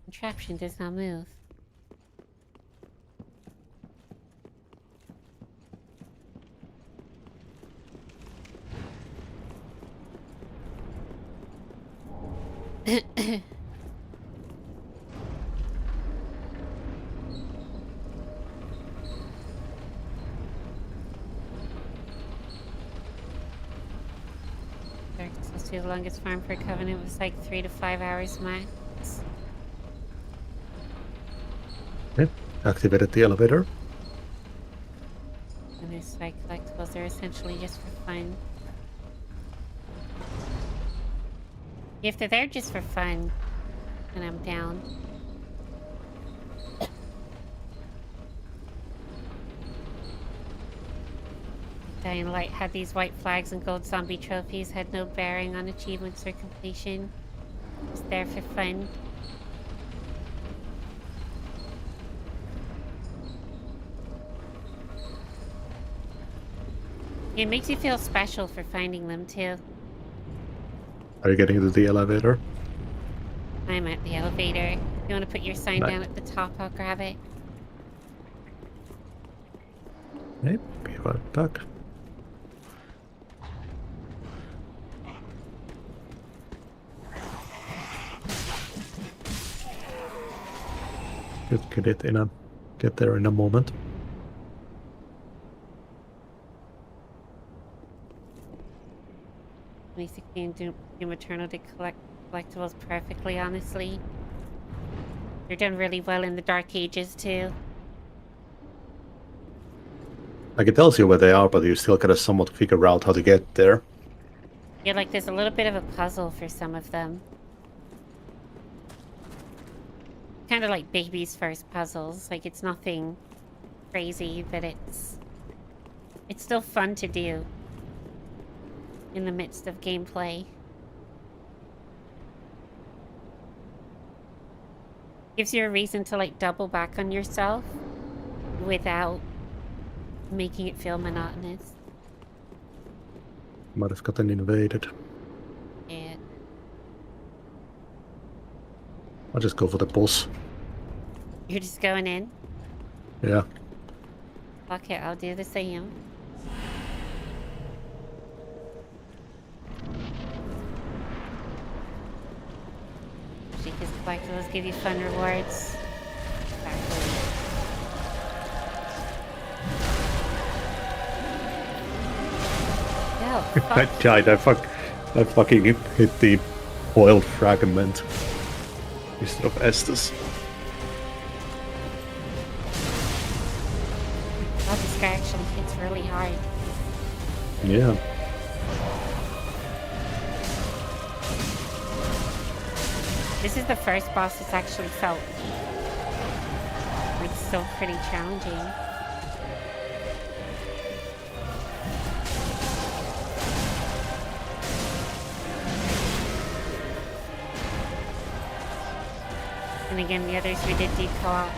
Contraption does not move. Dark Souls 2, the longest farm for Covenant was like 3 to 5 hours max. Okay, activated the elevator. And these like collectibles are essentially just for fun. If they're there just for fun, then I'm down. Dying Light had these white flags and gold zombie trophies, had no bearing on achievements or completion. Just there for fun. It makes you feel special for finding them too. Are you getting to the elevator? I'm at the elevator. If you want to put your sign down at the top, I'll grab it. Okay, be right back. Get there in a moment. Basically, in Doom Eternal to collect collectibles perfectly, honestly. They're done really well in the Dark Ages, too. Like, it tells you where they are, but you still gotta somewhat figure out how to get there. Yeah, like, there's a little bit of a puzzle for some of them. Kind of like baby's first puzzles. Like, it's nothing crazy, but it's still fun to do in the midst of gameplay. Gives you a reason to, like, double back on yourself without making it feel monotonous. Might have gotten invaded. Yeah. I'll just go for the boss. You're just going in? Yeah. Okay, I'll do the same. Because collectibles give you fun rewards. I died. I fucking hit the oiled fragment. instead of Estes. Oh, this guy actually hits really hard. Yeah. This is the first boss that's actually felt like still pretty challenging. And again, the others we did do co-op.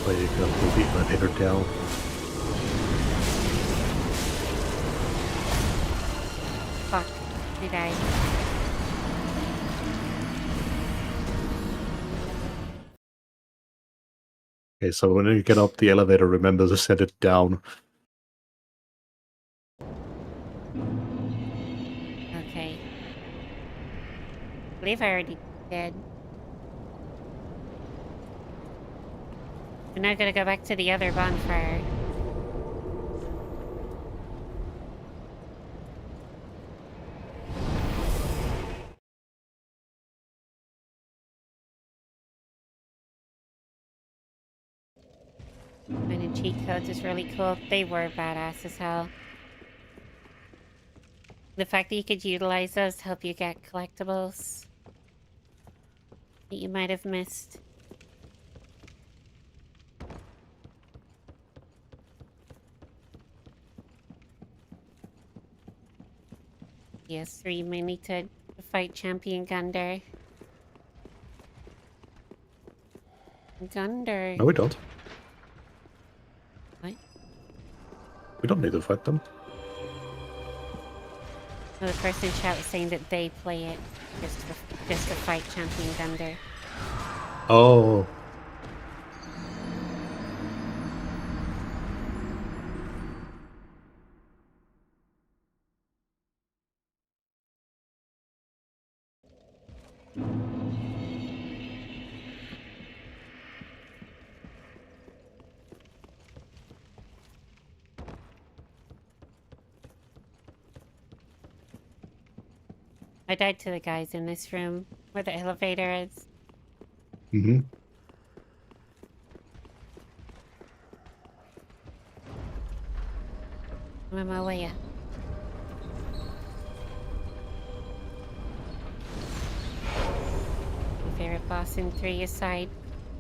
But you can put the elevator down. Fuck, I died. Okay, so when you get up the elevator, remember to set it down. Okay. I believe I already did. We're now gonna go back to the other bonfire. Finding cheat codes is really cool. They were badass as hell. The fact that you could utilize those to help you get collectibles that you might have missed. PS3, you may need to fight Champion Gunder. Gunder. No, we don't. What? We don't need to fight them. Well, the person in chat was saying that they play it just to fight Champion Gunder. Oh. I died to the guys in this room where the elevator is. Mm-hmm. I'm on my way up. My favorite boss in 3 aside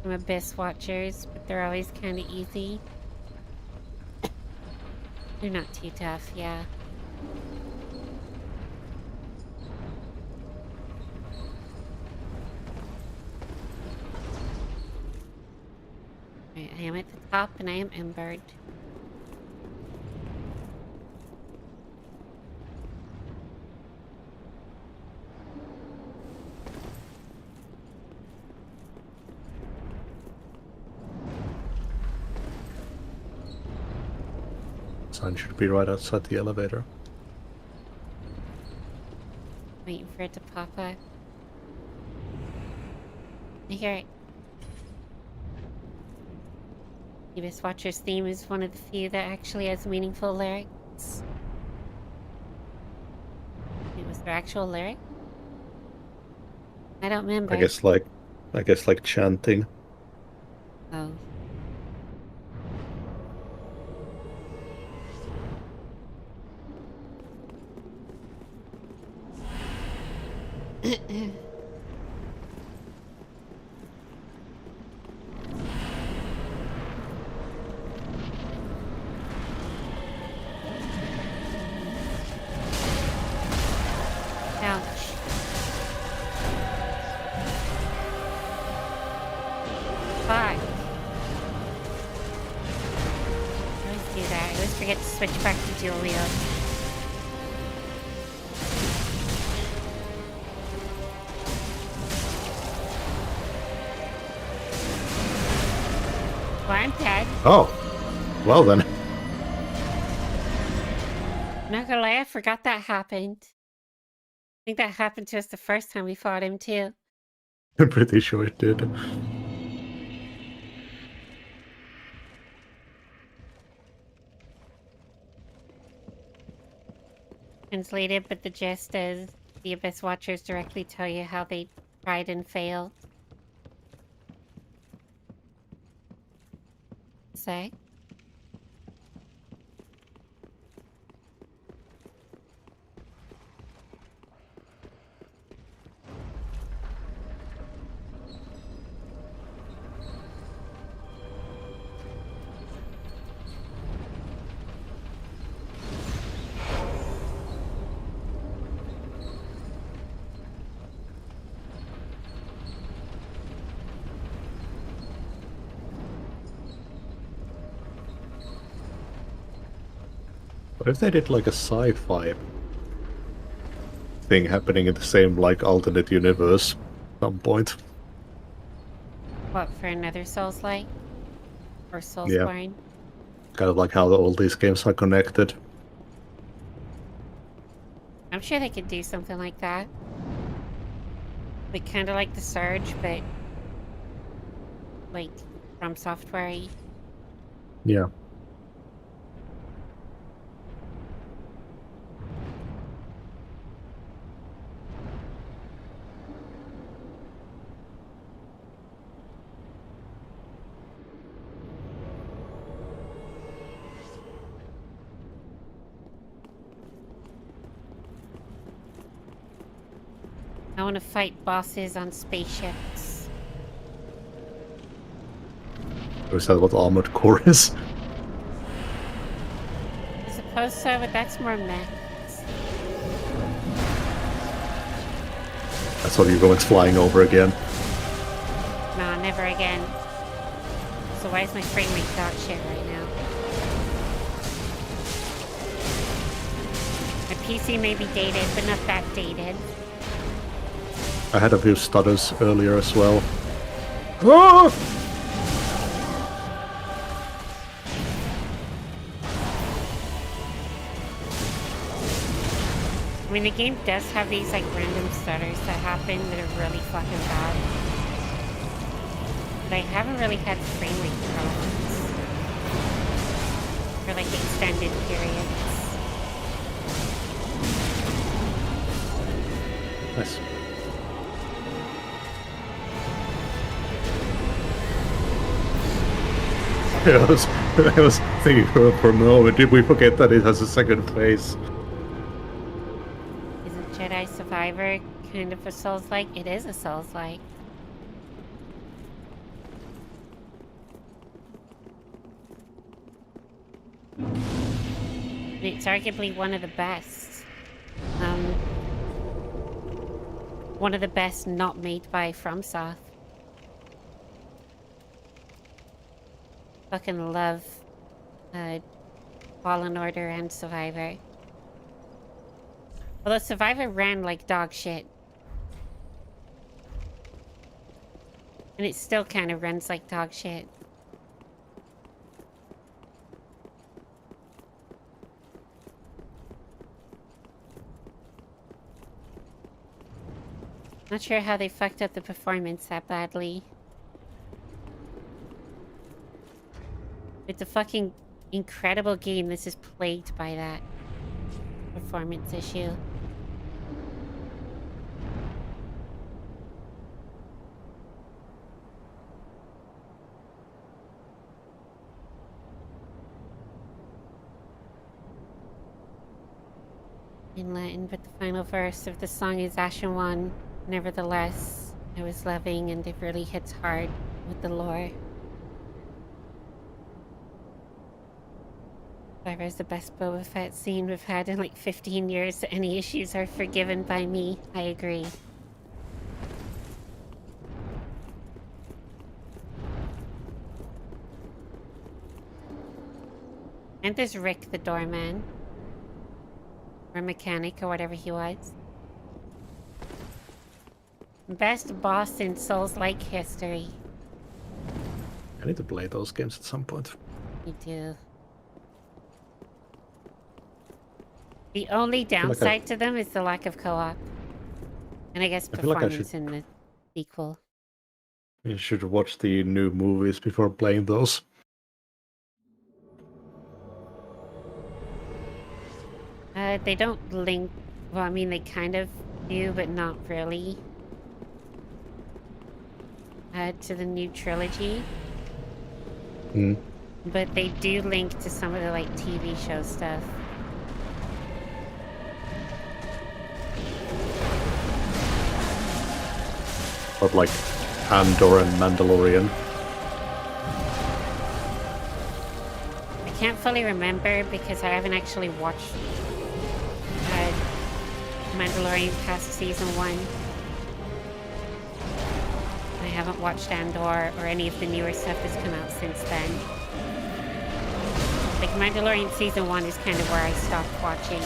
from Abyss Watchers, but they're always kind of easy. They're not too tough, yeah. Right, I am at the top and I am embered. Sign should be right outside the elevator. Waiting for it to pop up. I hear it. Abyss Watcher's theme is one of the few that actually has meaningful lyrics. It was their actual lyric? I don't remember. I guess like chanting. Oh. Switch back to dual wield. Well, I'm dead. Oh. Well then. Not gonna lie, I forgot that happened. I think that happened to us the first time we fought him too. I'm pretty sure it did. translated, but the gist is the Abyss Watchers directly tell you how they tried and failed. Say? What if they did like a sci-fi thing happening in the same like alternate universe at some point? What, for another Souls-like? Or Yeah. Soulsborne? Kind of like how all these games are connected. I'm sure they could do something like that. Like, kind of like the Surge, but like from software-y. Yeah. I want to fight bosses on spaceships. Or is that what Armored Core is? I suppose so, but that's more mechs. That's what you're going flying over again. No, never again. So why is my frame rate dog shit right now? My PC may be dated, but not that dated. I had a few stutters earlier as well. Ah! I mean, the game does have these like random stutters that happen that are really fucking bad. But I haven't really had frame rate problems for like extended periods. Nice. I was thinking for a moment, did we forget that it has a second phase? Isn't Jedi Survivor kind of a Souls-like? It is a Souls-like. It's arguably one of the best. One of the best not made by FromSoft. Fucking love Fallen Order and Survivor. Although Survivor ran like dog shit. And it still kind of runs like dog shit. Not sure how they fucked up the performance that badly. It's a fucking incredible game. This is plagued by that performance issue. In Latin, but the final verse of the song is Ashen One. Nevertheless, I was loving, and it really hits hard with the lore. Survivor is the best Boba Fett scene we've had in like 15 years. Any issues are forgiven by me. I agree. And there's Rick the doorman. Or mechanic, or whatever he was. Best boss in Souls-like history. I need to play those games at some point. Me too. The only downside to them is the lack of co-op. And I guess performance in the sequel. You should watch the new movies before playing those. They don't link... Well, I mean, they kind of do, but not really. To the new trilogy. Hmm. But they do link to some of the, like, TV show stuff. But like Andor and Mandalorian. I can't fully remember because I haven't actually watched Mandalorian past season 1. I haven't watched Andor or any of the newer stuff that's come out since then. Like, Mandalorian season 1 is kind of where I stopped watching.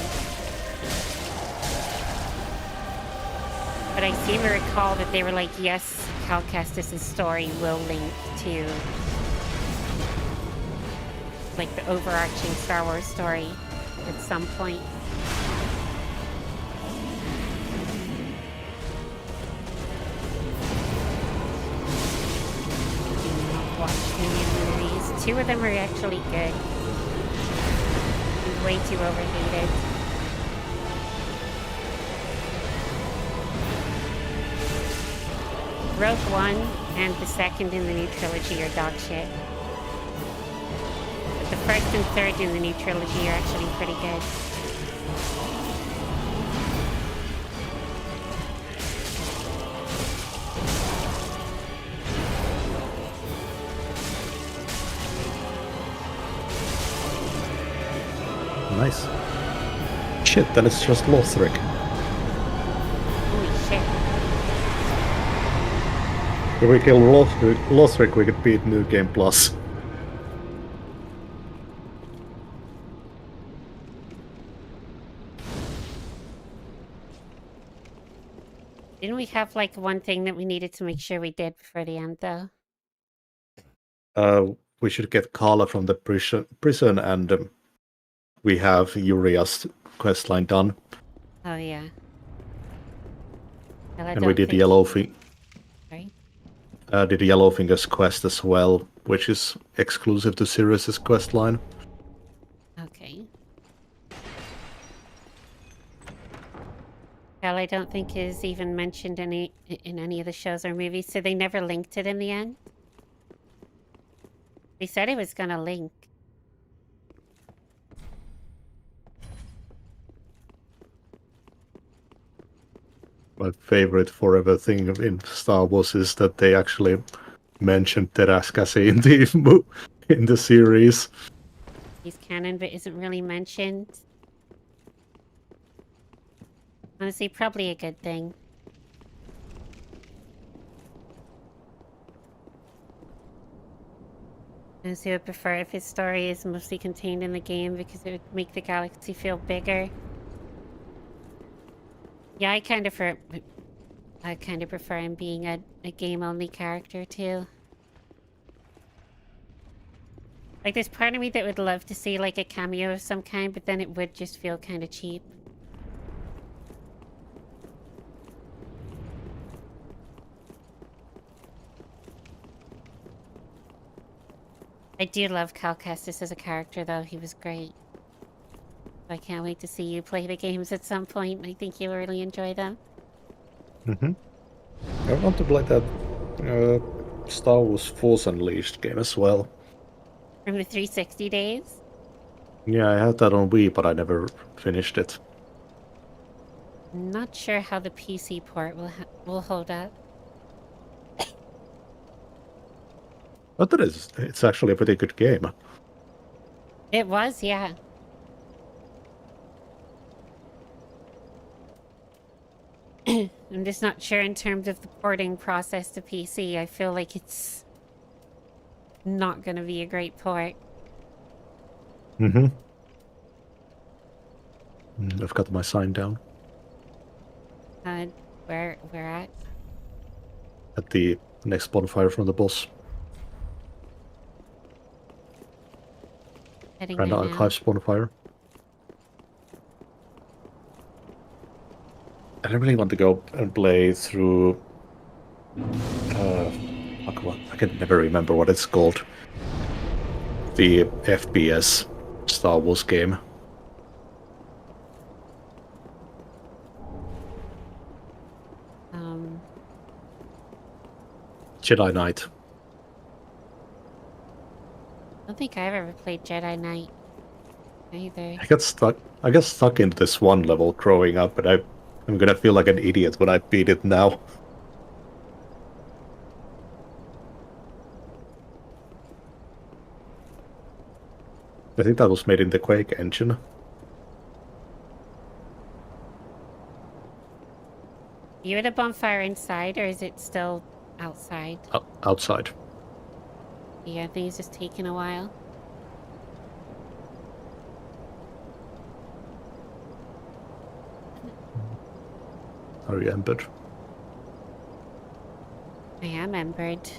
But I seem to recall that they were like, yes, Cal Kestis' story will link to, like, the overarching Star Wars story at some point. Watch the new movies. 2 of them are actually good. Way too overhated. Rogue One and the second in the new trilogy are dog shit. But the first and third in the new trilogy are actually pretty good. Nice. Shit, then it's just Lothric. Holy shit. If we kill Lothric, we could beat New Game Plus. Didn't we have, like, one thing that we needed to make sure we did before the end, though? We should get Kala from the prison and we have Uria's questline done. Oh, yeah. Well, And we did Yellowfinger. Sorry? Did Yellowfinger's quest as well, which is exclusive to Sirius's questline. Okay. Well, I don't think is even mentioned in any of the shows or movies, so they never linked it in the end. They said it was gonna link. My favorite forever thing in Star Wars is that they actually mentioned Terascasi in the series. He's canon, but isn't really mentioned. Honestly, probably a good thing. Honestly, I would prefer if his story is mostly contained in the game because it would make the galaxy feel bigger. Yeah, I kind of prefer him being a game-only character too. Like, there's part of me that would love to see like a cameo of some kind, but then it would just feel kind of cheap. I do love Cal Kestis as a character, though. He was great. I can't wait to see you play the games at some point. I think you'll really enjoy them. I want to play that Star Wars Force Unleashed game as well. From the 360 days? Yeah, I had that on Wii, but I never finished it. I'm not sure how the PC port will hold up. But it's actually a pretty good game. It was, yeah. I'm just not sure in terms of the porting process to PC. I feel like it's not going to be a great port. I've got my sign down. Where at? At the next bonfire from the boss. Heading Grand there now. Archives bonfire. I don't really want to go and play through... I can never remember what it's called. The FPS Star Wars game. Jedi Knight. I don't think I've ever played Jedi Knight either. I got stuck into this one level growing up, and I'm gonna feel like an idiot when I beat it now. I think that was made in the Quake engine. You at a bonfire inside, or is it still outside? Outside. Yeah, I think it's just taking a while. Are you embered? I am embered.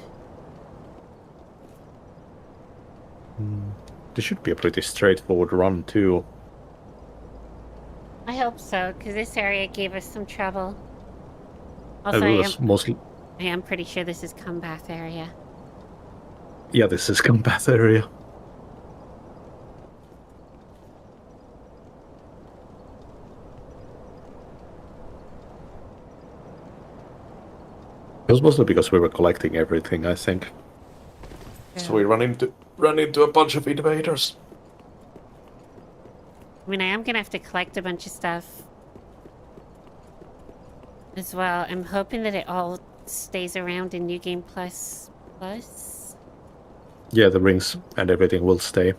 This should be a pretty straightforward run too. I hope so, because this area gave us some trouble. Also, I am pretty sure this is combat area. Yeah, this is combat area. It was mostly because we were collecting everything, I think. Yeah. So we run into a bunch of invaders. I mean, I am gonna have to collect a bunch of stuff as well. I'm hoping that it all stays around in New Game Plus. Yeah, the rings and everything will stay.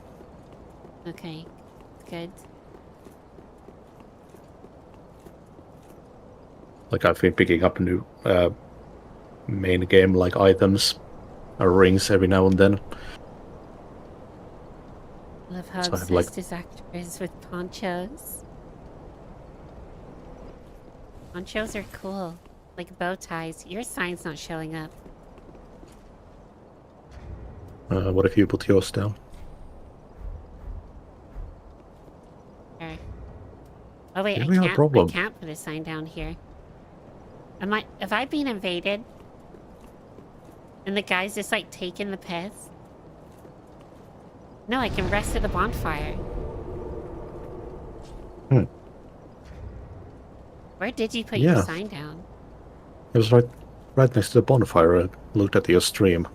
Okay, good. Like I've been picking up new main game like items or rings every now and then. Love how so obsessed his actor is with ponchos. Ponchos are cool, like bow ties. Your sign's not showing up. What if you put yours down? Sure. Oh wait, I can't put a sign down here. Have I been invaded? And the guy's just like taking the piss? No, I can rest at the bonfire. Where did you put your sign down? It was right next to the bonfire. I looked at your stream.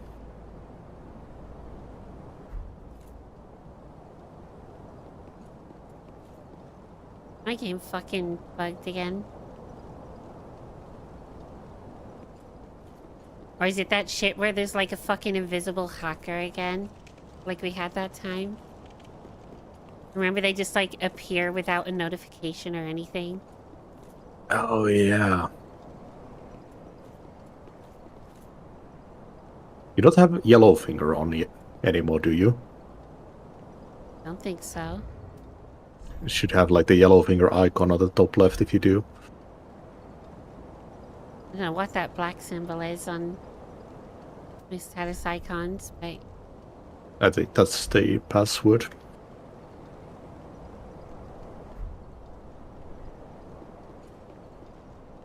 My game fucking bugged again. Or is it that shit where there's like a fucking invisible hacker again? Like we had that time? Remember they just like appear without a notification or anything? Oh yeah. You don't have Yellowfinger on you anymore, do you? I don't think so. You should have like the Yellowfinger icon on the top left if you do. I don't know what that black symbol is on my status icons, but... I think that's the password.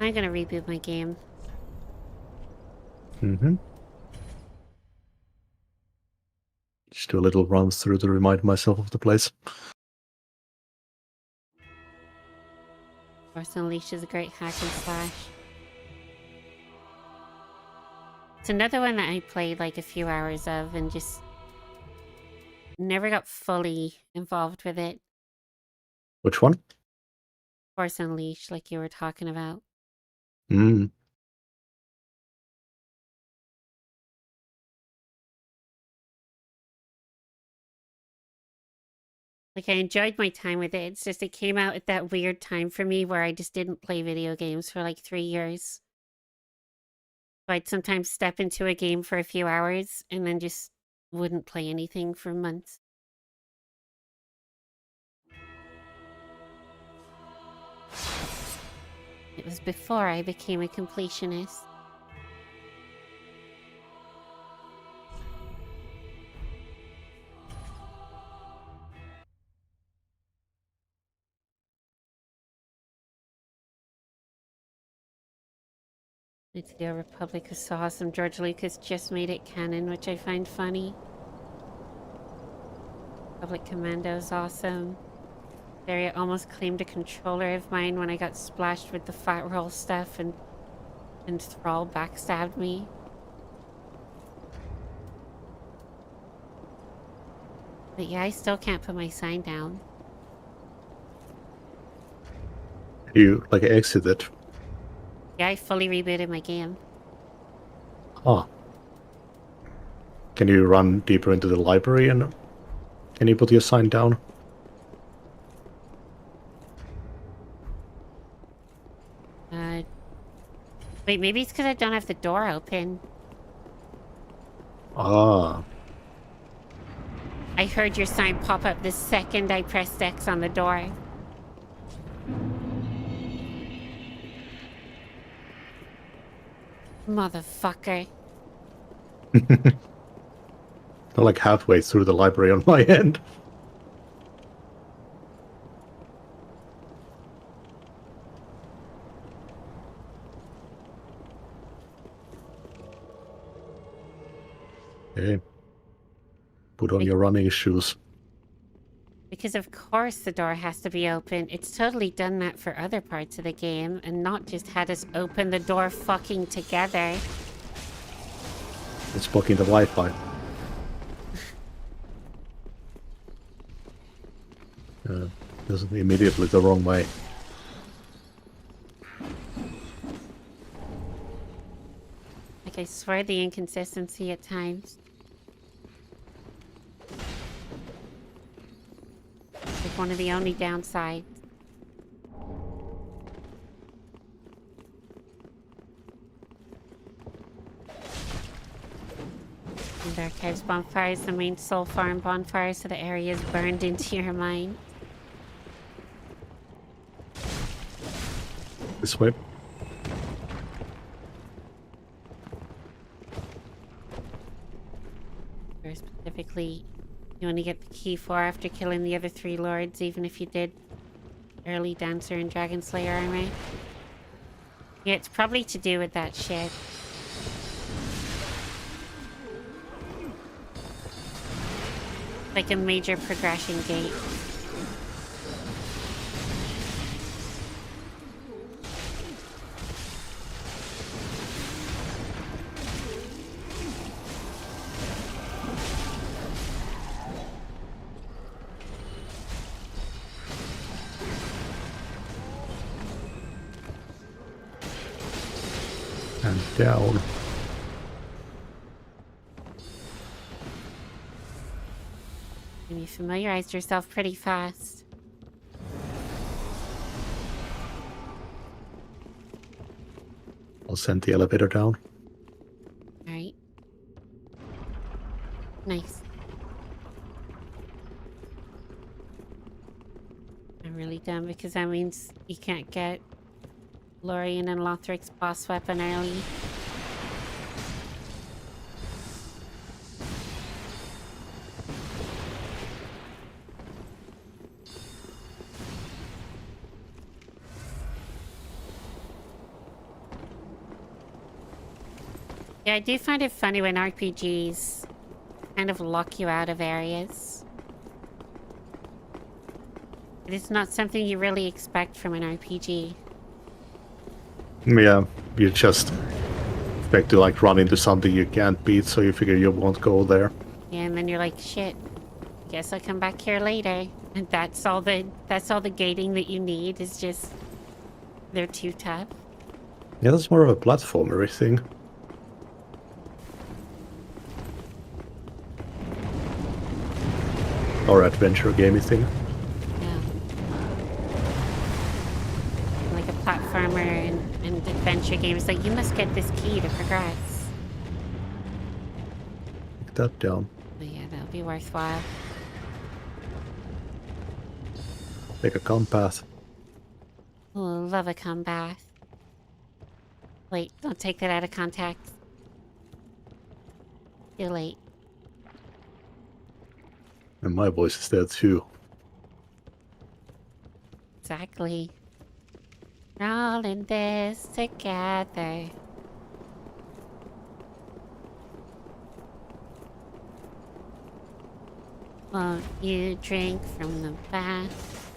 I'm gonna reboot my game. Just do a little run through to remind myself of the place. Force Unleashed is a great hack and slash. It's another one that I played like a few hours of and just never got fully involved with it. Which one? Force Unleashed, like you were talking about. Like, I enjoyed my time with it. It's just it came out at that weird time for me where I just didn't play video games for like 3 years. So I'd sometimes step into a game for a few hours and then just wouldn't play anything for months. It was before I became a completionist. The Republic is so awesome. George Lucas just made it canon, which I find funny. Republic Commando is awesome. Daria almost claimed a controller of mine when I got splashed with the fat roll stuff and Thrall backstabbed me. But yeah, I still can't put my sign down. You, like, exited. Yeah, I fully rebooted my game. Huh. Can you run deeper into the library and can you put your sign down? Wait, maybe it's because I don't have the door open. Ah. I heard your sign pop up the second I pressed X on the door. Motherfucker. I'm like halfway through the library on my end. Okay. Put on your running shoes. Because of course the door has to be open. It's totally done that for other parts of the game and not just had us open the door fucking together. It's blocking the Wi-Fi. This is immediately the wrong way. Like I swear the inconsistency at times. Like one of the only downsides. And archives bonfires, the main soul farm bonfire, so the area is burned into your mind. This way. Or specifically, you only get the key for after killing the other 3 lords, even if you did early Dancer and Dragon Slayer armor. Yeah, it's probably to do with that shit. Like a major progression gate. And down. And you familiarized yourself pretty fast. I'll send the elevator down. Alright. Nice. I'm really dumb because that means you can't get Lorien and Lothric's boss weapon early. Yeah, I do find it funny when RPGs kind of lock you out of areas. It is not something you really expect from an RPG. Yeah, you just expect to like run into something you can't beat, so you figure you won't go there. Yeah, and then you're like, shit, guess I'll come back here later. And that's all the gating that you need is just they're too tough. Yeah, that's more of a platformer thing. Or adventure gamey thing. Yeah. Like a platformer and adventure games, like you must get this key to progress. Take that down. But yeah, that'll be worthwhile. Take a compass. Oh, love a combat. Wait, don't take that out of context. Too late. And my voice is there too. Exactly. We're all in this together. Won't you drink from the bath?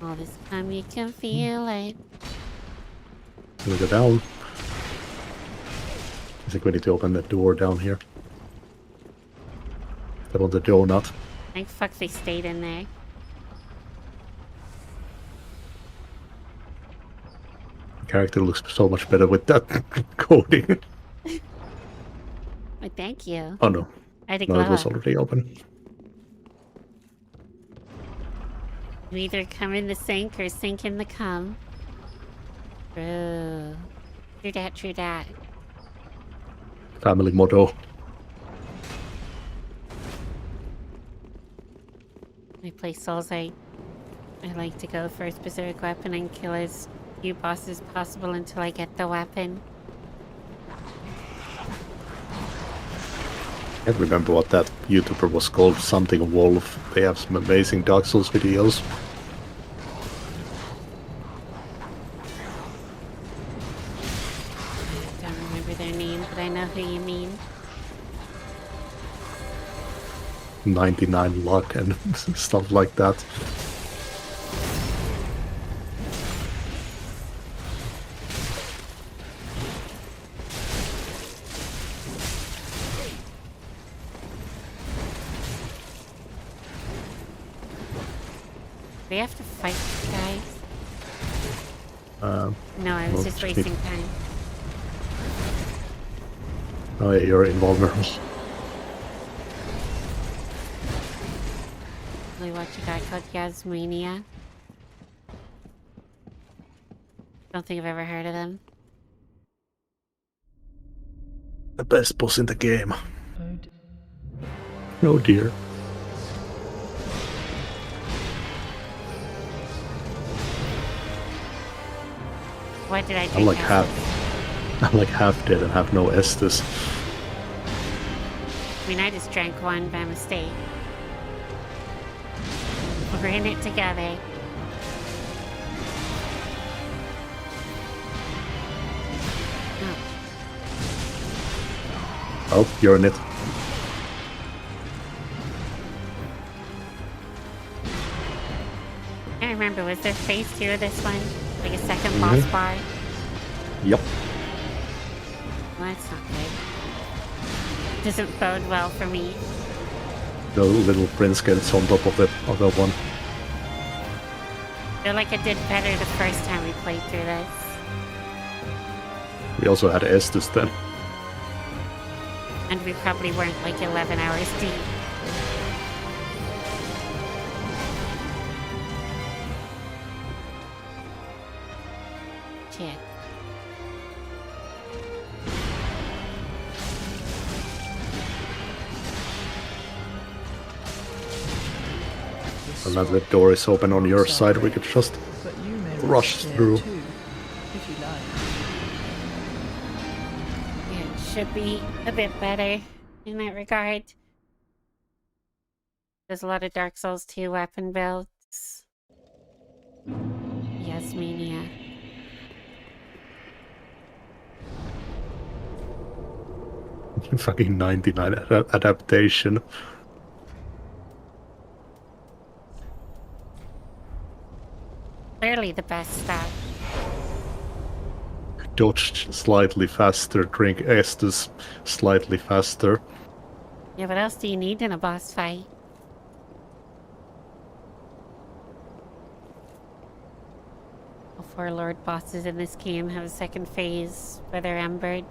All this time you can feel it. Can we go down? I think we need to open that door down here. They want the donut. Thank fuck they stayed in there. Character looks so much better with that coating. Oh, thank you. Oh no. I had to No, glow it was up. already open. You either come in the sink or sink in the cum. True. True that, true that. Family motto. I play Souls, I like to go for a specific weapon and kill as few bosses possible until I get the weapon. I can't remember what that YouTuber was called. Something Wolf. They have some amazing Dark Souls videos. I don't remember their name, but I know who you mean. 99 luck and stuff like that. We have to fight these guys. No, I was well, just wasting time. Oh yeah, you're invulnerable. We watch a guy called Mania. Don't think I've ever heard of them. The best boss in the game. Oh dear. What did I drink? I'm like half dead and have no Estus. I mean, I just drank one by mistake. We're in it together. Oh, you're in it. I can't remember, was there phase 2 of this one? Like a second boss bar? Yep. Well, that's not good. Doesn't bode well for me. The little prince gets on top of the other one. I feel like I did better the first time we played through this. We also had Estus then. And we probably weren't like 11 hours deep. Shit. And now the door is open on your side, we could just rush through. Yeah, it should be a bit better in that regard. There's a lot of Dark Souls 2 weapon builds. Yes, Mania. Fucking 99 adaptation. Clearly the best stuff. Dodge slightly faster, drink Estus slightly faster. Yeah, what else do you need in a boss fight? All 4 Lord bosses in this game have a second phase where they're embered.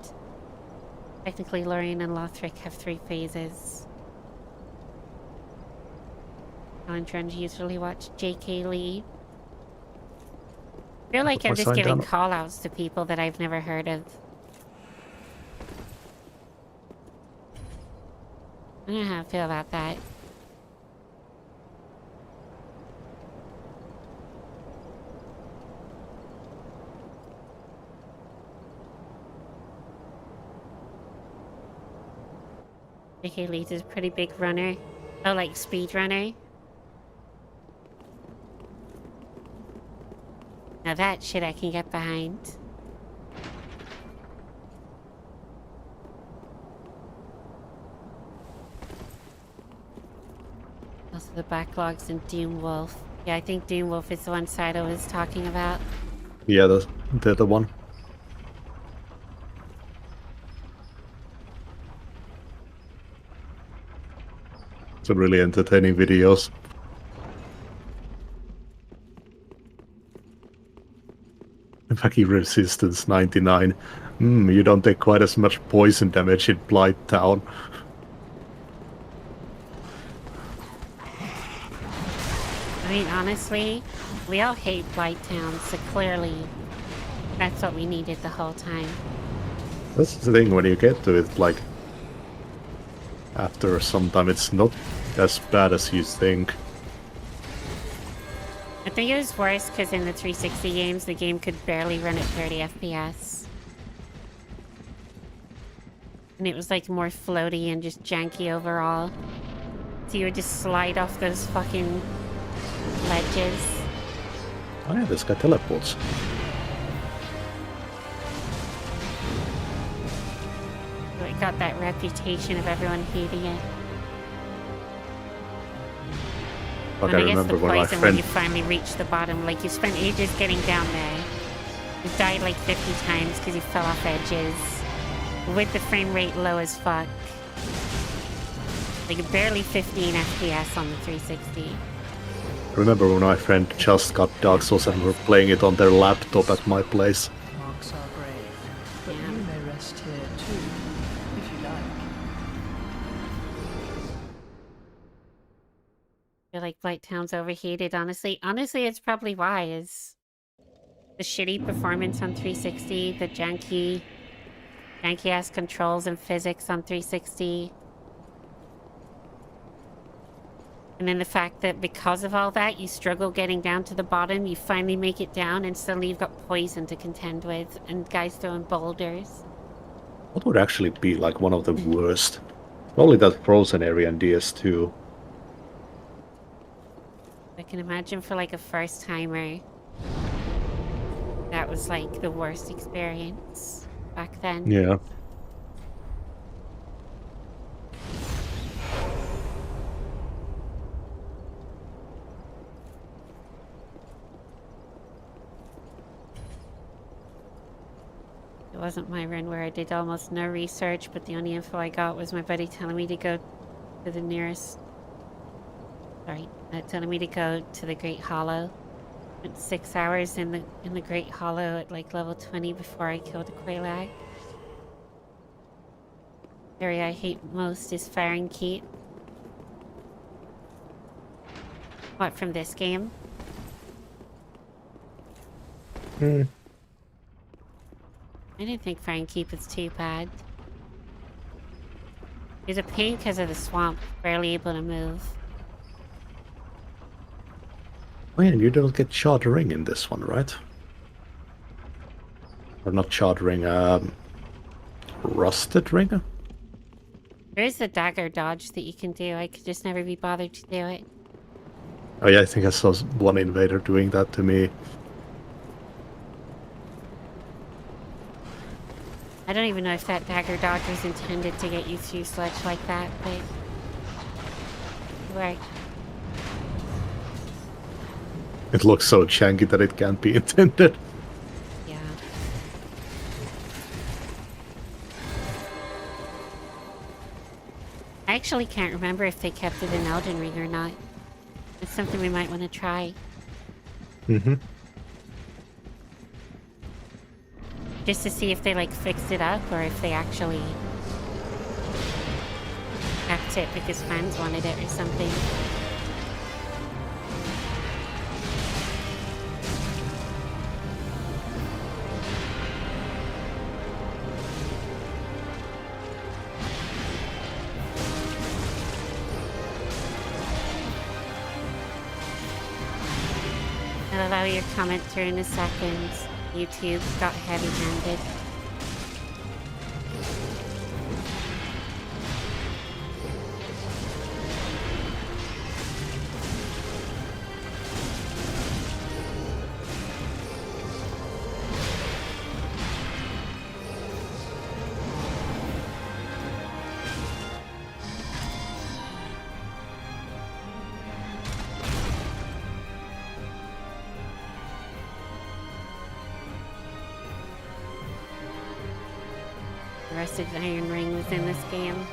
Technically, Lorraine and Lothric have 3 phases. I'm trying to usually watch J.K. Lee. I feel like I'm just giving call-outs to people that I've never heard of. I don't know how I feel about that. J.K. Lee's is a pretty big runner. Oh, like speed runner? Now that shit I can get behind. Also the backlogs in Doom Wolf. Yeah, I think Doom Wolf is the one Cidal was talking about. Yeah, they're the one. Some really entertaining videos. Vacuum resistance 99. You don't take quite as much poison damage in Blight Town. I mean, honestly, we all hate Blight Town, so clearly that's what we needed the whole time. That's the thing, when you get to it, like, after some time, it's not as bad as you think. I think it was worse because in the 360 games, the game could barely run at 30 FPS. And it was like more floaty and just janky overall. So you would just slide off those fucking ledges. Oh yeah, this guy teleports. So it got that reputation of everyone hating it. Like And I I guess the remember when my poison when friend... you finally reach the bottom, like you spent ages getting down there. You died like 50 times because you fell off edges. With the frame rate low as fuck. Like barely 15 FPS on the 360. Remember when my friend just got Dark Souls and were playing it on their laptop at my place? Marks are brave, but you may rest here too, if you like. I feel like Blight Town's overheated, honestly. Honestly, it's probably why, is the shitty performance on 360, the janky-ass controls and physics on 360. And then the fact that because of all that, you struggle getting down to the bottom, you finally make it down, and suddenly you've got poison to contend with, and guys throwing boulders. What would actually be like one of the worst? Probably that frozen area in DS2. I can imagine for like a first timer, that was like the worst experience back then. Yeah. It wasn't my run where I did almost no research, but the only info I got was my buddy telling me to go to the nearest... Sorry, telling me to go to the Great Hollow. Spent 6 hours in the Great Hollow at like level 20 before I killed a Quelaag. The area I hate most is Fahrenheit. What, from this game? I didn't think Fahrenheit was too bad. It was a pain because of the swamp, barely able to move. Oh yeah, and you don't get Shard Ring in this one, right? Or not Shard Ring, Rusted Ring? There is the dagger dodge that you can do. I could just never be bothered to do it. Oh yeah, I think I saw one invader doing that to me. I don't even know if that dagger dodge was intended to get you through Sledge like that, but... it worked. It looks so janky that it can't be intended. Yeah. I actually can't remember if they kept it in Elden Ring or not. It's something we might want to try. Mm-hmm. Just to see if they like fixed it up or if they actually kept it because fans wanted it or something. I'll allow your comment through in a second. YouTube got heavy-handed. The Rusted Iron Ring was in this game.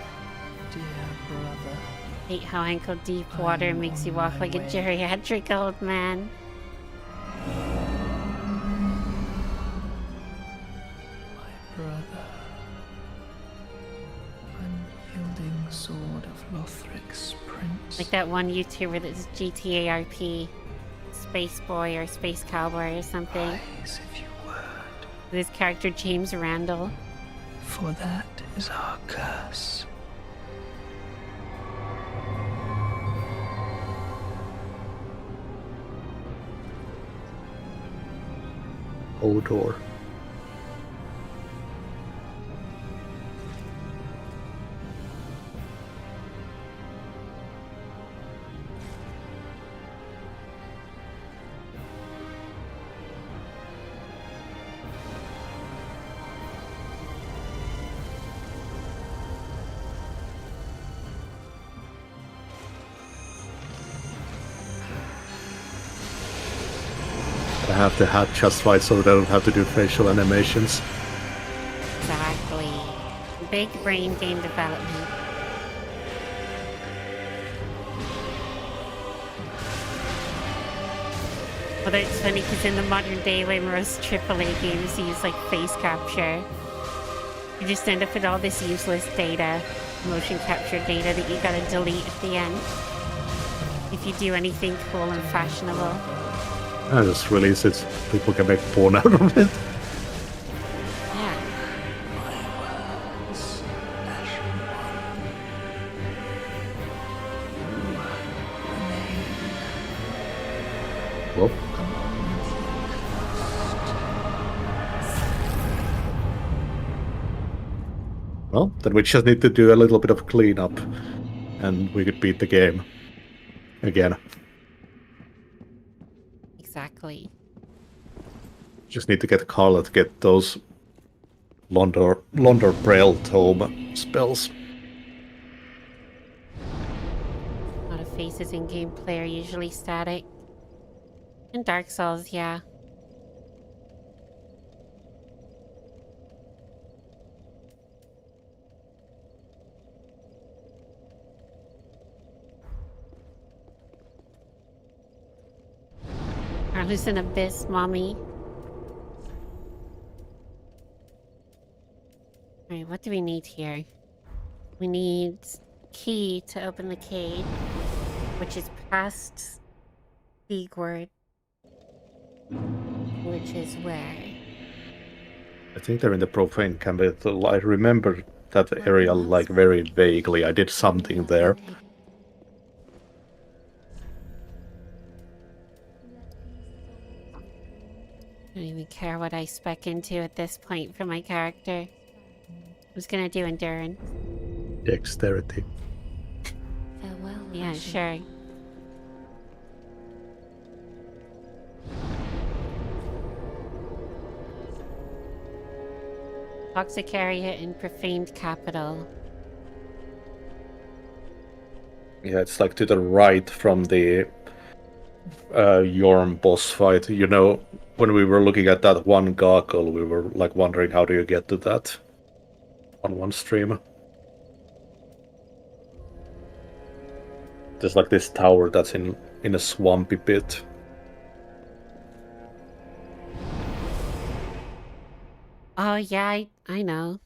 Dear brother, Hate how ankle deep water makes you walk like a geriatric old man. Brother, unyielding sword of Lothric's prince. Like that one YouTuber that's GTA RP, Space Boy or Space Cowboy or something. Rise if you would. This character James Randall. For that is our curse. Odor. I have the hat just right so that I don't have to do facial animations. Exactly. Big brain game development. Although it's funny because in the modern day when most AAA games use like face capture, you just end up with all this useless data, motion capture data that you gotta delete at the end. If you do anything cool and fashionable. I just release it. People can make porn out of it. Yeah. Well. Well, then we just need to do a little bit of cleanup, and we could beat the game again. Exactly. Just need to get Carla to get those Londor Braille Tome spells. A lot of faces in gameplay are usually static. In Dark Souls, yeah. Carla's an abyss, mommy. Alright, what do we need here? We need key to open the cage, which is past Sigurd, which is where? I think they're in the profane capital. I remember that area like very vaguely. I did something there. I don't even care what I spec into at this point for my character. I was gonna do endurance. Dexterity. Farewell. Yeah, sure. Toxic area in profaned capital. Yeah, it's like to the right from the Yorm boss fight. You know, when we were looking at that one goggle, we were like wondering how do you get to that on one stream. There's like this tower that's in a swampy pit. Oh yeah, I know.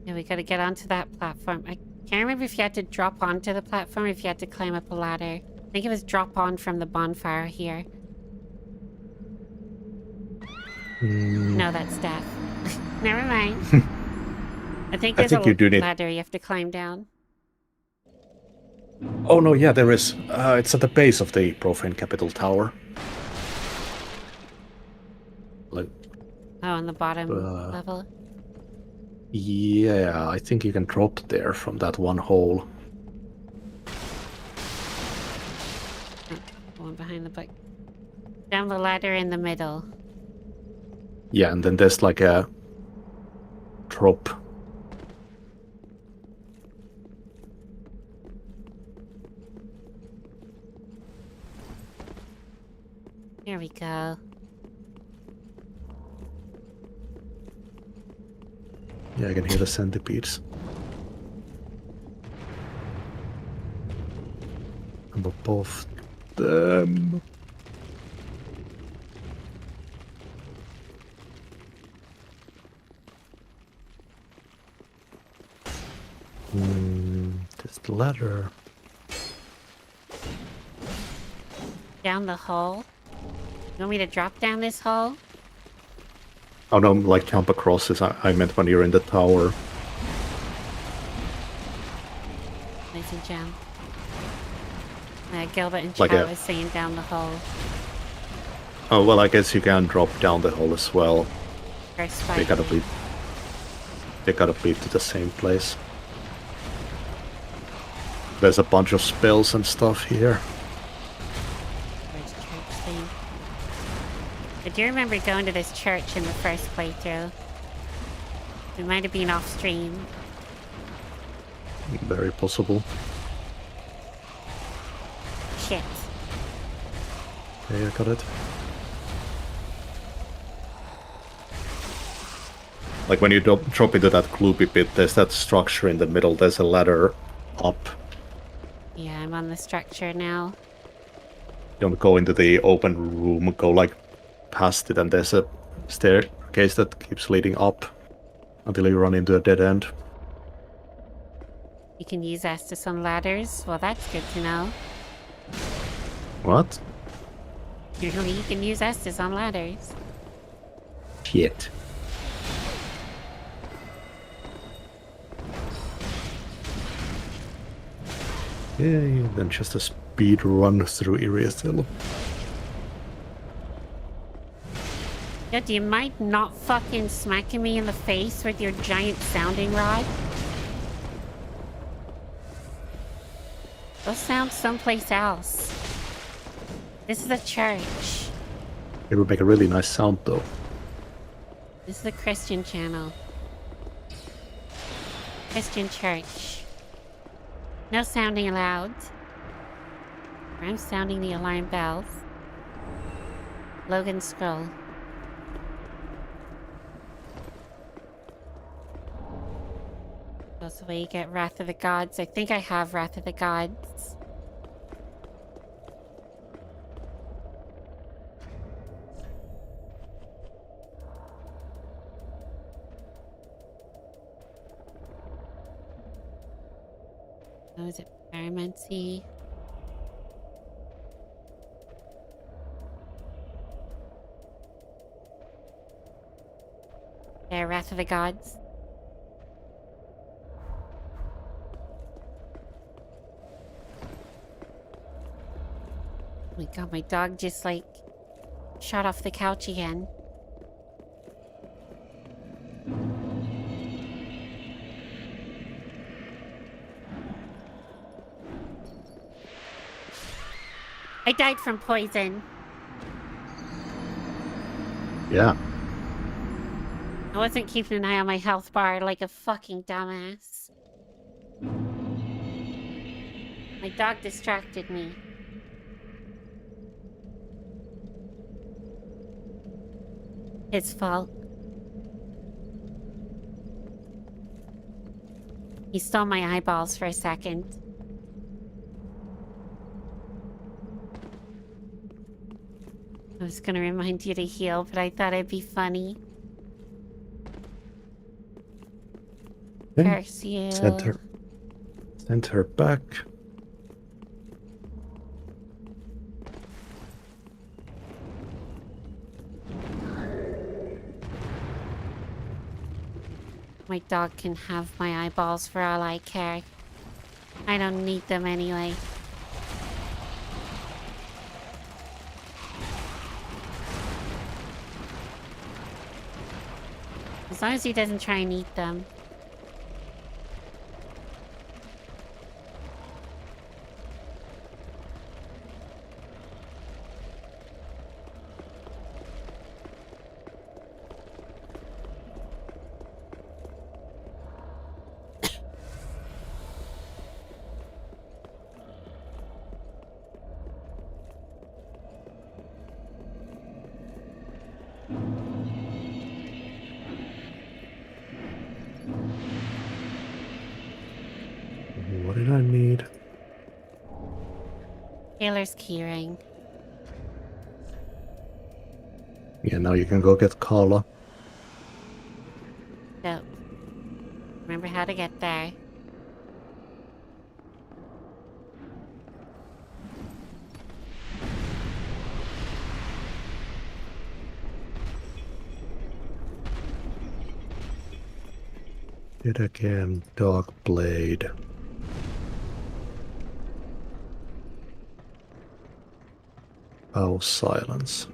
Yeah, we gotta get onto that platform. I can't remember if you had to drop onto the platform or if you had to climb up a ladder. I think it was drop on from the bonfire here. No, that's death. Never mind. I think there's a ladder you have to climb down. Oh no, yeah, there is. It's at the base of the profane capital tower. Like. Oh, on the bottom level. Yeah, I think you can drop there from that one hole. Oh, one behind the book. Down the ladder in the middle. Yeah, and then there's like a drop. Here we go. Yeah, I can hear the centipedes. I'm above them. This ladder. Down the hole? You want me to drop down this hole? Oh no, like jump across this. I meant when you're in the tower. Nice and jump. Gilbert and Like Chow a- is saying down the hole. Oh well, I guess you can drop down the hole as well. First They fight. gotta lead. They gotta lead to the same place. There's a bunch of spells and stuff here. Where's church thing? I do remember going to this church in the first playthrough. It might have been off stream. Very possible. Shit. Okay, I got it. Like when you drop into that gloopy pit, there's that structure in the middle. There's a ladder up. Yeah, I'm on the structure now. Don't go into the open room, go like past it, and there's a staircase that keeps leading up until you run into a dead end. You can use Estus on ladders. Well, that's good to know. What? Usually you can use Estus on ladders. Shit. Yeah, then just a speed run through Iriasil. Yeah, do you mind not fucking smacking me in the face with your giant sounding rod? Go sound someplace else. This is a church. It would make a really nice sound though. This is a Christian channel. Christian church. No sounding allowed. I'm sounding the alarm bells. Logan scroll. That's the way you get Wrath of the Gods. I think I have Wrath of the Gods. Oh, is it Paramancy? There, Wrath of the Gods. Oh my god, my dog just like shot off the couch again. I died from poison. Yeah. I wasn't keeping an eye on my health bar like a fucking dumbass. My dog distracted me. His fault. He stole my eyeballs for a second. I was gonna remind you to heal, but I thought it'd be funny. Curse you. Send her back. My dog can have my eyeballs for all I care. I don't need them anyway. As long as he doesn't try and eat them. Taylor's keyring. Yeah, now you can go get Carla. So, remember how to get there. It again, Dark Blade. Oh, silence.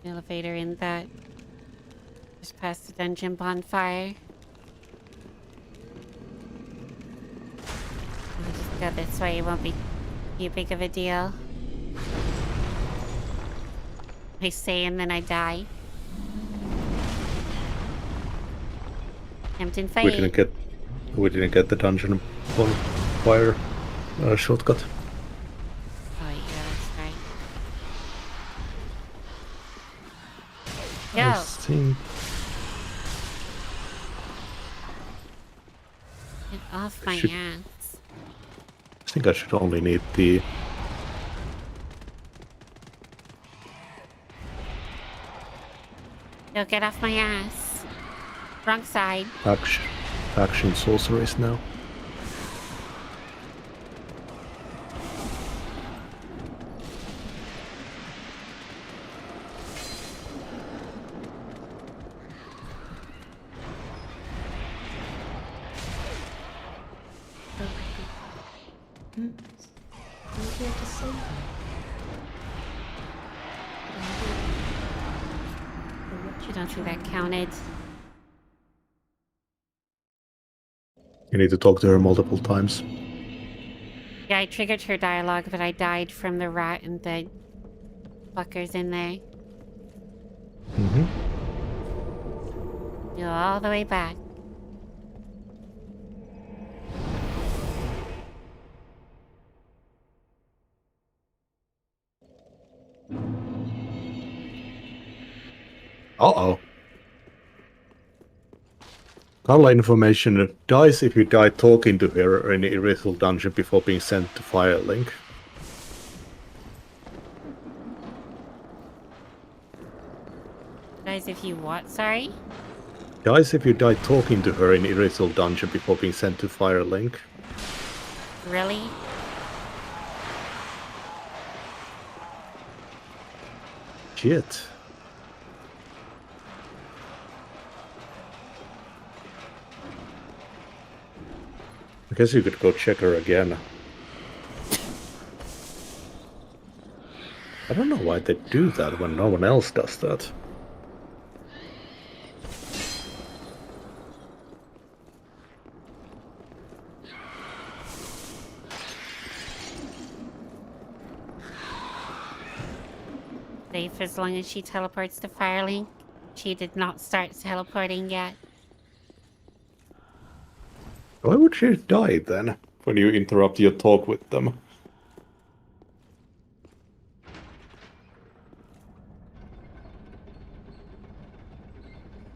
Elevator in that. Just past the dungeon bonfire. I'll just go this way, it won't be too big of a deal. I say and then I die. Tempting fate. We didn't get the dungeon bonfire shortcut. Oh yeah, that's right. I Go. think Get off my Should- ass. I think I should only need the Go get off my ass. Wrong side. action sorceries now. I don't think that counted. You need to talk to her multiple times. Yeah, I triggered her dialogue, but I died from the rat and the fuckers in there. Mm-hmm. Go all the way back. Uh-oh. Carla information dies if you die talking to her in the Irithel dungeon before being sent to Firelink. Guys, if you what? Sorry? Dies if you die talking to her in the Irithel dungeon before being sent to Firelink. Really? Shit. I guess you could go check her again. I don't know why they do that when no one else does that. Safe as long as she teleports to Firelink. She did not start teleporting yet. Why would she die then, when you interrupt your talk with them?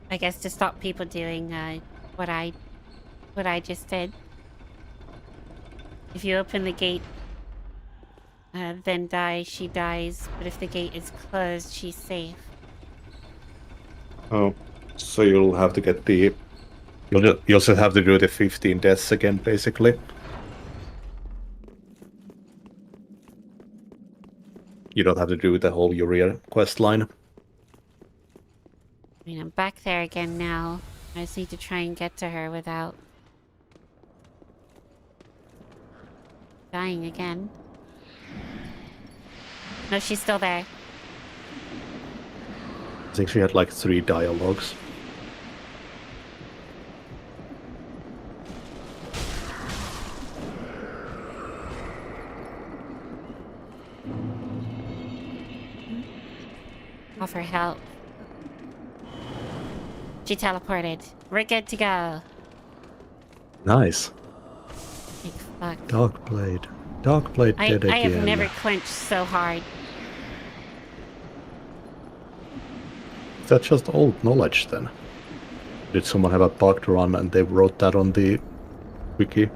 I guess to stop people doing what I just did. If you open the gate, then die, she dies. But if the gate is closed, she's safe. Oh, so you'll have to get the... You'll just have to do the 15 deaths again, basically. You don't have to do the whole Urea quest line. I mean, I'm back there again now. I just need to try and get to her without dying again. No, she's still there. I think she had like 3 dialogues. Offer help. She teleported. We're good to go. Nice. Like, fuck. Darkblade. Darkblade dead again. I have never clenched so hard. That's just old knowledge then. Did someone have a bugged run and they wrote that on the wiki?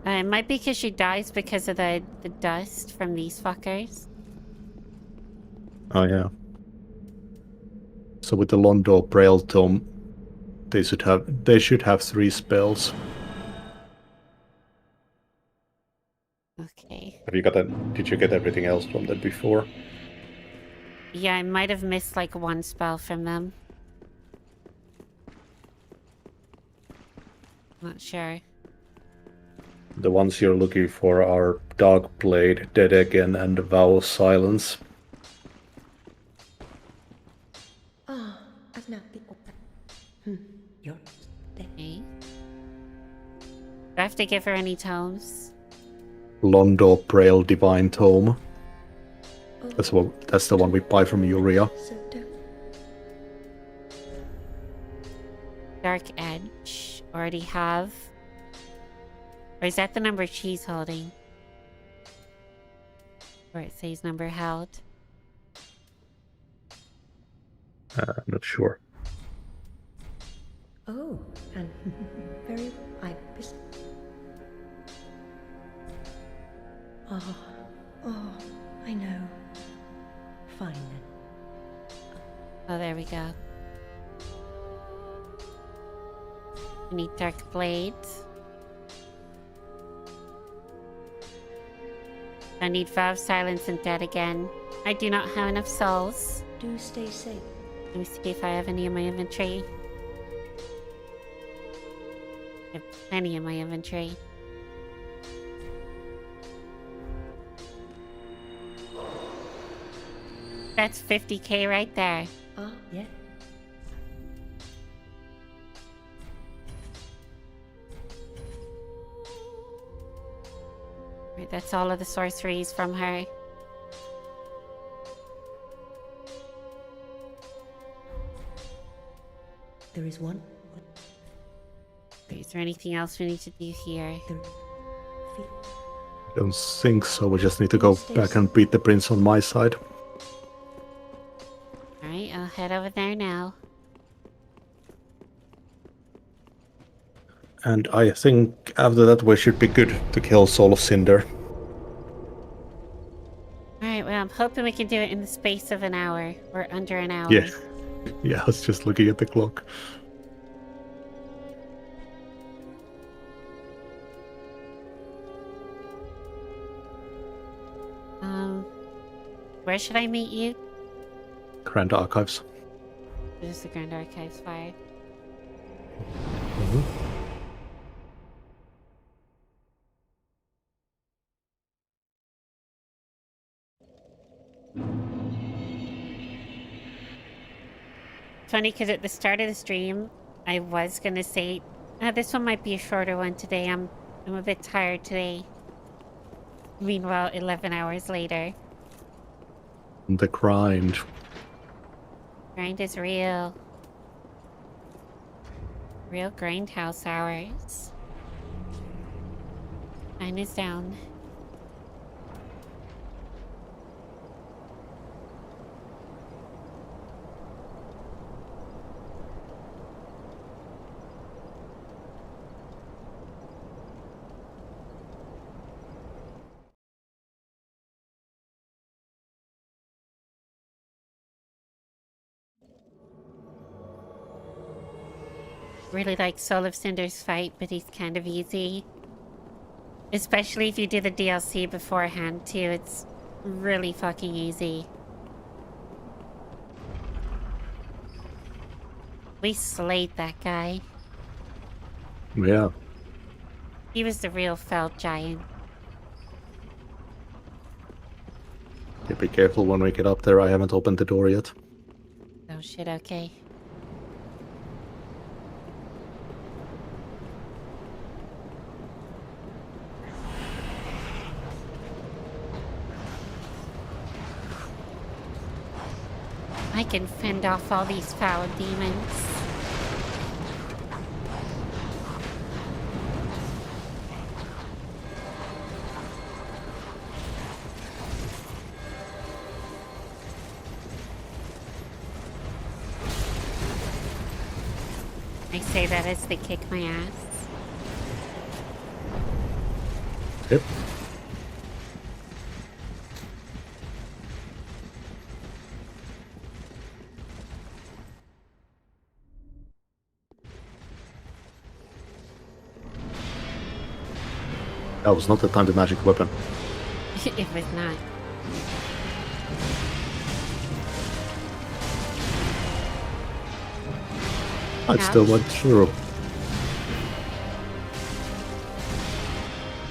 It might be because she dies because of the dust from these fuckers. Oh yeah. So with the Londo Braille Tome, they should have 3 spells. Okay. Did you get everything else from them before? Yeah, I might have missed like 1 spell from them. Not sure. The ones you're looking for are Darkblade, Dead Again, and Vow of Silence. Ah, I've not been open. You're dead. Okay. Do I have to give her any tomes? Londo Braille Divine Tome. That's the one we buy from Uria. Dark Edge. Already have. Or is that the number she's holding? Or it says number held. I'm not sure. Oh, and very Oh, I know. Fine then. Oh, there we go. I need Dark Blades. I need Vow of Silence and Dead Again. I do not have enough souls. Do stay safe. Let me see if I have any in my inventory. I have plenty in my inventory. That's 50k right there. Ah, yeah. Right, that's all of the sorceries from her. There is one. Okay, is there anything else we need to do here? Don't think so. We just need to go back and beat the prince on my side. Alright, I'll head over there now. And I think after that we should be good to kill Soul of Cinder. Alright, well, I'm hoping we can do it in the space of an hour. Or under an hour. Yeah. Yeah, I was just looking at the clock. Where should I meet you? Grand Archives. This is the Grand Archives fire. Funny, because at the start of the stream, I was gonna say, this one might be a shorter one today. I'm a bit tired today. Meanwhile, 11 hours later. The grind. Grind is real. Real grindhouse hours. Mine is down. Really like Soul of Cinder's fight, but he's kind of easy. Especially if you do the DLC beforehand too, it's really fucking easy. We slayed that guy. Yeah. He was the real felt giant. Yeah, be careful when we get up there. I haven't opened the door yet. Oh shit, okay. I can fend off all these foul demons. I say that as they kick my ass. Yep. That was not the time to magic weapon. It was not. I still went through.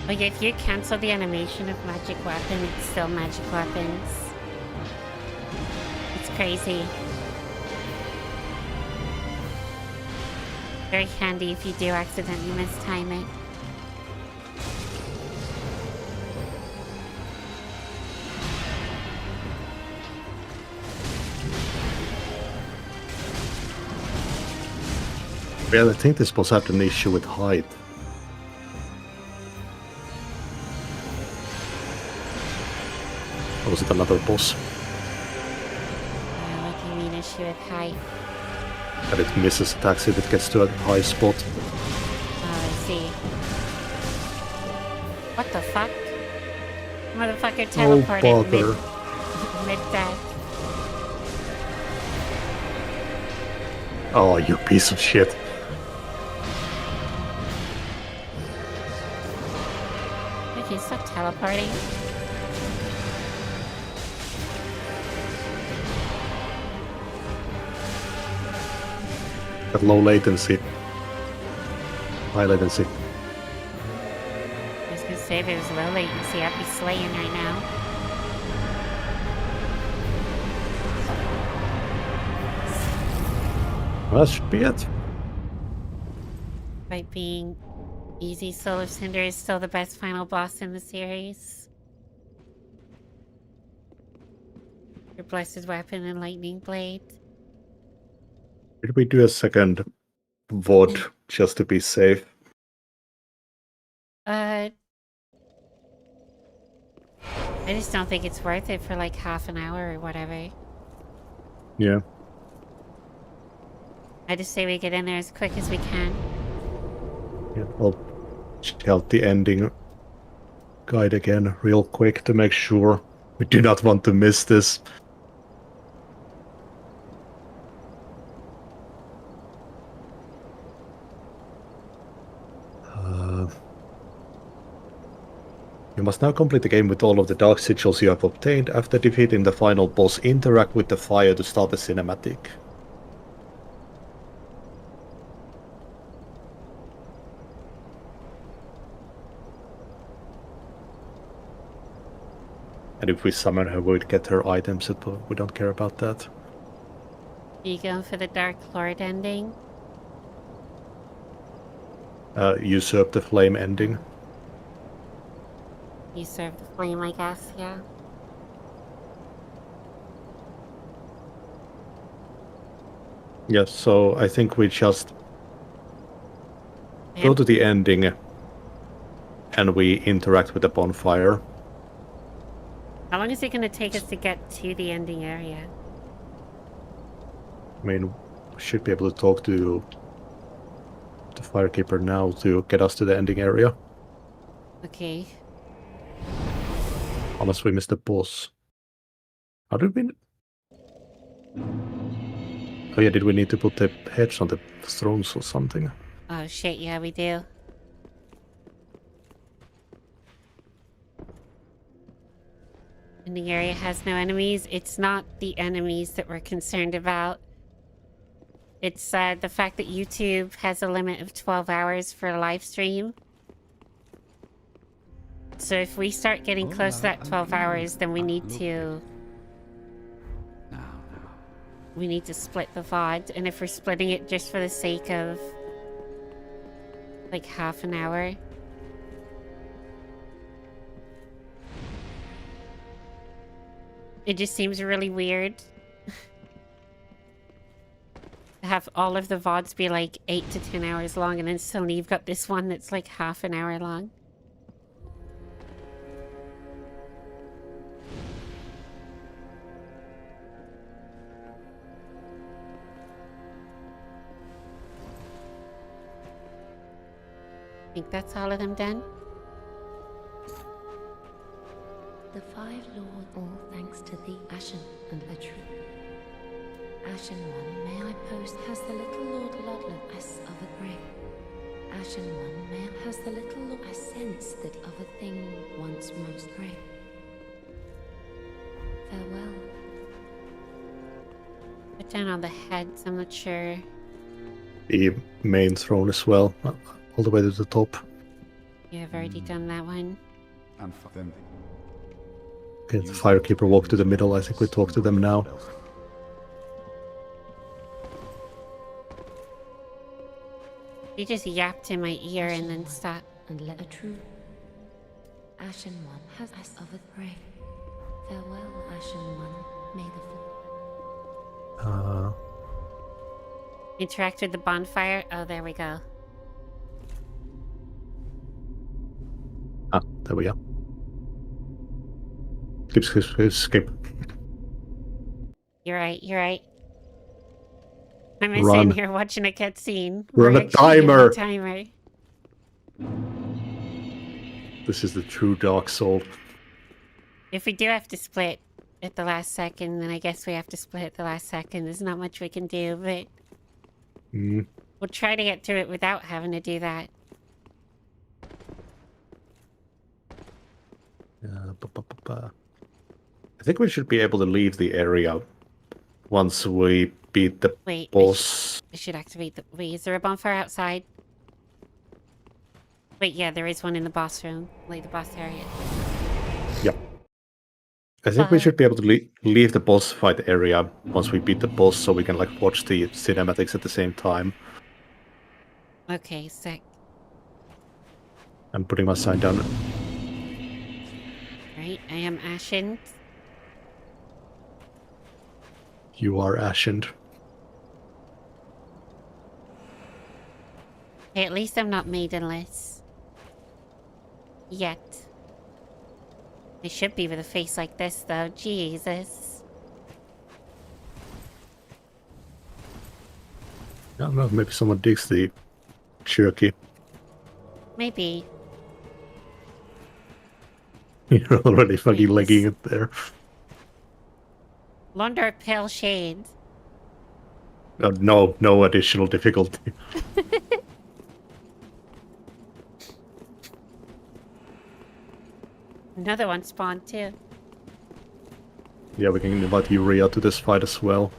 Like, if you cancel the animation of magic weapon, it's still magic weapons. It's crazy. Very handy if you do accidentally mistime it. Yeah, I think this boss had an issue with height. Or was it another boss? What do you mean issue with height? That it misses attacks if it gets to a high spot. Oh, I see. What the fuck? Motherfucker teleported mid-death. Oh, you piece of shit. Okay, stop teleporting. At low latency. High latency. I was gonna say if it was low latency, I'd be slaying right now. Well, that should be it. By being easy, Soul of Cinder is still the best final boss in the series. Your blessed weapon and lightning blade. Did we do a second VOD just to be safe? I just don't think it's worth it for like half an hour or whatever. Yeah. I just say we get in there as quick as we can. Yeah, I'll check out the ending guide again real quick to make sure. We do not want to miss this. You must now complete the game with all of the dark sigils you have obtained. After defeating the final boss, interact with the fire to start the cinematic. And if we summon her, we'd get her items, but we don't care about that. Are you going for the Dark Lord ending? Usurp the flame ending. You serve the flame, I guess, yeah. Yes, so I think we just go to the ending and we interact with the bonfire. How long is it going to take us to get to the ending area? I mean, we should be able to talk to the Firekeeper now to get us to the ending area. Okay. Unless we missed the boss. How did we... Oh yeah, did we need to put the heads on the thrones or something? Oh shit, yeah, we do. Ending area has no enemies. It's not the enemies that we're concerned about. It's the fact that YouTube has a limit of 12 hours for a live stream. So if we start getting close to that 12 hours, then we need to... We need to split the VOD. And if we're splitting it just for the sake of... like half an hour... It just seems really weird. have all of the VODs be like 8 to 10 hours long, and then suddenly you've got this one that's like half an hour long. I think that's all of them done. The five lords, all thanks to thee, Ashen and a true. Ashen one, may I post, has the little Lord Ludlow as of a grave. Ashen one, may has the little Lord, I sense that of a thing once most brave. Farewell. Put down all the heads, I'm not sure. The main throne as well, all the way to the top. Yeah, I've already done that one. And for them. Okay, the Firekeeper walk to the middle. I think we talk to them now. You just yapped in my ear and then stopped. And let a true Ashen one has us of a grave. Farewell, Ashen one, may the Interact with the bonfire. Oh, there we go. Ah, there we go. Skip. You're right, you're right. I'm Run. sitting here watching a cutscene. We're on a actually in timer. the timer. This is the true Dark Soul. If we do have to split at the last second, then I guess we have to split at the last second. There's not much we can do, but we'll try to get through it without having to do that. I think we should be able to leave the area once we beat the boss. I should activate the... Wait, is there a bonfire outside? Wait, yeah, there is one in the boss room. Like the boss area. Yep. I think we should be able to leave the boss fight area once we beat the boss, so we can like watch the cinematics at the same time. Okay, sick. I'm putting my sign down. Right, I am Ashen. You are Ashened. Hey, at least I'm not maidenless. Yet. I should be with a face like this, though. Jesus. I don't know, maybe someone digs the jerky. Maybe. You're already fucking legging it there. Launder pale shades. Oh, no additional difficulty. Another one spawned too. Yeah, we can invite Uria to this fight as well.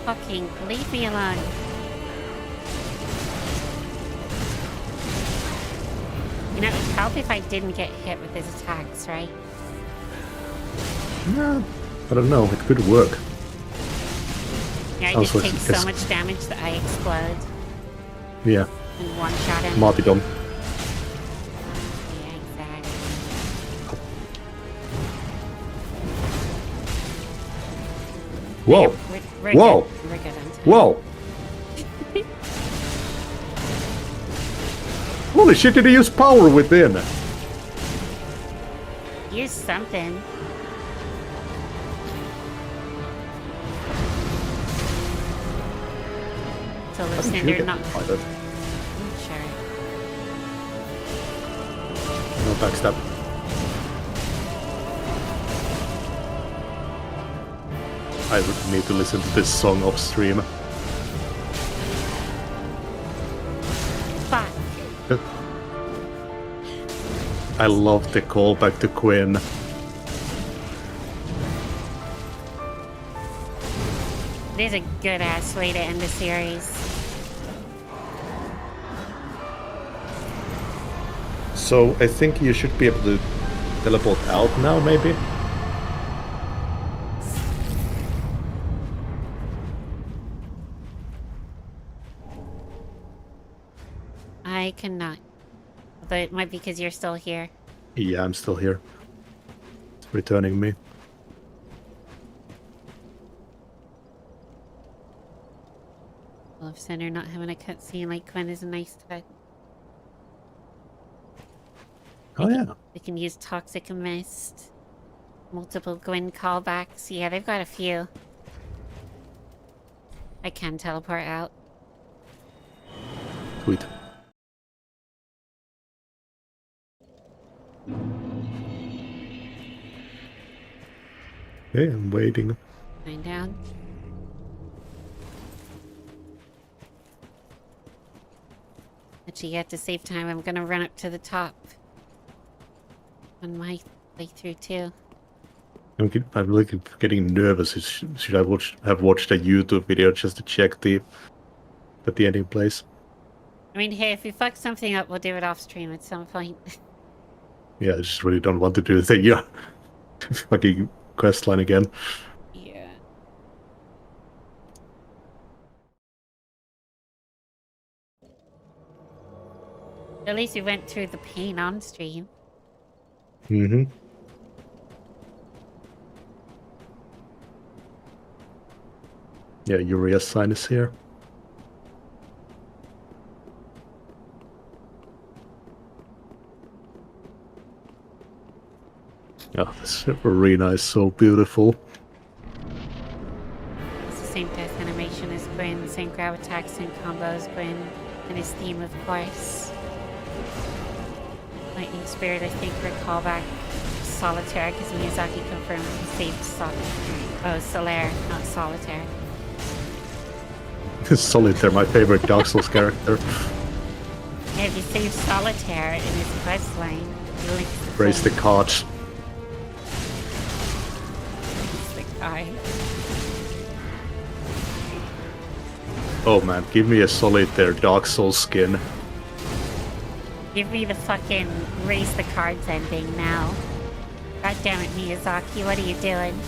Fucking leave me alone. You know, it would help if I didn't get hit with his attacks, right? Yeah, I don't know, it could work. Yeah, I Also, just take so much damage that I explode. Yeah. And one shot him. Martyrdom. Yeah, exactly. Whoa! Yeah, we're Whoa! Good. We're good on time. Whoa! Holy shit, did he use power within? Use something. So the Cinder not... Either. Sure. No backstab. I would need to listen to this song off stream. Fuck. I love the callback to Quinn. It is a good ass way to end the series. So I think you should be able to teleport out now, maybe? I cannot but it might be because you're still here. Yeah, I'm still here. It's returning me. I love Cinder not having a cutscene like Gwen is a nice touch. Oh yeah. They can use Toxic Mist. Multiple Gwen callbacks. Yeah, they've got a few. I can teleport out. Sweet. Okay, I'm waiting. Going down. Actually, yet to save time, I'm gonna run up to the top on my way through too. I'm really getting nervous. Should I have watched a YouTube video just to check the ending place? I mean, hey, if we fuck something up, we'll do it off stream at some point. Yeah, I just really don't want to do the fucking quest line again. Yeah. At least we went through the pain on stream. Mm-hmm. Yeah, Uria's sign is here. Oh, this arena is so beautiful. It's the same death animation as Gwen, same grab attacks and combos Gwen, and his theme, of course. Lightning Spirit, I think, for a callback. Solitaire, because Miyazaki confirmed he saved Solaire, not Solitaire. Solitaire, my favorite Dark Souls character. Yeah, if you save Solitaire in his quest line, he links the Raise the flame. cards. He's the guy. Oh man, give me a Solitaire Dark Souls skin. Give me the fucking raise the cards ending now. God damn it, Miyazaki, what are you doing?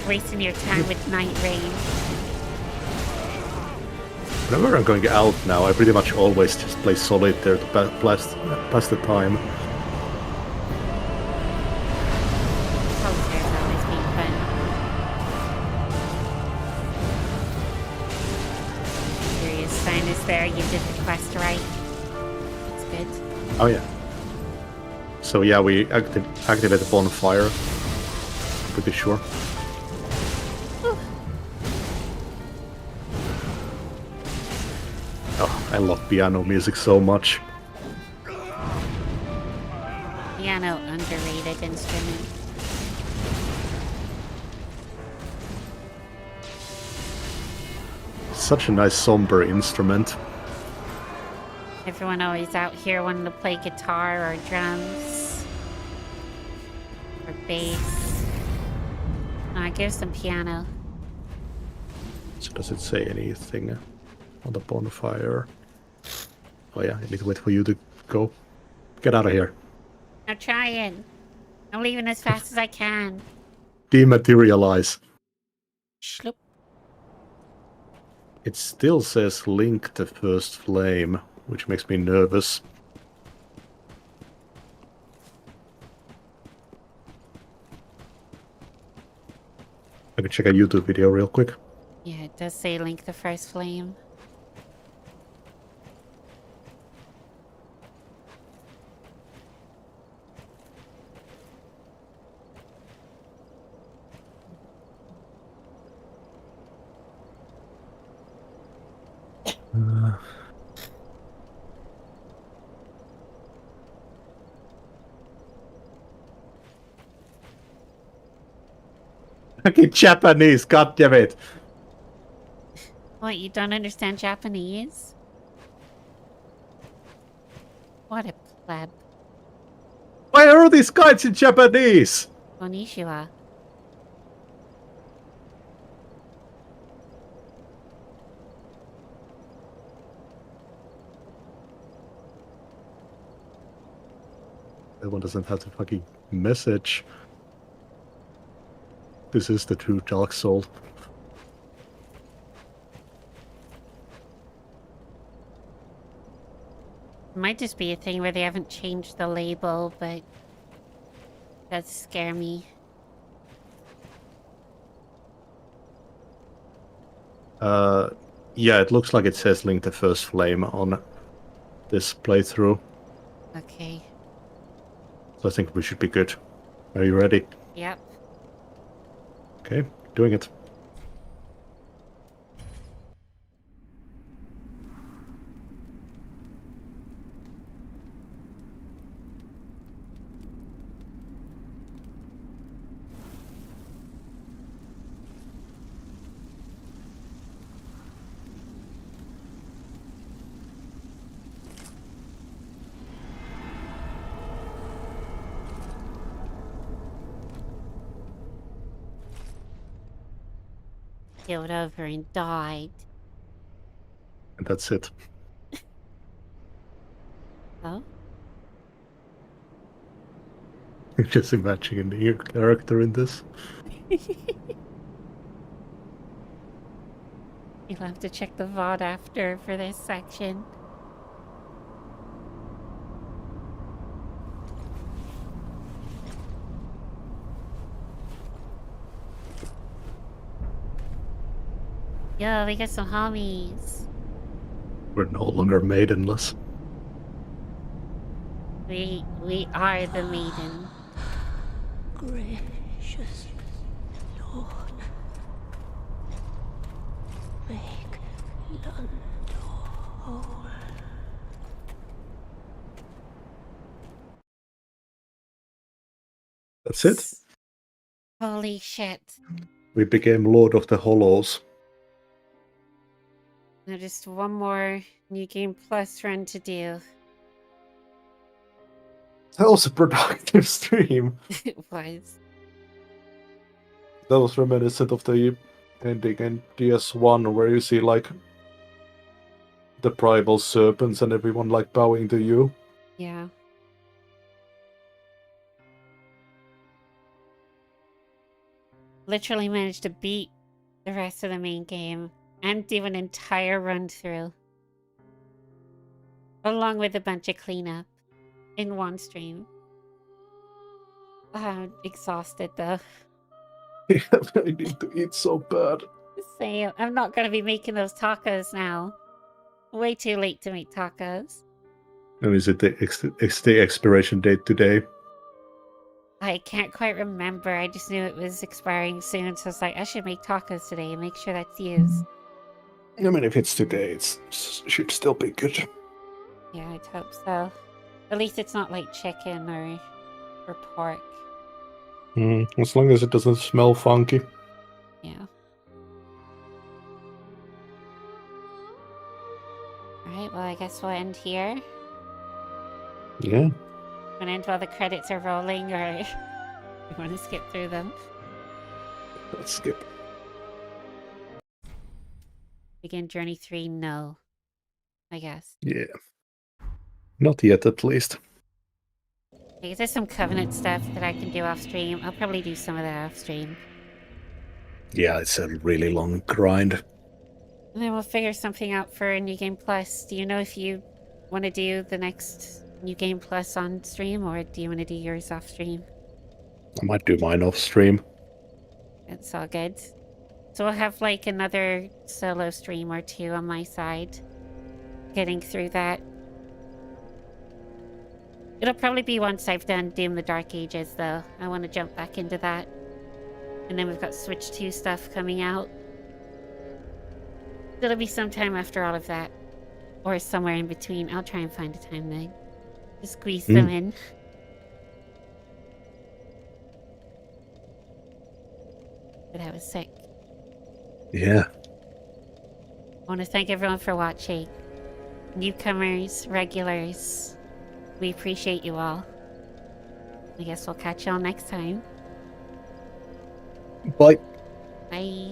Wasting your time with Night Rain. Whenever I'm going out now, I pretty much always just play Solitaire to pass the time. Solitaire's always been fun. Curious sign is there, you did the quest right. That's good. Oh yeah. So yeah, we activate the bonfire. Pretty sure. Oh, I love piano music so much. Piano, underrated instrument. Such a nice somber instrument. Everyone always out here wanting to play guitar or drums. Or bass. Give some piano. So does it say anything on the bonfire? Oh yeah, I need to wait for you to go. Get out of here. I'm trying. I'm leaving as fast as I can. Dematerialize. Schloop. It still says link the first flame, which makes me nervous. I can check a YouTube video real quick. Yeah, it does say link the first flame. Fucking Japanese, god damn it! What, you don't understand Japanese? What a pleb. Why are all these guides in Japanese? Konnichiwa. That one doesn't have the fucking message. This is the true Dark Soul. Might just be a thing where they haven't changed the label, but does scare me. Yeah, it looks like it says link the first flame on this playthrough. Okay. So I think we should be good. Are you ready? Yep. Okay, doing it. Killed over and died. And that's it. Oh? Just imagining a new character in this. You'll have to check the VOD after for this section. Yo, we got some homies. We're no longer maidenless. We are the maiden. Gracious Lord, make London whole. That's it. Holy shit. We became Lord of the Hollows. Now just one more New Game Plus run to do. That was a productive stream. It was. That was reminiscent of the ending in DS1 where you see like the primal serpents and everyone like bowing to you. Yeah. Literally managed to beat the rest of the main game and do an entire run through. Along with a bunch of cleanup in one stream. I'm exhausted though. I need to eat so bad. Same. I'm not going to be making those tacos now. Way too late to make tacos. And is it the expiration date today? I can't quite remember. I just knew it was expiring soon, so I was like, I should make tacos today and make sure that's used. I mean, if it's today, it should still be good. Yeah, I'd hope so. At least it's not like chicken or pork. As long as it doesn't smell funky. Yeah. Alright, well, I guess we'll end here. Yeah. Want to end while the credits are rolling, or you want to skip through them? Let's skip. Begin Journey 3? No. I guess. Yeah. Not yet, at least. Okay, there's some Covenant stuff that I can do off stream. I'll probably do some of that off stream. Yeah, it's a really long grind. And then we'll figure something out for New Game Plus. Do you know if you want to do the next New Game Plus on stream, or do you want to do yours off stream? I might do mine off stream. That's all good. So we'll have like another solo stream or two on my side. Getting through that. It'll probably be once I've done Doom the Dark Ages though. I want to jump back into that. And then we've got Switch 2 stuff coming out. It'll be sometime after all of that. Or somewhere in between. I'll try and find a time then. To squeeze them in. But that was sick. Yeah. I want to thank everyone for watching. Newcomers, regulars. We appreciate you all. I guess we'll catch y'all next time. Bye. Bye.